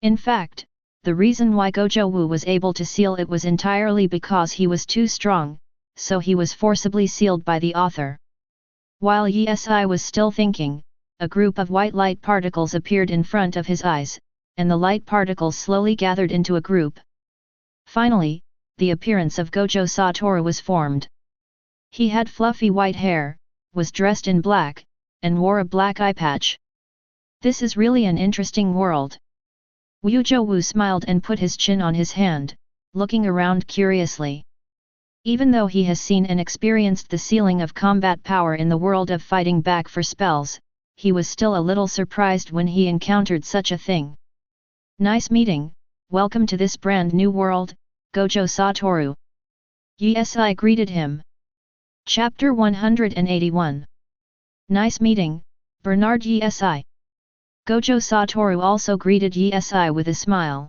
In fact, the reason why Gojo was able to seal it was entirely because he was too strong, so he was forcibly sealed by the author. While Yi was still thinking, a group of white light particles appeared in front of his eyes, and the light particles slowly gathered into a group. Finally, the appearance of Gojo Satoru was formed. He had fluffy white hair, was dressed in black, and wore a black eye patch. This is really an interesting world. Wuzhou smiled and put his chin on his hand, looking around curiously. Even though he has seen and experienced the sealing of combat power in the world of fighting back for spells, he was still a little surprised when he encountered such a thing. Nice meeting, welcome to this brand new world, Gojo Satoru. Yi greeted him. Chapter 181. Nice meeting, Bernard Yi. Gojo Satoru also greeted Yi with a smile.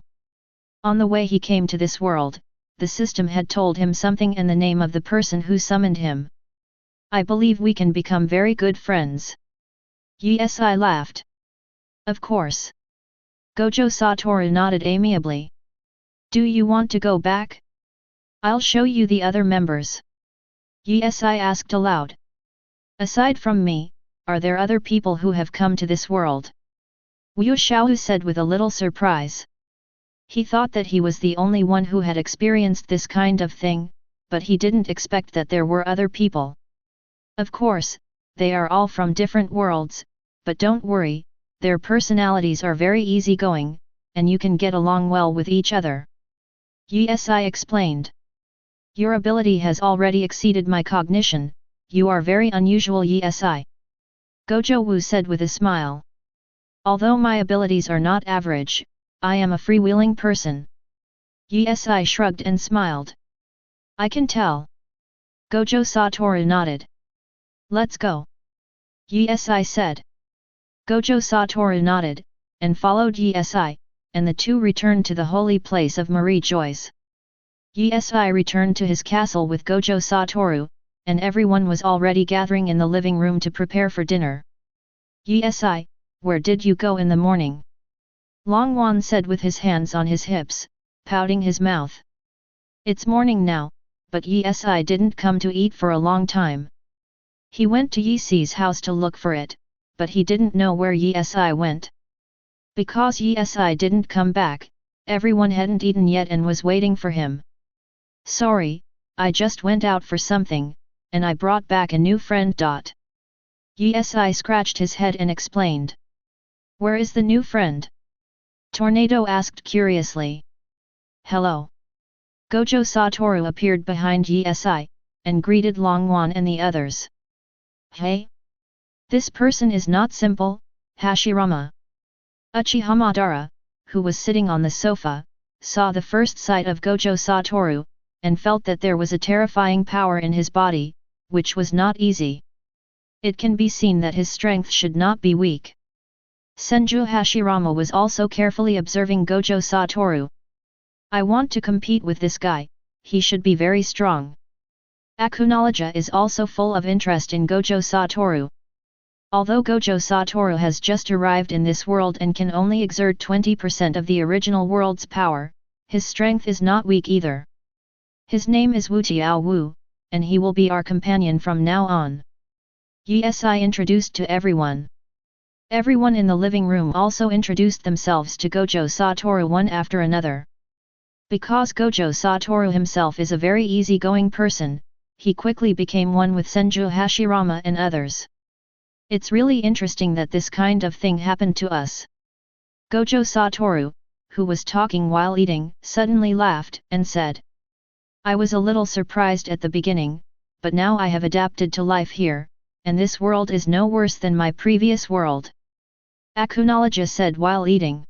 On the way he came to this world, the system had told him something and the name of the person who summoned him. I believe we can become very good friends. Yi laughed. Of course. Gojo Satoru nodded amiably. Do you want to go back? I'll show you the other members. Yi asked aloud. Aside from me, are there other people who have come to this world? Wu Xiao said with a little surprise. He thought that he was the only one who had experienced this kind of thing, but he didn't expect that there were other people. Of course, they are all from different worlds, but don't worry, their personalities are very easygoing, and you can get along well with each other. Yi explained. Your ability has already exceeded my cognition, you are very unusual Yi. Gojo Wu said with a smile. Although my abilities are not average, I am a freewheeling person. Yi shrugged and smiled. I can tell. Gojo Satoru nodded. Let's go. Yi said. Gojo Satoru nodded, and followed Yi, and the two returned to the holy place of Marie Joyce. Yi returned to his castle with Gojo Satoru, and everyone was already gathering in the living room to prepare for dinner. Yi, where did you go in the morning? Longwan said with his hands on his hips, pouting his mouth. It's morning now, but Yi didn't come to eat for a long time. He went to Yi house to look for it, but he didn't know where Yi went. Because Yi didn't come back, everyone hadn't eaten yet and was waiting for him. Sorry, I just went out for something, and I brought back a new friend. Yi scratched his head and explained. Where is the new friend? Tornado asked curiously. Hello. Gojo Satoru appeared behind Yi and greeted Longwan and the others. Hey? This person is not simple, Hashirama. Uchiha Madara, who was sitting on the sofa, saw the first sight of Gojo Satoru, and felt that there was a terrifying power in his body, which was not easy. It can be seen that his strength should not be weak. Senju Hashirama was also carefully observing Gojo Satoru. I want to compete with this guy, he should be very strong. Akunologia is also full of interest in Gojo Satoru. Although Gojo Satoru has just arrived in this world and can only exert 20% of the original world's power, his strength is not weak either. His name is Wu Tiao Wu, and he will be our companion from now on. Yi introduced to everyone. Everyone in the living room also introduced themselves to Gojo Satoru one after another. Because Gojo Satoru himself is a very easygoing person, he quickly became one with Senju Hashirama and others. It's really interesting that this kind of thing happened to us. Gojo Satoru, who was talking while eating, suddenly laughed and said, "I was a little surprised at the beginning, but now I have adapted to life here, and this world is no worse than my previous world." Acknowledge said while eating,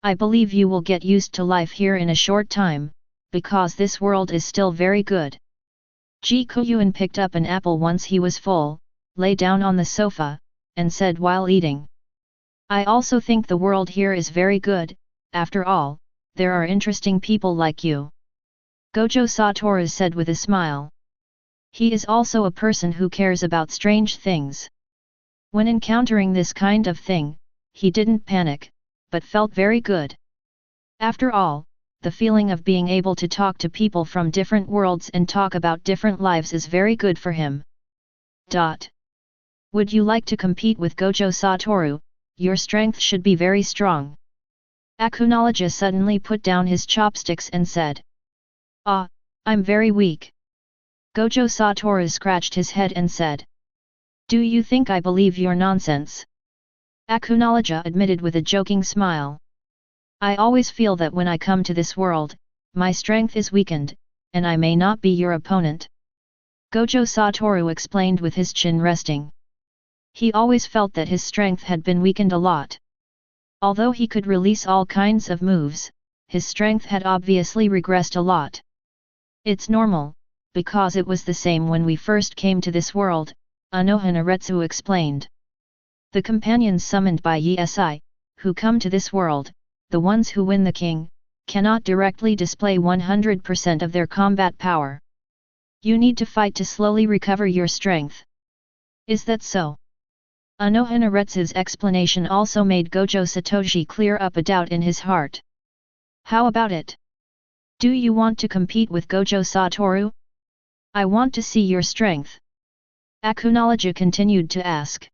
"I believe you will get used to life here in a short time, because this world is still very good." Guoyuan picked up an apple once he was full, lay down on the sofa, and said while eating, "I also think the world here is very good, after all, there are interesting people like you." Gojo Satoru said with a smile. He is also a person who cares about strange things. When encountering this kind of thing, he didn't panic, but felt very good. After all, the feeling of being able to talk to people from different worlds and talk about different lives is very good for him. Would you like to compete with Gojo Satoru? Your strength should be very strong. Acknowledge suddenly put down his chopsticks and said, "Ah, I'm very weak." Gojo Satoru scratched his head and said, "Do you think I believe your nonsense?" Acknowledge admitted with a joking smile. "I always feel that when I come to this world, my strength is weakened, and I may not be your opponent." Gojo Satoru explained with his chin resting. He always felt that his strength had been weakened a lot. Although he could release all kinds of moves, his strength had obviously regressed a lot. "It's normal, because it was the same when we first came to this world," Anohanaretsu explained. "The companions summoned by Yesai, who come to this world, the ones who win the king, cannot directly display 100% of their combat power. You need to fight to slowly recover your strength." "Is that so?" Anohanaretsu's explanation also made Gojo Satoshi clear up a doubt in his heart. "How about it? Do you want to compete with Gojo Satoru? I want to see your strength." Acknowledge continued to ask.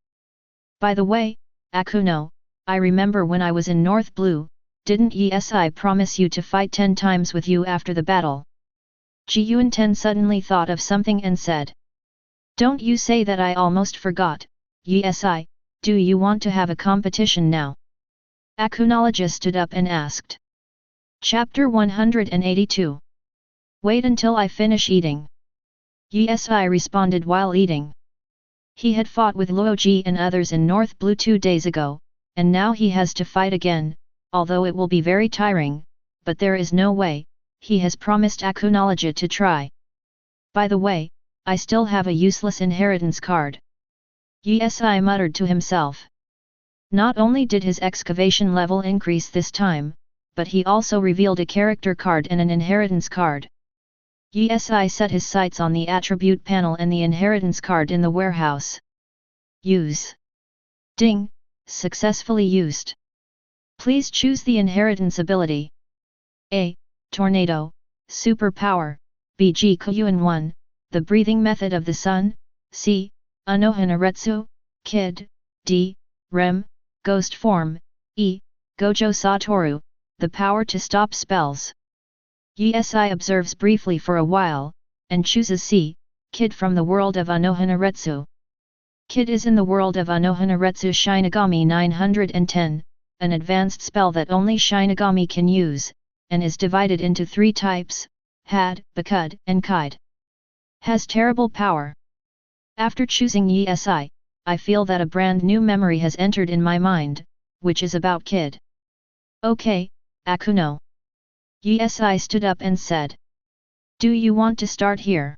"By the way, Akuno, I remember when I was in North Blue, didn't Yesai promise you to fight 10 times with you after the battle?" Guoyuan Ten suddenly thought of something and said, "Don't you say that, I almost forgot. Yesai, do you want to have a competition now?" Acknowledge stood up and asked. Chapter 182. Wait until I finish eating. Yesai responded while eating. He had fought with Laozi and others in North Blue 2 days ago, and now he has to fight again, although it will be very tiring, but there is no way, he has promised Acknowledge to try. "By the way, I still have a useless inheritance card." Yesai muttered to himself. Not only did his excavation level increase this time, but he also revealed a character card and an inheritance card. Yesai set his sights on the attribute panel and the inheritance card in the warehouse. Use. Ding, successfully used. Please choose the inheritance ability. A. Tornado, Superpower, BG Guoyuan 1, the breathing method of the sun. C. Anohanaretsu, Kid. D. Rem, Ghost form. E. Gojo Satoru, the power to stop spells. Yesai observes briefly for a while, and chooses C. Kid from the world of Anohanaretsu. Kid is in the world of Anohanaretsu Shinigami 910, an advanced spell that only Shinigami can use, and is divided into 3 types, Had, Bakud, and Kide. Has terrible power. After choosing Yesai, I feel that a brand new memory has entered in my mind, which is about Kid. Okay, Akuno. Yesai stood up and said. Do you want to start here?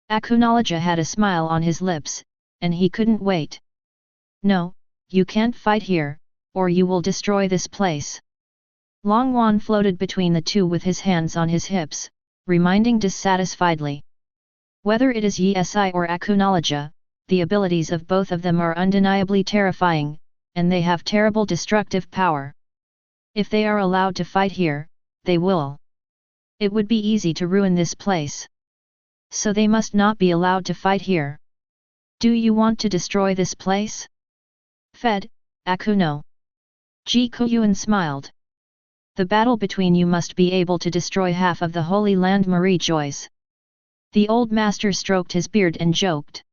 Acknowledge had a smile on his lips, and he couldn't wait. No, you can't fight here, or you will destroy this place. Long Wan floated between the two with his hands on his hips, reminding dissatisfiedly. Whether it is Yesai or Acknowledge, the abilities of both of them are undeniably terrifying, and they have terrible destructive power. If they are allowed to fight here, they will. It would be easy to ruin this place. So they must not be allowed to fight here. Do you want to destroy this place? Fed, Akuno. Guoyuan smiled. The battle between you must be able to destroy half of the Holy Land Marie Joyce. The old master stroked his beard and joked.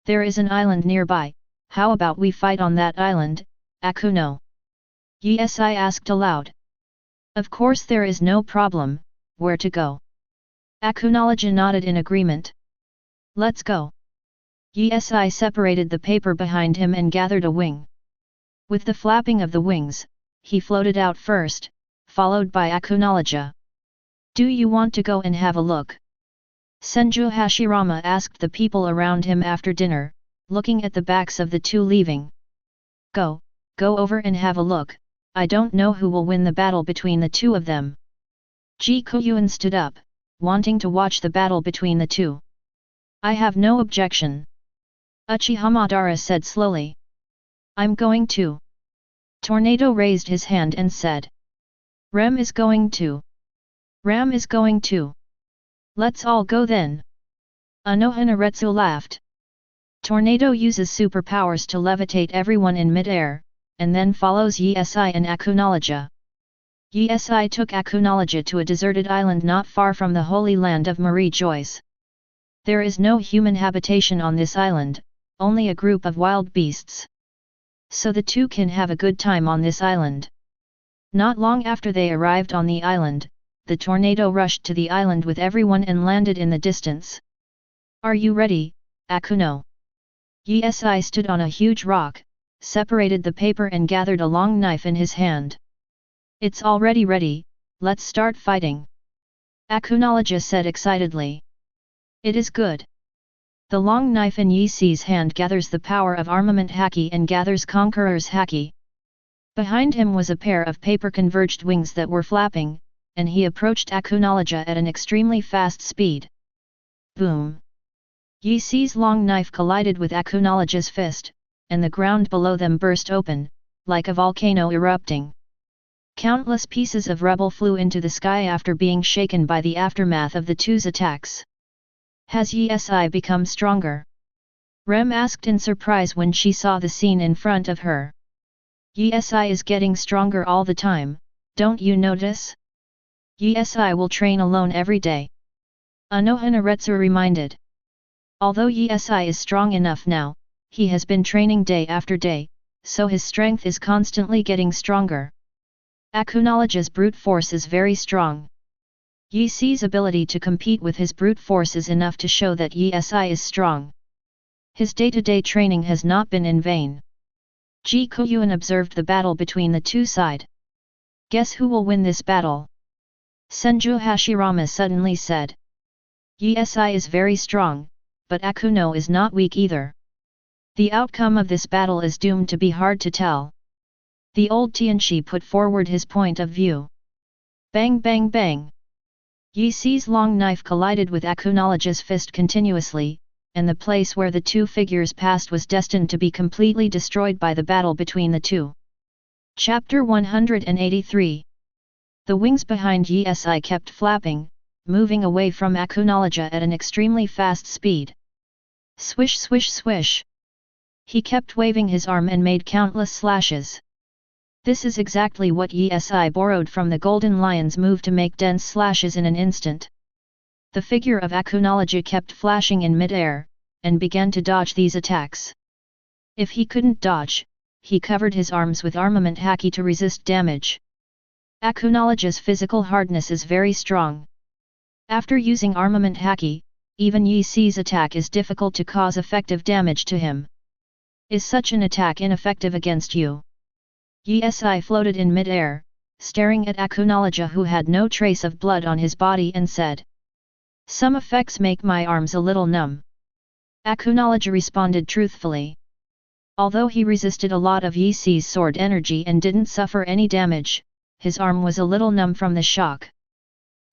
There is an island nearby, how about we fight on that island, Akuno? Yesai asked aloud. Of course there is no problem, where to go? Acknowledge nodded in agreement. Let's go. Yi separated the paper behind him and gathered a wing. With the flapping of the wings, he floated out first, followed by Acknowledge. Do you want to go and have a look? Senju Hashirama asked the people around him after dinner, looking at the backs of the two leaving. Go over and have a look, I don't know who will win the battle between the two of them. Guoyuan stood up, wanting to watch the battle between the two. I have no objection. Uchiha Madara said slowly. I'm going to. Tornado raised his hand and said. Rem is going to. Ram is going to. Let's all go then. Anohanaretsu laughed. Tornado uses superpowers to levitate everyone in mid-air, and then follows Yi-Si and Acknowledge. Yi-Si took Acknowledge to a deserted island not far from the holy land of Marie Joyce. There is no human habitation on this island, only a group of wild beasts. So the two can have a good time on this island. Not long after they arrived on the island, the tornado rushed to the island with everyone and landed in the distance. Are you ready, Akuno? Yi-Si stood on a huge rock, separated the paper and gathered a long knife in his hand. It's already ready, let's start fighting. Acknowledge said excitedly. It is good. The long knife in Yi-Si's hand gathers the power of armament haki and gathers conqueror's haki. Behind him was a pair of paper-converged wings that were flapping, and he approached Acknowledge at an extremely fast speed. Boom! Yi-Si's long knife collided with Acknowledge's fist, and the ground below them burst open, like a volcano erupting. Countless pieces of rubble flew into the sky after being shaken by the aftermath of the two's attacks. Has Yi-Si become stronger? Rem asked in surprise when she saw the scene in front of her. Yi-Si is getting stronger all the time, don't you notice? Yi-Si will train alone every day. Anohanaretsu reminded. Although Yi-Si is strong enough now, he has been training day after day, so his strength is constantly getting stronger. Acknowledge's brute force is very strong. Yi-Si's ability to compete with his brute force is enough to show that Yi-Si is strong. His day-to-day training has not been in vain. Guoyuan observed the battle between the two sides. Guess who will win this battle? Senju Hashirama suddenly said. Yi-Si is very strong, but Akuno is not weak either. The outcome of this battle is doomed to be hard to tell. The old Tianchi put forward his point of view. Bang bang bang! Yi-Si's long knife collided with Acknowledge's fist continuously, and the place where the two figures passed was destined to be completely destroyed by the battle between the two. Chapter 183. The wings behind Yi-Si kept flapping, moving away from Acknowledge at an extremely fast speed. Swish swish swish! He kept waving his arm and made countless slashes. This is exactly what Yi-Si borrowed from the Golden Lion's move to make dense slashes in an instant. The figure of Acknowledge kept flashing in mid-air, and began to dodge these attacks. If he couldn't dodge, he covered his arms with armament haki to resist damage. Acknowledge's physical hardness is very strong. After using armament haki, even Yi-Si's attack is difficult to cause effective damage to him. Is such an attack ineffective against you? Yi-Si floated in mid-air, staring at Acknowledge who had no trace of blood on his body and said. Some effects make my arms a little numb. Acknowledge responded truthfully. Although he resisted a lot of Yi-Si's sword energy and didn't suffer any damage, his arm was a little numb from the shock.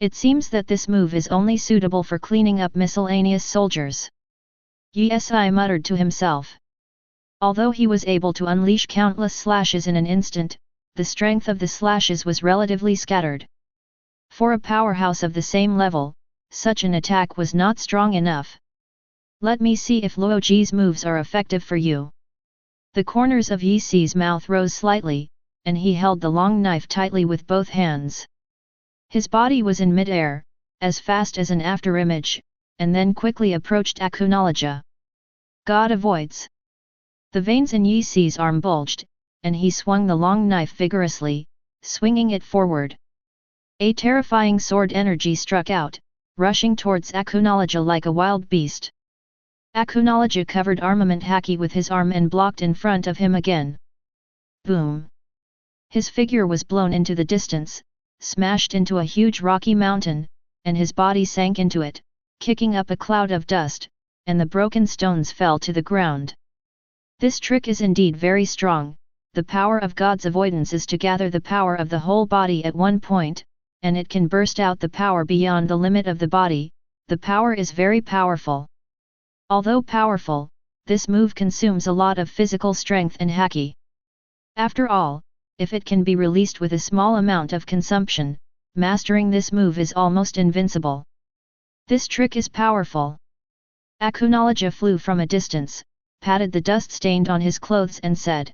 It seems that this move is only suitable for cleaning up miscellaneous soldiers. Yi-Si muttered to himself. Although he was able to unleash countless slashes in an instant, the strength of the slashes was relatively scattered. For a powerhouse of the same level, such an attack was not strong enough. Let me see if Laozi's moves are effective for you. The corners of Yi-Si's mouth rose slightly, and he held the long knife tightly with both hands. His body was in mid-air, as fast as an afterimage, and then quickly approached Acknowledge. God avoids. The veins in Yi-Si's arm bulged, and he swung the long knife vigorously, swinging it forward. A terrifying sword energy struck out, rushing towards Akunoloja like a wild beast. Akunoloja covered armament Haki with his arm and blocked in front of him again. Boom! His figure was blown into the distance, smashed into a huge rocky mountain, and his body sank into it, kicking up a cloud of dust, and the broken stones fell to the ground. This trick is indeed very strong. The power of God's avoidance is to gather the power of the whole body at one point, and it can burst out the power beyond the limit of the body. The power is very powerful. Although powerful, this move consumes a lot of physical strength and haki. After all, if it can be released with a small amount of consumption, mastering this move is almost invincible. This trick is powerful. Akunoloja flew from a distance, patted the dust stained on his clothes and said,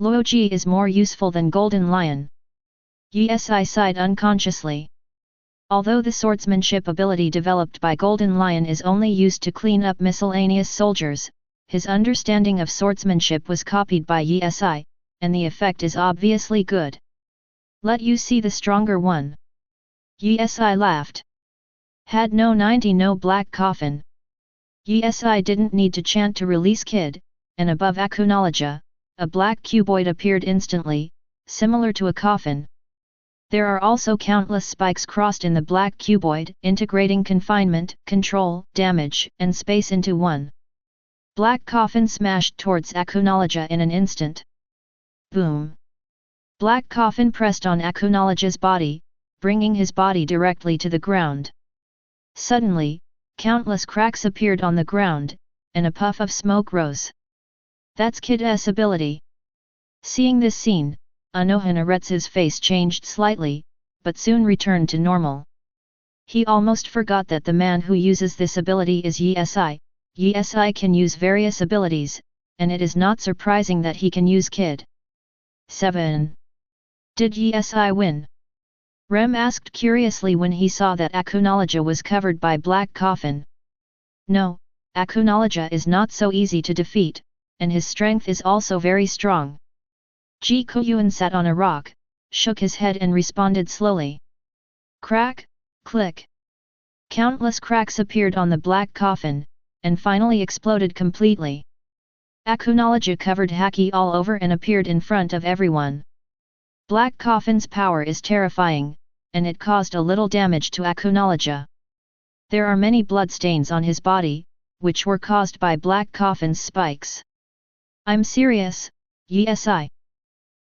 "Laozi is more useful than Golden Lion." Yi sighed unconsciously. Although the swordsmanship ability developed by Golden Lion is only used to clean up miscellaneous soldiers, his understanding of swordsmanship was copied by Yi, and the effect is obviously good. "Let you see the stronger one." Yi laughed. "Had no 90 no black coffin." Yi didn't need to chant to release Kid, and above Akunoloja, a black cuboid appeared instantly, similar to a coffin. There are also countless spikes crossed in the black cuboid, integrating confinement, control, damage, and space into one. Black coffin smashed towards Akunoloja in an instant. Boom! Black coffin pressed on Akunoloja's body, bringing his body directly to the ground. Suddenly, countless cracks appeared on the ground, and a puff of smoke rose. "That's Kid's ability." Seeing this scene, Anohanaretsu's face changed slightly, but soon returned to normal. He almost forgot that the man who uses this ability is Yi. Yi can use various abilities, and it is not surprising that he can use Kid. 7. Did Yi win? Rem asked curiously when he saw that Akunoloja was covered by black coffin. No, Akunoloja is not so easy to defeat, and his strength is also very strong. Guoyuan sat on a rock, shook his head and responded slowly. Crack, click. Countless cracks appeared on the black coffin, and finally exploded completely. Akunoloja covered haki all over and appeared in front of everyone. Black coffin's power is terrifying, and it caused a little damage to Akunoloja. There are many bloodstains on his body, which were caused by black coffin's spikes. "I'm serious, Yi."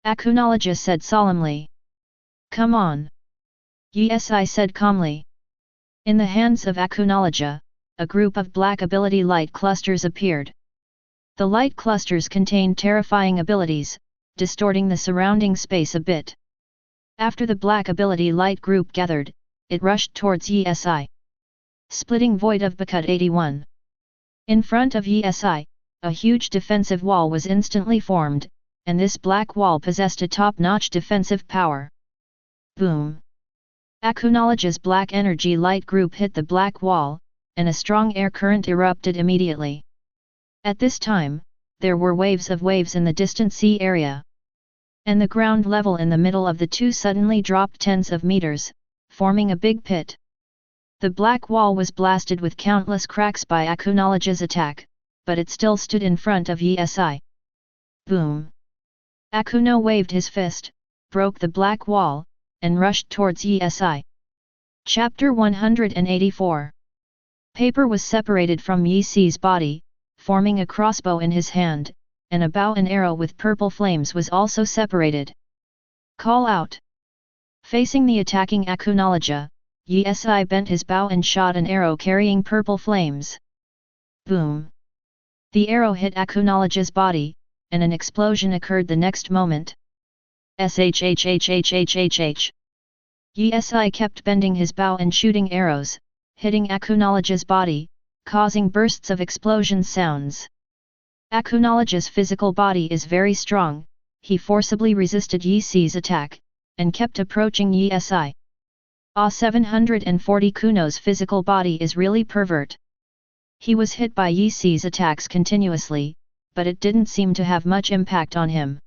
Akunoloja said solemnly. "Come on." Yi said calmly. In the hands of Akunoloja, a group of black ability light clusters appeared. The light clusters contained terrifying abilities, distorting the surrounding space a bit. After the black ability light group gathered, it rushed towards Yi. Splitting void of Bakut 81. In front of Yi, a huge defensive wall was instantly formed, and this black wall possessed a top-notch defensive power. Boom! Akunoloja's black energy light group hit the black wall, and a strong air current erupted immediately. At this time, there were waves in the distant sea area. And the ground level in the middle of the two suddenly dropped tens of meters, forming a big pit. The black wall was blasted with countless cracks by Akunoloja's attack, but it still stood in front of Yi. Boom! Akuno waved his fist, broke the black wall, and rushed towards Yi. Chapter 184. Paper was separated from Yi's body, forming a crossbow in his hand, and a bow and arrow with purple flames was also separated. Call out! Facing the attacking Akunoloja, Yi bent his bow and shot an arrow carrying purple flames. Boom! The arrow hit Akunoloja's body, and an explosion occurred the next moment. Shhhhhhh. Yi kept bending his bow and shooting arrows, hitting Akunoloja's body, causing bursts of explosion sounds. Akunoloja's physical body is very strong, he forcibly resisted Yi's attack, and kept approaching Yi. 740 Kuno's physical body is really pervert. He was hit by Yi's attacks continuously, but it didn't seem to have much impact on him.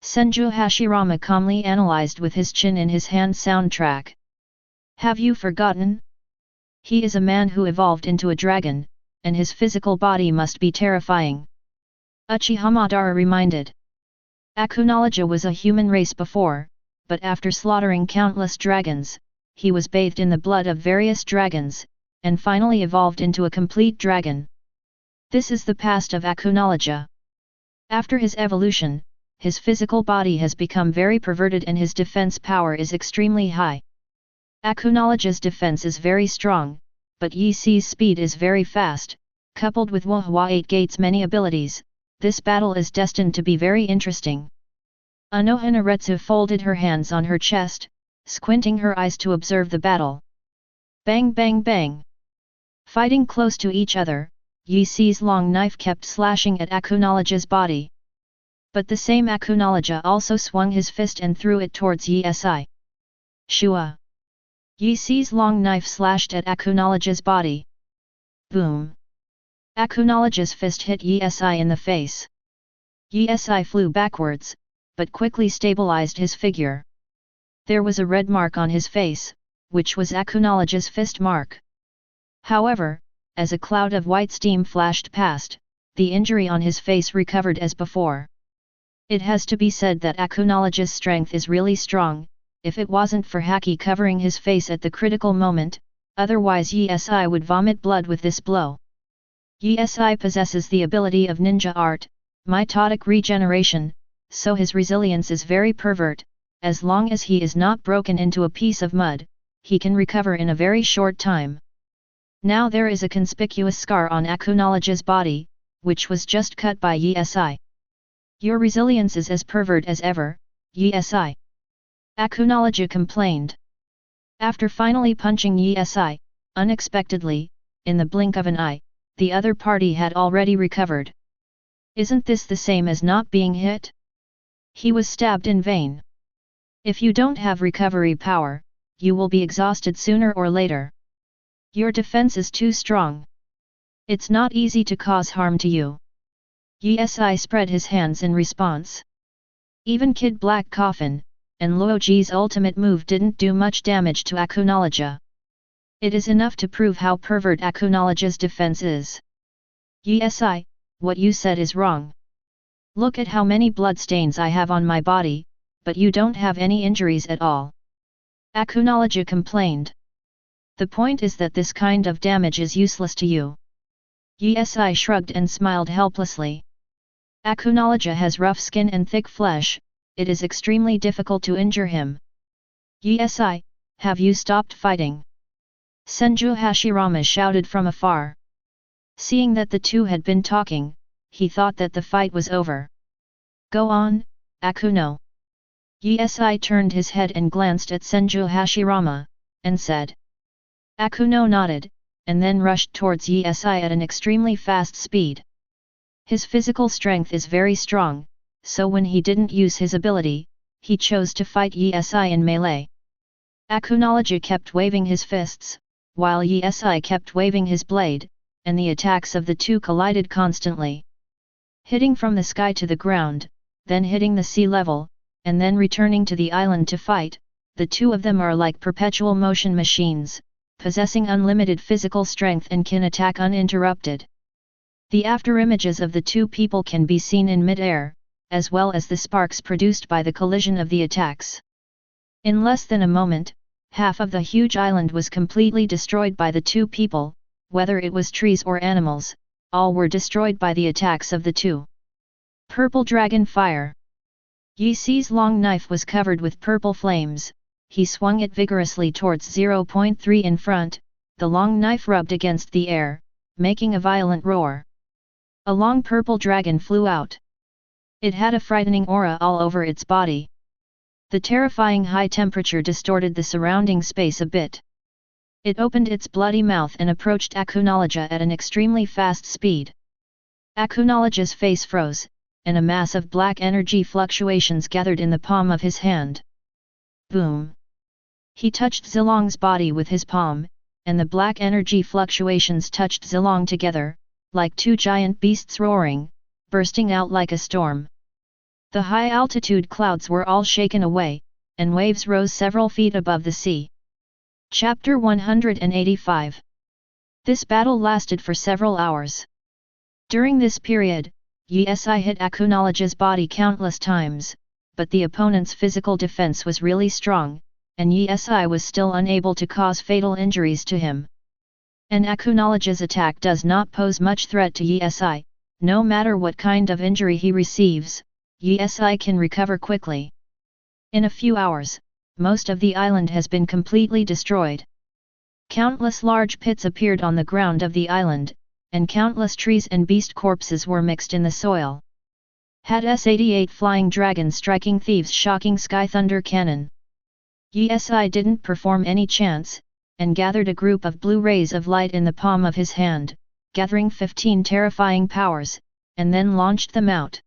Senju Hashirama calmly analyzed with his chin in his hand soundtrack. Have you forgotten? He is a man who evolved into a dragon, and his physical body must be terrifying. Uchiha Madara reminded. Akunologia was a human race before, but after slaughtering countless dragons, he was bathed in the blood of various dragons, and finally evolved into a complete dragon. This is the past of Akunologia. After his evolution, his physical body has become very perverted and his defense power is extremely high. Akunologia's defense is very strong, but Yi Si's speed is very fast, coupled with Wohua 8 Gate's many abilities. This battle is destined to be very interesting. Anohanaretsu folded her hands on her chest, squinting her eyes to observe the battle. Bang bang bang! Fighting close to each other, Yi Si's long knife kept slashing at Akunologia's body. But the same Akunologia also swung his fist and threw it towards Yi Si. Shua! Yi Si's long knife slashed at Akunologia's body. Boom! Akunologia's fist hit Yi Si in the face. Yi Si flew backwards, but quickly stabilized his figure. There was a red mark on his face, which was Akunologia's fist mark. However, as a cloud of white steam flashed past, the injury on his face recovered as before. It has to be said that Akunologia's strength is really strong. If it wasn't for Haki covering his face at the critical moment, otherwise Yi Si would vomit blood with this blow. Yi Si possesses the ability of ninja art, mitotic regeneration, so his resilience is very pervert. As long as he is not broken into a piece of mud, he can recover in a very short time. Now there is a conspicuous scar on Akunologia's body, which was just cut by Yi Si. Your resilience is as pervert as ever, Yi Si. Akunologia complained. After finally punching Yi Si, unexpectedly, in the blink of an eye, the other party had already recovered. Isn't this the same as not being hit? He was stabbed in vain. If you don't have recovery power, you will be exhausted sooner or later. Your defense is too strong. It's not easy to cause harm to you. Yi Si spread his hands in response. Even Kid Black Coffin, and Luoji's ultimate move didn't do much damage to Akunologia. It is enough to prove how pervert Akunologia's defense is. Yi Si, what you said is wrong. Look at how many bloodstains I have on my body, but you don't have any injuries at all. Akunologia complained. The point is that this kind of damage is useless to you. Yi Si shrugged and smiled helplessly. Akunologia has rough skin and thick flesh, it is extremely difficult to injure him. Yi Si, have you stopped fighting? Senju Hashirama shouted from afar. Seeing that the two had been talking, he thought that the fight was over. Go on, Akuno. Yi Si turned his head and glanced at Senju Hashirama, and said. Akuno nodded, and then rushed towards Yi Si at an extremely fast speed. His physical strength is very strong, so when he didn't use his ability, he chose to fight Yi Si in melee. Akunologia kept waving his fists, while Yi Si kept waving his blade, and the attacks of the two collided constantly. Hitting from the sky to the ground, then hitting the sea level, and then returning to the island to fight, the two of them are like perpetual motion machines, possessing unlimited physical strength and can attack uninterrupted. The afterimages of the two people can be seen in mid-air, as well as the sparks produced by the collision of the attacks. In less than a moment, half of the huge island was completely destroyed by the two people, whether it was trees or animals, all were destroyed by the attacks of the two. Purple Dragon Fire. Yi Si's long knife was covered with purple flames, he swung it vigorously towards 0.3 in front, the long knife rubbed against the air, making a violent roar. A long purple dragon flew out. It had a frightening aura all over its body. The terrifying high temperature distorted the surrounding space a bit. It opened its bloody mouth and approached Akunologia at an extremely fast speed. Akunologia's face froze, and a mass of black energy fluctuations gathered in the palm of his hand. Boom! He touched Zilong's body with his palm, and the black energy fluctuations touched Zilong together, like two giant beasts roaring, bursting out like a storm. The high-altitude clouds were all shaken away, and waves rose several feet above the sea. Chapter 185. This battle lasted for several hours. During this period, Yi-Si hit Akunologia's body countless times, but the opponent's physical defense was really strong, and Yi-Si was still unable to cause fatal injuries to him. An Akunologia's attack does not pose much threat to Yi-Si. No matter what kind of injury he receives, Yi-Si can recover quickly. In a few hours, most of the island has been completely destroyed. Countless large pits appeared on the ground of the island, and countless trees and beast corpses were mixed in the soil. Had S-88 flying dragon striking thieves shocking sky thunder cannon. Yi-Si didn't perform any chance, and gathered a group of blue rays of light in the palm of his hand, gathering 15 terrifying powers, and then launched them out.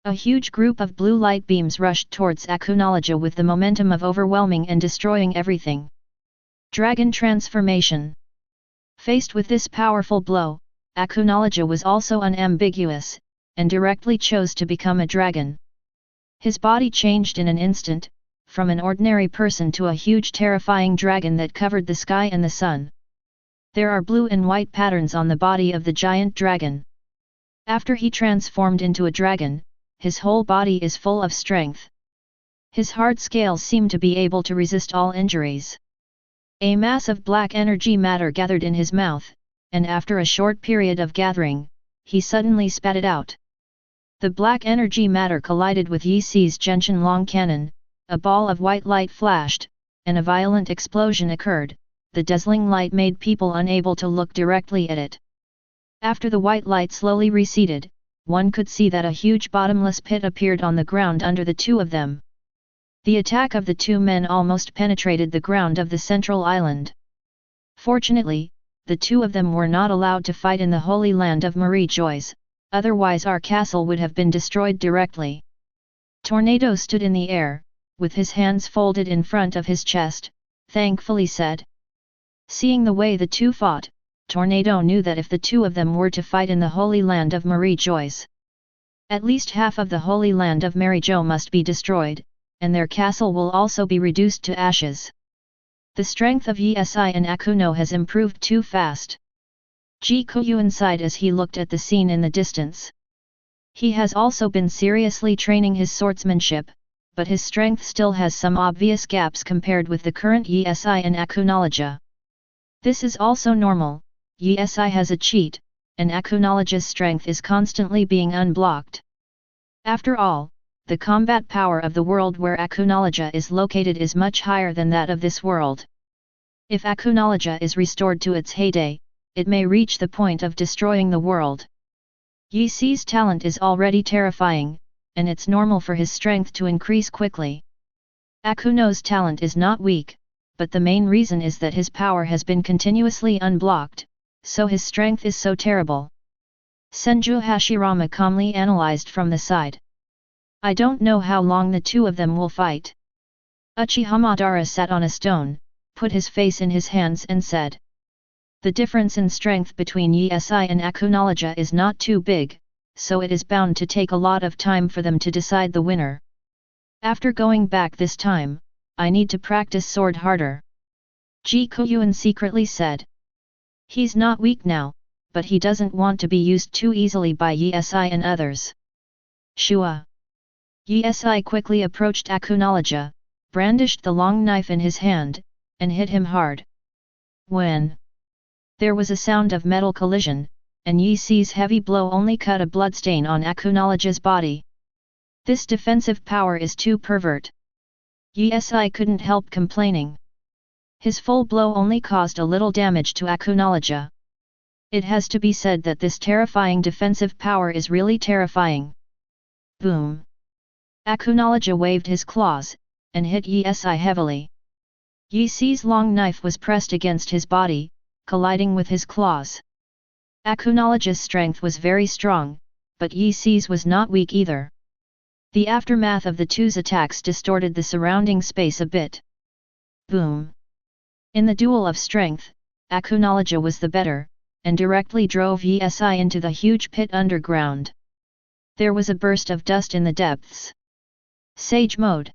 A huge group of blue light beams rushed towards Akunologia with the momentum of overwhelming and destroying everything. Dragon transformation. Faced with this powerful blow, Akunologia was also unambiguous, and directly chose to become a dragon. His body changed in an instant, from an ordinary person to a huge terrifying dragon that covered the sky and the sun. There are blue and white patterns on the body of the giant dragon. After he transformed into a dragon, his whole body is full of strength. His hard scales seem to be able to resist all injuries. A mass of black energy matter gathered in his mouth, and after a short period of gathering, he suddenly spat it out. The black energy matter collided with Yi-Si's gentian long cannon, a ball of white light flashed, and a violent explosion occurred. The dazzling light made people unable to look directly at it. After the white light slowly receded, one could see that a huge bottomless pit appeared on the ground under the two of them. The attack of the two men almost penetrated the ground of the central island. Fortunately, the two of them were not allowed to fight in the holy land of Marie Joyce, otherwise our castle would have been destroyed directly. Tornado stood in the air, with his hands folded in front of his chest, thankfully said. Seeing the way the two fought, Tornado knew that if the two of them were to fight in the holy land of Marie Joyce, at least half of the holy land of Mary Jo must be destroyed, and their castle will also be reduced to ashes. The strength of Yi-Si and Akuno has improved too fast. Guoyuan sighed as he looked at the scene in the distance. He has also been seriously training his swordsmanship, but his strength still has some obvious gaps compared with the current Yi-Si and Akunologia. This is also normal. Yi-Si has a cheat, and Akunologia's strength is constantly being unblocked. After all, the combat power of the world where Akunologia is located is much higher than that of this world. If Akunologia is restored to its heyday, it may reach the point of destroying the world. Yi-Si's talent is already terrifying, and it's normal for his strength to increase quickly. Akuno's talent is not weak, but the main reason is that his power has been continuously unblocked, so his strength is so terrible. Senju Hashirama calmly analyzed from the side. I don't know how long the two of them will fight. Uchiha Madara sat on a stone, put his face in his hands and said. The difference in strength between Yi-Si and Akunologia is not too big, so it is bound to take a lot of time for them to decide the winner. After going back this time, I need to practice sword harder. Guoyuan secretly said. He's not weak now, but he doesn't want to be used too easily by Yi-Si and others. Shua. Yi-Si quickly approached Akunologia, brandished the long knife in his hand, and hit him hard. When there was a sound of metal collision, and Yi-Si's heavy blow only cut a bloodstain on Akunologia's body. This defensive power is too pervert. Yi-Si couldn't help complaining. His full blow only caused a little damage to Akunologia. It has to be said that this terrifying defensive power is really terrifying. Boom! Akunologia waved his claws, and hit Yi-Si heavily. Yi-Si's long knife was pressed against his body, colliding with his claws. Akunologia's strength was very strong, but Yi-Si's was not weak either. The aftermath of the two's attacks distorted the surrounding space a bit. Boom! In the duel of strength, Akunologia was the better, and directly drove Yi-Si into the huge pit underground. There was a burst of dust in the depths. Sage mode.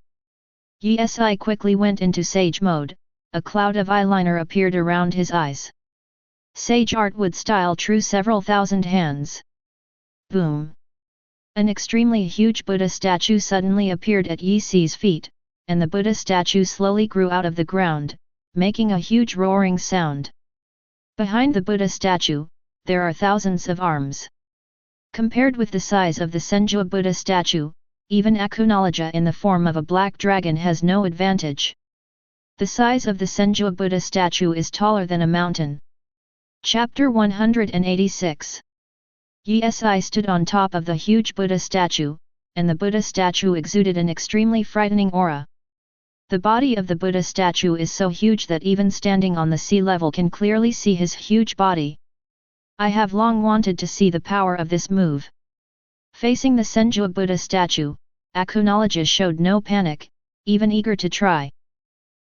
Yi quickly went into sage mode, a cloud of eyeliner appeared around his eyes. Sage art wood style true several thousand hands. Boom! An extremely huge Buddha statue suddenly appeared at Yi-Si's feet, and the Buddha statue slowly grew out of the ground, making a huge roaring sound. Behind the Buddha statue, there are thousands of arms. Compared with the size of the Senju Buddha statue, even Akunologia in the form of a black dragon has no advantage. The size of the Senju Buddha statue is taller than a mountain. Chapter 186. Yi stood on top of the huge Buddha statue, and the Buddha statue exuded an extremely frightening aura. The body of the Buddha statue is so huge that even standing on the sea level can clearly see his huge body. I have long wanted to see the power of this move. Facing the Senju Buddha statue, Akunologia showed no panic, even eager to try.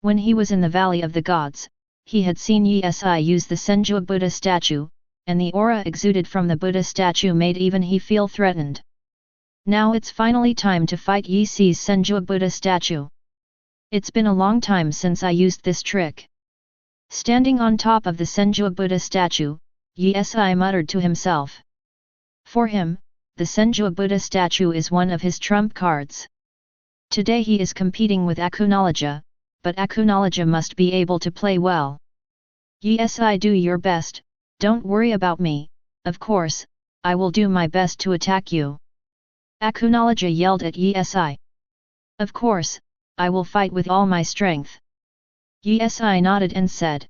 When he was in the Valley of the Gods, he had seen Yi use the Senju Buddha statue, and the aura exuded from the Buddha statue made even he feel threatened. Now it's finally time to fight Yi-Si's Senju Buddha statue. It's been a long time since I used this trick. Standing on top of the Senju Buddha statue, Yi muttered to himself. For him, the Senju Buddha statue is one of his trump cards. Today he is competing with Akunologia, but Akunologia must be able to play well. Yi, do your best, don't worry about me, of course, I will do my best to attack you. Akunologia yelled at Yi. Of course, I will fight with all my strength. Yi nodded and said.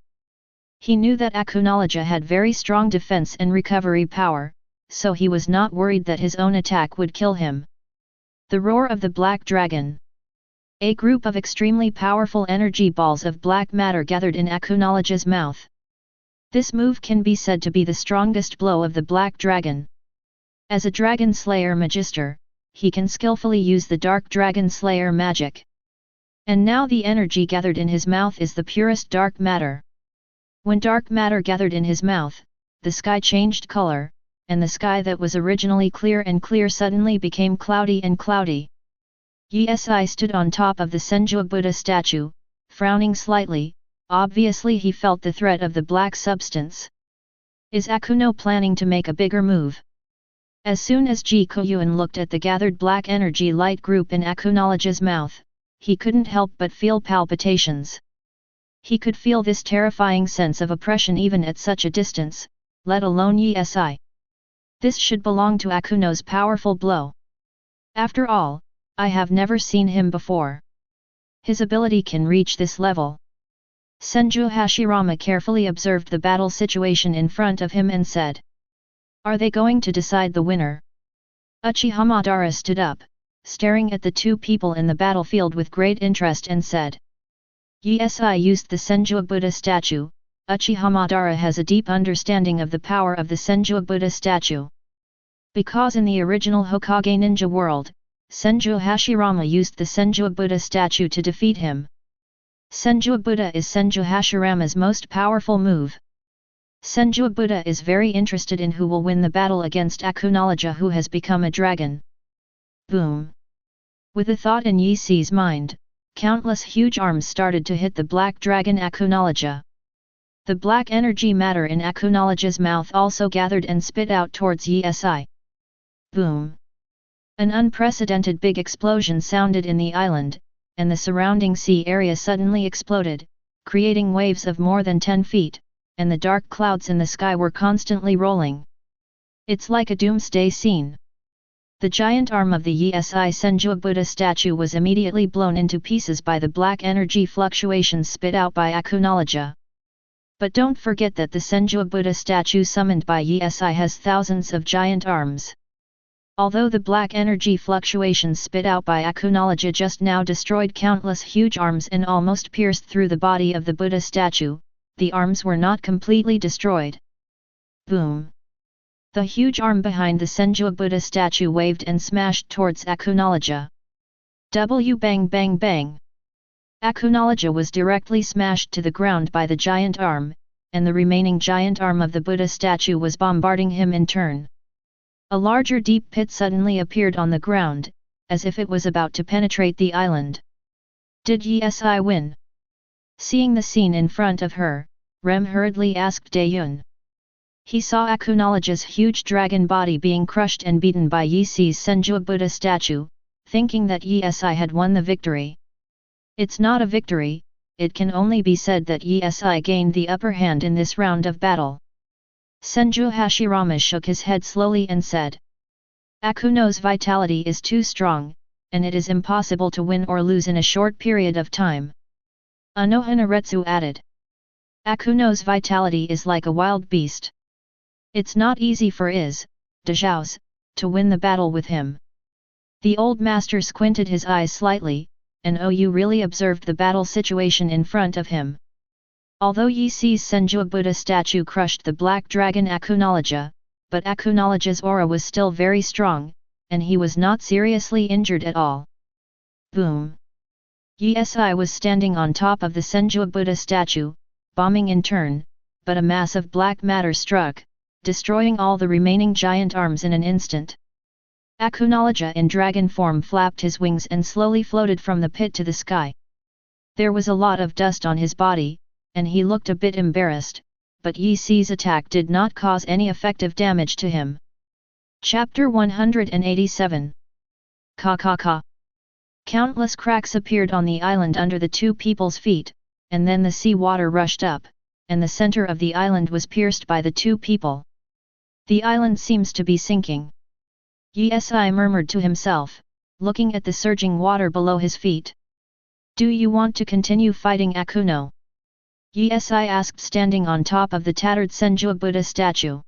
He knew that Akunologia had very strong defense and recovery power, so he was not worried that his own attack would kill him. The roar of the Black Dragon. A group of extremely powerful energy balls of black matter gathered in Akunologia's mouth. This move can be said to be the strongest blow of the Black Dragon. As a Dragon Slayer Magister, he can skillfully use the Dark Dragon Slayer magic. And now the energy gathered in his mouth is the purest dark matter. When dark matter gathered in his mouth, the sky changed color, and the sky that was originally clear and clear suddenly became cloudy and cloudy. Yi stood on top of the Senju Buddha statue, frowning slightly, obviously he felt the threat of the black substance. Is Akuno planning to make a bigger move? As soon as Guoyuan looked at the gathered black energy light group in Akunologia's mouth, he couldn't help but feel palpitations. He could feel this terrifying sense of oppression even at such a distance, let alone Yi. This should belong to Akuno's powerful blow. After all, I have never seen him before. His ability can reach this level. Senju Hashirama carefully observed the battle situation in front of him and said. Are they going to decide the winner? Uchiha Madara stood up, staring at the two people in the battlefield with great interest and said. Yi used the Senju Buddha statue. Uchiha Madara has a deep understanding of the power of the Senju Buddha statue. Because in the original Hokage ninja world, Senju Hashirama used the Senju Buddha statue to defeat him. Senju Buddha is Senju Hashirama's most powerful move. Senju Buddha is very interested in who will win the battle against Akunologia, who has become a dragon. Boom! With a thought in Yi-Si's mind, countless huge arms started to hit the black dragon Akunologia. The black energy matter in Akunologia's mouth also gathered and spit out towards Yi. Boom! An unprecedented big explosion sounded in the island, and the surrounding sea area suddenly exploded, creating waves of more than 10 feet, and the dark clouds in the sky were constantly rolling. It's like a doomsday scene. The giant arm of the Yi Senju Buddha statue was immediately blown into pieces by the black energy fluctuations spit out by Akunologia. But don't forget that the Senju Buddha statue summoned by Yi has thousands of giant arms. Although the black energy fluctuations spit out by Akunologia just now destroyed countless huge arms and almost pierced through the body of the Buddha statue, the arms were not completely destroyed. Boom! The huge arm behind the Senju Buddha statue waved and smashed towards Akunologia. Bang bang bang! Akunologia was directly smashed to the ground by the giant arm, and the remaining giant arm of the Buddha statue was bombarding him in turn. A larger deep pit suddenly appeared on the ground, as if it was about to penetrate the island. Did Yi win? Seeing the scene in front of her, Rem hurriedly asked Daeyun. He saw Akunologia's huge dragon body being crushed and beaten by Yi-Si's Senju Buddha statue, thinking that Yi-Si had won the victory. It's not a victory, it can only be said that Yi-Si gained the upper hand in this round of battle. Senju Hashirama shook his head slowly and said. Akuno's vitality is too strong, and it is impossible to win or lose in a short period of time. Anohanaretsu added. Akuno's vitality is like a wild beast. It's not easy for Dezhao's to win the battle with him. The old master squinted his eyes slightly, and Ou really observed the battle situation in front of him. Although Yi-Si's Senju Buddha statue crushed the black dragon Akunologia, but Akunologia's aura was still very strong, and he was not seriously injured at all. Boom! Yi-Si was standing on top of the Senju Buddha statue, bombing in turn, but a mass of black matter struck, destroying all the remaining giant arms in an instant. Akunologia in dragon form flapped his wings and slowly floated from the pit to the sky. There was a lot of dust on his body, and he looked a bit embarrassed, but Yi-Si's attack did not cause any effective damage to him. Chapter 187. Ka. Countless cracks appeared on the island under the two people's feet, and then the sea water rushed up, and the center of the island was pierced by the two people. The island seems to be sinking. Yi-Si murmured to himself, looking at the surging water below his feet. Do you want to continue fighting Akuno? Yi-Si asked, standing on top of the tattered Senju Buddha statue.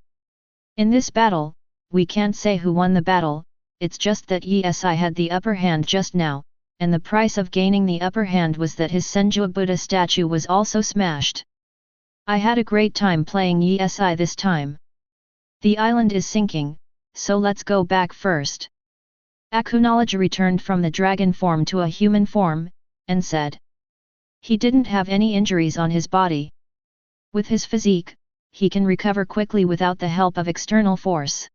In this battle, we can't say who won the battle, it's just that Yi-Si had the upper hand just now, and the price of gaining the upper hand was that his Senju Buddha statue was also smashed. I had a great time playing Yi-Si this time. The island is sinking, so let's go back first. Akunologia returned from the dragon form to a human form, and said. He didn't have any injuries on his body. With his physique, he can recover quickly without the help of external force.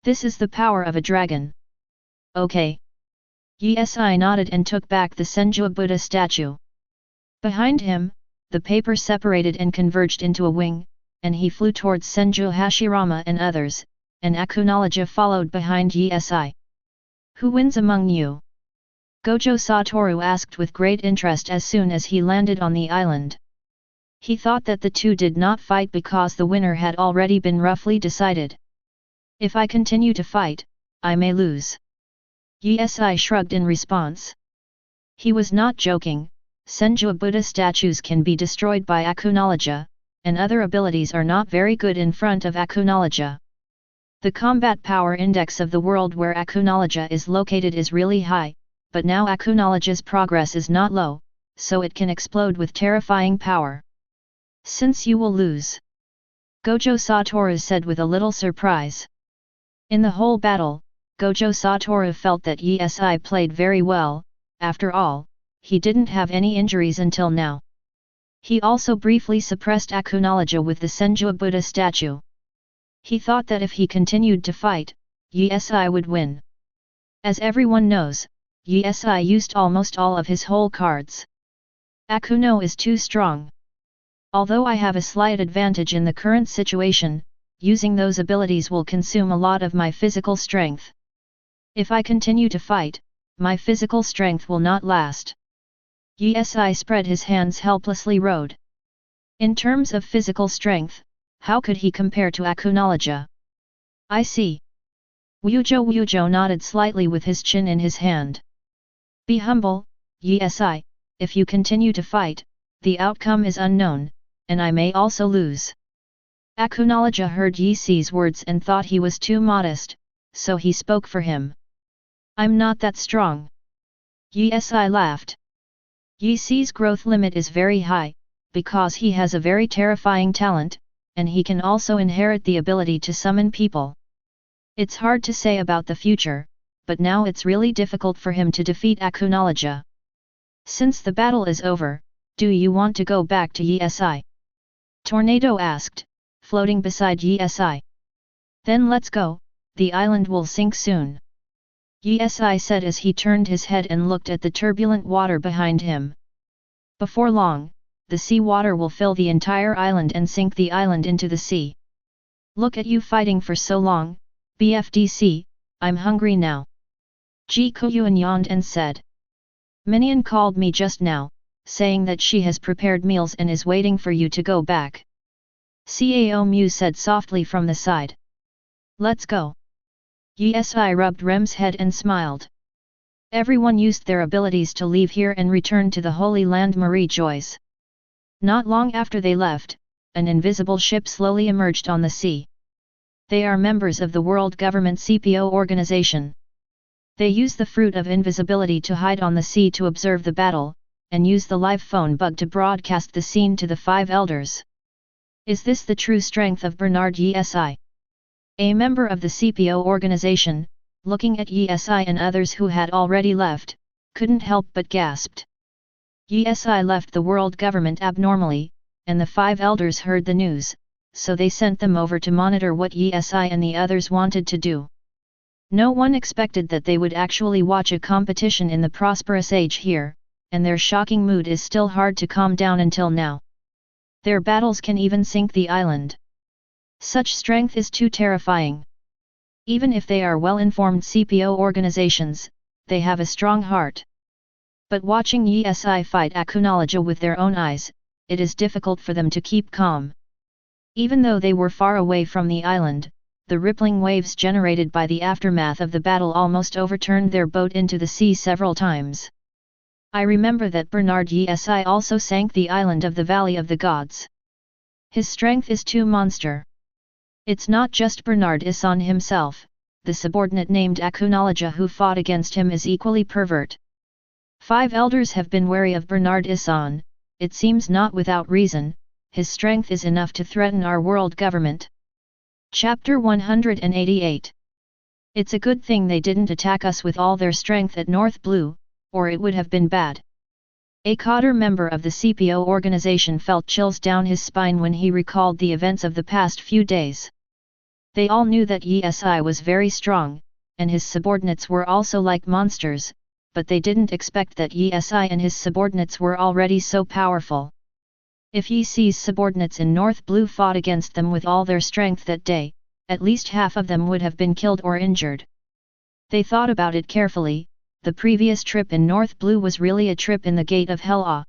This is the power of a dragon. Okay. Yi-Si nodded and took back the Senju Buddha statue. Behind him, the paper separated and converged into a wing, and he flew towards Senju Hashirama and others, and Akunologia followed behind Yi-Si. Who wins among you? Gojo Satoru asked with great interest as soon as he landed on the island. He thought that the two did not fight because the winner had already been roughly decided. If I continue to fight, I may lose. Yi-Si shrugged in response. He was not joking. Senju Buddha statues can be destroyed by Akunologia, and other abilities are not very good in front of Akunologia. The combat power index of the world where Akunologia is located is really high, but now Akunologia's progress is not low, so it can explode with terrifying power. Since you will lose. Gojo Satoru said with a little surprise. In the whole battle, Gojo Satoru felt that Yi-Si played very well. After all, he didn't have any injuries until now. He also briefly suppressed Akunologia with the Senju Buddha statue. He thought that if he continued to fight, Yi-Si would win. As everyone knows, Yi-Si used almost all of his whole cards. Akuno is too strong. Although I have a slight advantage in the current situation, using those abilities will consume a lot of my physical strength. If I continue to fight, my physical strength will not last. Yi-Si spread his hands helplessly rode. In terms of physical strength, how could he compare to Akunologia? I see. Wujo nodded slightly with his chin in his hand. Be humble, Yi-Si, if you continue to fight, the outcome is unknown, and I may also lose. Akunologia heard Yi-Si's words and thought he was too modest, so he spoke for him. I'm not that strong. Yi-Si laughed. Yi-Si's growth limit is very high, because he has a very terrifying talent, and he can also inherit the ability to summon people. It's hard to say about the future, but now it's really difficult for him to defeat Akunologia. Since the battle is over, do you want to go back to Yi-Si? Tornado asked, floating beside Yi-Si. Then let's go, the island will sink soon. Yi said as he turned his head and looked at the turbulent water behind him. Before long, the sea water will fill the entire island and sink the island into the sea. Look at you fighting for so long, BFDC, I'm hungry now. Guoyuan yawned and said. Minion called me just now, saying that she has prepared meals and is waiting for you to go back. Cao Mu said softly from the side. Let's go. Yi rubbed Rem's head and smiled. Everyone used their abilities to leave here and return to the Holy Land Marie Joyce. Not long after they left, an invisible ship slowly emerged on the sea. They are members of the World Government CPO organization. They use the fruit of invisibility to hide on the sea to observe the battle, and use the live phone bug to broadcast the scene to the 5 elders. Is this the true strength of Bernard Issan? A member of the CPO organization, looking at Issan and others who had already left, couldn't help but gasped. Issan left the world government abnormally, and the 5 elders heard the news, so they sent them over to monitor what Issan and the others wanted to do. No one expected that they would actually watch a competition in the prosperous age here, and their shocking mood is still hard to calm down until now. Their battles can even sink the island. Such strength is too terrifying. Even if they are well-informed CPO organizations, they have a strong heart. But watching Issan fight Akunoloja with their own eyes, it is difficult for them to keep calm. Even though they were far away from the island, the rippling waves generated by the aftermath of the battle almost overturned their boat into the sea several times. I remember that Bernard Issan also sank the island of the Valley of the Gods. His strength is too monster. It's not just Bernard Issan himself, the subordinate named Akunoloja who fought against him is equally pervert. 5 elders have been wary of Bernard Issan, it seems not without reason, his strength is enough to threaten our world government. Chapter 188. It's a good thing they didn't attack us with all their strength at North Blue, or it would have been bad. A cadre member of the CPO organization felt chills down his spine when he recalled the events of the past few days. They all knew that Issan was very strong, and his subordinates were also like monsters, but they didn't expect that Issan and his subordinates were already so powerful. If Issan's subordinates in North Blue fought against them with all their strength that day, at least half of them would have been killed or injured. They thought about it carefully. The previous trip in North Blue was really a trip in the gate of hell.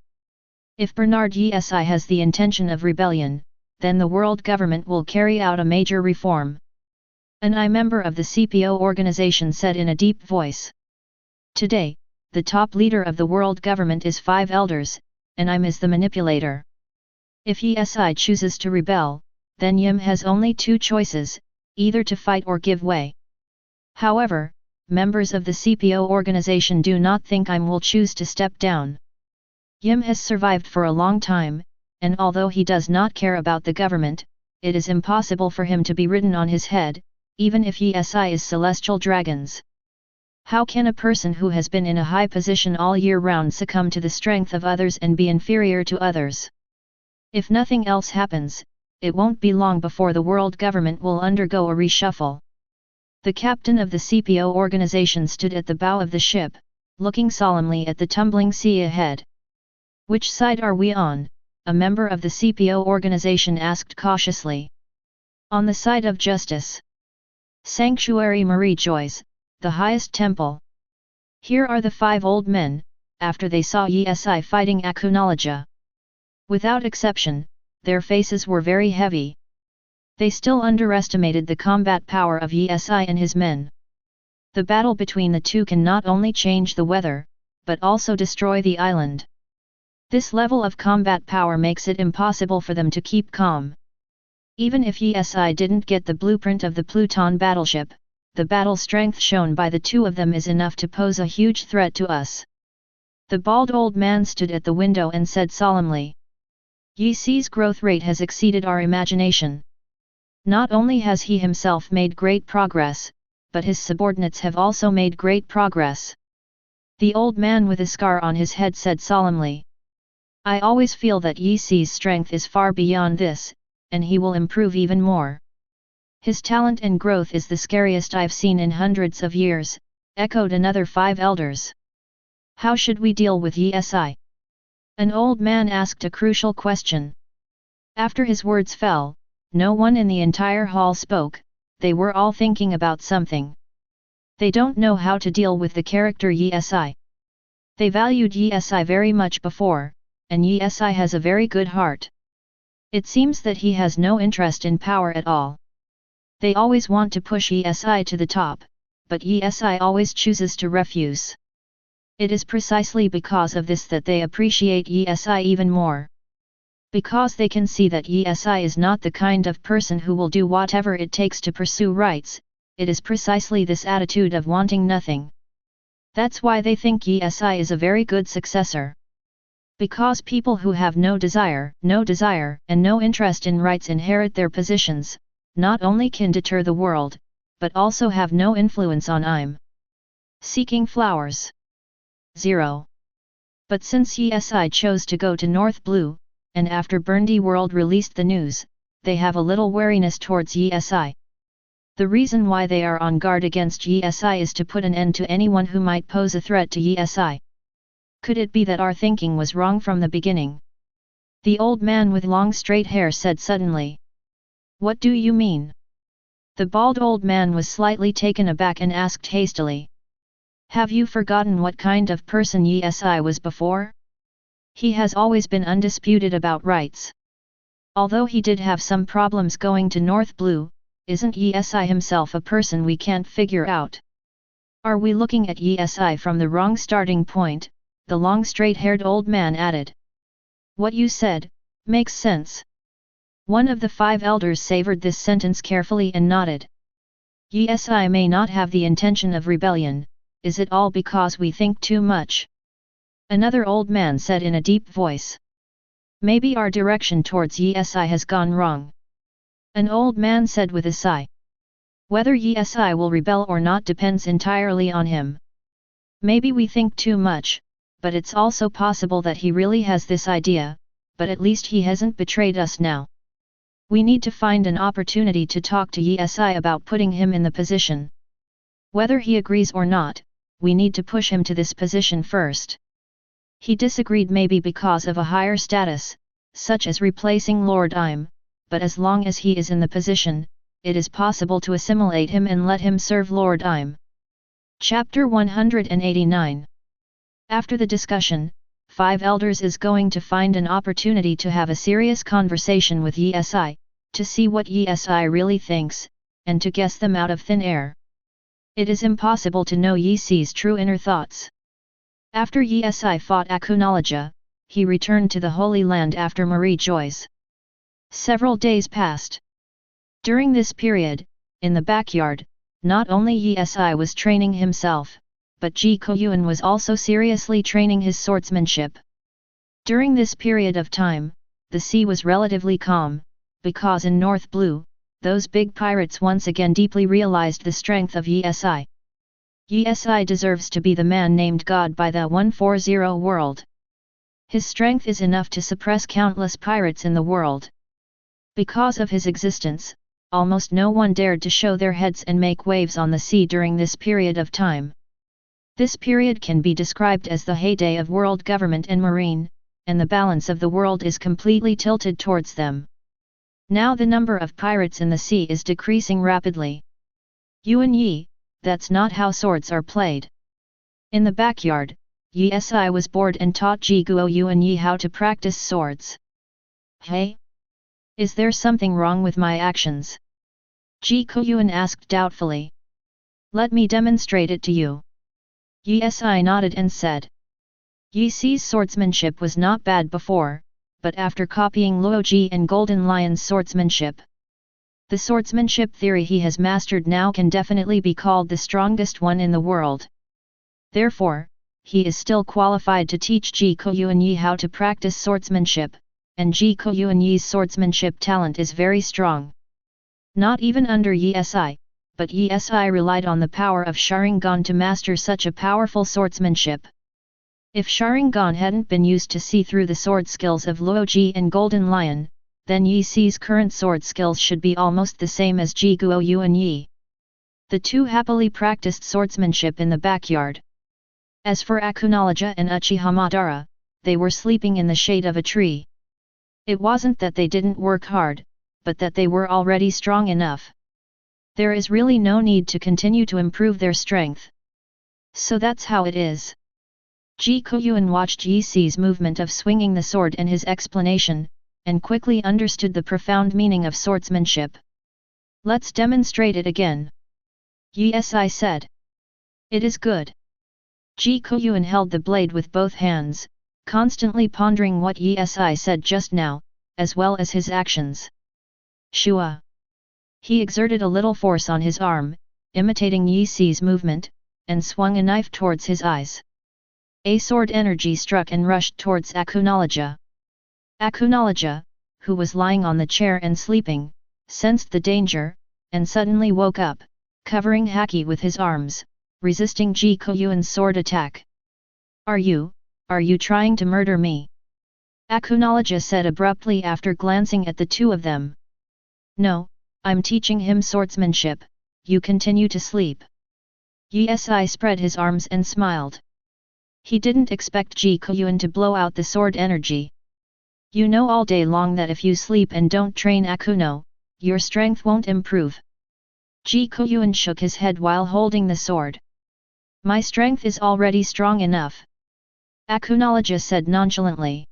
If Bernard Issan has the intention of rebellion, then the world government will carry out a major reform. An member of the CPO organization said in a deep voice. Today, the top leader of the world government is 5 elders, and is the manipulator. If Issan chooses to rebel, then Yim has only 2 choices, either to fight or give way. However, members of the CPO organization do not think Im will choose to step down. Yim has survived for a long time, and although he does not care about the government, it is impossible for him to be ridden on his head, even if Issan is celestial dragons. How can a person who has been in a high position all year round succumb to the strength of others and be inferior to others? If nothing else happens, it won't be long before the world government will undergo a reshuffle. The captain of the CPO organization stood at the bow of the ship, looking solemnly at the tumbling sea ahead. Which side are we on? A member of the CPO organization asked cautiously. On the side of justice. Sanctuary Marie Joyce, the highest temple. Here are the 5 old men, after they saw Issan fighting Akunoloja. Without exception, their faces were very heavy. They still underestimated the combat power of Issan and his men. The battle between the two can not only change the weather, but also destroy the island. This level of combat power makes it impossible for them to keep calm. Even if Issan didn't get the blueprint of the Pluton battleship, the battle strength shown by the 2 of them is enough to pose a huge threat to us. The bald old man stood at the window and said solemnly. Issan's growth rate has exceeded our imagination. Not only has he himself made great progress, but his subordinates have also made great progress. The old man with a scar on his head said solemnly. I always feel that Issan's strength is far beyond this, and he will improve even more. His talent and growth is the scariest I've seen in hundreds of years, echoed another 5 elders. How should we deal with Yi? An old man asked a crucial question. After his words fell, no one in the entire hall spoke, they were all thinking about something. They don't know how to deal with the character Yi. They valued Yi very much before, and Yi has a very good heart. It seems that he has no interest in power at all. They always want to push Yi to the top, but Yi always chooses to refuse. It is precisely because of this that they appreciate Yi even more. Because they can see that Yi is not the kind of person who will do whatever it takes to pursue rights, it is precisely this attitude of wanting nothing. That's why they think Yi is a very good successor. Because people who have no desire, and no interest in rights inherit their positions, not only can deter the world, but also have no influence on I'm seeking flowers. 0. But since Yi chose to go to North Blue, and after Berndy World released the news, they have a little wariness towards Yi. The reason why they are on guard against Yi is to put an end to anyone who might pose a threat to Yi. Could it be that our thinking was wrong from the beginning? The old man with long straight hair said suddenly. What do you mean? The bald old man was slightly taken aback and asked hastily. Have you forgotten what kind of person Yi was before? He has always been undisputed about rights. Although he did have some problems going to North Blue, isn't Yi himself a person we can't figure out? Are we looking at Yi from the wrong starting point? The long straight-haired old man added. What you said makes sense. One of the 5 elders savored this sentence carefully and nodded. Yi may not have the intention of rebellion, is it all because we think too much? Another old man said in a deep voice. Maybe our direction towards Yi has gone wrong. An old man said with a sigh. Whether Yi will rebel or not depends entirely on him. Maybe we think too much, but it's also possible that he really has this idea, but at least he hasn't betrayed us now. We need to find an opportunity to talk to Yi about putting him in the position. Whether he agrees or not, we need to push him to this position first. He disagreed maybe because of a higher status, such as replacing Lord Im, but as long as he is in the position, it is possible to assimilate him and let him serve Lord Im. Chapter 189. After the discussion, 5 elders is going to find an opportunity to have a serious conversation with Yi, to see what Yi really thinks, and to guess them out of thin air. It is impossible to know Yi's true inner thoughts. After Yi fought Akunalaja, he returned to the Holy Land after Marie Joyce. Several days passed. During this period, in the backyard, not only Yi was training himself, but Guoyuan was also seriously training his swordsmanship. During this period of time, the sea was relatively calm, because in North Blue, those big pirates once again deeply realized the strength of Yi. Yi deserves to be the man named God by the 140 world. His strength is enough to suppress countless pirates in the world. Because of his existence, almost no one dared to show their heads and make waves on the sea during this period of time. This period can be described as the heyday of world government and marine, and the balance of the world is completely tilted towards them. Now the number of pirates in the sea is decreasing rapidly. Yuan Yi, that's not how swords are played. In the backyard, Yi was bored and taught Guoyuan Yi how to practice swords. Hey? Is there something wrong with my actions? Guoyuan asked doubtfully. Let me demonstrate it to you. Yi nodded and said. Yi's swordsmanship was not bad before, but after copying Laozi and Golden Lion's swordsmanship, the swordsmanship theory he has mastered now can definitely be called the strongest one in the world. Therefore, he is still qualified to teach Guoyuan Yi how to practice swordsmanship, and Guoyuan Yi's swordsmanship talent is very strong. Not even under Yi, but Yi relied on the power of Sharingan to master such a powerful swordsmanship. If Sharingan hadn't been used to see through the sword skills of Laozi and Golden Lion, then Yi Si's current sword skills should be almost the same as Ji Guoyuan Yi. The two happily practiced swordsmanship in the backyard. As for Akunoloja and Uchiha Madara, they were sleeping in the shade of a tree. It wasn't that they didn't work hard, but that they were already strong enough. There is really no need to continue to improve their strength. So that's how it is. Ji Guoyuan watched Yi Si's movement of swinging the sword and his explanation, and quickly understood the profound meaning of swordsmanship. Let's demonstrate it again. Yi Si said. It is good. Ji Guoyuan held the blade with both hands, constantly pondering what Yi Si said just now, as well as his actions. Shua. He exerted a little force on his arm, imitating Yi Si's movement, and swung a knife towards his eyes. A sword energy struck and rushed towards Akunoloja. Akunoloja, who was lying on the chair and sleeping, sensed the danger, and suddenly woke up, covering Haki with his arms, resisting Ji Guoyuan's sword attack. Are you trying to murder me? Akunoloja said abruptly after glancing at the two of them. No, I'm teaching him swordsmanship, you continue to sleep. Yi Si spread his arms and smiled. He didn't expect Ji Guoyuan to blow out the sword energy. You know all day long that if you sleep and don't train Akuno, your strength won't improve. Ji Guoyuan shook his head while holding the sword. My strength is already strong enough. Akunoloja said nonchalantly.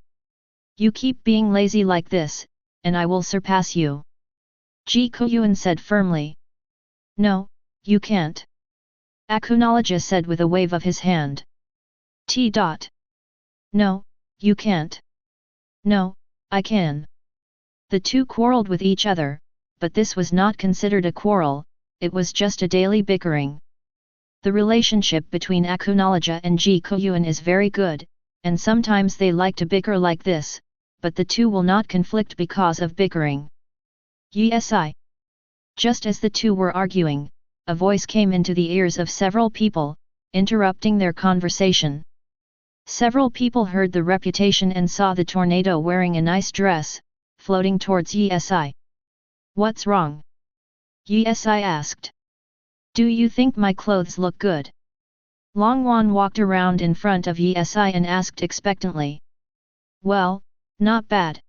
You keep being lazy like this, and I will surpass you. Ji Guoyuan said firmly. No, you can't. Akunoloja said with a wave of his hand. No, you can't. No, I can. The two quarreled with each other, but this was not considered a quarrel, it was just a daily bickering. The relationship between Akunoloja and Ji Guoyuan is very good, and sometimes they like to bicker like this, but the two will not conflict because of bickering. Yi Si. Just as the two were arguing, a voice came into the ears of several people, interrupting their conversation. Several people heard the reputation and saw the tornado wearing a nice dress, floating towards Yi Si. What's wrong? Yi Si asked. Do you think my clothes look good? Longwan walked around in front of Yi Si and asked expectantly. Well, not bad.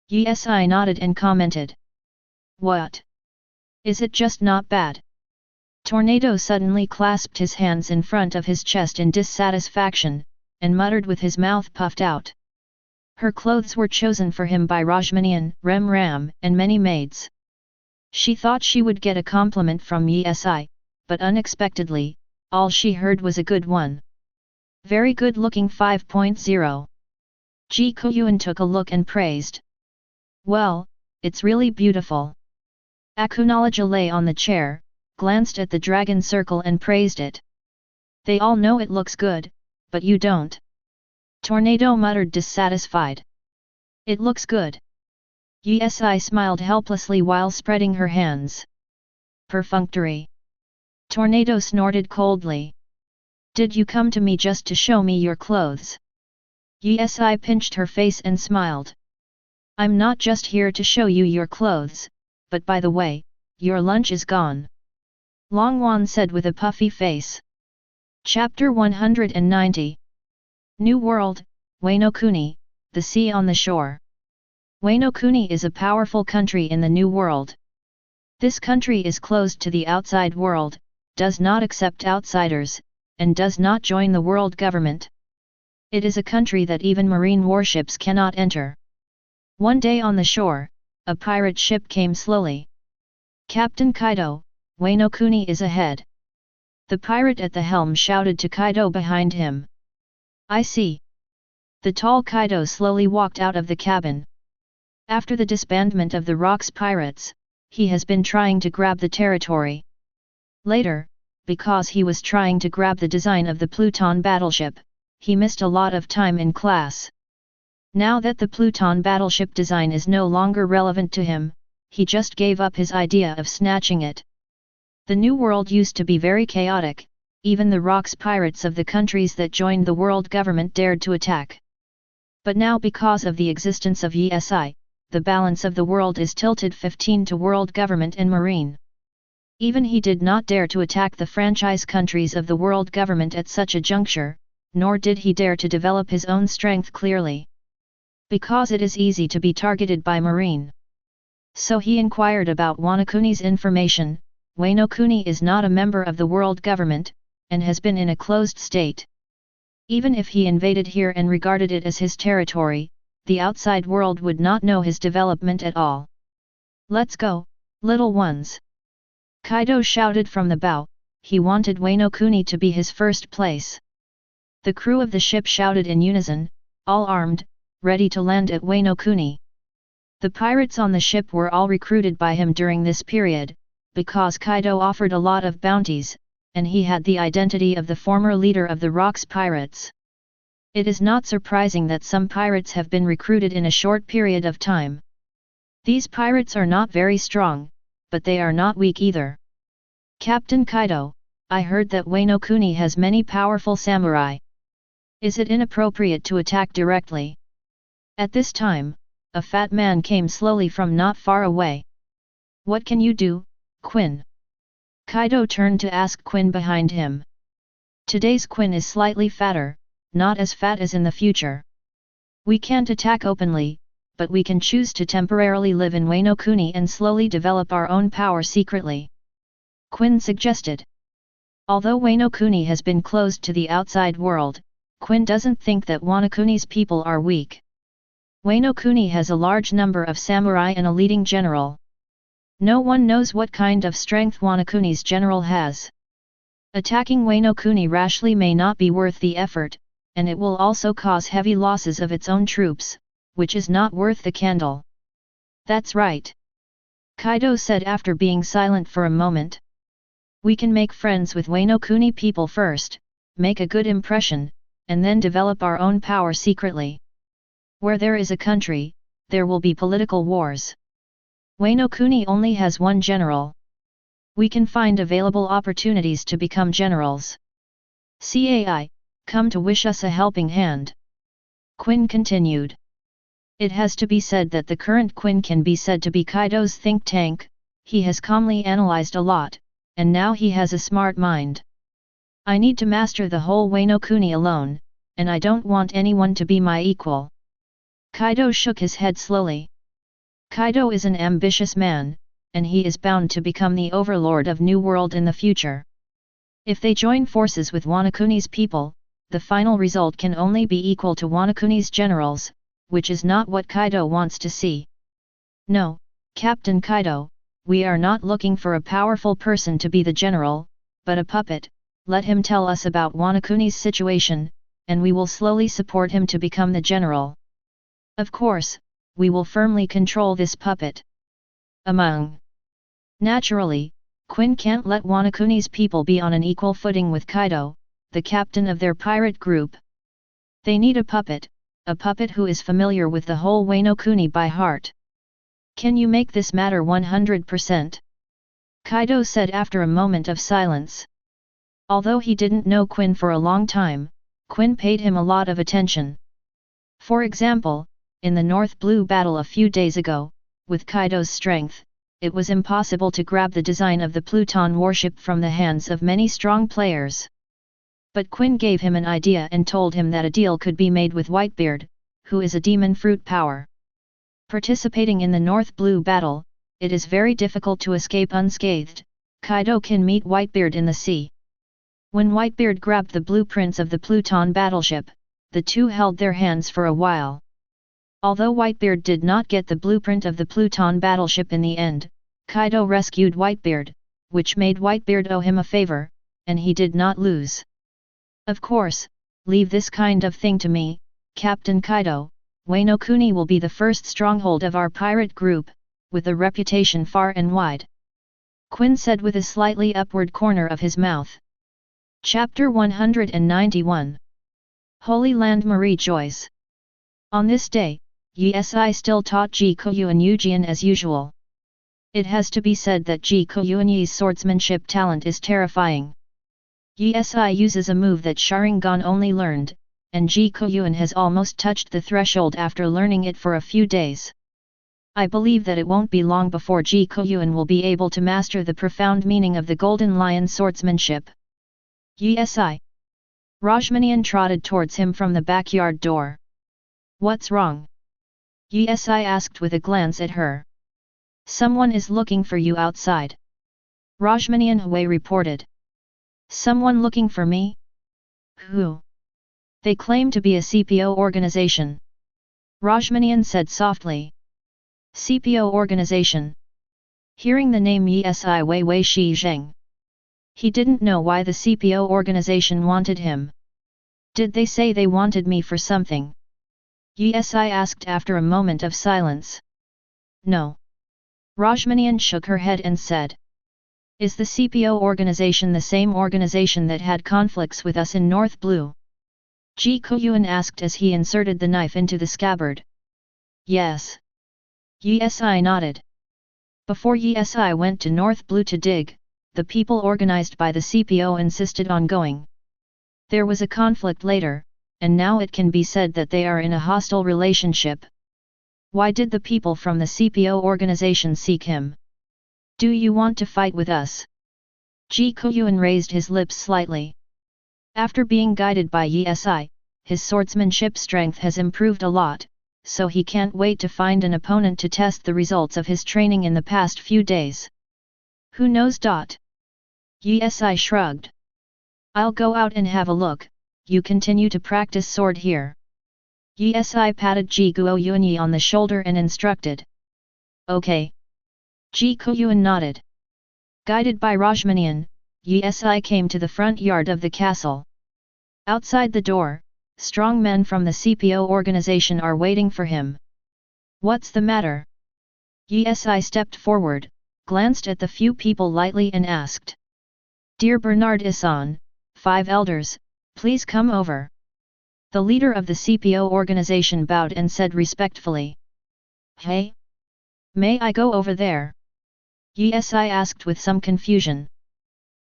Yi Si nodded and commented. What? Is it just not bad? Tornado suddenly clasped his hands in front of his chest in dissatisfaction, and muttered with his mouth puffed out. Her clothes were chosen for him by Rajmanian, Rem Ram, and many maids. She thought she would get a compliment from Yi Si, but unexpectedly, all she heard was a good one. Very good looking 5.0. Ji Guoyuan took a look and praised. Well, it's really beautiful. Akunoloja lay on the chair, glanced at the dragon circle and praised it. They all know it looks good, but you don't. Tornado muttered dissatisfied. It looks good. Yi Si smiled helplessly while spreading her hands. Perfunctory. Tornado snorted coldly. Did you come to me just to show me your clothes? Yi Si pinched her face and smiled. I'm not just here to show you your clothes, but by the way, your lunch is gone. Longwan said with a puffy face. Chapter 190. New World, Wano-kuni, the sea on the shore. Wano-kuni is a powerful country in the New World. This country is closed to the outside world, does not accept outsiders, and does not join the world government. It is a country that even marine warships cannot enter. One day on the shore, a pirate ship came slowly. Captain Kaido, Wano-kuni is ahead. The pirate at the helm shouted to Kaido behind him. I see. The tall Kaido slowly walked out of the cabin. After the disbandment of the Rocks Pirates, he has been trying to grab the territory. Later, because he was trying to grab the design of the Pluton battleship, he missed a lot of time in class. Now that the Pluton battleship design is no longer relevant to him, he just gave up his idea of snatching it. The New World used to be very chaotic, even the Rocks Pirates of the countries that joined the world government dared to attack. But now because of the existence of Yi Si, the balance of the world is tilted 15 to world government and marine. Even he did not dare to attack the franchise countries of the world government at such a juncture, nor did he dare to develop his own strength clearly. Because it is easy to be targeted by marine. So he inquired about Wanakuni's information. Wano Kuni is not a member of the world government, and has been in a closed state. Even if he invaded here and regarded it as his territory, the outside world would not know his development at all. Let's go, little ones! Kaido shouted from the bow. He wanted Wano Kuni to be his first place. The crew of the ship shouted in unison, all armed, ready to land at Wano Kuni. The pirates on the ship were all recruited by him during this period, because Kaido offered a lot of bounties, and he had the identity of the former leader of the Rocks Pirates. It is not surprising that some pirates have been recruited in a short period of time. These pirates are not very strong, but they are not weak either. Captain Kaido, I heard that Wano Kuni has many powerful samurai. Is it inappropriate to attack directly? At this time, a fat man came slowly from not far away. What can you do, Quinn? Kaido turned to ask Quinn behind him. Today's Quinn is slightly fatter, not as fat as in the future. We can't attack openly, but we can choose to temporarily live in Wano Kuni and slowly develop our own power secretly. Quinn suggested. Although Wano Kuni has been closed to the outside world, Quinn doesn't think that Wano Kuni's people are weak. Wano Kuni has a large number of samurai and a leading general. No one knows what kind of strength Wano Kuni's general has. Attacking Wano Kuni rashly may not be worth the effort, and it will also cause heavy losses of its own troops, which is not worth the candle. That's right. Kaido said after being silent for a moment. We can make friends with Wano Kuni people first, make a good impression, and then develop our own power secretly. Where there is a country, there will be political wars. Wano Kuni only has one general. We can find available opportunities to become generals. Cai, come to wish us a helping hand. Quinn continued. It has to be said that the current Quinn can be said to be Kaido's think tank. He has calmly analyzed a lot, and now he has a smart mind. I need to master the whole Wano Kuni alone, and I don't want anyone to be my equal. Kaido shook his head slowly. Kaido is an ambitious man, and he is bound to become the overlord of New World in the future. If they join forces with Wano Kuni's people, the final result can only be equal to Wano Kuni's generals, which is not what Kaido wants to see. No, Captain Kaido, we are not looking for a powerful person to be the general, but a puppet. Let him tell us about Wano Kuni's situation, and we will slowly support him to become the general. Of course, we will firmly control this puppet. Naturally, Quinn can't let Wano Kuni's people be on an equal footing with Kaido, the captain of their pirate group. They need a puppet who is familiar with the whole Wano Kuni by heart. Can you make this matter 100%? Kaido said after a moment of silence. Although he didn't know Quinn for a long time, Quinn paid him a lot of attention. For example, in the North Blue battle a few days ago, with Kaido's strength, it was impossible to grab the design of the Pluton warship from the hands of many strong players. But Quinn gave him an idea and told him that a deal could be made with Whitebeard, who is a demon fruit power. Participating in the North Blue battle, it is very difficult to escape unscathed. Kaido can meet Whitebeard in the sea. When Whitebeard grabbed the blueprints of the Pluton battleship, the two held their hands for a while. Although Whitebeard did not get the blueprint of the Pluton battleship in the end, Kaido rescued Whitebeard, which made Whitebeard owe him a favor, and he did not lose. Of course, leave this kind of thing to me, Captain Kaido. Wano Kuni will be the first stronghold of our pirate group, with a reputation far and wide. Quinn said with a slightly upward corner of his mouth. Chapter 191. Holy Land Marie Joys. On this day, Yi still taught Ji Guoyuan Yujian as usual. It has to be said that Ji Guoyuan's swordsmanship talent is terrifying. Yi uses a move that Sharingan only learned, and Ji Guoyuan has almost touched the threshold after learning it for a few days. I believe that it won't be long before Guoyuan will be able to master the profound meaning of the Golden Lion swordsmanship. Yesi. Rajmanian trotted towards him from the backyard door. What's wrong? Yesi asked with a glance at her. Someone is looking for you outside. Rajmanian Hui reported. Someone looking for me? Who? They claim to be a CPO organization. Rajmanian said softly. CPO organization. Hearing the name Yesi Wei Shi Zheng. He didn't know why the CPO organization wanted him. Did they say they wanted me for something? Yesi asked after a moment of silence. No. Rajmanian shook her head and said. Is the CPO organization the same organization that had conflicts with us in North Blue? Guoyuan asked as he inserted the knife into the scabbard. Yes. Yesi nodded. Before Yesi went to North Blue to dig, the people organized by the CPO insisted on going. There was a conflict later, and now it can be said that they are in a hostile relationship. Why did the people from the CPO organization seek him? Do you want to fight with us? Guoyuan raised his lips slightly. After being guided by Yesi, his swordsmanship strength has improved a lot, so he can't wait to find an opponent to test the results of his training in the past few days. Who knows? Yesi shrugged. I'll go out and have a look, you continue to practice sword here. Yesi patted Guoyuan on the shoulder and instructed. Okay. Guoyuan nodded. Guided by Rajmanian, Yesi came to the front yard of the castle. Outside the door, strong men from the CPO organization are waiting for him. What's the matter? Yesi stepped forward, glanced at the few people lightly and asked. Dear Bernard Issan, 5 elders, please come over. The leader of the CPO organization bowed and said respectfully. Hey? May I go over there? Yesi asked with some confusion.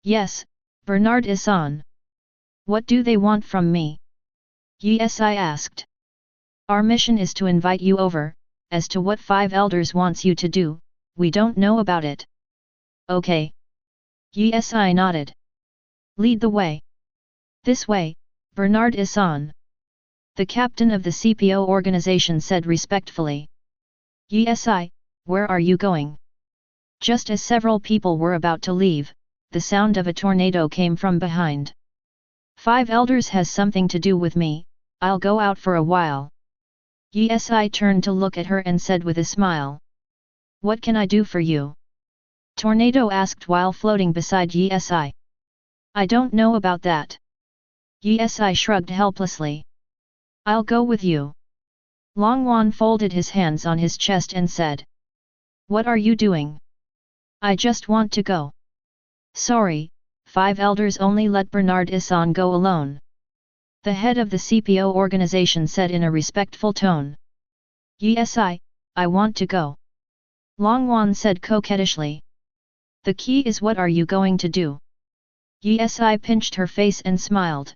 Yes, Bernard Issan. What do they want from me? Yesi asked. Our mission is to invite you over, as to what 5 elders wants you to do, we don't know about it. Okay. Yesi nodded. Lead the way. This way, Bernard Issan. The captain of the CPO organization said respectfully. Yesi, where are you going? Just as several people were about to leave, the sound of a tornado came from behind. 5 elders has something to do with me, I'll go out for a while. Yesi turned to look at her and said with a smile. What can I do for you? Tornado asked while floating beside Yesi. I don't know about that. Yesi shrugged helplessly. I'll go with you. Longwan folded his hands on his chest and said. What are you doing? I just want to go. Sorry, 5 elders only let Bernard Issan go alone. The head of the CPO organization said in a respectful tone. Yesi, I want to go. Longwan said coquettishly. The key is what are you going to do? Yesi pinched her face and smiled.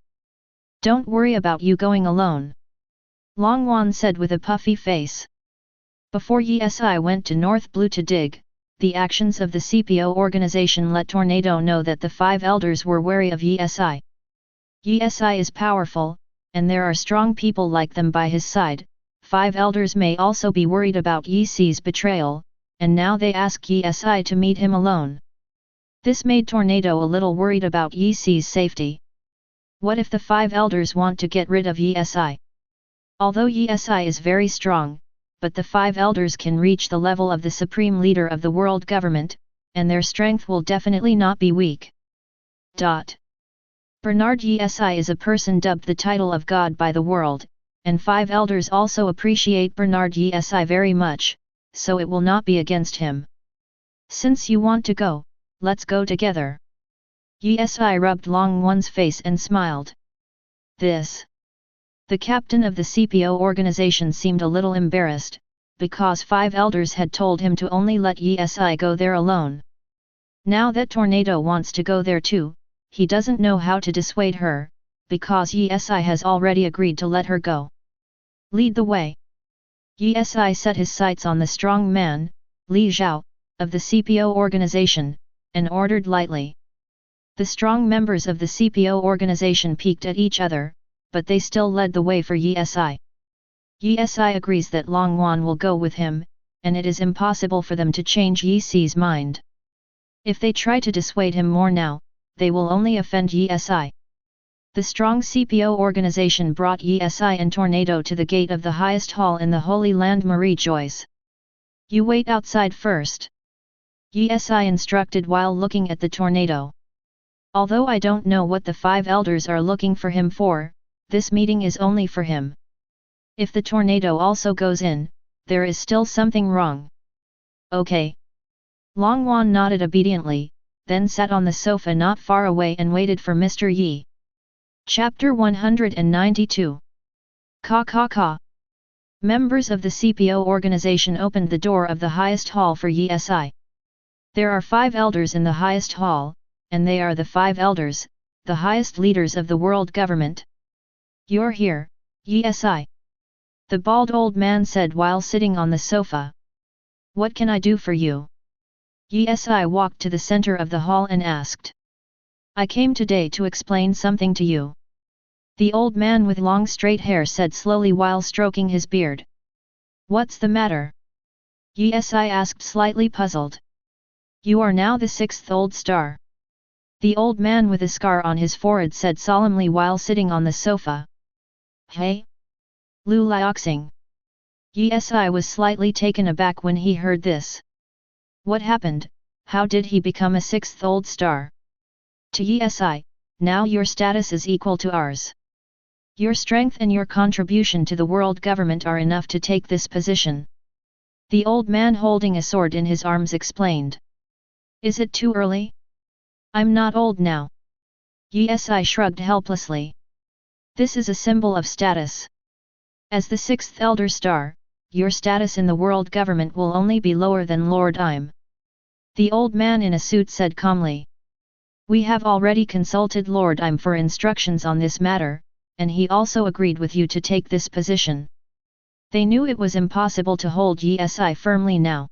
Don't worry about you going alone. Longwan said with a puffy face. Before Yesi went to North Blue to dig, the actions of the CPO organization let Tornado know that the 5 elders were wary of Yesi. Yesi is powerful, and there are strong people like them by his side. 5 elders may also be worried about Yesi's betrayal, and now they ask Yesi to meet him alone. This made Tornado a little worried about Yesi's safety. What if the 5 elders want to get rid of Yesi? Although Yesi is very strong, but the 5 elders can reach the level of the supreme leader of the world government, and their strength will definitely not be weak. Bernard Yesi is a person dubbed the title of God by the world, and 5 elders also appreciate Bernard Yesi very much, so it will not be against him. Since you want to go, let's go together. Yesi rubbed Longwan's face and smiled. This. The captain of the CPO organization seemed a little embarrassed, because 5 elders had told him to only let Yesi go there alone. Now that Tornado wants to go there too, he doesn't know how to dissuade her, because Yesi has already agreed to let her go. Lead the way. Yi set his sights on the strong man, Li Zhao, of the CPO organization, and ordered lightly. The strong members of the CPO organization peeked at each other, but they still led the way for Yi. Yi agrees that Long Wan will go with him, and it is impossible for them to change Yi's mind. If they try to dissuade him more now, they will only offend Yi. The strong CPO organization brought Yi and Tornado to the gate of the highest hall in the Holy Land. Marie Joyce. You wait outside first. Yi instructed while looking at the tornado. Although I don't know what the 5 elders are looking for him for, this meeting is only for him. If the tornado also goes in, there is still something wrong. Okay. Long Wan nodded obediently, then sat on the sofa not far away and waited for Mr. Yi. Chapter 192. Ka. Members of the CPO organization opened the door of the highest hall for Yi. There are 5 elders in the highest hall, and they are the 5 elders, the highest leaders of the world government. You're here, Yi. The bald old man said while sitting on the sofa. What can I do for you? Yi walked to the center of the hall and asked. I came today to explain something to you. The old man with long straight hair said slowly while stroking his beard. What's the matter? Yi asked slightly puzzled. You are now the 6th old star. The old man with a scar on his forehead said solemnly while sitting on the sofa. Hey? Lu Liaoxing. Yi was slightly taken aback when he heard this. What happened? How did he become a 6th old star? To Yi, now your status is equal to ours. Your strength and your contribution to the world government are enough to take this position. The old man holding a sword in his arms explained. Is it too early? I'm not old now. Yi shrugged helplessly. This is a symbol of status. As the 6th elder star, your status in the world government will only be lower than Lord Im. The old man in a suit said calmly. We have already consulted Lord Im for instructions on this matter, and he also agreed with you to take this position. They knew it was impossible to hold Yi firmly now.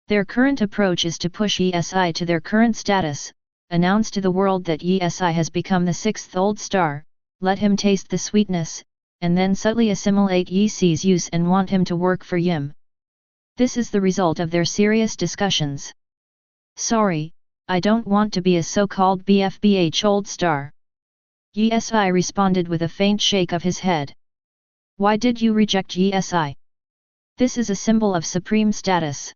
Their current approach is to push Yi to their current status, announce to the world that Yi has become the 6th old star, let him taste the sweetness, and then subtly assimilate Yi's use and want him to work for Yim. This is the result of their serious discussions. Sorry, I don't want to be a so-called BFBH old star. Yi responded with a faint shake of his head. Why did you reject Yi? This is a symbol of supreme status.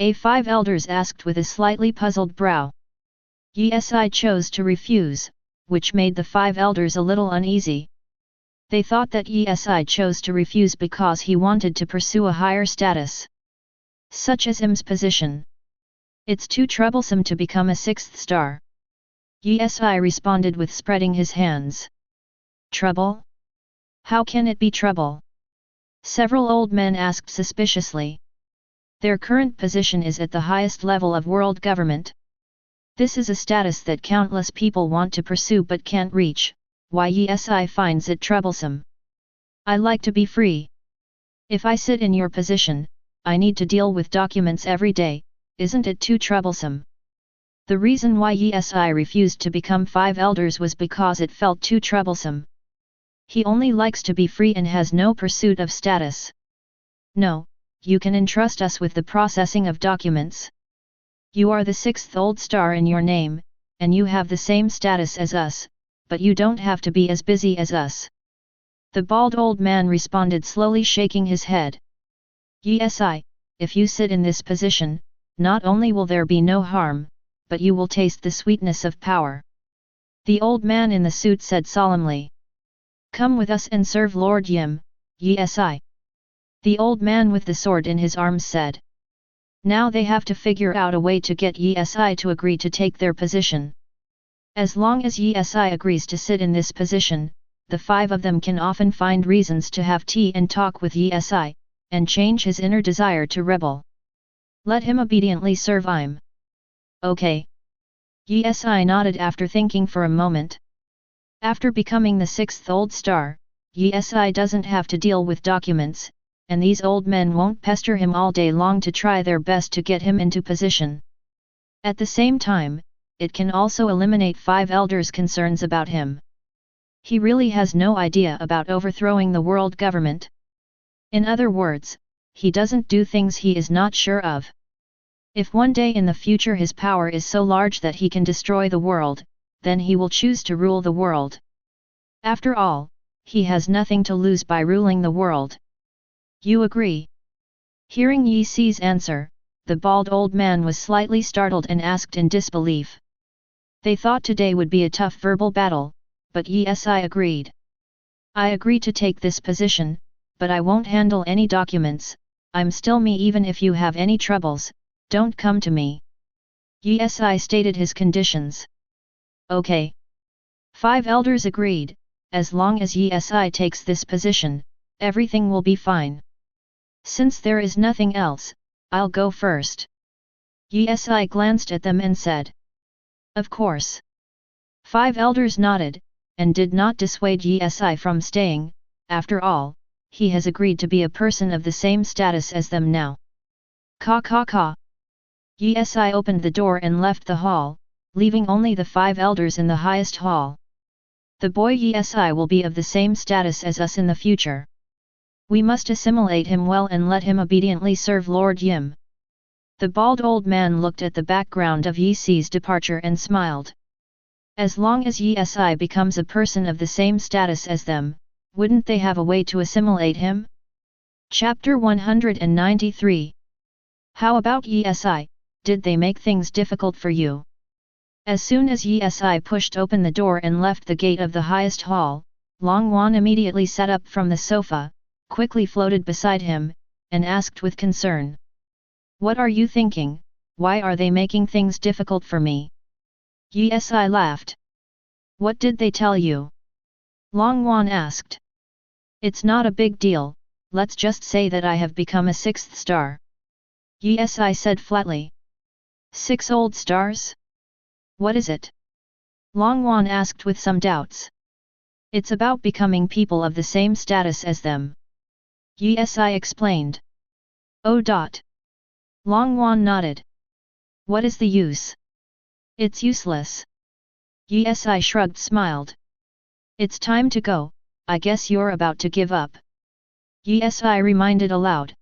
A5 elders asked with a slightly puzzled brow. Yi chose to refuse, which made the 5 elders a little uneasy. They thought that Yi chose to refuse because he wanted to pursue a higher status, such as Im's position. It's too troublesome to become a 6th star. Yi responded with spreading his hands. Trouble? How can it be trouble? Several old men asked suspiciously. Their current position is at the highest level of world government. This is a status that countless people want to pursue but can't reach, why Yi finds it troublesome. I like to be free. If I sit in your position, I need to deal with documents every day. Isn't it too troublesome? The reason why Yi refused to become 5 elders was because it felt too troublesome. He only likes to be free and has no pursuit of status. No, you can entrust us with the processing of documents. You are the 6th old star in your name, and you have the same status as us, but you don't have to be as busy as us. The bald old man responded slowly shaking his head. Yi, if you sit in this position, not only will there be no harm, but you will taste the sweetness of power. The old man in the suit said solemnly. Come with us and serve Lord Yim, Yi. The old man with the sword in his arms said. Now they have to figure out a way to get Yi to agree to take their position. As long as Yi agrees to sit in this position, the 5 of them can often find reasons to have tea and talk with Yi, and change his inner desire to rebel. Let him obediently serve Im. Okay. Yi nodded after thinking for a moment. After becoming the 6th old star, Yi doesn't have to deal with documents, and these old men won't pester him all day long to try their best to get him into position. At the same time, it can also eliminate 5 elders' concerns about him. He really has no idea about overthrowing the world government. In other words, he doesn't do things he is not sure of. If one day in the future his power is so large that he can destroy the world, then he will choose to rule the world. After all, he has nothing to lose by ruling the world. You agree? Hearing Yi Si's answer, the bald old man was slightly startled and asked in disbelief. They thought today would be a tough verbal battle, but Yi Si agreed. I agree to take this position, but I won't handle any documents. I'm still me even if you have any troubles, don't come to me. Yi Si stated his conditions. Okay. 5 elders agreed, as long as Yi Si takes this position, everything will be fine. Since there is nothing else, I'll go first. Yi Si glanced at them and said. Of course. 5 elders nodded, and did not dissuade Yi Si from staying. After all, he has agreed to be a person of the same status as them now. Ka ka ka. Yi Si opened the door and left the hall, leaving only the 5 elders in the highest hall. The boy Yi Si will be of the same status as us in the future. We must assimilate him well and let him obediently serve Lord Yim. The bald old man looked at the background of Yi Si's departure and smiled. As long as Yi Si becomes a person of the same status as them, wouldn't they have a way to assimilate him? Chapter 193. How about Yi Si, did they make things difficult for you? As soon as Yi Si pushed open the door and left the gate of the highest hall, Long Wan immediately sat up from the sofa, quickly floated beside him, and asked with concern. What are you thinking? Why are they making things difficult for me? Yi Si laughed. What did they tell you? Long Wan asked. It's not a big deal, let's just say that I have become a 6th star. Yi Si said flatly. 6 old stars? What is it? Long Wan asked with some doubts. It's about becoming people of the same status as them. Yi Si explained. Oh. Long Wan nodded. What is the use? It's useless. Yi Si shrugged smiled. It's time to go, I guess you're about to give up. Yi Si reminded aloud.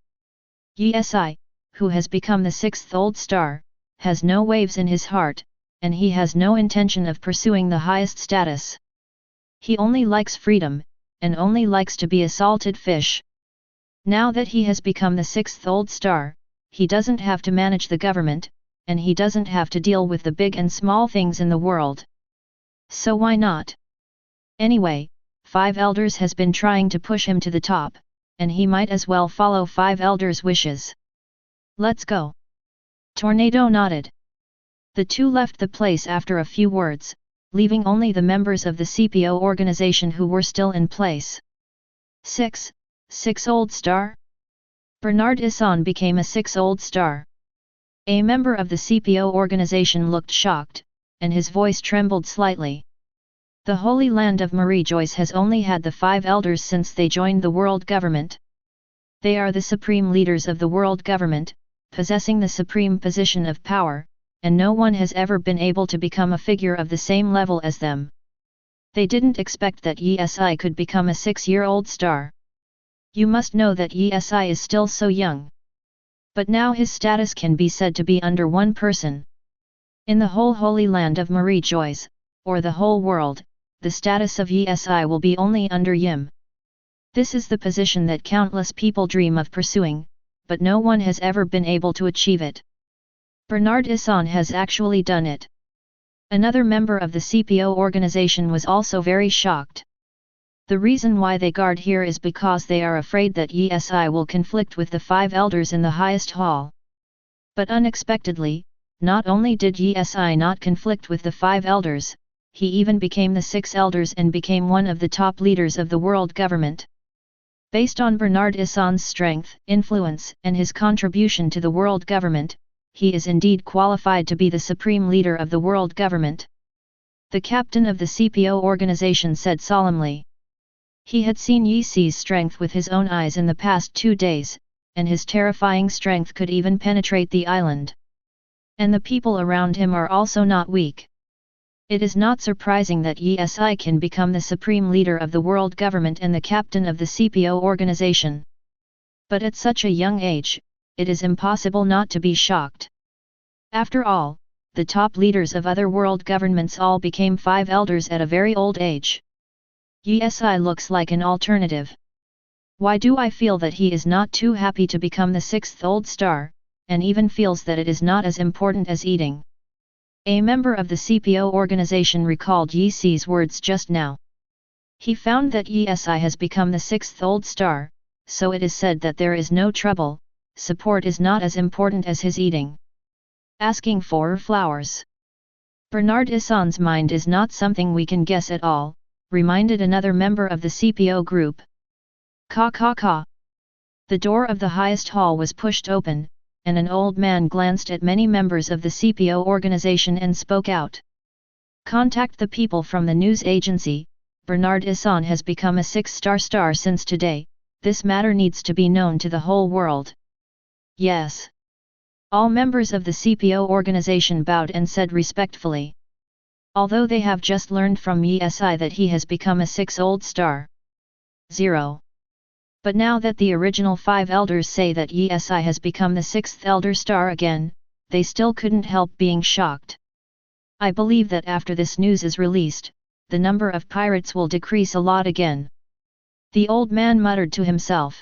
Yi Si, who has become the 6th old star, has no waves in his heart, and he has no intention of pursuing the highest status. He only likes freedom, and only likes to be a salted fish. Now that he has become the 6th old star, he doesn't have to manage the government, and he doesn't have to deal with the big and small things in the world. So why not? Anyway, 5 elders has been trying to push him to the top, and he might as well follow 5 elders' wishes. Let's go. Tornado nodded. The two left the place after a few words, leaving only the members of the CPO organization who were still in place. 6 old star? Bernard Issan became a 6 old star. A member of the CPO organization looked shocked, and his voice trembled slightly. The Holy Land of Marie-Joyce has only had the 5 elders since they joined the world government. They are the supreme leaders of the world government, possessing the supreme position of power, and no one has ever been able to become a figure of the same level as them. They didn't expect that Yi Si could become a 6-year-old star. You must know that Yi Si is still so young. But now his status can be said to be under one person. In the whole Holy Land of Marie-Joyce, or the whole world, the status of Yi Si will be only under Yim. This is the position that countless people dream of pursuing, but no one has ever been able to achieve it. Bernard Issan has actually done it. Another member of the CPO organization was also very shocked. The reason why they guard here is because they are afraid that Yi Si will conflict with the 5 elders in the highest hall. But unexpectedly, not only did Yi Si not conflict with the 5 elders, he even became the 6 elders and became one of the top leaders of the world government. Based on Bernard Issan's strength, influence, and his contribution to the world government, he is indeed qualified to be the supreme leader of the world government. The captain of the CPO organization said solemnly. He had seen Yi Si's strength with his own eyes in the past 2 days, and his terrifying strength could even penetrate the island. And the people around him are also not weak. It is not surprising that Yi Si can become the supreme leader of the world government and the captain of the CPO organization. But at such a young age, it is impossible not to be shocked. After all, the top leaders of other world governments all became 5 elders at a very old age. Yi Si looks like an alternative. Why do I feel that he is not too happy to become the 6th old star, and even feels that it is not as important as eating? A member of the CPO organization recalled Yi Si's words just now. He found that Yi Si has become the 6th old star, so it is said that there is no trouble, support is not as important as his eating. Asking for flowers. Bernard Issan's mind is not something we can guess at all, reminded another member of the CPO group. Ka. The door of the highest hall was pushed open, and an old man glanced at many members of the CPO organization and spoke out. Contact the people from the news agency. Bernard Issan has become a 6-star star since today. This matter needs to be known to the whole world. Yes. All members of the CPO organization bowed and said respectfully. Although they have just learned from Yi Si that he has become a 6 old star. 0. But now that the original 5 elders say that Yi Si has become the 6th elder star again, they still couldn't help being shocked. I believe that after this news is released, the number of pirates will decrease a lot again. The old man muttered to himself.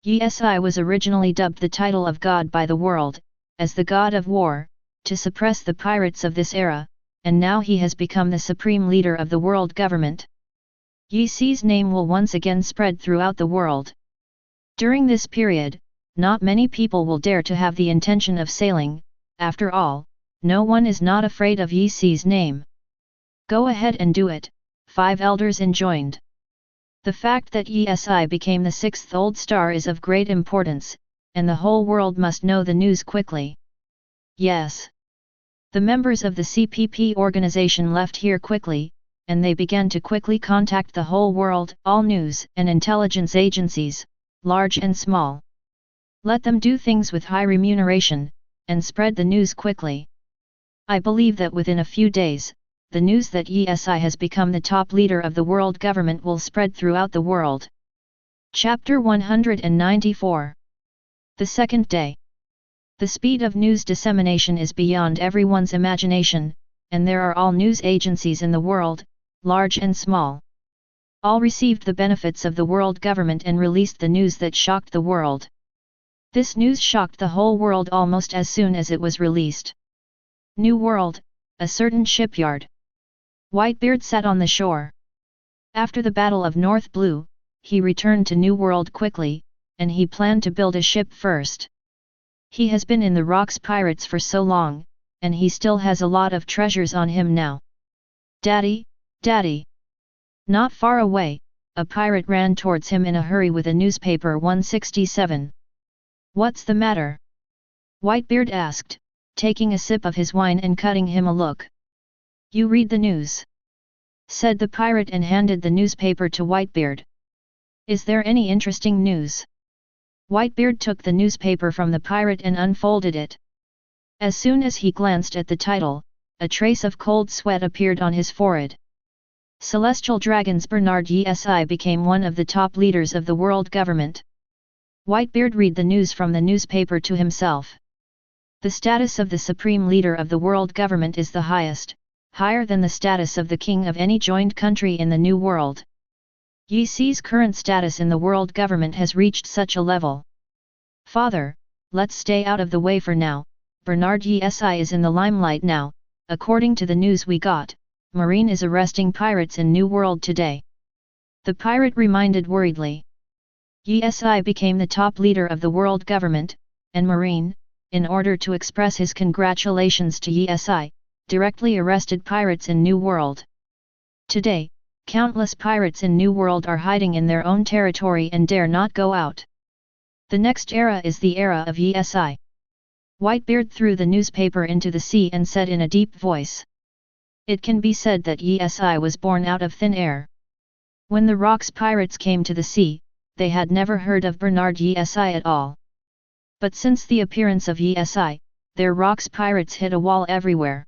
Yi Si was originally dubbed the title of God by the world, as the god of war, to suppress the pirates of this era, and now he has become the supreme leader of the world government. Yi Si's name will once again spread throughout the world. During this period, not many people will dare to have the intention of sailing. After all, no one is not afraid of Yi Si's name. Go ahead and do it, 5 elders enjoined. The fact that Yi Si became the 6th old star is of great importance, and the whole world must know the news quickly. Yes. The members of the CPP organization left here quickly, and they began to quickly contact the whole world, all news and intelligence agencies, large and small. Let them do things with high remuneration, and spread the news quickly. I believe that within a few days, the news that Yi Si has become the top leader of the world government will spread throughout the world. Chapter 194. The second day. The speed of news dissemination is beyond everyone's imagination, and there are all news agencies in the world, large and small. All received the benefits of the world government and released the news that shocked the world. This news shocked the whole world almost as soon as it was released. New World, a certain shipyard. Whitebeard sat on the shore. After the Battle of North Blue, he returned to New World quickly, and he planned to build a ship first. He has been in the Rocks Pirates for so long, and he still has a lot of treasures on him now. Daddy, Daddy! Not far away, a pirate ran towards him in a hurry with a newspaper 167. What's the matter? Whitebeard asked, taking a sip of his wine and cutting him a look. You read the news, said the pirate and handed the newspaper to Whitebeard. Is there any interesting news? Whitebeard took the newspaper from the pirate and unfolded it. As soon as he glanced at the title, a trace of cold sweat appeared on his forehead. Celestial Dragons Bernard Yi Si became one of the top leaders of the world government. Whitebeard read the news from the newspaper to himself. The status of the supreme leader of the world government is the highest, higher than the status of the king of any joined country in the New World. Yi Si's current status in the world government has reached such a level. Father, let's stay out of the way for now. Bernard Yi Si is in the limelight now. According to the news we got, Marine is arresting pirates in New World today. The pirate reminded worriedly. Yi Si became the top leader of the world government, and Marine, in order to express his congratulations to Yi Si, directly arrested pirates in New World. Today, countless pirates in New World are hiding in their own territory and dare not go out. The next era is the era of Yi Si. Whitebeard threw the newspaper into the sea and said in a deep voice. It can be said that Yi Si was born out of thin air. When the rocks pirates came to the sea, they had never heard of Bernard Issan at all. But since the appearance of Issan, their rocks pirates hit a wall everywhere.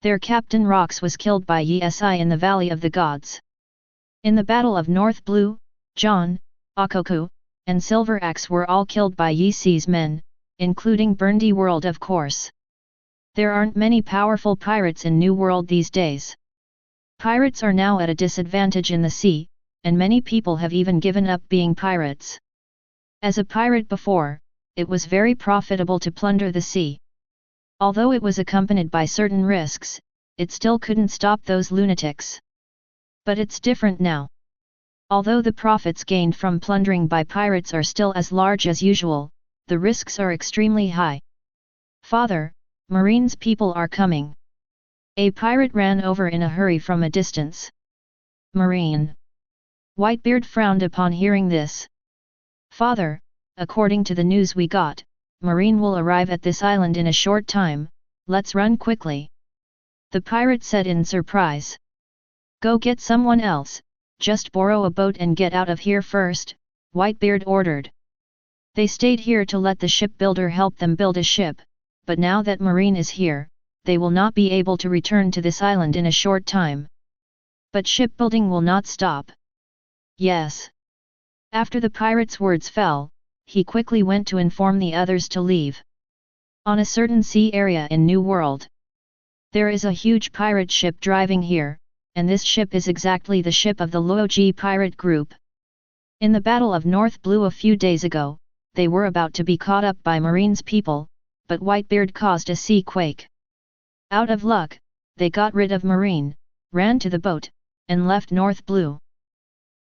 Their captain Rocks was killed by Issan in the Valley of the Gods. In the Battle of North Blue, John, Akoku, and Silver Axe were all killed by Issan's men, including Burndy World of course. There aren't many powerful pirates in New World these days. Pirates are now at a disadvantage in the sea, and many people have even given up being pirates. As a pirate before, it was very profitable to plunder the sea. Although it was accompanied by certain risks, it still couldn't stop those lunatics. But it's different now. Although the profits gained from plundering by pirates are still as large as usual, the risks are extremely high. Father, Marine's people are coming. A pirate ran over in a hurry from a distance. Marine. Whitebeard frowned upon hearing this. Father, according to the news we got, Marine will arrive at this island in a short time, let's run quickly. The pirate said in surprise. Go get someone else, just borrow a boat and get out of here first, Whitebeard ordered. They stayed here to let the shipbuilder help them build a ship, but now that Marine is here, they will not be able to return to this island in a short time. But shipbuilding will not stop. Yes. After the pirate's words fell, he quickly went to inform the others to leave. On a certain sea area in New World, there is a huge pirate ship driving here, and this ship is exactly the ship of the Laozi pirate group. In the Battle of North Blue a few days ago, they were about to be caught up by Marine's people, but Whitebeard caused a sea quake. Out of luck, they got rid of Marine, ran to the boat, and left North Blue.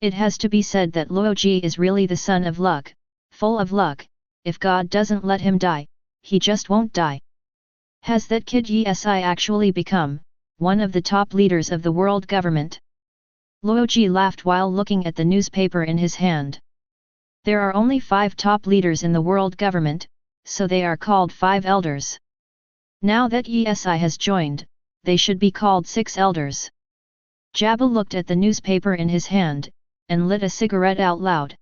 It has to be said that Laozi is really the son of luck, full of luck. If God doesn't let him die, he just won't die. Has that kid Issan actually become one of the top leaders of the world government? Laozi laughed while looking at the newspaper in his hand. There are only 5 top leaders in the world government, so they are called 5 elders. Now that Issan has joined, they should be called 6 elders. Jabba looked at the newspaper in his hand, and lit a cigarette out loud.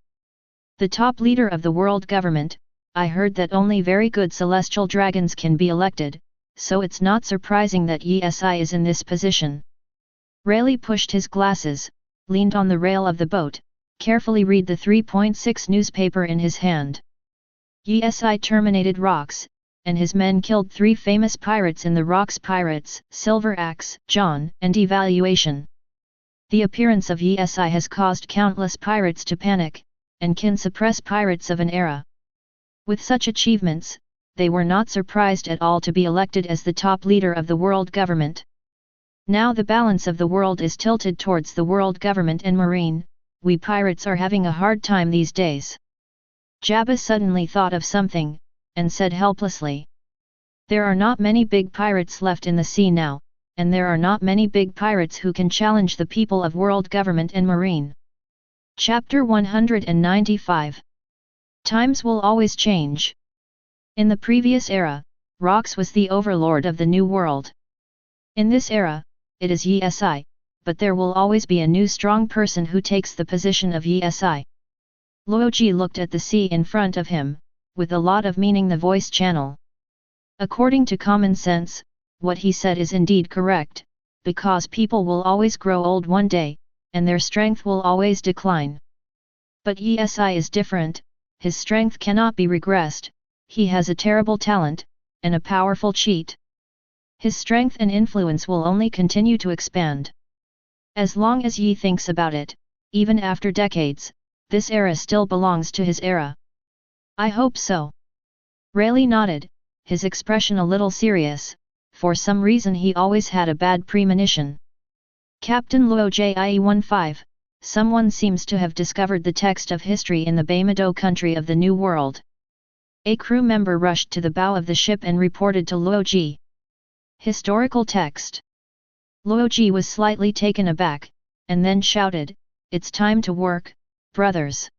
The top leader of the world government, I heard that only very good celestial dragons can be elected, so it's not surprising that Issan is in this position. Rayleigh pushed his glasses, leaned on the rail of the boat, carefully read the 3.6 newspaper in his hand. Issan terminated Rocks, and his men killed 3 famous pirates in the Rocks Pirates, Silver Axe, John, and Evaluation. The appearance of Issan has caused countless pirates to panic, and can suppress pirates of an era. With such achievements, they were not surprised at all to be elected as the top leader of the world government. Now the balance of the world is tilted towards the world government and Marine. We pirates are having a hard time these days. Jabba suddenly thought of something, and said helplessly. There are not many big pirates left in the sea now, and there are not many big pirates who can challenge the people of world government and Marine. Chapter 195. Times will always change. In the previous era, Rocks was the overlord of the New World. In this era, it is Issan, but there will always be a new strong person who takes the position of Issan. Laozi looked at the sea in front of him, with a lot of meaning the voice channel. According to common sense, what he said is indeed correct, because people will always grow old one day, and their strength will always decline. But Issan is different, his strength cannot be regressed, he has a terrible talent, and a powerful cheat. His strength and influence will only continue to expand. As long as Yi thinks about it, even after decades, this era still belongs to his era. I hope so. Rayleigh nodded, his expression a little serious. For some reason he always had a bad premonition. Captain Laozi IE-15, someone seems to have discovered the text of history in the Bamado country of the New World. A crew member rushed to the bow of the ship and reported to Laozi. Historical text. Laozi was slightly taken aback, and then shouted, "It's time to work, brothers."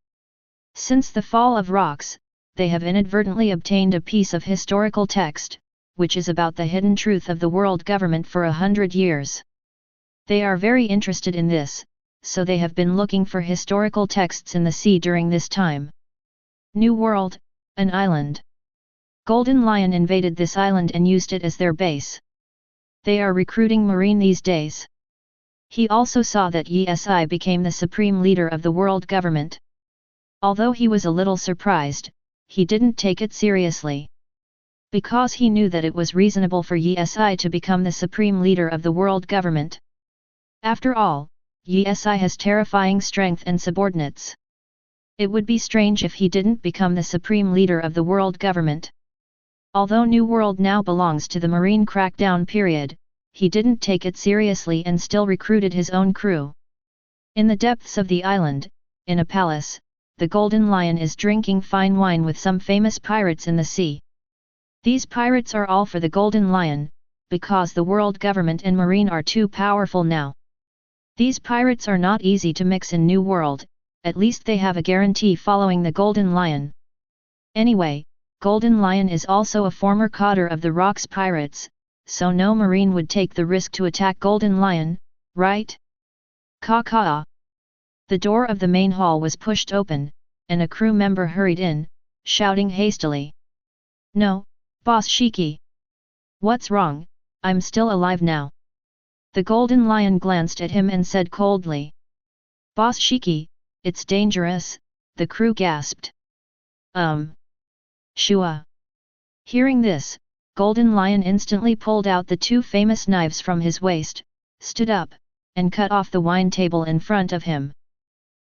Since the fall of Rocks, they have inadvertently obtained a piece of historical text, which is about the hidden truth of the world government for 100 years. They are very interested in this, so they have been looking for historical texts in the sea during this time. New World, an island. Golden Lion invaded this island and used it as their base. They are recruiting marine these days. He also saw that Yi became the supreme leader of the world government. Although he was a little surprised, he didn't take it seriously. Because he knew that it was reasonable for Yi to become the supreme leader of the world government. After all, Yi has terrifying strength and subordinates. It would be strange if he didn't become the supreme leader of the world government. Although New World now belongs to the Marine crackdown period, he didn't take it seriously and still recruited his own crew. In the depths of the island, in a palace, the Golden Lion is drinking fine wine with some famous pirates in the sea. These pirates are all for the Golden Lion, because the world government and Marine are too powerful now. These pirates are not easy to mix in New World, at least they have a guarantee following the Golden Lion. Anyway, Golden Lion is also a former cadre of the Rocks pirates, so no Marine would take the risk to attack Golden Lion, right? Ka-ka. The door of the main hall was pushed open, and a crew member hurried in, shouting hastily. No, Boss Shiki. What's wrong? I'm still alive now. The Golden Lion glanced at him and said coldly. Boss Shiki, it's dangerous, the crew gasped. Shua. Hearing this, Golden Lion instantly pulled out the two famous knives from his waist, stood up, and cut off the wine table in front of him.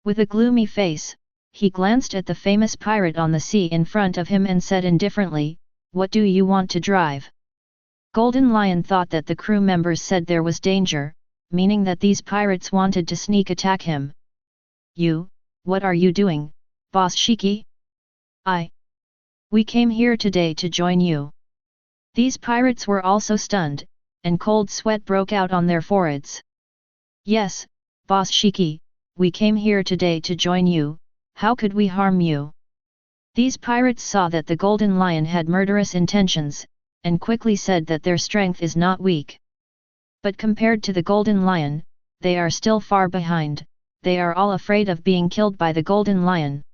With a gloomy face, he glanced at the famous pirate on the sea in front of him and said indifferently, What do you want to drive? Golden Lion thought that the crew members said there was danger, meaning that these pirates wanted to sneak attack him. What are you doing, Boss Shiki? We came here today to join you. These pirates were also stunned, and cold sweat broke out on their foreheads. Yes, Boss Shiki, we came here today to join you, how could we harm you? These pirates saw that the Golden Lion had murderous intentions, and quickly said that their strength is not weak. But compared to the Golden Lion, they are still far behind, they are all afraid of being killed by the Golden Lion.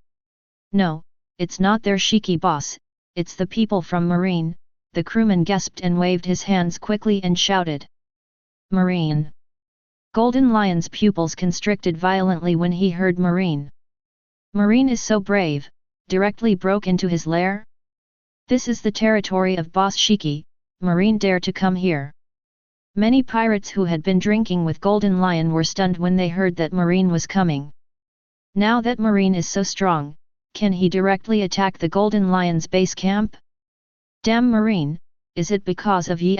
No, it's not their Shiki boss, it's the people from Marine, the crewman gasped and waved his hands quickly and shouted. Marine. Golden Lion's pupils constricted violently when he heard Marine. Marine is so brave, directly broke into his lair? This is the territory of Boss Shiki, Marine dare to come here. Many pirates who had been drinking with Golden Lion were stunned when they heard that Marine was coming. Now that Marine is so strong, can he directly attack the Golden Lion's base camp? Damn Marine, is it because of Yi?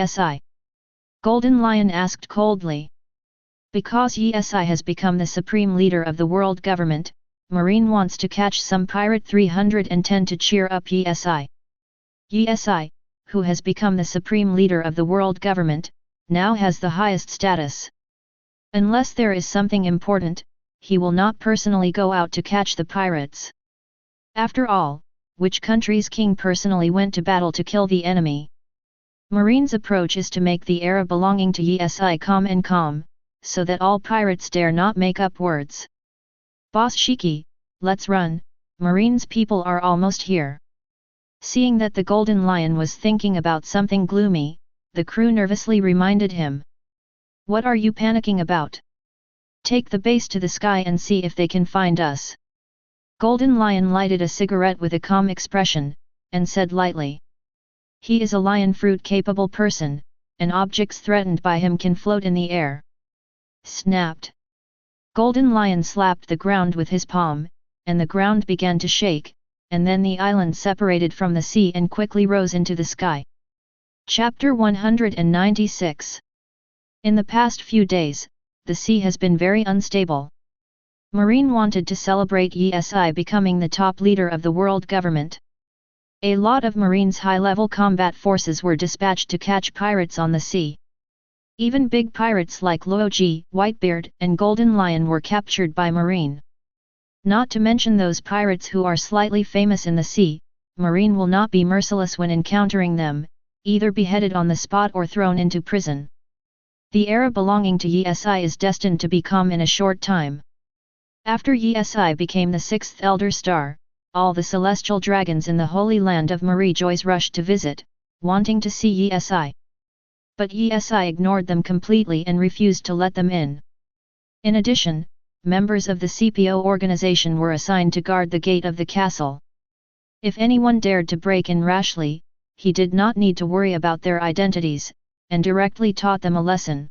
Golden Lion asked coldly. Because Yi has become the supreme leader of the world government, Marine wants to catch some pirate 310 to cheer up Yi. Yi, who has become the supreme leader of the world government, now has the highest status. Unless there is something important, he will not personally go out to catch the pirates. After all, which country's king personally went to battle to kill the enemy? Marine's approach is to make the era belonging to Yi calm and calm, so that all pirates dare not make up words. Boss Shiki, let's run, Marine's people are almost here. Seeing that the Golden Lion was thinking about something gloomy, the crew nervously reminded him. What are you panicking about? Take the base to the sky and see if they can find us. Golden Lion lighted a cigarette with a calm expression, and said lightly. He is a lion fruit-capable person, and objects threatened by him can float in the air. Snapped. Golden Lion slapped the ground with his palm, and the ground began to shake, and then the island separated from the sea and quickly rose into the sky. Chapter 196. In the past few days, the sea has been very unstable. Marine wanted to celebrate Yi becoming the top leader of the world government. A lot of Marine's high-level combat forces were dispatched to catch pirates on the sea. Even big pirates like Laozi, Whitebeard, and Golden Lion were captured by Marine. Not to mention those pirates who are slightly famous in the sea, Marine will not be merciless when encountering them, either beheaded on the spot or thrown into prison. The era belonging to Yi is destined to be calm in a short time. After Yi became the sixth elder star, all the celestial dragons in the holy land of Marie Joyce rushed to visit, wanting to see Yi. But Yi ignored them completely and refused to let them in. In addition, members of the CPO organization were assigned to guard the gate of the castle. If anyone dared to break in rashly, he did not need to worry about their identities, and directly taught them a lesson.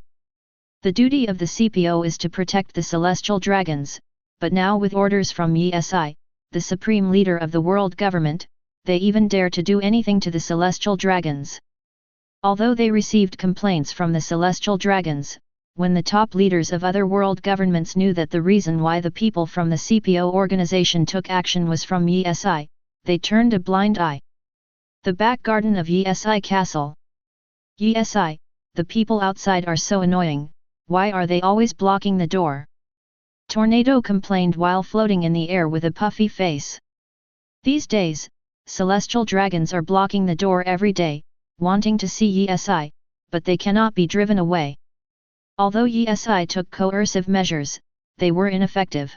The duty of the CPO is to protect the celestial dragons, but now with orders from Yi, the supreme leader of the world government, they even dare to do anything to the celestial dragons. Although they received complaints from the celestial dragons, when the top leaders of other world governments knew that the reason why the people from the CPO organization took action was from Yi, they turned a blind eye. The back garden of Yi Castle. Yi, the people outside are so annoying, why are they always blocking the door? Tornado complained while floating in the air with a puffy face. These days, celestial dragons are blocking the door every day, wanting to see Yi, but they cannot be driven away. Although Yi took coercive measures, they were ineffective.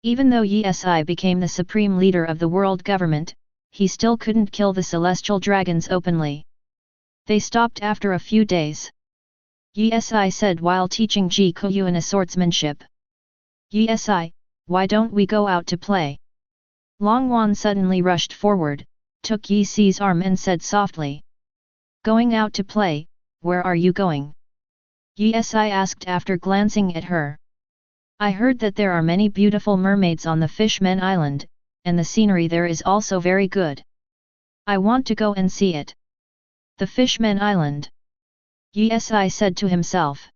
Even though Yi became the supreme leader of the world government, he still couldn't kill the celestial dragons openly. They stopped after a few days. Yi said while teaching Ji Guoyuan a swordsmanship. Yi, why don't we go out to play? Longwan suddenly rushed forward, took Yi's arm and said softly. Going out to play, where are you going? Yi asked after glancing at her. I heard that there are many beautiful mermaids on the Fishmen Island, and the scenery there is also very good. I want to go and see it. The Fishmen Island. Yi said to himself.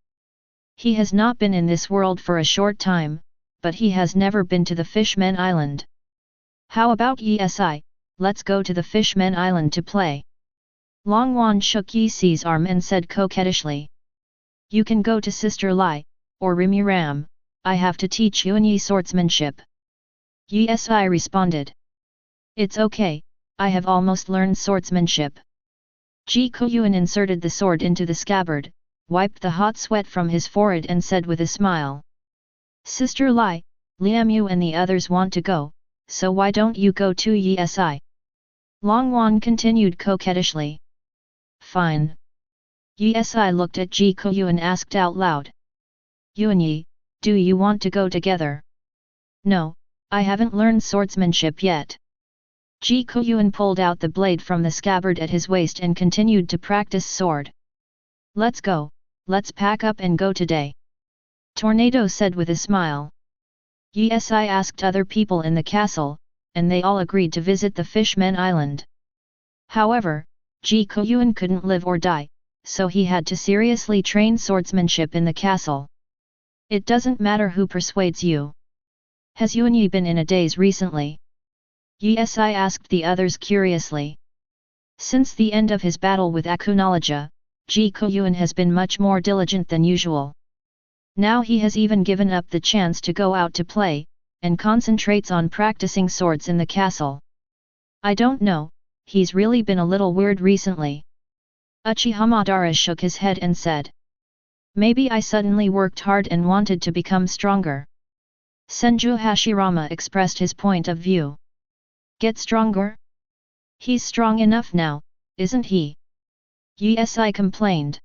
He has not been in this world for a short time, but he has never been to the Fishmen Island. How about Yi, let's go to the Fishmen Island to play. Longwan shook Yi's arm and said coquettishly. You can go to Sister Lai, or Rimiram, I have to teach Yuan swordsmanship. Yi responded. It's okay, I have almost learned swordsmanship. Ji Guoyuan inserted the sword into the scabbard, wiped the hot sweat from his forehead and said with a smile. Sister Lai, Liamu and the others want to go, so why don't you go too Yi? Longwan continued coquettishly. Fine. Yi looked at Ji Guoyuan and asked out loud. Yuan, do you want to go together? No, I haven't learned swordsmanship yet. Ji Guoyuan pulled out the blade from the scabbard at his waist and continued to practice sword. Let's go, let's pack up and go today. Tornado said with a smile. Yi asked other people in the castle, and they all agreed to visit the Fishmen Island. However, Ji Guoyuan couldn't live or die, so he had to seriously train swordsmanship in the castle. It doesn't matter who persuades you. Has Yuan been in a daze recently? Yi asked the others curiously. Since the end of his battle with Akunalaja, Ji Guoyuan has been much more diligent than usual. Now he has even given up the chance to go out to play, and concentrates on practicing swords in the castle. I don't know, he's really been a little weird recently. Uchiha Madara shook his head and said. Maybe I suddenly worked hard and wanted to become stronger. Senju Hashirama expressed his point of view. Get stronger? He's strong enough now, isn't he? Yi complained.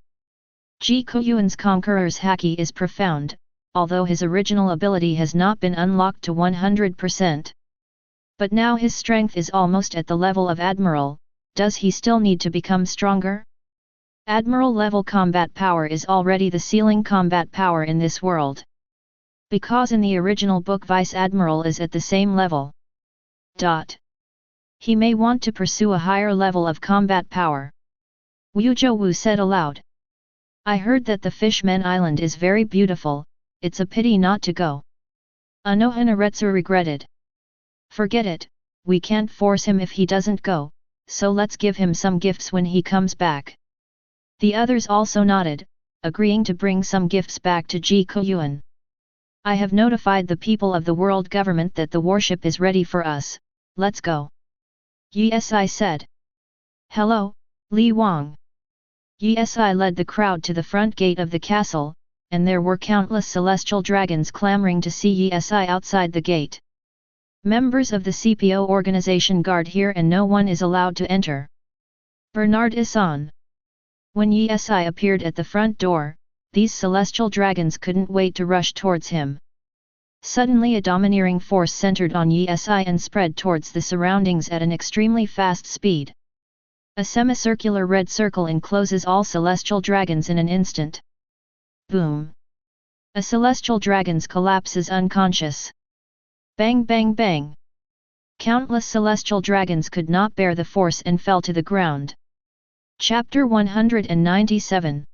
Ji Guoyuan's Conqueror's Haki is profound, although his original ability has not been unlocked to 100%. But now his strength is almost at the level of Admiral, does he still need to become stronger? Admiral level combat power is already the ceiling combat power in this world. Because in the original book Vice Admiral is at the same level. He may want to pursue a higher level of combat power. Wu Zhou said aloud. I heard that the Fishmen Island is very beautiful, it's a pity not to go. Anohanaretsu regretted. Forget it, we can't force him if he doesn't go, so let's give him some gifts when he comes back. The others also nodded, agreeing to bring some gifts back to Ji Guoyuan. I have notified the people of the world government that the warship is ready for us, let's go. Yi said. Hello, Li Wang. Yi led the crowd to the front gate of the castle, and there were countless celestial dragons clamoring to see Yi outside the gate. Members of the CPO organization guard here and no one is allowed to enter. Bernard Issan. When Yi appeared at the front door, these celestial dragons couldn't wait to rush towards him. Suddenly a domineering force centered on Yi and spread towards the surroundings at an extremely fast speed. A semicircular red circle encloses all celestial dragons in an instant. Boom! A celestial dragon collapses unconscious. Bang bang bang! Countless celestial dragons could not bear the force and fell to the ground. Chapter 197.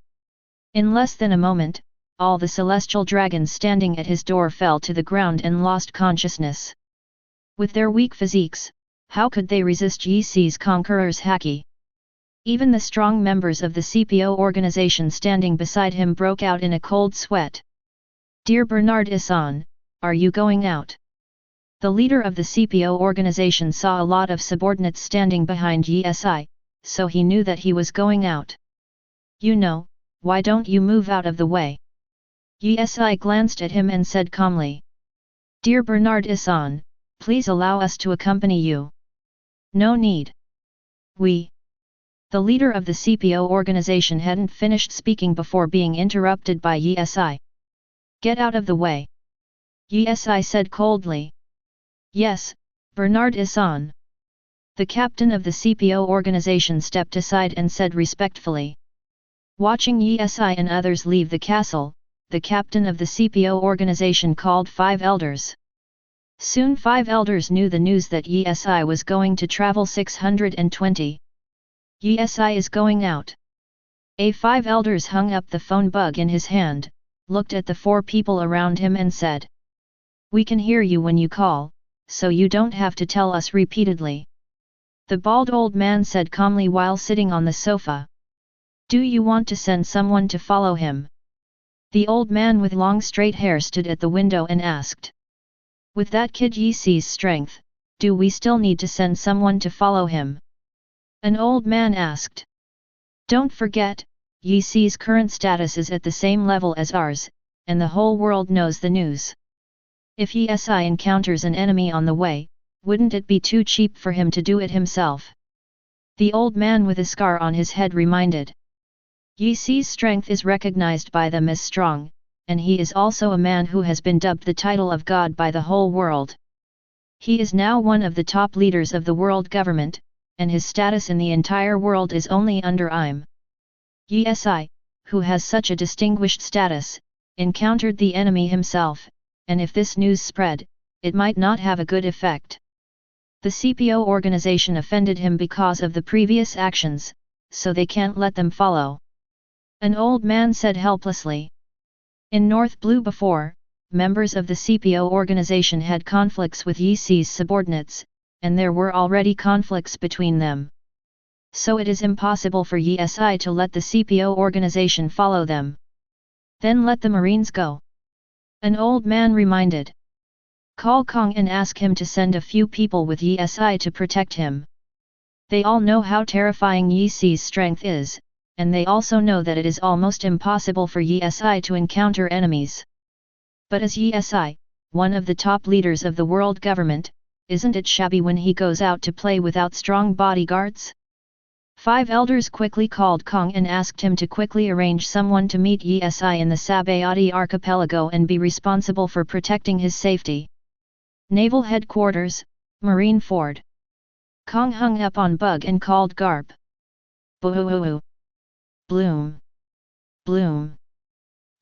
In less than a moment, all the celestial dragons standing at his door fell to the ground and lost consciousness. With their weak physiques, how could they resist Yi's conqueror's haki? Even the strong members of the CPO organization standing beside him broke out in a cold sweat. "Dear Bernard Issan, are you going out?" The leader of the CPO organization saw a lot of subordinates standing behind Yi, so he knew that he was going out. "You know, why don't you move out of the way?" Yi glanced at him and said calmly. "Dear Bernard Issan, please allow us to accompany you." "No need. The leader of the CPO organization hadn't finished speaking before being interrupted by Yi. "Get out of the way," Yi said coldly. "Yes, Bernard Issan." The captain of the CPO organization stepped aside and said respectfully. Watching Yi and others leave the castle, the captain of the CPO organization called 5 elders. Soon 5 elders knew the news that Yi was going to travel 620. Yi is going out. 5 elders hung up the phone bug in his hand, looked at the 4 people around him and said. "We can hear you when you call, so you don't have to tell us repeatedly." The bald old man said calmly while sitting on the sofa. "Do you want to send someone to follow him?" The old man with long straight hair stood at the window and asked. "With that kid Yi's strength, do we still need to send someone to follow him?" An old man asked. "Don't forget, Yi's current status is at the same level as ours, and the whole world knows the news. If Yi encounters an enemy on the way, wouldn't it be too cheap for him to do it himself?" The old man with a scar on his head reminded. Yi's strength is recognized by them as strong, and he is also a man who has been dubbed the title of God by the whole world. He is now one of the top leaders of the world government, and his status in the entire world is only under Im. Yi, who has such a distinguished status, encountered the enemy himself, and if this news spread, it might not have a good effect. The CPO organization offended him because of the previous actions, so they can't let them follow. An old man said helplessly. In North Blue before, members of the CPO organization had conflicts with Yi's subordinates, and there were already conflicts between them. So it is impossible for Yi to let the CPO organization follow them. "Then let the Marines go," an old man reminded. "Call Kong and ask him to send a few people with Yi to protect him. They all know how terrifying Yi's strength is, and they also know that it is almost impossible for Yi to encounter enemies. But as Yi, one of the top leaders of the world government, isn't it shabby when he goes out to play without strong bodyguards?" 5 elders quickly called Kong and asked him to quickly arrange someone to meet Yi in the Sabayati archipelago and be responsible for protecting his safety. Naval Headquarters, Marine Ford. Kong hung up on Bug and called Garp. "Boo-hoo-hoo. Bloom. Bloom.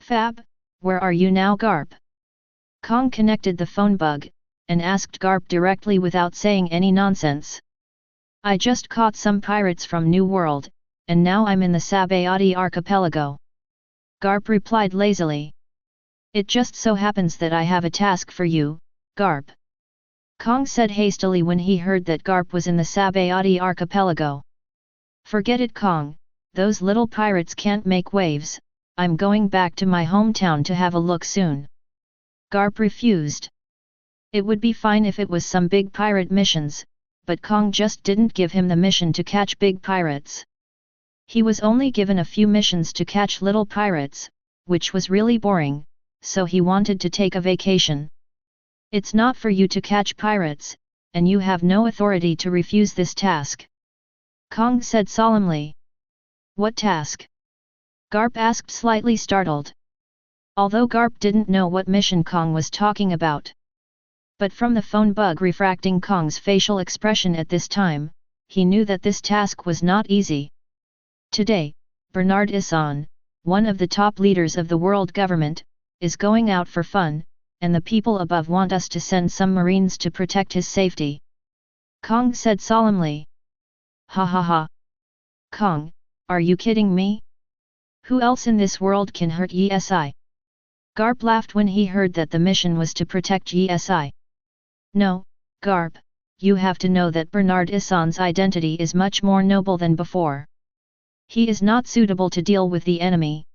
Fab, where are you now, Garp?" Kong connected the phone bug, and asked Garp directly without saying any nonsense. "I just caught some pirates from New World, and now I'm in the Sabayati archipelago." Garp replied lazily. "It just so happens that I have a task for you, Garp," Kong said hastily when he heard that Garp was in the Sabayati archipelago. "Forget it, Kong, those little pirates can't make waves, I'm going back to my hometown to have a look soon." Garp refused. It would be fine if it was some big pirate missions, but Kong just didn't give him the mission to catch big pirates. He was only given a few missions to catch little pirates, which was really boring, so he wanted to take a vacation. It's not for you to catch pirates, and you have no authority to refuse this task. Kong said solemnly. What task? Garp asked, slightly startled. Although Garp didn't know what mission Kong was talking about. But from the phone bug refracting Kong's facial expression at this time, he knew that this task was not easy. Today, Bernard Issan, one of the top leaders of the world government, is going out for fun, and the people above want us to send some marines to protect his safety. Kong said solemnly. Ha ha ha. Kong, are you kidding me? Who else in this world can hurt Yi? Garp laughed when he heard that the mission was to protect Yi. No, Garp, you have to know that Bernard Issan's identity is much more noble than before. He is not suitable to deal with the enemy.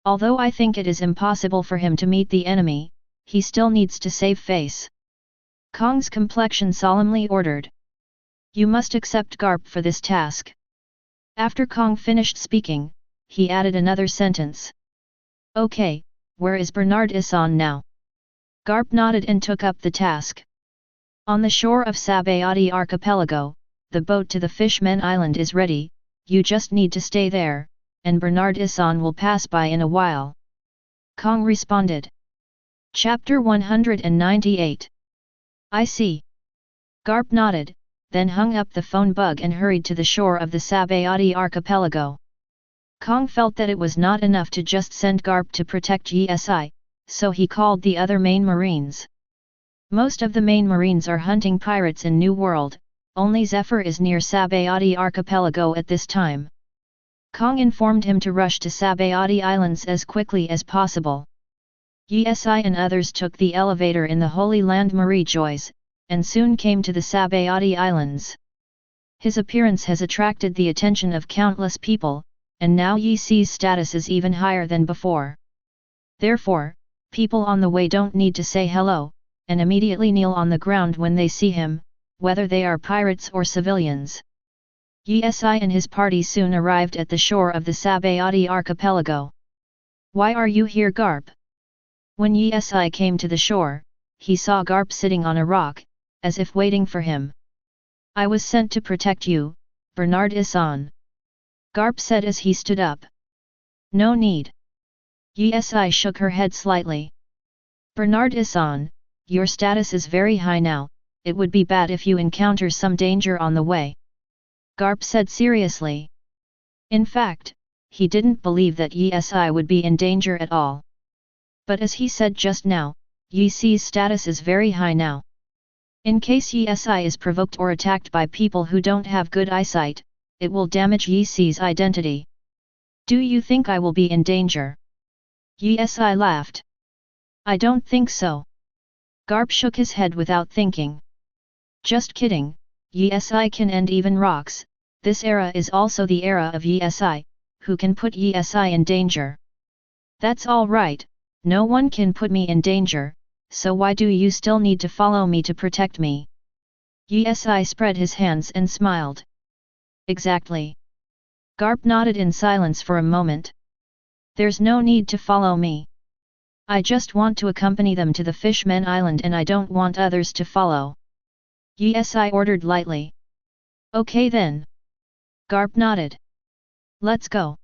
Although I think it is impossible for him to meet the enemy, he still needs to save face. Kong's complexion solemnly ordered. You must accept Garp for this task. After Kong finished speaking, he added another sentence. Okay, where is Bernard Issan now? Garp nodded and took up the task. On the shore of Sabayati Archipelago, the boat to the Fishmen Island is ready, you just need to stay there, and Bernard Issan will pass by in a while. Kong responded. Chapter 198. I see. Garp nodded, then hung up the phone bug and hurried to the shore of the Sabayati Archipelago. Kong felt that it was not enough to just send Garp to protect Yi, so he called the other main marines. Most of the main marines are hunting pirates in New World, only Zephyr is near Sabayati Archipelago at this time. Kong informed him to rush to Sabayati Islands as quickly as possible. Yi and others took the elevator in the Holy Land Marie Joyce, and soon came to the Sabayati Islands. His appearance has attracted the attention of countless people, and now Yi's status is even higher than before. Therefore, people on the way don't need to say hello, and immediately kneel on the ground when they see him, whether they are pirates or civilians. Yi and his party soon arrived at the shore of the Sabayati Archipelago. Why are you here, Garp? When Yi came to the shore, he saw Garp sitting on a rock, as if waiting for him. I was sent to protect you, Bernard Issan. Garp said as he stood up. No need. Yi shook her head slightly. Bernard Issan, your status is very high now, it would be bad if you encounter some danger on the way. Garp said seriously. In fact, he didn't believe that Yi would be in danger at all. But as he said just now, Yi's status is very high now. In case Yi is provoked or attacked by people who don't have good eyesight, it will damage Yi's identity. Do you think I will be in danger? Yi laughed. I don't think so. Garp shook his head without thinking. Just kidding, Yi can end even rocks, this era is also the era of Yi, who can put Yi in danger. That's all right, no one can put me in danger, so why do you still need to follow me to protect me? Yi spread his hands and smiled. Exactly. Garp nodded in silence for a moment. There's no need to follow me. I just want to accompany them to the Fishmen Island and I don't want others to follow. Yi ordered lightly. Okay then. Garp nodded. Let's go.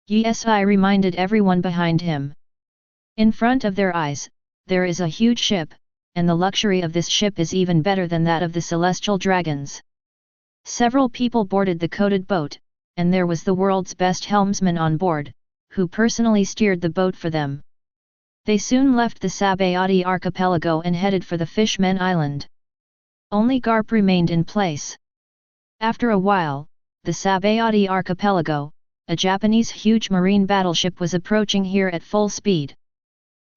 Yi reminded everyone behind him. In front of their eyes, there is a huge ship, and the luxury of this ship is even better than that of the celestial dragons. Several people boarded the coated boat, and there was the world's best helmsman on board, who personally steered the boat for them. They soon left the Sabayati Archipelago and headed for the Fishmen Island. Only Garp remained in place. After a while, the Sabayati Archipelago, a Japanese huge marine battleship was approaching here at full speed.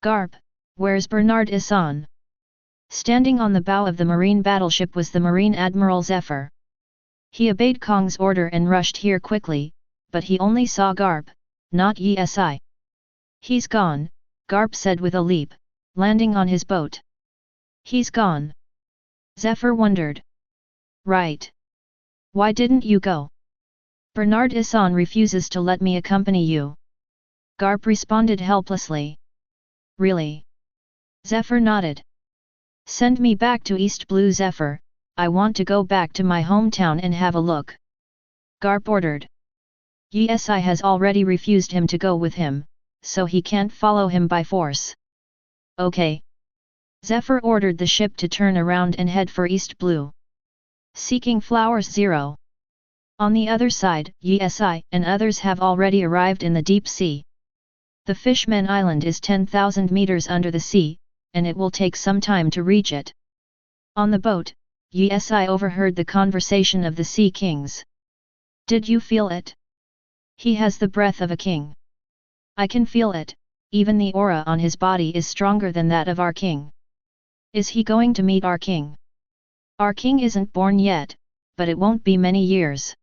Garp, where's Bernard Issan? Standing on the bow of the marine battleship was the Marine Admiral Zephyr. He obeyed Kong's order and rushed here quickly, but he only saw Garp, not Yi. He's gone, Garp said with a leap, landing on his boat. He's gone. Zephyr wondered. Right. Why didn't you go? Bernard Issan refuses to let me accompany you. Garp responded helplessly. Really? Zephyr nodded. Send me back to East Blue Zephyr, I want to go back to my hometown and have a look. Garp ordered. Yesi has already refused him to go with him, so he can't follow him by force. Okay. Zephyr ordered the ship to turn around and head for East Blue. Seeking Flowers 0. On the other side, Yesi and others have already arrived in the deep sea. The Fishman Island is 10,000 meters under the sea, and it will take some time to reach it. On the boat, Yesi overheard the conversation of the Sea Kings. Did you feel it? He has the breath of a king. I can feel it, even the aura on his body is stronger than that of our king. Is he going to meet our king? Our king isn't born yet, but it won't be many years.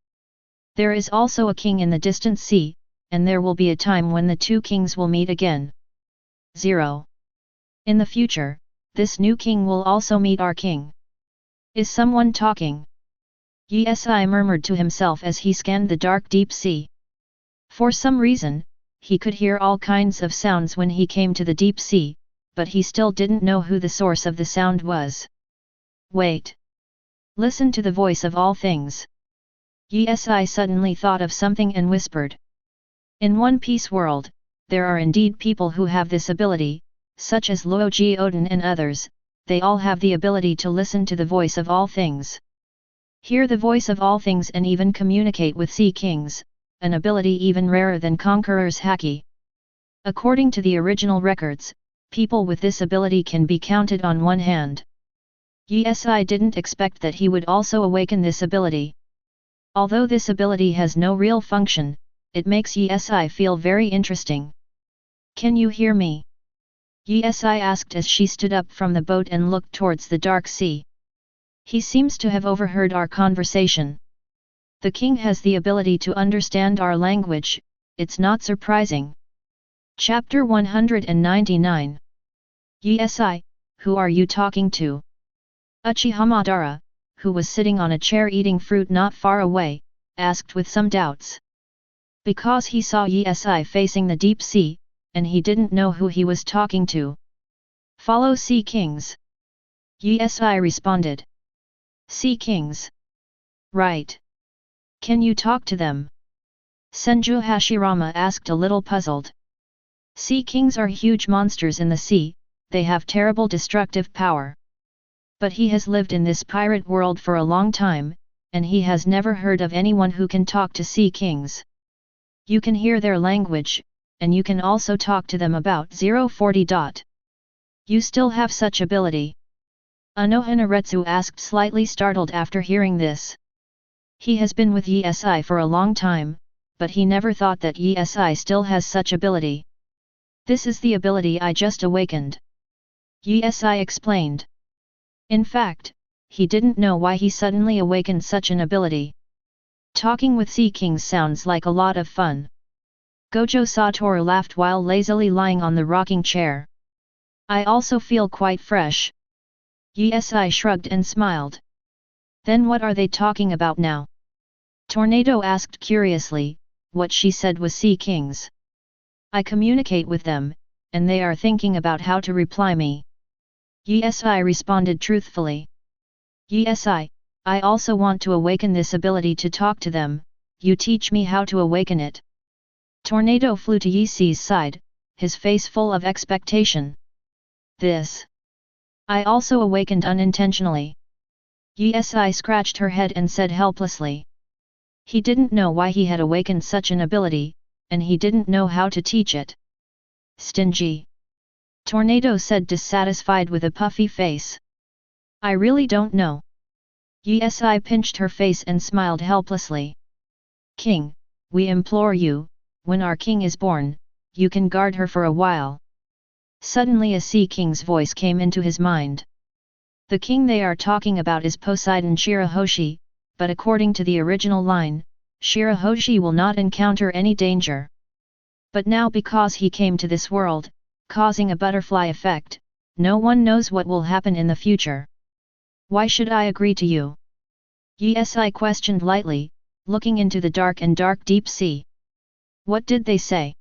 There is also a king in the distant sea, and there will be a time when the two kings will meet again. 0. In the future, this new king will also meet our king. Is someone talking? Yesi murmured to himself as he scanned the dark deep sea. For some reason, he could hear all kinds of sounds when he came to the deep sea, but he still didn't know who the source of the sound was. Wait. Listen to the voice of all things. Yesi suddenly thought of something and whispered. In One Piece world, there are indeed people who have this ability, such as Laozi Odin and others, they all have the ability to listen to the voice of all things. Hear the voice of all things and even communicate with Sea Kings, an ability even rarer than Conqueror's Haki. According to the original records, people with this ability can be counted on one hand. Yesi didn't expect that he would also awaken this ability. Although this ability has no real function, it makes Yesi feel very interesting. Can you hear me? Yesi asked as she stood up from the boat and looked towards the dark sea. He seems to have overheard our conversation. The king has the ability to understand our language, it's not surprising. Chapter 199. Yesi, who are you talking to? Uchiha Madara, who was sitting on a chair eating fruit not far away, asked with some doubts. Because he saw Yesi facing the deep sea, and he didn't know who he was talking to. Follow Sea Kings. Yesi responded. Sea Kings. Right. Can you talk to them? Senju Hashirama asked a little puzzled. Sea Kings are huge monsters in the sea, they have terrible destructive power. But he has lived in this pirate world for a long time, and he has never heard of anyone who can talk to Sea Kings. You can hear their language, and you can also talk to them about 040. You still have such ability? Anohanaretsu asked slightly startled after hearing this. He has been with Yesi for a long time, but he never thought that Yesi still has such ability. This is the ability I just awakened. Yesi explained. In fact, he didn't know why he suddenly awakened such an ability. Talking with Sea Kings sounds like a lot of fun. Gojo Satoru laughed while lazily lying on the rocking chair. I also feel quite fresh. Yesi shrugged and smiled. Then what are they talking about now? Tornado asked curiously. What she said was Sea Kings. I communicate with them, and they are thinking about how to reply me. Yesi responded truthfully. Yesi, I also want to awaken this ability to talk to them, you teach me how to awaken it. Tornado flew to Yesi's side, his face full of expectation. This. I also awakened unintentionally. Yesi scratched her head and said helplessly. He didn't know why he had awakened such an ability, and he didn't know how to teach it. Stingy. Tornado said dissatisfied with a puffy face. I really don't know. Yesi pinched her face and smiled helplessly. King, we implore you, when our king is born, you can guard her for a while. Suddenly a Sea King's voice came into his mind. The king they are talking about is Poseidon Shirahoshi, but according to the original line, Shirahoshi will not encounter any danger. But now because he came to this world, causing a butterfly effect, no one knows what will happen in the future. Why should I agree to you? Yesi questioned lightly, looking into the dark deep sea. What did they say?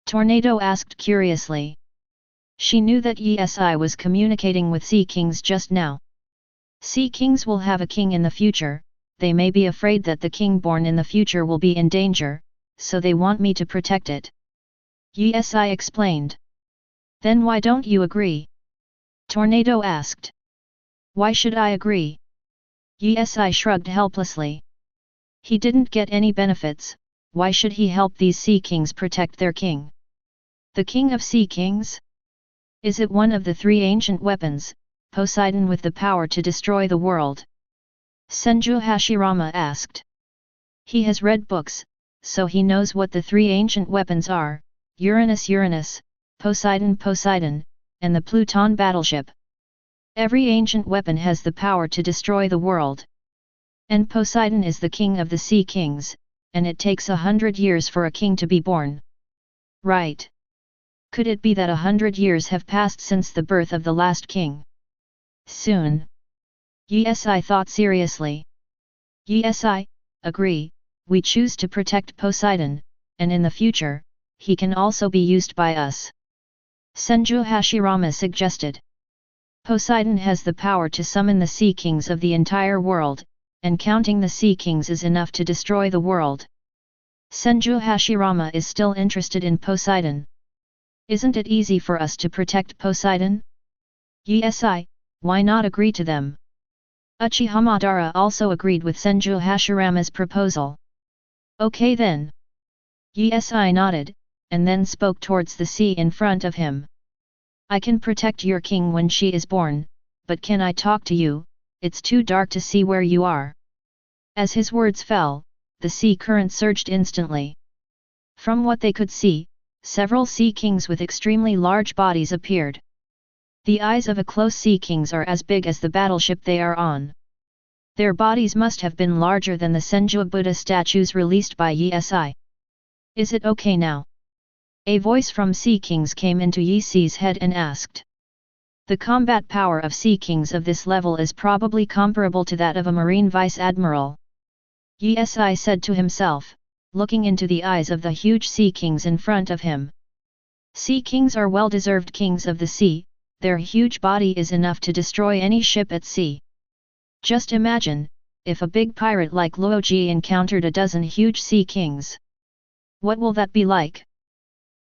Tornado asked curiously. She knew that Yesi was communicating with Sea Kings just now. Sea Kings will have a king in the future, they may be afraid that the king born in the future will be in danger, so they want me to protect it. Yesi explained. Then why don't you agree? Tornado asked. Why should I agree? Yesi shrugged helplessly. He didn't get any benefits, why should he help these Sea Kings protect their king? The king of Sea Kings? Is it one of the three ancient weapons, Poseidon with the power to destroy the world? Senju Hashirama asked. He has read books, so he knows what the three ancient weapons are, Uranus, Poseidon, and the Pluton battleship. Every ancient weapon has the power to destroy the world. And Poseidon is the king of the Sea Kings, and it takes 100 years for a king to be born. Right. Could it be that 100 years have passed since the birth of the last king? Soon. Yesi thought seriously. Yesi, agree, we choose to protect Poseidon, and in the future, he can also be used by us. Senju Hashirama suggested. Poseidon has the power to summon the Sea Kings of the entire world, and counting the Sea Kings is enough to destroy the world. Senju Hashirama is still interested in Poseidon. Isn't it easy for us to protect Poseidon? Yesi, why not agree to them? Uchiha Madara also agreed with Senju Hashirama's proposal. Okay then. Yesi nodded, and then spoke towards the sea in front of him. I can protect your king when she is born, but can I talk to you? It's too dark to see where you are. As his words fell, the sea current surged instantly. From what they could see, several Sea Kings with extremely large bodies appeared. The eyes of a close Sea Kings are as big as the battleship they are on. Their bodies must have been larger than the Senju Buddha statues released by Yesi. Is it okay now? A voice from Sea Kings came into Yesi's head and asked. The combat power of Sea Kings of this level is probably comparable to that of a Marine Vice Admiral. Yesi said to himself, looking into the eyes of the huge Sea Kings in front of him. Sea Kings are well-deserved kings of the sea, their huge body is enough to destroy any ship at sea. Just imagine, if a big pirate like Laozi encountered a dozen huge Sea Kings. What will that be like?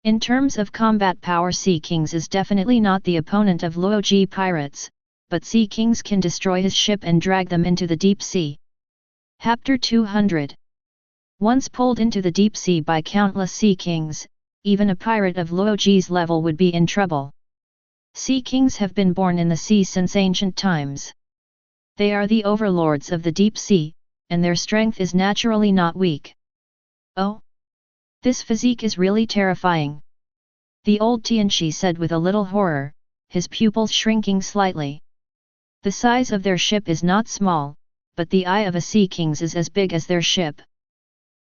In terms of combat power, Sea Kings is definitely not the opponent of Laozi pirates, but Sea Kings can destroy his ship and drag them into the deep sea. Chapter 200. Once pulled into the deep sea by countless Sea Kings, even a pirate of Laozi's level would be in trouble. Sea Kings have been born in the sea since ancient times. They are the overlords of the deep sea, and their strength is naturally not weak. Oh! This physique is really terrifying. The old Tianchi said with a little horror, his pupils shrinking slightly. The size of their ship is not small, but the eye of a Sea Kings is as big as their ship.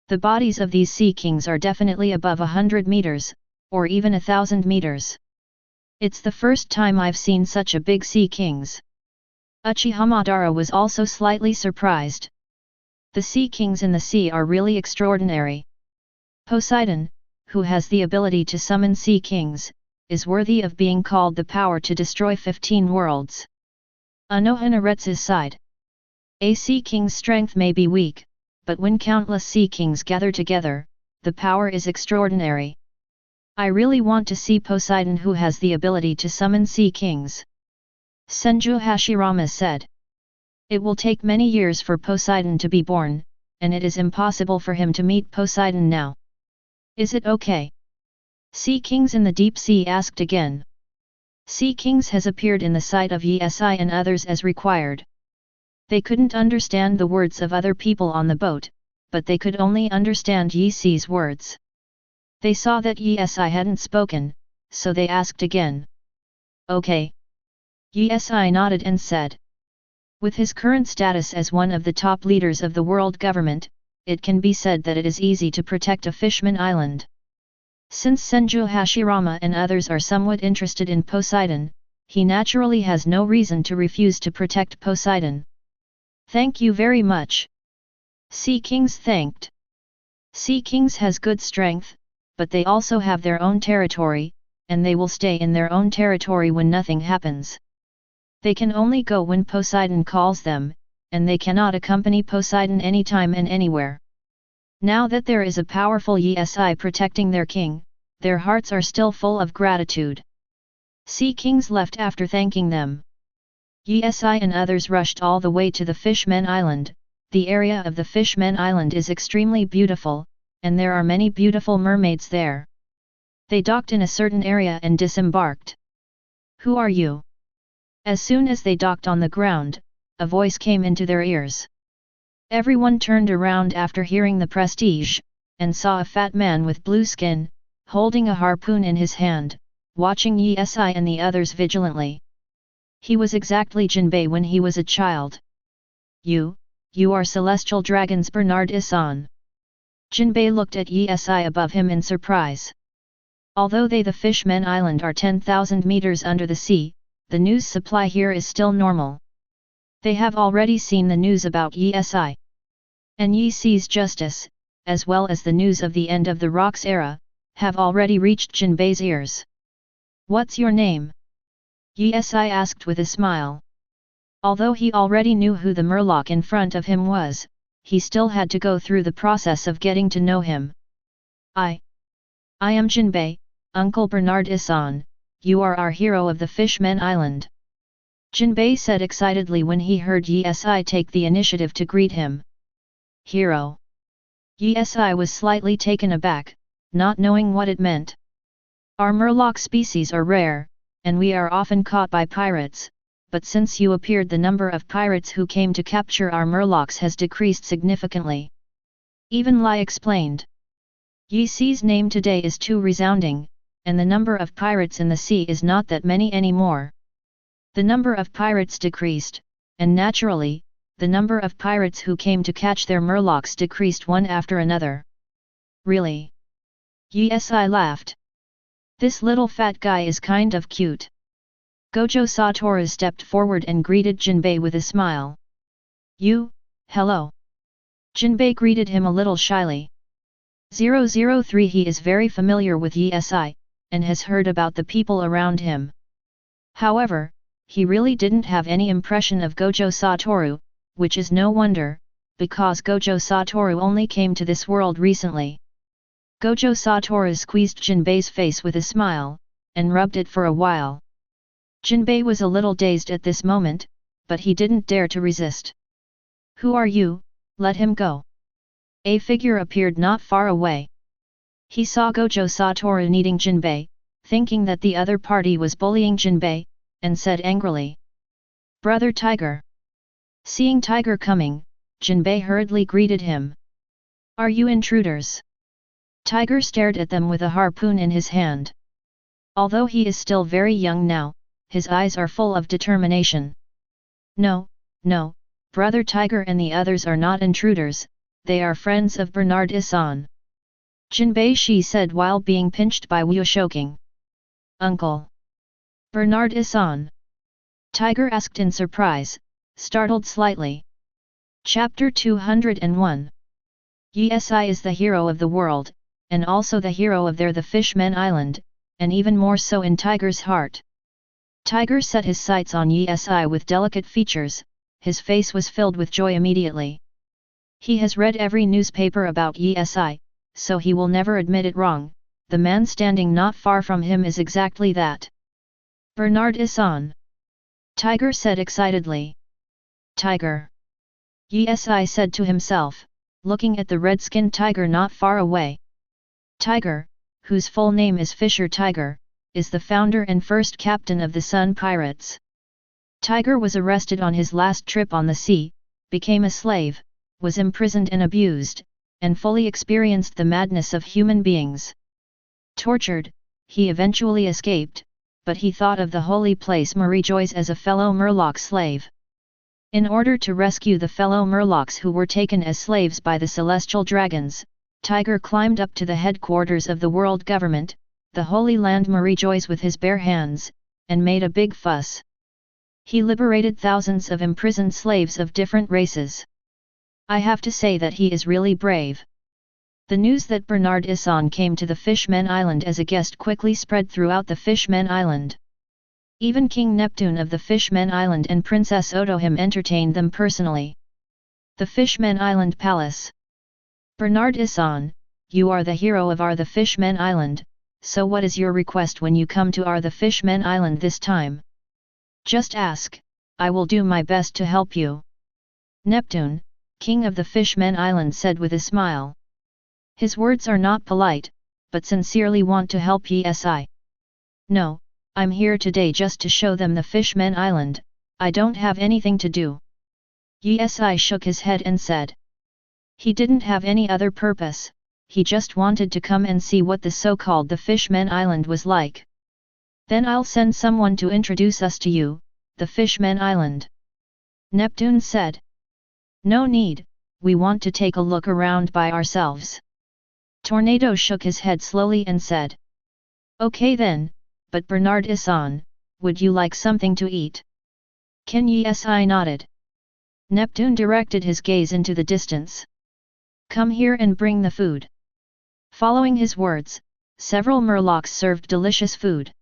The bodies of these Sea Kings are definitely above 100 meters, or even 1,000 meters. It's the first time I've seen such a big Sea Kings. Uchiha Madara was also slightly surprised. The Sea Kings in the sea are really extraordinary. Poseidon, who has the ability to summon Sea Kings, is worthy of being called the power to destroy 15 worlds. Anohanaretsu's side. A Sea King's strength may be weak, but when countless Sea Kings gather together, the power is extraordinary. I really want to see Poseidon who has the ability to summon Sea Kings. Senju Hashirama said. It will take many years for Poseidon to be born, and it is impossible for him to meet Poseidon now. Is it okay? Sea Kings in the deep sea asked again. Sea Kings has appeared in the sight of Yesi and others as required. They couldn't understand the words of other people on the boat, but they could only understand Yesi's words. They saw that Yesi hadn't spoken, so they asked again. Okay. Yesi nodded and said. With his current status as one of the top leaders of the world government, it can be said that it is easy to protect a Fishman Island. Since Senju Hashirama and others are somewhat interested in Poseidon, he naturally has no reason to refuse to protect Poseidon. Thank you very much. Sea Kings thanked. Sea Kings has good strength, but they also have their own territory, and they will stay in their own territory when nothing happens. They can only go when Poseidon calls them, and they cannot accompany Poseidon anytime and anywhere. Now that there is a powerful Yesi protecting their king, their hearts are still full of gratitude. Sea kings left after thanking them. Yesi and others rushed all the way to the Fishmen Island. The area of the Fishmen Island is extremely beautiful, and there are many beautiful mermaids there. They docked in a certain area and disembarked. "Who are you?" As soon as they docked on the ground, a voice came into their ears. Everyone turned around after hearing the prestige, and saw a fat man with blue skin, holding a harpoon in his hand, watching Yesi and the others vigilantly. He was exactly Jinbei when he was a child. You are Celestial Dragon's Bernard Issan." Jinbei looked at Yesi above him in surprise. Although the Fishmen Island are 10,000 meters under the sea, the news supply here is still normal. They have already seen the news about Yesi. And Yesi's justice, as well as the news of the end of the Rocks era, have already reached Jinbei's ears. "What's your name?" Yesi asked with a smile. Although he already knew who the Murloc in front of him was, he still had to go through the process of getting to know him. I am Jinbei, Uncle Bernard Issan. You are our hero of the Fishmen Island." Jinbei said excitedly when he heard Yesi take the initiative to greet him. "Hero?" Yesi was slightly taken aback, not knowing what it meant. "Our Murloc species are rare, and we are often caught by pirates, but since you appeared the number of pirates who came to capture our Murlocs has decreased significantly." Even Lai explained. "Yesi's name today is too resounding, and the number of pirates in the sea is not that many anymore. The number of pirates decreased, and naturally, the number of pirates who came to catch their Murlocs decreased one after another." "Really?" Yesi laughed. "This little fat guy is kind of cute." Gojo Satoru stepped forward and greeted Jinbei with a smile. Hello." Jinbei greeted him a little shyly. 003 He is very familiar with Yesi, and has heard about the people around him. However, he really didn't have any impression of Gojo Satoru, which is no wonder, because Gojo Satoru only came to this world recently. Gojo Satoru squeezed Jinbei's face with a smile, and rubbed it for a while. Jinbei was a little dazed at this moment, but he didn't dare to resist. "Who are you? Let him go." A figure appeared not far away. He saw Gojo Satoru needing Jinbei, thinking that the other party was bullying Jinbei, and said angrily, "Brother Tiger." Seeing Tiger coming, Jinbei hurriedly greeted him. "Are you intruders?" Tiger stared at them with a harpoon in his hand. Although he is still very young now, his eyes are full of determination. No, Brother Tiger and the others are not intruders, they are friends of Bernard Issan." Jinbei Shi said while being pinched by Wu Shouking. "Uncle Bernard Issan?" Tiger asked in surprise, startled slightly. Chapter 201. Yesi is the hero of the world, and also the hero of the Fishmen Island, and even more so in Tiger's heart. Tiger set his sights on Yesi with delicate features, his face was filled with joy immediately. He has read every newspaper about Yesi, so he will never admit it wrong. The man standing not far from him is exactly that. "Bernard Issan," Tiger said excitedly. "Tiger," Yesi said to himself, looking at the red-skinned tiger not far away. Tiger, whose full name is Fisher Tiger, is the founder and first captain of the Sun Pirates. Tiger was arrested on his last trip on the sea, became a slave, was imprisoned and abused, and fully experienced the madness of human beings. Tortured, he eventually escaped, but he thought of the holy place Marijois as a fellow Murloc slave. In order to rescue the fellow Murlocs who were taken as slaves by the celestial dragons, Tiger climbed up to the headquarters of the world government, the Holy Land Marijois, with his bare hands, and made a big fuss. He liberated thousands of imprisoned slaves of different races. I have to say that he is really brave. The news that Bernard Issan came to the Fishmen Island as a guest quickly spread throughout the Fishmen Island. Even King Neptune of the Fishmen Island and Princess Otohime entertained them personally. The Fishmen Island Palace. Bernard Issan, you are the hero of the Fishmen Island, so what is your request when you come to the Fishmen Island this time? Just ask, I will do my best to help you. Neptune, king of the Fishmen Island, said with a smile. His words are not polite, but sincerely want to help Yi. No, I'm here today just to show them the Fishmen Island, I don't have anything to do. Yi shook his head and said. He didn't have any other purpose, he just wanted to come and see what the so-called the Fishmen Island was like. Then I'll send someone to introduce us to you, the Fishmen Island. Neptune said. No need, we want to take a look around by ourselves. Tornado shook his head slowly and said. Okay then, but Bernard Issan, would you like something to eat? Ken Yi nodded. Neptune directed his gaze into the distance. Come here and bring the food. Following his words, several murlocs served delicious food.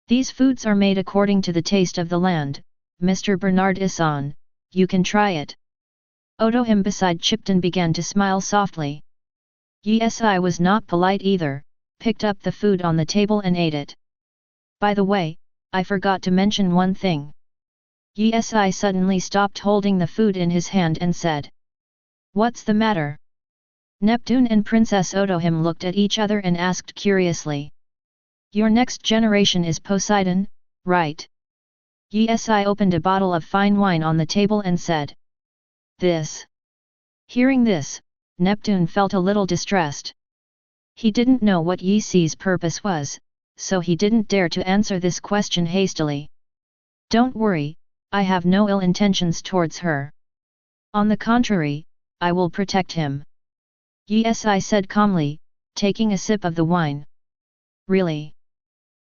These foods are made according to the taste of the land, Mr. Bernard Issan, you can try it. Otohime beside Chipton began to smile softly. Yi was not polite either, picked up the food on the table and ate it. By the way, I forgot to mention one thing. Yi suddenly stopped holding the food in his hand and said. What's the matter? Neptune and Princess Otohime looked at each other and asked curiously. Your next generation is Poseidon, right? Yi opened a bottle of fine wine on the table and said. This. Hearing this, Neptune felt a little distressed. He didn't know what Yi's purpose was, so he didn't dare to answer this question hastily. Don't worry, I have no ill intentions towards her. On the contrary, I will protect him. Yi said calmly, taking a sip of the wine. Really?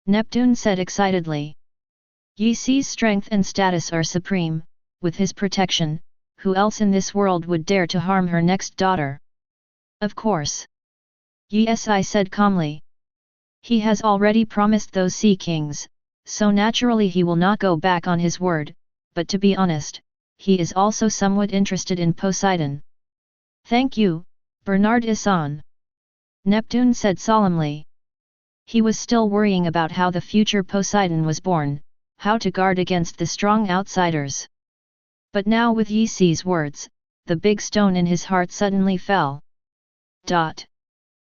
Neptune said excitedly. Yi's strength and status are supreme, with his protection, who else in this world would dare to harm her next daughter? Of course. Yi said calmly. He has already promised those sea kings, so naturally he will not go back on his word, but to be honest, he is also somewhat interested in Poseidon. Thank you, Bernard Issan. Neptune said solemnly. He was still worrying about how the future Poseidon was born, how to guard against the strong outsiders. But now with Yi's words, the big stone in his heart suddenly fell.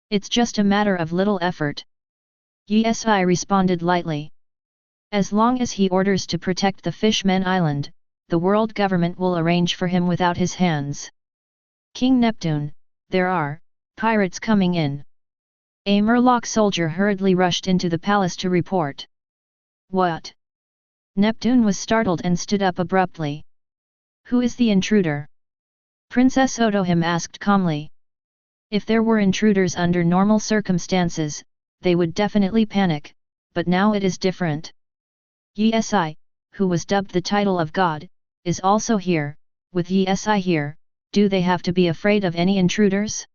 It's just a matter of little effort. Yi responded lightly. As long as he orders to protect the Fishmen Island, the world government will arrange for him without his hands. King Neptune, there are pirates coming in. A Murloc soldier hurriedly rushed into the palace to report. What? Neptune was startled and stood up abruptly. Who is the intruder? Princess Otohime asked calmly. If there were intruders under normal circumstances, they would definitely panic, but now it is different. Yi, who was dubbed the title of God, is also here. With Yi here, do they have to be afraid of any intruders?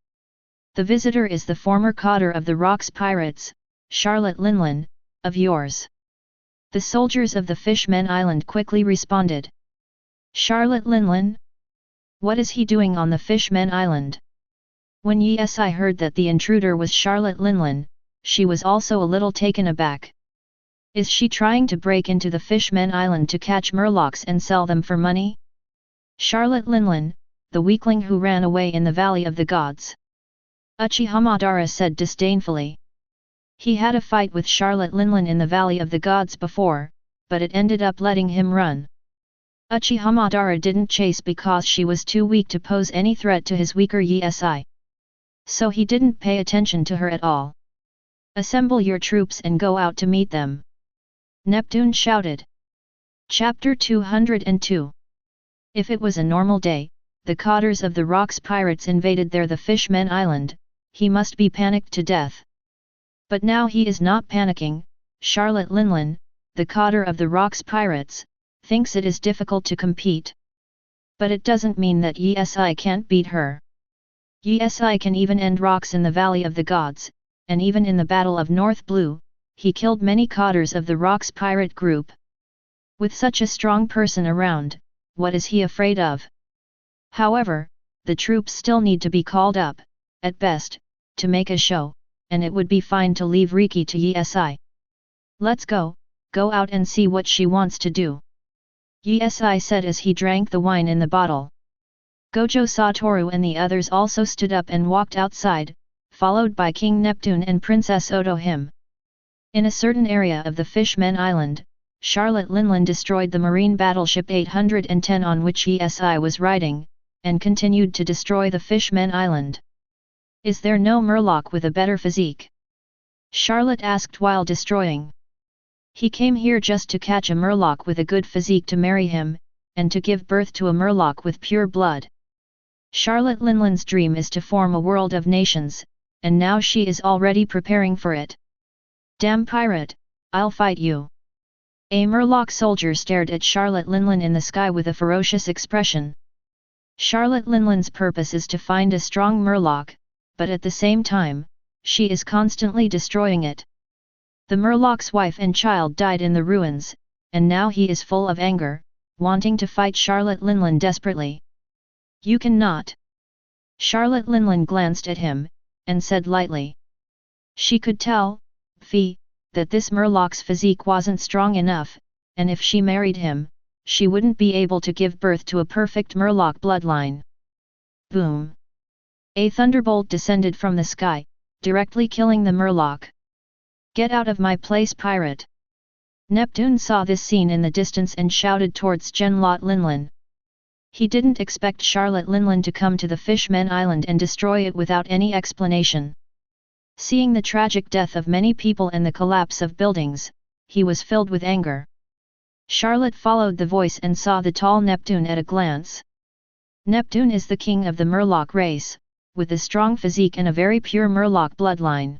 The visitor is the former coder of the Rocks Pirates, Charlotte Linlin, of yours. The soldiers of the Fishmen Island quickly responded. Charlotte Linlin? What is he doing on the Fishmen Island? When Yi heard that the intruder was Charlotte Linlin, she was also a little taken aback. Is she trying to break into the Fishmen Island to catch murlocs and sell them for money? Charlotte Linlin, the weakling who ran away in the Valley of the Gods. Uchiha Madara said disdainfully. He had a fight with Charlotte Linlin in the Valley of the Gods before, but it ended up letting him run. Uchiha Madara didn't chase because she was too weak to pose any threat to his weaker Yi. So he didn't pay attention to her at all. Assemble your troops and go out to meet them. Neptune shouted. Chapter 202. If it was a normal day, the coders of the Rocks Pirates invaded the Fishmen Island, he must be panicked to death. But now he is not panicking. Charlotte Linlin, the coder of the Rocks Pirates, thinks it is difficult to compete. But it doesn't mean that Yi can't beat her. Yi can even end rocks in the Valley of the Gods, and even in the Battle of North Blue, he killed many cadres of the Rock's pirate group. With such a strong person around, what is he afraid of? However, the troops still need to be called up, at best, to make a show, and it would be fine to leave Riki to Yi. Let's go out and see what she wants to do. Yi said as he drank the wine in the bottle. Gojo Satoru and the others also stood up and walked outside, followed by King Neptune and Princess Otohime. In a certain area of the Fishmen Island, Charlotte Linlin destroyed the marine battleship 810 on which Yi was riding, and continued to destroy the Fishmen Island. Is there no Murloc with a better physique? Charlotte asked while destroying. He came here just to catch a Murloc with a good physique to marry him, and to give birth to a Murloc with pure blood. Charlotte Linlin's dream is to form a world of nations, and now she is already preparing for it. Damn pirate, I'll fight you. A Murloc soldier stared at Charlotte Linlin in the sky with a ferocious expression. Charlotte Linlin's purpose is to find a strong Murloc, but at the same time, she is constantly destroying it. The Murloc's wife and child died in the ruins, and now he is full of anger, wanting to fight Charlotte Linlin desperately. You cannot. Charlotte Linlin glanced at him, and said lightly. She could tell, that this Murloc's physique wasn't strong enough, and if she married him, she wouldn't be able to give birth to a perfect Murloc bloodline. Boom! A thunderbolt descended from the sky, directly killing the Murloc. Get out of my place, pirate! Neptune saw this scene in the distance and shouted towards Genlot Linlin. He didn't expect Charlotte Linlin to come to the Fishmen Island and destroy it without any explanation. Seeing the tragic death of many people and the collapse of buildings, he was filled with anger. Charlotte followed the voice and saw the tall Neptune at a glance. Neptune is the king of the Murloc race, with a strong physique and a very pure Murloc bloodline.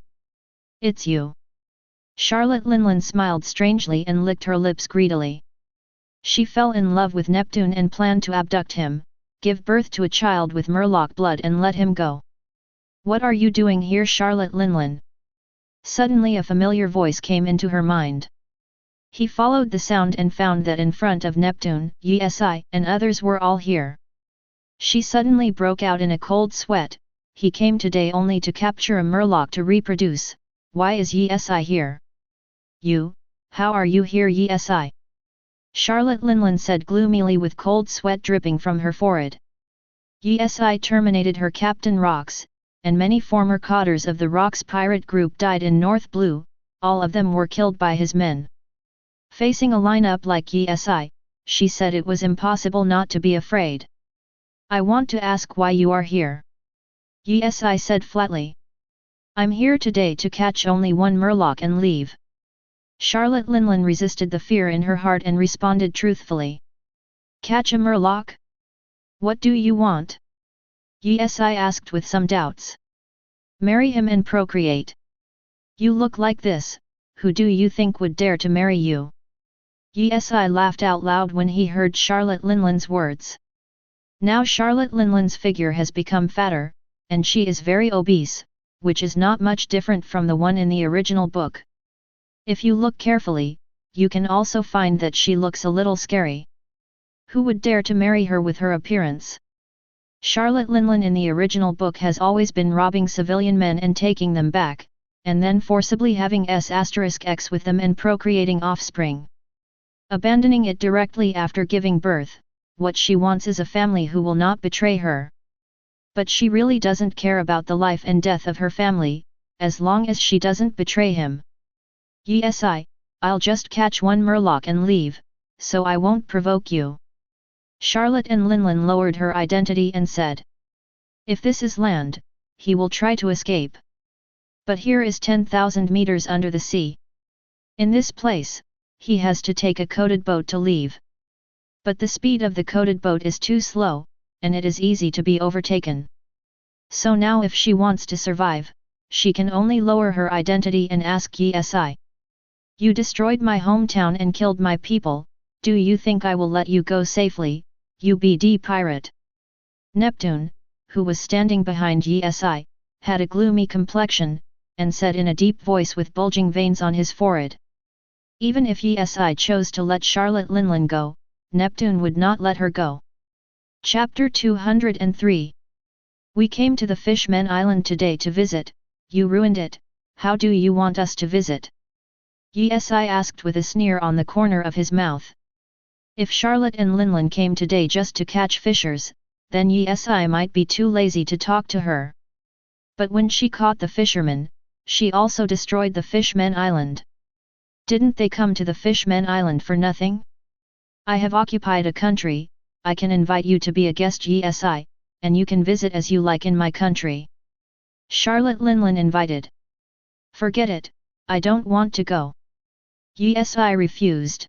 It's you. Charlotte Linlin smiled strangely and licked her lips greedily. She fell in love with Neptune and planned to abduct him, give birth to a child with Murloc blood and let him go. What are you doing here, Charlotte Linlin? Suddenly a familiar voice came into her mind. He followed the sound and found that in front of Neptune, Yi and others were all here. She suddenly broke out in a cold sweat. He came today only to capture a Murloc to reproduce. Why is Yi here? You, how are you here, Yi? Charlotte Linlin said gloomily with cold sweat dripping from her forehead. Yi terminated her Captain Rocks, and many former cadres of the Rocks pirate group died in North Blue, all of them were killed by his men. Facing a lineup like Yi, she said it was impossible not to be afraid. I want to ask why you are here. Yi said flatly. I'm here today to catch only one Murloc and leave. Charlotte Linlin resisted the fear in her heart and responded truthfully. Catch a Murloc? What do you want? Yi asked with some doubts. Marry him and procreate. You look like this, who do you think would dare to marry you? Yi laughed out loud when he heard Charlotte Linlin's words. Now Charlotte Linlin's figure has become fatter, and she is very obese, which is not much different from the one in the original book. If you look carefully, you can also find that she looks a little scary. Who would dare to marry her with her appearance? Charlotte Linlin in the original book has always been robbing civilian men and taking them back, and then forcibly having S*X with them and procreating offspring. Abandoning it directly after giving birth, what she wants is a family who will not betray her. But she really doesn't care about the life and death of her family, as long as she doesn't betray him. Yi, I'll just catch one Murloc and leave, so I won't provoke you. Charlotte and Linlin lowered her identity and said. If this is land, he will try to escape. But here is 10,000 meters under the sea. In this place, he has to take a coated boat to leave. But the speed of the coated boat is too slow, and it is easy to be overtaken. So now if she wants to survive, she can only lower her identity and ask Yi. You destroyed my hometown and killed my people, do you think I will let you go safely, you BD pirate? Neptune, who was standing behind Yi Si, had a gloomy complexion, and said in a deep voice with bulging veins on his forehead. Even if Yi Si chose to let Charlotte Linlin go, Neptune would not let her go. Chapter 203. We came to the Fishmen Island today to visit. You ruined it. How do you want us to visit? Yi Si asked with a sneer on the corner of his mouth. If Charlotte and Linlin came today just to catch fishers, then Yi Si might be too lazy to talk to her. But when she caught the fishermen, she also destroyed the Fishmen Island. Didn't they come to the Fishmen Island for nothing? I have occupied a country, I can invite you to be a guest Yi Si, and you can visit as you like in my country. Charlotte Linlin invited. Forget it, I don't want to go. Yi Si refused.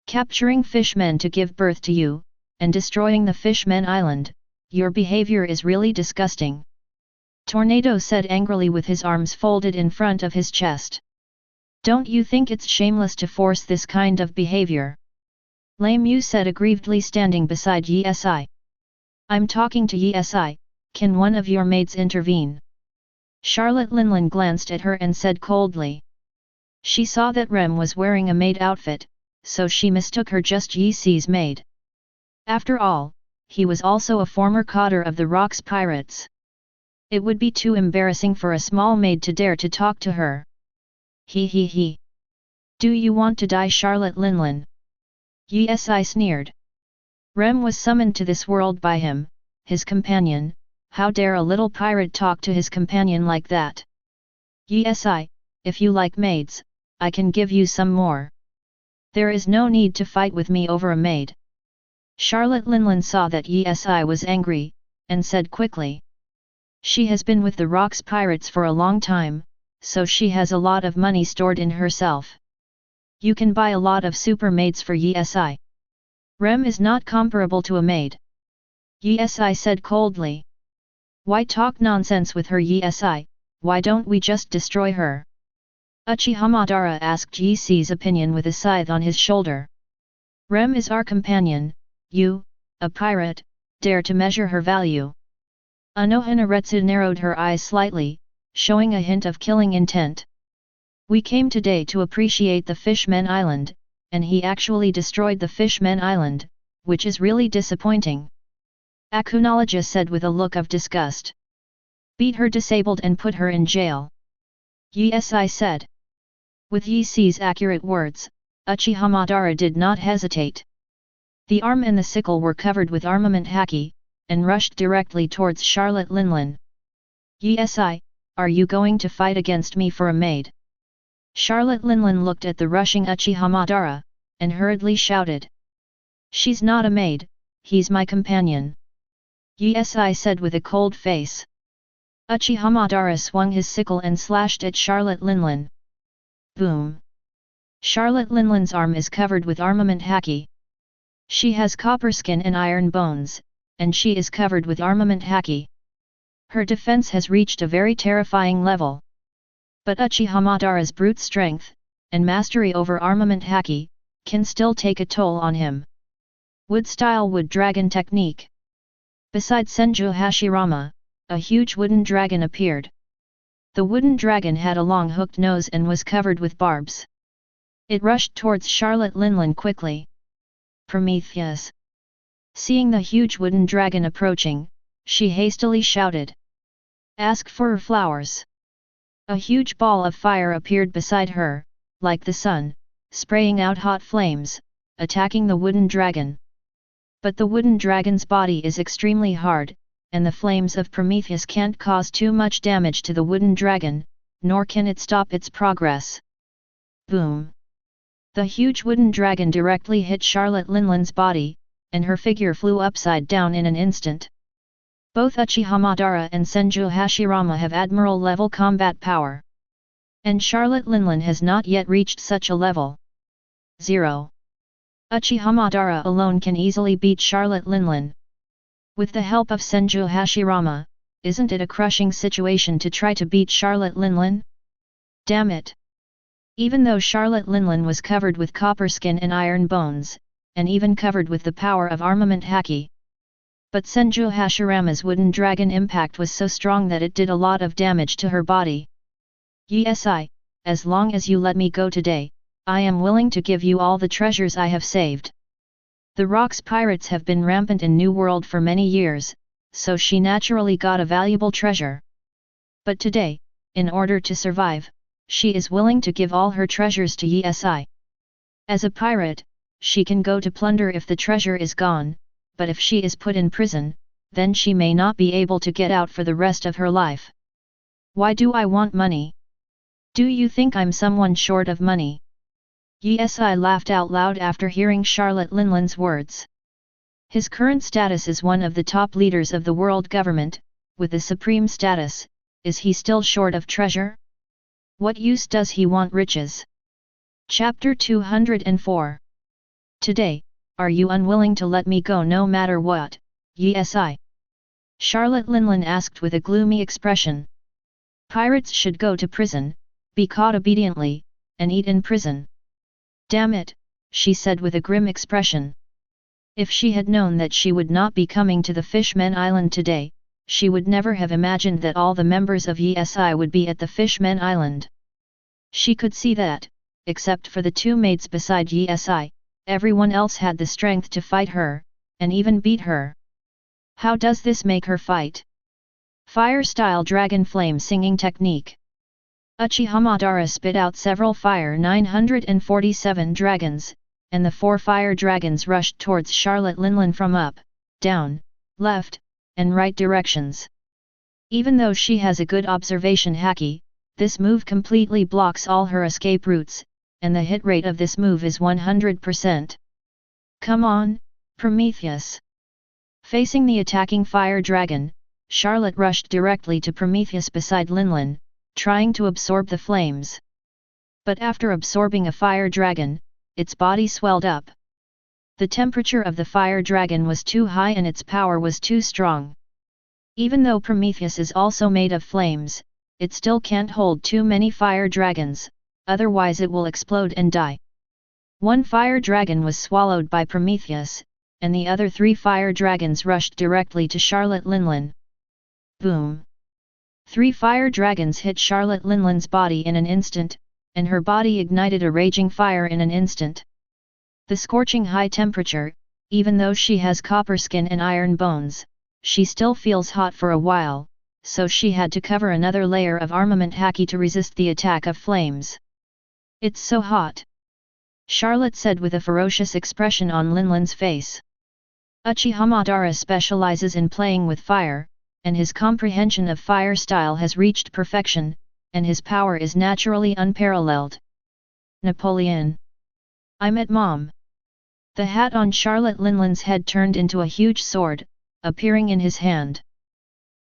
Capturing fishmen to give birth to you, and destroying the Fishmen Island, your behavior is really disgusting. Tornado said angrily with his arms folded in front of his chest. Don't you think it's shameless to force this kind of behavior? Lei Mu said aggrievedly standing beside Yi Si. I'm talking to Yi Si, can one of your maids intervene? Charlotte Linlin glanced at her and said coldly. She saw that Rem was wearing a maid outfit, so she mistook her just Yi Si's maid. After all, he was also a former coder of the Rocks Pirates. It would be too embarrassing for a small maid to dare to talk to her. He. Do you want to die, Charlotte Linlin? Yi Si sneered. Rem was summoned to this world by him, his companion. How dare a little pirate talk to his companion like that? Yi Si, if you like maids, I can give you some more. There is no need to fight with me over a maid. Charlotte Linlin saw that Yi Si was angry, and said quickly. She has been with the Rocks Pirates for a long time, so she has a lot of money stored in herself. You can buy a lot of super maids for Yi Si. Rem is not comparable to a maid. Yi Si said coldly. Why talk nonsense with her, Yi Si, why don't we just destroy her? Uchiha Madara asked Yi Si's opinion with a scythe on his shoulder. Rem is our companion, you, a pirate, dare to measure her value. Anohanaretsu narrowed her eyes slightly, showing a hint of killing intent. We came today to appreciate the Fishmen Island, and he actually destroyed the Fishmen Island, which is really disappointing. Akunologist said with a look of disgust. Beat her disabled and put her in jail. Yi Si said. With Yi Si's accurate words, Uchiha Madara did not hesitate. The arm and the sickle were covered with armament haki, and rushed directly towards Charlotte Linlin. Yi Si, are you going to fight against me for a maid? Charlotte Linlin looked at the rushing Uchiha Madara, and hurriedly shouted. She's not a maid, he's my companion. Yi Si said with a cold face. Uchiha Madara swung his sickle and slashed at Charlotte Linlin. Boom! Charlotte Linlin's arm is covered with armament haki. She has copper skin and iron bones, and she is covered with armament haki. Her defense has reached a very terrifying level. But Uchiha Madara's brute strength, and mastery over armament haki, can still take a toll on him. Wood-style wood dragon technique. Beside Senju Hashirama, a huge wooden dragon appeared. The wooden dragon had a long hooked nose and was covered with barbs. It rushed towards Charlotte Linlin quickly. Prometheus! Seeing the huge wooden dragon approaching, she hastily shouted. Ask for flowers. A huge ball of fire appeared beside her, like the sun, spraying out hot flames, attacking the wooden dragon. But the wooden dragon's body is extremely hard, and the flames of Prometheus can't cause too much damage to the wooden dragon, nor can it stop its progress. Boom! The huge wooden dragon directly hit Charlotte Linlin's body, and her figure flew upside down in an instant. Both Uchiha Madara and Senju Hashirama have admiral-level combat power. And Charlotte Linlin has not yet reached such a level. 0. Uchiha Madara alone can easily beat Charlotte Linlin. With the help of Senju Hashirama, isn't it a crushing situation to try to beat Charlotte Linlin? Damn it! Even though Charlotte Linlin was covered with copper skin and iron bones, and even covered with the power of armament haki, But Senju Hashirama's wooden dragon impact was so strong that it did a lot of damage to her body. Yes, as long as you let me go today, I am willing to give you all the treasures I have saved. The Rocks pirates have been rampant in New World for many years, so she naturally got a valuable treasure. But today, in order to survive, she is willing to give all her treasures to Yesi. As a pirate, she can go to plunder if the treasure is gone, but if she is put in prison, then she may not be able to get out for the rest of her life. Why do I want money? Do you think I'm someone short of money? Yesi laughed out loud after hearing Charlotte Linlin's words. His current status is one of the top leaders of the world government, with the supreme status. Is he still short of treasure? What use does he want riches? Chapter 204. Today, are you unwilling to let me go no matter what, Yesi? Charlotte Linlin asked with a gloomy expression. Pirates should go to prison, be caught obediently, and eat in prison. Damn it, she said with a grim expression. If she had known that she would not be coming to the Fishmen Island today, she would never have imagined that all the members of Yesi would be at the Fishmen Island. She could see that, except for the two maids beside Yesi, everyone else had the strength to fight her, and even beat her. How does this make her fight? Fire-style dragon flame singing technique. Uchiha Madara spit out several fire 947 dragons, and the 4 fire dragons rushed towards Charlotte Linlin from up, down, left, and right directions. Even though she has a good observation haki, this move completely blocks all her escape routes, and the hit rate of this move is 100%. Come on, Prometheus! Facing the attacking fire dragon, Charlotte rushed directly to Prometheus beside Linlin, trying to absorb the flames. But after absorbing a fire dragon, its body swelled up. The temperature of the fire dragon was too high and its power was too strong. Even though Prometheus is also made of flames, it still can't hold too many fire dragons, otherwise it will explode and die. One fire dragon was swallowed by Prometheus, and the other 3 fire dragons rushed directly to Charlotte Linlin. Boom! 3 fire dragons hit Charlotte Linlin's body in an instant, and her body ignited a raging fire in an instant. The scorching high temperature, even though she has copper skin and iron bones, she still feels hot for a while, so she had to cover another layer of armament haki to resist the attack of flames. It's so hot! Charlotte said with a ferocious expression on Linlin's face. Uchiha Madara specializes in playing with fire, and his comprehension of fire style has reached perfection, and his power is naturally unparalleled. Napoleon! I'm at Mom! The hat on Charlotte Linlin's head turned into a huge sword, appearing in his hand.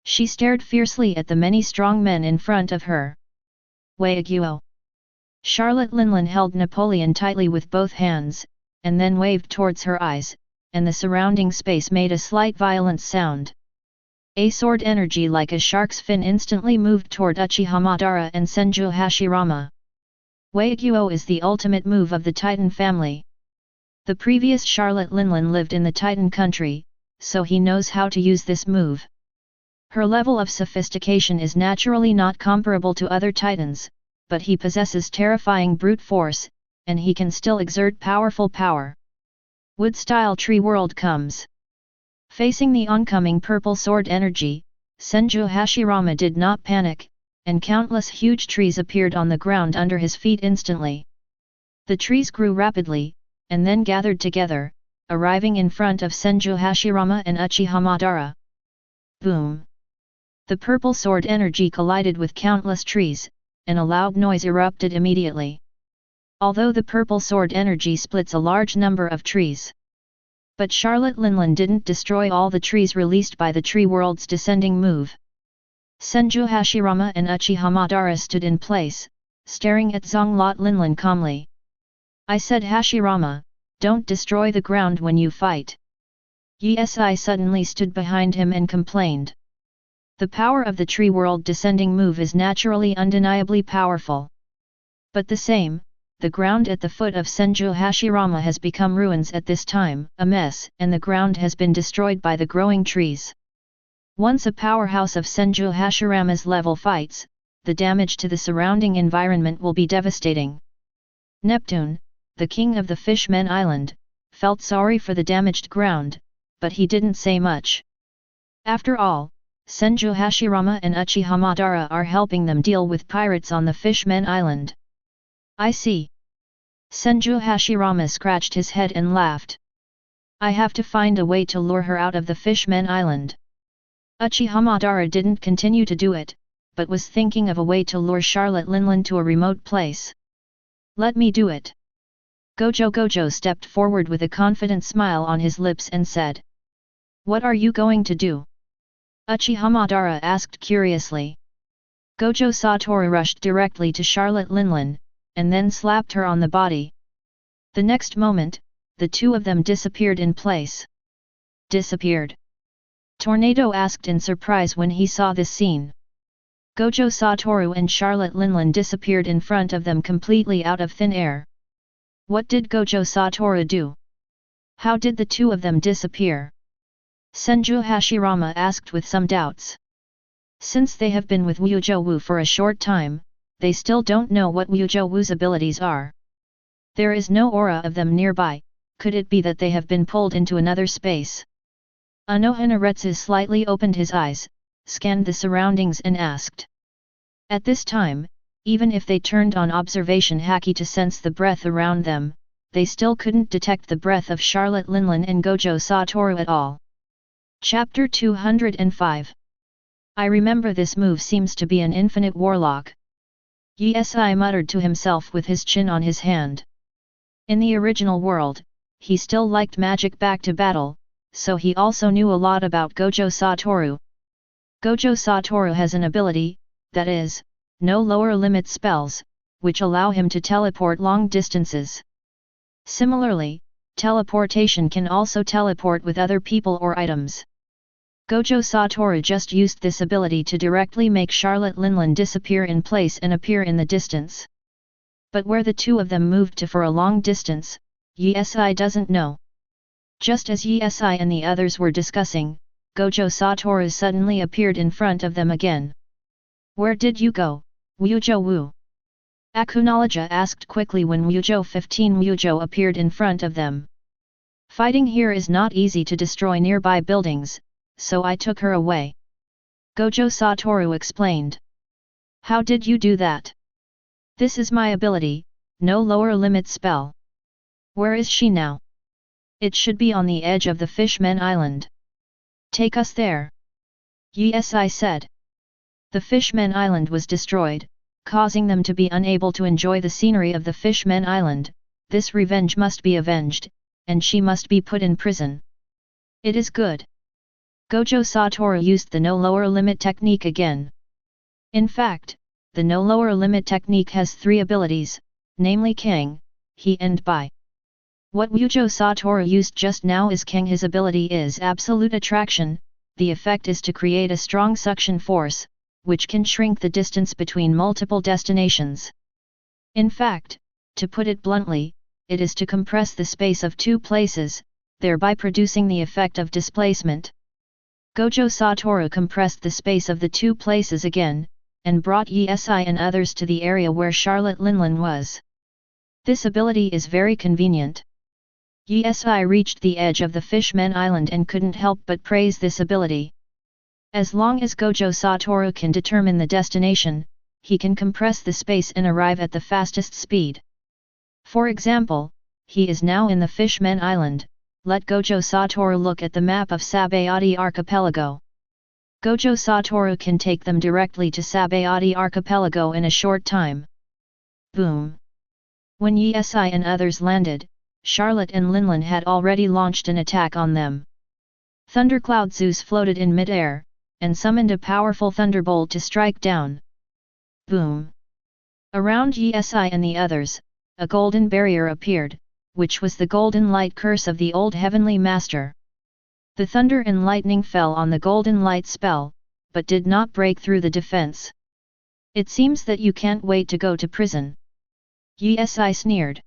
She stared fiercely at the many strong men in front of her. Guoyuan! Charlotte Linlin held Napoleon tightly with both hands, and then waved towards her eyes, and the surrounding space made a slight violent sound. A sword energy like a shark's fin instantly moved toward Uchiha Madara and Senju Hashirama. Guoyuan is the ultimate move of the Titan family. The previous Charlotte Linlin lived in the Titan country, so he knows how to use this move. Her level of sophistication is naturally not comparable to other Titans, but he possesses terrifying brute force, and he can still exert powerful power. Wood-style tree world comes. Facing the oncoming purple sword energy, Senju Hashirama did not panic, and countless huge trees appeared on the ground under his feet instantly. The trees grew rapidly, and then gathered together, arriving in front of Senju Hashirama and Uchiha Madara. Boom! The purple sword energy collided with countless trees, and a loud noise erupted immediately. Although the purple sword energy splits a large number of trees. But Charlotte Linlin didn't destroy all the trees released by the tree world's descending move. Senju Hashirama and Uchiha Madara stood in place, staring at Zonglot Linlin calmly. I said Hashirama, don't destroy the ground when you fight. Yesi suddenly stood behind him and complained. The power of the tree world descending move is naturally undeniably powerful. But the same, the ground at the foot of Senju Hashirama has become ruins at this time, a mess, and the ground has been destroyed by the growing trees. Once a powerhouse of Senju Hashirama's level fights, the damage to the surrounding environment will be devastating. Neptune, the king of the Fishmen Island, felt sorry for the damaged ground, but he didn't say much. After all, Senju Hashirama and Uchiha Madara are helping them deal with pirates on the Fishmen Island. I see. Senju Hashirama scratched his head and laughed. I have to find a way to lure her out of the Fishmen Island. Uchiha Madara didn't continue to do it, but was thinking of a way to lure Charlotte Linlin to a remote place. Let me do it. Gojo stepped forward with a confident smile on his lips and said. What are you going to do? Uchiha Madara asked curiously. Gojo Satoru rushed directly to Charlotte Linlin, and then slapped her on the body. The next moment, the two of them disappeared in place. Disappeared? Tornado asked in surprise when he saw this scene. Gojo Satoru and Charlotte Linlin disappeared in front of them completely out of thin air. What did Gojo Satoru do? How did the two of them disappear? Senju Hashirama asked with some doubts. Since they have been with Wuzhou Wu for a short time, they still don't know what Wuzhou Wu's abilities are. There is no aura of them nearby. Could it be that they have been pulled into another space? Anohanaretsu slightly opened his eyes, scanned the surroundings and asked. At this time, even if they turned on observation haki to sense the breath around them, they still couldn't detect the breath of Charlotte Linlin and Gojo Satoru at all. Chapter 205. I remember this move seems to be an infinite warlock. Yi muttered to himself with his chin on his hand. In the original world, he still liked magic back to battle, so he also knew a lot about Gojo Satoru. Gojo Satoru has an ability, that is, no lower limit spells, which allow him to teleport long distances. Similarly, teleportation can also teleport with other people or items. Gojo Satoru just used this ability to directly make Charlotte Linlin disappear in place and appear in the distance. But where the two of them moved to for a long distance, Yi doesn't know. Just as Yi and the others were discussing, Gojo Satoru suddenly appeared in front of them again. Where did you go, Wuzhou Wu? Akunologia asked quickly when Wuzhou 15 Wuzhou appeared in front of them. Fighting here is not easy to destroy nearby buildings, so I took her away. Gojo Satoru explained. How did you do that? This is my ability, no lower limit spell. Where is she now? It should be on the edge of the Fishmen Island. Take us there. Yes, I said. The Fishmen Island was destroyed, causing them to be unable to enjoy the scenery of the Fishmen Island. This revenge must be avenged, and she must be put in prison. It is good. Gojo Satoru used the no lower limit technique again. In fact, the no lower limit technique has three abilities, namely Kang, He and Bai. What Wuzhou Satoru used just now is Kang. His ability is absolute attraction. The effect is to create a strong suction force, which can shrink the distance between multiple destinations. In fact, to put it bluntly, it is to compress the space of two places, thereby producing the effect of displacement. Gojo Satoru compressed the space of the two places again, and brought Yi and others to the area where Charlotte Linlin was. This ability is very convenient. Yi reached the edge of the Fishmen Island and couldn't help but praise this ability. As long as Gojo Satoru can determine the destination, he can compress the space and arrive at the fastest speed. For example, he is now in the Fishmen Island. Let Gojo Satoru look at the map of Sabayati Archipelago. Gojo Satoru can take them directly to Sabayati Archipelago in a short time. Boom! When Yi and others landed, Charlotte and Linlin had already launched an attack on them. Thundercloud Zeus floated in mid-air, and summoned a powerful thunderbolt to strike down. Boom! Around Yi and the others, a golden barrier appeared, which was the golden light curse of the old heavenly master. The thunder and lightning fell on the golden light spell, but did not break through the defense. It seems that you can't wait to go to prison. Yi sneered.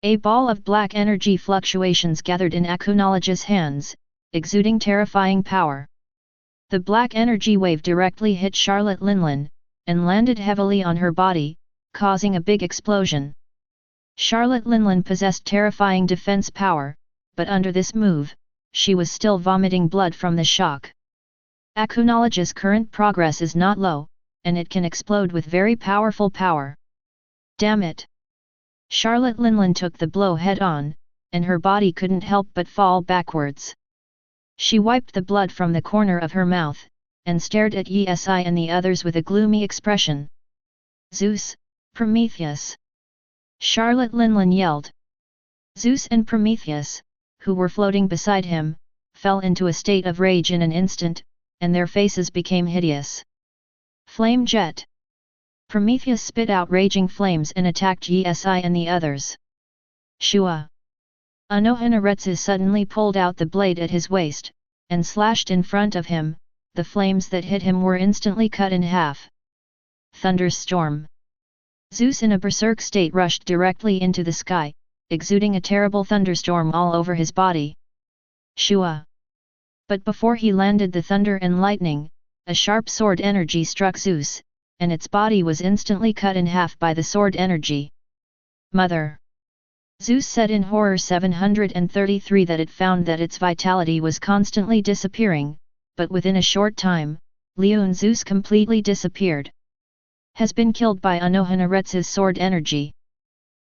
A ball of black energy fluctuations gathered in Akunology's hands, exuding terrifying power. The black energy wave directly hit Charlotte Linlin, and landed heavily on her body, causing a big explosion. Charlotte Linlin possessed terrifying defense power, but under this move, she was still vomiting blood from the shock. Akunology's current progress is not low, and it can explode with very powerful power. Damn it! Charlotte Linlin took the blow head-on, and her body couldn't help but fall backwards. She wiped the blood from the corner of her mouth, and stared at Yi and the others with a gloomy expression. Zeus, Prometheus! Charlotte Linlin yelled. Zeus and Prometheus, who were floating beside him, fell into a state of rage in an instant, and their faces became hideous. Flame jet! Prometheus spit out raging flames and attacked Yi and the others. Shua! Anohanaretsu suddenly pulled out the blade at his waist, and slashed in front of him. The flames that hit him were instantly cut in half. Thunderstorm! Zeus in a berserk state rushed directly into the sky, exuding a terrible thunderstorm all over his body. Shua! But before he landed the thunder and lightning, a sharp sword energy struck Zeus, and its body was instantly cut in half by the sword energy. Mother! Zeus said in horror 733 that it found that its vitality was constantly disappearing, but within a short time, Leon Zeus completely disappeared. Has been killed by Anohanaretsu's sword energy.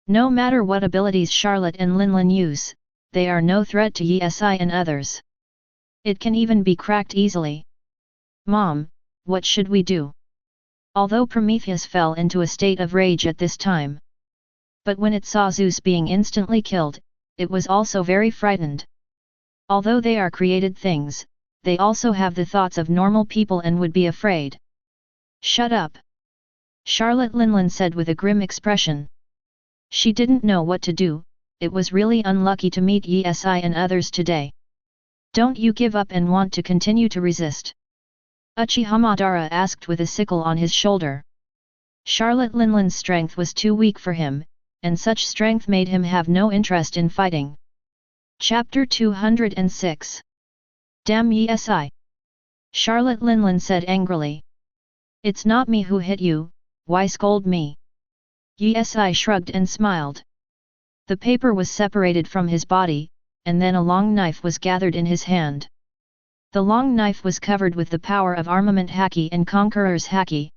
No matter what abilities Charlotte and Linlin use, they are no threat to Yi and others. It can even be cracked easily. Mom, what should we do? Although Prometheus fell into a state of rage at this time. But when it saw Zeus being instantly killed, it was also very frightened. Although they are created things, they also have the thoughts of normal people and would be afraid. Shut up! Charlotte Linlin said with a grim expression. She didn't know what to do. It was really unlucky to meet Yi and others today. Don't you give up and want to continue to resist? Uchiha Madara asked with a sickle on his shoulder. Charlotte Linlin's strength was too weak for him, and such strength made him have no interest in fighting. Chapter 206. Damn Yi! Charlotte Linlin said angrily. It's not me who hit you, why scold me? Yi shrugged and smiled. The paper was separated from his body, and then a long knife was gathered in his hand. The long knife was covered with the power of armament haki and conqueror's haki.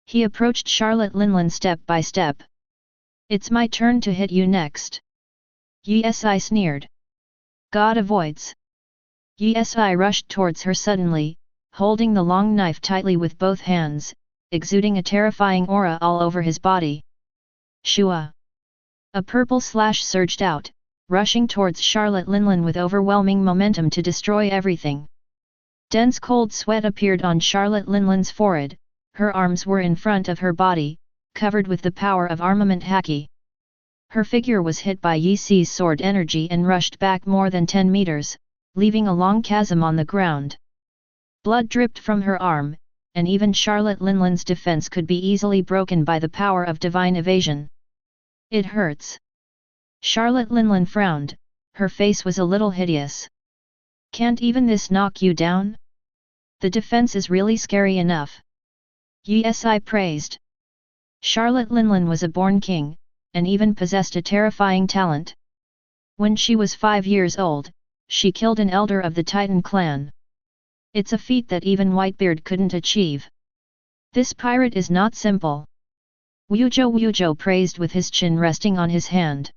He approached Charlotte Linlin step by step. It's my turn to hit you next. Yi sneered. God avoids. Yi rushed towards her suddenly, holding the long knife tightly with both hands, exuding a terrifying aura all over his body. Shua! A purple slash surged out, rushing towards Charlotte Linlin with overwhelming momentum to destroy everything. Dense cold sweat appeared on Charlotte Linlin's forehead, her arms were in front of her body, covered with the power of armament haki. Her figure was hit by Yi's sword energy and rushed back more than 10 meters, leaving a long chasm on the ground. Blood dripped from her arm, and even Charlotte Linlin's defense could be easily broken by the power of divine evasion. It hurts. Charlotte Linlin frowned, her face was a little hideous. Can't even this knock you down? The defense is really scary enough. Yi praised. Charlotte Linlin was a born king, and even possessed a terrifying talent. When she was 5 years old, she killed an elder of the Titan clan. It's a feat that even Whitebeard couldn't achieve. This pirate is not simple. Wujo praised with his chin resting on his hand.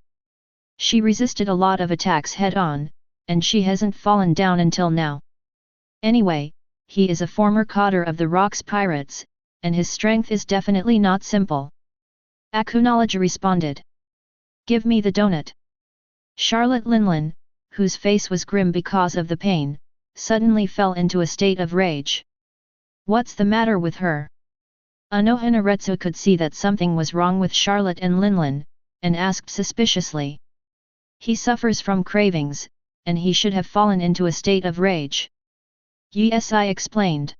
She resisted a lot of attacks head-on, and she hasn't fallen down until now. Anyway, he is a former cadre of the Rocks Pirates, and his strength is definitely not simple. Akunology responded. Give me the donut. Charlotte Linlin, whose face was grim because of the pain, suddenly fell into a state of rage. What's the matter with her? Anohanaretsu could see that something was wrong with Charlotte and Linlin, and asked suspiciously. He suffers from cravings, and he should have fallen into a state of rage. Yi explained.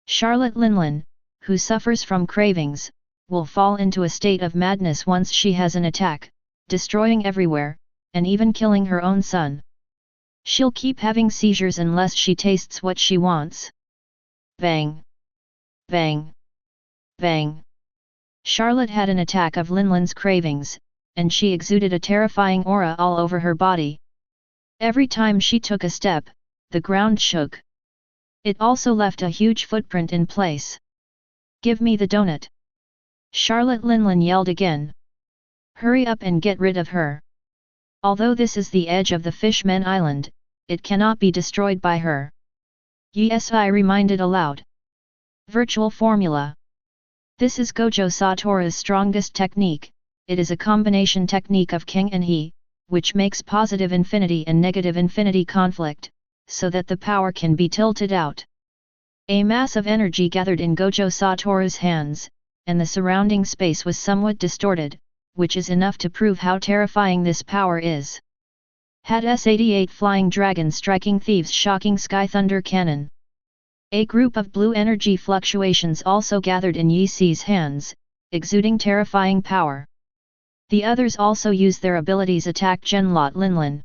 Charlotte Linlin, who suffers from cravings, will fall into a state of madness once she has an attack, destroying everywhere, and even killing her own son. She'll keep having seizures unless she tastes what she wants. Bang! Bang! Bang! Charlotte had an attack of Linlin's cravings, and she exuded a terrifying aura all over her body. Every time she took a step, the ground shook. It also left a huge footprint in place. Give me the donut! Charlotte Linlin yelled again. Hurry up and get rid of her. Although this is the edge of the Fishman Island, it cannot be destroyed by her. Yi reminded aloud. Virtual formula. This is Gojo Satoru's strongest technique. It is a combination technique of King and He, which makes positive infinity and negative infinity conflict, so that the power can be tilted out. A mass of energy gathered in Gojo Satoru's hands, and the surrounding space was somewhat distorted, which is enough to prove how terrifying this power is. Had S-88 flying dragon striking thieves shocking sky thunder cannon. A group of blue energy fluctuations also gathered in Yi Si's hands, exuding terrifying power. The others also used their abilities attack Genlot Linlin.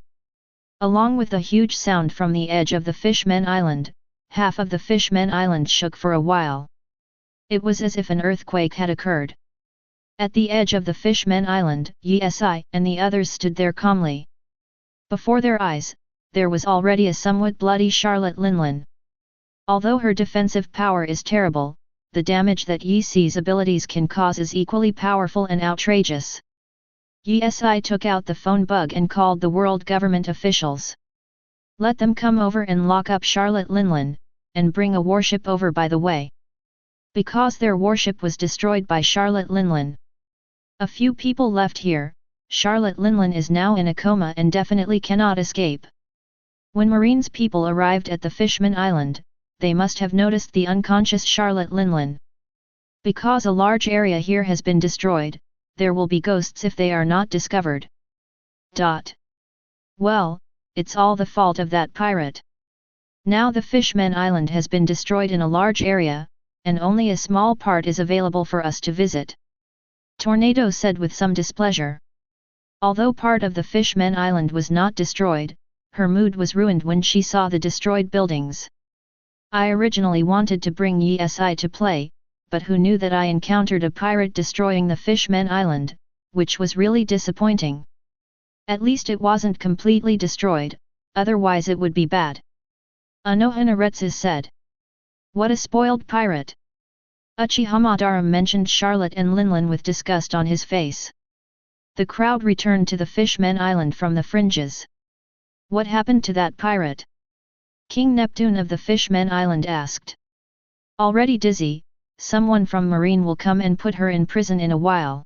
Along with the huge sound from the edge of the Fishmen Island, half of the Fishmen Island shook for a while. It was as if an earthquake had occurred. At the edge of the Fishmen Island, Yi Si and the others stood there calmly. Before their eyes, there was already a somewhat bloody Charlotte Linlin. Although her defensive power is terrible, the damage that Yi Si's abilities can cause is equally powerful and outrageous. Yi Si took out the phone bug and called the world government officials. Let them come over and lock up Charlotte Linlin, and bring a warship over by the way. Because their warship was destroyed by Charlotte Linlin. A few people left here. Charlotte Linlin is now in a coma and definitely cannot escape. When Marine's people arrived at the Fishman Island, they must have noticed the unconscious Charlotte Linlin. Because a large area here has been destroyed, there will be ghosts if they are not discovered. Well, it's all the fault of that pirate. Now the Fishman Island has been destroyed in a large area, and only a small part is available for us to visit. Tornado said with some displeasure. Although part of the Fishman Island was not destroyed, her mood was ruined when she saw the destroyed buildings. I originally wanted to bring Yi Si to play, but who knew that I encountered a pirate destroying the Fishman Island, which was really disappointing. At least it wasn't completely destroyed, otherwise it would be bad. Anohanaretsu said. What a spoiled pirate! Uchiha Madara mentioned Charlotte and Linlin with disgust on his face. The crowd returned to the Fishman Island from the fringes. What happened to that pirate? King Neptune of the Fishman Island asked. Already dizzy, someone from Marine will come and put her in prison in a while.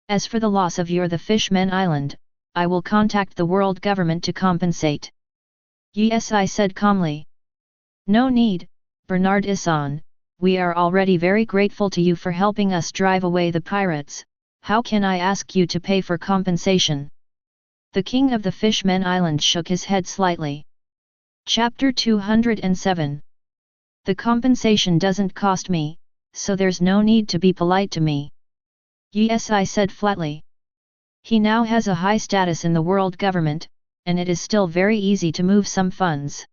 As for the loss of the Fishman Island, I will contact the world government to compensate. Yi Si said calmly. No need, Bernard Issan, we are already very grateful to you for helping us drive away the pirates. How can I ask you to pay for compensation? The king of the Fishman Island shook his head slightly. Chapter 207. The compensation doesn't cost me, so there's no need to be polite to me. Yi Si said flatly. He now has a high status in the world government, and it is still very easy to move some funds.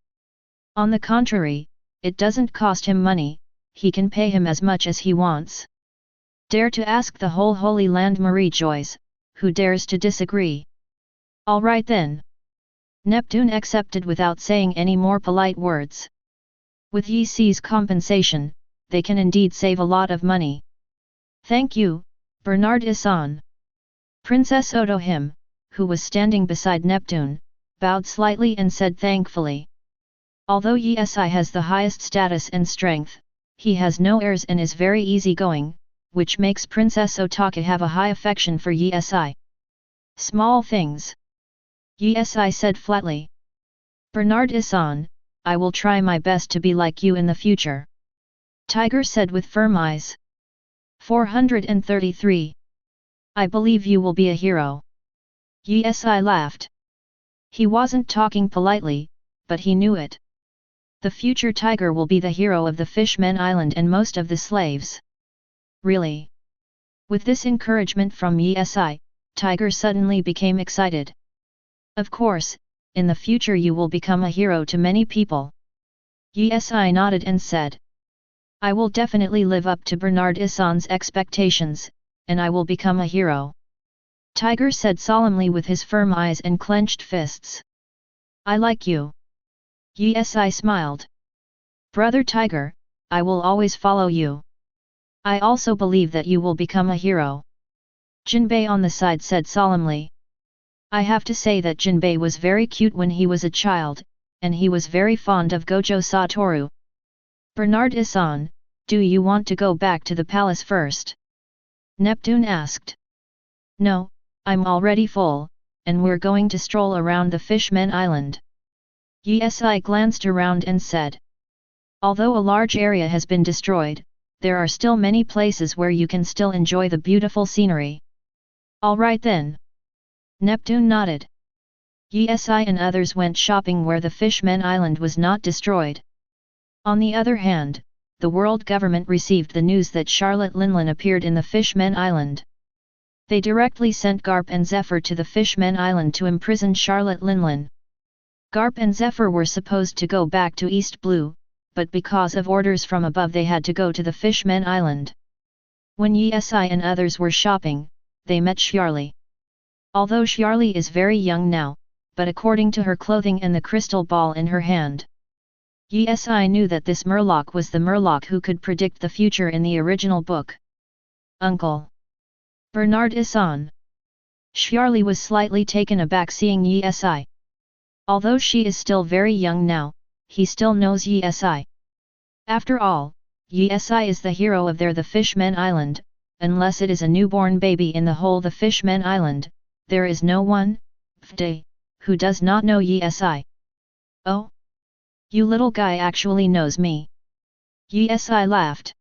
On the contrary, it doesn't cost him money, he can pay him as much as he wants. Dare to ask the whole Holy Land Marie Joyce, who dares to disagree? All right then. Neptune accepted without saying any more polite words. With Yi Si's compensation, they can indeed save a lot of money. Thank you, Bernard Issan. Princess Otohime, who was standing beside Neptune, bowed slightly and said thankfully. Although Yi Si has the highest status and strength, he has no heirs and is very easygoing, which makes Princess Otaka have a high affection for Yi Si. Small things. Yi Si said flatly. Bernard Issan, I will try my best to be like you in the future. Tiger said with firm eyes. 433. I believe you will be a hero. Yi Si laughed. He wasn't talking politely, but he knew it. The future tiger will be the hero of the Fishman Island and most of the slaves. Really? With this encouragement from Yi, Tiger suddenly became excited. Of course, in the future you will become a hero to many people. Yi nodded and said. I will definitely live up to Bernard Issan's expectations, and I will become a hero. Tiger said solemnly with his firm eyes and clenched fists. I like you. Yi smiled. Brother Tiger, I will always follow you. I also believe that you will become a hero. Jinbei on the side said solemnly. I have to say that Jinbei was very cute when he was a child, and he was very fond of Gojo Satoru. Bernard Issan, do you want to go back to the palace first? Neptune asked. No, I'm already full, and we're going to stroll around the Fishmen Island. Yi glanced around and said. Although a large area has been destroyed, there are still many places where you can still enjoy the beautiful scenery. Alright then. Neptune nodded. Yi and others went shopping where the Fishmen Island was not destroyed. On the other hand, the world government received the news that Charlotte Linlin appeared in the Fishmen Island. They directly sent Garp and Zephyr to the Fishmen Island to imprison Charlotte Linlin. Garp and Zephyr were supposed to go back to East Blue, but because of orders from above they had to go to the Fishmen Island. When Yi and others were shopping, they met Xiarli. Although Xiarli is very young now, but according to her clothing and the crystal ball in her hand, Yi knew that this Murloc was the Murloc who could predict the future in the original book. Uncle Bernard Issan. Xiarli was slightly taken aback seeing Yi. Although she is still very young now, he still knows Yi. After all, Yi is the hero of the Fishmen Island. Unless it is a newborn baby in the whole the Fishmen Island, there is no one, who does not know Yi. Oh? You little guy actually knows me. Yi laughed.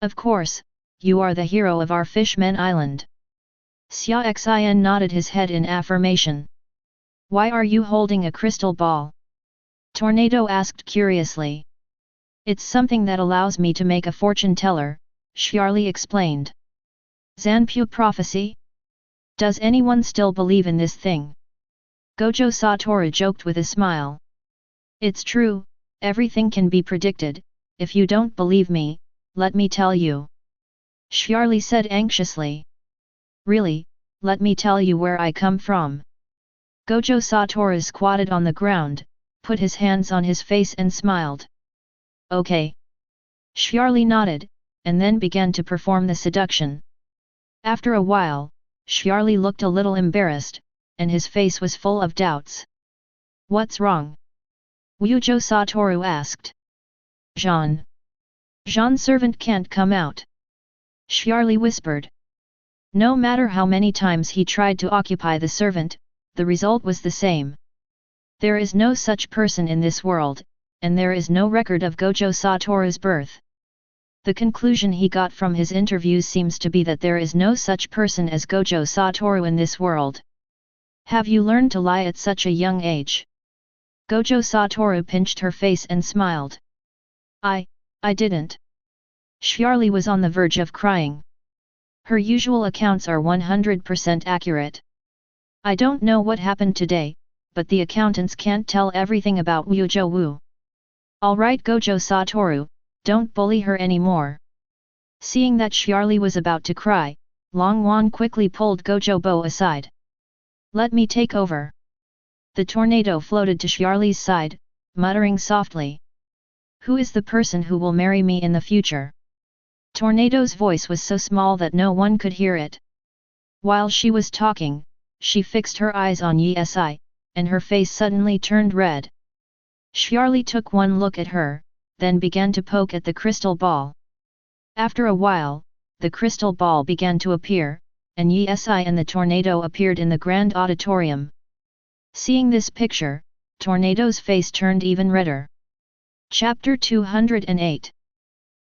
Of course, you are the hero of our Fishmen Island. Xia Xin nodded his head in affirmation. Why are you holding a crystal ball? Tornado asked curiously. It's something that allows me to make a fortune teller, Xiarli explained. Zanpu prophecy? Does anyone still believe in this thing? Gojo Satoru joked with a smile. It's true, everything can be predicted. If you don't believe me, let me tell you. Xiarli said anxiously. Really, let me tell you where I come from. Gojo Satoru squatted on the ground, put his hands on his face and smiled. Okay. Xiarli nodded, and then began to perform the seduction. After a while, Xiarli looked a little embarrassed, and his face was full of doubts. What's wrong? Wujo Satoru asked. Jean's servant can't come out. Xiarli whispered. No matter how many times he tried to occupy the servant, the result was the same. There is no such person in this world, and there is no record of Gojo Satoru's birth. The conclusion he got from his interviews seems to be that there is no such person as Gojo Satoru in this world. Have you learned to lie at such a young age? Gojo Satoru pinched her face and smiled. I didn't. Xiarli was on the verge of crying. Her usual accounts are 100% accurate. I don't know what happened today, but the accountants can't tell everything about Wujo Wu. Alright Gojo Satoru, don't bully her anymore. Seeing that Xiarli was about to cry, Longwan quickly pulled Gojo Bo aside. Let me take over. The tornado floated to Xiarli's side, muttering softly. Who is the person who will marry me in the future? Tornado's voice was so small that no one could hear it. While she was talking, she fixed her eyes on Yi, and her face suddenly turned red. Xiarli took one look at her, then began to poke at the crystal ball. After a while, the crystal ball began to appear, and Yi and the tornado appeared in the grand auditorium. Seeing this picture, Tornado's face turned even redder. Chapter 208.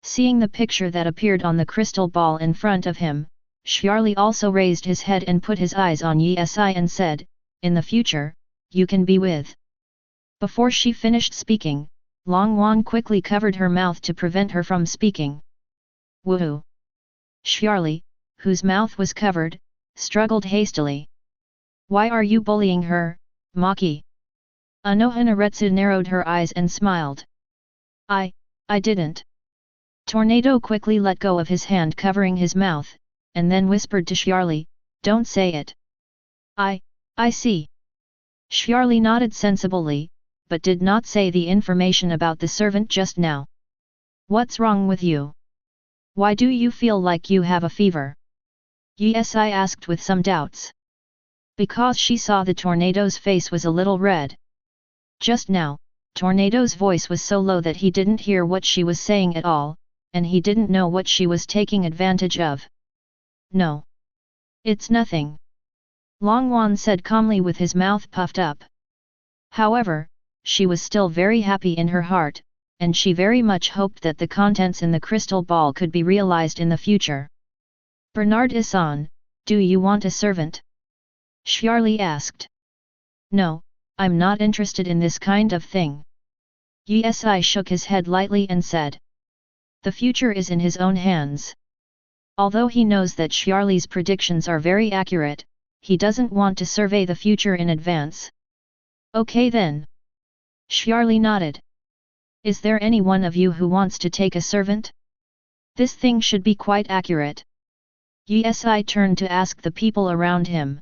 Seeing the picture that appeared on the crystal ball in front of him, Xiarli also raised his head and put his eyes on Yi and said, in the future, you can be with. Before she finished speaking, Longwan quickly covered her mouth to prevent her from speaking. Woohoo! Xiarli, whose mouth was covered, struggled hastily. "Why are you bullying her, Maki?" Anohanaretsu narrowed her eyes and smiled. I didn't." Tornado quickly let go of his hand covering his mouth, and then whispered to Xiarli, "Don't say it." I see." Xiarli nodded sensibly, but did not say the information about the servant just now. "What's wrong with you? Why do you feel like you have a fever?" Yesi asked with some doubts. Because she saw the tornado's face was a little red. Just now, Tornado's voice was so low that he didn't hear what she was saying at all, and he didn't know what she was taking advantage of. "No. It's nothing," Longwan said calmly with his mouth puffed up. However, she was still very happy in her heart, and she very much hoped that the contents in the crystal ball could be realized in the future. "Bernard Issan, do you want a servant?" Xiarli asked. "No, I'm not interested in this kind of thing." Yesi shook his head lightly and said. "The future is in his own hands." Although he knows that Xiarli's predictions are very accurate, he doesn't want to survey the future in advance. "Okay then." Xiarli nodded. "Is there any one of you who wants to take a servant? This thing should be quite accurate." Yesi turned to ask the people around him.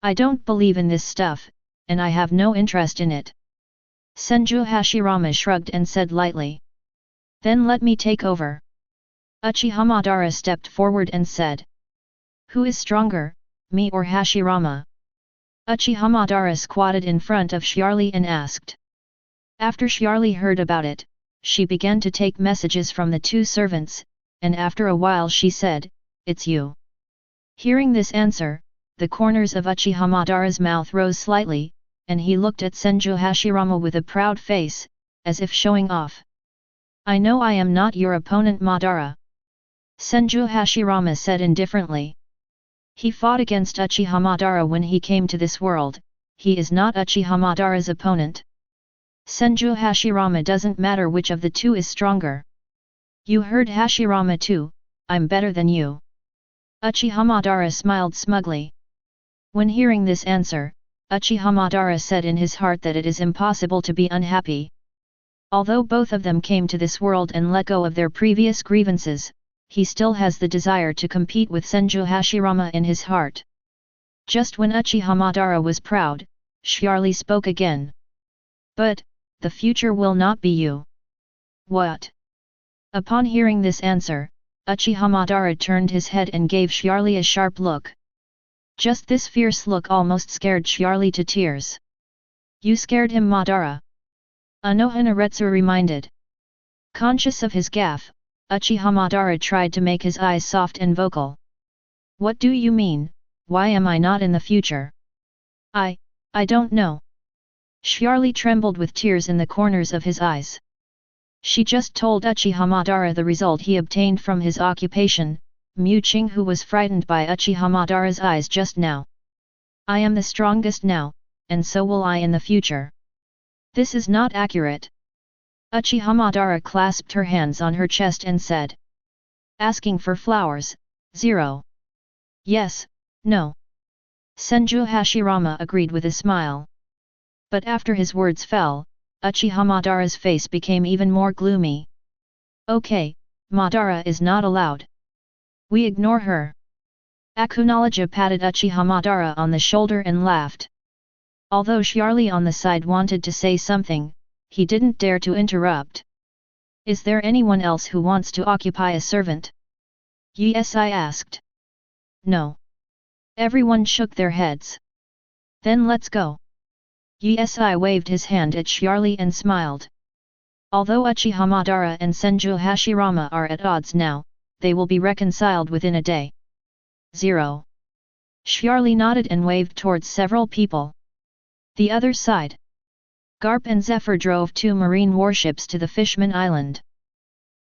"I don't believe in this stuff, and I have no interest in it." Senju Hashirama shrugged and said lightly. "Then let me take over." Uchiha Madara stepped forward and said. "Who is stronger, me or Hashirama?" Uchiha Madara squatted in front of Xiarli and asked. After Xiarli heard about it, she began to take messages from the two servants, and after a while she said, "It's you." Hearing this answer, the corners of Uchiha Madara's mouth rose slightly, and he looked at Senju Hashirama with a proud face, as if showing off. "I know I am not your opponent, Madara," Senju Hashirama said indifferently. He fought against Uchiha Madara when he came to this world, he is not Uchiha Madara's opponent. Senju Hashirama doesn't matter which of the two is stronger. "You heard Hashirama too, I'm better than you." Uchiha Madara smiled smugly. When hearing this answer, Uchiha Madara said in his heart that it is impossible to be unhappy. Although both of them came to this world and let go of their previous grievances, he still has the desire to compete with Senju Hashirama in his heart. Just when Uchiha Madara was proud, Xiarli spoke again. "But, the future will not be you." "What?" Upon hearing this answer, Uchiha Madara turned his head and gave Xiarli a sharp look. Just this fierce look almost scared Xiarli to tears. "You scared him, Madara?" Anohanaretsu reminded. Conscious of his gaffe, Uchiha Madara tried to make his eyes soft and vocal. "What do you mean, why am I not in the future?" I don't know." Xiarli trembled with tears in the corners of his eyes. She just told Uchiha Madara the result he obtained from his occupation, Muqing, who was frightened by Uchiha Madara's eyes just now. "I am the strongest now, and so will I in the future." "This is not accurate." Uchiha Madara clasped her hands on her chest and said. "Asking for flowers, 0. Yes, no." Senju Hashirama agreed with a smile. But after his words fell, Uchiha Madara's face became even more gloomy. "Okay, Madara is not allowed. We ignore her." Akunalaja patted Uchiha Madara on the shoulder and laughed. Although Xiarli on the side wanted to say something, he didn't dare to interrupt. "Is there anyone else who wants to occupy a servant?" Yesi asked. "No." Everyone shook their heads. "Then let's go." Yesi waved his hand at Xiarli and smiled. Although Uchiha Madara and Senju Hashirama are at odds now, they will be reconciled within a day. 0. Xiarli nodded and waved towards several people. The other side. Garp and Zephyr drove 2 marine warships to the Fishman Island.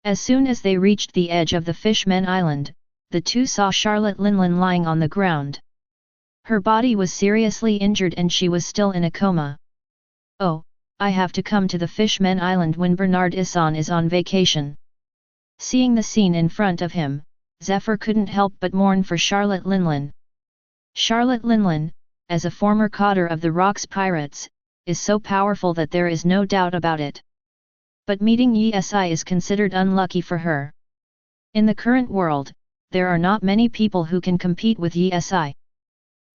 As soon as they reached the edge of the Fishman Island, the two saw Charlotte Linlin lying on the ground. Her body was seriously injured and she was still in a coma. "Oh, I have to come to the Fishman Island when Bernard Issan is on vacation." Seeing the scene in front of him, Zephyr couldn't help but mourn for Charlotte Linlin. Charlotte Linlin, as a former cadre of the Rocks Pirates, is so powerful that there is no doubt about it. But meeting Yi Si is considered unlucky for her. In the current world, there are not many people who can compete with Yi Si.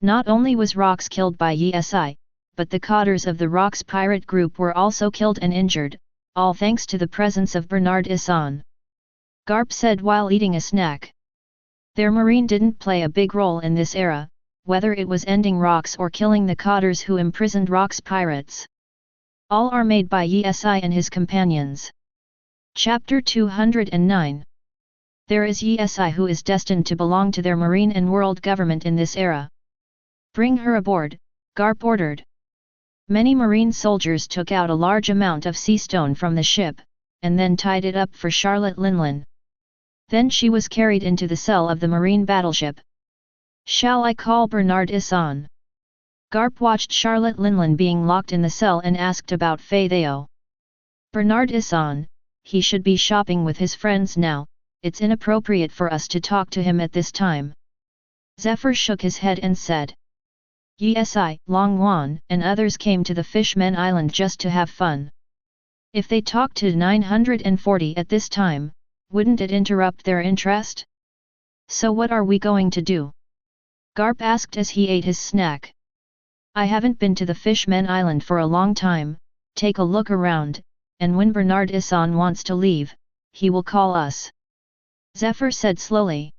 Not only was Rocks killed by Yi Si, but the cadres of the Rocks pirate group were also killed and injured, all thanks to the presence of Bernard Issan. Garp said while eating a snack. Their marine didn't play a big role in this era, whether it was ending Rocks or killing the cadres who imprisoned Rocks pirates. All are made by Yi Si and his companions. Chapter 209. There is Yi Si who is destined to belong to their marine and world government in this era. Bring her aboard, Garp ordered. Many marine soldiers took out a large amount of sea stone from the ship, and then tied it up for Charlotte Linlin. Then she was carried into the cell of the marine battleship. Shall I call Bernard Issan? Garp watched Charlotte Linlin being locked in the cell and asked about Fei Theo. Bernard Issan, he should be shopping with his friends now, it's inappropriate for us to talk to him at this time. Zephyr shook his head and said. Yi Si, Long Wan and others came to the Fishmen Island just to have fun. If they talked to 940 at this time, wouldn't it interrupt their interest? So what are we going to do? Garp asked as he ate his snack. I haven't been to the Fishmen Island for a long time, take a look around, and when Bernard Issan wants to leave, he will call us. Zephyr said slowly.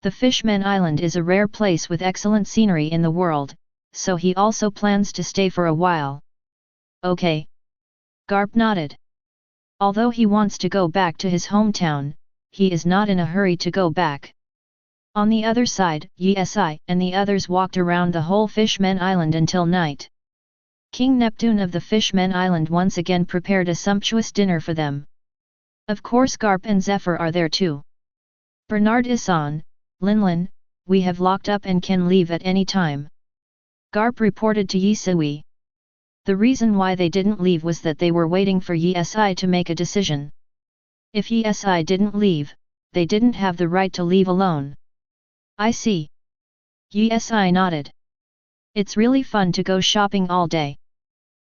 The Fishmen Island is a rare place with excellent scenery in the world, so he also plans to stay for a while. Okay. Garp nodded. Although he wants to go back to his hometown, he is not in a hurry to go back. On the other side, Yi Si and the others walked around the whole Fishmen Island until night. King Neptune of the Fishmen Island once again prepared a sumptuous dinner for them. Of course Garp and Zephyr are there too. Bernard Issan, Linlin, we have locked up and can leave at any time. Garp reported to Yi Si. The reason why they didn't leave was that they were waiting for Yi Si to make a decision. If Yi Si didn't leave, they didn't have the right to leave alone. I see. Yi Si nodded. It's really fun to go shopping all day.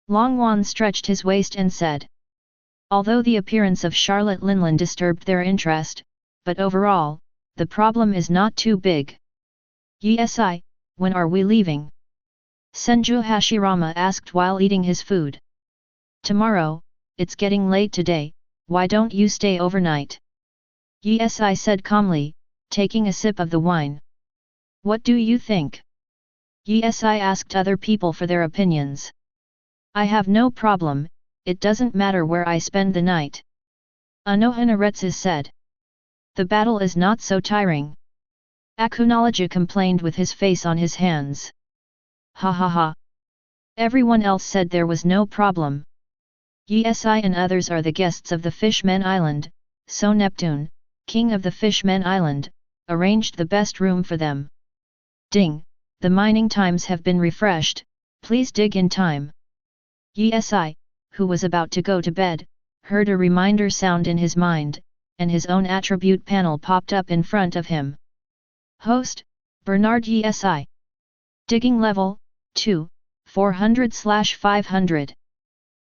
Long Wan stretched his waist and said. Although the appearance of Charlotte Linlin disturbed their interest, but overall, the problem is not too big. Yi Si, when are we leaving? Senju Hashirama asked while eating his food. Tomorrow, it's getting late today, why don't you stay overnight? Yi Si said calmly, taking a sip of the wine. What do you think? Yi Si asked other people for their opinions. I have no problem, it doesn't matter where I spend the night. Anohanaretsu said. The battle is not so tiring. Akunology complained with his face on his hands. Ha ha ha. Everyone else said there was no problem. Yi Si and others are the guests of the Fishmen Island, so Neptune, king of the Fishmen Island, arranged the best room for them. Ding, the mining times have been refreshed, please dig in time. Yi Si, who was about to go to bed, heard a reminder sound in his mind, and his own attribute panel popped up in front of him. Host, Bernard Yi Si. Digging level, 2, 400/500.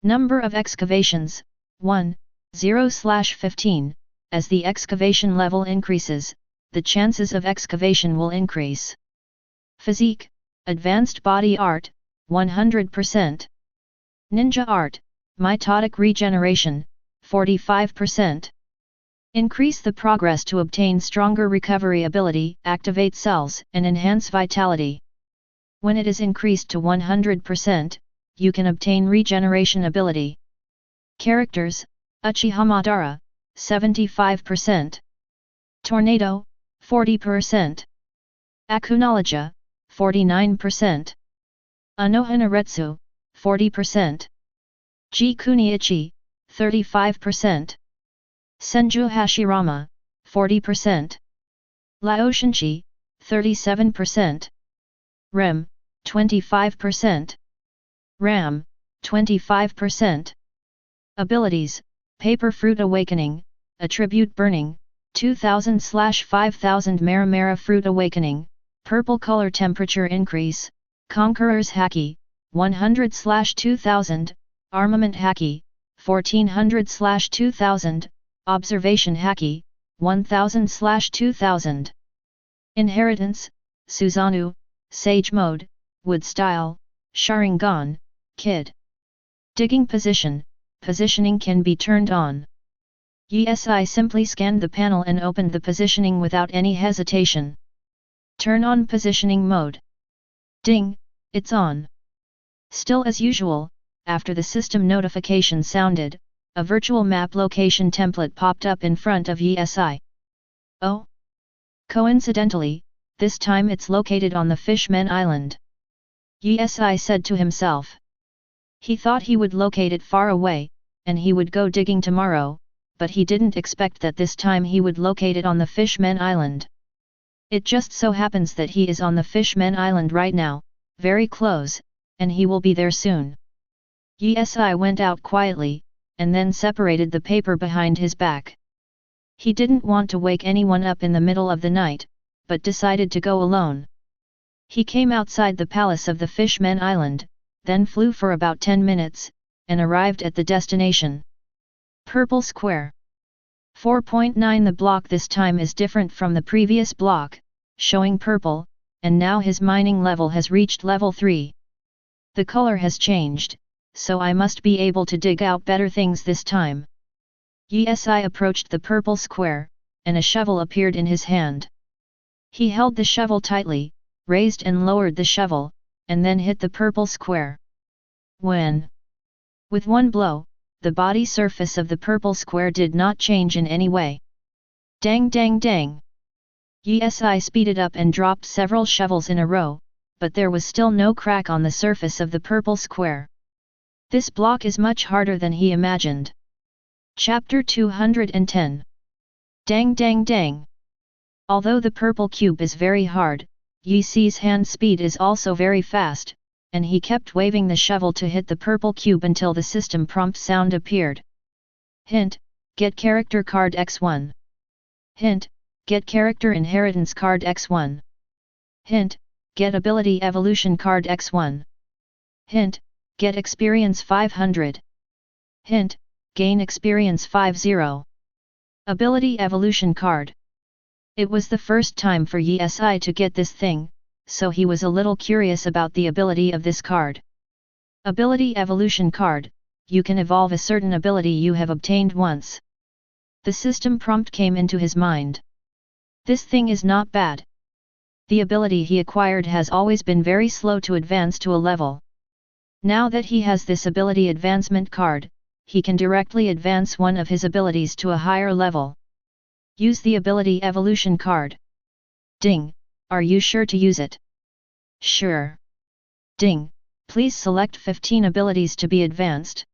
Number of excavations, 1, 0/15. As the excavation level increases, the chances of excavation will increase. Physique, Advanced Body Art, 100%. Ninja Art, Mitotic Regeneration, 45%. Increase the progress to obtain stronger recovery ability, activate cells, and enhance vitality. When it is increased to 100%, you can obtain regeneration ability. Characters, Uchiha Madara, 75%. Tornado, 40%. Akunology, 49%. Anohanaretsu, 40%. Jikuniichi, 35%. Senju Hashirama, 40%. Laoshinchi, 37%. Rem, 25%. Ram, 25%. Abilities, Paper Fruit Awakening, Attribute Burning, 2000/5000 Maramara Fruit Awakening, Purple Color Temperature Increase, Conqueror's Haki, 100/2000, Armament Haki, 1400/2000, Observation Haki, 1000/2000. Inheritance, Susanoo, Sage Mode, Wood Style, Sharingan, Kid. Digging Position, positioning can be turned on. Yi simply scanned the panel and opened the positioning without any hesitation. Turn on positioning mode. Ding, it's on. Still as usual, after the system notification sounded, a virtual map location template popped up in front of Yi. Oh? Coincidentally, this time it's located on the Fishmen Island. Yi said to himself. He thought he would locate it far away, and he would go digging tomorrow, but he didn't expect that this time he would locate it on the Fishmen Island. It just so happens that he is on the Fishmen Island right now, very close, and he will be there soon. Yi went out quietly, and then separated the paper behind his back. He didn't want to wake anyone up in the middle of the night, but decided to go alone. He came outside the palace of the Fishmen Island, then flew for about 10 minutes, and arrived at the destination. Purple Square. 4.9 The block this time is different from the previous block, showing purple, and now his mining level has reached level 3. The color has changed, so I must be able to dig out better things this time. Yi approached the purple square, and a shovel appeared in his hand. He held the shovel tightly, raised and lowered the shovel, and then hit the purple square. With one blow, the body surface of the purple square did not change in any way. Dang dang dang! Yi speeded up and dropped several shovels in a row, but there was still no crack on the surface of the purple square. This block is much harder than he imagined. Chapter 210. Dang dang dang! Although the purple cube is very hard, Yi's hand speed is also very fast, and he kept waving the shovel to hit the purple cube until the system prompt sound appeared. Hint, get character card X1. Hint, get character inheritance card X1. Hint, get ability evolution card X1. Hint, get experience 500. Hint, gain experience 50. Ability evolution card. It was the first time for Yi to get this thing, so he was a little curious about the ability of this card. Ability evolution card, you can evolve a certain ability you have obtained once. The system prompt came into his mind. This thing is not bad. The ability he acquired has always been very slow to advance to a level. Now that he has this ability advancement card, he can directly advance one of his abilities to a higher level. Use the ability evolution card. Ding, are you sure to use it? Sure. Ding, please select 15 abilities to be advanced.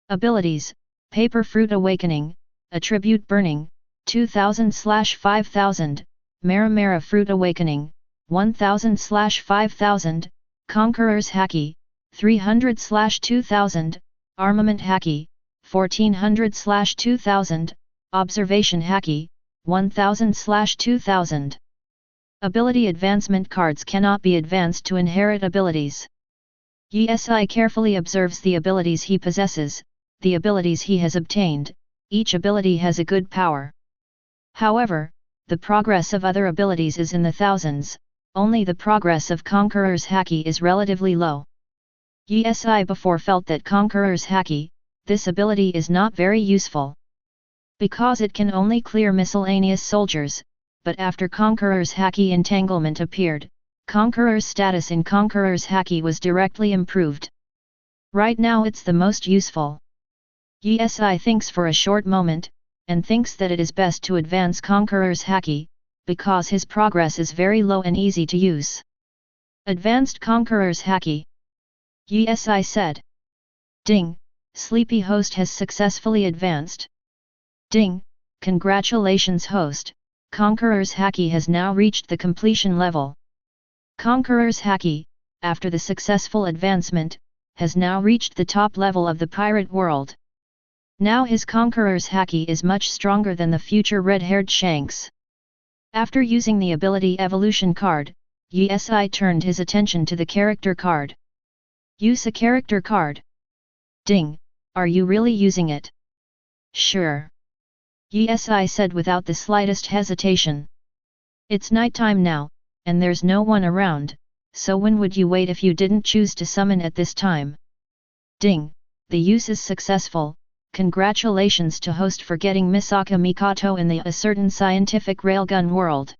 Abilities, Paper Fruit Awakening, Attribute Burning, 2000/5000, Maramara Fruit Awakening, 1000/5000, Conqueror's Haki, 300/2000, Armament Haki, 1400/2000, Observation Haki, 1000/2000. Ability advancement cards cannot be advanced to inherit abilities. Yi carefully observes the abilities he possesses, the abilities he has obtained, each ability has a good power. However, the progress of other abilities is in the thousands, only the progress of Conqueror's Haki is relatively low. Yi before felt that Conqueror's Haki, this ability is not very useful. Because it can only clear miscellaneous soldiers, but after Conqueror's Haki entanglement appeared, Conqueror's status in Conqueror's Haki was directly improved. Right now it's the most useful. Yi thinks for a short moment, and thinks that it is best to advance Conqueror's Haki, because his progress is very low and easy to use. Advanced Conqueror's Haki. Yi said. Ding, Sleepy Host has successfully advanced. Ding, congratulations host, Conqueror's Haki has now reached the completion level. Conqueror's Haki, after the successful advancement, has now reached the top level of the pirate world. Now his conqueror's haki is much stronger than the future red-haired Shanks. After using the ability evolution card, Yi turned his attention to the character card. Use a character card. Ding, are you really using it? Sure. Yi said without the slightest hesitation. It's nighttime now, and there's no one around, so when would you wait if you didn't choose to summon at this time? Ding, the use is successful. Congratulations to host for getting Misaka Mikoto in the A Certain Scientific Railgun World.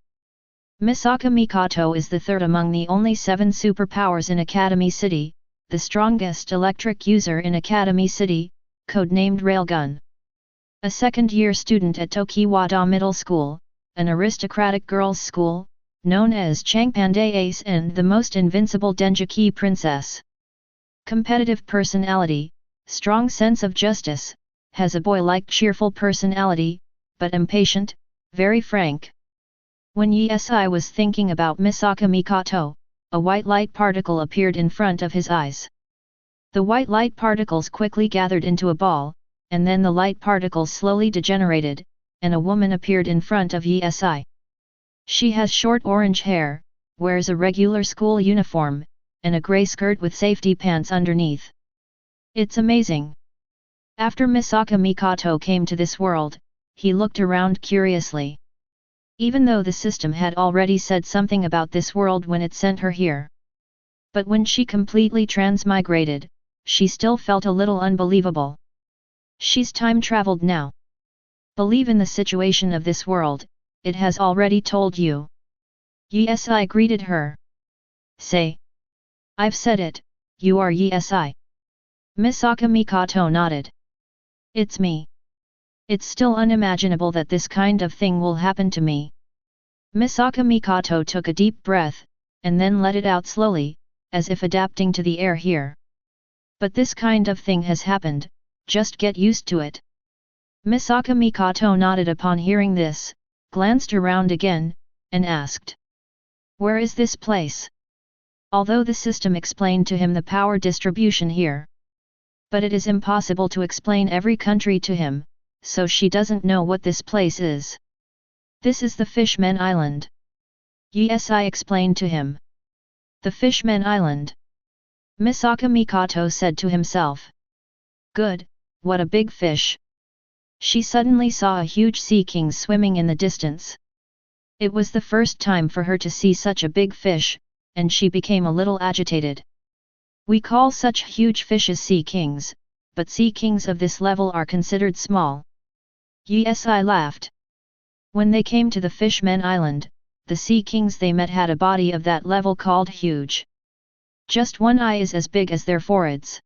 Misaka Mikoto is the third among the only 7 superpowers in Academy City, the strongest electric user in Academy City, codenamed Railgun. A second-year student at Tokiwada Middle School, an aristocratic girls' school, known as Changpande Ace and the most invincible Denjiki Princess. Competitive personality, strong sense of justice, has a boy-like cheerful personality, but impatient, very frank. When Yi was thinking about Misaka Mikoto, a white light particle appeared in front of his eyes. The white light particles quickly gathered into a ball, and then the light particles slowly degenerated, and a woman appeared in front of Yi. She has short orange hair, wears a regular school uniform, and a grey skirt with safety pants underneath. It's amazing. After Misaka Mikoto came to this world, he looked around curiously. Even though the system had already said something about this world when it sent her here. But when she completely transmigrated, she still felt a little unbelievable. She's time-traveled now. Believe in the situation of this world, it has already told you. Yi greeted her. Say. I've said it, you are Yi. Misaka Mikoto nodded. It's me. It's still unimaginable that this kind of thing will happen to me. Misaka Mikoto took a deep breath, and then let it out slowly, as if adapting to the air here. But this kind of thing has happened, just get used to it. Misaka Mikoto nodded upon hearing this, glanced around again, and asked. Where is this place? Although the system explained to him the power distribution here. But it is impossible to explain every country to him, so she doesn't know what this place is. This is the Fishmen Island. Yi explained to him. The Fishmen Island. Misaka Mikoto said to himself. Good, what a big fish. She suddenly saw a huge sea king swimming in the distance. It was the first time for her to see such a big fish, and she became a little agitated. We call such huge fishes sea kings, but sea kings of this level are considered small. Yi laughed. When they came to the Fishmen Island, the sea kings they met had a body of that level called huge. Just one eye is as big as their foreheads.